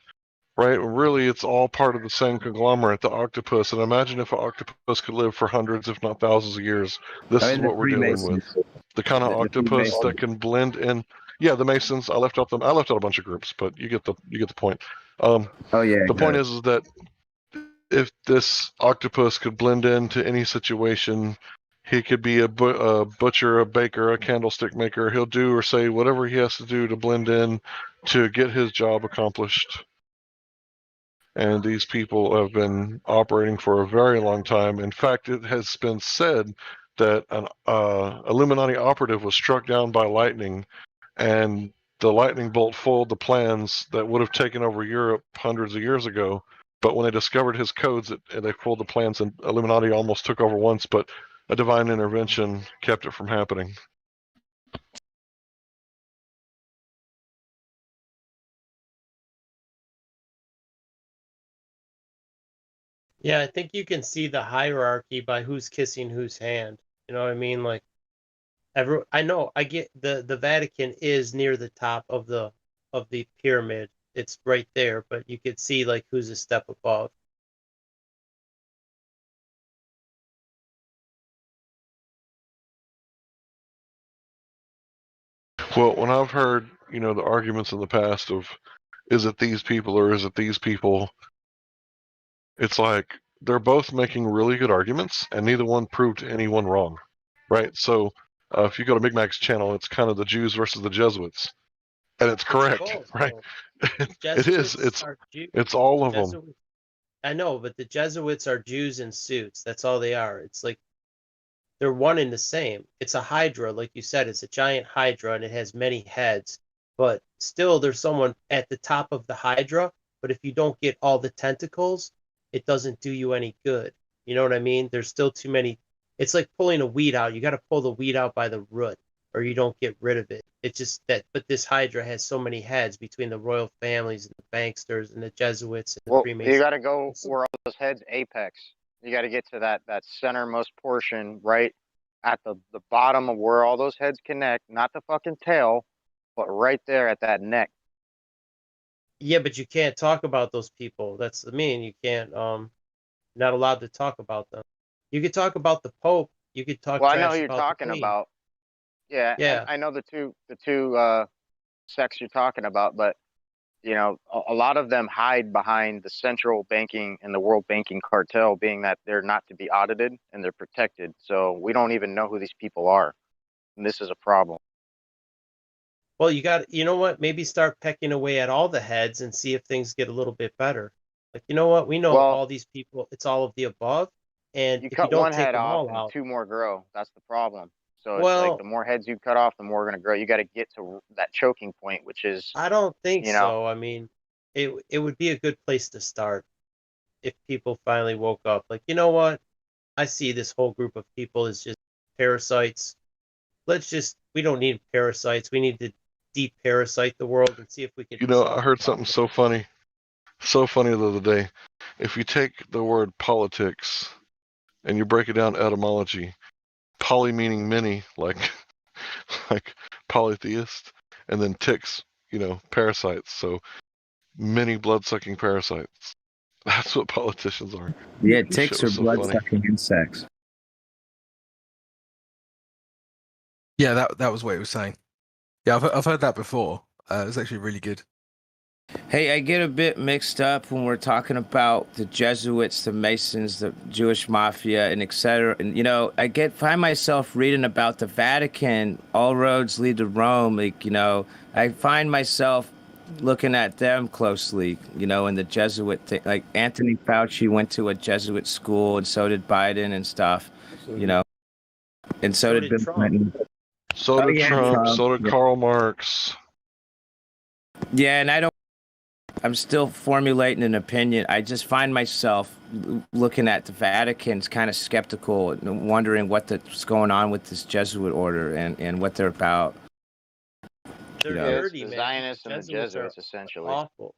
Right? Really, it's all part of the same conglomerate, the octopus. And imagine if an octopus could live for hundreds, if not thousands of years. This is what we're dealing with. The kind of octopus that can blend in. Yeah, the Masons. I left out a bunch of groups, but you get the point. Oh yeah. The point is that if this octopus could blend into any situation, he could be a butcher, a baker, a candlestick maker. He'll do or say whatever he has to do to blend in to get his job accomplished. And these people have been operating for a very long time. In fact, it has been said that an Illuminati operative was struck down by lightning, and the lightning bolt foiled the plans that would have taken over Europe hundreds of years ago. But when they discovered his codes, they foiled the plans, and Illuminati almost took over once, but a divine intervention kept it from happening. Yeah, I think you can see the hierarchy by who's kissing whose hand. You know what I mean? Like, I know I get the Vatican is near the top of the pyramid. It's right there, but you could see like who's a step above. Well, when I've heard, the arguments in the past of, is it these people or is it these people? It's like they're both making really good arguments, and neither one proved anyone wrong, right? So if you go to Micmac's channel, it's kind of the Jews versus the Jesuits, and it's correct, right? It is. It's all of them. I know, but the Jesuits are Jews in suits. That's all they are. It's like they're one and the same. It's a hydra, like you said. It's a giant hydra, and it has many heads. But still, there's someone at the top of the hydra. But if you don't get all the tentacles, it doesn't do you any good. You know what I mean? There's still too many. It's like pulling a weed out. You got to pull the weed out by the root, or you don't get rid of it. It's just that. But this hydra has so many heads between the royal families and the banksters and the Jesuits and the Freemasons. You got to go where all those heads apex. You got to get to that centermost portion, right at the bottom of where all those heads connect, not the fucking tail, but right there at that neck. Yeah, but you can't talk about those people. That's the mean. You can't. Not allowed to talk about them. You could talk about the Pope. You could talk. Well, I know who you're talking about. Yeah, yeah. I know the two sects you're talking about, but a lot of them hide behind the central banking and the world banking cartel, being that they're not to be audited and they're protected. So we don't even know who these people are, and this is a problem. Well, you know what? Maybe start pecking away at all the heads and see if things get a little bit better. Like, you know what? We know all these people. It's all of the above. And you if cut you don't one take head them off all and out, 2 more grow. That's the problem. So it's like the more heads you cut off, the more we're going to grow. You got to get to that choking point, which is. I don't think so. I mean, it would be a good place to start if people finally woke up. Like, you know what? I see this whole group of people as just parasites. We don't need parasites. We need to de-parasite the world and see if we can. I heard something so funny the other day. If you take the word politics and you break it down etymology, poly meaning many, like polytheist, and then ticks, parasites. So many blood-sucking parasites. That's what politicians are. Yeah, ticks are blood-sucking insects. Yeah, that was what it was saying. Yeah, I've heard that before. It was actually really good. Hey, I get a bit mixed up when we're talking about the Jesuits, the Masons, the Jewish Mafia, and etc. And I find myself reading about the Vatican. All roads lead to Rome. I find myself looking at them closely. In the Jesuit thing. Like Anthony Fauci went to a Jesuit school, and so did Biden and stuff. And so did Bill Clinton. So did Trump. So did Karl Marx. Yeah, and I'm still formulating an opinion. I just find myself looking at the Vatican's kind of skeptical and wondering what's going on with this Jesuit order and what they're about. They're dirty, the Zionists and the Jesuits, essentially. Awful.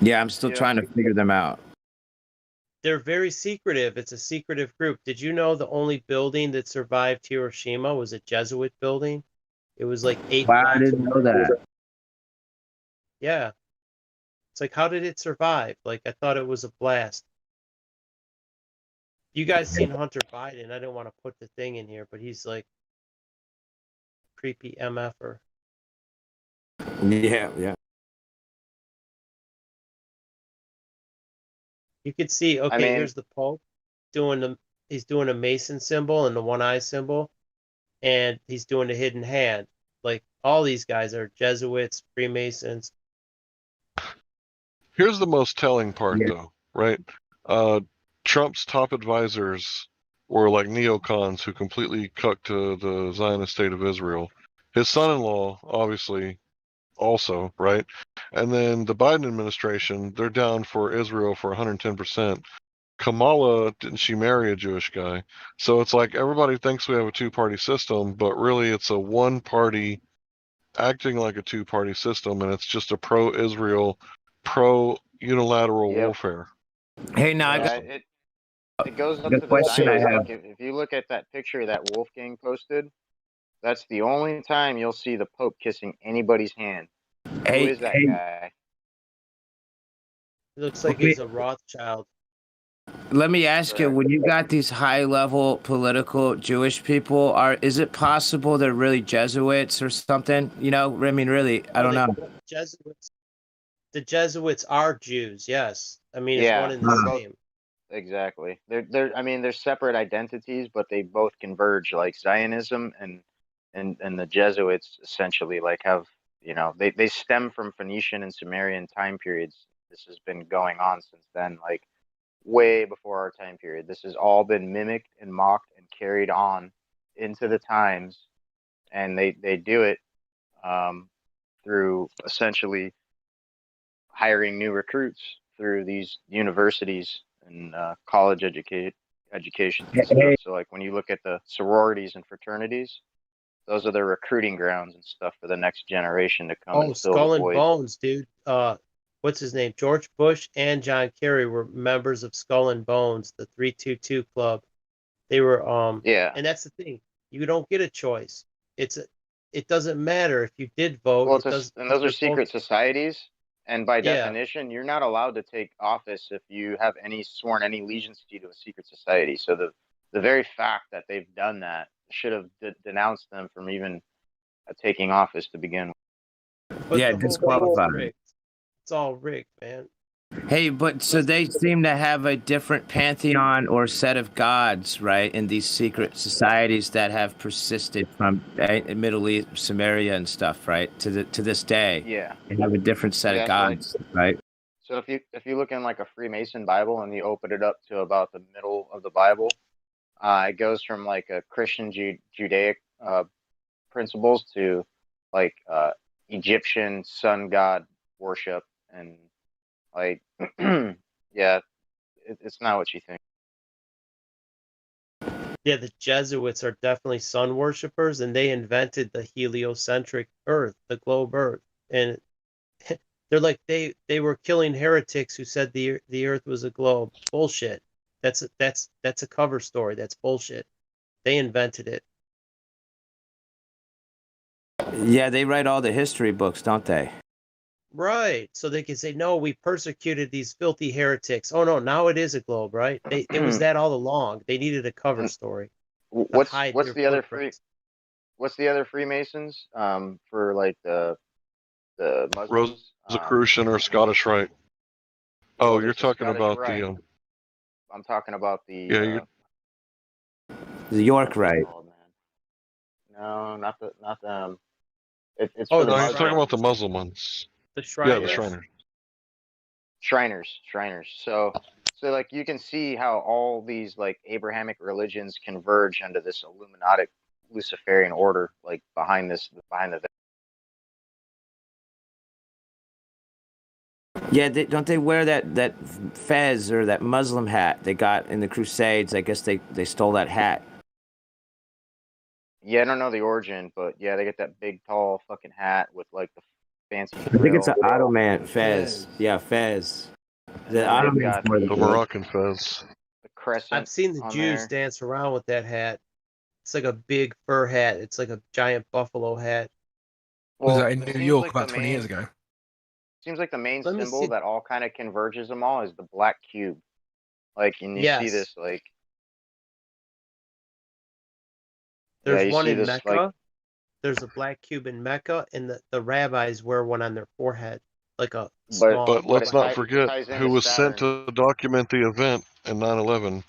Yeah, I'm still trying to figure them out. They're very secretive. It's a secretive group. Did you know the only building that survived Hiroshima was a Jesuit building? It was like 8 Wow, blocks I didn't know that. Yeah. It's like, how did it survive? Like, I thought it was a blast. You guys seen Hunter Biden? I don't want to put the thing in here, but he's like creepy MFer. Yeah. You could see, okay, here's the Pope he's doing a Mason symbol and the one eye symbol, and he's doing a hidden hand. Like, all these guys are Jesuits, Freemasons. Here's the most telling part, though, right? Trump's top advisors were like neocons who completely cucked to the Zionist state of Israel. His son-in-law, obviously, also, right? And then the Biden administration, they're down for Israel for 110%. Kamala, didn't she marry a Jewish guy? So it's like everybody thinks we have a two-party system, but really it's a one-party acting like a two-party system, and it's just a pro-Israel, pro-unilateral warfare. Hey, now it goes up the to the question I Zionists. have. Like, if you look at that picture that Wolfgang posted, that's the only time you'll see the Pope kissing anybody's hand. Who is that guy? It looks like he's a Rothschild. Let me ask you, when you got these high-level political Jewish people, is it possible they're really Jesuits or something? You know, I mean, really, I don't know. The Jesuits are Jews, yes. I mean, it's one and the same. Exactly. They're separate identities, but they both converge. Like Zionism and the Jesuits essentially have, they stem from Phoenician and Sumerian time periods. This has been going on since then, like way before our time period. This has all been mimicked and mocked and carried on into the times, and they do it through essentially hiring new recruits through these universities and college education and stuff. So like when you look at the sororities and fraternities, those are the recruiting grounds and stuff for the next generation to come and fill Skull the and void. Bones, dude. What's his name? George Bush and John Kerry were members of Skull and Bones, the 322 Club. They were and that's the thing. You don't get a choice. It doesn't matter if you did vote. Well, and those are secret societies. And by definition, you're not allowed to take office if you have sworn any allegiance to a secret society. So the very fact that they've done that should have denounced them from even taking office to begin with. But yeah, disqualified. It's all rigged, man. Hey, but so they seem to have a different pantheon or set of gods, right? In these secret societies that have persisted from Middle East, Samaria, and stuff, right? To this day. Yeah. They have a different set of gods, right? So if you look in like a Freemason Bible and you open it up to about the middle of the Bible, it goes from like a Christian Judaic principles to like Egyptian sun god worship, and like yeah, it's not what you think. Yeah, the Jesuits are definitely sun worshippers, and they invented the heliocentric Earth, the globe Earth, and they're like they were killing heretics who said the Earth was a globe. Bullshit. That's a cover story. That's bullshit. They invented it. Yeah, they write all the history books, don't they? Right. So they can say, no, we persecuted these filthy heretics. Oh no, now it is a globe, right? It was that all along. They needed a cover story. What's the other Freemasons? For like the Muslims? Rosicrucian or Scottish Rite. Oh, you're talking about the. I'm talking about the. The York Rite. No, not the. It's oh, for no, you're talking about the Muslim ones. The Shriners. Yeah, the Shriners. Shriners. So So like you can see how all these like Abrahamic religions converge under this Illuminati Luciferian order, like behind the Yeah, don't they wear that fez or that Muslim hat they got in the Crusades? I guess they stole that hat. Yeah, I don't know the origin, but yeah, they get that big tall fucking hat with like the fancy I think it's frill. an Ottoman fez. Yeah, fez. And The then they've Ottomans got wore The Moroccan fez. the crescent. I've seen the on Jews there. dance around with that hat. It's like a big fur hat. It's like a giant buffalo hat. Was Well, that in it New seems York like about the 20 main years ago? seems like the main Let me symbol see. that all kind of converges them all is the black cube. Like, and you see Yes. this like There's you one see in this Mecca. like There's a black cube in Mecca, and the rabbis wear one on their forehead, like a But- small. But let's it not it forget ties into who was sent Saturn. to document the event in 9/11.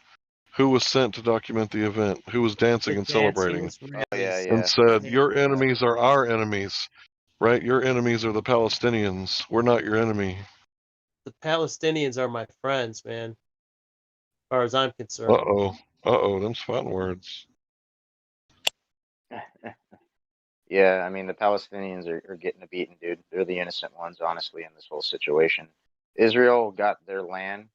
Who was sent to document the event? Who was dancing The and dancing celebrating Israelis. Oh yeah, and yeah. said, "Your enemies are our enemies." Right? Your enemies are the Palestinians. We're not your enemy. The Palestinians are my friends, man. As far as I'm concerned. Them's fun words. Yeah, I mean the Palestinians are getting a beating, dude. They're the innocent ones, honestly, in this whole situation. Israel got their land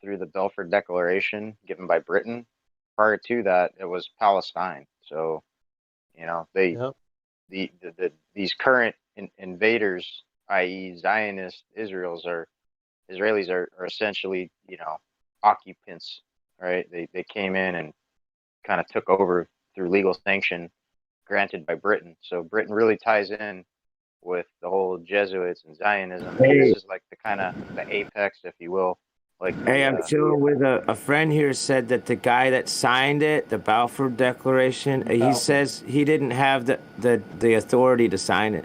through the Balfour Declaration given by Britain. Prior to that, it was Palestine. So, you know, these current invaders, i.e., Zionist Israelis are essentially, you know, occupants, right? They came in and kind of took over through legal sanction granted by Britain. So Britain really ties in with the whole Jesuits and Zionism. And this is like the kind of the apex, if you will. Like Hey, I'm chilling with a friend here said that the guy that signed it, the Balfour Declaration, he says he didn't have the authority to sign it.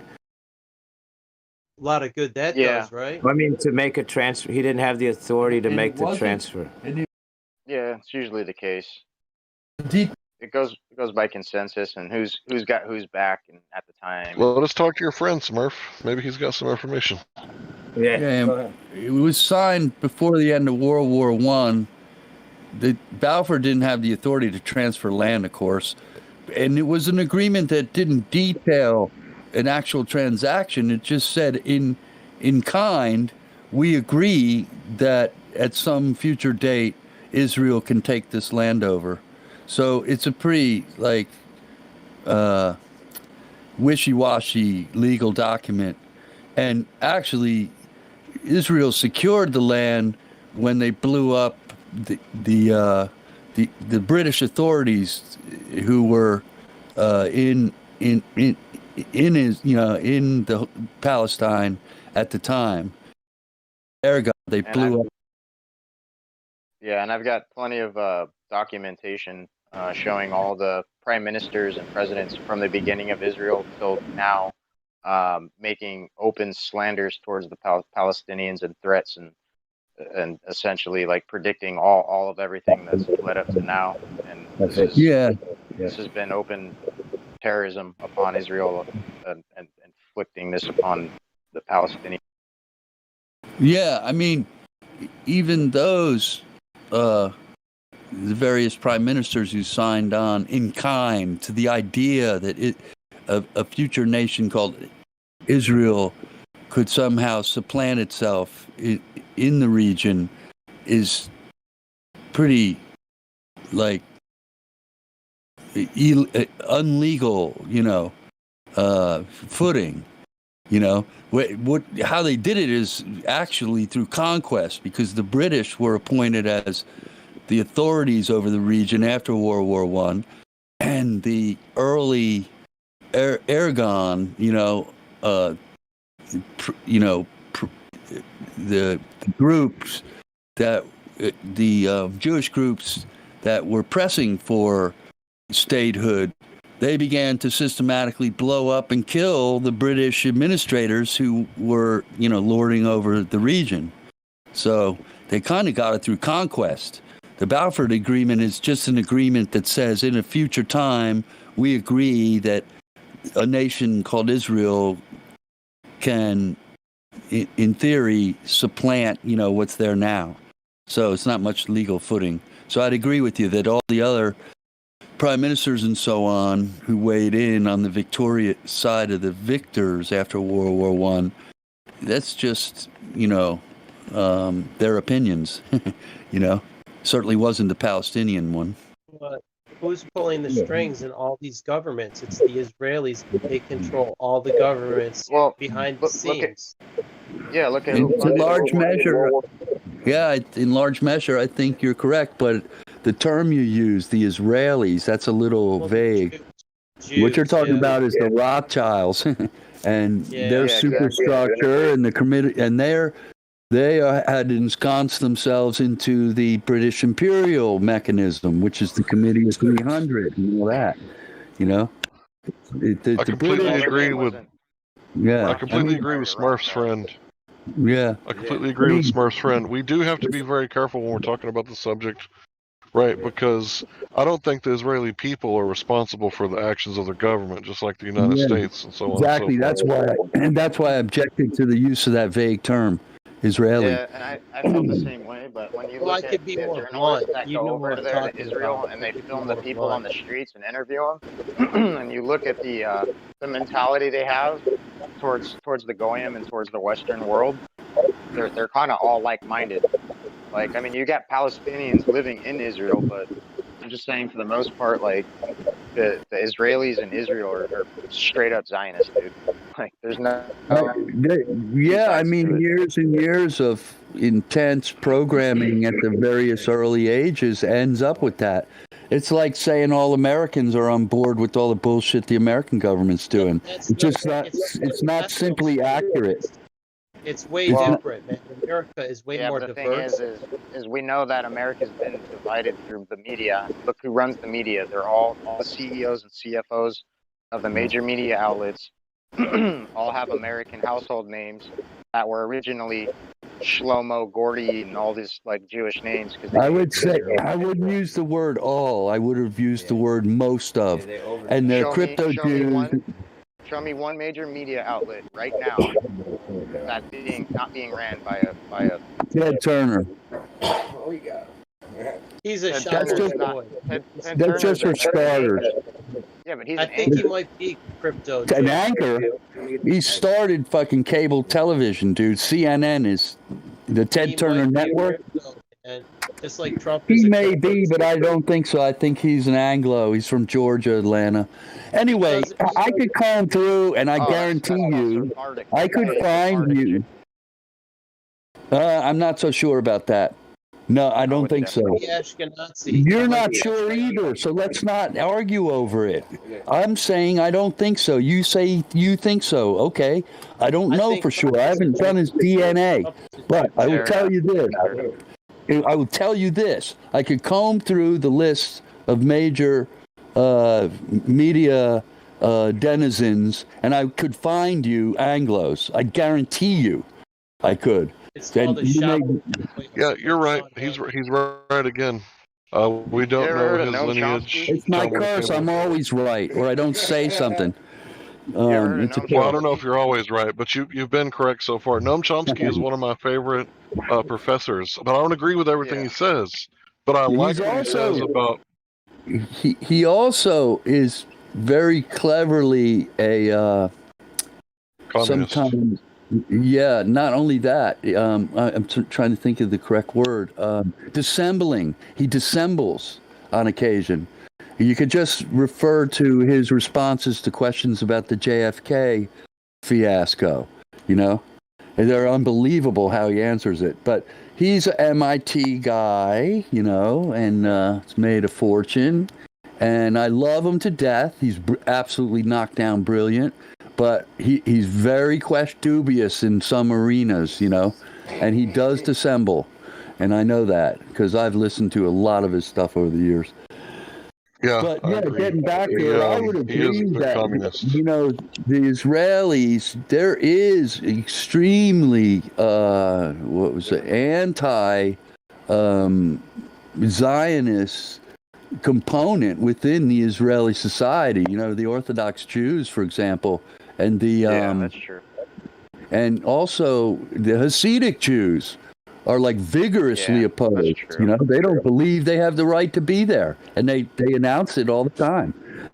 A lot of good that does, right? I mean, to make a transfer, he didn't have the authority to make the transfer. Yeah, it's usually the case. It goes by consensus and who's got who's back and at the time. Well, let us talk to your friend, Smurf. Maybe he's got some information. Yeah, it was signed before the end of World War I. Balfour didn't have the authority to transfer land, of course, and it was an agreement that didn't detail an actual transaction. It just said, in kind, we agree that at some future date, Israel can take this land over. So it's a pretty wishy-washy legal document, and actually, Israel secured the land when they blew up the British authorities who were in the Palestine at the time. Ergo, they blew up. Yeah, and I've got plenty of documentation showing all the prime ministers and presidents from the beginning of Israel till now making open slanders towards the Palestinians and threats and essentially like predicting all of everything that's led up to now. And this has been open terrorism upon Israel and inflicting this upon the Palestinians. Yeah, I mean, even those the various prime ministers who signed on in kind to the idea that a future nation called Israel could somehow supplant itself in the region is pretty unlegal, footing. How they did it is actually through conquest, because the British were appointed as the authorities over the region after World War I, and the early Aragon, the groups that the Jewish groups that were pressing for statehood, they began to systematically blow up and kill the British administrators who were, lording over the region. So they kind of got it through conquest. The Balfour Agreement is just an agreement that says in a future time, we agree that a nation called Israel can, in theory, supplant, what's there now. So it's not much legal footing. So I'd agree with you that all the other prime ministers and so on who weighed in on the victorious side of the victors after World War One, that's just, their opinions. Certainly wasn't the Palestinian one. But who's pulling the strings in all these governments? It's the Israelis. They control all the governments behind the scenes. Look at in large measure. Yeah, in large measure, I think you're correct. But the term you use, the Israelis, that's a little vague. What you're talking about is the Rothschilds and their superstructure and the committee, and they had ensconced themselves into the British imperial mechanism, which is the Committee of 300 and all that. I completely agree with. Yeah, I completely agree with Smurf's friend. Yeah, I completely agree with Smurf's friend. We do have to be very careful when we're talking about the subject, right? Because I don't think the Israeli people are responsible for the actions of their government, just like the United States and so on. Exactly. And so forth. That's why I objected to the use of that vague term, Israeli. Yeah, and I felt the same way. But when you look at the journalists that go over there to Israel and they film the people on the streets and interview them, and you look at the mentality they have towards the Goyim and towards the Western world, they're kind of all like-minded. Like, I mean, you got Palestinians living in Israel, but I'm just saying, for the most part, like the Israelis in Israel are straight up Zionists, dude. Like, there's no. I mean, years and years of intense programming at the various early ages ends up with that. It's like saying all Americans are on board with all the bullshit the American government's doing. It's not simply accurate. It's way different, man. America is way more but the diverse. thing is we know that America's been divided through the media. Look who runs the media. They're all the CEOs and CFOs of the major media outlets all have American household names that were originally Shlomo, Gordy, and all these like Jewish names. I would say I wouldn't use the word all. I would have used the word most of. And they're crypto Jews. Show me one major media outlet right now that's not being ran by a Ted Turner. He's a That's shiner just- boy. That's just for starters. Yeah, but he's I an think he anchor. might be crypto. An anchor. He started fucking cable television, dude. CNN is the Ted Turner network. And just like Trump He is a may crypto be, but I don't think so. I think he's an Anglo. He's from Georgia, Atlanta. Anyway, I could comb through, and I guarantee you, I could find you. I'm not so sure about that. No, I don't think so. Ashkenazi. You're not sure either, so let's not argue over it. I'm saying I don't think so. You say you think so. Okay. I don't know for sure. I haven't done his DNA. But I will tell you this. I will tell you this. I could comb through the list of major media denizens, and I could find you Anglos. I guarantee you I could. It's called a shop. Yeah, you're right. He's right again. We don't know his lineage. It's my curse. I'm always right, or I don't say something. It's a Well, I don't know if you're always right, but you've been correct so far. Noam Chomsky is one of my favorite professors, but I don't agree with everything he says. But I like what he says about. He also is very cleverly a Communist. sometimes. Yeah, not only that. I'm trying to think of the correct word. Dissembling. He dissembles on occasion. You could just refer to his responses to questions about the JFK fiasco. And they're unbelievable how he answers it. But he's an MIT guy, and has made a fortune. And I love him to death. He's absolutely knocked down brilliant. But he's very dubious in some arenas, and he does dissemble. And I know that because I've listened to a lot of his stuff over the years. Yeah, But getting back there, I would agree that, the Israelis, there is extremely, anti-Zionist component within the Israeli society. The Orthodox Jews, for example, and the that's true. and also the Hasidic Jews are like vigorously Yeah, opposed. that's true. You know, they don't believe they have the right to be there, and they announce it all the time.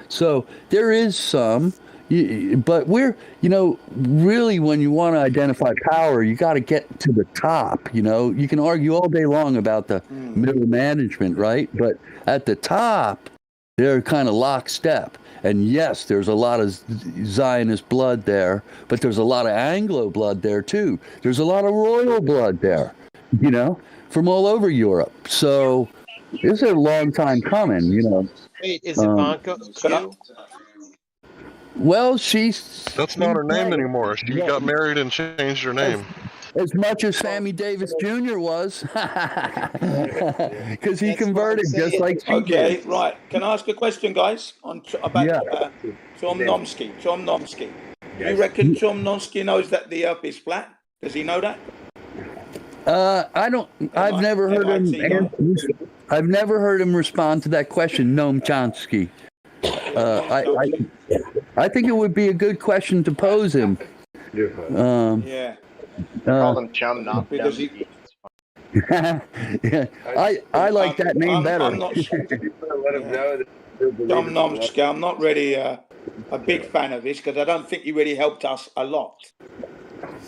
So there is some, but we're, you know, really when you want to identify power, you got to get to the top. You know, you can argue all day long about the middle management, right? But at the top, they're kind of lockstep. And yes, there's a lot of Zionist blood there, but there's a lot of Anglo blood there too. There's a lot of royal blood there, you know, from all over Europe. So this is a long time coming, you know. Wait, is Ivanka a Jew? Well, she's... That's not her name anymore. She got married and changed her name. As much as Sammy Davis Jr. was, because he converted just like she Okay, did. right. Can I ask a question, guys, on about Chomnomsky? Chomnomsky. Do you reckon Chomnomsky knows that the Earth is flat? Does he know that? I don't. I've never heard him. I've never heard him respond to that question, Noam Chomsky. I think it would be a good question to pose him. Yeah. Call him Chum, not because he. Yeah, I like that name better. I'm not sure. Chomnomsky. I'm not really a big fan of this because I don't think he really helped us a lot.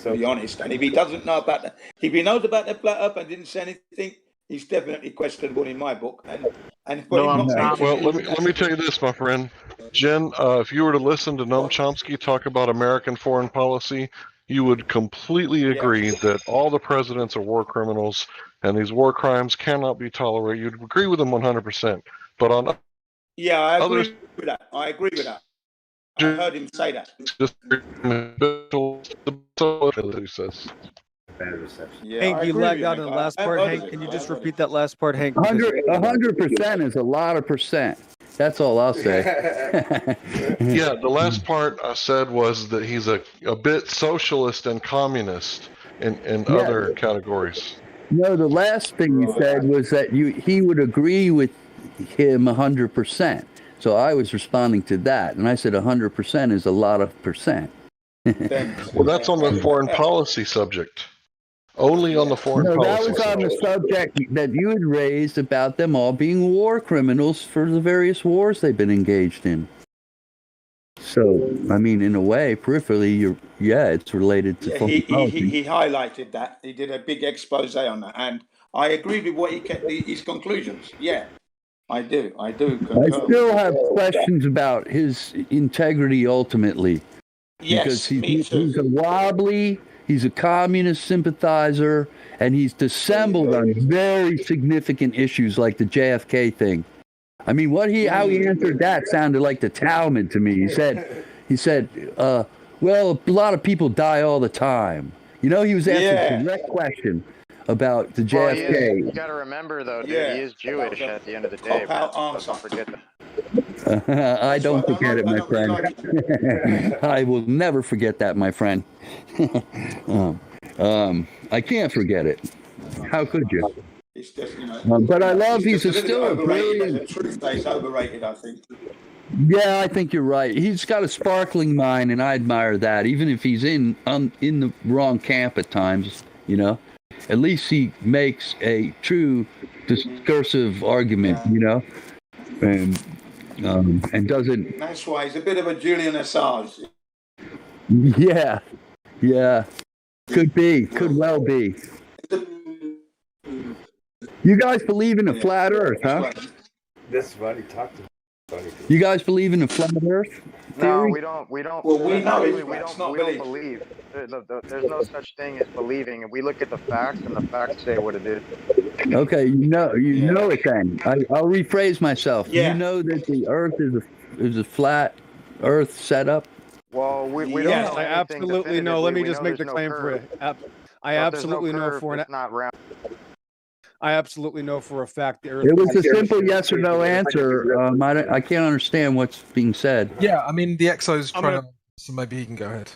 To be honest, and if he doesn't know about that, if he knows about the flat Earth and didn't say anything, he's definitely questionable in my book. And Well, let me tell you this, my friend. Jen, if you were to listen to Noam Chomsky talk about American foreign policy, you would completely agree that all the presidents are war criminals and these war crimes cannot be tolerated. You'd agree with him 100%. But on I agree with that. I agree with that. I heard him say that. Hank, you lagged out in the last part. Hank, can you just repeat that last part, Hank? 100% is a lot of percent. That's all I'll say. Yeah, the last part I said was that he's a bit socialist and communist in other categories. No, the last thing you said was that he would agree with him 100%. So I was responding to that, and I said 100% is a lot of percent. Well, that's on the foreign policy subject. Only on the foreign policy that was on the subject that you had raised about them all being war criminals for the various wars they've been engaged in. So, I mean, in a way, peripherally, it's related to foreign policy. He highlighted that. He did a big expose on that, and I agree with what his conclusions. Yeah, I do. I concur. I still have questions about his integrity ultimately. Yes, because he's a wobbly, he's a communist sympathizer, and he's dissembled on very significant issues like the JFK thing. I mean, how he answered that sounded like the Talmud to me. He said, well, a lot of people die all the time. You know, he was asked a direct question about the JFK. You got to remember, though, dude, he is Jewish at the end of the day. Let's not forget that. I don't forget it, my friend. I will never forget that, my friend. I can't forget it. How could you? It's just, but I love he's still a brilliant. Truth is overrated, I think. Yeah, I think you're right. He's got a sparkling mind, and I admire that. Even if he's in the wrong camp at times, you know, at least he makes a true discursive argument, you know, and doesn't. That's why he's a bit of a Julian Assange. Yeah, could well be. You guys believe in a flat Earth, huh? This is what he talked about. You guys believe in a flat Earth theory? No, we don't. Well, we know we don't believe. There's no such thing as believing, and we look at the facts, and the facts say what it is. Okay, you know it then. I'll rephrase myself. Yeah. You know that the Earth is a flat Earth setup. Well, we don't know I absolutely know. Let me just make the claim for it. I absolutely know for it's not round. I absolutely know for a fact the Earth. It was a simple yes or no answer. I can't understand what's being said. Yeah, I mean the exo's trying to. So maybe he can go ahead.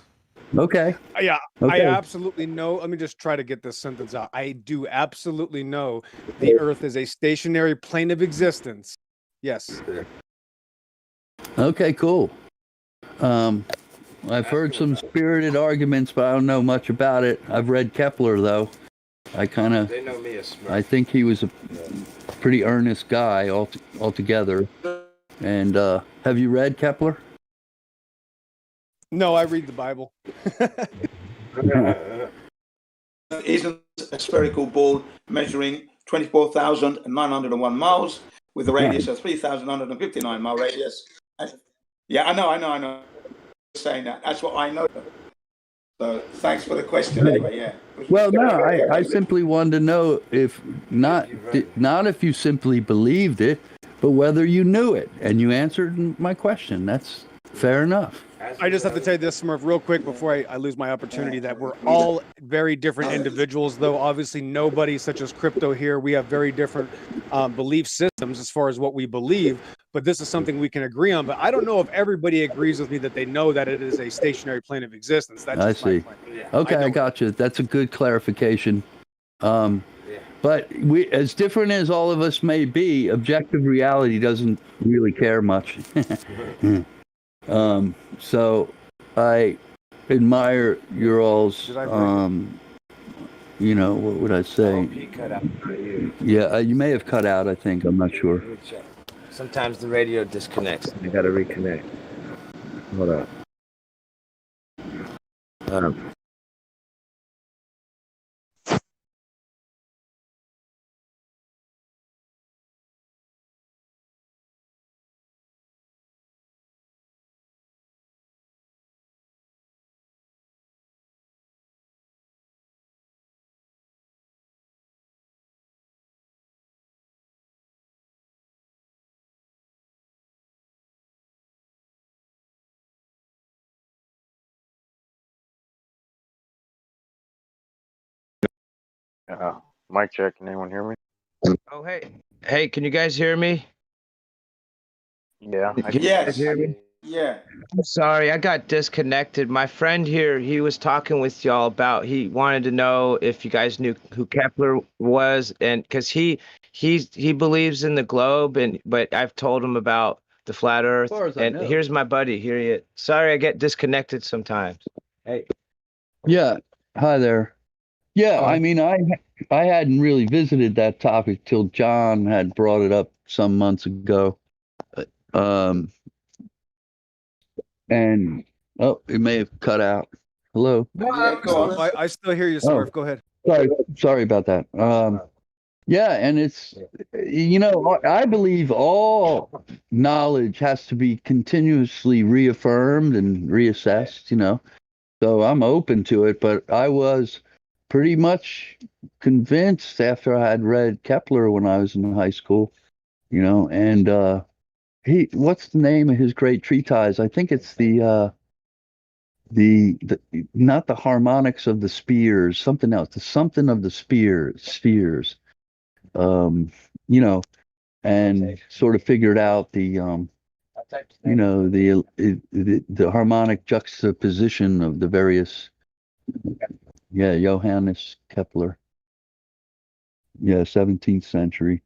Okay. Yeah, Okay. I absolutely know. Let me just try to get this sentence out. I do absolutely know the Earth is a stationary plane of existence. Yes. Okay, cool. I've heard some spirited arguments, but I don't know much about it. I've read Kepler, though. I kind of, They know me as Smurf. I think he was a pretty earnest guy altogether. And have you read Kepler? No, I read the Bible. Isn't a spherical ball measuring 24,901 miles with a radius of 3,159 mile radius. Yeah, I know. Saying that. That's what I know. So thanks for the question anyway, yeah. Well, no, I simply wanted to know if not if you simply believed it, but whether you knew it, and you answered my question. That's fair enough. I just have to tell you this, Smurf, real quick before I lose my opportunity, that we're all very different individuals, though obviously nobody, such as Crypto here, we have very different belief systems as far as what we believe, but this is something we can agree on. But I don't know if everybody agrees with me that they know that it is a stationary plane of existence. That's I just my see. point. Okay, I got you. That's a good clarification. But we, as different as all of us may be, objective reality doesn't really care much. So I admire your all's, you know, what would I say? He cut out for you. Yeah, you may have cut out, I think. I'm not sure. Let me check. Sometimes the radio disconnects. I gotta reconnect. Hold up. Mic check. Can anyone hear me? Oh, hey, can you guys hear me? Yeah. Can you guys hear me? Yeah. I'm sorry, I got disconnected. My friend here, he was talking with y'all about, he wanted to know if you guys knew who Kepler was, and because he believes in the globe, but I've told him about the flat Earth. far as I And know. here's my buddy. Here he is. Sorry, I get disconnected sometimes. Hey. Yeah. Hi there. Yeah, Hi. I mean, I hadn't really visited that topic till John had brought it up some months ago. And it may have cut out. Hello. Yeah, go on. I still hear you, Smurf. Go ahead. Sorry about that. Yeah, and it's, you know, I believe all knowledge has to be continuously reaffirmed and reassessed, you know. So I'm open to it, but I was pretty much convinced after I had read Kepler when I was in high school, you know, and what's the name of his great treatise? I think it's the not the harmonics of the spheres, something else, the something of the spheres, you know, and sort of figured out the you know, the harmonic juxtaposition of the various. Yeah, Johannes Kepler. Yeah, 17th century.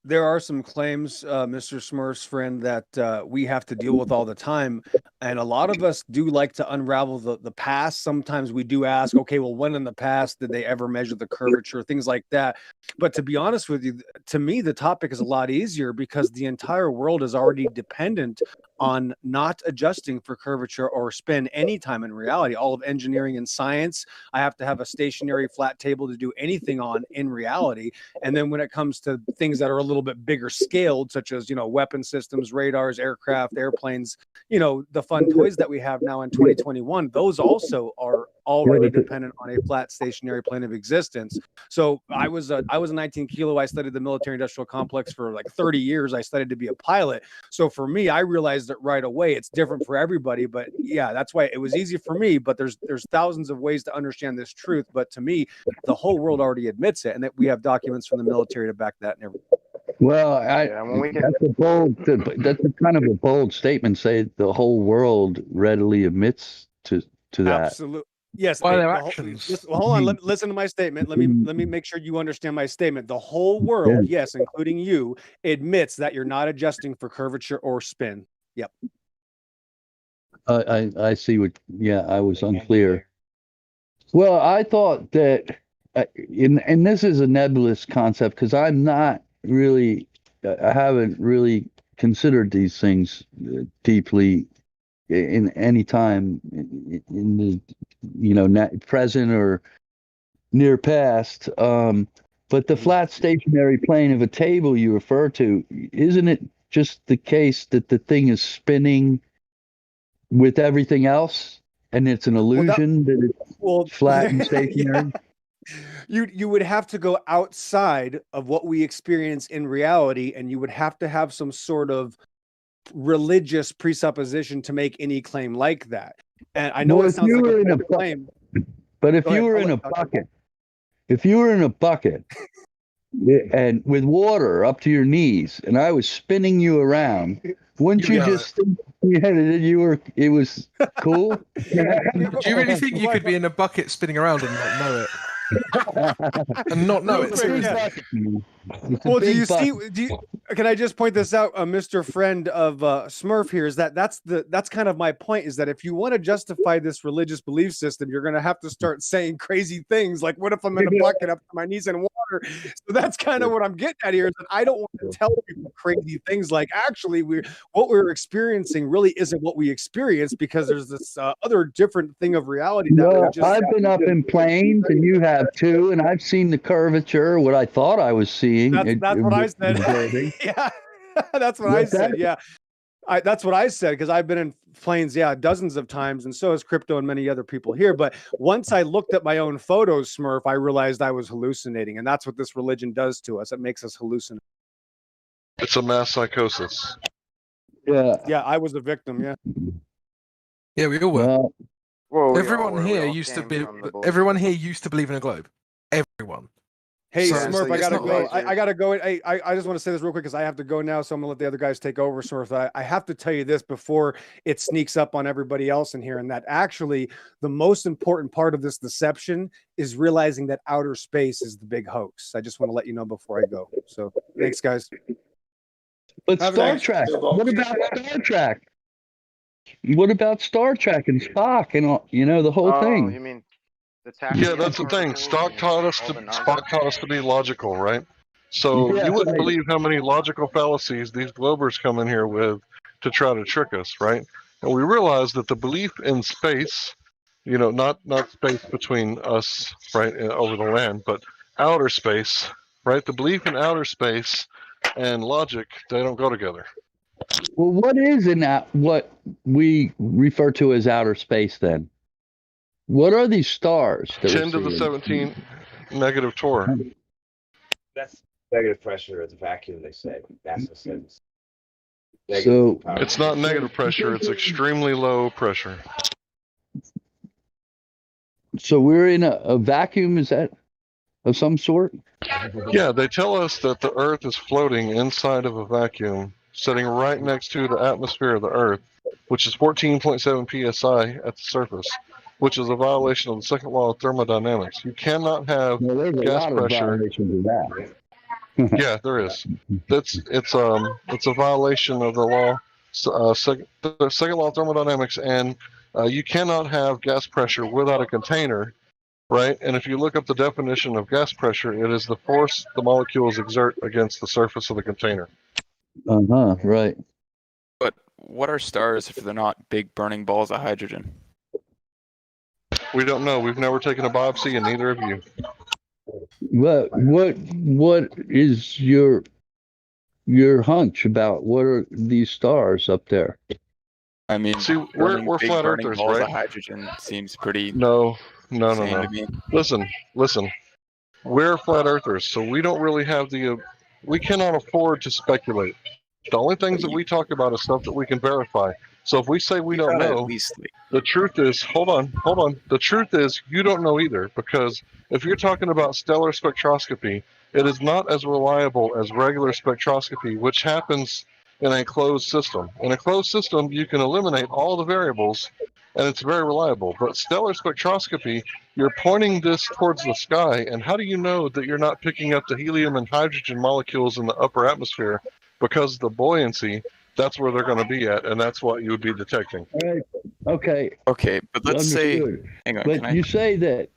There are some claims, Mr. Smurf's friend, that we have to deal with all the time. And a lot of us do like to unravel the past. Sometimes we do ask, okay, well, when in the past did they ever measure the curvature, things like that. But to be honest with you, to me, the topic is a lot easier because the entire world is already dependent on not adjusting for curvature or spin anytime in reality. All of engineering and science, I have to have a stationary flat table to do anything on in reality. And then when it comes to things that are a little bit bigger scaled, such as, you know, weapon systems, radars, aircraft, airplanes, you know, the fun toys that we have now in 2021, those also are already dependent on a flat stationary plane of existence. So I was a 19 kilo. I studied the military industrial complex for like 30 years. I studied to be a pilot. So for me, I realized that right away. It's different for everybody, but yeah, that's why it was easy for me. But there's thousands of ways to understand this truth. But to me, the whole world already admits it, and that we have documents from the military to back that and everything. Well, that's a kind of a bold statement. Say the whole world readily admits to that. Absolutely. Yes. By their actions. Hold on. Listen to my statement. Let me make sure you understand my statement. The whole world, yes, including you, admits that you're not adjusting for curvature or spin. Yep. I see what. Yeah, I was unclear. Well, I thought that and this is a nebulous concept because I'm not really, I haven't really considered these things deeply in any time in the, present or near past. But the flat stationary plane of a table you refer to, isn't it just the case that the thing is spinning with everything else, and it's an illusion that it's flat and stationary? You would have to go outside of what we experience in reality, and you would have to have some sort of religious presupposition to make any claim like that. And I know Well, it sounds like a bold claim, but if you were in a bucket, if you were in a bucket and with water up to your knees, and I was spinning you around, wouldn't you just think it was cool? Do you really think you could be in a bucket spinning around and not know it? And not know it, seriously. Well, do you see? Can I just point this out, Mr. Friend of Smurf here? Is that's kind of my point? Is that if you want to justify this religious belief system, you're going to have to start saying crazy things like, "What if I'm in a bucket up to my knees in water?" So that's kind of what I'm getting at here. Is that I don't want to tell people crazy things like, actually, what we're experiencing really isn't what we experienced, because there's this other different thing of reality that we just. I've been up in planes, and you have too, and I've seen the curvature, what I thought I was seeing. That's what I said. Yeah, that's what I said. Yeah, that's what I said, because I've been in planes, dozens of times, and so has Crypto and many other people here. But once I looked at my own photos, Smurf, I realized I was hallucinating, and that's what this religion does to us. It makes us hallucinate. It's a mass psychosis. Yeah, I was a victim. Yeah. Yeah, we all were. Well, everyone here used to be. Everyone here used to believe in a globe. Everyone. Hey, So- Smurf, so I it's gotta not go. like- I gotta go. I just want to say this real quick because I have to go now, so I'm gonna let the other guys take over. Smurf, I have to tell you this before it sneaks up on everybody else in here, and that actually the most important part of this deception is realizing that outer space is the big hoax. I just want to let you know before I go. So thanks, guys. But Have a Star nice- Trek. What about Star Trek? What about Star Trek and Spock and all, the whole thing? You mean Yeah, that's the thing. Spock taught us to be logical, right? So Yeah, you wouldn't right. believe how many logical fallacies these globers come in here with to try to trick us, right? And we realize that the belief in space, not space between us, right, over the land, but outer space, right? The belief in outer space and logic, they don't go together. Well, what is what we refer to as outer space then? What are these stars? that we're 10 to the seeing? 17 negative torr. That's negative pressure as a vacuum, they say. NASA says. So It's not negative pressure, it's extremely low pressure. So we're in a vacuum, is that of some sort? Yeah, they tell us that the Earth is floating inside of a vacuum, sitting right next to the atmosphere of the Earth, which is 14.7 psi at the surface, which is a violation of the second law of thermodynamics. You cannot have There's a gas lot of pressure. violations of that. Yeah, there is. It's a violation of the law, the second law of thermodynamics, and you cannot have gas pressure without a container, right? And if you look up the definition of gas pressure, it is the force the molecules exert against the surface of the container. Right. But what are stars if they're not big burning balls of hydrogen? We don't know. We've never taken a biopsy, and neither have you. What is your hunch about what are these stars up there? I mean, See, burning we're big flat burning earthers, balls right? of hydrogen seems pretty. No. insane to me. Listen. We're flat earthers, so we don't really have we cannot afford to speculate. The only things that we talk about is stuff that we can verify. So if we say we don't know, the truth is, hold on. The truth is you don't know either, because if you're talking about stellar spectroscopy, it is not as reliable as regular spectroscopy, which happens in a closed system. In a closed system, you can eliminate all the variables, and it's very reliable. But stellar spectroscopy, you're pointing this towards the sky, and how do you know that you're not picking up the helium and hydrogen molecules in the upper atmosphere? Because the buoyancy, that's where they're going to be at, and that's what you would be detecting. Right. Okay. Okay, but let's say, Understood. hang on, But can I? you say that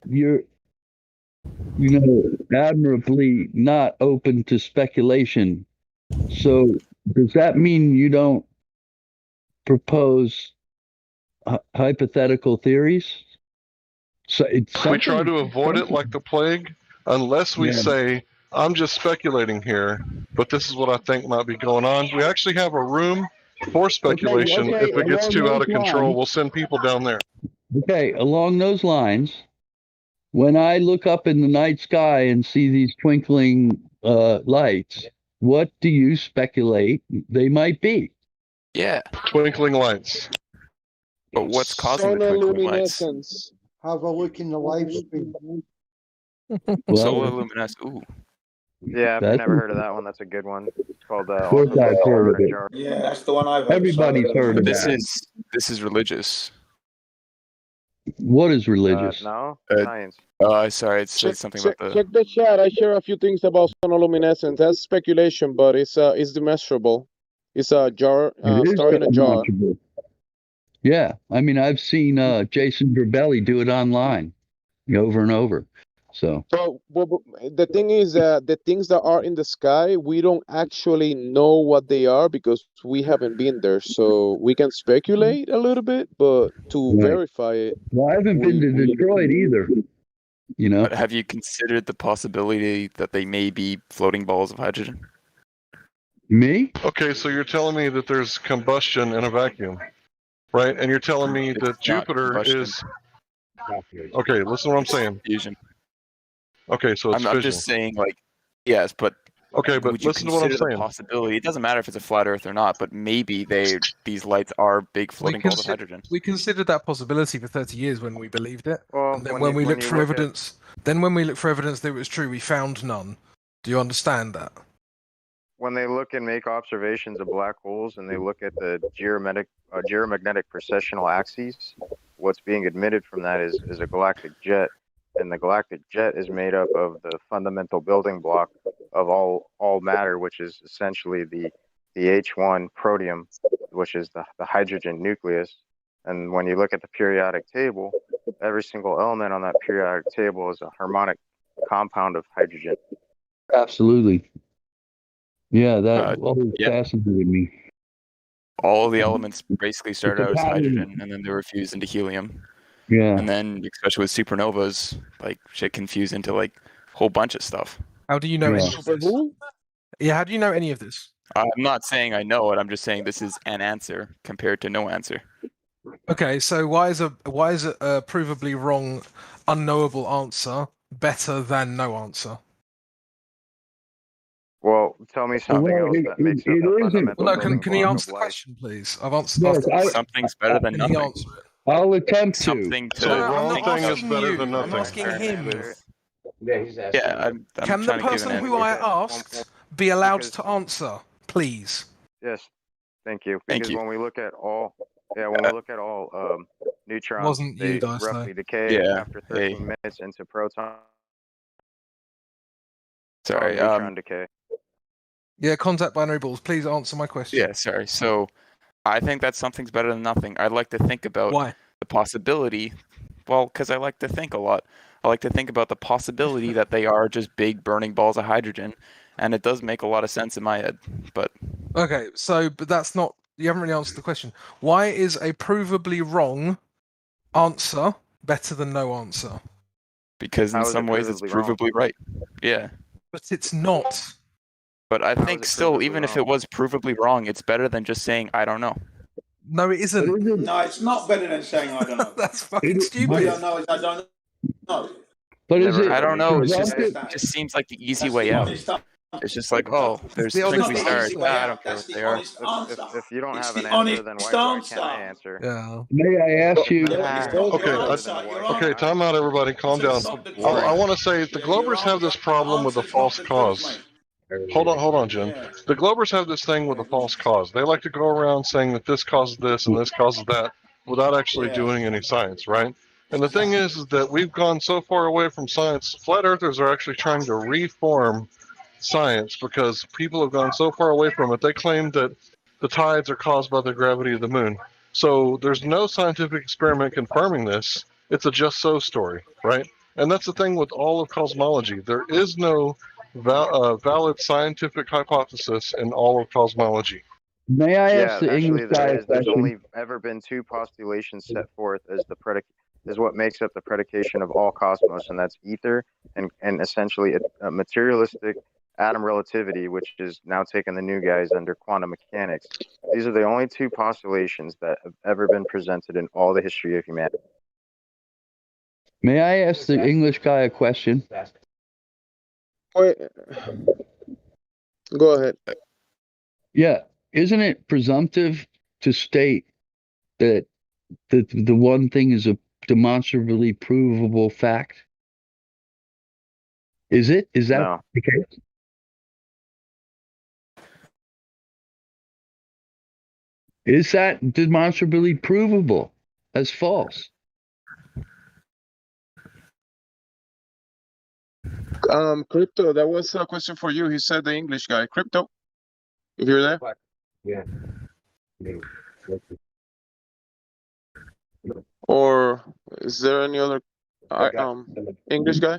admirably not open to speculation. So does that mean you don't propose hypothetical theories? So it's We try to avoid it like the plague, unless we say, I'm just speculating here, but this is what I think might be going on. We actually have a room for speculation. Okay, If it gets along too out those of control, lines. we'll send people down there. Okay, along those lines, when I look up in the night sky and see these twinkling lights, what do you speculate they might be? Yeah. Twinkling lights. But what's causing the twinkling lights? Have a look in the live stream. Solar luminescence. Ooh. Yeah, I've That's never heard of that one. That's a good one. It's called Of course also I've Star heard of in a it. Jar. Yeah, that's the one I've heard. Everybody's heard of This that. is religious. What is religious? No, Uh, science. Sorry, it said something about the. Check the chat. I share a few things about sonoluminescence. That's speculation, but it's demonstrable. It's a jar, It is star in a jar. demonstrable. Yeah, I mean, I've seen Jason Drabelli do it online over and over. So So the thing is that the things that are in the sky, we don't actually know what they are because we haven't been there. So we can speculate a little bit, but to Right. verify it, well, I haven't been to Detroit either. But have you considered the possibility that they may be floating balls of hydrogen? Me? Okay, so you're telling me that there's combustion in a vacuum, right? And you're telling me It's that not Jupiter combustion. is. Okay, listen to what I'm saying. Fusion. Okay, so it's I'm fission. just saying, like, yes, but. Okay, but would you listen to what I'm consider the saying. possibility? It doesn't matter if it's a flat Earth or not, but maybe these lights are big floating balls of hydrogen. We considered that possibility for 30 years when we believed it. Well, And then when we looked for evidence, that it was true, we found none. Do you understand that? When they look and make observations of black holes and they look at the geomagnetic precessional axes, what's being emitted from that is a galactic jet. And the galactic jet is made up of the fundamental building block of all matter, which is essentially the H1 protium, which is the hydrogen nucleus. And when you look at the periodic table, every single element on that periodic table is a harmonic compound of hydrogen. Absolutely. Yeah, that always fascinated me. All the elements basically start It's a out as pattern. hydrogen, and then they were fused into helium. Yeah. And then, especially with supernovas, like shit can fuse into like a whole bunch of stuff. How do you know any of this? Yeah, how do you know any of this? I'm not saying I know it. I'm just saying this is an answer compared to no answer. Okay, so why is a provably wrong, unknowable answer better than no answer? Well, tell me something else that makes up the fundamental Well, no, building can he block answer of the life. question, please? I've answered. Yes, asked Something's better than Can he nothing. answer it? I'll attempt to. Something to. So the wrong I'm not thing is asking better you, than I'm nothing. asking him. Yeah, he's asking. Yeah, I'm Can the trying to give person an who answer. I asked be allowed to answer, please? Yes, thank you. Thank Because you. when we look at all, neutrons, Wasn't you, they Dice, roughly though. decay Yeah, after 13 minutes into proton. Sorry. Neutron decay. Yeah, contact binary balls. Please answer my question. Yeah, sorry. So, I think that something's better than nothing. I'd like to think about Why? the possibility. Well, because I like to think a lot. I like to think about the possibility that they are just big burning balls of hydrogen, and it does make a lot of sense in my head. But Okay, so but that's not. You haven't really answered the question. Why is a provably wrong answer better than no answer? because in How is some it ways it's provably wrong? provably right. Yeah. But it's not. But I How think is it still, provably even if wrong? it was provably wrong, it's better than just saying I don't know. No, it isn't. No, it's not better than saying I don't know. That's fucking I stupid. don't know is I don't know. But is it? I don't know. It's just presumptive? it just seems like the easy That's way the out. honest answer. It's just like, oh, there's the honest twinkly answer. stars. I don't care That's what the they are. honest answer. If you don't It's have the an answer, then honest why answer. can't I answer? Yeah. May I ask you? Okay, time out, everybody. Calm down. I want to say the Globers have this problem with the false cause. Hold on, Jim. The Globers have this thing with a false cause. They like to go around saying that this causes this and this causes that without actually doing any science, right? And the thing is that we've gone so far away from science. Flat earthers are actually trying to reform science because people have gone so far away from it. They claim that the tides are caused by the gravity of the moon. So there's no scientific experiment confirming this. It's a just so story, right? And that's the thing with all of cosmology. There is no valid scientific hypothesis in all of cosmology. May I ask Yeah, the English actually, guy there a is. There's question? only ever been two postulations set forth as the is what makes up the predication of all cosmos, and that's ether and essentially a materialistic atom relativity, which is now taking the new guys under quantum mechanics. These are the only two postulations that have ever been presented in all the history of humanity. May I ask the English guy a question? Wait, go ahead. Yeah, isn't it presumptive to state that the one thing is a demonstrably provable fact? Is it? Is that No. the case? Is that demonstrably provable as false? Crypto, that was a question for you. He said the English guy. Crypto, if you're there. Yeah. Or is there any other English guy?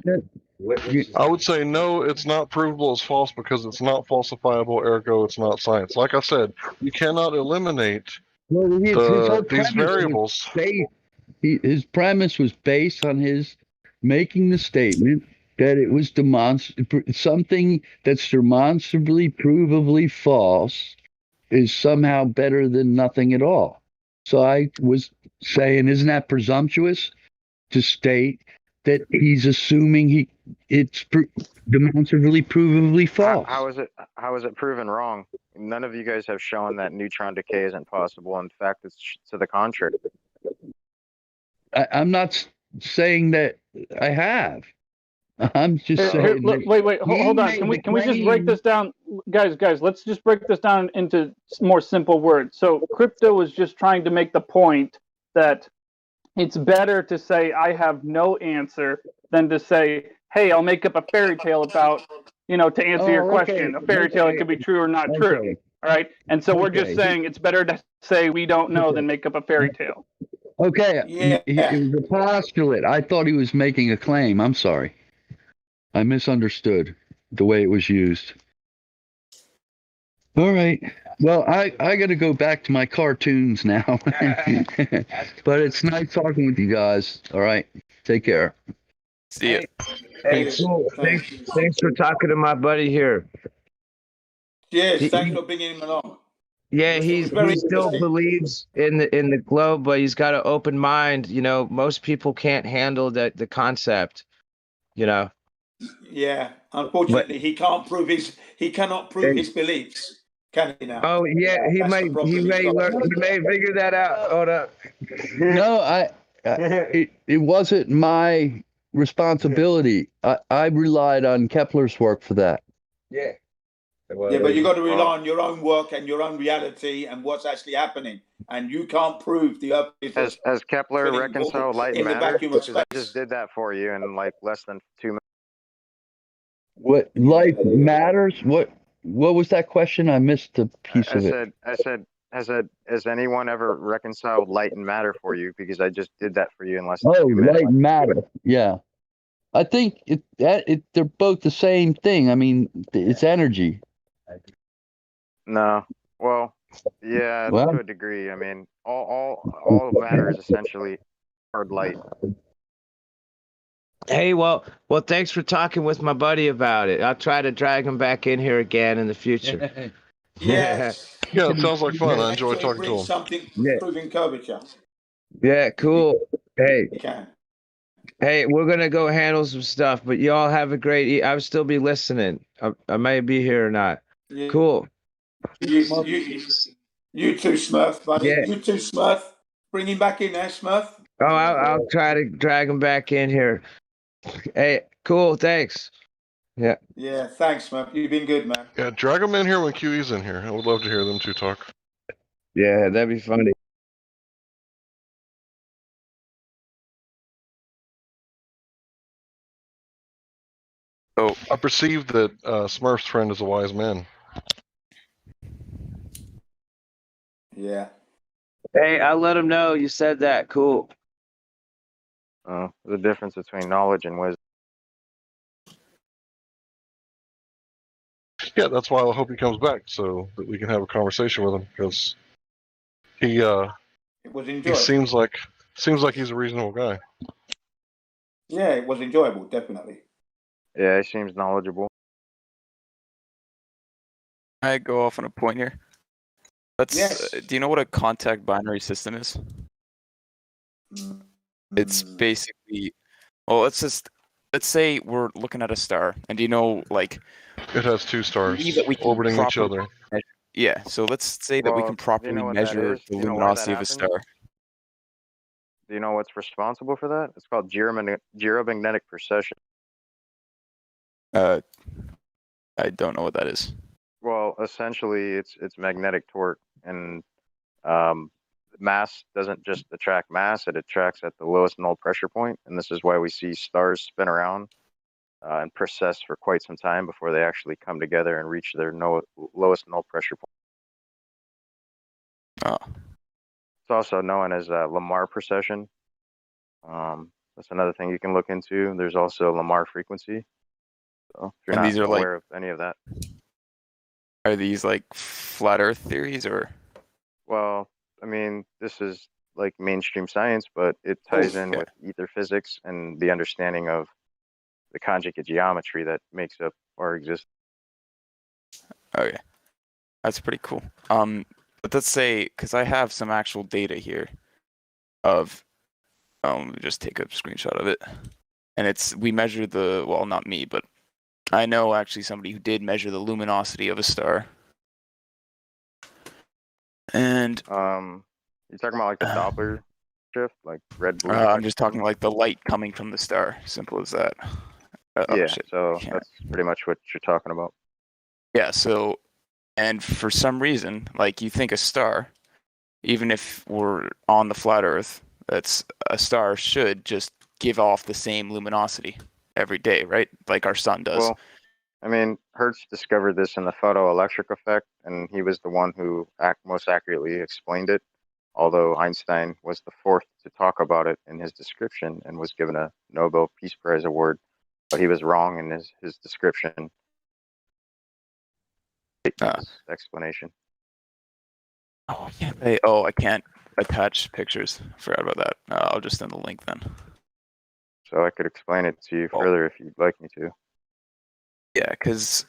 I would say no, it's not provable as false because it's not falsifiable, ergo it's not science. Like I said, you cannot eliminate these variables. His premise was based on his making the statement that it was something that's demonstrably, provably false is somehow better than nothing at all. So I was saying, isn't that presumptuous to state that he's assuming it's demonstrably, provably false? How is it proven wrong? None of you guys have shown that neutron decay isn't possible. In fact, it's to the contrary. I'm not saying that I have. I'm just saying. Wait, hold on. Can we just break this down, guys? Let's just break this down into more simple words. So Crypto was just trying to make the point that it's better to say I have no answer than to say, hey, I'll make up a fairy tale about, to answer your question. A fairy tale, it could be true or not true. All right. And so we're just saying it's better to say we don't know than make up a fairy tale. Okay. Yeah. It was a postulate. I thought he was making a claim. I'm sorry. I misunderstood the way it was used. All right. Well, I got to go back to my cartoons now. But it's nice talking with you guys. All right. Take care. See ya. Hey, cool. Thanks for talking to my buddy here. Yes, thanks for bringing him along. Yeah, It he was very still interesting. believes in the globe, but he's got an open mind. Most people can't handle the concept. Yeah, unfortunately, he cannot prove his beliefs, can he now? Oh yeah, he That's may the problem he's got. figure that out. Hold up. No, it wasn't my responsibility. I relied on Kepler's work for that. Yeah. Yeah, but you got to rely on your own work and your own reality and what's actually happening. And you can't prove the Earth is Has Kepler reconciled light and in the matter? vacuum of Because I space. just did that for you in like less than 2 minutes. What life matters? What was that question? I missed the piece of it. I said, has anyone ever reconciled light and matter for you? Because I just did that for you in less than 2 minutes. Light and matter. Yeah. I think they're both the same thing. I mean, it's energy. No. Well, yeah, Well- to a degree. I mean, all matter is essentially hard light. Hey, well, thanks for talking with my buddy about it. I'll try to drag him back in here again in the future. Yes. Yeah, it sounds like fun. I enjoy talking to Bring him. something proving curvature. Yeah, cool. Hey. You can. Hey, we're gonna go handle some stuff, but y'all have a great. I'll still be listening. I may be here or not. Yeah. Cool. You too, Smurf, buddy. Yeah. You too, Smurf. Bring him back in there, Smurf. Oh, I'll try to drag him back in here. Hey, cool. Thanks. Yeah. Yeah, thanks, Smurf. You've been good, man. Yeah, drag them in here when QE's in here. I would love to hear them two talk. Yeah, that'd be funny. Oh, I perceive that Smurf's friend is a wise man. Yeah. Hey, I'll let him know you said that. Cool. The difference between knowledge and wisdom. Yeah, that's why I hope he comes back so that we can have a conversation with him, because he It was he enjoyable. seems like he's a reasonable guy. Yeah, it was enjoyable, definitely. Yeah, he seems knowledgeable. I go off on a point here. Yes. Do you know what a contact binary system is? It's basically, well, let's say we're looking at a star, and do you know, like, it has two stars that we can orbiting each properly other. Yeah, so let's say that we Well, can do you properly know what that measure is? the Do you know why that luminosity of a happens? star. Do you know what's responsible for that? It's called gyromagnetic precession. I don't know what that is. Well, essentially, it's magnetic torque, and mass doesn't just attract mass; it attracts at the lowest null pressure point, and this is why we see stars spin around and precess for quite some time before they actually come together and reach their lowest null pressure point. Oh. It's also known as Lamar precession. That's another thing you can look into. There's also Lamar frequency. So if you're And not these are like, aware of any of that, are these like flat Earth theories or? well, I mean, this is like mainstream science, but it ties in Yeah. with ether physics and the understanding of the conjugate geometry that makes up our existence. Okay, that's pretty cool. But let's say, because I have some actual data here of, let me just take a screenshot of it, and we measured well, not me, but I know actually somebody who did measure the luminosity of a star. And you're talking about like the Doppler shift, like red, blue. I'm just talking like the light coming from the star. Simple as that. Yeah, so that's pretty much what you're talking about. Yeah, so, and for some reason, like you think a star, even if we're on the flat Earth, a star should just give off the same luminosity every day, right? Like our sun does. Well, I mean, Hertz discovered this in the photoelectric effect, and he was the one who most accurately explained it, although Einstein was the fourth to talk about it in his description and was given a Nobel Peace Prize award, but he was wrong in his description. His explanation. I can't attach pictures. Forgot about that. I'll just send the link then. So I could explain it to you further if you'd like me to. Yeah, because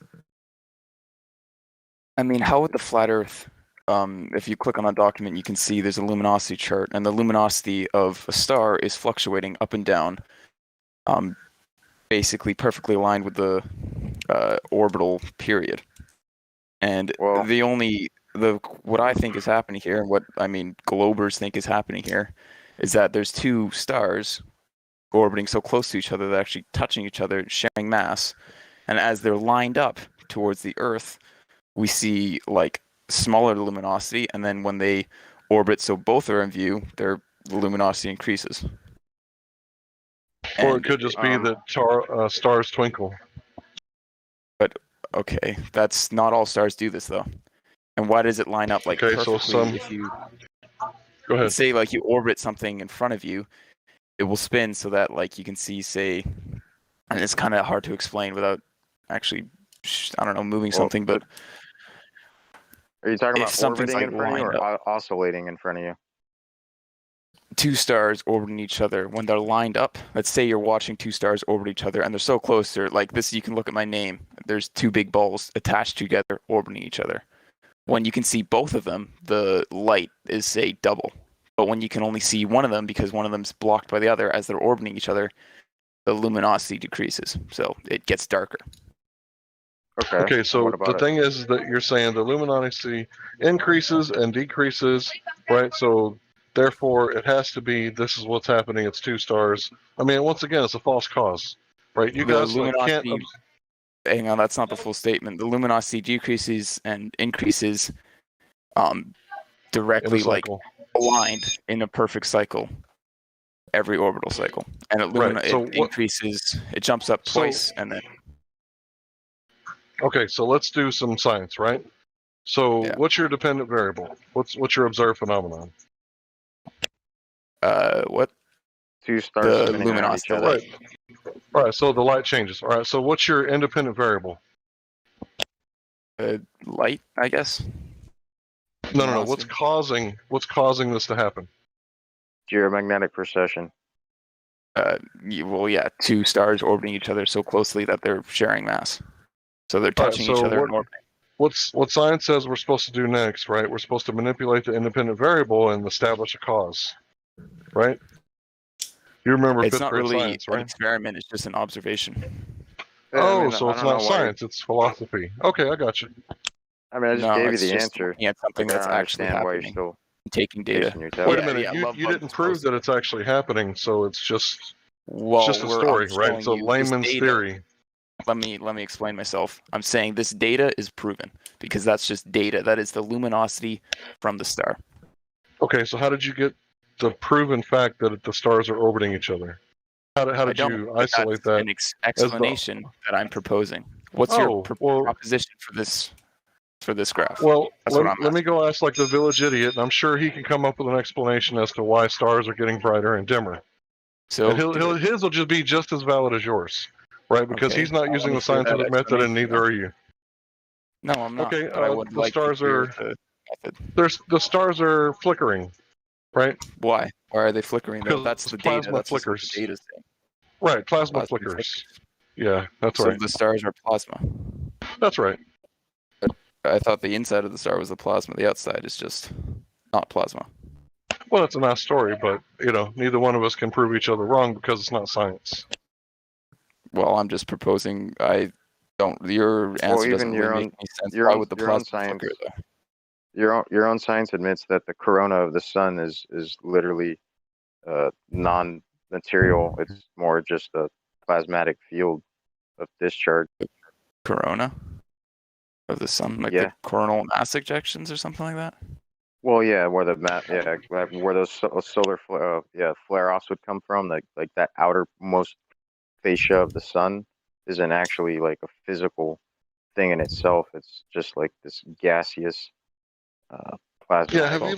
I mean, how would the flat Earth? If you click on a document, you can see there's a luminosity chart, and the luminosity of a star is fluctuating up and down, basically perfectly aligned with the orbital period. And what I think is happening here, and what I mean globers think is happening here, is that there's two stars orbiting so close to each other they're actually touching each other, sharing mass, and as they're lined up towards the Earth, we see like smaller luminosity, and then when they orbit so both are in view, their luminosity increases. Or it could just be that stars twinkle. But okay, that's not all stars do this though. And why does it line up like perfectly? If you go ahead, say like you orbit something in front of you, it will spin so that like you can see, say, and it's kind of hard to explain without actually, I don't know, moving something. But are you talking about orbiting like in front of you or oscillating in front of you? Two stars orbiting each other when they're lined up. Let's say you're watching two stars orbit each other and they're so close, they're like this. You can look at my name. There's two big balls attached together orbiting each other. When you can see both of them, the light is, say, double. But when you can only see one of them because one of them's blocked by the other as they're orbiting each other, the luminosity decreases. So it gets darker. Okay, so the thing is that you're saying the luminosity increases and decreases, right? So therefore, it has to be this is what's happening. It's two stars. I mean, once again, it's a false cause, right? You guys can't. Hang on, that's not the full statement. The luminosity decreases and increases, directly like aligned in a perfect cycle. Every orbital cycle, and it increases. It jumps up twice, and then. Okay, so let's do some science, right? So, what's your dependent variable? What's your observed phenomenon? What? Two stars The spinning around each luminosity. other. Right. All right. So the light changes. All right. So what's your independent variable? Light, I guess. No. What's causing this to happen? Geomagnetic precession. Well, yeah, two stars orbiting each other so closely that they're sharing mass, so they're All right, touching so each other and orbiting. What science says we're supposed to do next, right? We're supposed to manipulate the independent variable and establish a cause, right? You remember It's fifth not grade really science, an right? experiment; it's just an observation. Yeah, Oh, I mean, so I it's don't know not why. science; it's philosophy. Okay, I got you. I mean, I just No, gave you it's the just answer. looking at something Like, I that's don't actually understand why you're happening, still taking data. chasing your tail. Wait a minute, Yeah, you didn't prove that it's actually happening, so it's just Well, a story, I'm right? showing It's a you this layman's data. theory. Let me explain myself. I'm saying this data is proven because that's just data. That is the luminosity from the star. Okay, so how did you get the proven fact that the stars are orbiting each other? How did you isolate that? An explanation that I'm proposing. What's your proposition for this graph? Well, That's what I'm let me go ask like the village idiot, and I'm sure he can come up with an explanation as to why stars are getting brighter and dimmer. So and his will just be just as valid as yours, right? Because Okay, he's not I using wanna the hear that scientific method, and explanation neither are you. No, I'm not. Okay, but I would the like stars to hear are the method. the stars are flickering, right? Why? Why are they flickering though? Because That's the data. plasma That's just what flickers. the data's saying. Right, plasma Plasma flickers. Yeah, that's So right. the stars are plasma. That's right. I thought the inside of the star was the plasma. The outside is just not plasma. Well, it's a nice story, but neither one of us can prove each other wrong because it's not science. Well, I'm just proposing. I don't. Your answer doesn't really make any sense. Why would the plasma flicker though? Your own science admits that the corona of the sun is literally non-material. It's more just a plasmatic field of discharge. Corona of the sun, like the coronal mass ejections or something like that. Well, yeah, where where those solar flare-offs would come from, like that outermost fascia of the sun isn't actually like a physical thing in itself. It's just like this gaseous plasma. Yeah, have you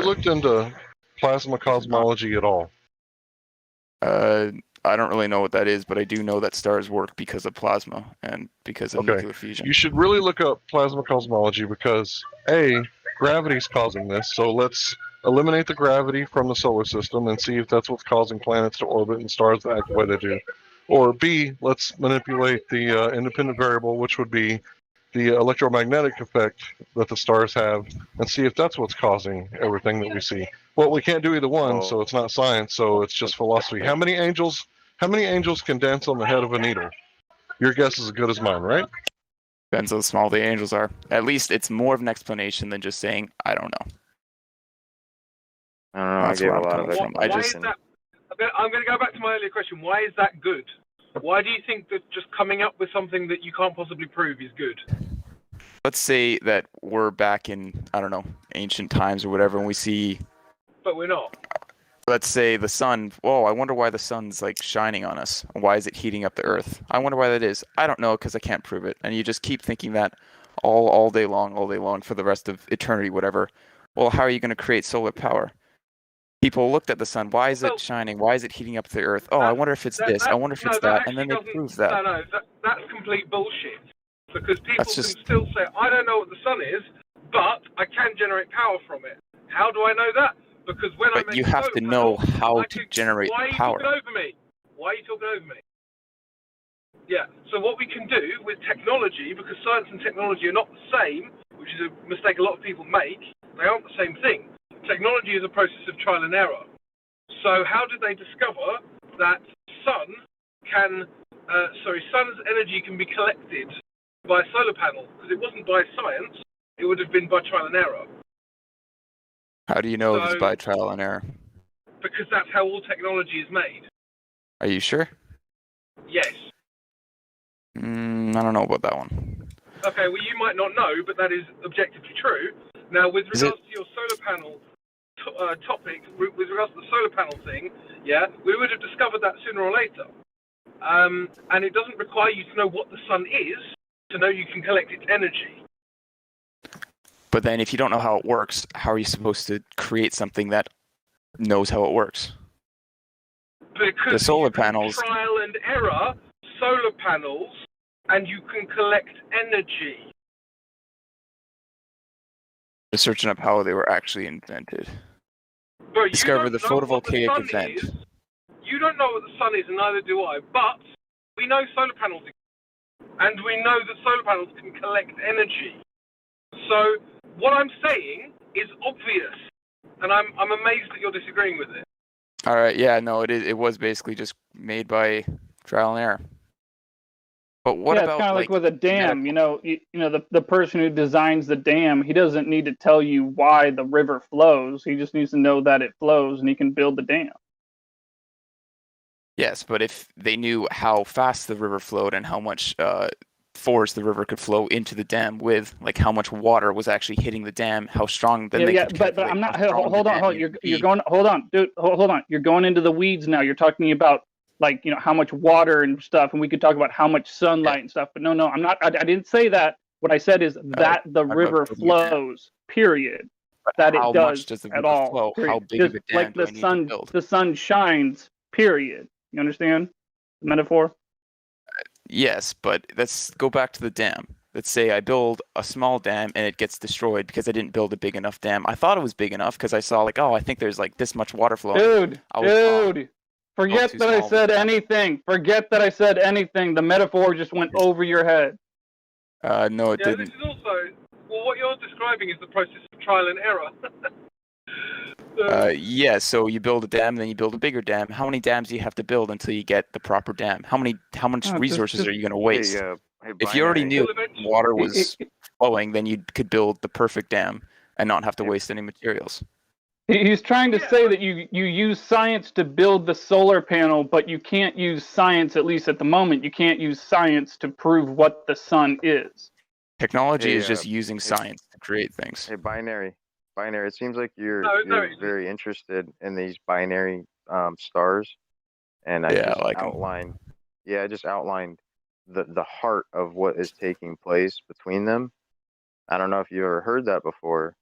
looked into plasma cosmology at all? I don't really know what that is, but I do know that stars work because of plasma and because of nuclear fusion. You should really look up plasma cosmology because gravity's causing this. So let's eliminate the gravity from the solar system and see if that's what's causing planets to orbit and stars to act the way they do. Or B, let's manipulate the independent variable, which would be the electromagnetic effect that the stars have, and see if that's what's causing everything that we see. Well, we can't do either one, so it's not science, so it's just philosophy. How many angels can dance on the head of a needle? Your guess is as good as mine, right? Depends how small the angels are. At least it's more of an explanation than just saying, I don't know. I don't know. That's I gave where a I'm lot coming of from. Why is that? I'm going to go back to my earlier question. Why is that good? Why do you think that just coming up with something that you can't possibly prove is good? Let's say that we're back in, I don't know, ancient times or whatever, and we see, But we're not. let's say the sun. Whoa, I wonder why the sun's like shining on us. Why is it heating up the earth? I wonder why that is. I don't know because I can't prove it. And you just keep thinking that all day long for the rest of eternity, whatever. Well, how are you going to create solar power? People looked at the sun. Why is it shining? Why is it heating up the earth? Oh, I wonder if it's this. I wonder if it's that. And then they prove that. No, that's complete bullshit. Because people That's just- can still say, I don't know what the sun is, but I can generate power from it. How do I know that? Because when I But make you a have solar to know panel, how to generate Why are you power. talking over me? Why are you talking over me? Yeah, so what we can do with technology, because science and technology are not the same, which is a mistake a lot of people make, they aren't the same thing. Technology is a process of trial and error. So how did they discover that sun's energy can be collected by a solar panel? Because it wasn't by science, it would have been by trial and error. How do you know if it's by trial and error? Because that's how all technology is made. Are you sure? Yes. I don't know about that one. Okay, well, you might not know, but that is objectively true. Now, with regards to your solar panel topic, with regards to the solar panel thing, we would have discovered that sooner or later. And it doesn't require you to know what the sun is to know you can collect its energy. But then if you don't know how it works, how are you supposed to create something that knows how it works? Because The solar you can panels. trial and error solar panels, and you can collect energy. Just searching up how they were actually invented. But you Discover the don't know what the photovoltaic sun event. is. You don't know what the sun is, and neither do I. But we know solar panels exist, and we know that solar panels can collect energy. So what I'm saying is obvious, and I'm amazed that you're disagreeing with it. All right, yeah, no, it was basically just made by trial and error. But what yeah, it's about kind of like with a dam. The person who designs the dam, he doesn't need to tell you why the river flows. He just needs to know that it flows, and he can build the dam. Yes, but if they knew how fast the river flowed and how much force the river could flow into the dam with, like how much water was actually hitting the dam, how strong, then they could but calculate I'm not. how strong Hold the on, dam you're needed to you're be. going. Hold on, dude. Hold on. You're going into the weeds now. You're talking about how much water and stuff, and we could talk about how much sunlight and stuff. But no, I'm not. I didn't say that. What I said is that the talking about river building a dam. flows. Period. But That how it much does does the at river all. flow? Period. How big Just of a dam like do I need to build? the sun shines. Period. You understand the metaphor? Yes, but let's go back to the dam. Let's say I build a small dam and it gets destroyed because I didn't build a big enough dam. I thought it was big enough because I saw I think there's like this much water flowing. Dude, I was wrong. dude. Forget too that I small. said anything. Forget that I said anything. The metaphor just went over your head. No, it Yeah, didn't. this is also what you're describing is the process of trial and error. Yeah, so you build a dam, then you build a bigger dam. How many dams do you have to build until you get the proper dam? How much resources are you going to waste? If you already knew water was flowing, then you could build the perfect dam and not have to waste any materials. He's trying to say that you use science to build the solar panel, but you can't use science, at least at the moment, you can't use science to prove what the sun is. Technology is just using science to create things. Hey, binary. It seems like you're No, very interested in these binary stars, and I Yeah, just I like 'em. outlined. Yeah, I just outlined the heart of what is taking place between them. I don't know if you ever heard that before,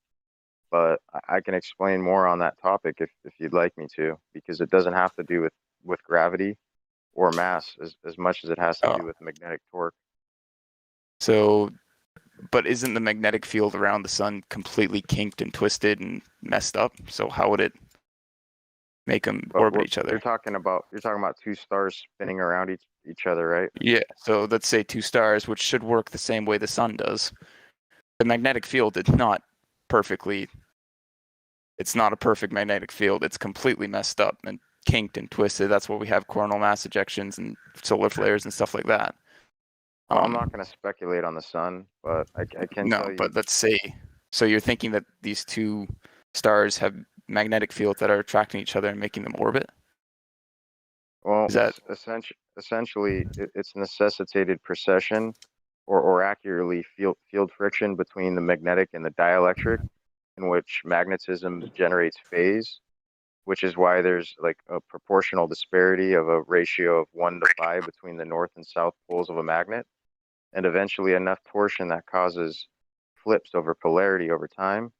but I can explain more on that topic if you'd like me to, because it doesn't have to do with gravity or mass as much as it has to do with magnetic torque. So, but isn't the magnetic field around the sun completely kinked and twisted and messed up? So how would it make them orbit each other? You're talking about two stars spinning around each other, right? Yeah, so let's say two stars, which should work the same way the sun does. The magnetic field is not perfectly. It's not a perfect magnetic field. It's completely messed up and kinked and twisted. That's why we have coronal mass ejections and solar flares and stuff like that. Well, I'm not going to speculate on the sun, but I can tell you. But let's say, so you're thinking that these two stars have magnetic fields that are attracting each other and making them orbit? Well, Is that essentially it's necessitated precession, or accurately field friction between the magnetic and the dielectric, in which magnetism generates phase, which is why there's like a proportional disparity of a ratio of 1 to 5 between the north and south poles of a magnet, and eventually enough torsion that causes flips over polarity over time,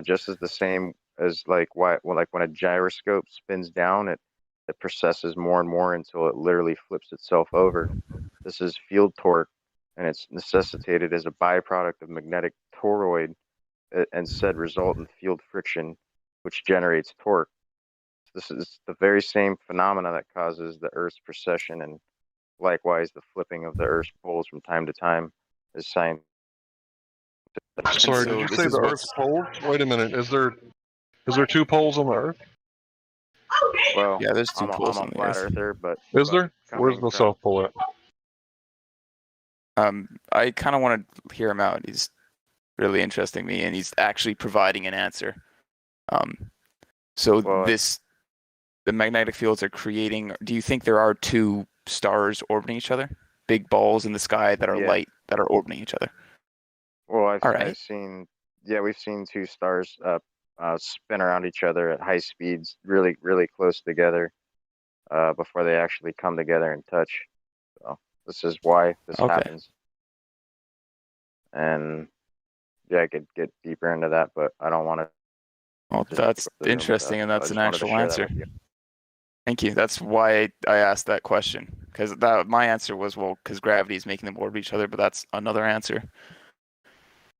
just as the same as like when a gyroscope spins down, it precesses more and more until it literally flips itself over. This is field torque, and it's necessitated as a byproduct of magnetic toroid, and said result in field friction, which generates torque. This is the very same phenomena that causes the Earth's precession, and likewise the flipping of the Earth's poles from time to time is science. Sorry, did you say the Earth's poles? Wait a minute. Is there two poles on the Earth? Well, yeah, there's two poles I'm on a the flat Earth. earther, but Is there? Where's coming the from South Pole at? I kind of want to hear him out. He's really interesting me, and he's actually providing an answer. So the magnetic fields are creating. Do you think there are two stars orbiting each other? Big balls in the sky that are light that are orbiting each other. Well, I've seen, we've seen two stars spin around each other at high speeds, really, really close together, before they actually come together and touch. So this is why this happens. And I could get deeper into that, but I don't want to. Well, that's interesting, and that's an actual answer. Thank you. That's why I asked that question, because my answer was, well, because gravity is making them orbit each other, but that's another answer.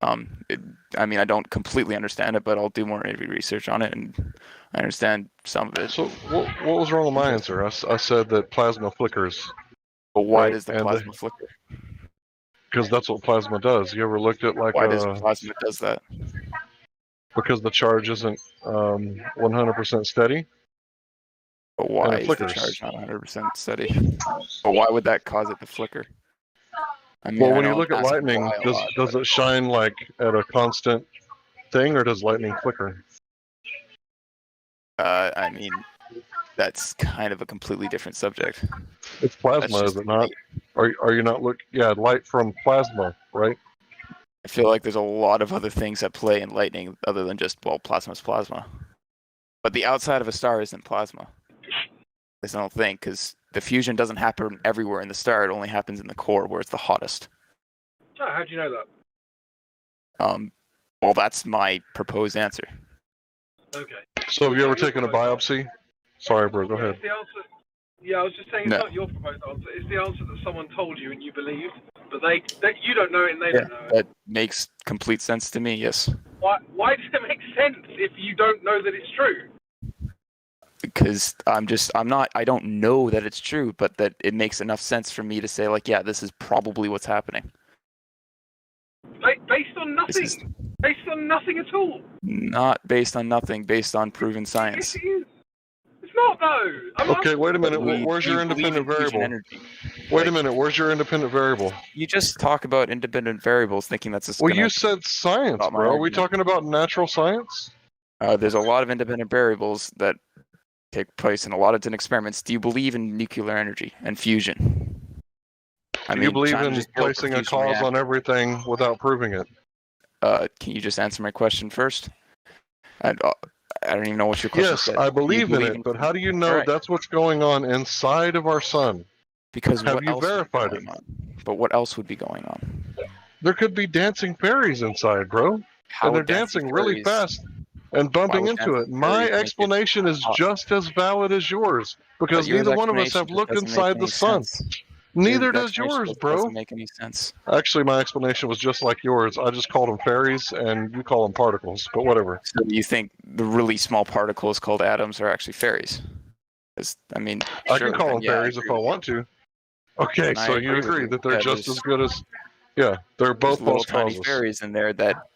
I mean, I don't completely understand it, but I'll do more research on it, and I understand some of it. So what was wrong with my answer? I said that plasma flickers. But why right? does the plasma flicker? Because that's what plasma does. You ever looked at like why does plasma does that? Because the charge isn't 100% steady. But why is the charge not 100% steady? But why would that cause it to flicker? I mean, Well, when you look at lightning, does it shine like at a constant thing, or does lightning flicker? I mean, that's kind of a completely different subject. It's plasma, is it not? Are you not light from plasma, right? I feel like there's a lot of other things at play in lightning other than just, well, plasma's plasma. But the outside of a star isn't plasma. I don't think, because the fusion doesn't happen everywhere in the star. It only happens in the core where it's the hottest. Oh, how do you know that? Well, that's my proposed answer. Okay. So have you ever taken a biopsy? Sorry, bro, go ahead. The answer, yeah, I was just saying it's No. not your proposed answer. It's the answer that someone told you and you believed, but you don't know it and they don't know it. That makes complete sense to me, yes. Why does it make sense if you don't know that it's true? Because I don't know that it's true, but that it makes enough sense for me to say, like, yeah, this is probably what's happening. Based on nothing. Based on nothing at all. Not based on nothing, based on proven science. Yes, it is. It's not, though. Okay, wait a minute. Where's your independent variable? Wait a minute. Where's your independent variable? You just talk about independent variables thinking that's just Well, you said science, bro. Are we talking about natural science? There's a lot of independent variables that take place in a lot of different experiments. Do you believe in nuclear energy and fusion? Do you believe in placing a cause on everything without proving it? Can you just answer my question first? I don't even know what your question said. Yes, I believe in it, but how do you know that's what's going on inside of our sun? Because have you verified it? But what else would be going on? There could be dancing fairies inside, bro. And they're dancing really fast and bumping into it. My explanation is just as valid as yours, because neither one of us have looked inside the sun. Neither does yours, bro. Doesn't make any sense. Actually, my explanation was just like yours. I just called them fairies, and you call them particles, but whatever. So you think the really small particles called atoms are actually fairies? I mean, I can call them fairies if I want to. Okay, so you agree that they're just as good as... Yeah, they're both little tiny fairies in there that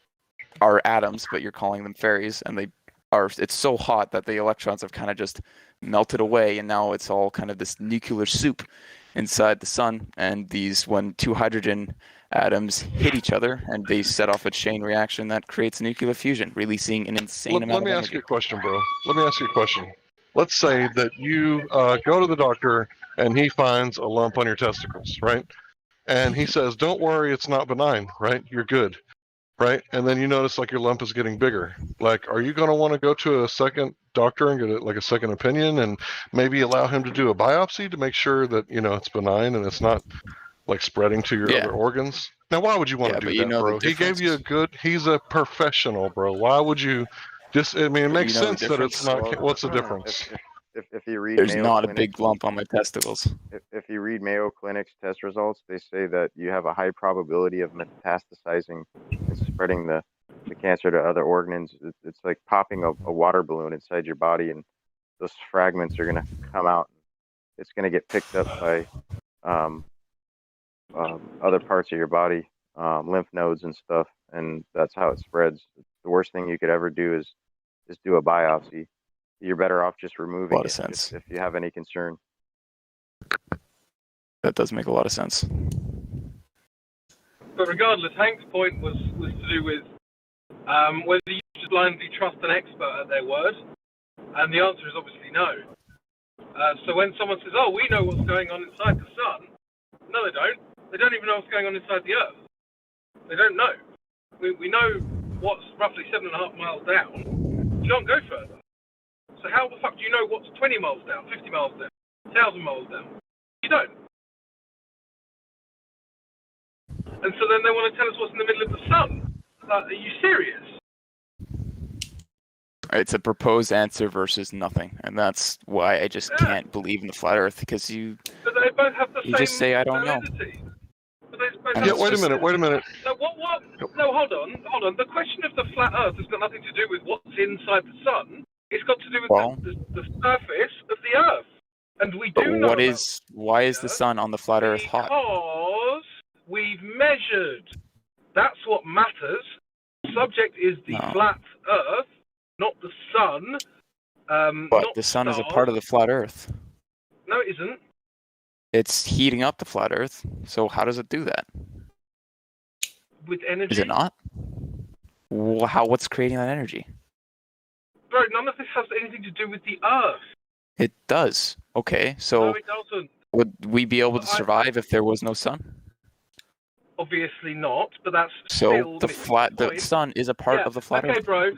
are atoms, but you're calling them fairies, and it's so hot that the electrons have kind of just melted away, and now it's all kind of this nuclear soup inside the sun. And when two hydrogen atoms hit each other, and they set off a chain reaction that creates nuclear fusion, releasing an insane amount of energy. Let me ask you a question, bro. Let me ask you a question. Let's say that you go to the doctor, and he finds a lump on your testicles, right? And he says, don't worry, it's not benign, right? You're good, right? And then you notice like your lump is getting bigger. Like, are you going to want to go to a second doctor and get a second opinion, and maybe allow him to do a biopsy to make sure that, it's benign and it's not like spreading to your other organs? Now, why would you want to do that, bro? He gave you he's a professional, bro. Why would you it makes sense that it's not, what's the difference? If you read There's Mayo not Clinic, a big lump on my testicles. If you read Mayo Clinic's test results, they say that you have a high probability of metastasizing and spreading the cancer to other organs. It's like popping a water balloon inside your body, and those fragments are going to come out. It's going to get picked up by other parts of your body, lymph nodes and stuff, and that's how it spreads. The worst thing you could ever do is do a biopsy. You're better off just removing it if you have any concern. That does make a lot of sense. But regardless, Hank's point was to do with whether you should blindly trust an expert at their word, and the answer is obviously no. So when someone says, "Oh, we know what's going on inside the sun," no, they don't. They don't even know what's going on inside the Earth. They don't know. We know what's roughly 7.5 miles down. You can't go further. So how the fuck do you know what's 20 miles down, 50 miles down, 1,000 miles down? You don't. And so then they want to tell us what's in the middle of the sun. Are you serious? It's a proposed answer versus nothing, and that's why I just can't believe in the flat Earth, because But they both have the you same just say I don't know. validity. But they both And have it's the wait a same minute. Wait a minute. No, what? No, hold on. The question of the flat Earth has got nothing to do with what's inside the sun. It's got to do with Well, the surface of the Earth. And we but do know what about is? Why is the sun on the flat Earth hot? because we've measured. That's what matters. The subject is the No. flat Earth, not the sun. But not the sun is a stars. part of the flat Earth. No, it isn't. It's heating up the flat Earth. So how does it do that? With energy. Is it not? What's creating that energy? Bro, none of this has anything to do with the Earth. It does. Okay, No, so it doesn't. would we be able to survive if there was no sun? Obviously not, but that's So still the point. sun is a part of the flat okay, Earth. bro.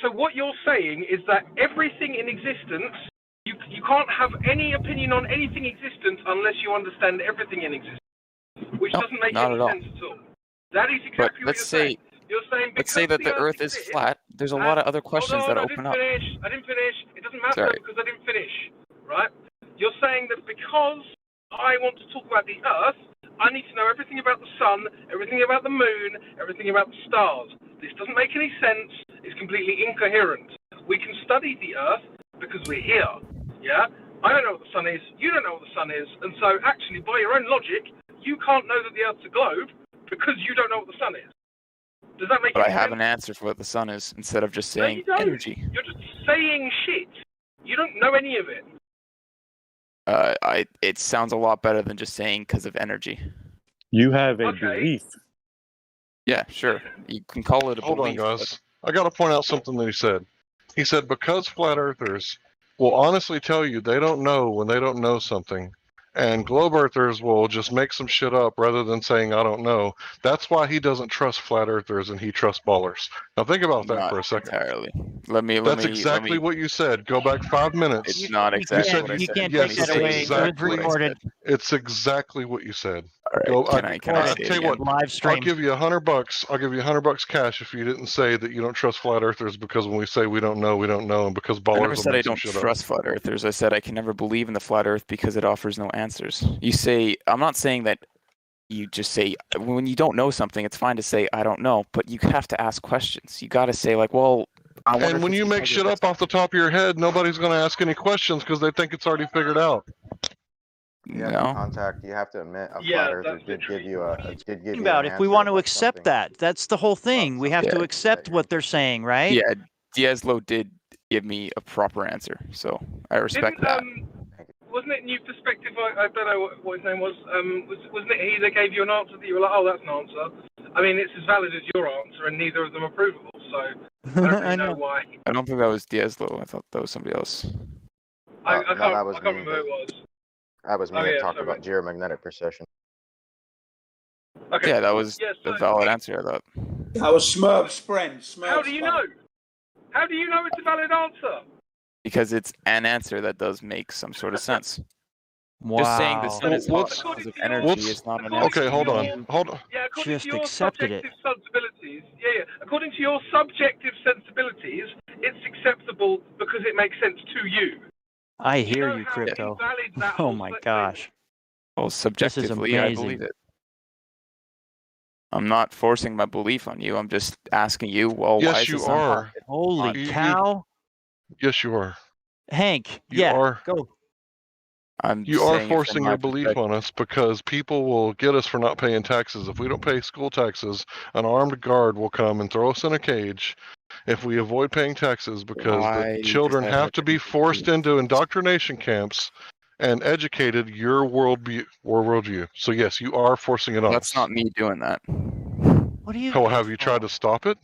So what you're saying is that everything in existence, you can't have any opinion on anything existent unless you understand everything in existence, which No, doesn't make not any at all. sense at all. That is But exactly what let's you're say saying. You're saying let's say that the Earth is exists, flat. There's a lot of other questions hold on, that I open didn't up. finish. I didn't finish. It doesn't matter Sorry. because I didn't finish. Right? You're saying that because I want to talk about the Earth, I need to know everything about the sun, everything about the moon, everything about the stars. This doesn't make any sense. It's completely incoherent. We can study the Earth because we're here. Yeah? I don't know what the sun is. You don't know what the sun is. And so, actually, by your own logic, you can't know that the Earth's a globe because you don't know what the sun is. Does that make But I any have sense? an answer for what the sun is instead of just No, saying you don't. energy. You're just saying shit. You don't know any of it. It sounds a lot better than just saying because of energy. You have a belief. Yeah, sure. You can call it a Hold belief. on, guys. I got to point out something that he said. He said because flat earthers will honestly tell you they don't know when they don't know something, and globe earthers will just make some shit up rather than saying I don't know. That's why he doesn't trust flat earthers and he trusts ballers. Now think about that Not for a second. entirely. Let me. That's exactly what you said. Go back 5 minutes. It's not exactly what I You said. can't Let take me that say away. It was exactly what I recorded. said. It's exactly what you said. All right, can I say tell it you again? what, Live stream. I'll give you $100. I'll give you $100 cash if you didn't say that you don't trust flat earthers because when we say we don't know, and because I ballers never will said I make some don't shit trust flat earthers. I said I can never believe in the flat earth because it offers no answers. You say, I'm not saying that you just say, when you don't know something, it's fine to say, I don't know, but you have to ask questions. You got to say, like, well, I wonder And if when it's you make because shit of up off the top of your head, nobody's going to ask any questions because they think it's already figured out. No. Contact. You have to admit a Yeah, flat earther that's did give you About an if we answer want to about accept something. that, that's the whole thing. We have to Yeah. accept what they're saying, right? Yeah, Diazlo did give me a proper answer, so I respect that. Wasn't it New Perspective? I don't know what his name was. Wasn't it he that gave you an answer that you were like, oh, that's an answer? I mean, it's as valid as your answer, and neither of them are provable. So I don't really know why. I don't think that was Diazlo. I thought that was somebody else. I No, can't. that was I can't me. remember who it was. That was me Oh, that yeah, talked sorry. about geomagnetic precession. Okay. Yeah, that was a valid answer, I thought. That was Smurf's friend. How do you know? How do you know it's a valid answer? Because it's an answer that does make some sort of sense. Just saying the sun is hot because of energy is not an answer. Okay, hold on. Yeah, according Just to your accepted it. subjective sensibilities. Yeah. According to your subjective sensibilities, it's acceptable because it makes sense to you. I hear know you, how Crypto. invalid that Oh whole my gosh. Well, subjectively, I amazing. believe it. I'm not forcing my belief on you. I'm just asking you, well, why Yes, is you the sun hot? are. Holy cow. Yes, you are. Hank, You are. go. You are saying it from forcing my your belief on us because people will get us for not paying taxes. If we don't pay school taxes, an armed guard will come and throw us in a cage if we avoid paying taxes because Why the does children that have have to be forced into indoctrination camps and educated your worldview. So yes, you are forcing it on That's us. not me doing that. What are you? How have you tried to stop it?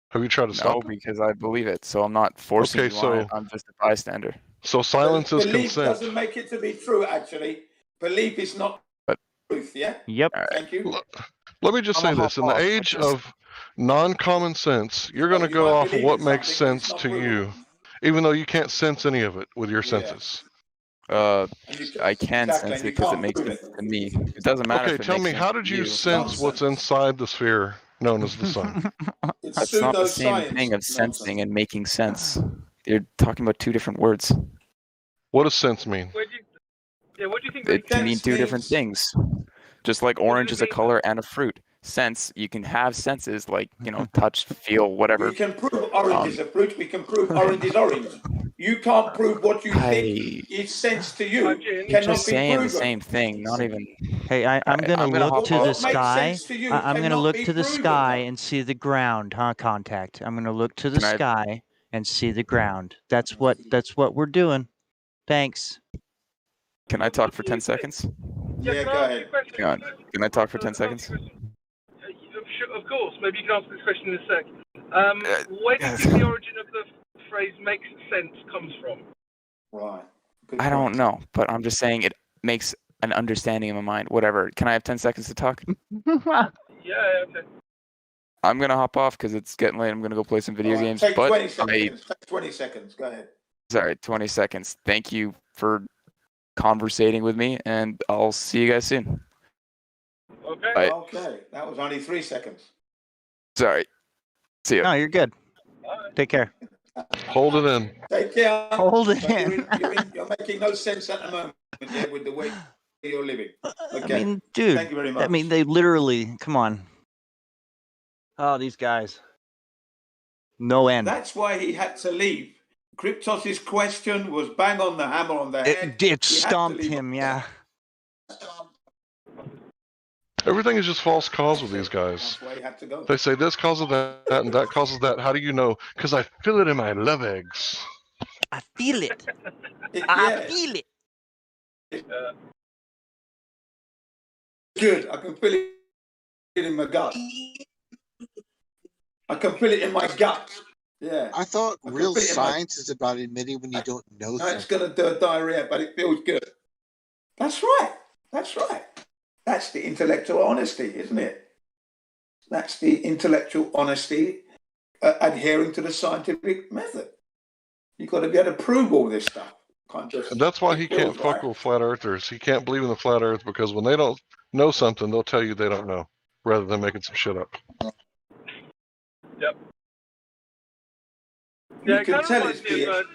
Have you tried to stop No, it? because I believe it. So I'm not forcing Okay, you on it. so- I'm just a bystander. So silence is Belief consent. doesn't make it to be true, actually. Belief is not truth, yeah? Yep. Thank you. Let me just say this. In the age of non-common sense, you're going to you go might off of believe what in makes something, but it's sense not to proven. you, even though you can't sense any of it with your Yeah. senses. I can Exactly, sense and it you because it can't makes prove sense it. to me. It doesn't matter Okay, if it tell makes me, sense how to did you you. sense what's inside the sphere? known as the sun. It's That's not the same pseudoscience thing of nonsense. sensing and making sense. You're talking about two different words. What does sense mean? What do you think? It can mean Sense two different means- things. Just like orange is a color and a fruit. Sense, you can have senses like, touch, feel, whatever. We can prove orange is a fruit. We can prove orange is orange. You can't prove what you think is sense to you. You're Cannot just be saying the proven. same thing, not even. Hey, I'm gonna look hop to off. the What makes sky. sense to you I'm gonna cannot look be to the proven. sky and see the ground, huh? Contact. I'm gonna look to the Can I- sky and see the ground. That's what we're doing. Thanks. Can I talk for 10 seconds? Yeah, go ahead. Hang on. Can I talk for 10 seconds? Sure, of course. Maybe you can answer this question in a sec. Where do you think the origin of the phrase "makes sense" comes from? Right. I don't know, but I'm just saying it makes an understanding in my mind. Whatever. Can I have 10 seconds to talk? Yeah. Okay. I'm going to hop off because it's getting late. I'm going to go play some video All right, games. take But 20 seconds. Take 20 seconds. Go ahead. Sorry, 20 seconds. Thank you for conversating with me, and I'll see you guys soon. Okay. Bye. Okay. That was only 3 seconds. Sorry. See you. No, you're good. Take care. Hold it in. Take care. Hold it But in. You're making no sense at the moment, yeah, with the way you're living. Okay. I mean, dude. Thank you very much. I mean, they literally. Come on. Oh, these guys. No end. That's why he had to leave. Kryptos's question was bang on the hammer on the head. It He had to stumped leave. him. Yeah. Everything is just false cause with these guys. That's why he had to go. They say this causes that, and that causes that. How do you know? Because I feel it in my love eggs. I feel it. Yeah. I feel it. Good. I can feel it in my gut. I can feel it in my gut. Yeah. I thought I can real feel it in my- science is about admitting when you don't know No, it's something. going to do a diarrhea, but it feels good. That's right. That's right. That's the intellectual honesty, isn't it? That's the intellectual honesty adhering to the scientific method. You've got to be able to prove all this stuff. Can't just, And that's why he it feels can't fuck right. with flat earthers. He can't believe in the flat earth because when they don't know something, they'll tell you they don't know, rather than making some shit up. Yep. You Yeah, it can kind of tell reminds it's me of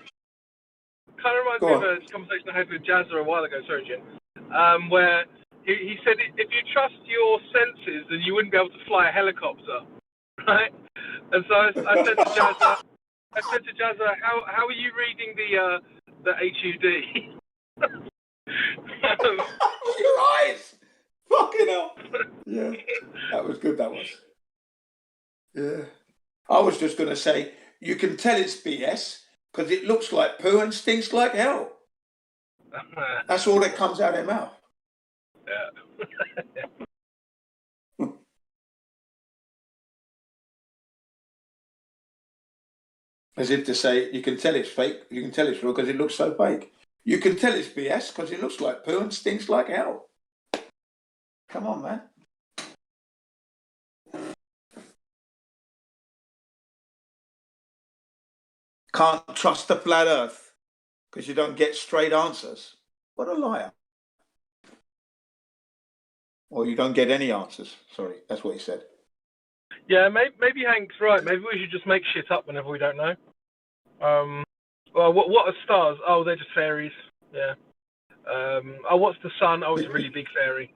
BS. a conversation I had with Jazza a while ago, sorry, Jim, where he said if you trust your senses, then you wouldn't be able to fly a helicopter, right? And so I said to Jazza, how are you reading the HUD? Your eyes! Fucking hell! Yeah, that was good, that was. Yeah. I was just going to say, you can tell it's BS because it looks like poo and stinks like hell. That's all that comes out of their mouth. Yeah. As if to say, you can tell it's fake, you can tell it's real because it looks so fake. You can tell it's BS because it looks like poo and stinks like hell. Come on, man. Can't trust the flat earth because you don't get straight answers. What a liar. Or you don't get any answers. Sorry, that's what he said. Yeah, maybe Hank's right. Maybe we should just make shit up whenever we don't know. Well, what are stars? Oh, they're just fairies. Yeah. Oh, what's the sun? Oh, it's a really big fairy.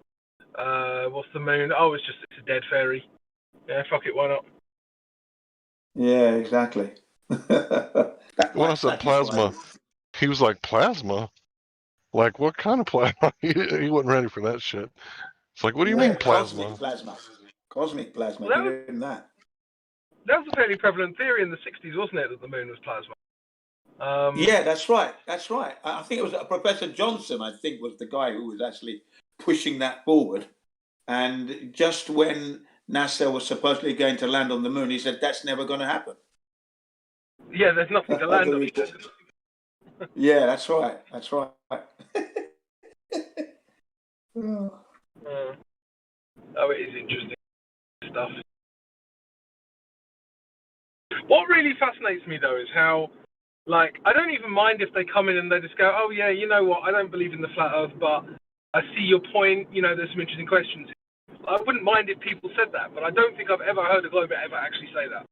What's the moon? Oh, it's a dead fairy. Yeah, fuck it, why not? Yeah, exactly. When I said plasma, he was like, plasma? Like, what kind of plasma? He wasn't ready for that shit. It's like, what do you mean plasma? Cosmic plasma. Cosmic plasma. Well, Bigger than that. That was a fairly prevalent theory in the 60s, wasn't it, that the moon was plasma? Yeah, that's right. That's right. I think it was Professor Johnson, I think, was the guy who was actually pushing that forward. And just when NASA was supposedly going to land on the moon, he said, that's never going to happen. Yeah, there's nothing to land on. Yeah, that's right. That's right. Oh, it is interesting stuff. What really fascinates me, though, is how, like, I don't even mind if they come in and they just go, oh, yeah, you know what, I don't believe in the flat earth, but I see your point, you know, there's some interesting questions. I wouldn't mind if people said that, but I don't think I've ever heard a Glober ever actually say that.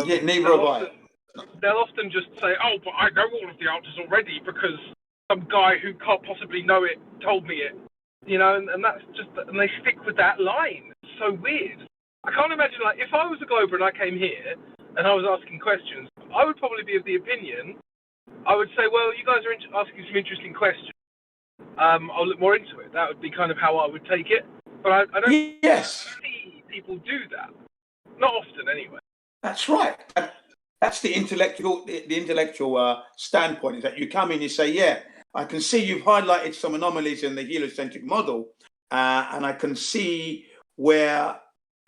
Yeah, neither have I. They'll often just say, "Oh, but I know all of the answers already because some guy who can't possibly know it told me it." You know, and that's just, and they stick with that line. It's so weird. I can't imagine, like, if I was a Glober and I came here and I was asking questions, I would probably be of the opinion, I would say, well, you guys are asking some interesting questions. I'll look more into it. That would be kind of how I would take it. But I don't see people do that. Not often, anyway. That's right. That's the intellectual standpoint, is that you come in, you say, yeah, I can see you've highlighted some anomalies in the heliocentric model, and I can see where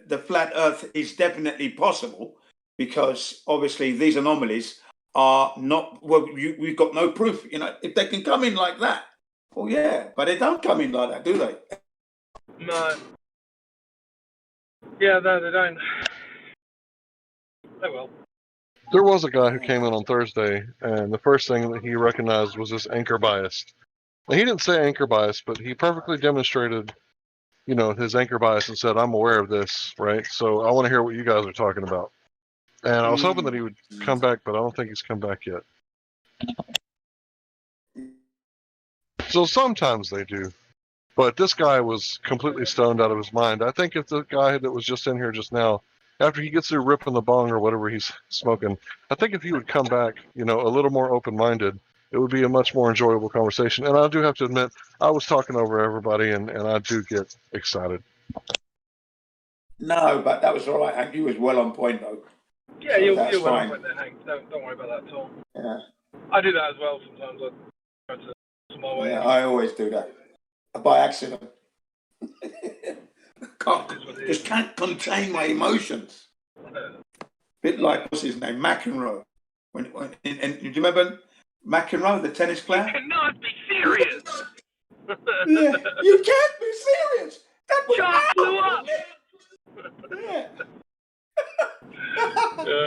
the flat Earth is definitely possible, because obviously these anomalies are not, well, we've got no proof. You know, if they can come in like that, well, yeah, but they don't come in like that, do they? No. Yeah, no, they don't. Oh well. There was a guy who came in on Thursday, and the first thing that he recognized was this anchor bias. Now, he didn't say anchor bias, but he perfectly demonstrated, you know, his anchor bias and said, I'm aware of this, right? So I want to hear what you guys are talking about. And I was hoping that he would come back, but I don't think he's come back yet. So sometimes they do. But this guy was completely stoned out of his mind. I think if the guy that was just in here just now, after he gets through ripping the bong or whatever he's smoking, I think if he would come back, you know, a little more open-minded, it would be a much more enjoyable conversation. And I do have to admit, I was talking over everybody, and I do get excited. No, but that was all right, Hank. You was well on point, though. Yeah, So you're that's well on fine. point there, Hank. Don't worry about that at all. Yeah. I do that as well sometimes. I try to my way. Yeah, I always do that. By accident. Just can't contain my emotions. Bit like, what's his name, McEnroe. And do you remember McEnroe, the tennis player? You cannot be serious. Yeah, you can't be serious. That was John blew up. Yeah. Yeah.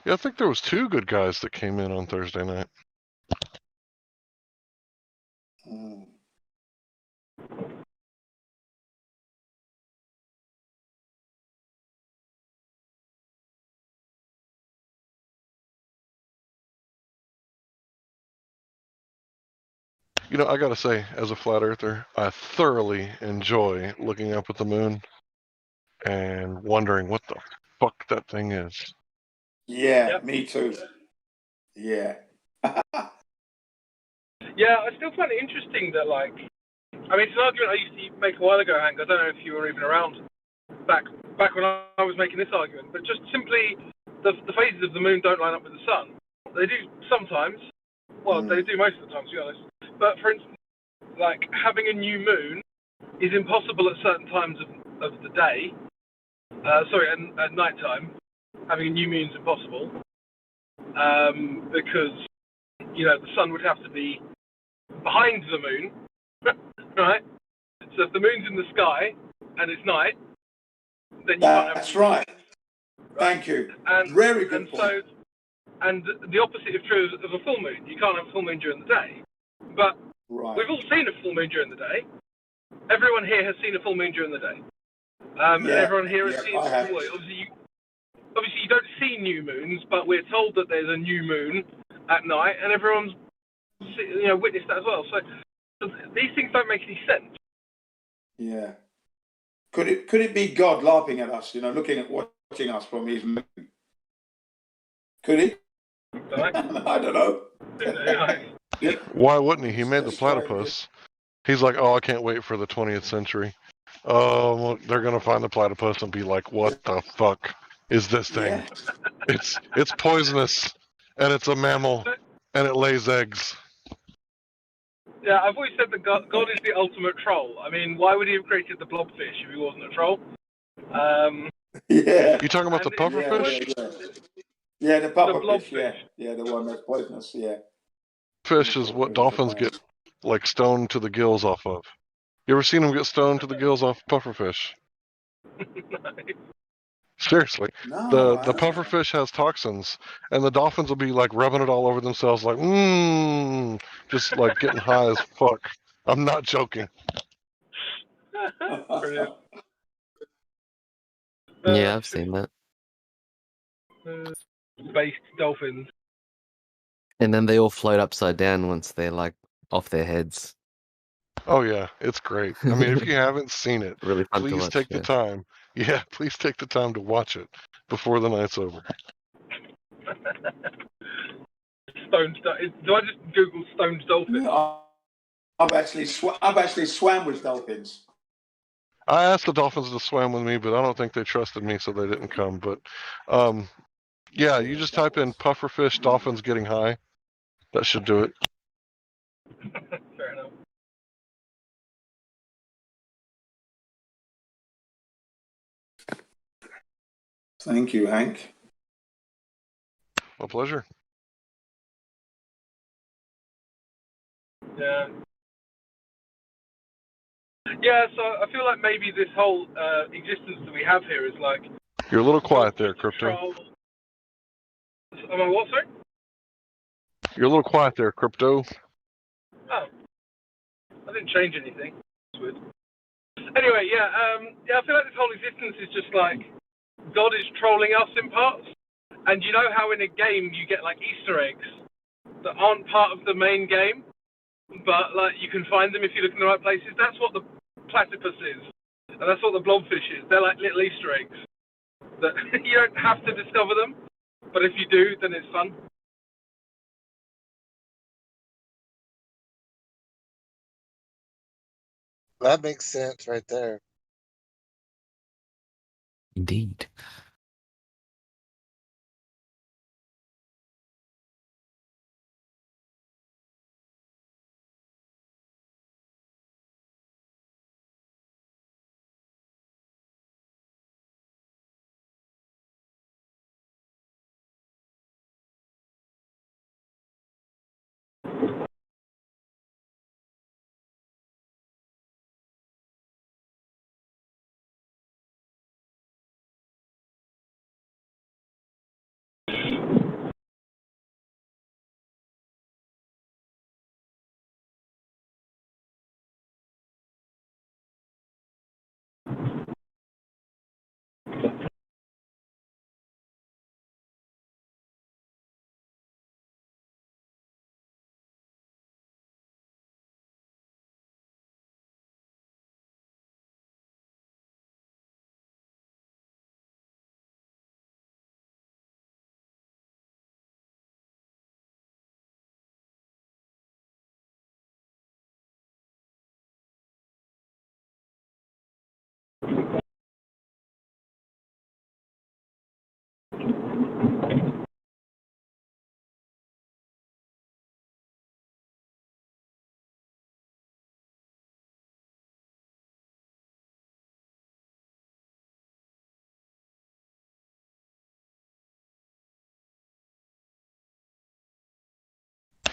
Yeah, I think there was 2 good guys that came in on Thursday night. You know, I gotta say, as a flat earther, I thoroughly enjoy looking up at the moon and wondering what the fuck that thing is. Yeah, me too. Yeah. Yeah, I still find it interesting that, like, I mean, it's an argument I used to make a while ago, Hank. I don't know if you were even around back when I was making this argument, but just simply the phases of the moon don't line up with the sun. They do sometimes. Well, they do most of the time, to be honest. But for instance, like, having a new moon is impossible at certain times of the day. And at night time, having a new moon is impossible because, you know, the sun would have to be behind the moon, right? So if the moon's in the sky and it's night, then you can't have. That's right. Thank you. Very good point. And the opposite is true of a full moon. You can't have a full moon during the day. But we've all seen a full moon during the day. Everyone here has seen a full moon during the day. Everyone here has seen. Obviously, you don't see new moons, but we're told that there's a new moon at night, and everyone's witnessed that as well. So these things don't make any sense. Yeah. Could it be God laughing at us? You know, watching us from his moon? Could he? I don't know. Why wouldn't he? He made the platypus. He's like, oh, I can't wait for the 20th century. Oh, well, they're gonna find the platypus and be like, what the fuck is this thing? It's poisonous, and it's a mammal, and it lays eggs. Yeah, I've always said that God is the ultimate troll. I mean, why would he have created the blobfish if he wasn't a troll? Yeah. You talking about the pufferfish? Yeah, the pufferfish. Yeah, the one that's poisonous. Yeah. Fish is what dolphins get like stoned to the gills off of. You ever seen them get stoned to the gills off pufferfish? Seriously, No, I the haven't. pufferfish has toxins, and the dolphins will be like rubbing it all over themselves, like just like getting high as fuck. I'm not joking. Brilliant. Yeah, I've seen that. Based dolphins. And then they all float upside down once they're like off their heads. Oh yeah, it's great. I mean, if you haven't seen it, Really fun to please watch. take the Yeah. time. Yeah, please take the time to watch it before the night's over. Do I just Google stoned dolphins? I've actually swam with dolphins. I asked the dolphins to swim with me, but I don't think they trusted me, so they didn't come. But yeah, you just type in pufferfish dolphins getting high. That should do it. Fair enough. Thank you, Hank. My pleasure. Yeah. Yeah, so I feel like maybe this whole existence that we have here is like. You're a little quiet there, Crypto. Am I what, sorry? You're a little quiet there, Crypto. Oh. I didn't change anything. That's weird. Anyway, yeah, I feel like this whole existence is just like God is trolling us in parts. And you know how in a game you get like Easter eggs that aren't part of the main game, but like you can find them if you look in the right places? That's what the platypus is. And that's what the blobfish is. They're like little Easter eggs that you don't have to discover them, but if you do, then it's fun. That makes sense right there. Indeed.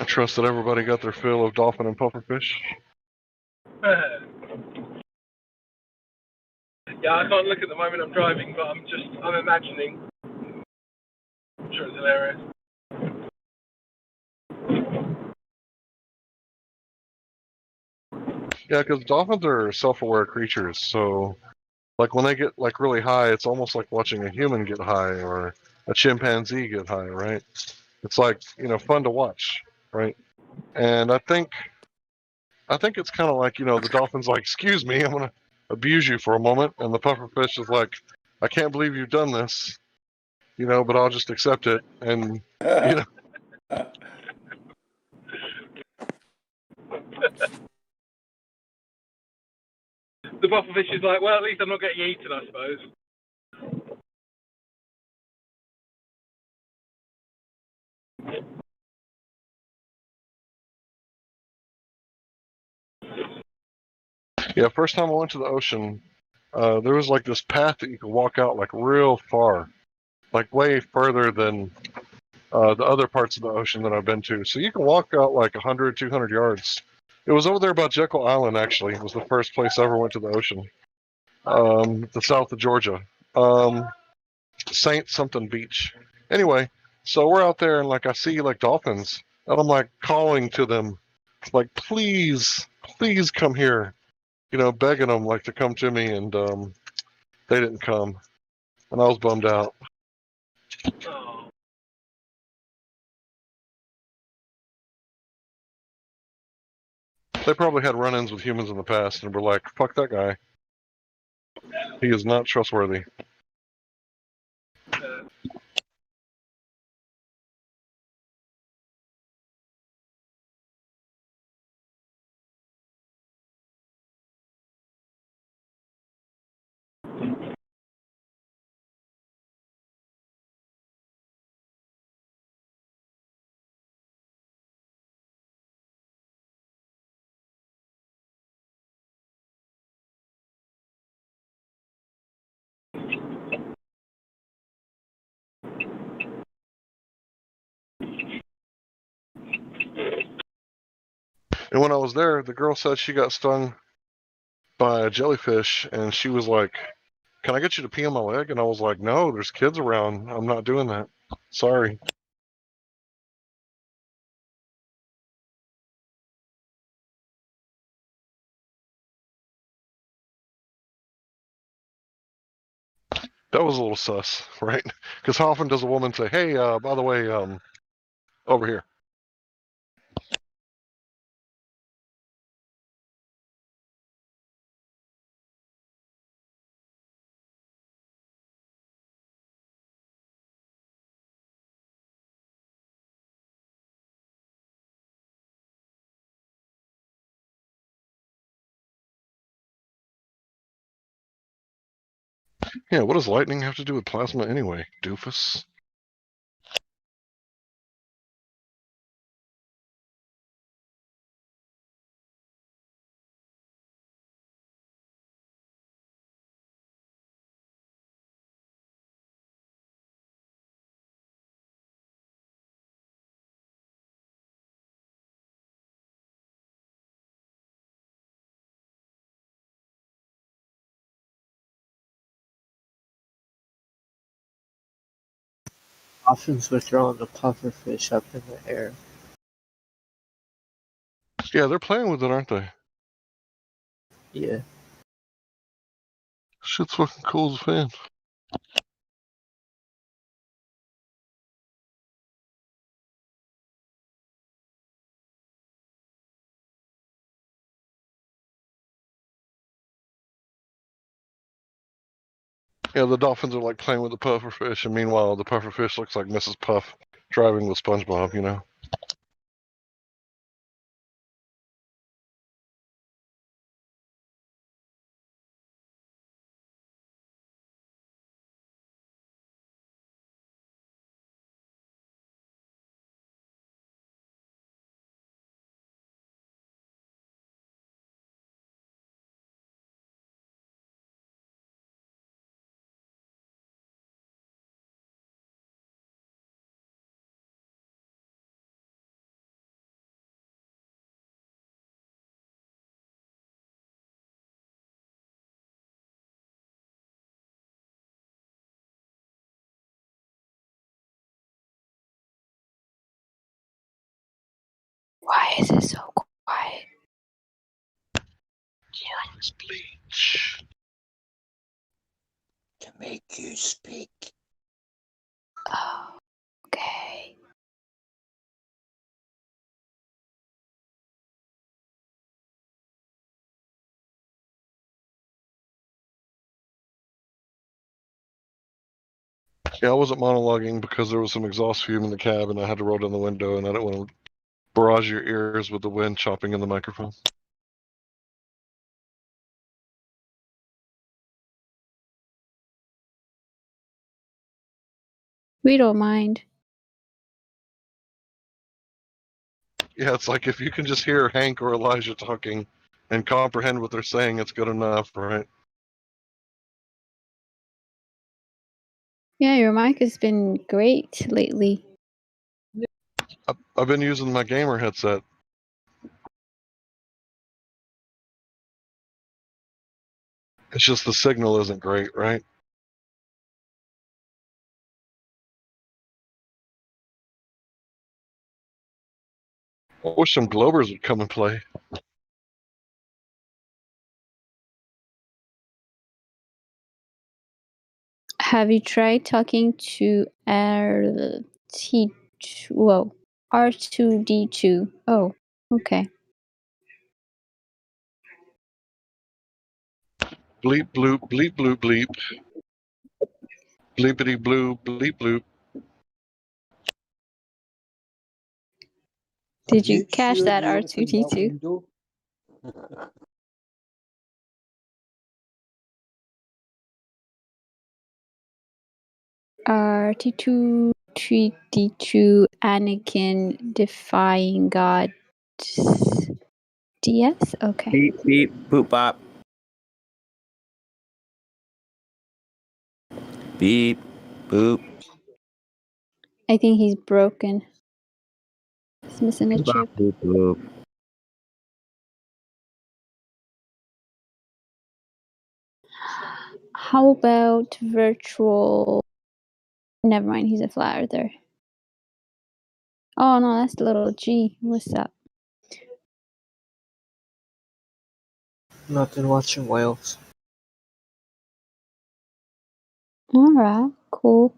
I trust that everybody got their fill of dolphin and pufferfish. Yeah, I can't look at the moment I'm driving, but I'm imagining. I'm sure it's hilarious. Yeah, because dolphins are self-aware creatures, so like when they get like really high, it's almost like watching a human get high or a chimpanzee get high, right? It's like, fun to watch, right? And I think it's kind of like, the dolphin's like, excuse me, I'm gonna abuse you for a moment, and the pufferfish is like, I can't believe you've done this, but I'll just accept it, and The pufferfish is like, well, at least I'm not getting eaten, I suppose. Yeah, first time I went to the ocean, there was like this path that you could walk out like real far, like way further than the other parts of the ocean that I've been to. So you can walk out like 100, 200 yards It was over there by Jekyll Island, actually. It was the first place I ever went to the ocean. The south of Georgia. Saint something beach. Anyway, so we're out there and like I see like dolphins and I'm like calling to them, like please, please come here, begging them like to come to me, and they didn't come, and I was bummed out. They probably had run-ins with humans in the past and were like, fuck that guy. He is not trustworthy. And when I was there, the girl said she got stung by a jellyfish, and she was like, can I get you to pee on my leg? And I was like, no, there's kids around. I'm not doing that. Sorry. That was a little sus, right? Because how often does a woman say, hey, by the way, over here? Yeah, what does lightning have to do with plasma anyway, doofus? Dolphins were throwing the pufferfish up in the air. Yeah, they're playing with it, aren't they? Yeah. Shit's fucking cool as a fan. Yeah, the dolphins are like playing with the pufferfish, and meanwhile, the pufferfish looks like Mrs. Puff driving with SpongeBob, Why is it so quiet? It's bleach. To make you speak. Oh, okay. Yeah, I wasn't monologuing because there was some exhaust fume in the cab, and I had to roll down the window, and I didn't want to barrage your ears with the wind chopping in the microphone. We don't mind. Yeah, it's like if you can just hear Hank or Elijah talking and comprehend what they're saying, it's good enough, right? Yeah, your mic has been great lately. I've been using my gamer headset. It's just the signal isn't great, right? I wish some Globers would come and play. Have you tried talking to RT? Whoa, R2D2. Oh, okay. Bleep bloop bleep bloop bleep. Bleepity bloop bleep bloop. Did you catch that R2D2? R2D2 Anakin defying God. DS? Okay. Beep, beep, boop, bop. Beep, boop. I think he's broken. He's missing a chip. Boop, boop. How about virtual? Never mind, he's a flat earther. Oh no, that's the little G. What's up? Nothing, watching whales. Alright, cool.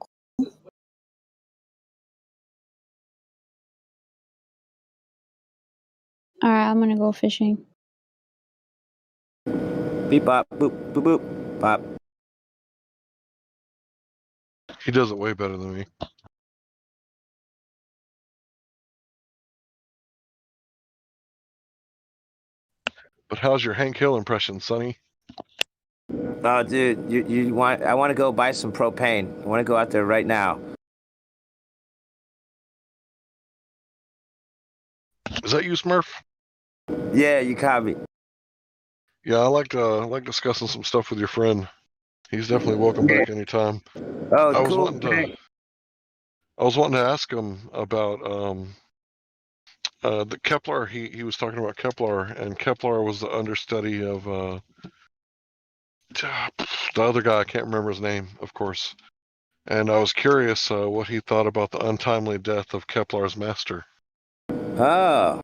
Alright, I'm gonna go fishing. Beep, bop, boop, boop, boop, bop. He does it way better than me. But how's your Hank Hill impression, Sonny? Oh, dude, you want? I want to go buy some propane. I want to go out there right now. Is that you, Smurf? Yeah, you caught me. Yeah, I like discussing some stuff with your friend. He's definitely welcome back anytime. Oh, I was cool. wanting to ask him about the Kepler. He was talking about Kepler, and Kepler was the understudy of the other guy. I can't remember his name, of course. And I was curious what he thought about the untimely death of Kepler's master. Oh.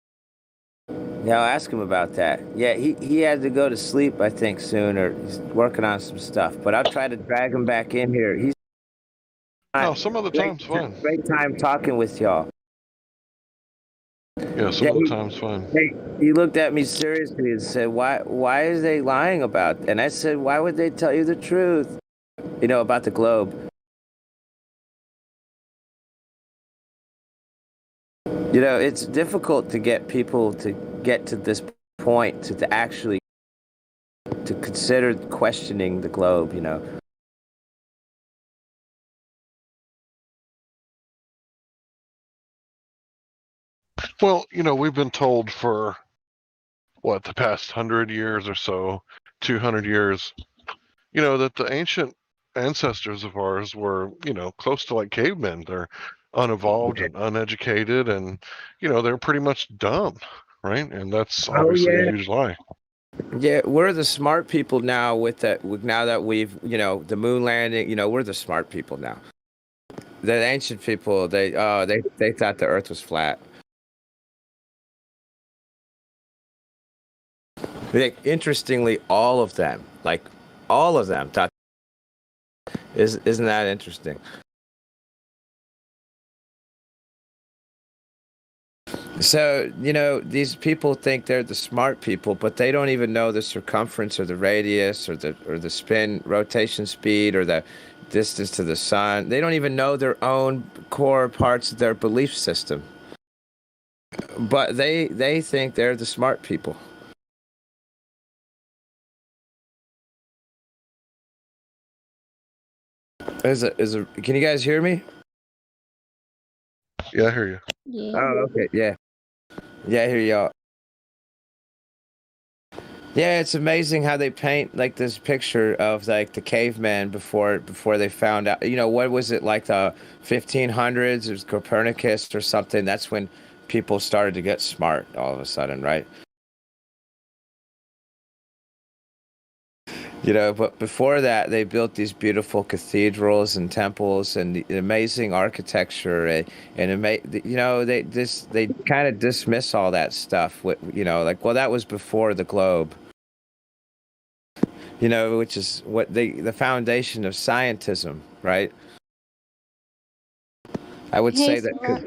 Yeah, I'll ask him about that. Yeah, he had to go to sleep, I think, soon, or he's working on some stuff. But I'll try to drag him back in here. He's No, some other time's fine. Great time talking with y'all. Yeah, some other time's fine. He looked at me seriously and said, why is they lying about it? And I said, why would they tell you the truth? You know, about the globe. You know, it's difficult to get people to get to this point, to actually to consider questioning the globe, you know. Well, you know, we've been told for what, the past 100 years or so, 200 years, you know, that the ancient ancestors of ours were, you know, close to like cavemen. They're unevolved and uneducated, and you know, they're pretty much dumb, right? And that's obviously a huge lie. Yeah, we're the smart people now now that we've, you know, the moon landing, you know, we're the smart people now. The ancient people, they thought the earth was flat. Interestingly, all of them thought. Isn't that interesting? So, you know, these people think they're the smart people, but they don't even know the circumference or the radius or the spin rotation speed or the distance to the sun. They don't even know their own core parts of their belief system. But they think they're the smart people. Can you guys hear me? Yeah, I hear you. Yeah. Oh, okay, yeah. Yeah, I hear y'all. Yeah, it's amazing how they paint like this picture of like the caveman before they found out. You know, what was it, like the 1500s? It was Copernicus or something. That's when people started to get smart all of a sudden, right? You know, but before that, they built these beautiful cathedrals and temples and the amazing architecture, you know, they kind of dismiss all that stuff. You know, like, well, that was before the globe. You know, which is what the foundation of scientism, right? I would say that.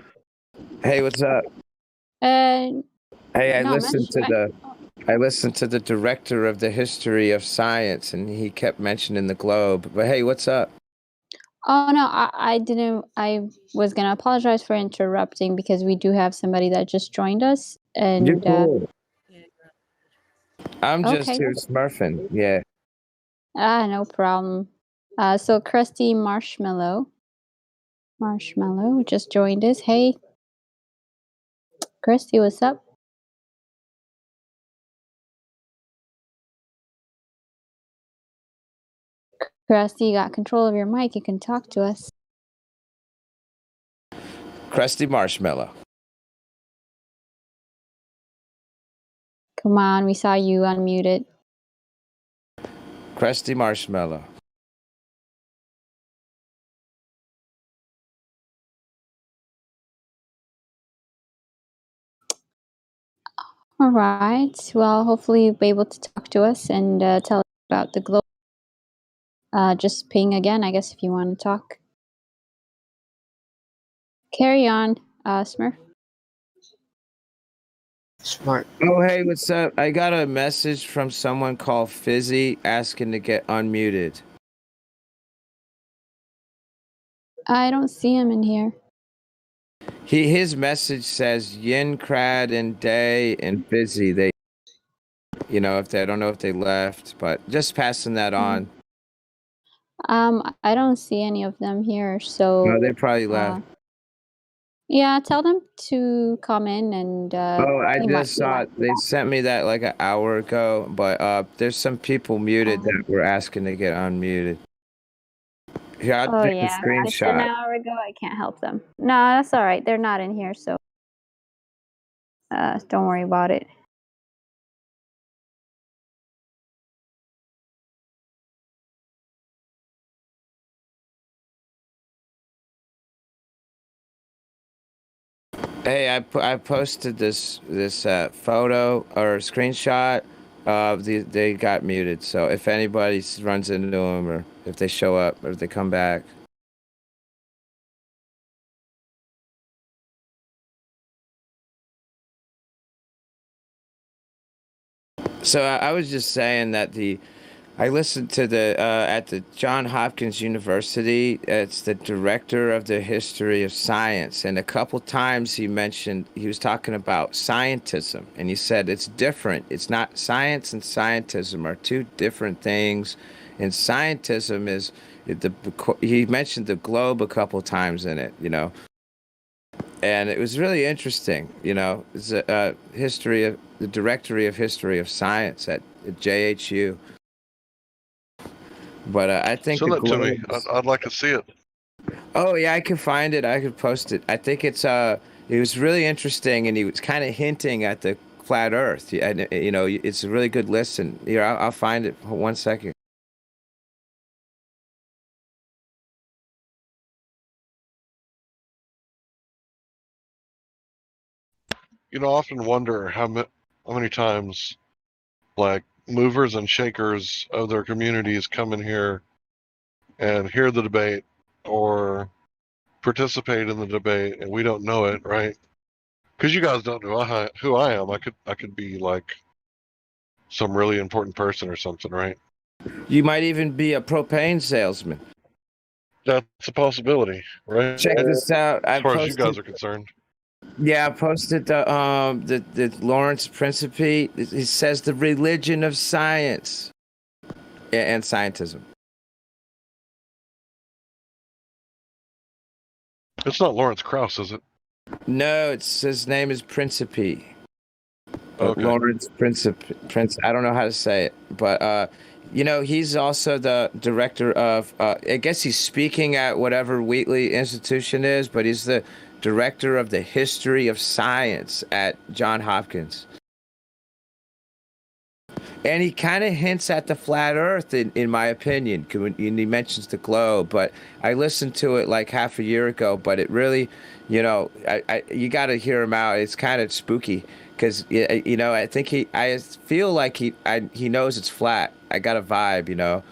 Hey, what's up? Hey, I listened to the director of the history of science, and he kept mentioning the globe. But hey, what's up? Oh no, I didn't. I was gonna apologize for interrupting because we do have somebody that just joined us, and You're cool. I'm just Okay. here smurfing. Yeah. No problem. So Krusty Marshmallow just joined us. Hey, Krusty, what's up? Krusty, you got control of your mic. You can talk to us. Krusty Marshmallow. Come on, we saw you unmuted. Krusty Marshmallow. All right. Well, hopefully you'll be able to talk to us and tell us about the globe. Just ping again, I guess, if you want to talk. Carry on, Smurf. Smart. Oh, hey, what's up? I got a message from someone called Fizzy asking to get unmuted. I don't see him in here. His message says Yin, Crad, and Day and Fizzy. They, you know, I don't know if they left, but just passing that on. I don't see any of them here, so. No, they probably left. Yeah, tell them to come in and. I just saw it. They sent me that like an hour ago, but there's some people muted that were asking to get unmuted. Here, I'll take a It's an screenshot. hour ago. I can't help them. No, that's all right. They're not in here, so don't worry about it. Hey, I posted this photo or screenshot. They got muted. So if anybody runs into them, or if they show up, or if they come back. So I was just saying that I listened to at the John Hopkins University. It's the director of the history of science, and a couple times he was talking about scientism, and he said it's different. It's not science and scientism are two different things, and scientism is he mentioned the globe a couple times in it, you know. And it was really interesting, you know. It's a the Directory of History of Science at JHU. But I think Send that to me. I'd like to see it. Oh yeah, I can find it. I could post it. I think it was really interesting, and he was kind of hinting at the flat Earth. And you know, it's a really good listen. Here, I'll find it. 1 second. You know, I often wonder how many times, like, movers and shakers of their communities come in here and hear the debate or participate in the debate, and we don't know it, right? Because you guys don't know who I am. I could be like some really important person or something, right? You might even be a propane salesman. That's a possibility, right? Check this out. As far as you guys are concerned. Yeah, I posted the Lawrence Principe. It says the religion of science and scientism. It's not Lawrence Krauss, is it? No, his name is Principe. Okay. Lawrence Principe. I don't know how to say it, but you know, he's also the director of. I guess he's speaking at whatever Wheatley Institution is, but he's the director of the history of science at John Hopkins. And he kind of hints at the flat Earth, in my opinion, and he mentions the globe. But I listened to it like half a year ago. But it really, you got to hear him out. It's kind of spooky because I think I feel like he knows it's flat. I got a vibe.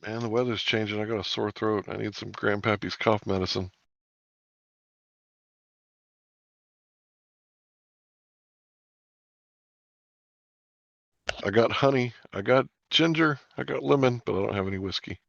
Man, the weather's changing. I got a sore throat. I need some Grandpappy's cough medicine. I got honey, I got ginger, I got lemon, but I don't have any whiskey.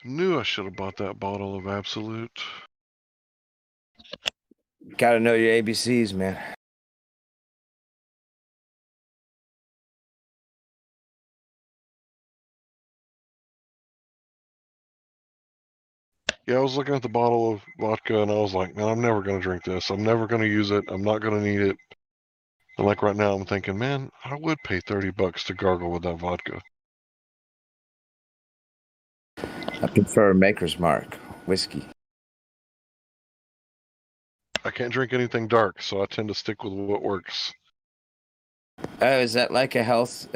Knew I should have bought that bottle of Absolute. Got to know your ABCs, man. Yeah, I was looking at the bottle of vodka and I was like, man, I'm never going to drink this. I'm never going to use it. I'm not going to need it. And like right now, I'm thinking, man, I would pay $30 to gargle with that vodka. I prefer Maker's Mark whiskey. I can't drink anything dark, so I tend to stick with what works. Oh, is that like a health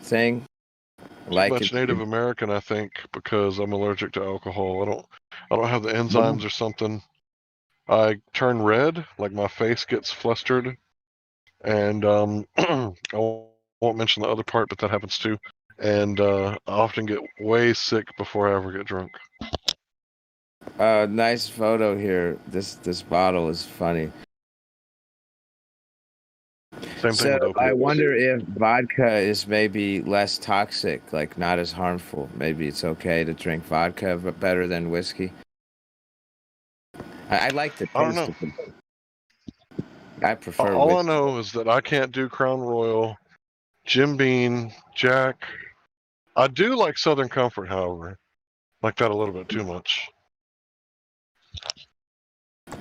thing? Like much Native American, I think, because I'm allergic to alcohol. I don't have the enzymes or something. I turn red, like my face gets flustered, and I won't mention the other part, but that happens too. And I often get way sick before I ever get drunk. Nice photo here. This bottle is funny. Same thing with opiates. I wonder if vodka is maybe less toxic, like not as harmful. Maybe it's okay to drink vodka, but better than whiskey. I like the taste. I don't know. Of it. I prefer. All I know is that I can't do Crown Royal, Jim Beam, Jack. I do like Southern Comfort, however. Like that a little bit too much.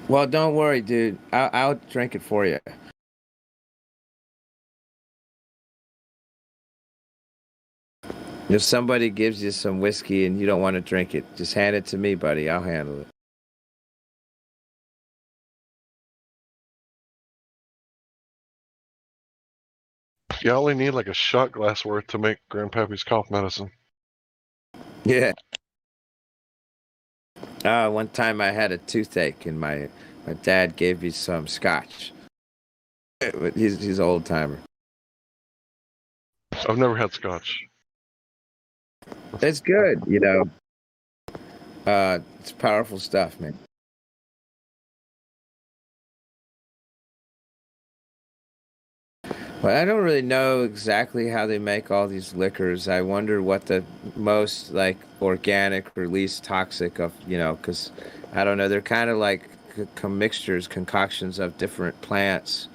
Well, don't worry, dude. I'll drink it for you. If somebody gives you some whiskey and you don't want to drink it, just hand it to me, buddy. I'll handle it. You only need like a shot glass worth to make Grandpappy's cough medicine. Yeah. One time I had a toothache and my dad gave me some scotch. He's an old timer. I've never had scotch. It's good, it's powerful stuff, man. Well, I don't really know exactly how they make all these liquors. I wonder what the most organic or least toxic of, because I don't know. They're kind of like mixtures, concoctions of different plants.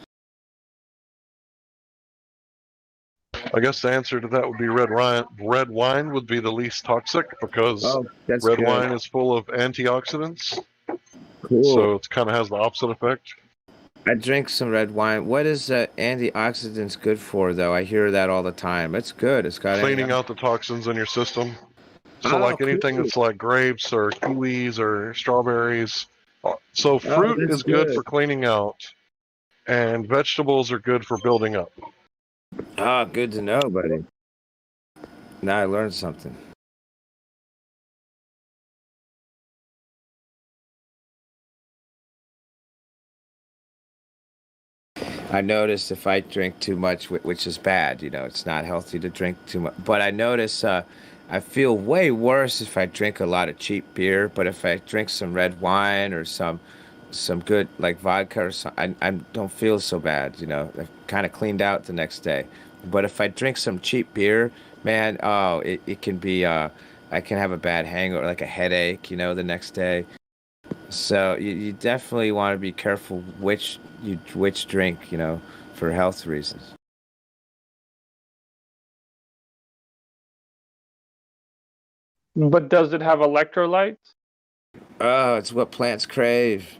I guess the answer to that would be red wine. Red wine would be the least toxic because red wine is full of antioxidants. Cool. So it kind of has the opposite effect. I drink some red wine. What is antioxidants good for, though? I hear that all the time. It's good. It's got cleaning out the toxins in your system. So anything that's like grapes or kiwis or strawberries. So fruit is good for cleaning out, and vegetables are good for building up. Ah, good to know, buddy. Now I learned something. I noticed if I drink too much, which is bad, it's not healthy to drink too much. But I notice I feel way worse if I drink a lot of cheap beer, but if I drink some red wine or some good like vodka or something, I don't feel so bad, you know. I've kind of cleaned out the next day. But if I drink some cheap beer, man, oh, it can be I can have a bad hangover, like a headache, you know, the next day. So you definitely want to be careful which drink, you know, for health reasons. But does it have electrolytes? Oh, it's what plants crave.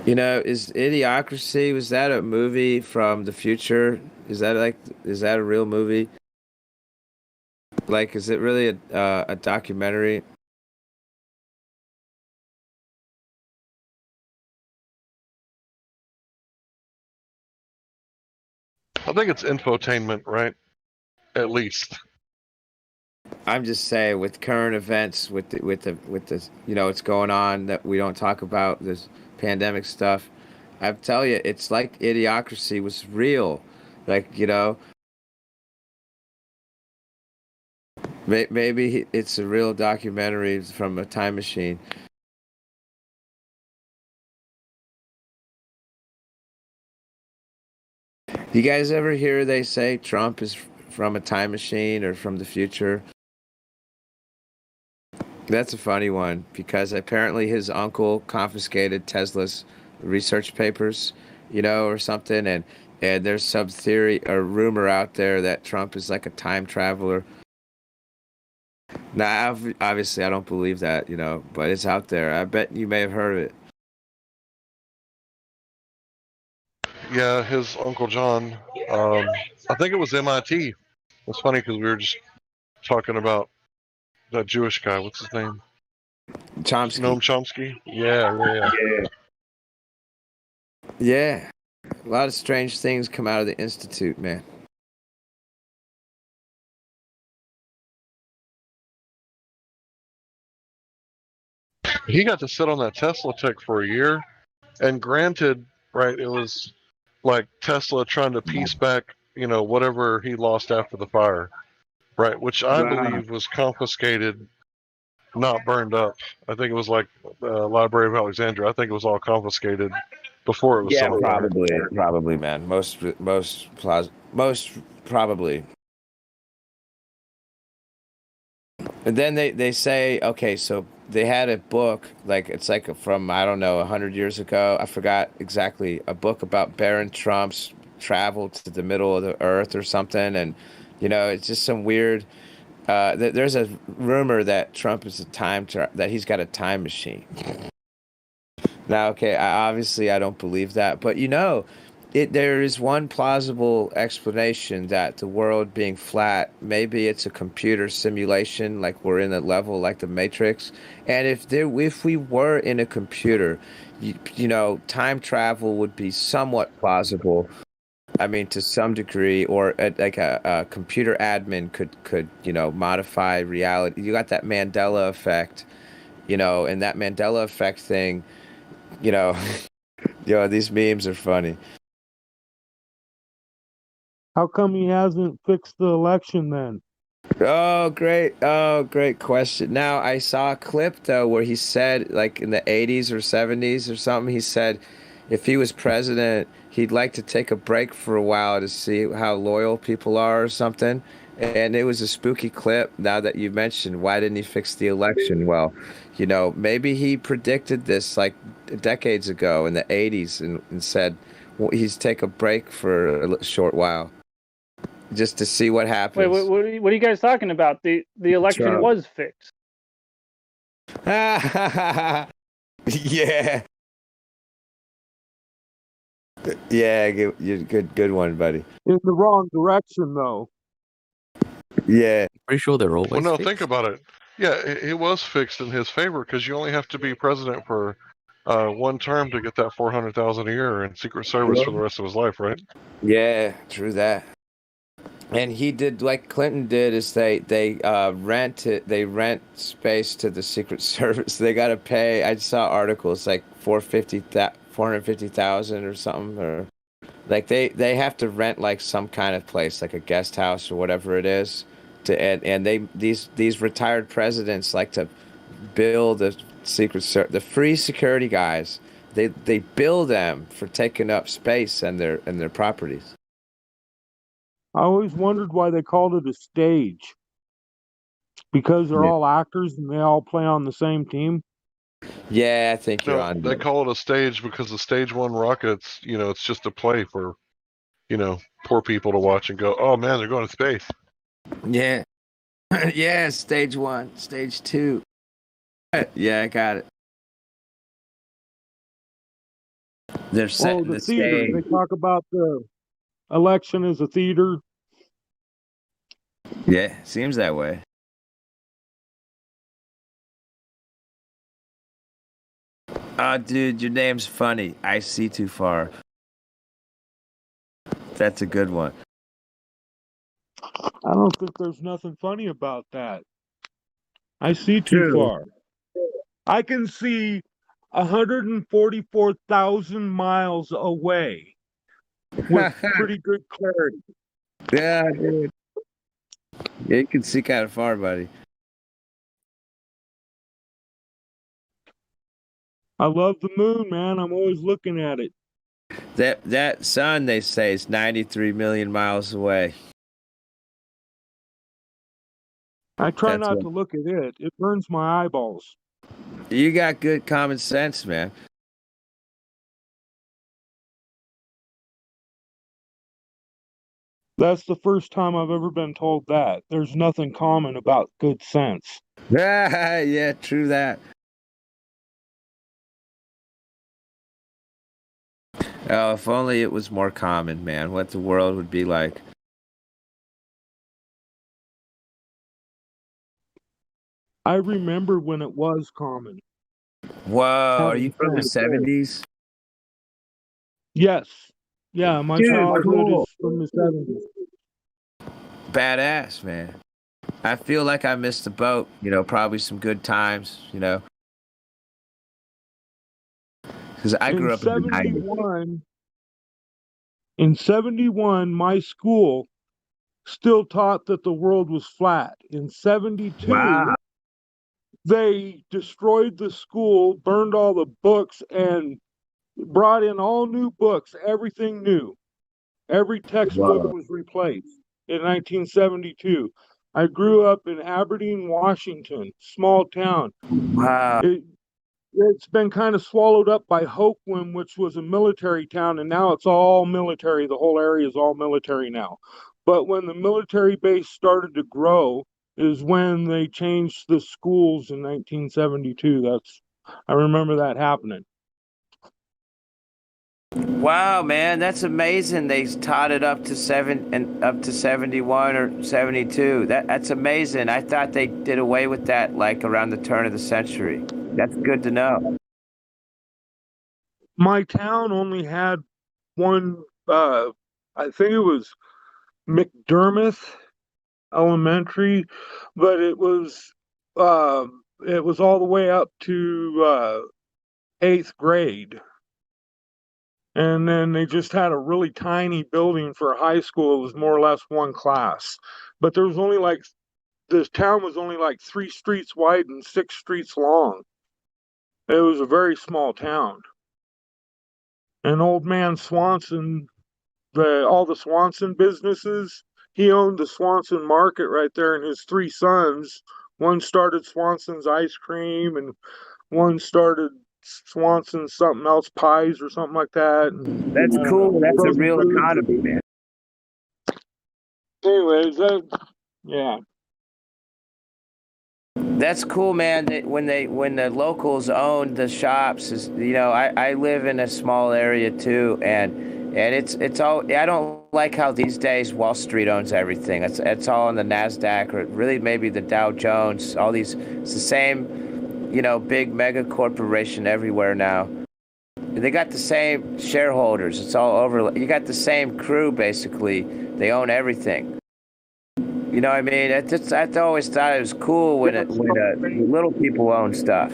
You know, is Idiocracy, was that a movie from the future? Is that a real movie? Like, is it really a documentary? I think it's infotainment, right? At least. I'm just saying, with current events, with the you know what's going on that we don't talk about, this pandemic stuff. I tell you, it's like Idiocracy was real. Like, you know, maybe it's a real documentary from a time machine. You guys ever hear they say Trump is from a time machine or from the future? That's a funny one because apparently his uncle confiscated Tesla's research papers, you know, or something, and there's some theory or rumor out there that Trump is like a time traveler. Now, obviously, I don't believe that, you know, but it's out there. I bet you may have heard of it. Yeah, his Uncle John. I think it was MIT. It's funny because we were just talking about that Jewish guy. What's his name? Chomsky. Noam Chomsky. Yeah. Yeah. A lot of strange things come out of the Institute, man. He got to sit on that Tesla tech for a year, and granted, right, it was like Tesla trying to piece back, you know, whatever he lost after the fire, right, which I believe was confiscated, not burned up. I think it was like the Library of Alexandria. I think it was all confiscated before it was Yeah, thrown away. probably, man. Most probably. And then they say, okay, so they had a book, like it's like from, I don't know, 100 years ago. I forgot exactly, a book about Baron Trump's travel to the middle of the earth or something. And, you know, it's just some weird, there's a rumor that Trump is that he's got a time machine. Now, okay, obviously I don't believe that, but you know, there is one plausible explanation that the world being flat, maybe it's a computer simulation, like we're in a level like the Matrix. And if we were in a computer, you know, time travel would be somewhat plausible. I mean, to some degree, or like a computer admin could you know modify reality. You got that Mandela effect, you know, and that Mandela effect thing, you know, you know, these memes are funny. How come he hasn't fixed the election then? Oh, great. Oh, great question. Now, I saw a clip, though, where he said, like in the 80s or 70s or something, he said if he was president, he'd like to take a break for a while to see how loyal people are or something. And it was a spooky clip. Now that you mentioned, why didn't he fix the election? Well, you know, maybe he predicted this like decades ago in the 80s and said well, he's take a break for a short while just to see what happens. Wait, what are you guys talking about? The election Trump. was fixed. Yeah. Yeah, good one, buddy. In the wrong direction, though. Yeah. Pretty sure they're always Well, no, fixed. think about it. Yeah, it was fixed in his favor because you only have to be president for one term to get that $400,000 a year in Secret Service for the rest of his life, right? Yeah, true that. And he did like Clinton did is they rent space to the Secret Service. They got to pay. I saw articles like 450,000 or something, or like they have to rent like some kind of place, like a guest house or whatever it is, to and they these retired presidents like to build the the free security guys. They bill them for taking up space and their properties. I always wondered why they called it a stage. Because they're Yeah. all actors and they all play on the same team. Yeah, I think you're No, on. they call it a stage because the stage one rockets, it's just a play for, poor people to watch and go, oh man, they're going to space. Yeah. Yeah, stage 1, stage 2. Yeah, I got it. They're setting the the theater. stage. They talk about the election as a theater. Yeah, seems that way. Dude, your name's funny. I see too far. That's a good one. I don't think there's nothing funny about that. I see too True. far. I can see 144,000 miles away with pretty good clarity. Yeah, dude. Yeah, you can see kind of far, buddy. I love the moon, man. I'm always looking at it. That sun, they say, is 93 million miles away. I try That's not what- to look at it. It burns my eyeballs. You got good common sense, man. That's the first time I've ever been told that. There's nothing common about good sense. Yeah, true that. Oh, if only it was more common, man. What the world would be like. I remember when it was common. Whoa, are Having you from the sense. 70s? Yes. Yeah, my Dude, childhood cool. is from the 70s. Badass, man. I feel like I missed the boat. Probably some good times, Because I grew up in the 90s. In 71, my school still taught that the world was flat. In 72, Wow. they destroyed the school, burned all the books, and brought in all new books, everything new. Every textbook Wow. was replaced in 1972. I grew up in Aberdeen, Washington, small town. Wow. It's been kind of swallowed up by Hoquiam, which was a military town, and now it's all military. The whole area is all military now. But when the military base started to grow is when they changed the schools in 1972. I remember that happening. Wow, man, that's amazing. They taught it up to 71 or 72. That's amazing. I thought they did away with that like around the turn of the century. That's good to know. My town only had one, I think it was McDermott Elementary, but it was all the way up to 8th grade. And then they just had a really tiny building for high school. It was more or less one class. But there was this town was only like 3 streets wide and 6 streets long. It was a very small town. And old man Swanson, all the Swanson businesses, he owned the Swanson Market right there, and his 3 sons, one started Swanson's ice cream and one started Swanson something else, pies or something like that. And, That's cool. That's a real economy, man. Anyways, yeah. That's cool, man. That when the locals own the shops, I live in a small area too, and it's all. I don't like how these days Wall Street owns everything. It's all on the Nasdaq or really maybe the Dow Jones. All these, it's the same, big mega corporation everywhere now. They got the same shareholders. It's all over. You got the same crew basically. They own everything. You know what I mean? I always thought it was cool when little people own stuff.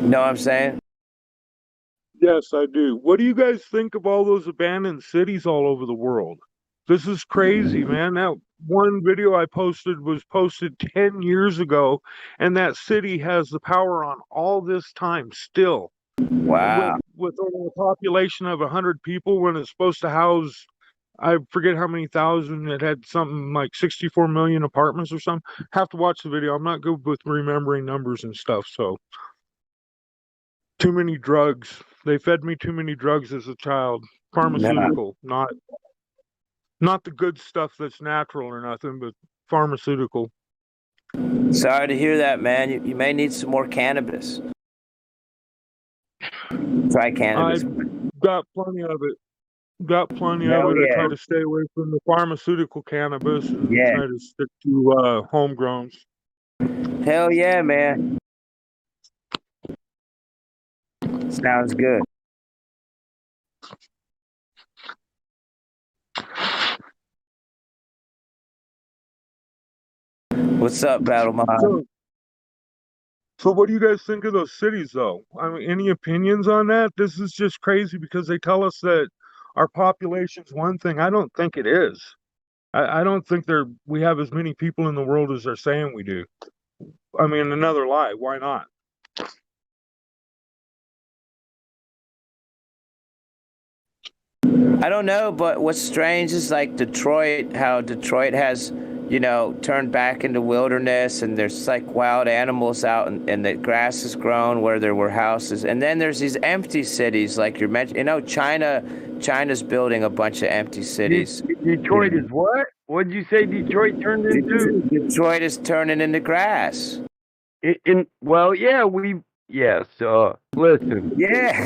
know what I'm saying? Yes, I do. What do you guys think of all those abandoned cities all over the world? This is crazy, man. That one video I posted was posted 10 years ago, and that city has the power on all this time still. Wow. With only a population of 100 people when it's supposed to house, I forget how many thousand, it had something like 64 million apartments or something. Have to watch the video. I'm not good with remembering numbers and stuff, so. Too many drugs. They fed me too many drugs as a child. Pharmaceutical, not the good stuff that's natural or nothing, but pharmaceutical. Sorry to hear that, man. You may need some more cannabis. Try cannabis. I've got plenty of it. Got plenty Hell of it. I yeah. try to stay away from the pharmaceutical cannabis and Yeah. try to stick to homegrowns. Hell yeah, man. Sounds good. What's up, Battle Mod? So what do you guys think of those cities, though? I mean, any opinions on that? This is just crazy because they tell us that our population's one thing. I don't think it is. I don't think we have as many people in the world as they're saying we do. I mean, another lie. Why not? I don't know, but what's strange is like Detroit, how Detroit has, turned back into wilderness, and there's like wild animals out, and the grass has grown where there were houses. And then there's these empty cities, like you mentioned. China's building a bunch of empty cities. Detroit is what? What'd you say Detroit turned into? Detroit is turning into grass. Listen. Yeah.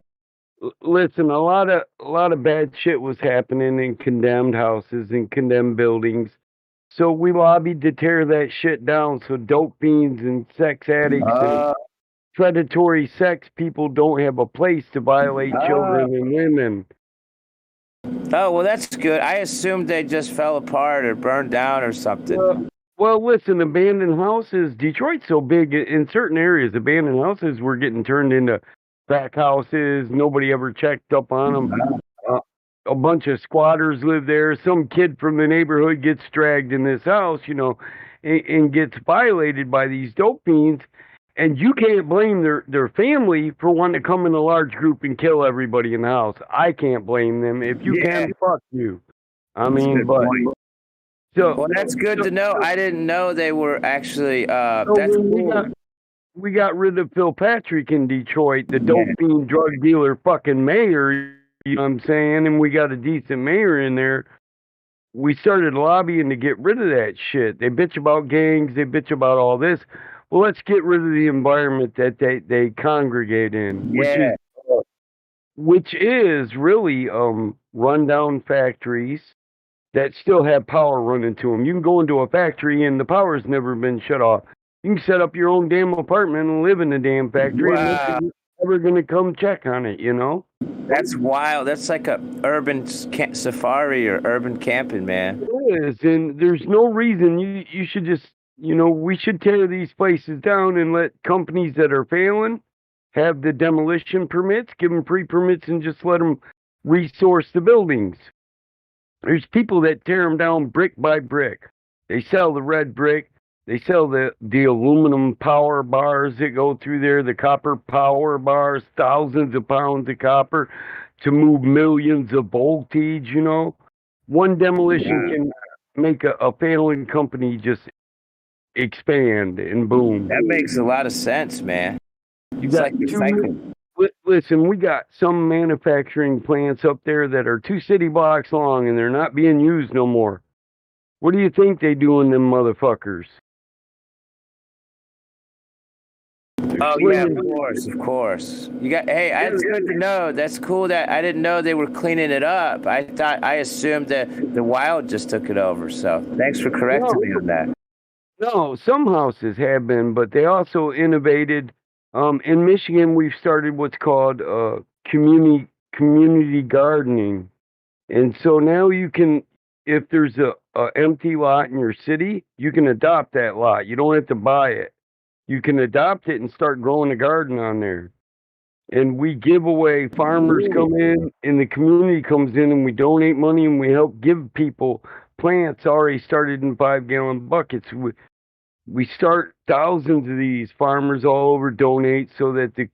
Listen, a lot of bad shit was happening in condemned houses and condemned buildings. So we lobbied to tear that shit down so dope fiends and sex addicts and predatory sex people don't have a place to violate children and women. Oh, well, that's good. I assumed they just fell apart or burned down or something. Well, listen, abandoned houses, Detroit's so big, in certain areas, abandoned houses were getting turned into back houses. Nobody ever checked up on them. A bunch of squatters live there. Some kid from the neighborhood gets dragged in this house, and gets violated by these dope fiends. And you can't blame their family for wanting to come in a large group and kill everybody in the house. I can't blame them. If you can, fuck you. I mean, but... Well, that's good to know. I didn't know they were actually... that's cool. We got rid of Phil Patrick in Detroit, the dope fiend drug dealer fucking mayor, you know what I'm saying? And we got a decent mayor in there. We started lobbying to get rid of that shit. They bitch about gangs, they bitch about all this. Well, let's get rid of the environment that they congregate in, which is really rundown factories that still have power running to them. You can go into a factory and the power's never been shut off. You can set up your own damn apartment and live in the damn factory, and nobody's ever going to come check on it, That's wild. That's like a urban safari or urban camping, man. It is, and there's no reason you should just, we should tear these places down and let companies that are failing have the demolition permits, give them free permits, and just let them resource the buildings. There's people that tear them down brick by brick. They sell the red brick. They sell the aluminum power bars that go through there, the copper power bars, thousands of pounds of copper to move millions of voltage, One demolition can make a failing company just expand and boom. That makes a lot of sense, man. You got listen, we got some manufacturing plants up there that are 2 city blocks long and they're not being used no more. What do you think they doing, them motherfuckers? Oh yeah, of course. That's good to know. That's cool. That I didn't know they were cleaning it up. I assumed that the wild just took it over. So thanks for correcting me on that. No, some houses have been, but they also innovated. In Michigan, we've started what's called community gardening, and so now you can, if there's a empty lot in your city, you can adopt that lot. You don't have to buy it. You can adopt it and start growing a garden on there. and we give away. Farmers come in, and the community comes in, and we donate money, and we help give people plants already started in 5-gallon buckets. We start thousands of these. Farmers all over donate so that it's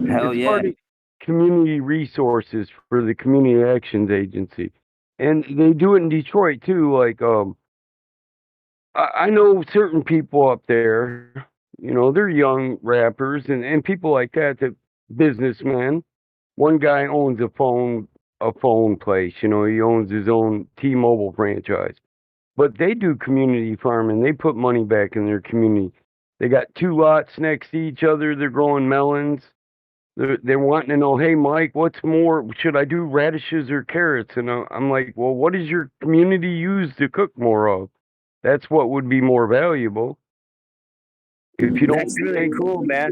part of community resources for the Community Actions Agency, and they do it in Detroit too. Like I know certain people up there. You know, they're young rappers and people like that. That businessmen. One guy owns a phone place. You know, he owns his own T-Mobile franchise. But they do community farming. They put money back in their community. They got 2 lots next to each other. They're growing melons. They're wanting to know, hey, Mike, what's more? Should I do radishes or carrots? And I'm like, well, what does your community use to cook more of? That's what would be more valuable. If you don't, that's really cool, man.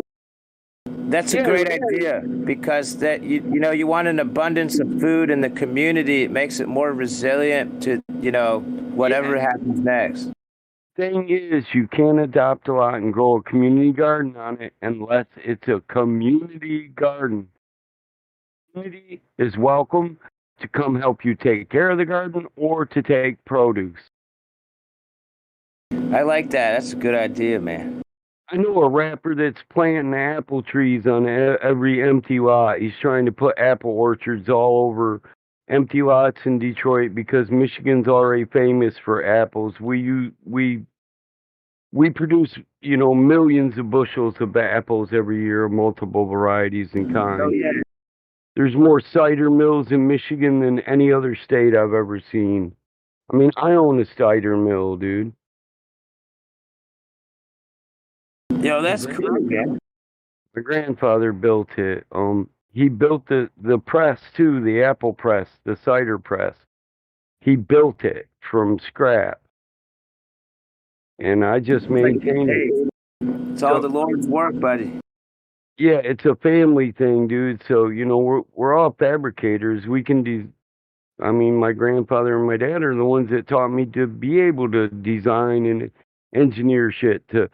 That's a great idea because that you know you want an abundance of food in the community. It makes it more resilient to whatever happens next. Thing is, you can't adopt a lot and grow a community garden on it unless it's a community garden. Community is welcome to come help you take care of the garden or to take produce. I like that. That's a good idea, man. I know a rapper that's planting apple trees on every empty lot. He's trying to put apple orchards all over empty lots in Detroit because Michigan's already famous for apples. We produce, millions of bushels of apples every year, multiple varieties and kinds. Oh, yeah. There's more cider mills in Michigan than any other state I've ever seen. I mean, I own a cider mill, dude. Yo, that's cool, man. My grandfather built it. He built the press too, the apple press, the cider press. He built it from scrap, and I just maintain it. It's all the Lord's work, buddy. Yeah, it's a family thing, dude. So we're all fabricators. We can I mean, my grandfather and my dad are the ones that taught me to be able to design and engineer shit, to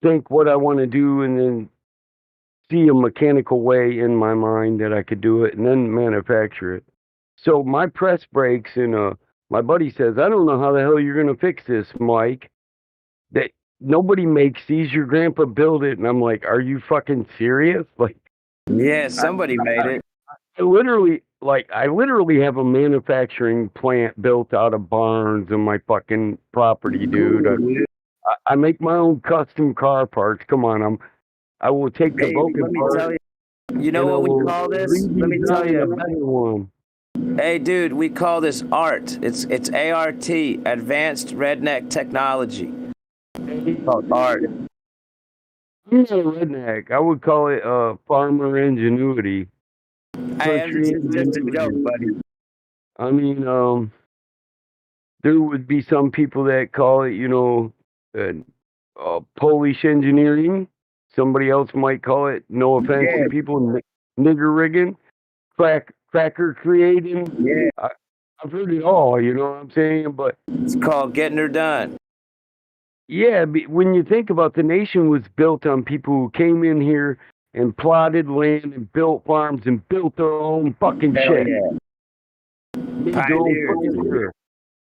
think what I want to do and then see a mechanical way in my mind that I could do it and then manufacture it. So my press breaks and my buddy says, I don't know how the hell you're going to fix this, Mike. That nobody makes these. Your grandpa built it. And I'm like, are you fucking serious? Like, yeah, somebody made it. I literally have a manufacturing plant built out of barns on my fucking property, dude. I make my own custom car parts. Come on, I will take the broken part. You know what we call this? Let me tell you. Hey, dude, we call this ART. It's ART, Advanced Redneck Technology. It's called ART. I'm not a redneck. I would call it farmer ingenuity. I understand. Just a joke, buddy. I mean, there would be some people that call it, Polish engineering. Somebody else might call it, no offense to people, nigger rigging, cracker creating. Yeah. I've heard it all, you know what I'm saying? But it's called getting her done. Yeah, when you think about the nation was built on people who came in here and plotted land and built farms and built their own fucking shit. Yeah. Made their own furniture.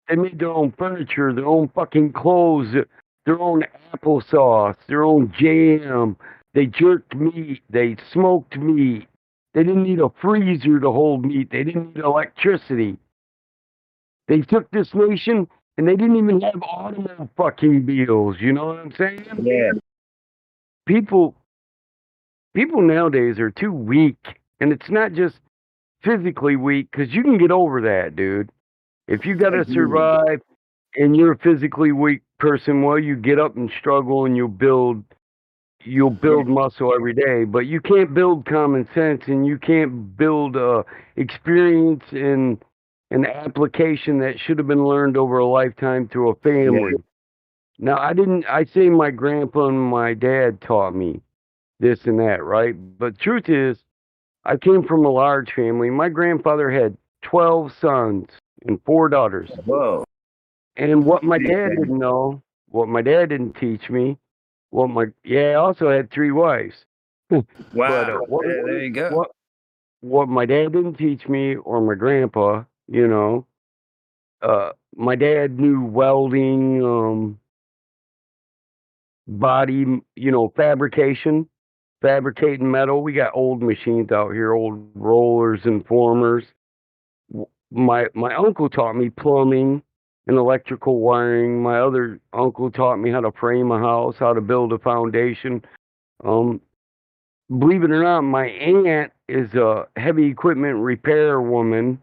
They made their own furniture, their own fucking clothes, their own applesauce, their own jam. They jerked meat. They smoked meat. They didn't need a freezer to hold meat. They didn't need electricity. They took this nation and they didn't even have automobile fucking bills. You know what I'm saying? Yeah. People nowadays are too weak. And it's not just physically weak, because you can get over that, dude. If you got to survive and you're a physically weak person, well, you get up and struggle and you'll build muscle every day. But you can't build common sense, and you can't build experience in an application that should have been learned over a lifetime through a family. Now, I say my grandpa and my dad taught me this and that, right? But truth is, I came from a large family. My grandfather had 12 sons and 4 daughters. Whoa. And what my dad didn't know, what my dad didn't teach me, I also had 3 wives. Wow. But Yeah, there you go. what my dad didn't teach me, or my grandpa, you know, my dad knew welding, body, fabrication, fabricating metal. We got old machines out here, old rollers and formers. My uncle taught me plumbing and electrical wiring. My other uncle taught me how to frame a house, how to build a foundation. Believe it or not, my aunt is a heavy equipment repair woman.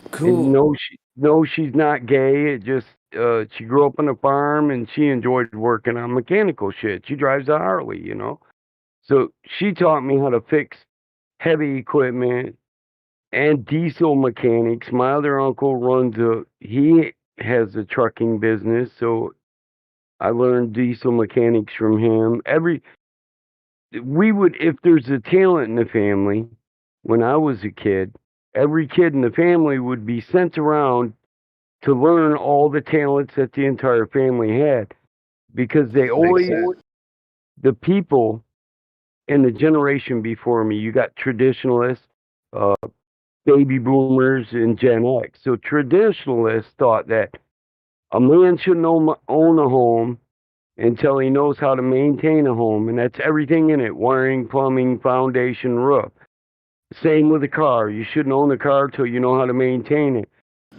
Cool. And no, she's not gay. It just she grew up on a farm and she enjoyed working on mechanical shit. She drives a Harley. So she taught me how to fix heavy equipment and diesel mechanics. My other uncle he has a trucking business, so I learned diesel mechanics from him. If there's a talent in the family, when I was a kid, every kid in the family would be sent around to learn all the talents that the entire family had, because they always, the people in the generation before me, you got traditionalists, uh, baby boomers, and Gen X. So traditionalists thought that a man shouldn't own a home until he knows how to maintain a home, and that's everything in it: wiring, plumbing, foundation, roof. Same with a car. You shouldn't own a car till you know how to maintain it.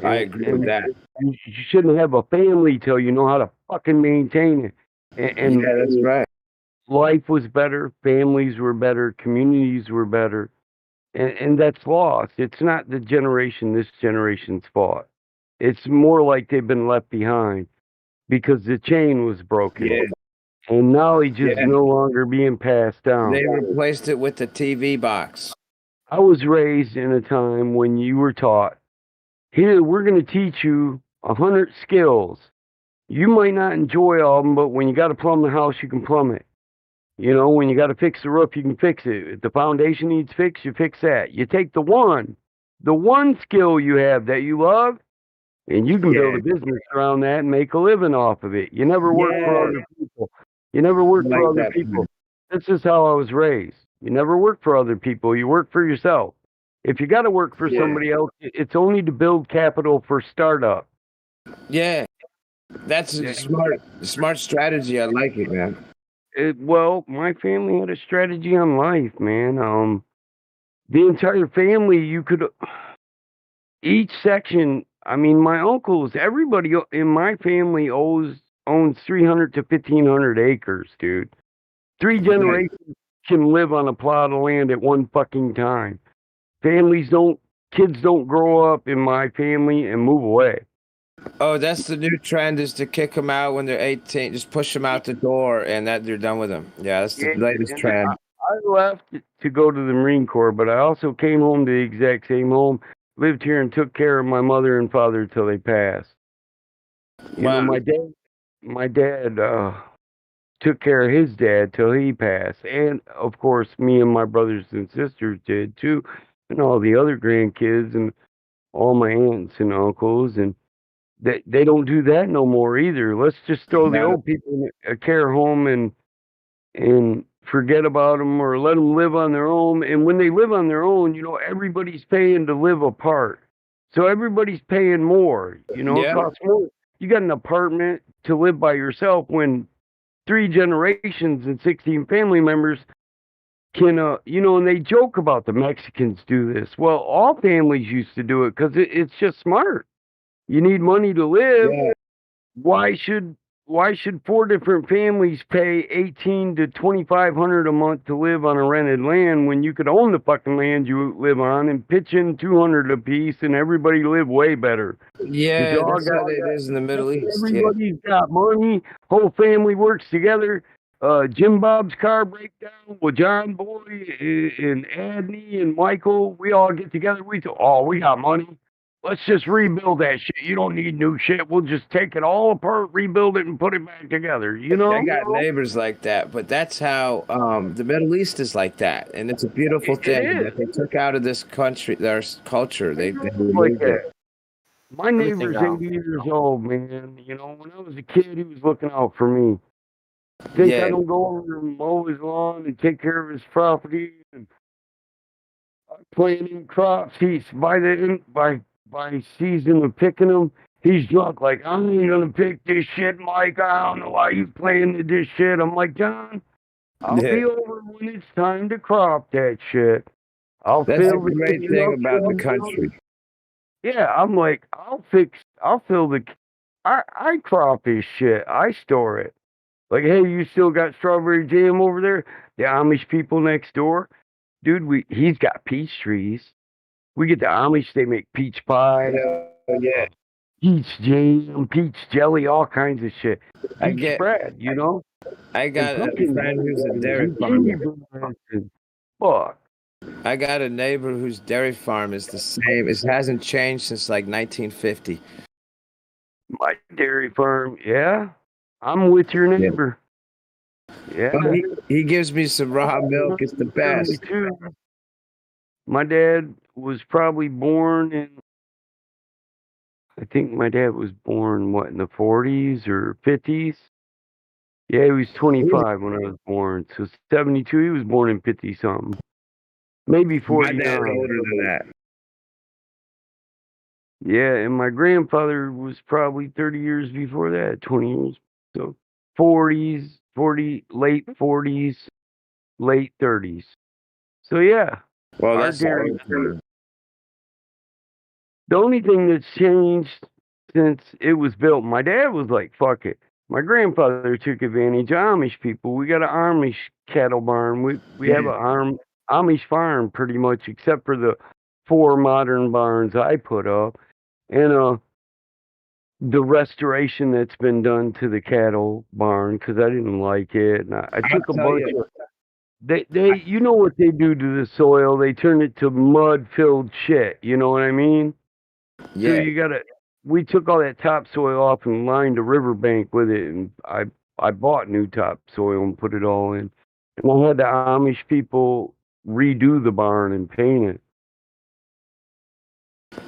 I agree with that. You shouldn't have a family till you know how to fucking maintain it. And yeah, that's right. Life was better, families were better, communities were better, and that's lost. It's not this generation's fault. It's more like they've been left behind because the chain was broken. Yeah. And knowledge is no longer being passed down. They replaced it with the TV box. I was raised in a time when you were taught, here, we're going to teach you 100 skills. You might not enjoy all of them, but when you got to plumb the house, you can plumb it. When you got to fix the roof, you can fix it. If the foundation needs fixed, you fix that. You take the one skill you have that you love, and you can build a business around that and make a living off of it. You never work for other people. You never work for other people. This is how I was raised. You never work for other people. You work for yourself. If you got to work for somebody else, it's only to build capital for startup. Yeah, that's a smart strategy. I like it, man. Well, my family had a strategy on life, man. The entire family, each section. I mean, my uncles, everybody in my family owns 300 to 1,500 acres, dude. 3 generations can live on a plot of land at one fucking time. Kids don't grow up in my family and move away. Oh, that's the new trend, is to kick them out when they're 18. Just push them out the door and that they're done with them. Yeah, that's the latest trend. I left to go to the Marine Corps, but I also came home to the exact same home, lived here and took care of my mother and father till they passed. My dad took care of his dad till he passed. And, of course, me and my brothers and sisters did, too. And all the other grandkids and all my aunts and uncles. And they don't do that no more either. Let's just throw the old people in a care home and forget about them, or let them live on their own. And when they live on their own, everybody's paying to live apart. So everybody's paying more. It costs more. You got an apartment to live by yourself when 3 generations and 16 family members can, and they joke about the Mexicans do this. Well, all families used to do it because it's just smart. You need money to live. Yeah. Why should 4 different families pay $1,800 to $2,500 a month to live on a rented land when you could own the fucking land you live on and pitch in $200 a piece and everybody live way better? Yeah, that's how it is in the Middle East. Everybody's got money. Whole family works together. Jim Bob's car breakdown with John Boy and Adney and Michael. We all get together. We got money. Let's just rebuild that shit. You don't need new shit. We'll just take it all apart, rebuild it, and put it back together. I got neighbors like that, but that's how the Middle East is like that, and it's a beautiful thing that they took out of this country, their culture. They like that. My neighbor's 80 years old, man. When I was a kid, he was looking out for me. Think Yeah. I don't go over and mow his lawn and take care of his property and planting crops? He's by season of picking them, he's drunk. Like, I ain't gonna pick this shit, Mike. I don't know why you planted this shit. I'm like, John, I'll Yeah. be over when it's time to crop that shit. I'll That's the fill the great kitchen thing up about the with country. Yeah, I'm like, I'll fill I crop his shit. I store it. Like, hey, you still got strawberry jam over there? The Amish people next door, dude. He's got peach trees. We get the Amish. They make peach pie, Yeah. peach jam, peach jelly, all kinds of shit. I Peach get. bread, you know. I And got a fucking friend who's a dairy zucchini farmer. bread and fuck. I got a neighbor whose dairy farm is the same. It hasn't changed since like 1950. My dairy farm, yeah. I'm with your neighbor. Yeah. Well, he gives me some raw milk. It's the best. My dad was probably born in, I think my dad was born, what, in the 40s or 50s? Yeah, he was 25 when I was born. So 72, he was born in 50 something. Maybe My 49. dad's older than that. Yeah, and my grandfather was probably 30 years before that, 20 years. So 40s, late 40s, late 30s. So yeah. Well, our that's dairy. true. The only thing that's changed since it was built, my dad was like, fuck it. My grandfather took advantage of Amish people. We got an Amish cattle barn. We have an Amish farm pretty much, except for the 4 modern barns I put up. And the restoration that's been done to the cattle barn, because I didn't like it. And I took a bunch of they you know what they do to the soil? They turn it to mud filled shit. You know what I mean? Yeah. So you gotta. We took all that topsoil off and lined the riverbank with it, and I bought new topsoil and put it all in. And I had the Amish people redo the barn and paint it.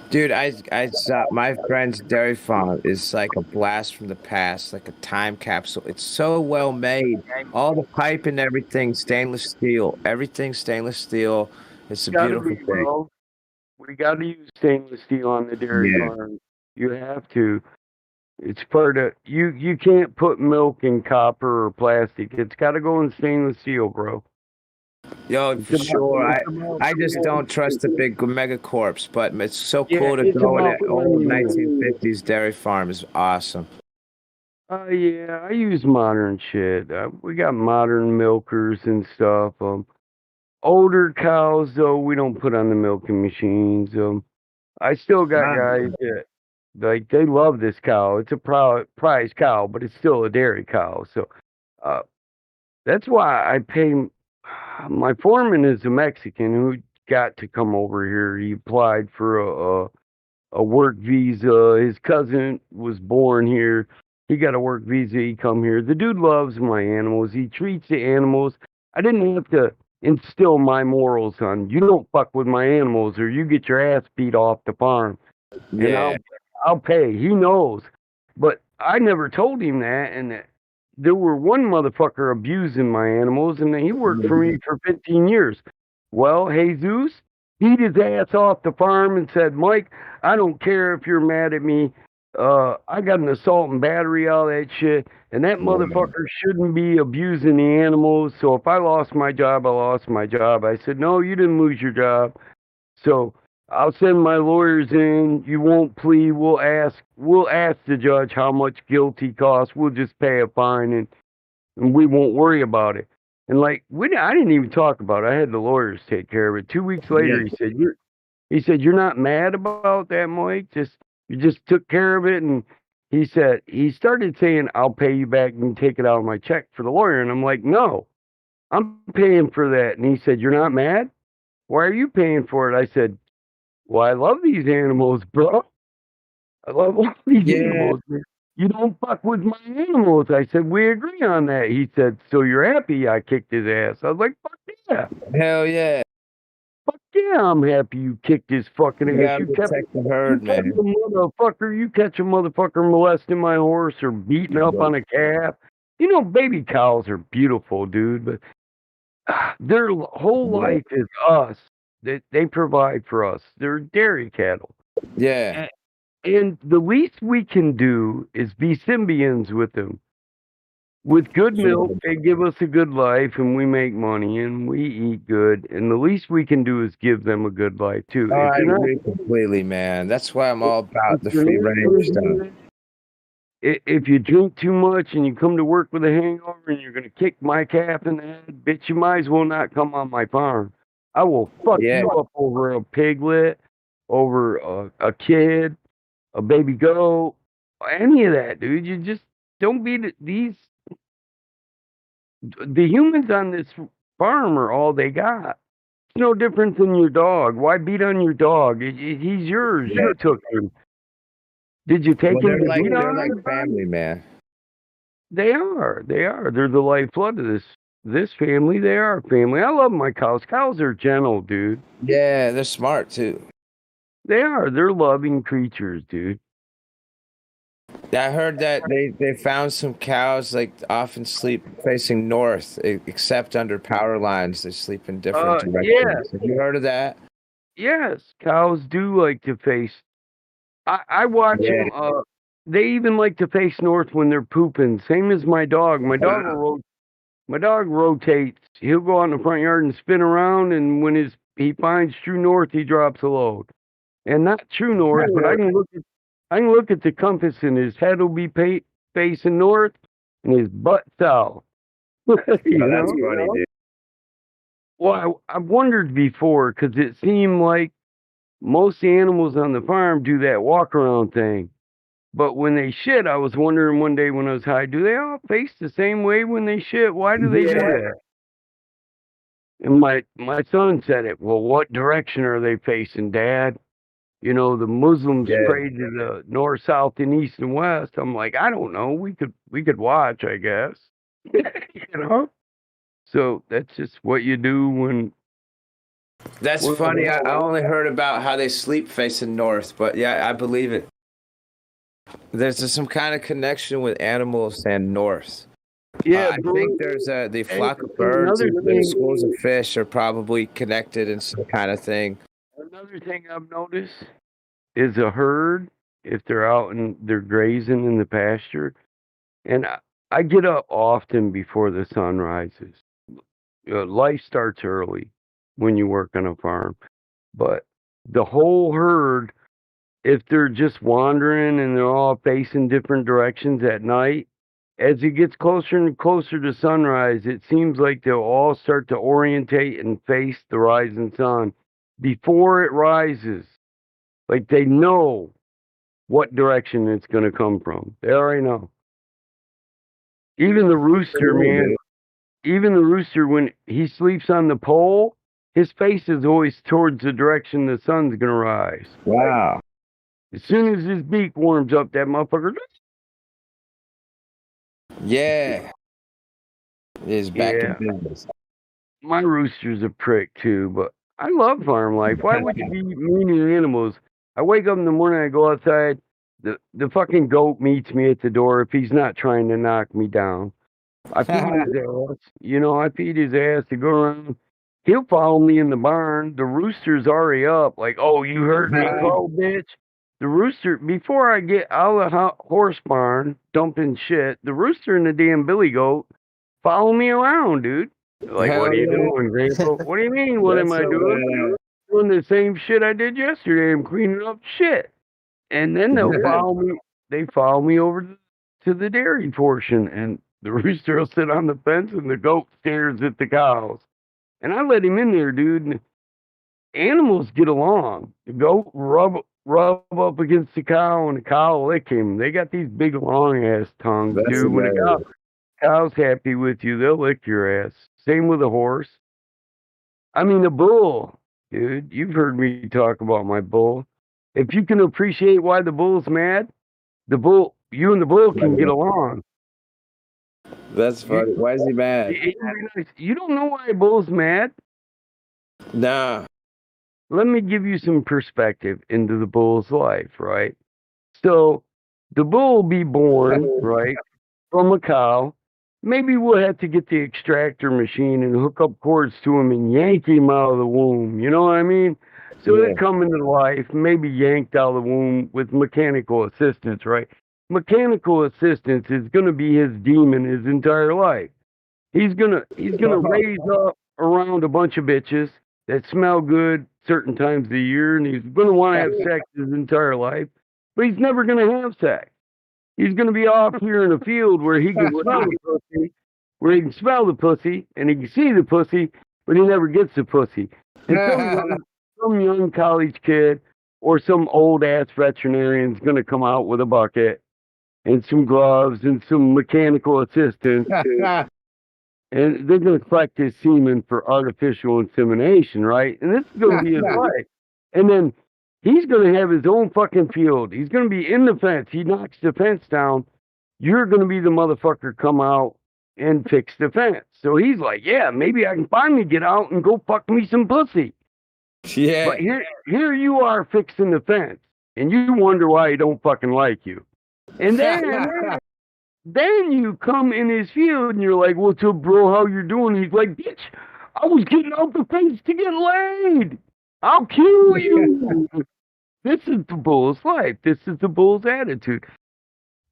Dude, I saw my friend's dairy farm is like a blast from the past, like a time capsule. It's so well made. All the pipe and everything stainless steel. Everything stainless steel. It's a Gotta beautiful be, thing. bro. We gotta use stainless steel on the dairy Yeah. farm. You have to. It's part of you can't put milk in copper or plastic. It's gotta go in stainless steel, bro. Yo, for sure. I just don't trust the big megacorps, but it's so Yeah, cool to it's go in about that old plenty. 1950s dairy farm. Is awesome. Yeah, I use modern shit. We got modern milkers and stuff. Older cows, though, we don't put on the milking machines. I still got guys that, like, they love this cow. It's a prize cow, but it's still a dairy cow. So, that's why I pay. My foreman is a Mexican who got to come over here. He applied for a work visa. His cousin was born here. He got a work visa. He come here. The dude loves my animals. He treats the animals. I didn't have to instill my morals on you don't fuck with my animals or you get your ass beat off the farm. And Yeah. I'll pay. He knows. But I never told him that. And there were one motherfucker abusing my animals, and he worked for me for 15 years. Well, Jesus beat his ass off the farm and said, Mike, I don't care if you're mad at me. I got an assault and battery, all that shit. And that motherfucker shouldn't be abusing the animals. So if I lost my job, I lost my job. I said, no, you didn't lose your job. So I'll send my lawyers in. You won't plead. We'll ask the judge how much guilty costs. We'll just pay a fine and we won't worry about it. And like I didn't even talk about it. I had the lawyers take care of it. 2 weeks later, he said, you're not mad about that, Mike? You just took care of it. And he started saying, I'll pay you back and take it out of my check for the lawyer. And I'm like, no, I'm paying for that. And he said, you're not mad? Why are you paying for it? I said, well, I love these animals, bro. I love all these animals. You don't fuck with my animals. I said, we agree on that. He said, so you're happy I kicked his ass? I was like, fuck yeah. Hell yeah. Fuck yeah, I'm happy you kicked his fucking You ass. gotta protect the herd, man. You catch a motherfucker molesting my horse or beating up on a calf. You know, baby cows are beautiful, dude, but their whole Yeah. life is us. They provide for us. They're dairy cattle. Yeah. And the least we can do is be symbians with them. With good milk, they give us a good life, and we make money, and we eat good. And the least we can do is give them a good life too. Oh, If I you're not, agree completely, man. That's why I'm all about if the you're free not range gonna do stuff. that, if you drink too much and you come to work with a hangover and you're gonna kick my calf in the head, bitch, you might as well not come on my farm. I will fuck Yeah. you up over a piglet, over a kid, a baby goat, any of that, dude. You just don't be these. The humans on this farm are all they got. It's no different than your dog. Why beat on your dog? He's yours. Yeah. You took him. Did you take Well, him to beat they're on like him? family, man. They are. They are. They're the lifeblood of this family. They are family. I love my cows. Cows are gentle, dude. Yeah, they're smart too. They are. They're loving creatures, dude. I heard that they found some cows like often sleep facing north, except under power lines. They sleep in different directions. Yeah. Have you heard of that? Yes, cows do like to face. I watch Yeah. them. They even like to face north when they're pooping. Same as my dog. My dog rotates. He'll go out in the front yard and spin around, and when he finds true north, he drops a load. And not true north, but I can look at the compass, and his head will be facing north, and his butt south. Oh, that's funny, dude. Well, I've wondered before because it seemed like most animals on the farm do that walk around thing. But when they shit, I was wondering one day when I was high, do they all face the same way when they shit? Why do they do that? And my son said it. Well, what direction are they facing, Dad? You know, the Muslims pray to the north, south, and east and west. I'm like, I don't know. We could watch, I guess. You know? So that's just what you do when. That's funny. I only heard about how they sleep facing north, but yeah, I believe it. There's some kind of connection with animals and north. Yeah, I think there's the flock of birds and the schools of fish are probably connected in some kind of thing. Another thing I've noticed is a herd, if they're out and they're grazing in the pasture, and I get up often before the sun rises. Life starts early when you work on a farm, but the whole herd, if they're just wandering and they're all facing different directions at night, as it gets closer and closer to sunrise, it seems like they'll all start to orientate and face the rising sun before it rises. Like they know what direction it's going to come from. They already know. Even the rooster, man, even the rooster, when he sleeps on the pole, his face is always towards the direction the sun's going to rise. Wow. As soon as his beak warms up, that motherfucker. Yeah. Is back in business. My rooster's a prick too, but I love farm life. Why would you be mean to animals? I wake up in the morning, I go outside, the fucking goat meets me at the door if he's not trying to knock me down. I feed his ass, I feed his ass to go around. He'll follow me in the barn. The rooster's already up, like, oh, you heard me crow, bitch. The rooster, before I get out of the horse barn dumping shit, the rooster and the damn billy goat follow me around, dude. Like, what are you doing, Grandpa? What do you mean, what am I doing? Doing the same shit I did yesterday. I'm cleaning up shit. And then they'll follow me. They follow me over to the dairy portion, and the rooster will sit on the fence, and the goat stares at the cows. And I let him in there, dude. And animals get along. The goat rub up against the cow, and the cow will lick him. They got these big long ass tongues, dude. When a cow's happy with you, they'll lick your ass. Same with a horse. I mean, a bull, dude. You've heard me talk about my bull. If you can appreciate why the bull's mad, you and the bull can get along. That's funny. Why is he mad? You don't know why a bull's mad? Nah. Let me give you some perspective into the bull's life, right? So the bull will be born, right, from a cow. maybe we'll have to get the extractor machine and hook up cords to him and yank him out of the womb. You know what I mean? So they come into life, maybe yanked out of the womb with mechanical assistance, right? Mechanical assistance is going to be his demon his entire life. He's gonna raise up around a bunch of bitches that smell good certain times of the year, and he's gonna want to have sex his entire life, but he's never gonna have sex. He's gonna be off here in a field where he can smell the pussy, and he can see the pussy, but he never gets the pussy. And some young college kid or some old ass veterinarian's gonna come out with a bucket and some gloves and some mechanical assistance. And they're going to collect his semen for artificial insemination, right? And this is going to be his life. And then he's going to have his own fucking field. He's going to be in the fence. He knocks the fence down. You're going to be the motherfucker come out and fix the fence. So he's like, yeah, maybe I can finally get out and go fuck me some pussy. Yeah. But here you are fixing the fence, and you wonder why he don't fucking like you. And then you come in his field and you're like, what's up, bro? How you doing? He's like, bitch, I was getting out the fence to get laid. I'll kill you. This is the bull's life. This is the bull's attitude.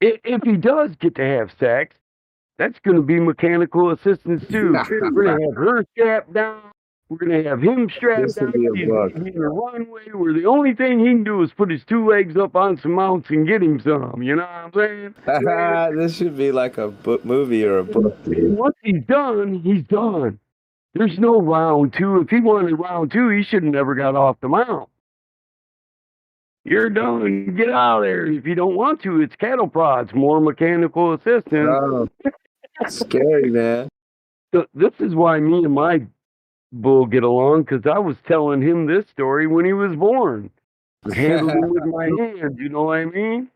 If he does get to have sex, that's going to be mechanical assistance too. We're going to have her strapped down. We're going to have him strapped down. He's in a runway where the only thing he can do is put his two legs up on some mounts and get him some. You know what I'm saying? This should be like a movie or a book. Once he's done, he's done. There's no round two. If he wanted round two, he should have never got off the mount. You're done. Get out of there. If you don't want to, it's cattle prods, more mechanical assistance. Oh, scary, man. So this is why me and my bull get along, because I was telling him this story when he was born. I handled him with my hand, you know what I mean?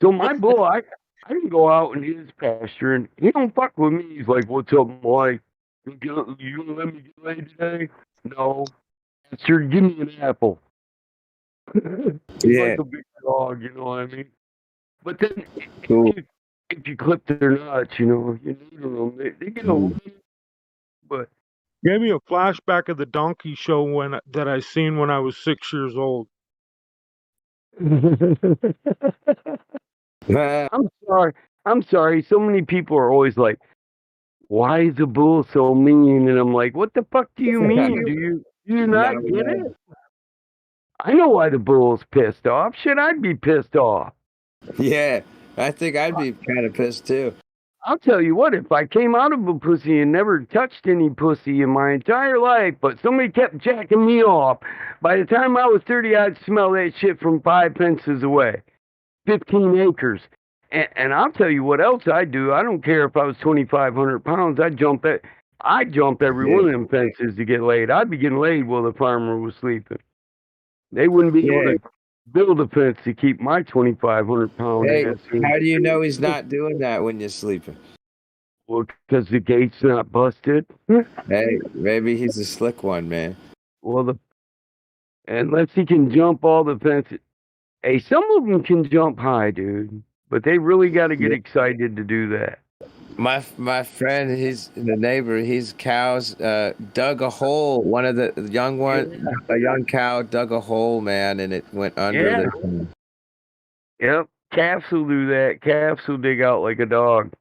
So my bull, I can go out in his pasture, and he don't fuck with me. He's like, what's up, boy? You gonna let me get laid today? No. Sir, give me an apple. He's like a big dog, you know what I mean? But then if you clip their nuts, you know, you neuter them, they get old. But gave me a flashback of the donkey show that I seen when I was 6 years old. I'm sorry. So many people are always like, why is the bull so mean? And I'm like, what the fuck do you mean? Do you not get it? I know why the bull's pissed off. Shit, I'd be pissed off. Yeah, I think I'd be kind of pissed too. I'll tell you what, if I came out of a pussy and never touched any pussy in my entire life, but somebody kept jacking me off, by the time I was 30, I'd smell that shit from 5 fences away. 15 acres. And I'll tell you what else I'd do. I don't care if I was 2,500 pounds. I'd jump every one of them fences to get laid. I'd be getting laid while the farmer was sleeping. They wouldn't be able to build a fence to keep my 2,500 pound ass. How do you know he's not doing that when you're sleeping? Well, because the gate's not busted. Hey, maybe he's a slick one, man. Well, unless he can jump all the fences. Hey, some of them can jump high, dude. But they really got to get excited to do that. My friend, he's the neighbor. His cows dug a hole. One of the a young cow dug a hole, man, and it went under the. Yep, calves will do that. Calves will dig out like a dog.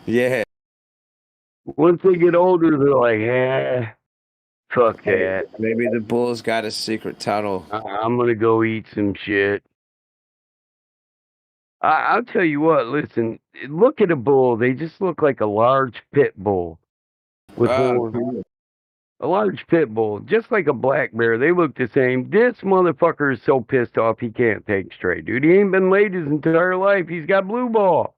Yeah. Once they get older, they're like, fuck that. Maybe the bull's got a secret tunnel. I'm gonna go eat some shit. I'll tell you what, listen, look at a bull. They just look like a large pit bull with horns. A large pit bull, just like a black bear. They look the same. This motherfucker is so pissed off he can't think straight, dude. He ain't been laid his entire life. He's got blue ball.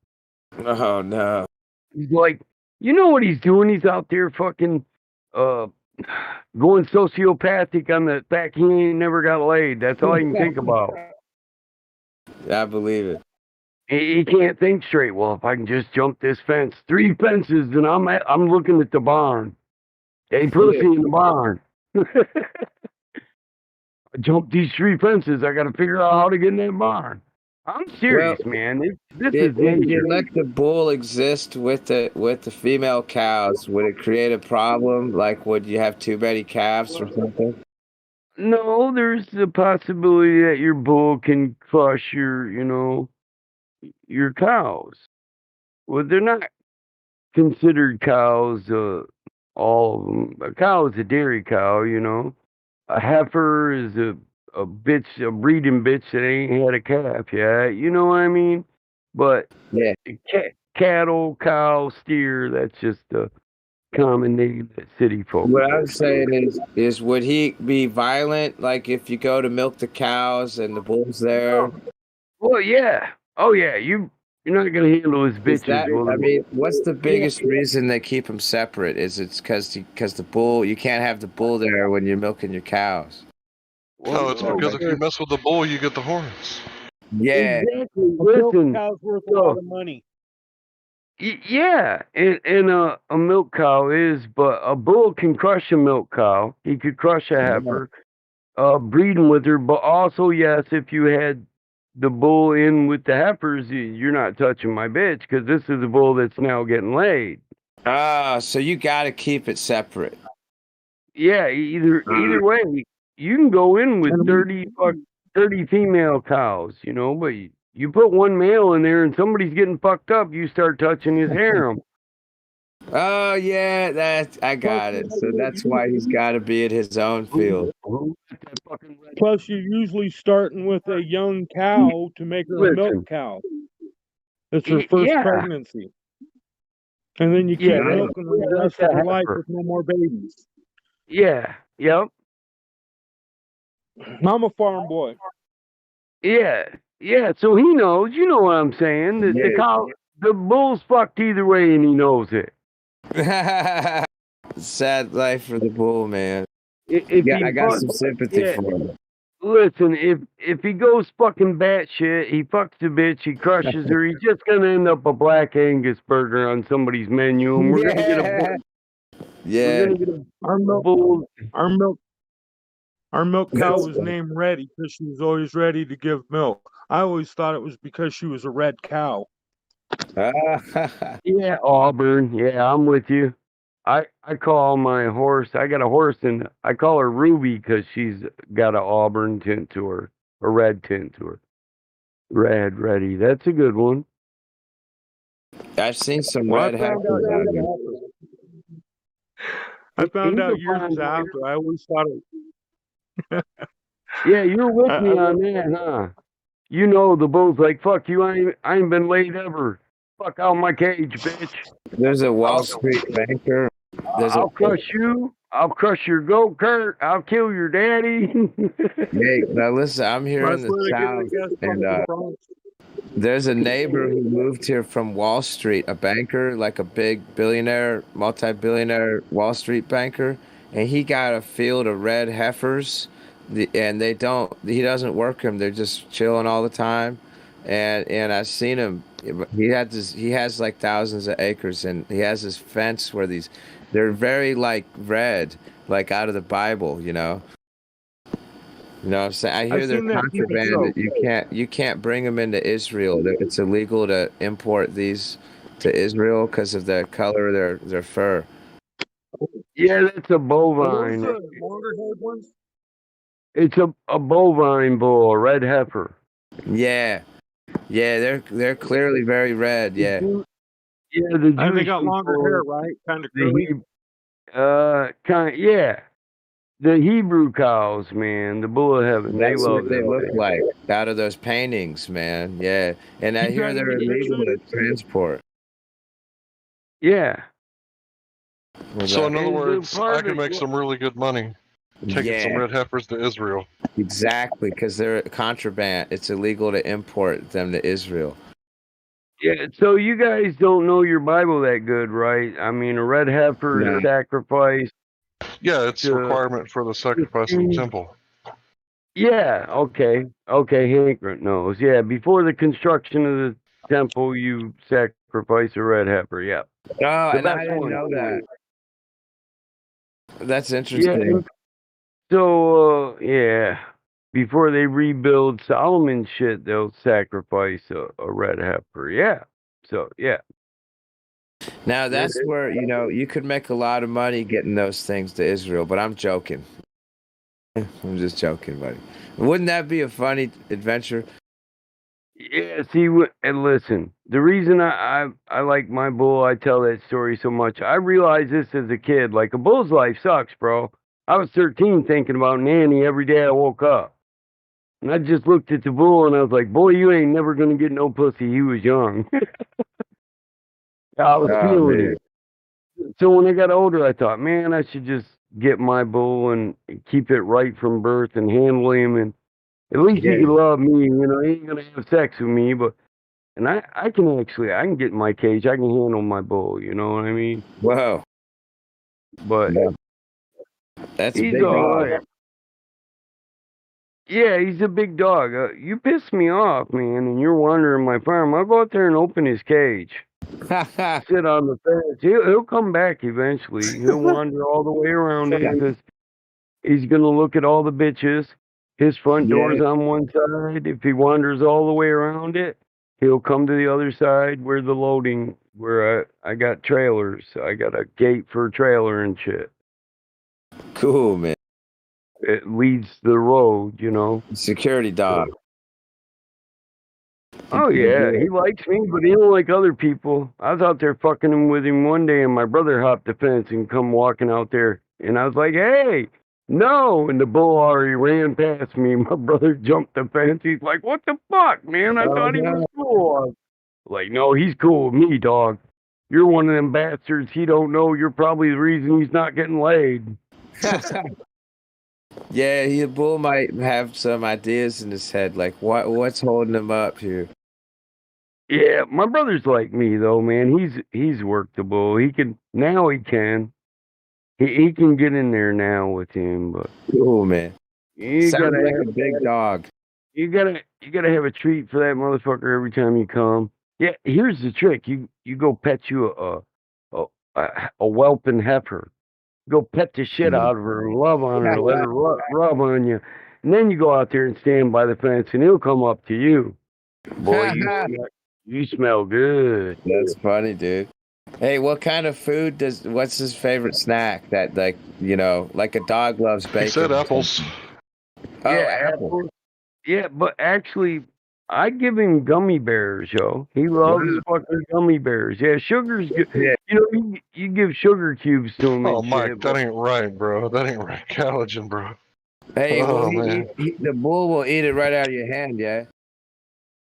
Oh, no. He's like, you know what he's doing? He's out there fucking going sociopathic on the fact he ain't never got laid. That's all he can think about. I believe it. He can't think straight. Well, if I can just jump this fence, 3 fences, then I'm looking at the barn. Hey, pussy in the barn. I jumped these 3 fences. I got to figure out how to get in that barn. I'm serious, man. This is If you nature. let the bull exist with the female cows, would it create a problem? Like, would you have too many calves or something? No, there's the possibility that your bull can crush your cows. Well, they're not considered cows, all of them. A cow is a dairy cow, A heifer is a bitch, a breeding bitch that ain't had a calf yet. You know what I mean? But yeah, cattle, cow, steer, that's just a common name that city folk. What I was saying is would he be violent? Like if you go to milk the cows and the bull's there? Well, yeah. Oh, yeah. You're not gonna handle his Is bitches. that, I mean, what's the biggest reason they keep them separate? Is it because the bull, you can't have the bull there when you're milking your cows? No, it's because if you mess with the bull, you get the horns. Yeah. Exactly. A milk Listen. cow's worth a lot of money. Yeah, and a milk cow is, but a bull can crush a milk cow. He could crush a heifer, breeding with her. But also, yes, if you had the bull in with the heifers, you're not touching my bitch because this is a bull that's now getting laid. Ah, so you got to keep it separate. Yeah, either way, you can go in with 30 female cows, but you put one male in there and somebody's getting fucked up, you start touching his harem. Oh yeah, I got it. So that's why he's got to be at his own field. Plus, you're usually starting with a young cow to make her a milk cow. It's her first pregnancy. And then you keep milking her the rest of her life with no more babies. Yeah, yep. I'm a farm boy. Yeah, so he knows, you know what I'm saying? The bull's fucked either way and he knows it. Sad life for the bull, man. I got some sympathy for him. Listen, if he goes fucking batshit, he fucks the bitch, he crushes her, he's just gonna end up a black Angus burger on somebody's menu, and we're gonna get a Our milk cow was named Reddy because she was always ready to give milk. I always thought it was because she was a red cow. Yeah, Auburn. Yeah, I'm with you. I call my horse. I got a horse, and I call her Ruby because she's got an auburn tint to her, a red tint to her. Red, Reddy. That's a good one. I've seen some red heifers out here. I found out years after. I always thought it. Yeah, you're with me on that, huh? You know the bull's like, fuck you, I ain't been laid ever. Fuck out my cage, bitch. There's a Wall Street banker. I'll crush you. I'll crush your goat, Kurt. I'll kill your daddy. Hey, now listen, I'm here in the South, and there's a neighbor who moved here from Wall Street, a banker, like a big billionaire, multi-billionaire Wall Street banker, and he got a field of red heifers, and he doesn't work them. They're just chilling all the time, and I've seen him. He has like thousands of acres, and he has this fence where they're very like red, like out of the Bible, You know what I'm saying? I hear they're contraband. That you can't bring them into Israel. It's illegal to import these to Israel because of the color of their fur. Yeah, that's a bovine. It's a bovine bull, a red heifer. Yeah, they're clearly very red. Yeah. Yeah, And they got longer hair, right? Kind of curly. Yeah. The Hebrew cows, man, the bull of heaven. That's they love what they look like out of those paintings, man. Yeah, and I hear they're illegal to transport. Yeah. So in other words, I can make some really good money taking some red heifers to Israel. Exactly, because they're contraband. It's illegal to import them to Israel. Yeah, so you guys don't know your Bible that good, right? I mean, a red heifer is sacrificed. Yeah, it's a requirement for the sacrifice in the temple. Yeah, okay. Hank knows. Yeah, before the construction of the temple, you sacrifice a red heifer. Yeah. Oh, and I didn't know that. That's interesting. Yeah, so, yeah. before they rebuild Solomon's shit, they'll sacrifice a red heifer. Yeah. So yeah. Now that's where you could make a lot of money getting those things to Israel, but I'm joking. I'm just joking, buddy. Wouldn't that be a funny adventure? Yeah, see, and listen, the reason I like my bull, I tell that story so much. I realized this as a kid. Like, a bull's life sucks, bro. I was 13 thinking about Nanny every day I woke up. And I just looked at the bull and I was like, boy, you ain't never going to get no pussy. He was young. I was feeling it. So when I got older, I thought, man, I should just get my bull and keep it right from birth and handle him. And at least he can love me. You know, he ain't going to have sex with me, but. And I can get in my cage. I can handle my bull. You know what I mean? Wow. But that's he's a big all dog. right. Yeah, he's a big dog. You piss me off, man, and you're wandering my farm. I'll go out there and open his cage. Sit on the fence. He'll come back eventually. He'll wander all the way around it because he's going to look at all the bitches. His front door's on one side. If he wanders all the way around it, he'll come to the other side where the loading, where I got trailers. I got a gate for a trailer and shit. Cool, man. It leads the road, you know. Security dog. Oh, yeah. He likes me, but he don't like other people. I was out there fucking him with him one day, and my brother hopped the fence and come walking out there. And I was like, hey, no. And the bull already ran past me. My brother jumped the fence. He's like, what the fuck, man? I thought he was cool. Like, no, he's cool with me, dog. You're one of them bastards he don't know. You're probably the reason he's not getting laid. Yeah, the bull might have some ideas in his head, like what's holding him up here. Yeah, my brother's like me though, man. He's worked the bull. He can now. He can. He can get in there now with him, but cool, man. You Sounds gotta like have a big dog. You gotta have a treat for that motherfucker every time you come. Yeah, here's the trick. You go pet you a whelping heifer. Go pet the shit out of her and love on her, let her rub on you. And then you go out there and stand by the fence and he'll come up to you. Boy, you smell good. That's funny, dude. Hey, what kind of food what's his favorite snack that like a dog loves bacon? He said apples. Oh, yeah, apples. Yeah, but actually I give him gummy bears, yo. He loves fucking gummy bears. Yeah, sugar's good. Yeah. You know, you give sugar cubes to him. Oh, and Mike, shit, that ain't right, bro. That ain't right. Collagen, bro. Hey, oh, man. The bull will eat it right out of your hand, yeah?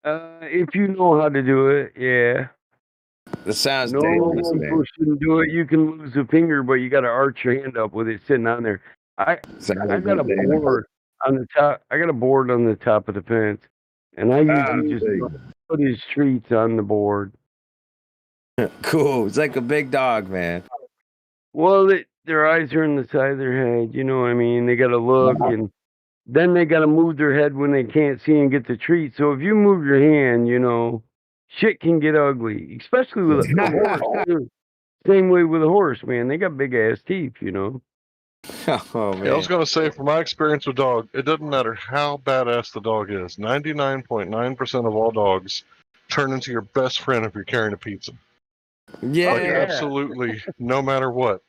If you know how to do it, yeah. That sounds dangerous, man. People shouldn't do it. You can lose a finger, but you got to arch your hand up with it sitting on there. I got a board on the top. I got a board on the top of the fence, and I usually just put his treats on the board. Cool. It's like a big dog, man. Well, their eyes are on the side of their head. You know what I mean? They got to look, and then they got to move their head when they can't see and get the treat. So if you move your hand, you know, shit can get ugly, especially with a horse. Too. Same way with a horse, man. They got big ass teeth, you know. Oh man. Yeah, I was gonna say, from my experience with dog, it doesn't matter how badass the dog is. 99.9% of all dogs turn into your best friend if you're carrying a pizza. Yeah, like, absolutely, no matter what.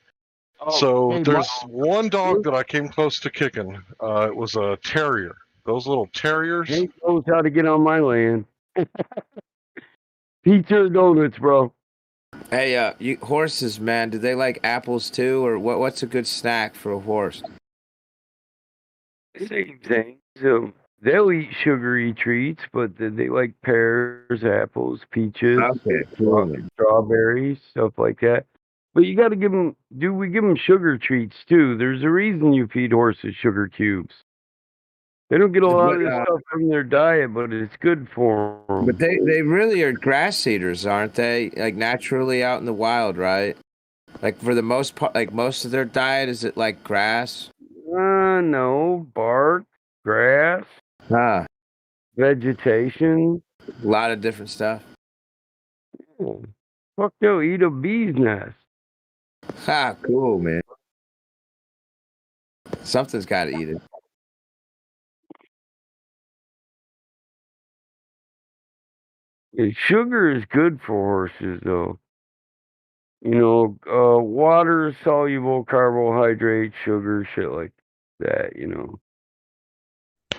So there's one dog that I came close to kicking. It was a terrier. Those little terriers. He knows how to get on my land. Pizza or donuts, bro. Hey, horses, man, do they like apples too, or what's a good snack for a horse? Same thing. So they'll eat sugary treats, but they like pears, apples, peaches, strawberries, stuff like that. But you got to give them. We give them sugar treats too? There's a reason you feed horses sugar cubes. They don't get a lot of this stuff from their diet, but it's good for them. But they really are grass eaters, aren't they? Like naturally out in the wild, right? Like for the most part, like most of their diet, is it like grass? No, bark, grass, vegetation. A lot of different stuff. Yeah. Fuck, they'll eat a bee's nest. Ha, cool, man. Something's got to eat it. Sugar is good for horses, though. Water, soluble carbohydrates, sugar, shit like that,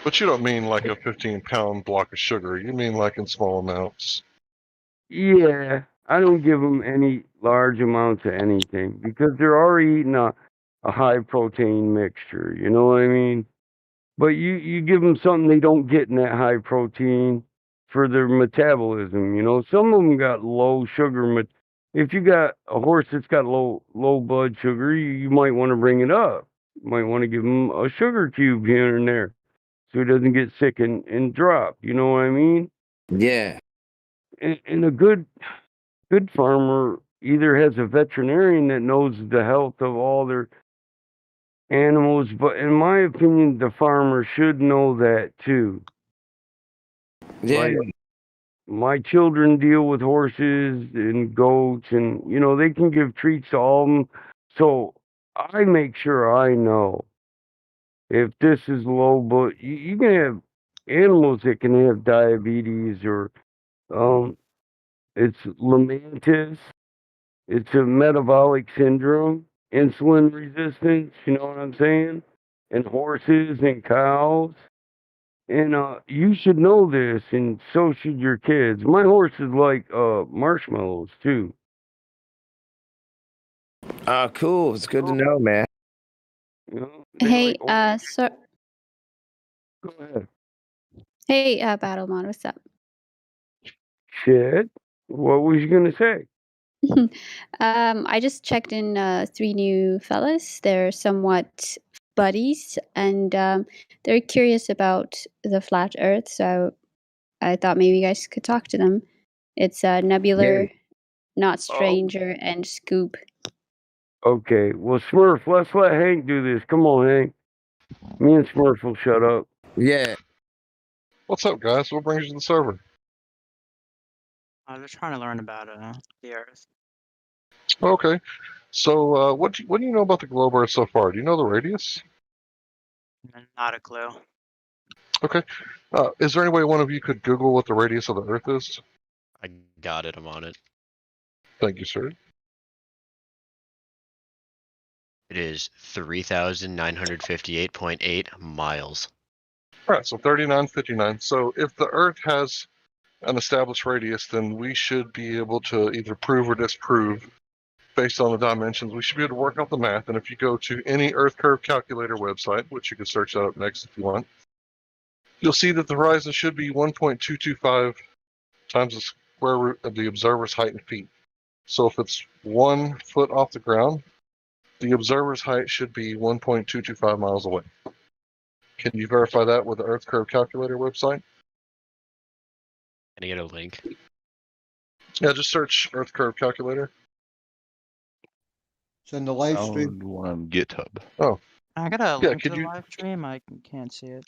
But you don't mean like a 15-pound block of sugar. You mean like in small amounts. Yeah, I don't give them any large amounts of anything because they're already eating a high protein mixture. You know what I mean? But you give them something they don't get in that high protein for their metabolism. Some of them got low sugar. If you got a horse that's got low blood sugar, you might want to bring it up. You might want to give him a sugar cube here and there so he doesn't get sick and drop. You know what I mean? Yeah. And a good farmer either has a veterinarian that knows the health of all their animals, but in my opinion, the farmer should know that too. Yeah. Like, my children deal with horses and goats, and they can give treats to all of them. So I make sure I know if this is low, but you can have animals that can have diabetes or it's lamentis. It's a metabolic syndrome, insulin resistance, you know what I'm saying? And horses and cows. And you should know this, and so should your kids. My horse is like marshmallows, too. Oh, cool. It's good to know, man. Hey, so Go ahead. hey, Battlemon, what's up? Shit. What was you going to say? I just checked in 3 new fellas. They're somewhat buddies, and they're curious about the flat Earth. So I thought maybe you guys could talk to them. It's Nebular, Not Stranger, and Scoop. Okay. Well, Smurf, let's let Hank do this. Come on, Hank. Me and Smurf will shut up. Yeah. What's up, guys? What brings you to the server? I was trying to learn about the Earth. Okay. So, what do you know about the globe Earth so far? Do you know the radius? Not a clue. Okay. Is there any way one of you could Google what the radius of the Earth is? I got it. I'm on it. Thank you, sir. It is 3,958.8 miles. All right, so 3959. So if the Earth has an established radius, then we should be able to either prove or disprove based on the dimensions. We should be able to work out the math. And if you go to any Earth curve calculator website, which you can search that up next if you want, you'll see that the horizon should be 1.225 times the square root of the observer's height in feet. So if it's 1 foot off the ground, the observer's height should be 1.225 miles away. Can you verify that with the Earth curve calculator website? Can I get a link? Yeah, just search Earth curve calculator. It's in the live stream. One on GitHub. Oh. I got a Yeah, link to could the you- live stream. I can't see it.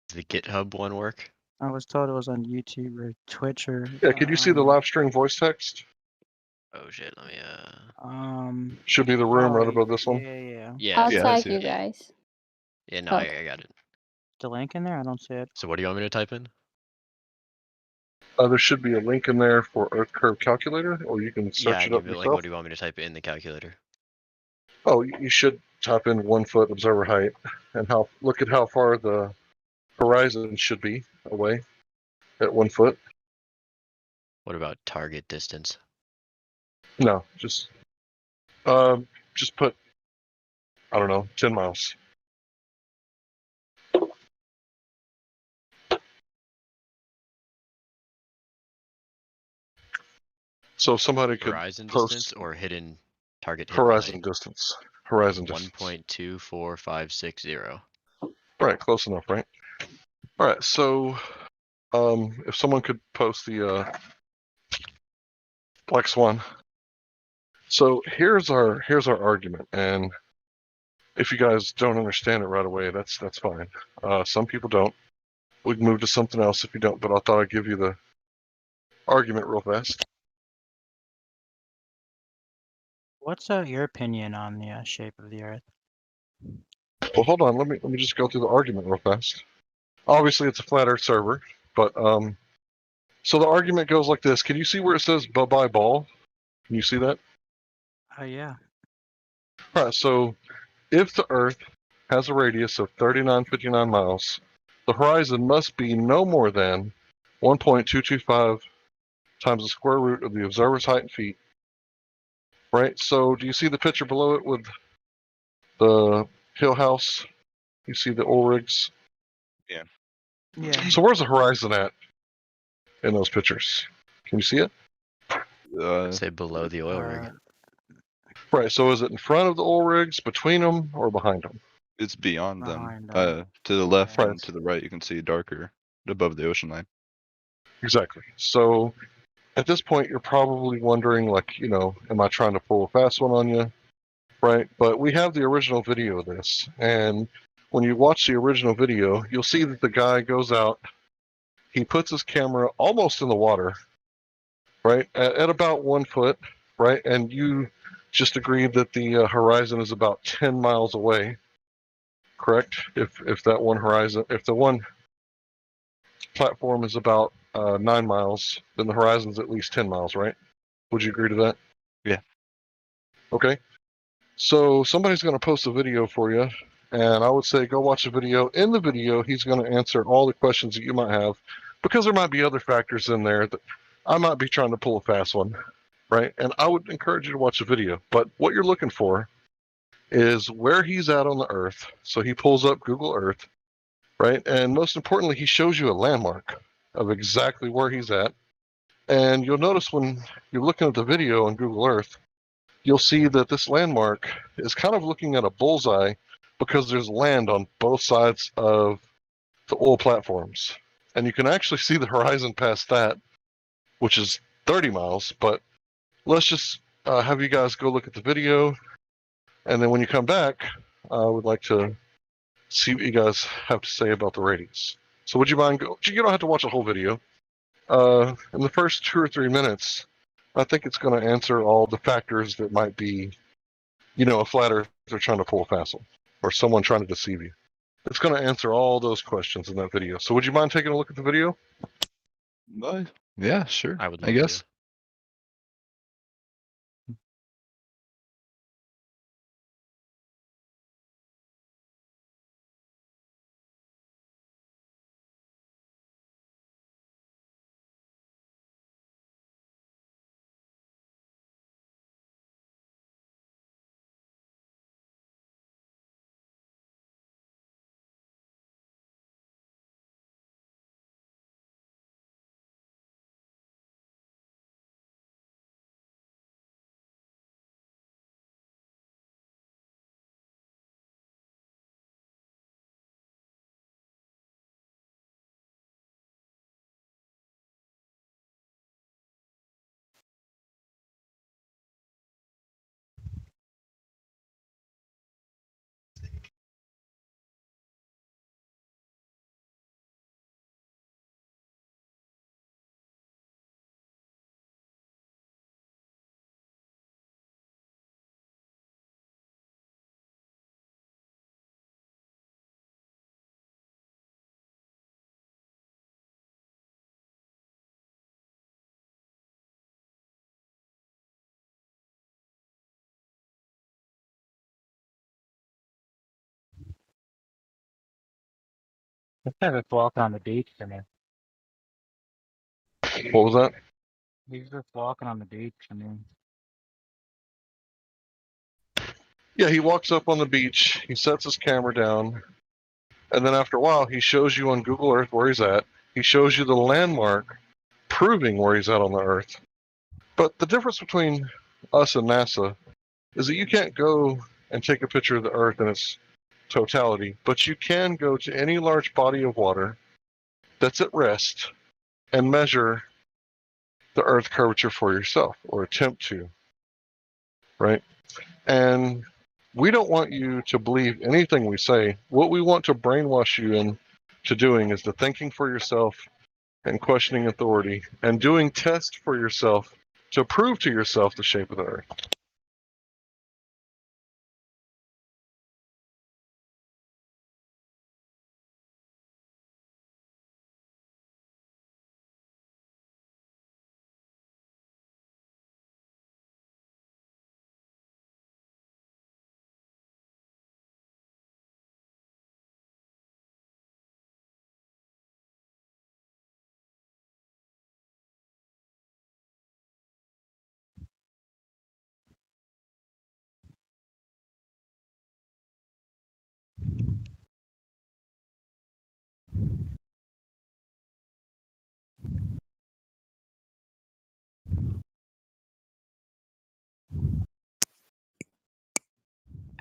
Does the GitHub one work? I was told it was on YouTube or Twitch or. Yeah, could you see the live stream voice text? Oh shit, let me Should be the room right above this one. Yeah. I'll yeah, I tag see you it. guys. Yeah, no, Oh. I got it. The link in there? I don't see it. So what do you want me to type in? There should be a link in there for Earth curve calculator, or you can search Yeah, it up give it, like, yourself. what do you want me to type in the calculator? Oh, you should type in 1 foot observer height and look at how far the horizon should be away at 1 foot. What about target distance? No, just put, I don't know, 10 miles. So if somebody could Horizon post distance or hidden target hidden horizon height? distance. Horizon distance. 1.24560. Right, close enough, right? All right, so if someone could post the Black Swan. So here's our argument, and if you guys don't understand it right away, that's fine. Some people don't. We can move to something else if you don't, but I thought I'd give you the argument real fast. What's your opinion on the shape of the Earth? Well, hold on. Let me just go through the argument real fast. Obviously, it's a flat Earth server. But so the argument goes like this. Can you see where it says bye-bye ball? Can you see that? Oh yeah. All right, so if the Earth has a radius of 3959 miles, the horizon must be no more than 1.225 times the square root of the observer's height in feet. Right? So do you see the picture below it with the hill house? You see the oil rigs? Yeah. Yeah. So where's the horizon at in those pictures? Can you see it? Say below the oil rig. Right. So is it in front of the oil rigs, between them, or behind them? It's beyond Behind them. To the left Right. and to the right, you can see darker above the ocean line. Exactly. So at this point, you're probably wondering, like, you know, am I trying to pull a fast one on you? Right. But we have the original video of this. And when you watch the original video, you'll see that the guy goes out, he puts his camera almost in the water, right, at about 1 foot, right? And you just agreed that the horizon is about 10 miles away, correct? If that one horizon, if the one platform is about 9 miles, then the horizon's at least 10 miles, right? Would you agree to that? Yeah. Okay. So somebody's going to post a video for you, and I would say go watch the video. In the video, he's going to answer all the questions that you might have, because there might be other factors in there that I might be trying to pull a fast one, right? And I would encourage you to watch the video. But what you're looking for is where he's at on the Earth. So he pulls up Google Earth, right? And most importantly, he shows you a landmark of exactly where he's at. And you'll notice when you're looking at the video on Google Earth, you'll see that this landmark is kind of looking at a bullseye because there's land on both sides of the oil platforms. And you can actually see the horizon past that, which is 30 miles. But let's just have you guys go look at the video. And then when you come back, I would like to see what you guys have to say about the ratings. So would you mind you don't have to watch the whole video. In the first 2 or 3 minutes, I think it's going to answer all the factors that might be, you know, a flat earther trying to pull a fast one, or someone trying to deceive you. It's going to answer all those questions in that video. So would you mind taking a look at the video? Yeah, sure. I would I love guess. to. This guy just walking on the beach to me. What was that? He's just walking on the beach. I mean, Yeah, he walks up on the beach, he sets his camera down, and then after a while, he shows you on Google Earth where he's at. He shows you the landmark proving where he's at on the Earth. But the difference between us and NASA is that you can't go and take a picture of the Earth in its totality, but you can go to any large body of water that's at rest and measure the Earth curvature for yourself, or attempt to, right? And we don't want you to believe anything we say. What we want to brainwash you into doing is to thinking for yourself and questioning authority and doing tests for yourself to prove to yourself the shape of the Earth.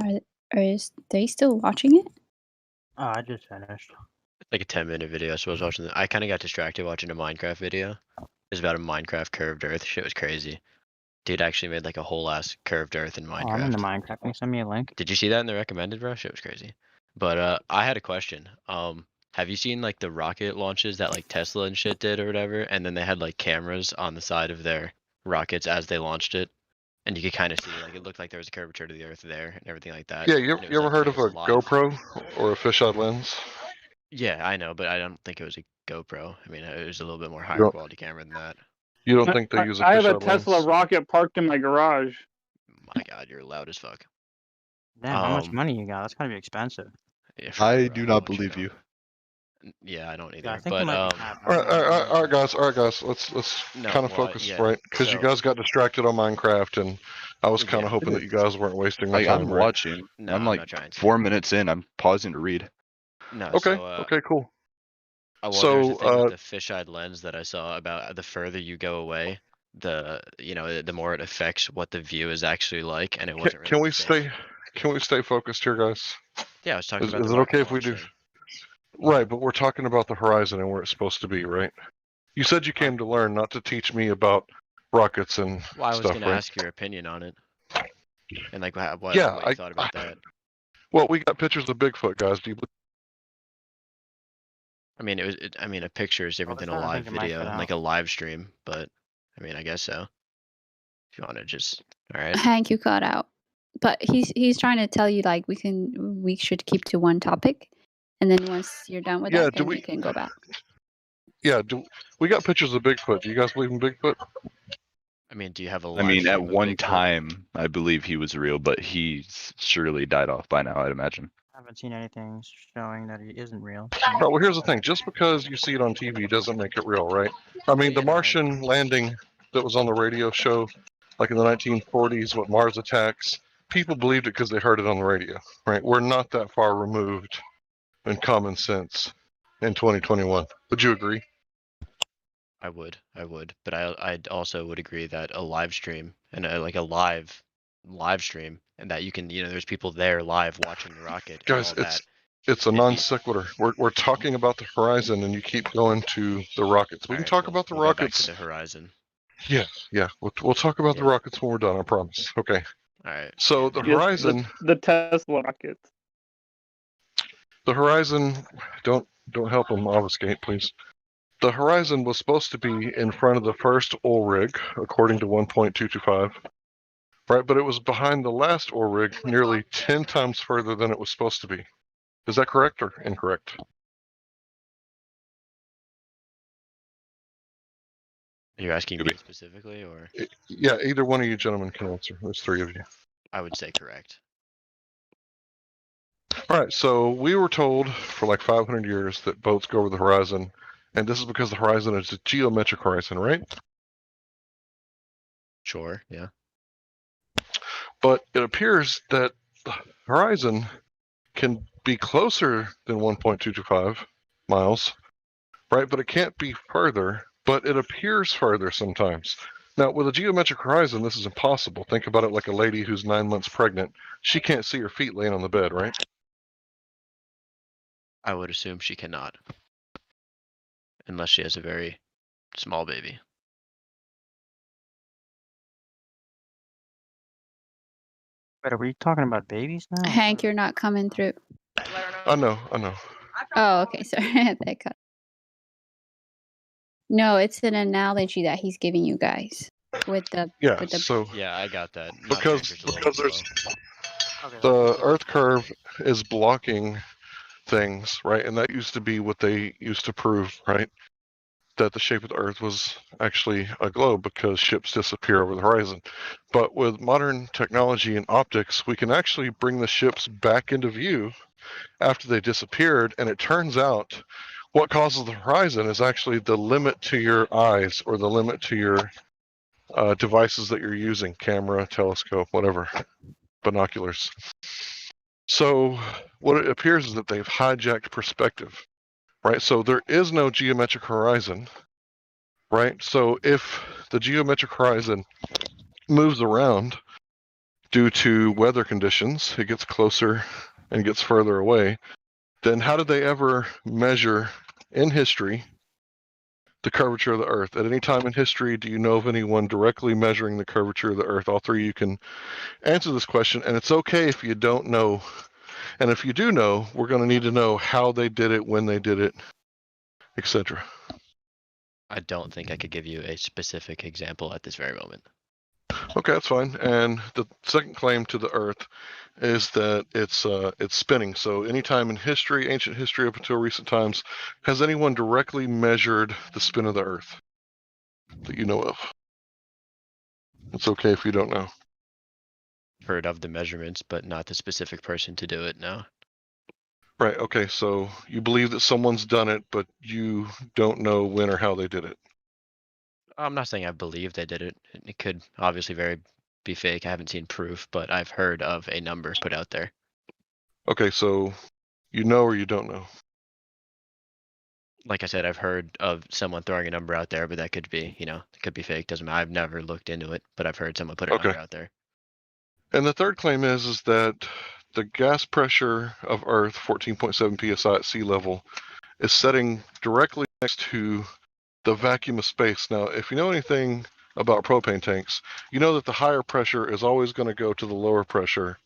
Are they still watching it? Oh, I just finished. Like a 10-minute video. So I was watching. I kind of got distracted watching a Minecraft video. It was about a Minecraft curved Earth. Shit was crazy. Dude actually made like a whole ass curved Earth in Minecraft. Oh, I'm in the Minecraft. Can you send me a link? Did you see that in the recommended, bro? Shit was crazy. But I had a question. Have you seen like the rocket launches that like Tesla and shit did or whatever? And then they had like cameras on the side of their rockets as they launched it, and you could kind of see like it looked like there was a curvature to the Earth there and everything like that. Yeah, And you it was, ever like, heard of a live. GoPro or a fisheye lens? Yeah, I know, but I don't think it was a GoPro. I mean, it was a little bit more higher don't- quality camera than that. You don't think they use a I have a fisheye Tesla lens? rocket parked in my garage. My God, you're loud as fuck. Damn, how much money you got? That's gotta be expensive. Yeah, I do not believe you. Yeah, I don't either. Yeah, I think but you might be happy. All right, guys. Let's No, kind of well, focus, yeah, right? Because you so- guys got distracted on Minecraft, and I was kind of hoping that you guys weren't wasting my time. I'm right? watching. No, I'm I'm like not trying to. 4 minutes in. I'm pausing to read. No. Okay. So, Okay. Cool. well, so, there's a thing with the fisheye lens that I saw about the further you go away, the more it affects what the view is actually like, and it wasn't really. Can we the same. stay focused here, guys? Yeah, I was talking Is, about is the it okay rocket if we do? launch thing. Right, but we're talking about the horizon and where it's supposed to be, right? You said you came to learn, not to teach me about rockets and Well, I was stuff, gonna right? ask your opinion on it, and like what Yeah, you thought about that. Well, we got pictures of Bigfoot, guys. Do you? I mean, I mean, a picture is different than a live video, like a live stream. But I mean, I guess so. If you want to just, all right. Hank, you got out. But he's trying to tell you like we should keep to one topic, and then once you're done with Yeah, that, do then we- you can go back. Yeah, we got pictures of Bigfoot. Do you guys believe in Bigfoot? I mean, do you have a? I live mean, stream at of one Bigfoot? time, I believe he was real, but he's surely died off by now, I'd imagine. I haven't seen anything showing that he isn't real. Right, well, here's the thing. Just because you see it on TV doesn't make it real, right? I mean, the Martian landing that was on the radio show, like in the 1940s with Mars attacks, people believed it because they heard it on the radio, right? We're not that far removed in common sense in 2021. Would you agree? I would, but I also would agree that a live stream and like a live stream, and that you can, there's people there live watching the rocket. Guys, and all that. it's a non sequitur. We're talking about the horizon, and you keep going to the rockets. We can talk about the We'll go back rockets. to the horizon. Yeah. We'll talk about the rockets when we're done. I promise. Okay. All right. So the Yes, horizon, the Tesla rocket. the horizon. Don't help them obfuscate, please. The horizon was supposed to be in front of the first oil rig, according to 1.225. Right, but it was behind the last oil rig, nearly 10 times further than it was supposed to be. Is that correct or incorrect? You're asking me specifically, or? Yeah, either one of you gentlemen can answer. There's three of you. I would say correct. All right, so we were told for like 500 years that boats go over the horizon, and this is because the horizon is a geometric horizon, right? Sure, yeah. But it appears that the horizon can be closer than 1.225 miles, right? But it can't be further, but it appears further sometimes. Now, with a geometric horizon, this is impossible. Think about it like a lady who's 9 months pregnant. She can't see her feet laying on the bed, right? I would assume she cannot. Unless she has a very small baby. Wait, are we talking about babies now? Hank, you're not coming through. I know. Oh, okay, sorry. That cut. No, it's an analogy that he's giving you guys with the Yeah, with the so Yeah, I got that. Not because transfers a little there's slow. the Earth curve is blocking things, right? And that used to be what they used to prove, right? That the shape of the Earth was actually a globe because ships disappear over the horizon. But with modern technology and optics, we can actually bring the ships back into view after they disappeared. And it turns out what causes the horizon is actually the limit to your eyes or the limit to your devices that you're using, camera, telescope, whatever, binoculars. So what it appears is that they've hijacked perspective, right? So there is no geometric horizon, right? So if the geometric horizon moves around due to weather conditions, it gets closer and gets further away, then how did they ever measure in history the curvature of the Earth? At any time in history, do you know of anyone directly measuring the curvature of the Earth? All three of you can answer this question, and it's okay if you don't know. And if you do know, we're going to need to know how they did it, when they did it, etc. I don't think I could give you a specific example at this very moment. Okay, that's fine. And the second claim to the Earth is that it's spinning. So anytime in history, ancient history up until recent times, has anyone directly measured the spin of the Earth that you know of? It's okay if you don't know. Heard of the measurements, but not the specific person to do it now. Right, okay, so you believe that someone's done it, but you don't know when or how they did it. I'm not saying I believe they did it. It could obviously be fake. I haven't seen proof, but I've heard of a number put out there. Okay, so you know or you don't know? Like I said, I've heard of someone throwing a number out there, but that could be, it could be fake. Doesn't matter. I've never looked into it, but I've heard someone put a number out there. And the third claim is that the gas pressure of Earth, 14.7 psi at sea level, is setting directly next to the vacuum of space. Now, if you know anything about propane tanks, you know that the higher pressure is always going to go to the lower pressure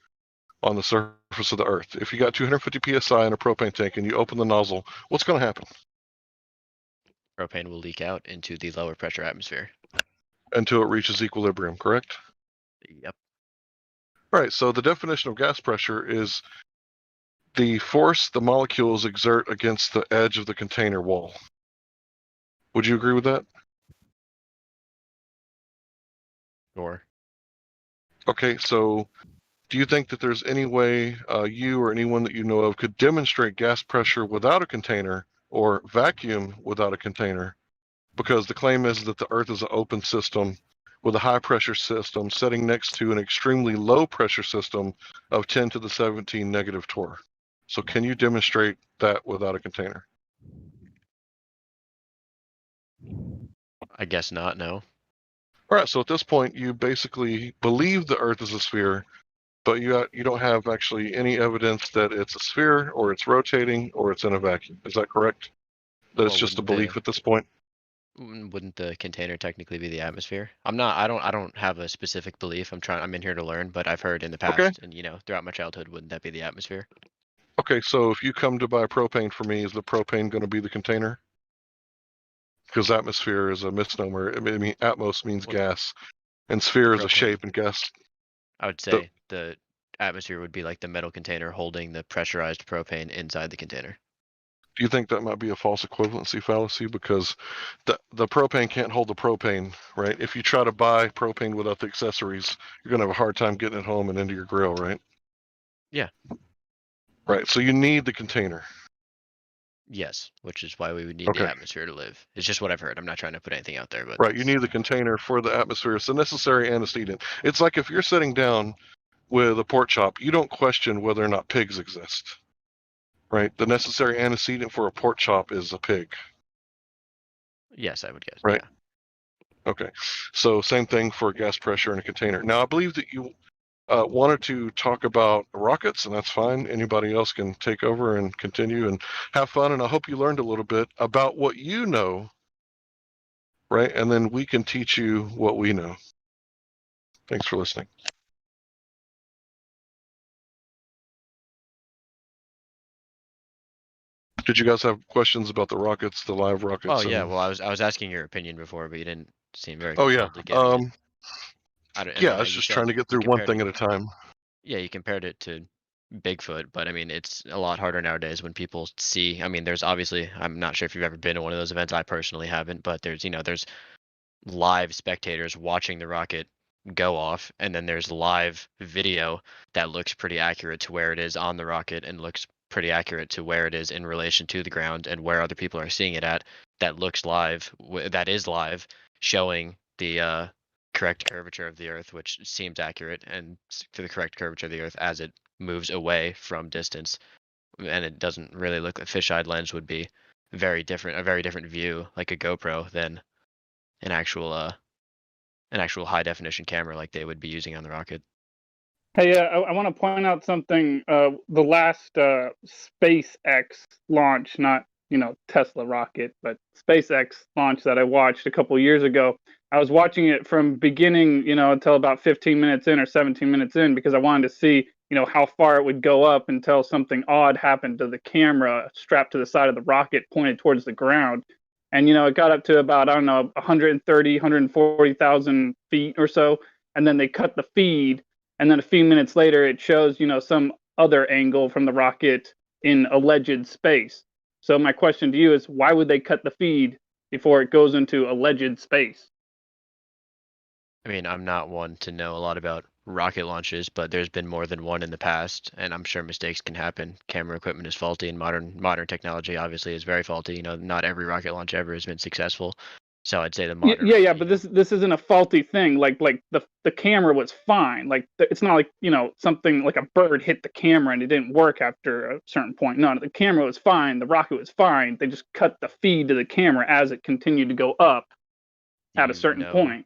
on the surface of the Earth. If you got 250 psi in a propane tank and you open the nozzle, what's going to happen? Propane will leak out into the lower pressure atmosphere. Until it reaches equilibrium, correct? Yep. Right, so the definition of gas pressure is the force the molecules exert against the edge of the container wall. Would you agree with that? Sure. Okay, so do you think that there's any way you or anyone that you know of could demonstrate gas pressure without a container or vacuum without a container? Because the claim is that the Earth is an open system with a high pressure system sitting next to an extremely low pressure system of 10 to the 17 negative torr. So can you demonstrate that without a container? I guess not, no. All right, so at this point, you basically believe the Earth is a sphere, but you don't have actually any evidence that it's a sphere or it's rotating or it's in a vacuum. Is that correct? That it's just a belief at this point? Wouldn't the container technically be the atmosphere? I don't have a specific belief. I'm in here to learn, but I've heard in the past and throughout my childhood, wouldn't that be the atmosphere? Okay, so if you come to buy propane for me, is the propane going to be the container? Because atmosphere is a misnomer. I mean, atmos means gas, and sphere is a shape, and gas. I would say the atmosphere would be like the metal container holding the pressurized propane inside the container. Do you think that might be a false equivalency fallacy? Because the propane can't hold the propane, right? If you try to buy propane without the accessories, you're going to have a hard time getting it home and into your grill, right? Yeah. Right, so you need the container. Yes, which is why we would need the atmosphere to live. It's just what I've heard. I'm not trying to put anything out there, but right, you need the container for the atmosphere. It's a necessary antecedent. It's like if you're sitting down with a pork chop, you don't question whether or not pigs exist. Right? The necessary antecedent for a pork chop is a pig. Yes, I would guess. Right. Yeah. Okay. So same thing for gas pressure in a container. Now I believe that you wanted to talk about rockets, and that's fine. Anybody else can take over and continue and have fun. And I hope you learned a little bit about what you know, right? And then we can teach you what we know. Thanks for listening. Did you guys have questions about the rockets, the live rockets? Oh yeah, well I was asking your opinion before, but you didn't seem very yeah. to giving it. I was just trying to get through one thing at a time. Yeah, you compared it to Bigfoot, but I mean, it's a lot harder nowadays when people see. I mean, there's obviously, I'm not sure if you've ever been to one of those events. I personally haven't, but there's live spectators watching the rocket go off, and then there's live video that looks pretty accurate to where it is on the rocket and looks pretty accurate to where it is in relation to the ground and where other people are seeing it at. That looks live, that is live, showing the correct curvature of the Earth, which seems accurate, and to the correct curvature of the Earth as it moves away from distance. And it doesn't really look like a fisheye lens would be a very different view, like a GoPro, than an actual high definition camera like they would be using on the rocket. Hey, I want to point out something. The last SpaceX launch, not Tesla rocket, but SpaceX launch that I watched a couple years ago. I was watching it from beginning, until about 15 minutes in or 17 minutes in because I wanted to see, how far it would go up until something odd happened to the camera strapped to the side of the rocket pointed towards the ground. And it got up to about, I don't know, 130, 140,000 feet or so, and then they cut the feed, and then a few minutes later it shows some other angle from the rocket in alleged space. So my question to you is, why would they cut the feed before it goes into alleged space? I mean, I'm not one to know a lot about rocket launches, but there's been more than one in the past, and I'm sure mistakes can happen. Camera equipment is faulty, and modern technology obviously is very faulty. Not every rocket launch ever has been successful. So I'd say the modern. Yeah, but this isn't a faulty thing. Like the camera was fine. Like it's not like something like a bird hit the camera and it didn't work after a certain point. No, the camera was fine. The rocket was fine. They just cut the feed to the camera as it continued to go up at a certain point.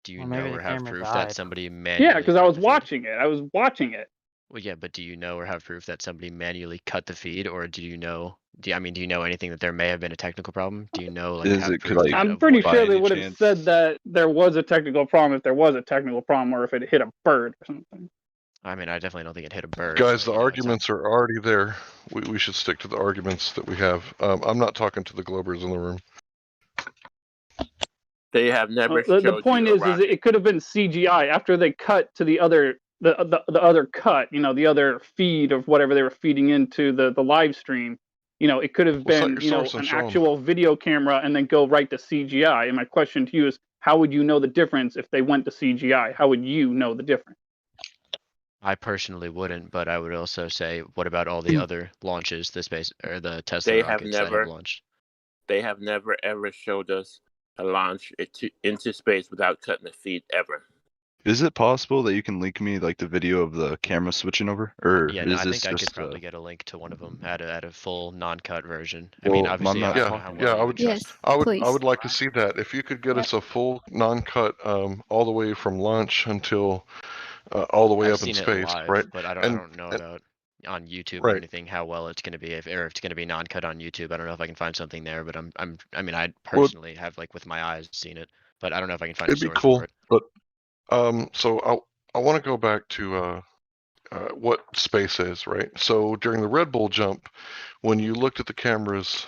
Do you know or have proof that somebody manually? Yeah, because I was watching it. Well, yeah, but do you know or have proof that somebody manually cut the feed, or do you know anything that there may have been a technical problem? Do you know, like, Is have it proof that I'm of pretty what- sure they would have said that there was a technical problem if there was a technical problem, or if it hit a bird or something. I mean, I definitely don't think it hit a bird. Guys, the arguments are already there. We should stick to the arguments that we have. I'm not talking to the Globers in the room. They have never The point is it could have been CGI after they cut to the other other cut, the other feed of whatever they were feeding into the live stream. It could have been an actual video camera and then go right to CGI. And my question to you is, how would you know the difference if they went to CGI? How would you know the difference? I personally wouldn't, but I would also say, what about all the other launches, the Tesla They have rockets that never have launched? They have never ever showed us a launch into space without cutting the feed ever. Is it possible that you can link me like the video of the camera switching over, or Yeah, is I this think I just could probably get a link to one of them at a full non-cut version. I Well, mean, I'm obviously, not- I don't know how well Yeah, you would trust. I would like to see that. If you could get us a full non-cut, all the way from launch until all the way I've up in seen it space, live, right? but I don't know about on YouTube or Right. anything how well it's going to be if it's going to be non-cut on YouTube. I don't know if I can find something there, but I mean, I personally have like with my eyes seen it, but I don't know if I can find a It'd be source cool, for it. but so I want to go back to what space is, right? So during the Red Bull jump, when you looked at the cameras,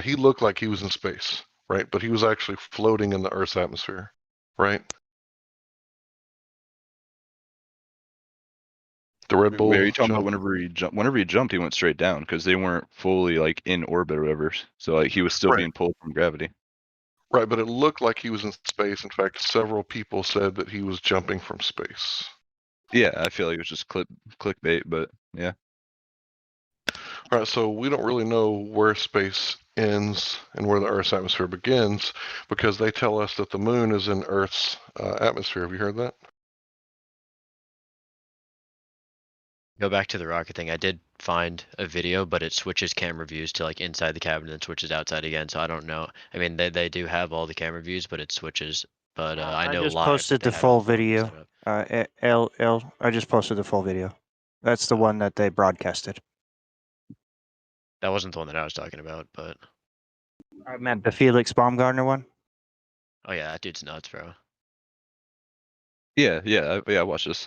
he looked like he was in space, right? But he was actually floating in the Earth's atmosphere, right? The Red Bull. Wait, are you talking about jump. whenever he jumped, he went straight down because they weren't fully like in orbit or whatever. So like he was still Right. being pulled from gravity. Right, but it looked like he was in space. In fact, several people said that he was jumping from space. Yeah, I feel like it was just clickbait, but yeah. All right, so we don't really know where space ends and where the Earth's atmosphere begins because they tell us that the moon is in Earth's atmosphere. Have you heard that? Go back to the rocket thing. I did find a video, but it switches camera views to like inside the cabin and switches outside again. So I don't know. I mean, they do have all the camera views, but it switches. But I know just live posted that they the had full all the video. I just posted the full video. That's the one that they broadcasted. That wasn't the one that I was talking about, but I meant the Felix Baumgartner one. oh yeah, that dude's nuts, bro. Yeah. Watch this.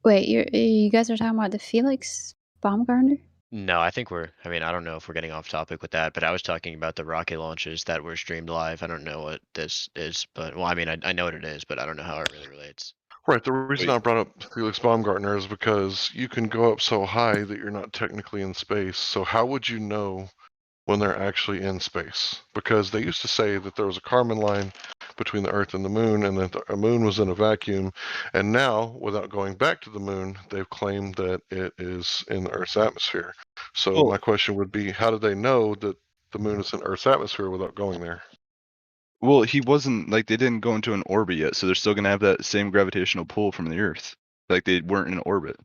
Wait, you guys are talking about the Felix Baumgartner? No, I think I mean, I don't know if we're getting off topic with that, but I was talking about the rocket launches that were streamed live. I don't know what this is, but well, I mean, I know what it is, but I don't know how it really relates. Right, the reason I brought up Felix Baumgartner is because you can go up so high that you're not technically in space. So how would you know when they're actually in space? Because they used to say that there was a Kármán line between the Earth and the Moon, and that the Moon was in a vacuum. And now, without going back to the Moon, they've claimed that it is in the Earth's atmosphere. So my question would be, how do they know that the Moon is in Earth's atmosphere without going there? Well, he wasn't like they didn't go into an orbit yet, so they're still gonna have that same gravitational pull from the Earth. Like they weren't in orbit.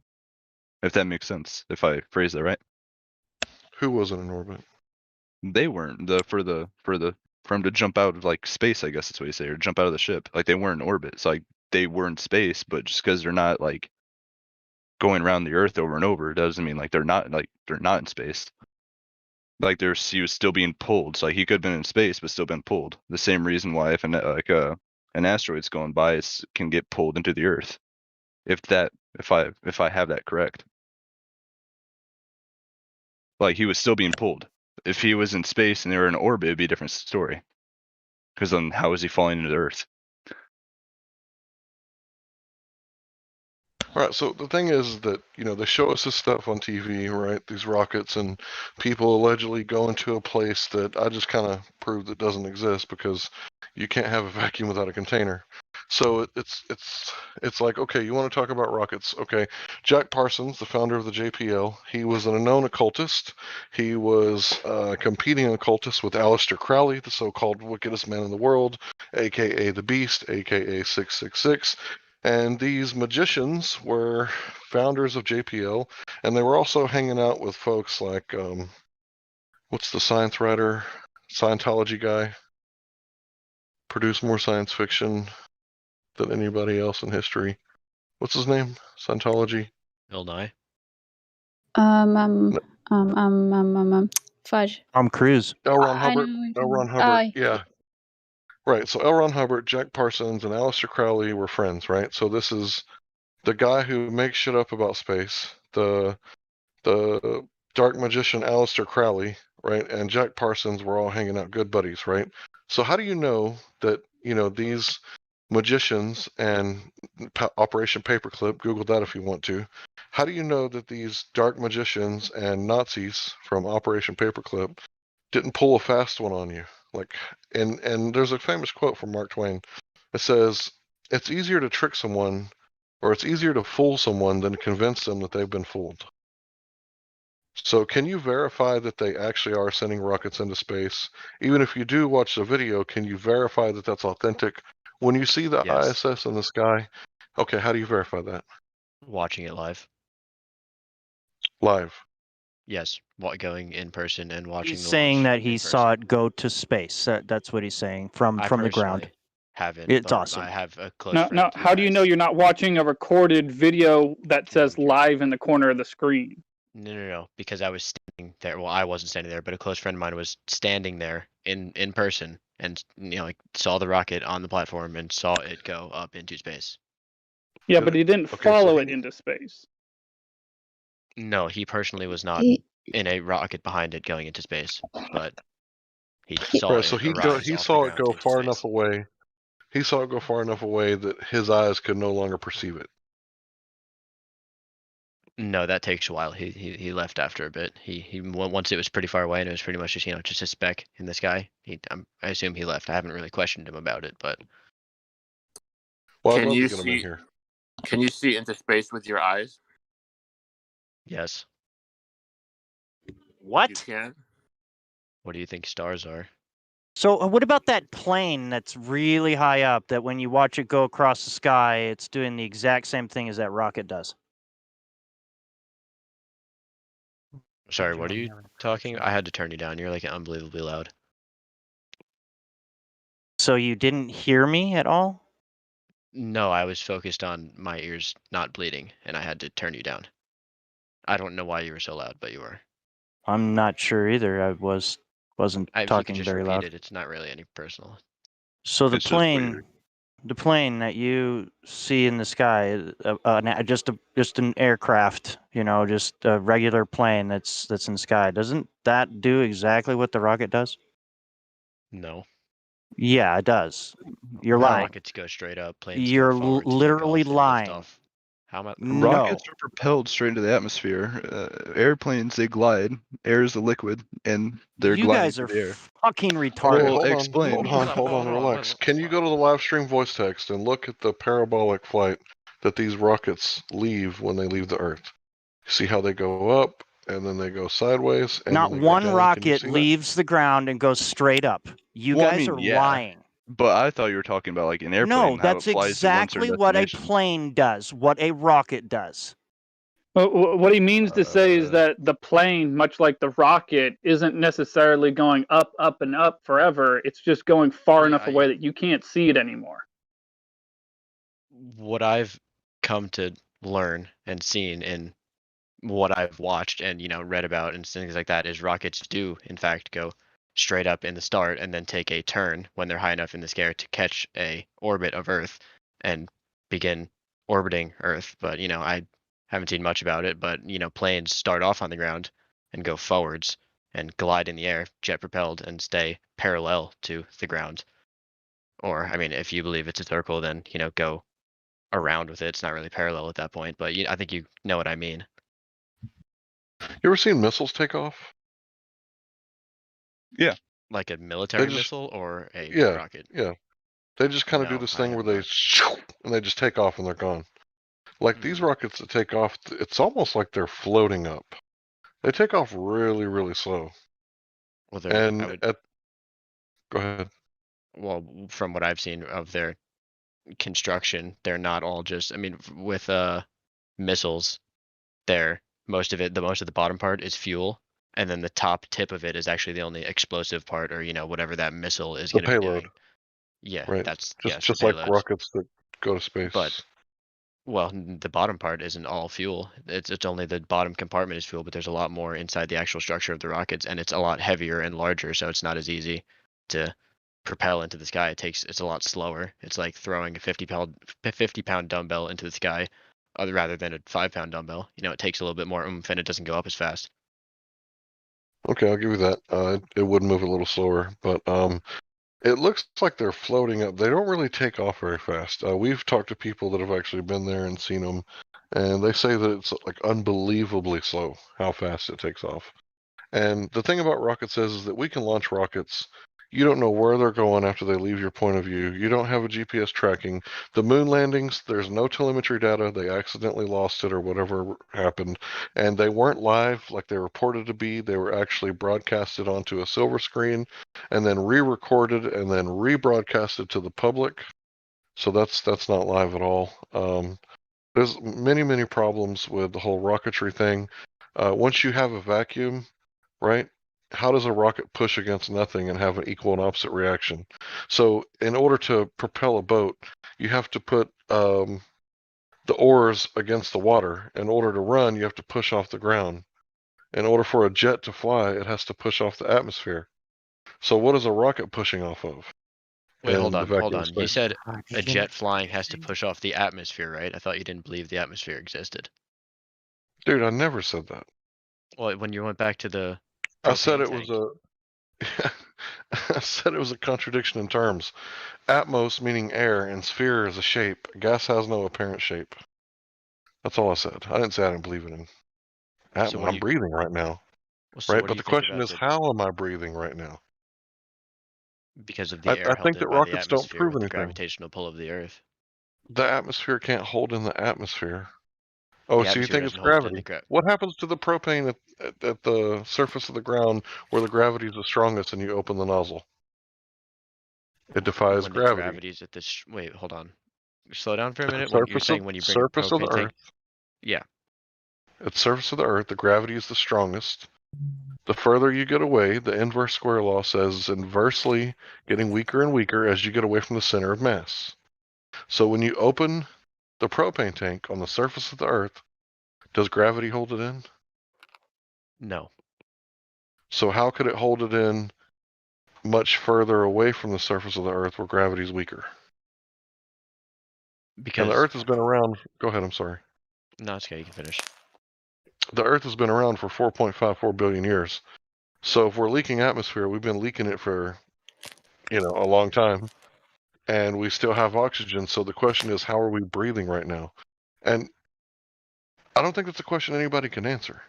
If that makes sense, if I phrase that right. Who wasn't in orbit? They weren't for the for him to jump out of like space, I guess that's what you say, or jump out of the ship. Like they weren't in orbit. So like they were in space, but just because they're not like going around the Earth over and over doesn't mean like they're not in space. Like he was still being pulled. So like he could have been in space but still been pulled. The same reason why if an asteroid's going by, it can get pulled into the Earth. If I have that correct. Like he was still being pulled. If he was in space and they were in orbit, it'd be a different story. Because then how is he falling into the Earth? All right, so the thing is that, they show us this stuff on TV, right? These rockets and people allegedly going to a place that I just kind of proved that doesn't exist because you can't have a vacuum without a container. So it's like, okay, you want to talk about rockets. Okay, Jack Parsons, the founder of the JPL, he was a known occultist. He was competing occultist with Aleister Crowley, the so-called wickedest man in the world, aka the Beast, aka 666. And these magicians were founders of JPL, and they were also hanging out with folks like, what's the science writer, Scientology guy, produced more science fiction than anybody else in history. What's his name? Scientology? Bill Nye. Fudge. Tom Cruise. L. Ron I Hubbard. know. L. Ron Hubbard. Yeah. Right. So L. Ron Hubbard, Jack Parsons, and Aleister Crowley were friends, right? So this is the guy who makes shit up about space, the dark magician Aleister Crowley, right, and Jack Parsons were all hanging out, good buddies, right? So how do you know that these magicians and Operation Paperclip, Google that if you want to, how do you know that these dark magicians and Nazis from Operation Paperclip didn't pull a fast one on you? Like, and there's a famous quote from Mark Twain. It says, "It's easier to trick someone, or it's easier to fool someone than to convince them that they've been fooled." So can you verify that they actually are sending rockets into space? Even if you do watch the video, can you verify that that's authentic? When you see the Yes. ISS in the sky, okay, how do you verify that? Watching it live. Live. Yes, going in person and watching. He's the saying launch that in he person. saw it go to space. That's what he's saying from I the ground. personally haven't. It's but awesome. I have a close Now, friend. who how do you know has. you're not watching a recorded video that says live in the corner of the screen? No, because I was standing there. Well, I wasn't standing there, but a close friend of mine was standing there in person and like saw the rocket on the platform and saw it go up into space. Yeah, but he didn't follow it into space. No, he personally was not in a rocket behind it going into space, but he saw Right, it so he arise off the saw it ground go into far space. enough away. He saw it go far enough away that his eyes could no longer perceive it. No, that takes a while. He left after a bit. He once it was pretty far away and it was pretty much just a speck in the sky. I assume he left. I haven't really questioned him about it, but Well, Can you see into space with your eyes? yes. What? You can. What do you think stars are? So what about that plane that's really high up that when you watch it go across the sky, it's doing the exact same thing as that rocket does? Sorry, what are you talking? I had to turn you down. You're like unbelievably loud. So you didn't hear me at all? No, I was focused on my ears not bleeding, and I had to turn you down. I don't know why you were so loud, but you were. I'm not sure either. I wasn't If you could talking just very repeat loud. it, it's not really any personal. So the It's just plane, that you see in the sky, just an aircraft, just a regular plane that's in the sky. Doesn't that do exactly what the rocket does? No. Yeah, it does. You're lying. Rockets go straight up. Planes You're go forward to take literally off and lift lying. off. How about No. Rockets are propelled straight into the atmosphere. Airplanes, they glide. Air is a liquid, and they're You gliding guys are through the air. fucking retarded. Okay, hold explain. on, relax. Can you go to the live stream voice text and look at the parabolic flight that these rockets leave when they leave the Earth? See how they go up and then they go sideways. And Not then they go one down. Can you rocket see that? leaves the ground and goes straight up. You Well, I guys mean, are yeah, lying. But I thought you were talking about like an airplane. No, how that's it flies to one certain exactly what a destination. plane does, what a rocket does. What he means to say is that the plane, much like the rocket, isn't necessarily going up, up, and up forever. It's just going far enough away that you can't see it anymore. What I've come to learn and seen in what I've watched and read about and things like that is rockets do in fact go straight up in the start and then take a turn when they're high enough in the sky to catch a orbit of Earth and begin orbiting Earth. But I haven't seen much about it. But planes start off on the ground and go forwards and glide in the air, jet propelled, and stay parallel to the ground. Or I mean, if you believe it's a circle, then go around with it. It's not really parallel at that point. But I think you know what I mean. You ever seen missiles take off? Yeah. Like a military missile or a rocket? Yeah. They just kind of do No, this I thing have where not. and they just take off and they're gone. Like these rockets that take off, it's almost like they're floating up. They take off really, really slow. Well, Go ahead. Well, from what I've seen of their construction, they're not all just. I mean, with missiles, the most of the bottom part is fuel, and then the top tip of it is actually the only explosive part, or whatever that missile is The going to be payload. doing. Yeah, Right. that's Just the like payload. rockets that go to space. But well, the bottom part isn't all fuel. It's only the bottom compartment is fuel, but there's a lot more inside the actual structure of the rockets, and it's a lot heavier and larger, so it's not as easy to propel into the sky. It's a lot slower. It's like throwing a 50-pound dumbbell into the sky, rather than a 5-pound dumbbell. It takes a little bit more oomph, and it doesn't go up as fast. Okay, I'll give you that. It would move a little slower, but it looks like they're floating up. They don't really take off very fast. We've talked to people that have actually been there and seen them, and they say that it's like unbelievably slow how fast it takes off. And the thing about rockets is that we can launch rockets. You don't know where they're going after they leave your point of view. You don't have a GPS tracking. The moon landings, there's no telemetry data. They accidentally lost it or whatever happened. And they weren't live like they reported to be. They were actually broadcasted onto a silver screen and then re-recorded and then rebroadcasted to the public. So that's not live at all. There's many problems with the whole rocketry thing. Once you have a vacuum, right? How does a rocket push against nothing and have an equal and opposite reaction? So in order to propel a boat, you have to put the oars against the water. In order to run, you have to push off the ground. In order for a jet to fly, it has to push off the atmosphere. So what is a rocket pushing off of? Wait, hold on. Space? You said a jet flying has to push off the atmosphere, right? I thought you didn't believe the atmosphere existed. Dude, I never said that. Well, when you went back to the I said it was I said it was a contradiction in terms. Atmos meaning air and sphere is a shape. Gas has no apparent shape. That's all I said. I didn't say I didn't believe in him. I'm breathing right now. Right? But the question is, how am I breathing right now? Because of the air I held think in that by the rockets don't atmosphere prove with the anything. gravitational pull of the Earth. The atmosphere can't hold in the atmosphere. Oh, The so you atmosphere think it's doesn't hold in gravity? What happens to the propane at the surface of the ground where the gravity is the strongest and you open the nozzle? It defies when gravity. The gravity's at the wait, hold on. Slow down for a minute. When you bring a propane tank. Yeah. At the surface of the Earth, the gravity is the strongest. The further you get away, the inverse square law says inversely getting weaker and weaker as you get away from the center of mass. So when you open the propane tank on the surface of the Earth, does gravity hold it in? No. So how could it hold it in much further away from the surface of the Earth where gravity is weaker? Because and the Earth has been around. Go ahead. I'm sorry. No, it's okay. You can finish. The Earth has been around for 4.54 billion years. So if we're leaking atmosphere, we've been leaking it for, a long time, and we still have oxygen. So the question is, how are we breathing right now? And I don't think that's a question anybody can answer,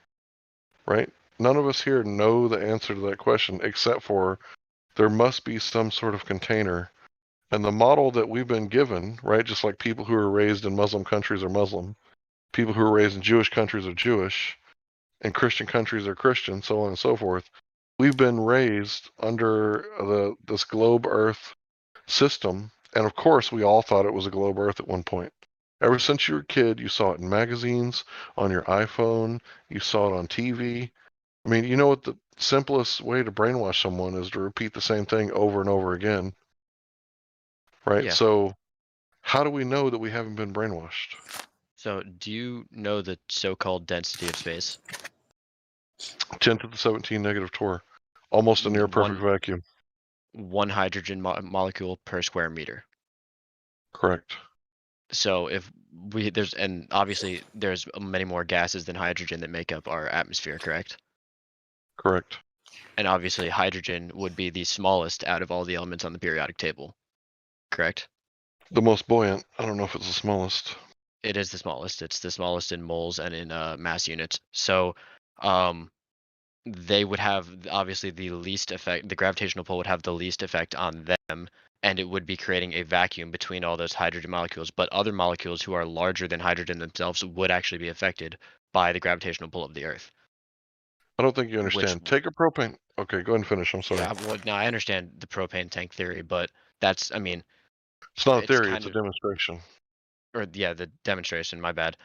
right? None of us here know the answer to that question, except for there must be some sort of container. And the model that we've been given, right, just like people who are raised in Muslim countries are Muslim, people who are raised in Jewish countries are Jewish, and Christian countries are Christian, so on and so forth. We've been raised under this globe Earth system, and of course we all thought it was a globe Earth at one point. Ever since you were a kid, you saw it in magazines, on your iPhone, you saw it on TV. I mean, you know what the simplest way to brainwash someone is to repeat the same thing over and over again, right? Yeah. So how do we know that we haven't been brainwashed? So, do you know the so-called density of space? 10 to the 17 negative torr. Almost a near perfect vacuum. One hydrogen molecule per square meter. Correct. So if and obviously there's many more gases than hydrogen that make up our atmosphere, correct? Correct. And obviously hydrogen would be the smallest out of all the elements on the periodic table, correct? The most buoyant. I don't know if it's the smallest. It is the smallest. It's the smallest in moles and in mass units. So they would have obviously the least effect. The gravitational pull would have the least effect on them, and it would be creating a vacuum between all those hydrogen molecules. But other molecules who are larger than hydrogen themselves would actually be affected by the gravitational pull of the Earth. I don't think you understand. Take a propane. Okay, go ahead and finish. I'm sorry. Yeah, well, no, I understand the propane tank theory, but that's, I mean, it's not a theory. It's a demonstration. Or yeah, the demonstration. My bad.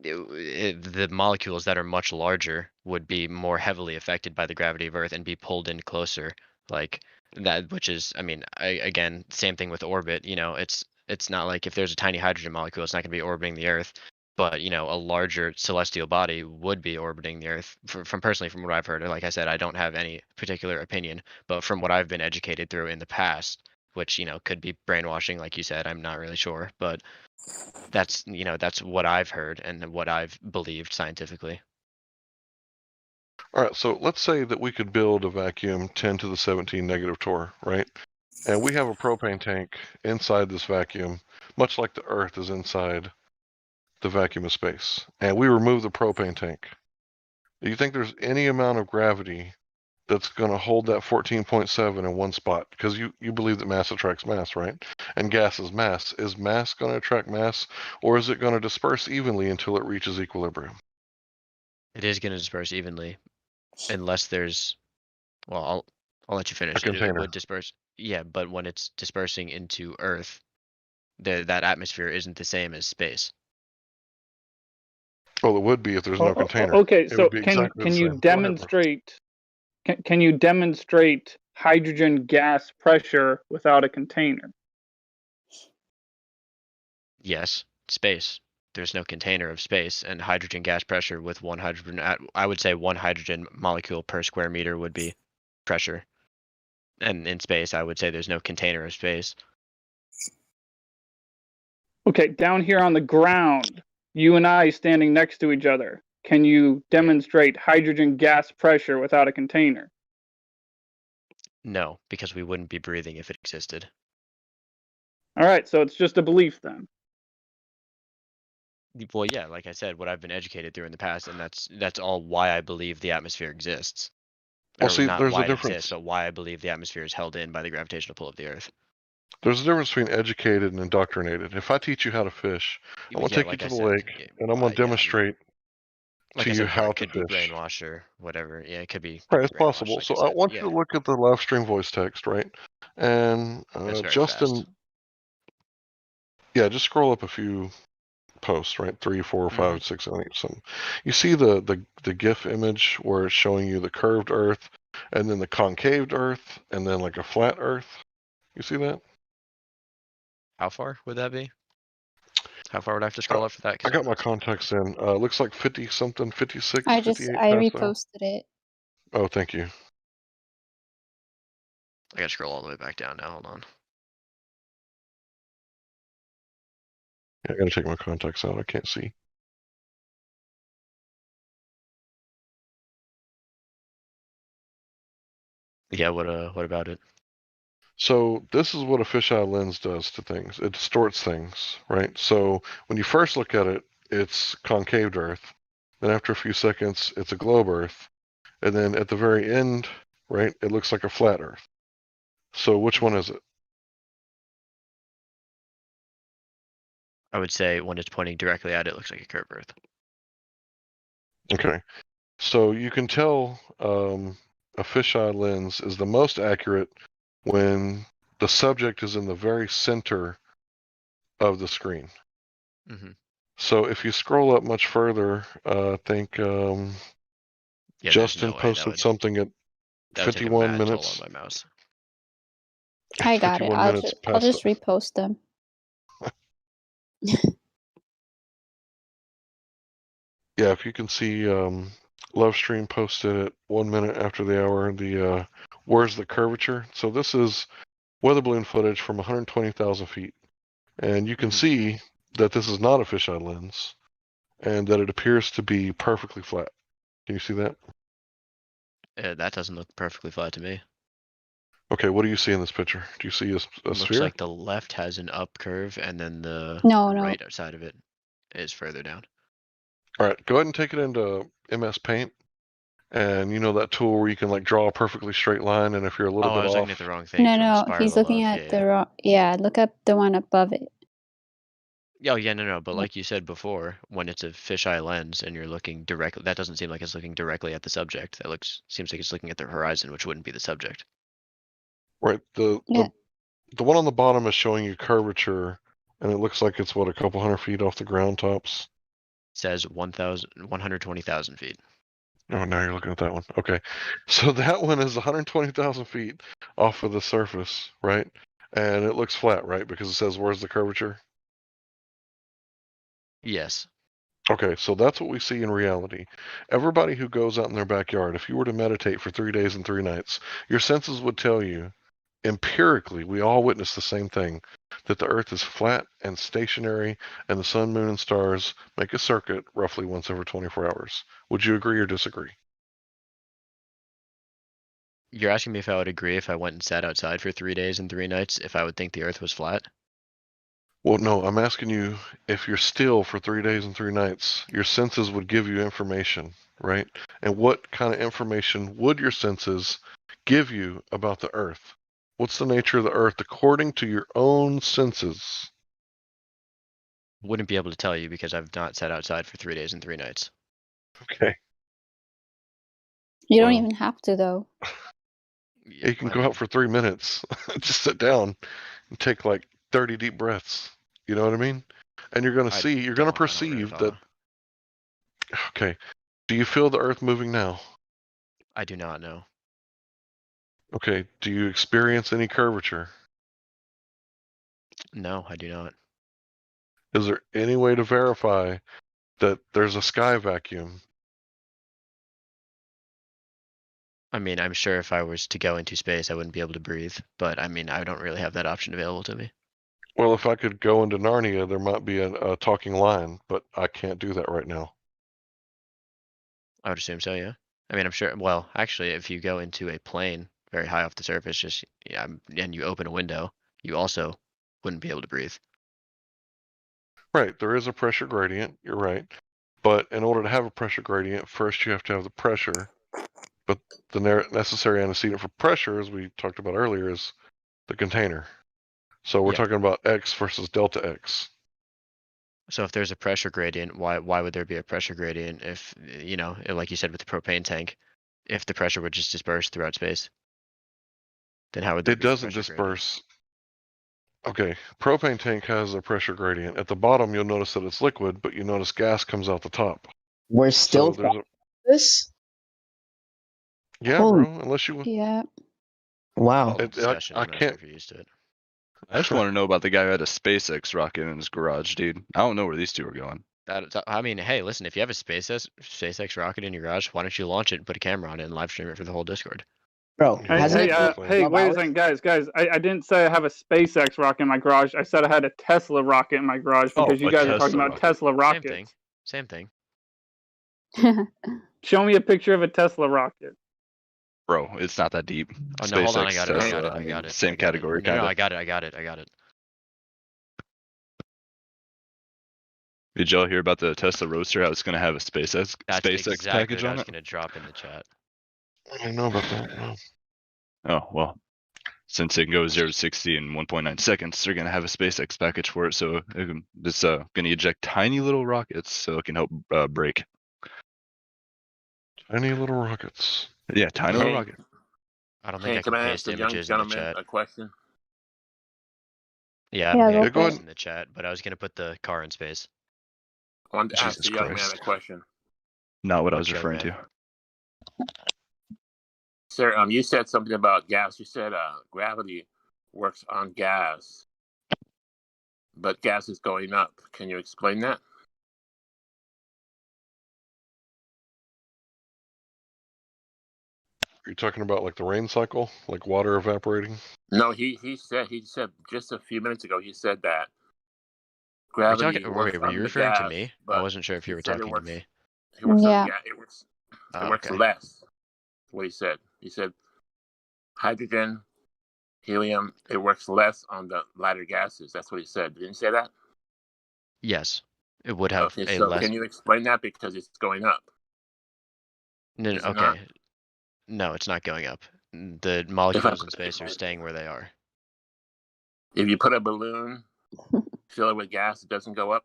The molecules that are much larger would be more heavily affected by the gravity of Earth and be pulled in closer, like that. Which is, I mean, again, same thing with orbit. You know, it's not like if there's a tiny hydrogen molecule, it's not going to be orbiting the Earth. But you know, a larger celestial body would be orbiting the Earth. From personally, from what I've heard, like I said, I don't have any particular opinion, but from what I've been educated through in the past, which you know could be brainwashing, like you said, I'm not really sure, but that's that's what I've heard and what I've believed scientifically. All right, so let's say that we could build a vacuum 10 to the 17 negative torr, right? And we have a propane tank inside this vacuum, much like the Earth is inside the vacuum of space. And we remove the propane tank. Do you think there's any amount of gravity that's going to hold that 14.7 in one spot? Because you believe that mass attracts mass, right? And gas is mass. Is mass going to attract mass, or is it going to disperse evenly until it reaches equilibrium? It is going to disperse evenly, unless there's, well, I'll let you finish. It would disperse, yeah, but when it's dispersing into Earth, that atmosphere isn't the same as space. Well, it would be if there's no container. Okay, It so would be exactly can the you same. demonstrate? Can you demonstrate hydrogen gas pressure without a container? Yes, space. There's no container of space, and hydrogen gas pressure with one hydrogen. I would say one hydrogen molecule per square meter would be pressure. And in space, I would say there's no container of space. Okay, down here on the ground, you and I standing next to each other, can you demonstrate hydrogen gas pressure without a container? No, because we wouldn't be breathing if it existed. All right, so it's just a belief then. Well, yeah, like I said, what I've been educated through in the past, and that's all why I believe the atmosphere exists. Well, Or see, not there's why a it difference. exists, but why I believe the atmosphere is held in by the gravitational pull of the Earth. There's a difference between educated and indoctrinated. If I teach you how to fish, I'm going to take you to the lake, and I'm going to demonstrate to you how to could be fish. brainwashed or whatever. Yeah, it could be. Right, it's possible. So I want you to look at the live stream voice text, right? And Justin, yeah, just scroll up a few posts, right? 3, 4, 5, 6, 7, 8, something. You see the GIF image where it's showing you the curved Earth, and then the concaved Earth, and then like a flat Earth. You see that? How far would that be? How far would I have to scroll up for that? I got my contacts in. Looks like 50 something, 56, I 58 reposted it. Oh, thank you. I gotta scroll all the way back down now. Hold on. Yeah, I gotta take my contacts out. I can't see. Yeah, what about it? So this is what a fisheye lens does to things. It distorts things, right? So when you first look at it, it's concaved Earth. Then after a few seconds, it's a globe Earth. And then at the very end, right, it looks like a flat Earth. So which one is it? I would say when it's pointing directly at it, looks like a curved Earth. Okay. So you can tell a fisheye lens is the most accurate when the subject is in the very center of the screen. Mm-hmm. So if you scroll up much further, I think Yeah, Justin no way posted something at that would take a 51 mad minutes. toll on my mouse. I got it. 51 minutes I'll past just repost them. Yeah, if you can see, Livestream posted it 1 minute after the hour. The where's the curvature? So this is weather balloon footage from 120,000 feet, and you can see that this is not a fisheye lens, and that it appears to be perfectly flat. Can you see that? That doesn't look perfectly flat to me. Okay, what do you see in this picture? Do you see a Looks sphere? like the left has an up curve, and then the No. right side of it is further down. All right, go ahead and take it into MS Paint, and you know that tool where you can like draw a perfectly straight line, and if you're a little Oh, bit I was off. looking at the wrong thing. No, he's looking at the wrong. Yeah, look up the one above it. Oh yeah, no. But like you said before, when it's a fisheye lens and you're looking directly, that doesn't seem like it's looking directly at the subject. That seems like it's looking at the horizon, which wouldn't be the subject. Right. The one on the bottom is showing you curvature, and it looks like it's what, a couple hundred feet off the ground tops. Says 120,000 feet. Oh, now you're looking at that one. Okay, so that one is 120,000 feet off of the surface, right? And it looks flat, right? Because it says where's the curvature. Yes. Okay, so that's what we see in reality. Everybody who goes out in their backyard, if you were to meditate for 3 days and 3 nights, your senses would tell you, empirically, we all witness the same thing, that the Earth is flat and stationary, and the sun, moon, and stars make a circuit roughly once every 24 hours. Would you agree or disagree? You're asking me if I would agree if I went and sat outside for 3 days and 3 nights, if I would think the Earth was flat? Well, no, I'm asking you, if you're still for 3 days and 3 nights, your senses would give you information, right? And what kind of information would your senses give you about the Earth? What's the nature of the Earth according to your own senses? Wouldn't be able to tell you because I've not sat outside for 3 days and 3 nights. Okay. You don't even have to, though. You can go out for 3 minutes, just sit down and take like 30 deep breaths. You know what I mean? And you're going to see, you're going to perceive that. Okay. Do you feel the Earth moving now? I do not know. Okay. Do you experience any curvature? No, I do not. Is there any way to verify that there's a sky vacuum? I mean, I'm sure if I was to go into space, I wouldn't be able to breathe. But I mean, I don't really have that option available to me. Well, if I could go into Narnia, there might be a talking lion, but I can't do that right now. I would assume so, yeah. I mean, I'm sure. Well, actually, if you go into a plane very high off the surface, and you open a window, you also wouldn't be able to breathe. Right, there is a pressure gradient, you're right. But in order to have a pressure gradient, first you have to have the pressure. But the necessary antecedent for pressure, as we talked about earlier, is the container. So we're talking about X versus delta X. So if there's a pressure gradient, why would there be a pressure gradient if, like you said with the propane tank, if the pressure would just disperse throughout space? Then how would there It be a doesn't pressure disperse. Okay, propane tank has a pressure gradient. At the bottom, you'll notice that it's liquid, but you notice gas comes out the top. We're still So there's this? Yeah, Holy- bro. Unless you. Yeah. Wow. I can't. If you're used to it. I just want to know about the guy who had a SpaceX rocket in his garage, dude. I don't know where these two are going. I mean, hey, listen, if you have a SpaceX rocket in your garage, why don't you launch it and put a camera on it and live stream it for the whole Discord? Bro, hey, wait a second, guys. I didn't say I have a SpaceX rocket in my garage. I said I had a Tesla rocket in my garage because you guys are talking about Tesla rockets. Same thing. Show me a picture of a Tesla rocket. Bro, it's not that deep. Oh, no, hold on, I SpaceX, got it. Tesla, I got it. Same category, No, kind of. I got it. Did y'all hear about the Tesla Roadster? How it's going to have a SpaceX That's exactly package what I on was it? going to drop in the chat. I don't know about that. No. Oh, well. Since it can go 0 to 60 in 1.9 seconds, they're going to have a SpaceX package for it. So it's going to eject tiny little rockets so it can help brake. Tiny little rockets. Yeah, tiny little rocket. I don't think I Can can I paste ask the young images in the gentleman chat. a question? Yeah, Yeah, I'm go gonna for put it. in the chat, but I was gonna put the car in space. I wanted to ask Jesus the young man Christ. a question. Not what I was Which young referring man? to. Sir, you said something about gas. You said gravity works on gas, but gas is going up. Can you explain that? Are you talking about like the rain cycle, like water evaporating? No, he said just a few minutes ago. He said that Are you gravity talking? works Wait, were you on the referring to gas, me? I but wasn't sure if he you were said it talking to works. me. It works on Yeah. gas. It works. It Oh, works okay. less. What he said. He said hydrogen, helium. It works less on the lighter gases. That's what he said. Didn't he say that? Yes, it would have Okay, a so less. can you explain that because it's going up? No, Is it not? okay. No, it's not going up. The If I molecules in space are staying where they are. if you put a balloon, fill it with gas, it doesn't go up.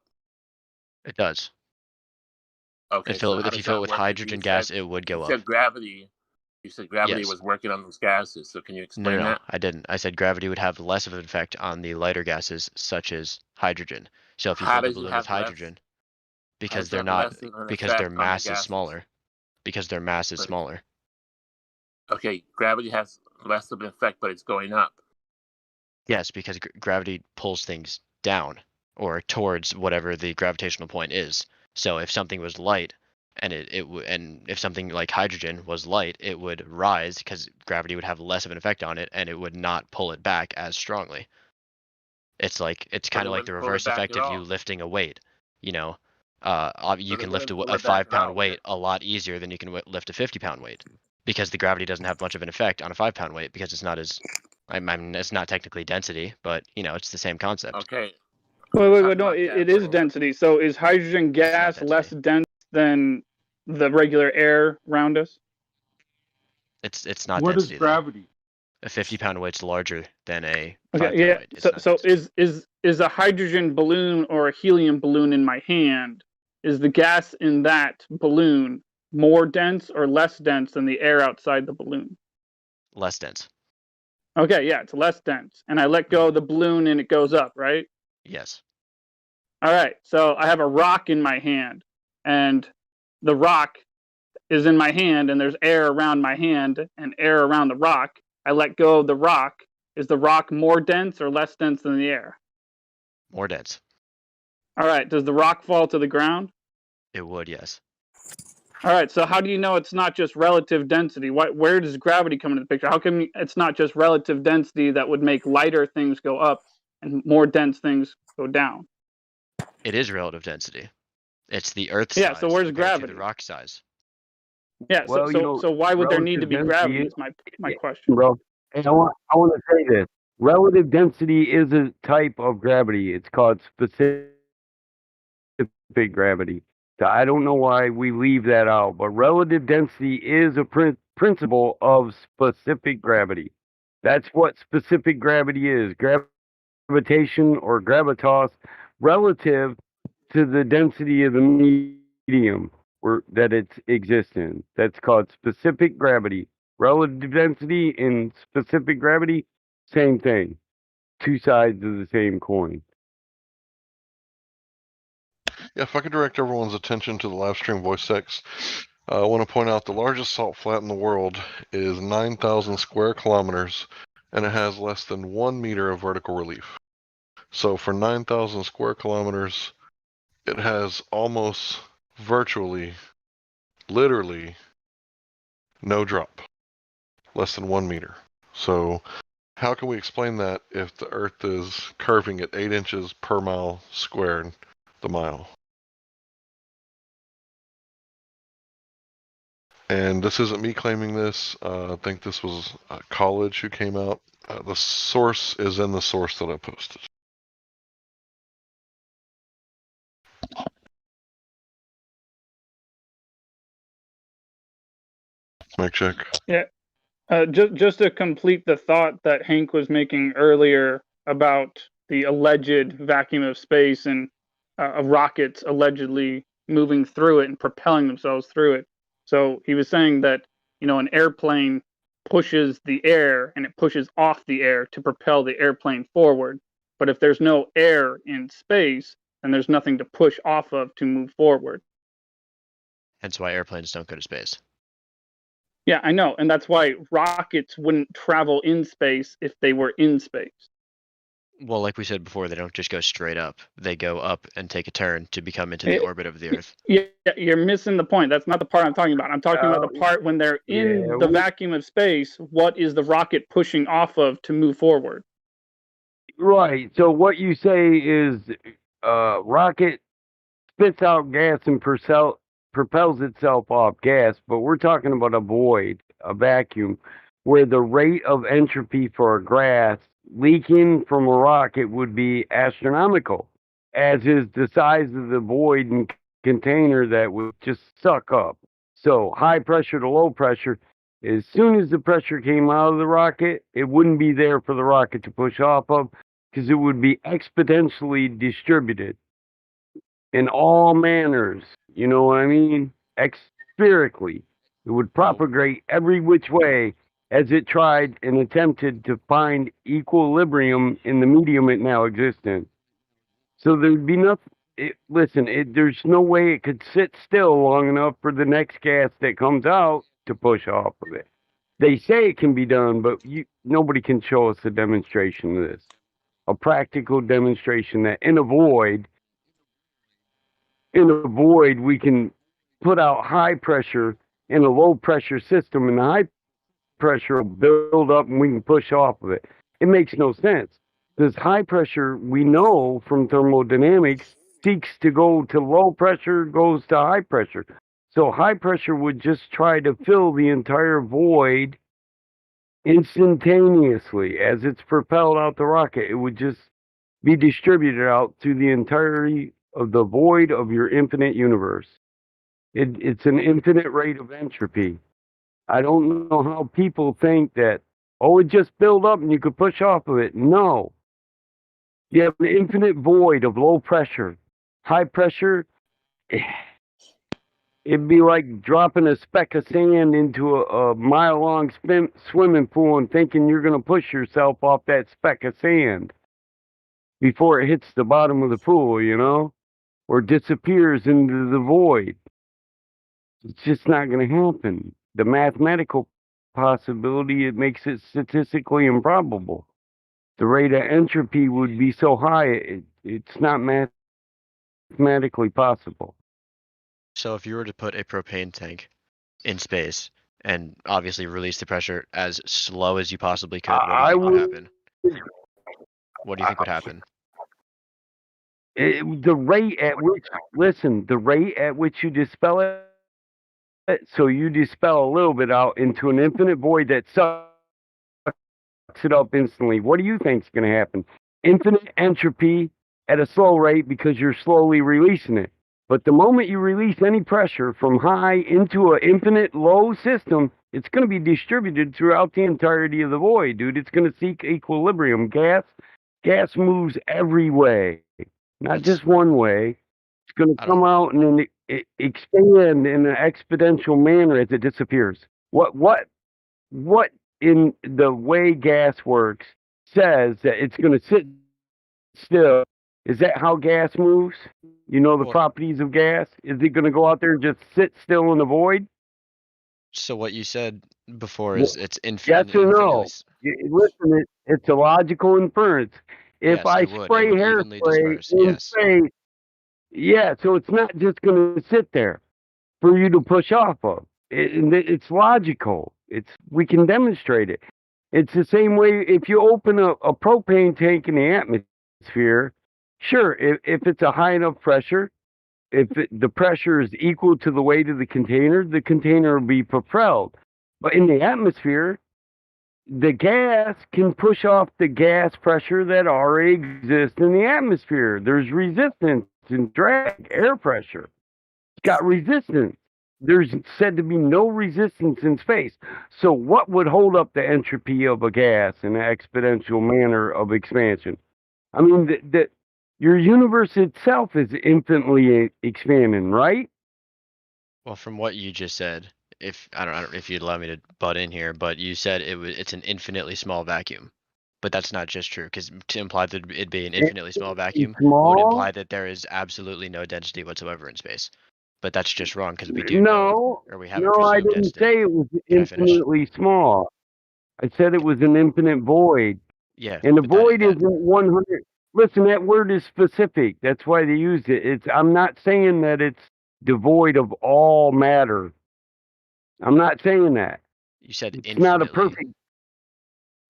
It does. Okay, And fill so it with, how if you does fill it that with work? hydrogen gas, it would You go up. said gravity. You said gravity Yes. was working on those gases. So can you No, explain no, that? I didn't. I said gravity would have less of an effect on the lighter gases, such as hydrogen. So if you How fill the does it balloon with have less? hydrogen, How because does it they're have not, less of an because their effect on the mass is gases? smaller. Because their mass is But smaller. okay, gravity has less of an effect, but it's going up. Yes, because gravity pulls things down or towards whatever the gravitational point is. So if something was light, and and if something like hydrogen was light, it would rise because gravity would have less of an effect on it, and it would not pull it back as strongly. It's But kind it of like the wouldn't pull it reverse back effect at of you all. lifting a weight. You know, you But can it lift wouldn't pull a it back 5 at pound all, would weight it? a lot easier than you can lift a 50-pound weight, because the gravity doesn't have much of an effect on a 5 pound weight because it's not as, I mean, it's not technically density, but it's the same concept. Okay. Wait. No, it is density. So is hydrogen gas less dense than the regular air around us? It's not What is density though. gravity? A 50-pound weight's larger than a Okay, 5-pound yeah. weight. It's So not so density. is a hydrogen balloon or a helium balloon in my hand? Is the gas in that balloon more dense or less dense than the air outside the balloon? Less dense. Okay, yeah, it's less dense. And I let go of the balloon and it goes up, right? Yes. All right. So I have a rock in my hand, and the rock is in my hand, and there's air around my hand and air around the rock. I let go of the rock. Is the rock more dense or less dense than the air? More dense. All right. Does the rock fall to the ground? It would, yes. All right. So how do you know it's not just relative density? Where does gravity come into the picture? How come it's not just relative density that would make lighter things go up and more dense things go down? It is relative density. It's the Earth Yeah. size So where's compared to gravity? the rock size. Yeah. Well, So why would there need to relative be gravity? density, Is my question. bro. And I want to say this. Relative density is a type of gravity. It's called specific gravity. So I don't know why we leave that out, but relative density is a principle of specific gravity. That's what specific gravity is. Gravitation or gravitas relative to the density of the medium that it exists in. That's called specific gravity. Relative density and specific gravity, same thing. Two sides of the same coin. Yeah, if I could direct everyone's attention to the live stream voice text, I want to point out the largest salt flat in the world is 9,000 square kilometers, and it has less than 1 meter of vertical relief. So for 9,000 square kilometers, it has almost virtually, literally, no drop, less than 1 meter. So how can we explain that if the Earth is curving at 8 inches per mile squared the mile? And this isn't me claiming this. I think this was college who came out. The source is in the source that I posted. Mic check. Yeah. Just to complete the thought that Hank was making earlier about the alleged vacuum of space and rockets allegedly moving through it and propelling themselves through it. So he was saying that an airplane pushes the air and it pushes off the air to propel the airplane forward. But if there's no air in space, then there's nothing to push off of to move forward. Hence why airplanes don't go to space. Yeah, I know. And that's why rockets wouldn't travel in space if they were in space. Well, like we said before, they don't just go straight up. They go up and take a turn to become into the orbit of the Earth. Yeah, you're missing the point. That's not the part I'm talking about. I'm talking about the part when they're in the vacuum of space. What is the rocket pushing off of to move forward? Right. So what you say is rocket spits out gas and propels itself off gas, but we're talking about a void, a vacuum, where the rate of entropy for a gas leaking from a rocket would be astronomical, as is the size of the void and container that would just suck up. So high pressure to low pressure, as soon as the pressure came out of the rocket, it wouldn't be there for the rocket to push off of because it would be exponentially distributed in all manners. You know what I mean? Spherically. It would propagate every which way as it tried and attempted to find equilibrium in the medium it now exists in. So there'd be nothing. There's no way it could sit still long enough for the next gas that comes out to push off of it. They say it can be done, but nobody can show us a demonstration of this. A practical demonstration that in a void we can put out high pressure in a low pressure system, and the high pressure will build up and we can push off of it. It makes no sense because high pressure, we know from thermodynamics, seeks to go to low pressure, goes to high pressure. So high pressure would just try to fill the entire void instantaneously as it's propelled out the rocket. It would just be distributed out to the entirety of the void of your infinite universe. It's an infinite rate of entropy. I don't know how people think that, it just build up and you could push off of it. No. You have an infinite void of low pressure. High pressure, it'd be like dropping a speck of sand into a mile-long swimming pool and thinking you're going to push yourself off that speck of sand before it hits the bottom of the pool, or disappears into the void. It's just not going to happen. The mathematical possibility, it makes it statistically improbable. The rate of entropy would be so high, it's not mathematically possible. So if you were to put a propane tank in space and obviously release the pressure as slow as you possibly could, what do you think would happen? What do you think would happen? The rate at which you dispel it, so you dispel a little bit out into an infinite void that sucks it up instantly. What do you think is going to happen? Infinite entropy at a slow rate because you're slowly releasing it. But the moment you release any pressure from high into an infinite low system, it's going to be distributed throughout the entirety of the void, dude. It's going to seek equilibrium. Gas moves every way, not just one way. It's going to come out and then expand in an exponential manner as it disappears. What in the way gas works says that it's going to sit still? Is that how gas moves? You know the properties of gas? Is it going to go out there and just sit still in the void? So what you said before is it's infinite. Yes or no? Listen, it's a logical inference. If Yes, I it would. spray It would evenly hairspray disperse. in Yes. space, yeah, so it's not just going to sit there for you to push off of. It's logical. We can demonstrate it. It's the same way if you open a propane tank in the atmosphere. Sure, if it's a high enough pressure, the pressure is equal to the weight of the container will be propelled. But in the atmosphere, the gas can push off the gas pressure that already exists in the atmosphere. There's resistance and drag, air pressure. It's got resistance. There's said to be no resistance in space. So what would hold up the entropy of a gas in an exponential manner of expansion? I mean, your universe itself is infinitely expanding, right? Well, from what you just said, I don't know if you'd allow me to butt in here, but you said it's an infinitely small vacuum. but that's not just true, because to imply that it'd be an infinitely small vacuum small? would imply that there is absolutely no density whatsoever in space. But that's just wrong, because we do know, or we have a No, I presumed didn't density. say it was Can I finish? infinitely small. I said it was an infinite void. Yeah, And the but void isn't 100. Listen, that word is specific. That's why they use it. I'm not saying that it's devoid of all matter. I'm not saying that. You said It's infinitely. not a perfect,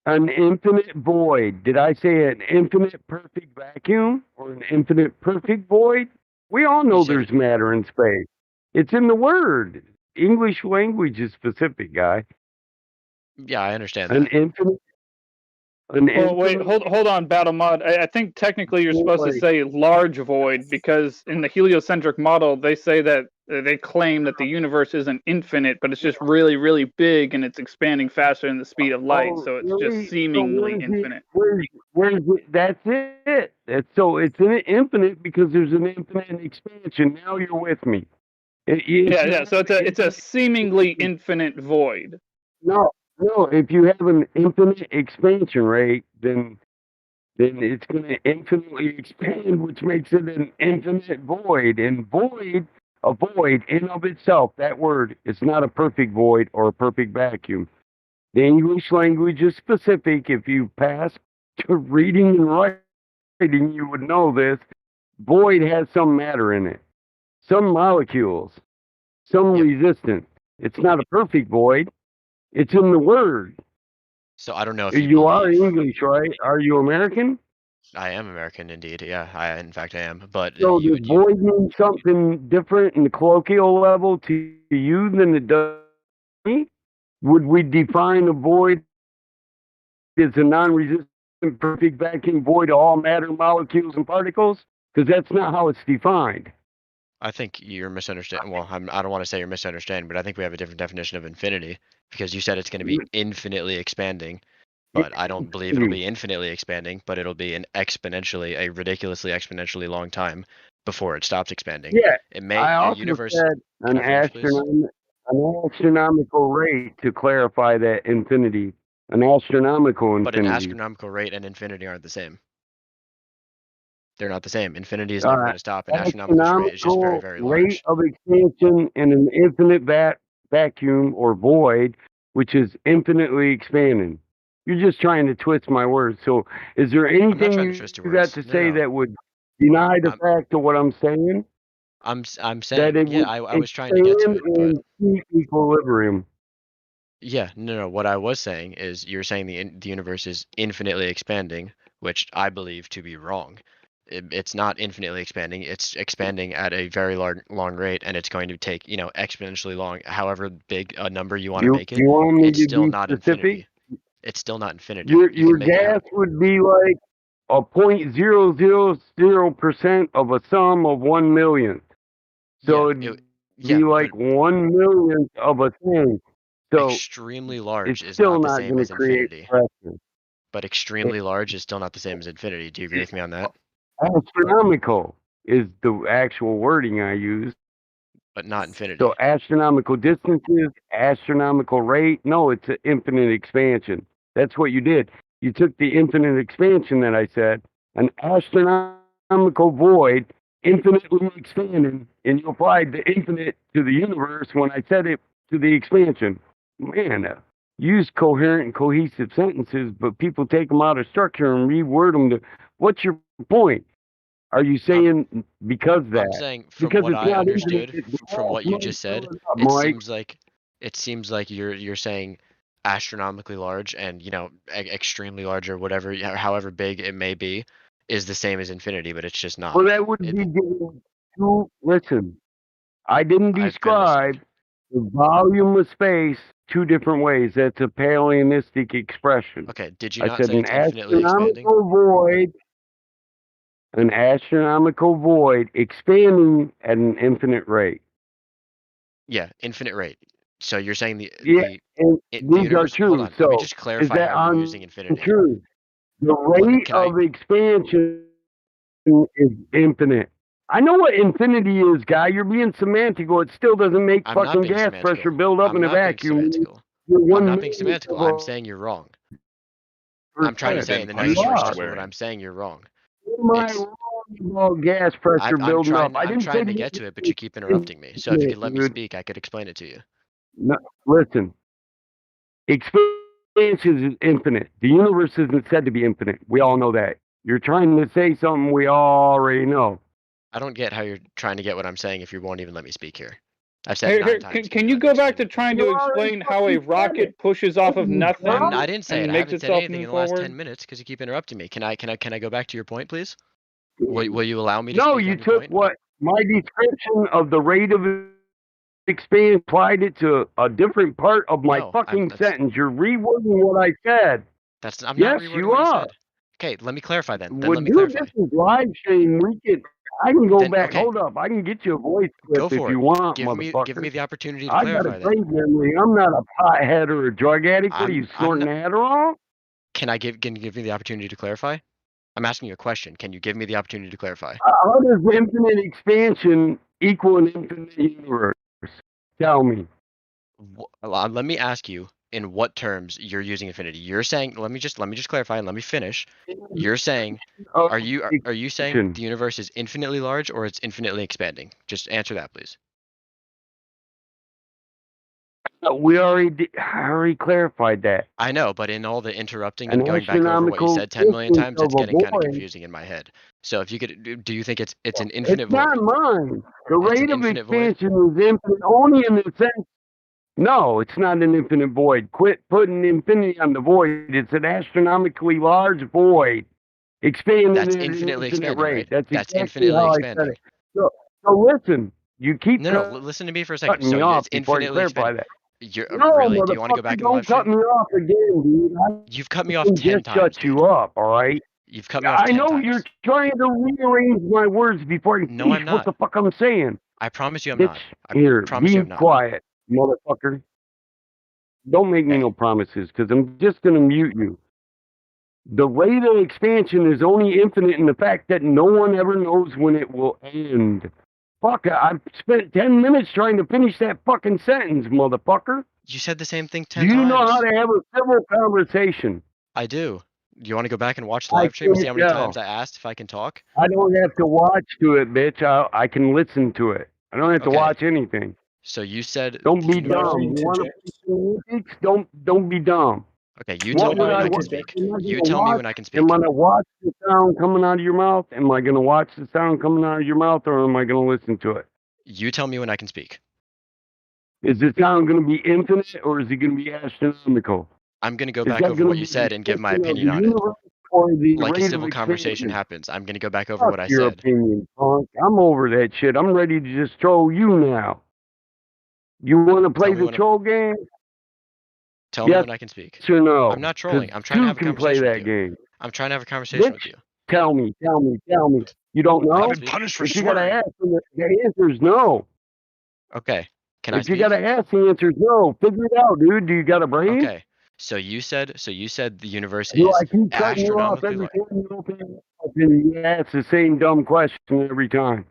an infinite void. Did I say an infinite perfect vacuum or an infinite perfect void? We all know there's matter in space. It's in the word. English language is specific, guy. Yeah, I understand An that. infinite. Well, wait, hold on, Battle Mod. I think technically you're supposed to say large void, because in the heliocentric model they say that they claim that the universe isn't infinite, but it's just really, really big and it's expanding faster than the speed of light, so it's just seemingly infinite. Where's it? That's it. It's an infinite because there's an infinite expansion. Now you're with me. Yeah. So it's a seemingly infinite void. No. If you have an infinite expansion rate, then it's going to infinitely expand, which makes it an infinite void. And a void in of itself, that word is not a perfect void or a perfect vacuum. The English language is specific. If you pass to reading and writing, you would know this. Void has some matter in it, some molecules, some resistance. It's not a perfect void. It's in the word. So I don't know if you are English, right? Are you American? I am American, indeed. Yeah, in fact I am. But So does void mean something different in the colloquial level to you than it does to me? Would we define a void as a non-resistant perfect vacuum void of all matter, molecules, and particles? Because that's not how it's defined. I think you're misunderstanding. Well, I don't want to say you're misunderstanding, but I think we have a different definition of infinity, because you said it's going to be infinitely expanding, but I don't believe it'll be infinitely expanding, but it'll be a ridiculously exponentially long time before it stops expanding. Yeah, It may. I The also universe. said Can I finish, please? an astronomical rate to clarify that infinity. An astronomical But an infinity. astronomical rate and infinity aren't the same. They're not the same. Infinity is never going to stop. An astronomical rate is just very, very rate large. of expansion in an infinite vacuum or void, which is infinitely expanding. You're just trying to twist my words. So, is there anything you got to say that would deny the fact of what I'm saying? I'm That saying, it yeah, would I was trying to get to it, but and keep equilibrium. yeah, no. What I was saying is, you're saying the universe is infinitely expanding, which I believe to be wrong. It's not infinitely expanding. It's expanding at a very long rate, and it's going to take, exponentially long, however big a number you want to make it. You want me It's to still be not specific? infinity. It's still not infinity. Your You can make it gas would be like a 0.000% of a sum of 1 millionth. So it'd be like 1 millionth of a thing. So extremely large it's is still not the not same going as to create infinity. pressure. But extremely large is still not the same as infinity. Do you agree with me on that? Astronomical is the actual wording I use. But not infinity. So astronomical distances, astronomical rate. No, it's an infinite expansion. That's what you did. You took the infinite expansion that I said, an astronomical void, infinitely expanding, and you applied the infinite to the universe when I said it to the expansion. Man, use coherent and cohesive sentences, but people take them out of structure and reword them to, what's your point? Are you saying because that? I'm saying, from because what it's I not understood, infinite, from what you just said, Mike. it seems like you're saying astronomically large and, extremely large, or whatever, however big it may be, is the same as infinity, but it's just not. Well, that would be giving two. Listen, I didn't describe the volume of space two different ways. That's a Paleonistic expression. Okay, did you I not said say an it's infinitely expanding? an astronomical void expanding at an infinite rate. Yeah, infinite rate. So you're saying the These are universe. true. Hold on, So let me just is clarify that how you're using infinity. true? The rate of expansion is infinite. I know what infinity is, guy. You're being semantical. It still doesn't make I'm not fucking being gas semantical. pressure build up I'm in a not being vacuum. semantical. You're I'm one not being millionth semantical. of I'm a- saying you're wrong. I'm trying to say in the nicest possible that I'm saying you're wrong. Am I wrong about gas pressure building up? I'm trying to get to it, but you keep interrupting me. So if you could let me speak, I could explain it to you. No, listen. Expansion is infinite. The universe isn't said to be infinite. We all know that. You're trying to say something we already know. I don't get how you're trying to get what I'm saying if you won't even let me speak here. I've said 9 times. Can you go back to trying to explain how a rocket pushes off of nothing? I didn't say it. I Makes haven't said itself anything in move the last forward? 10 minutes because you keep interrupting me. Can I go back to your point, please? Will you allow me to No, speak you on your took point? what my description of the rate of expansion, applied it to a different part of my fucking sentence. You're rewording what I said. I'm yes, not rewording you what you are. said. Okay, let me clarify then. Well, let me dude, clarify. this is live stream. I can go Then, back. okay. Hold up. I can get you a voice Go clip if for you it. want, Give motherfucker. me the opportunity to I got clarify a then. great memory. I'm not a pothead or a drug addict. What are you snorting Adderall? Can you give me the opportunity to clarify? I'm asking you a question. Can you give me the opportunity to clarify? How does infinite expansion equal an infinite universe? Tell me. Let me ask you in what terms you're using infinity. You're saying, let me just clarify and let me finish. You're saying, are you saying the universe is infinitely large or it's infinitely expanding? Just answer that, please. I already clarified that. I know, but in all the interrupting An and going back over what you astronomical said 10 million distance times, it's of a getting kind of void. confusing in my head. So if you could, do you think it's an infinite It's not void? mine. The It's rate an of infinite void? expansion is infinite only in the sense. No, it's not an infinite void. Quit putting infinity on the void. It's an astronomically large void. Expanding That's at an infinitely infinite expanding, rate. right? That's That's exactly infinitely how I said expanding. it. So listen, you keep No, listen to me for a second. cutting So me off it's before you infinitely clarify expanding. that. No, Really? Do you want to go back motherfucker, in the live don't cut stream? me off again, dude. You've cut me I off can 10 just times, shut dude. you up, all right? You've cut me off 10 I know times. you're trying to rearrange my words before I No, I'm finish what not. the fuck I'm saying. I promise you I'm Bitch, not. here, promise be you I'm not. quiet, motherfucker. Don't make me no promises, because I'm just going to mute you. The rate of expansion is only infinite in the fact that no one ever knows when it will end. Fuck, I've spent 10 minutes trying to finish that fucking sentence, motherfucker. You said the same thing 10 Do you times. know how to have a civil conversation? I do. Do you want to go back and watch the I live stream and see how can't many tell. times I asked if I can talk? I don't have to watch to it, bitch. I can listen to it. I don't have to Okay. watch anything. So you said Don't the be universe. dumb. You want to don't be dumb. Okay, you tell me when I can speak. You tell me when I can speak. Am I gonna watch the sound coming out of your mouth? Am I gonna watch the sound coming out of your mouth, or am I gonna listen to it? You tell me when I can speak. Is the sound gonna be infinite, or is it gonna be astronomical? I'm going to go Is back that over gonna what you be said and give my the opinion on it. universe or the Like a rate civil of conversation expansion? happens. I'm going to go back over Fuck what I your said. opinion, punk. I'm over that shit. I'm ready to just troll you now. You want to play Tell me the when troll game? Tell me Yes when I can speak. or no? I'm not trolling. 'Cause I'm trying to two have a can play conversation with that you. game. I'm trying to have a conversation Bitch, with you. tell me. You don't know? I can speak. If you gotta ask, the answer is no. Okay. Can I If you speak? gotta ask, the answer is no. Figure it out, dude. Do you got a brain? Okay. So you said the universe Do is I keep cutting you off astronomically every large. time you open your mouth? And you ask the same dumb question every time.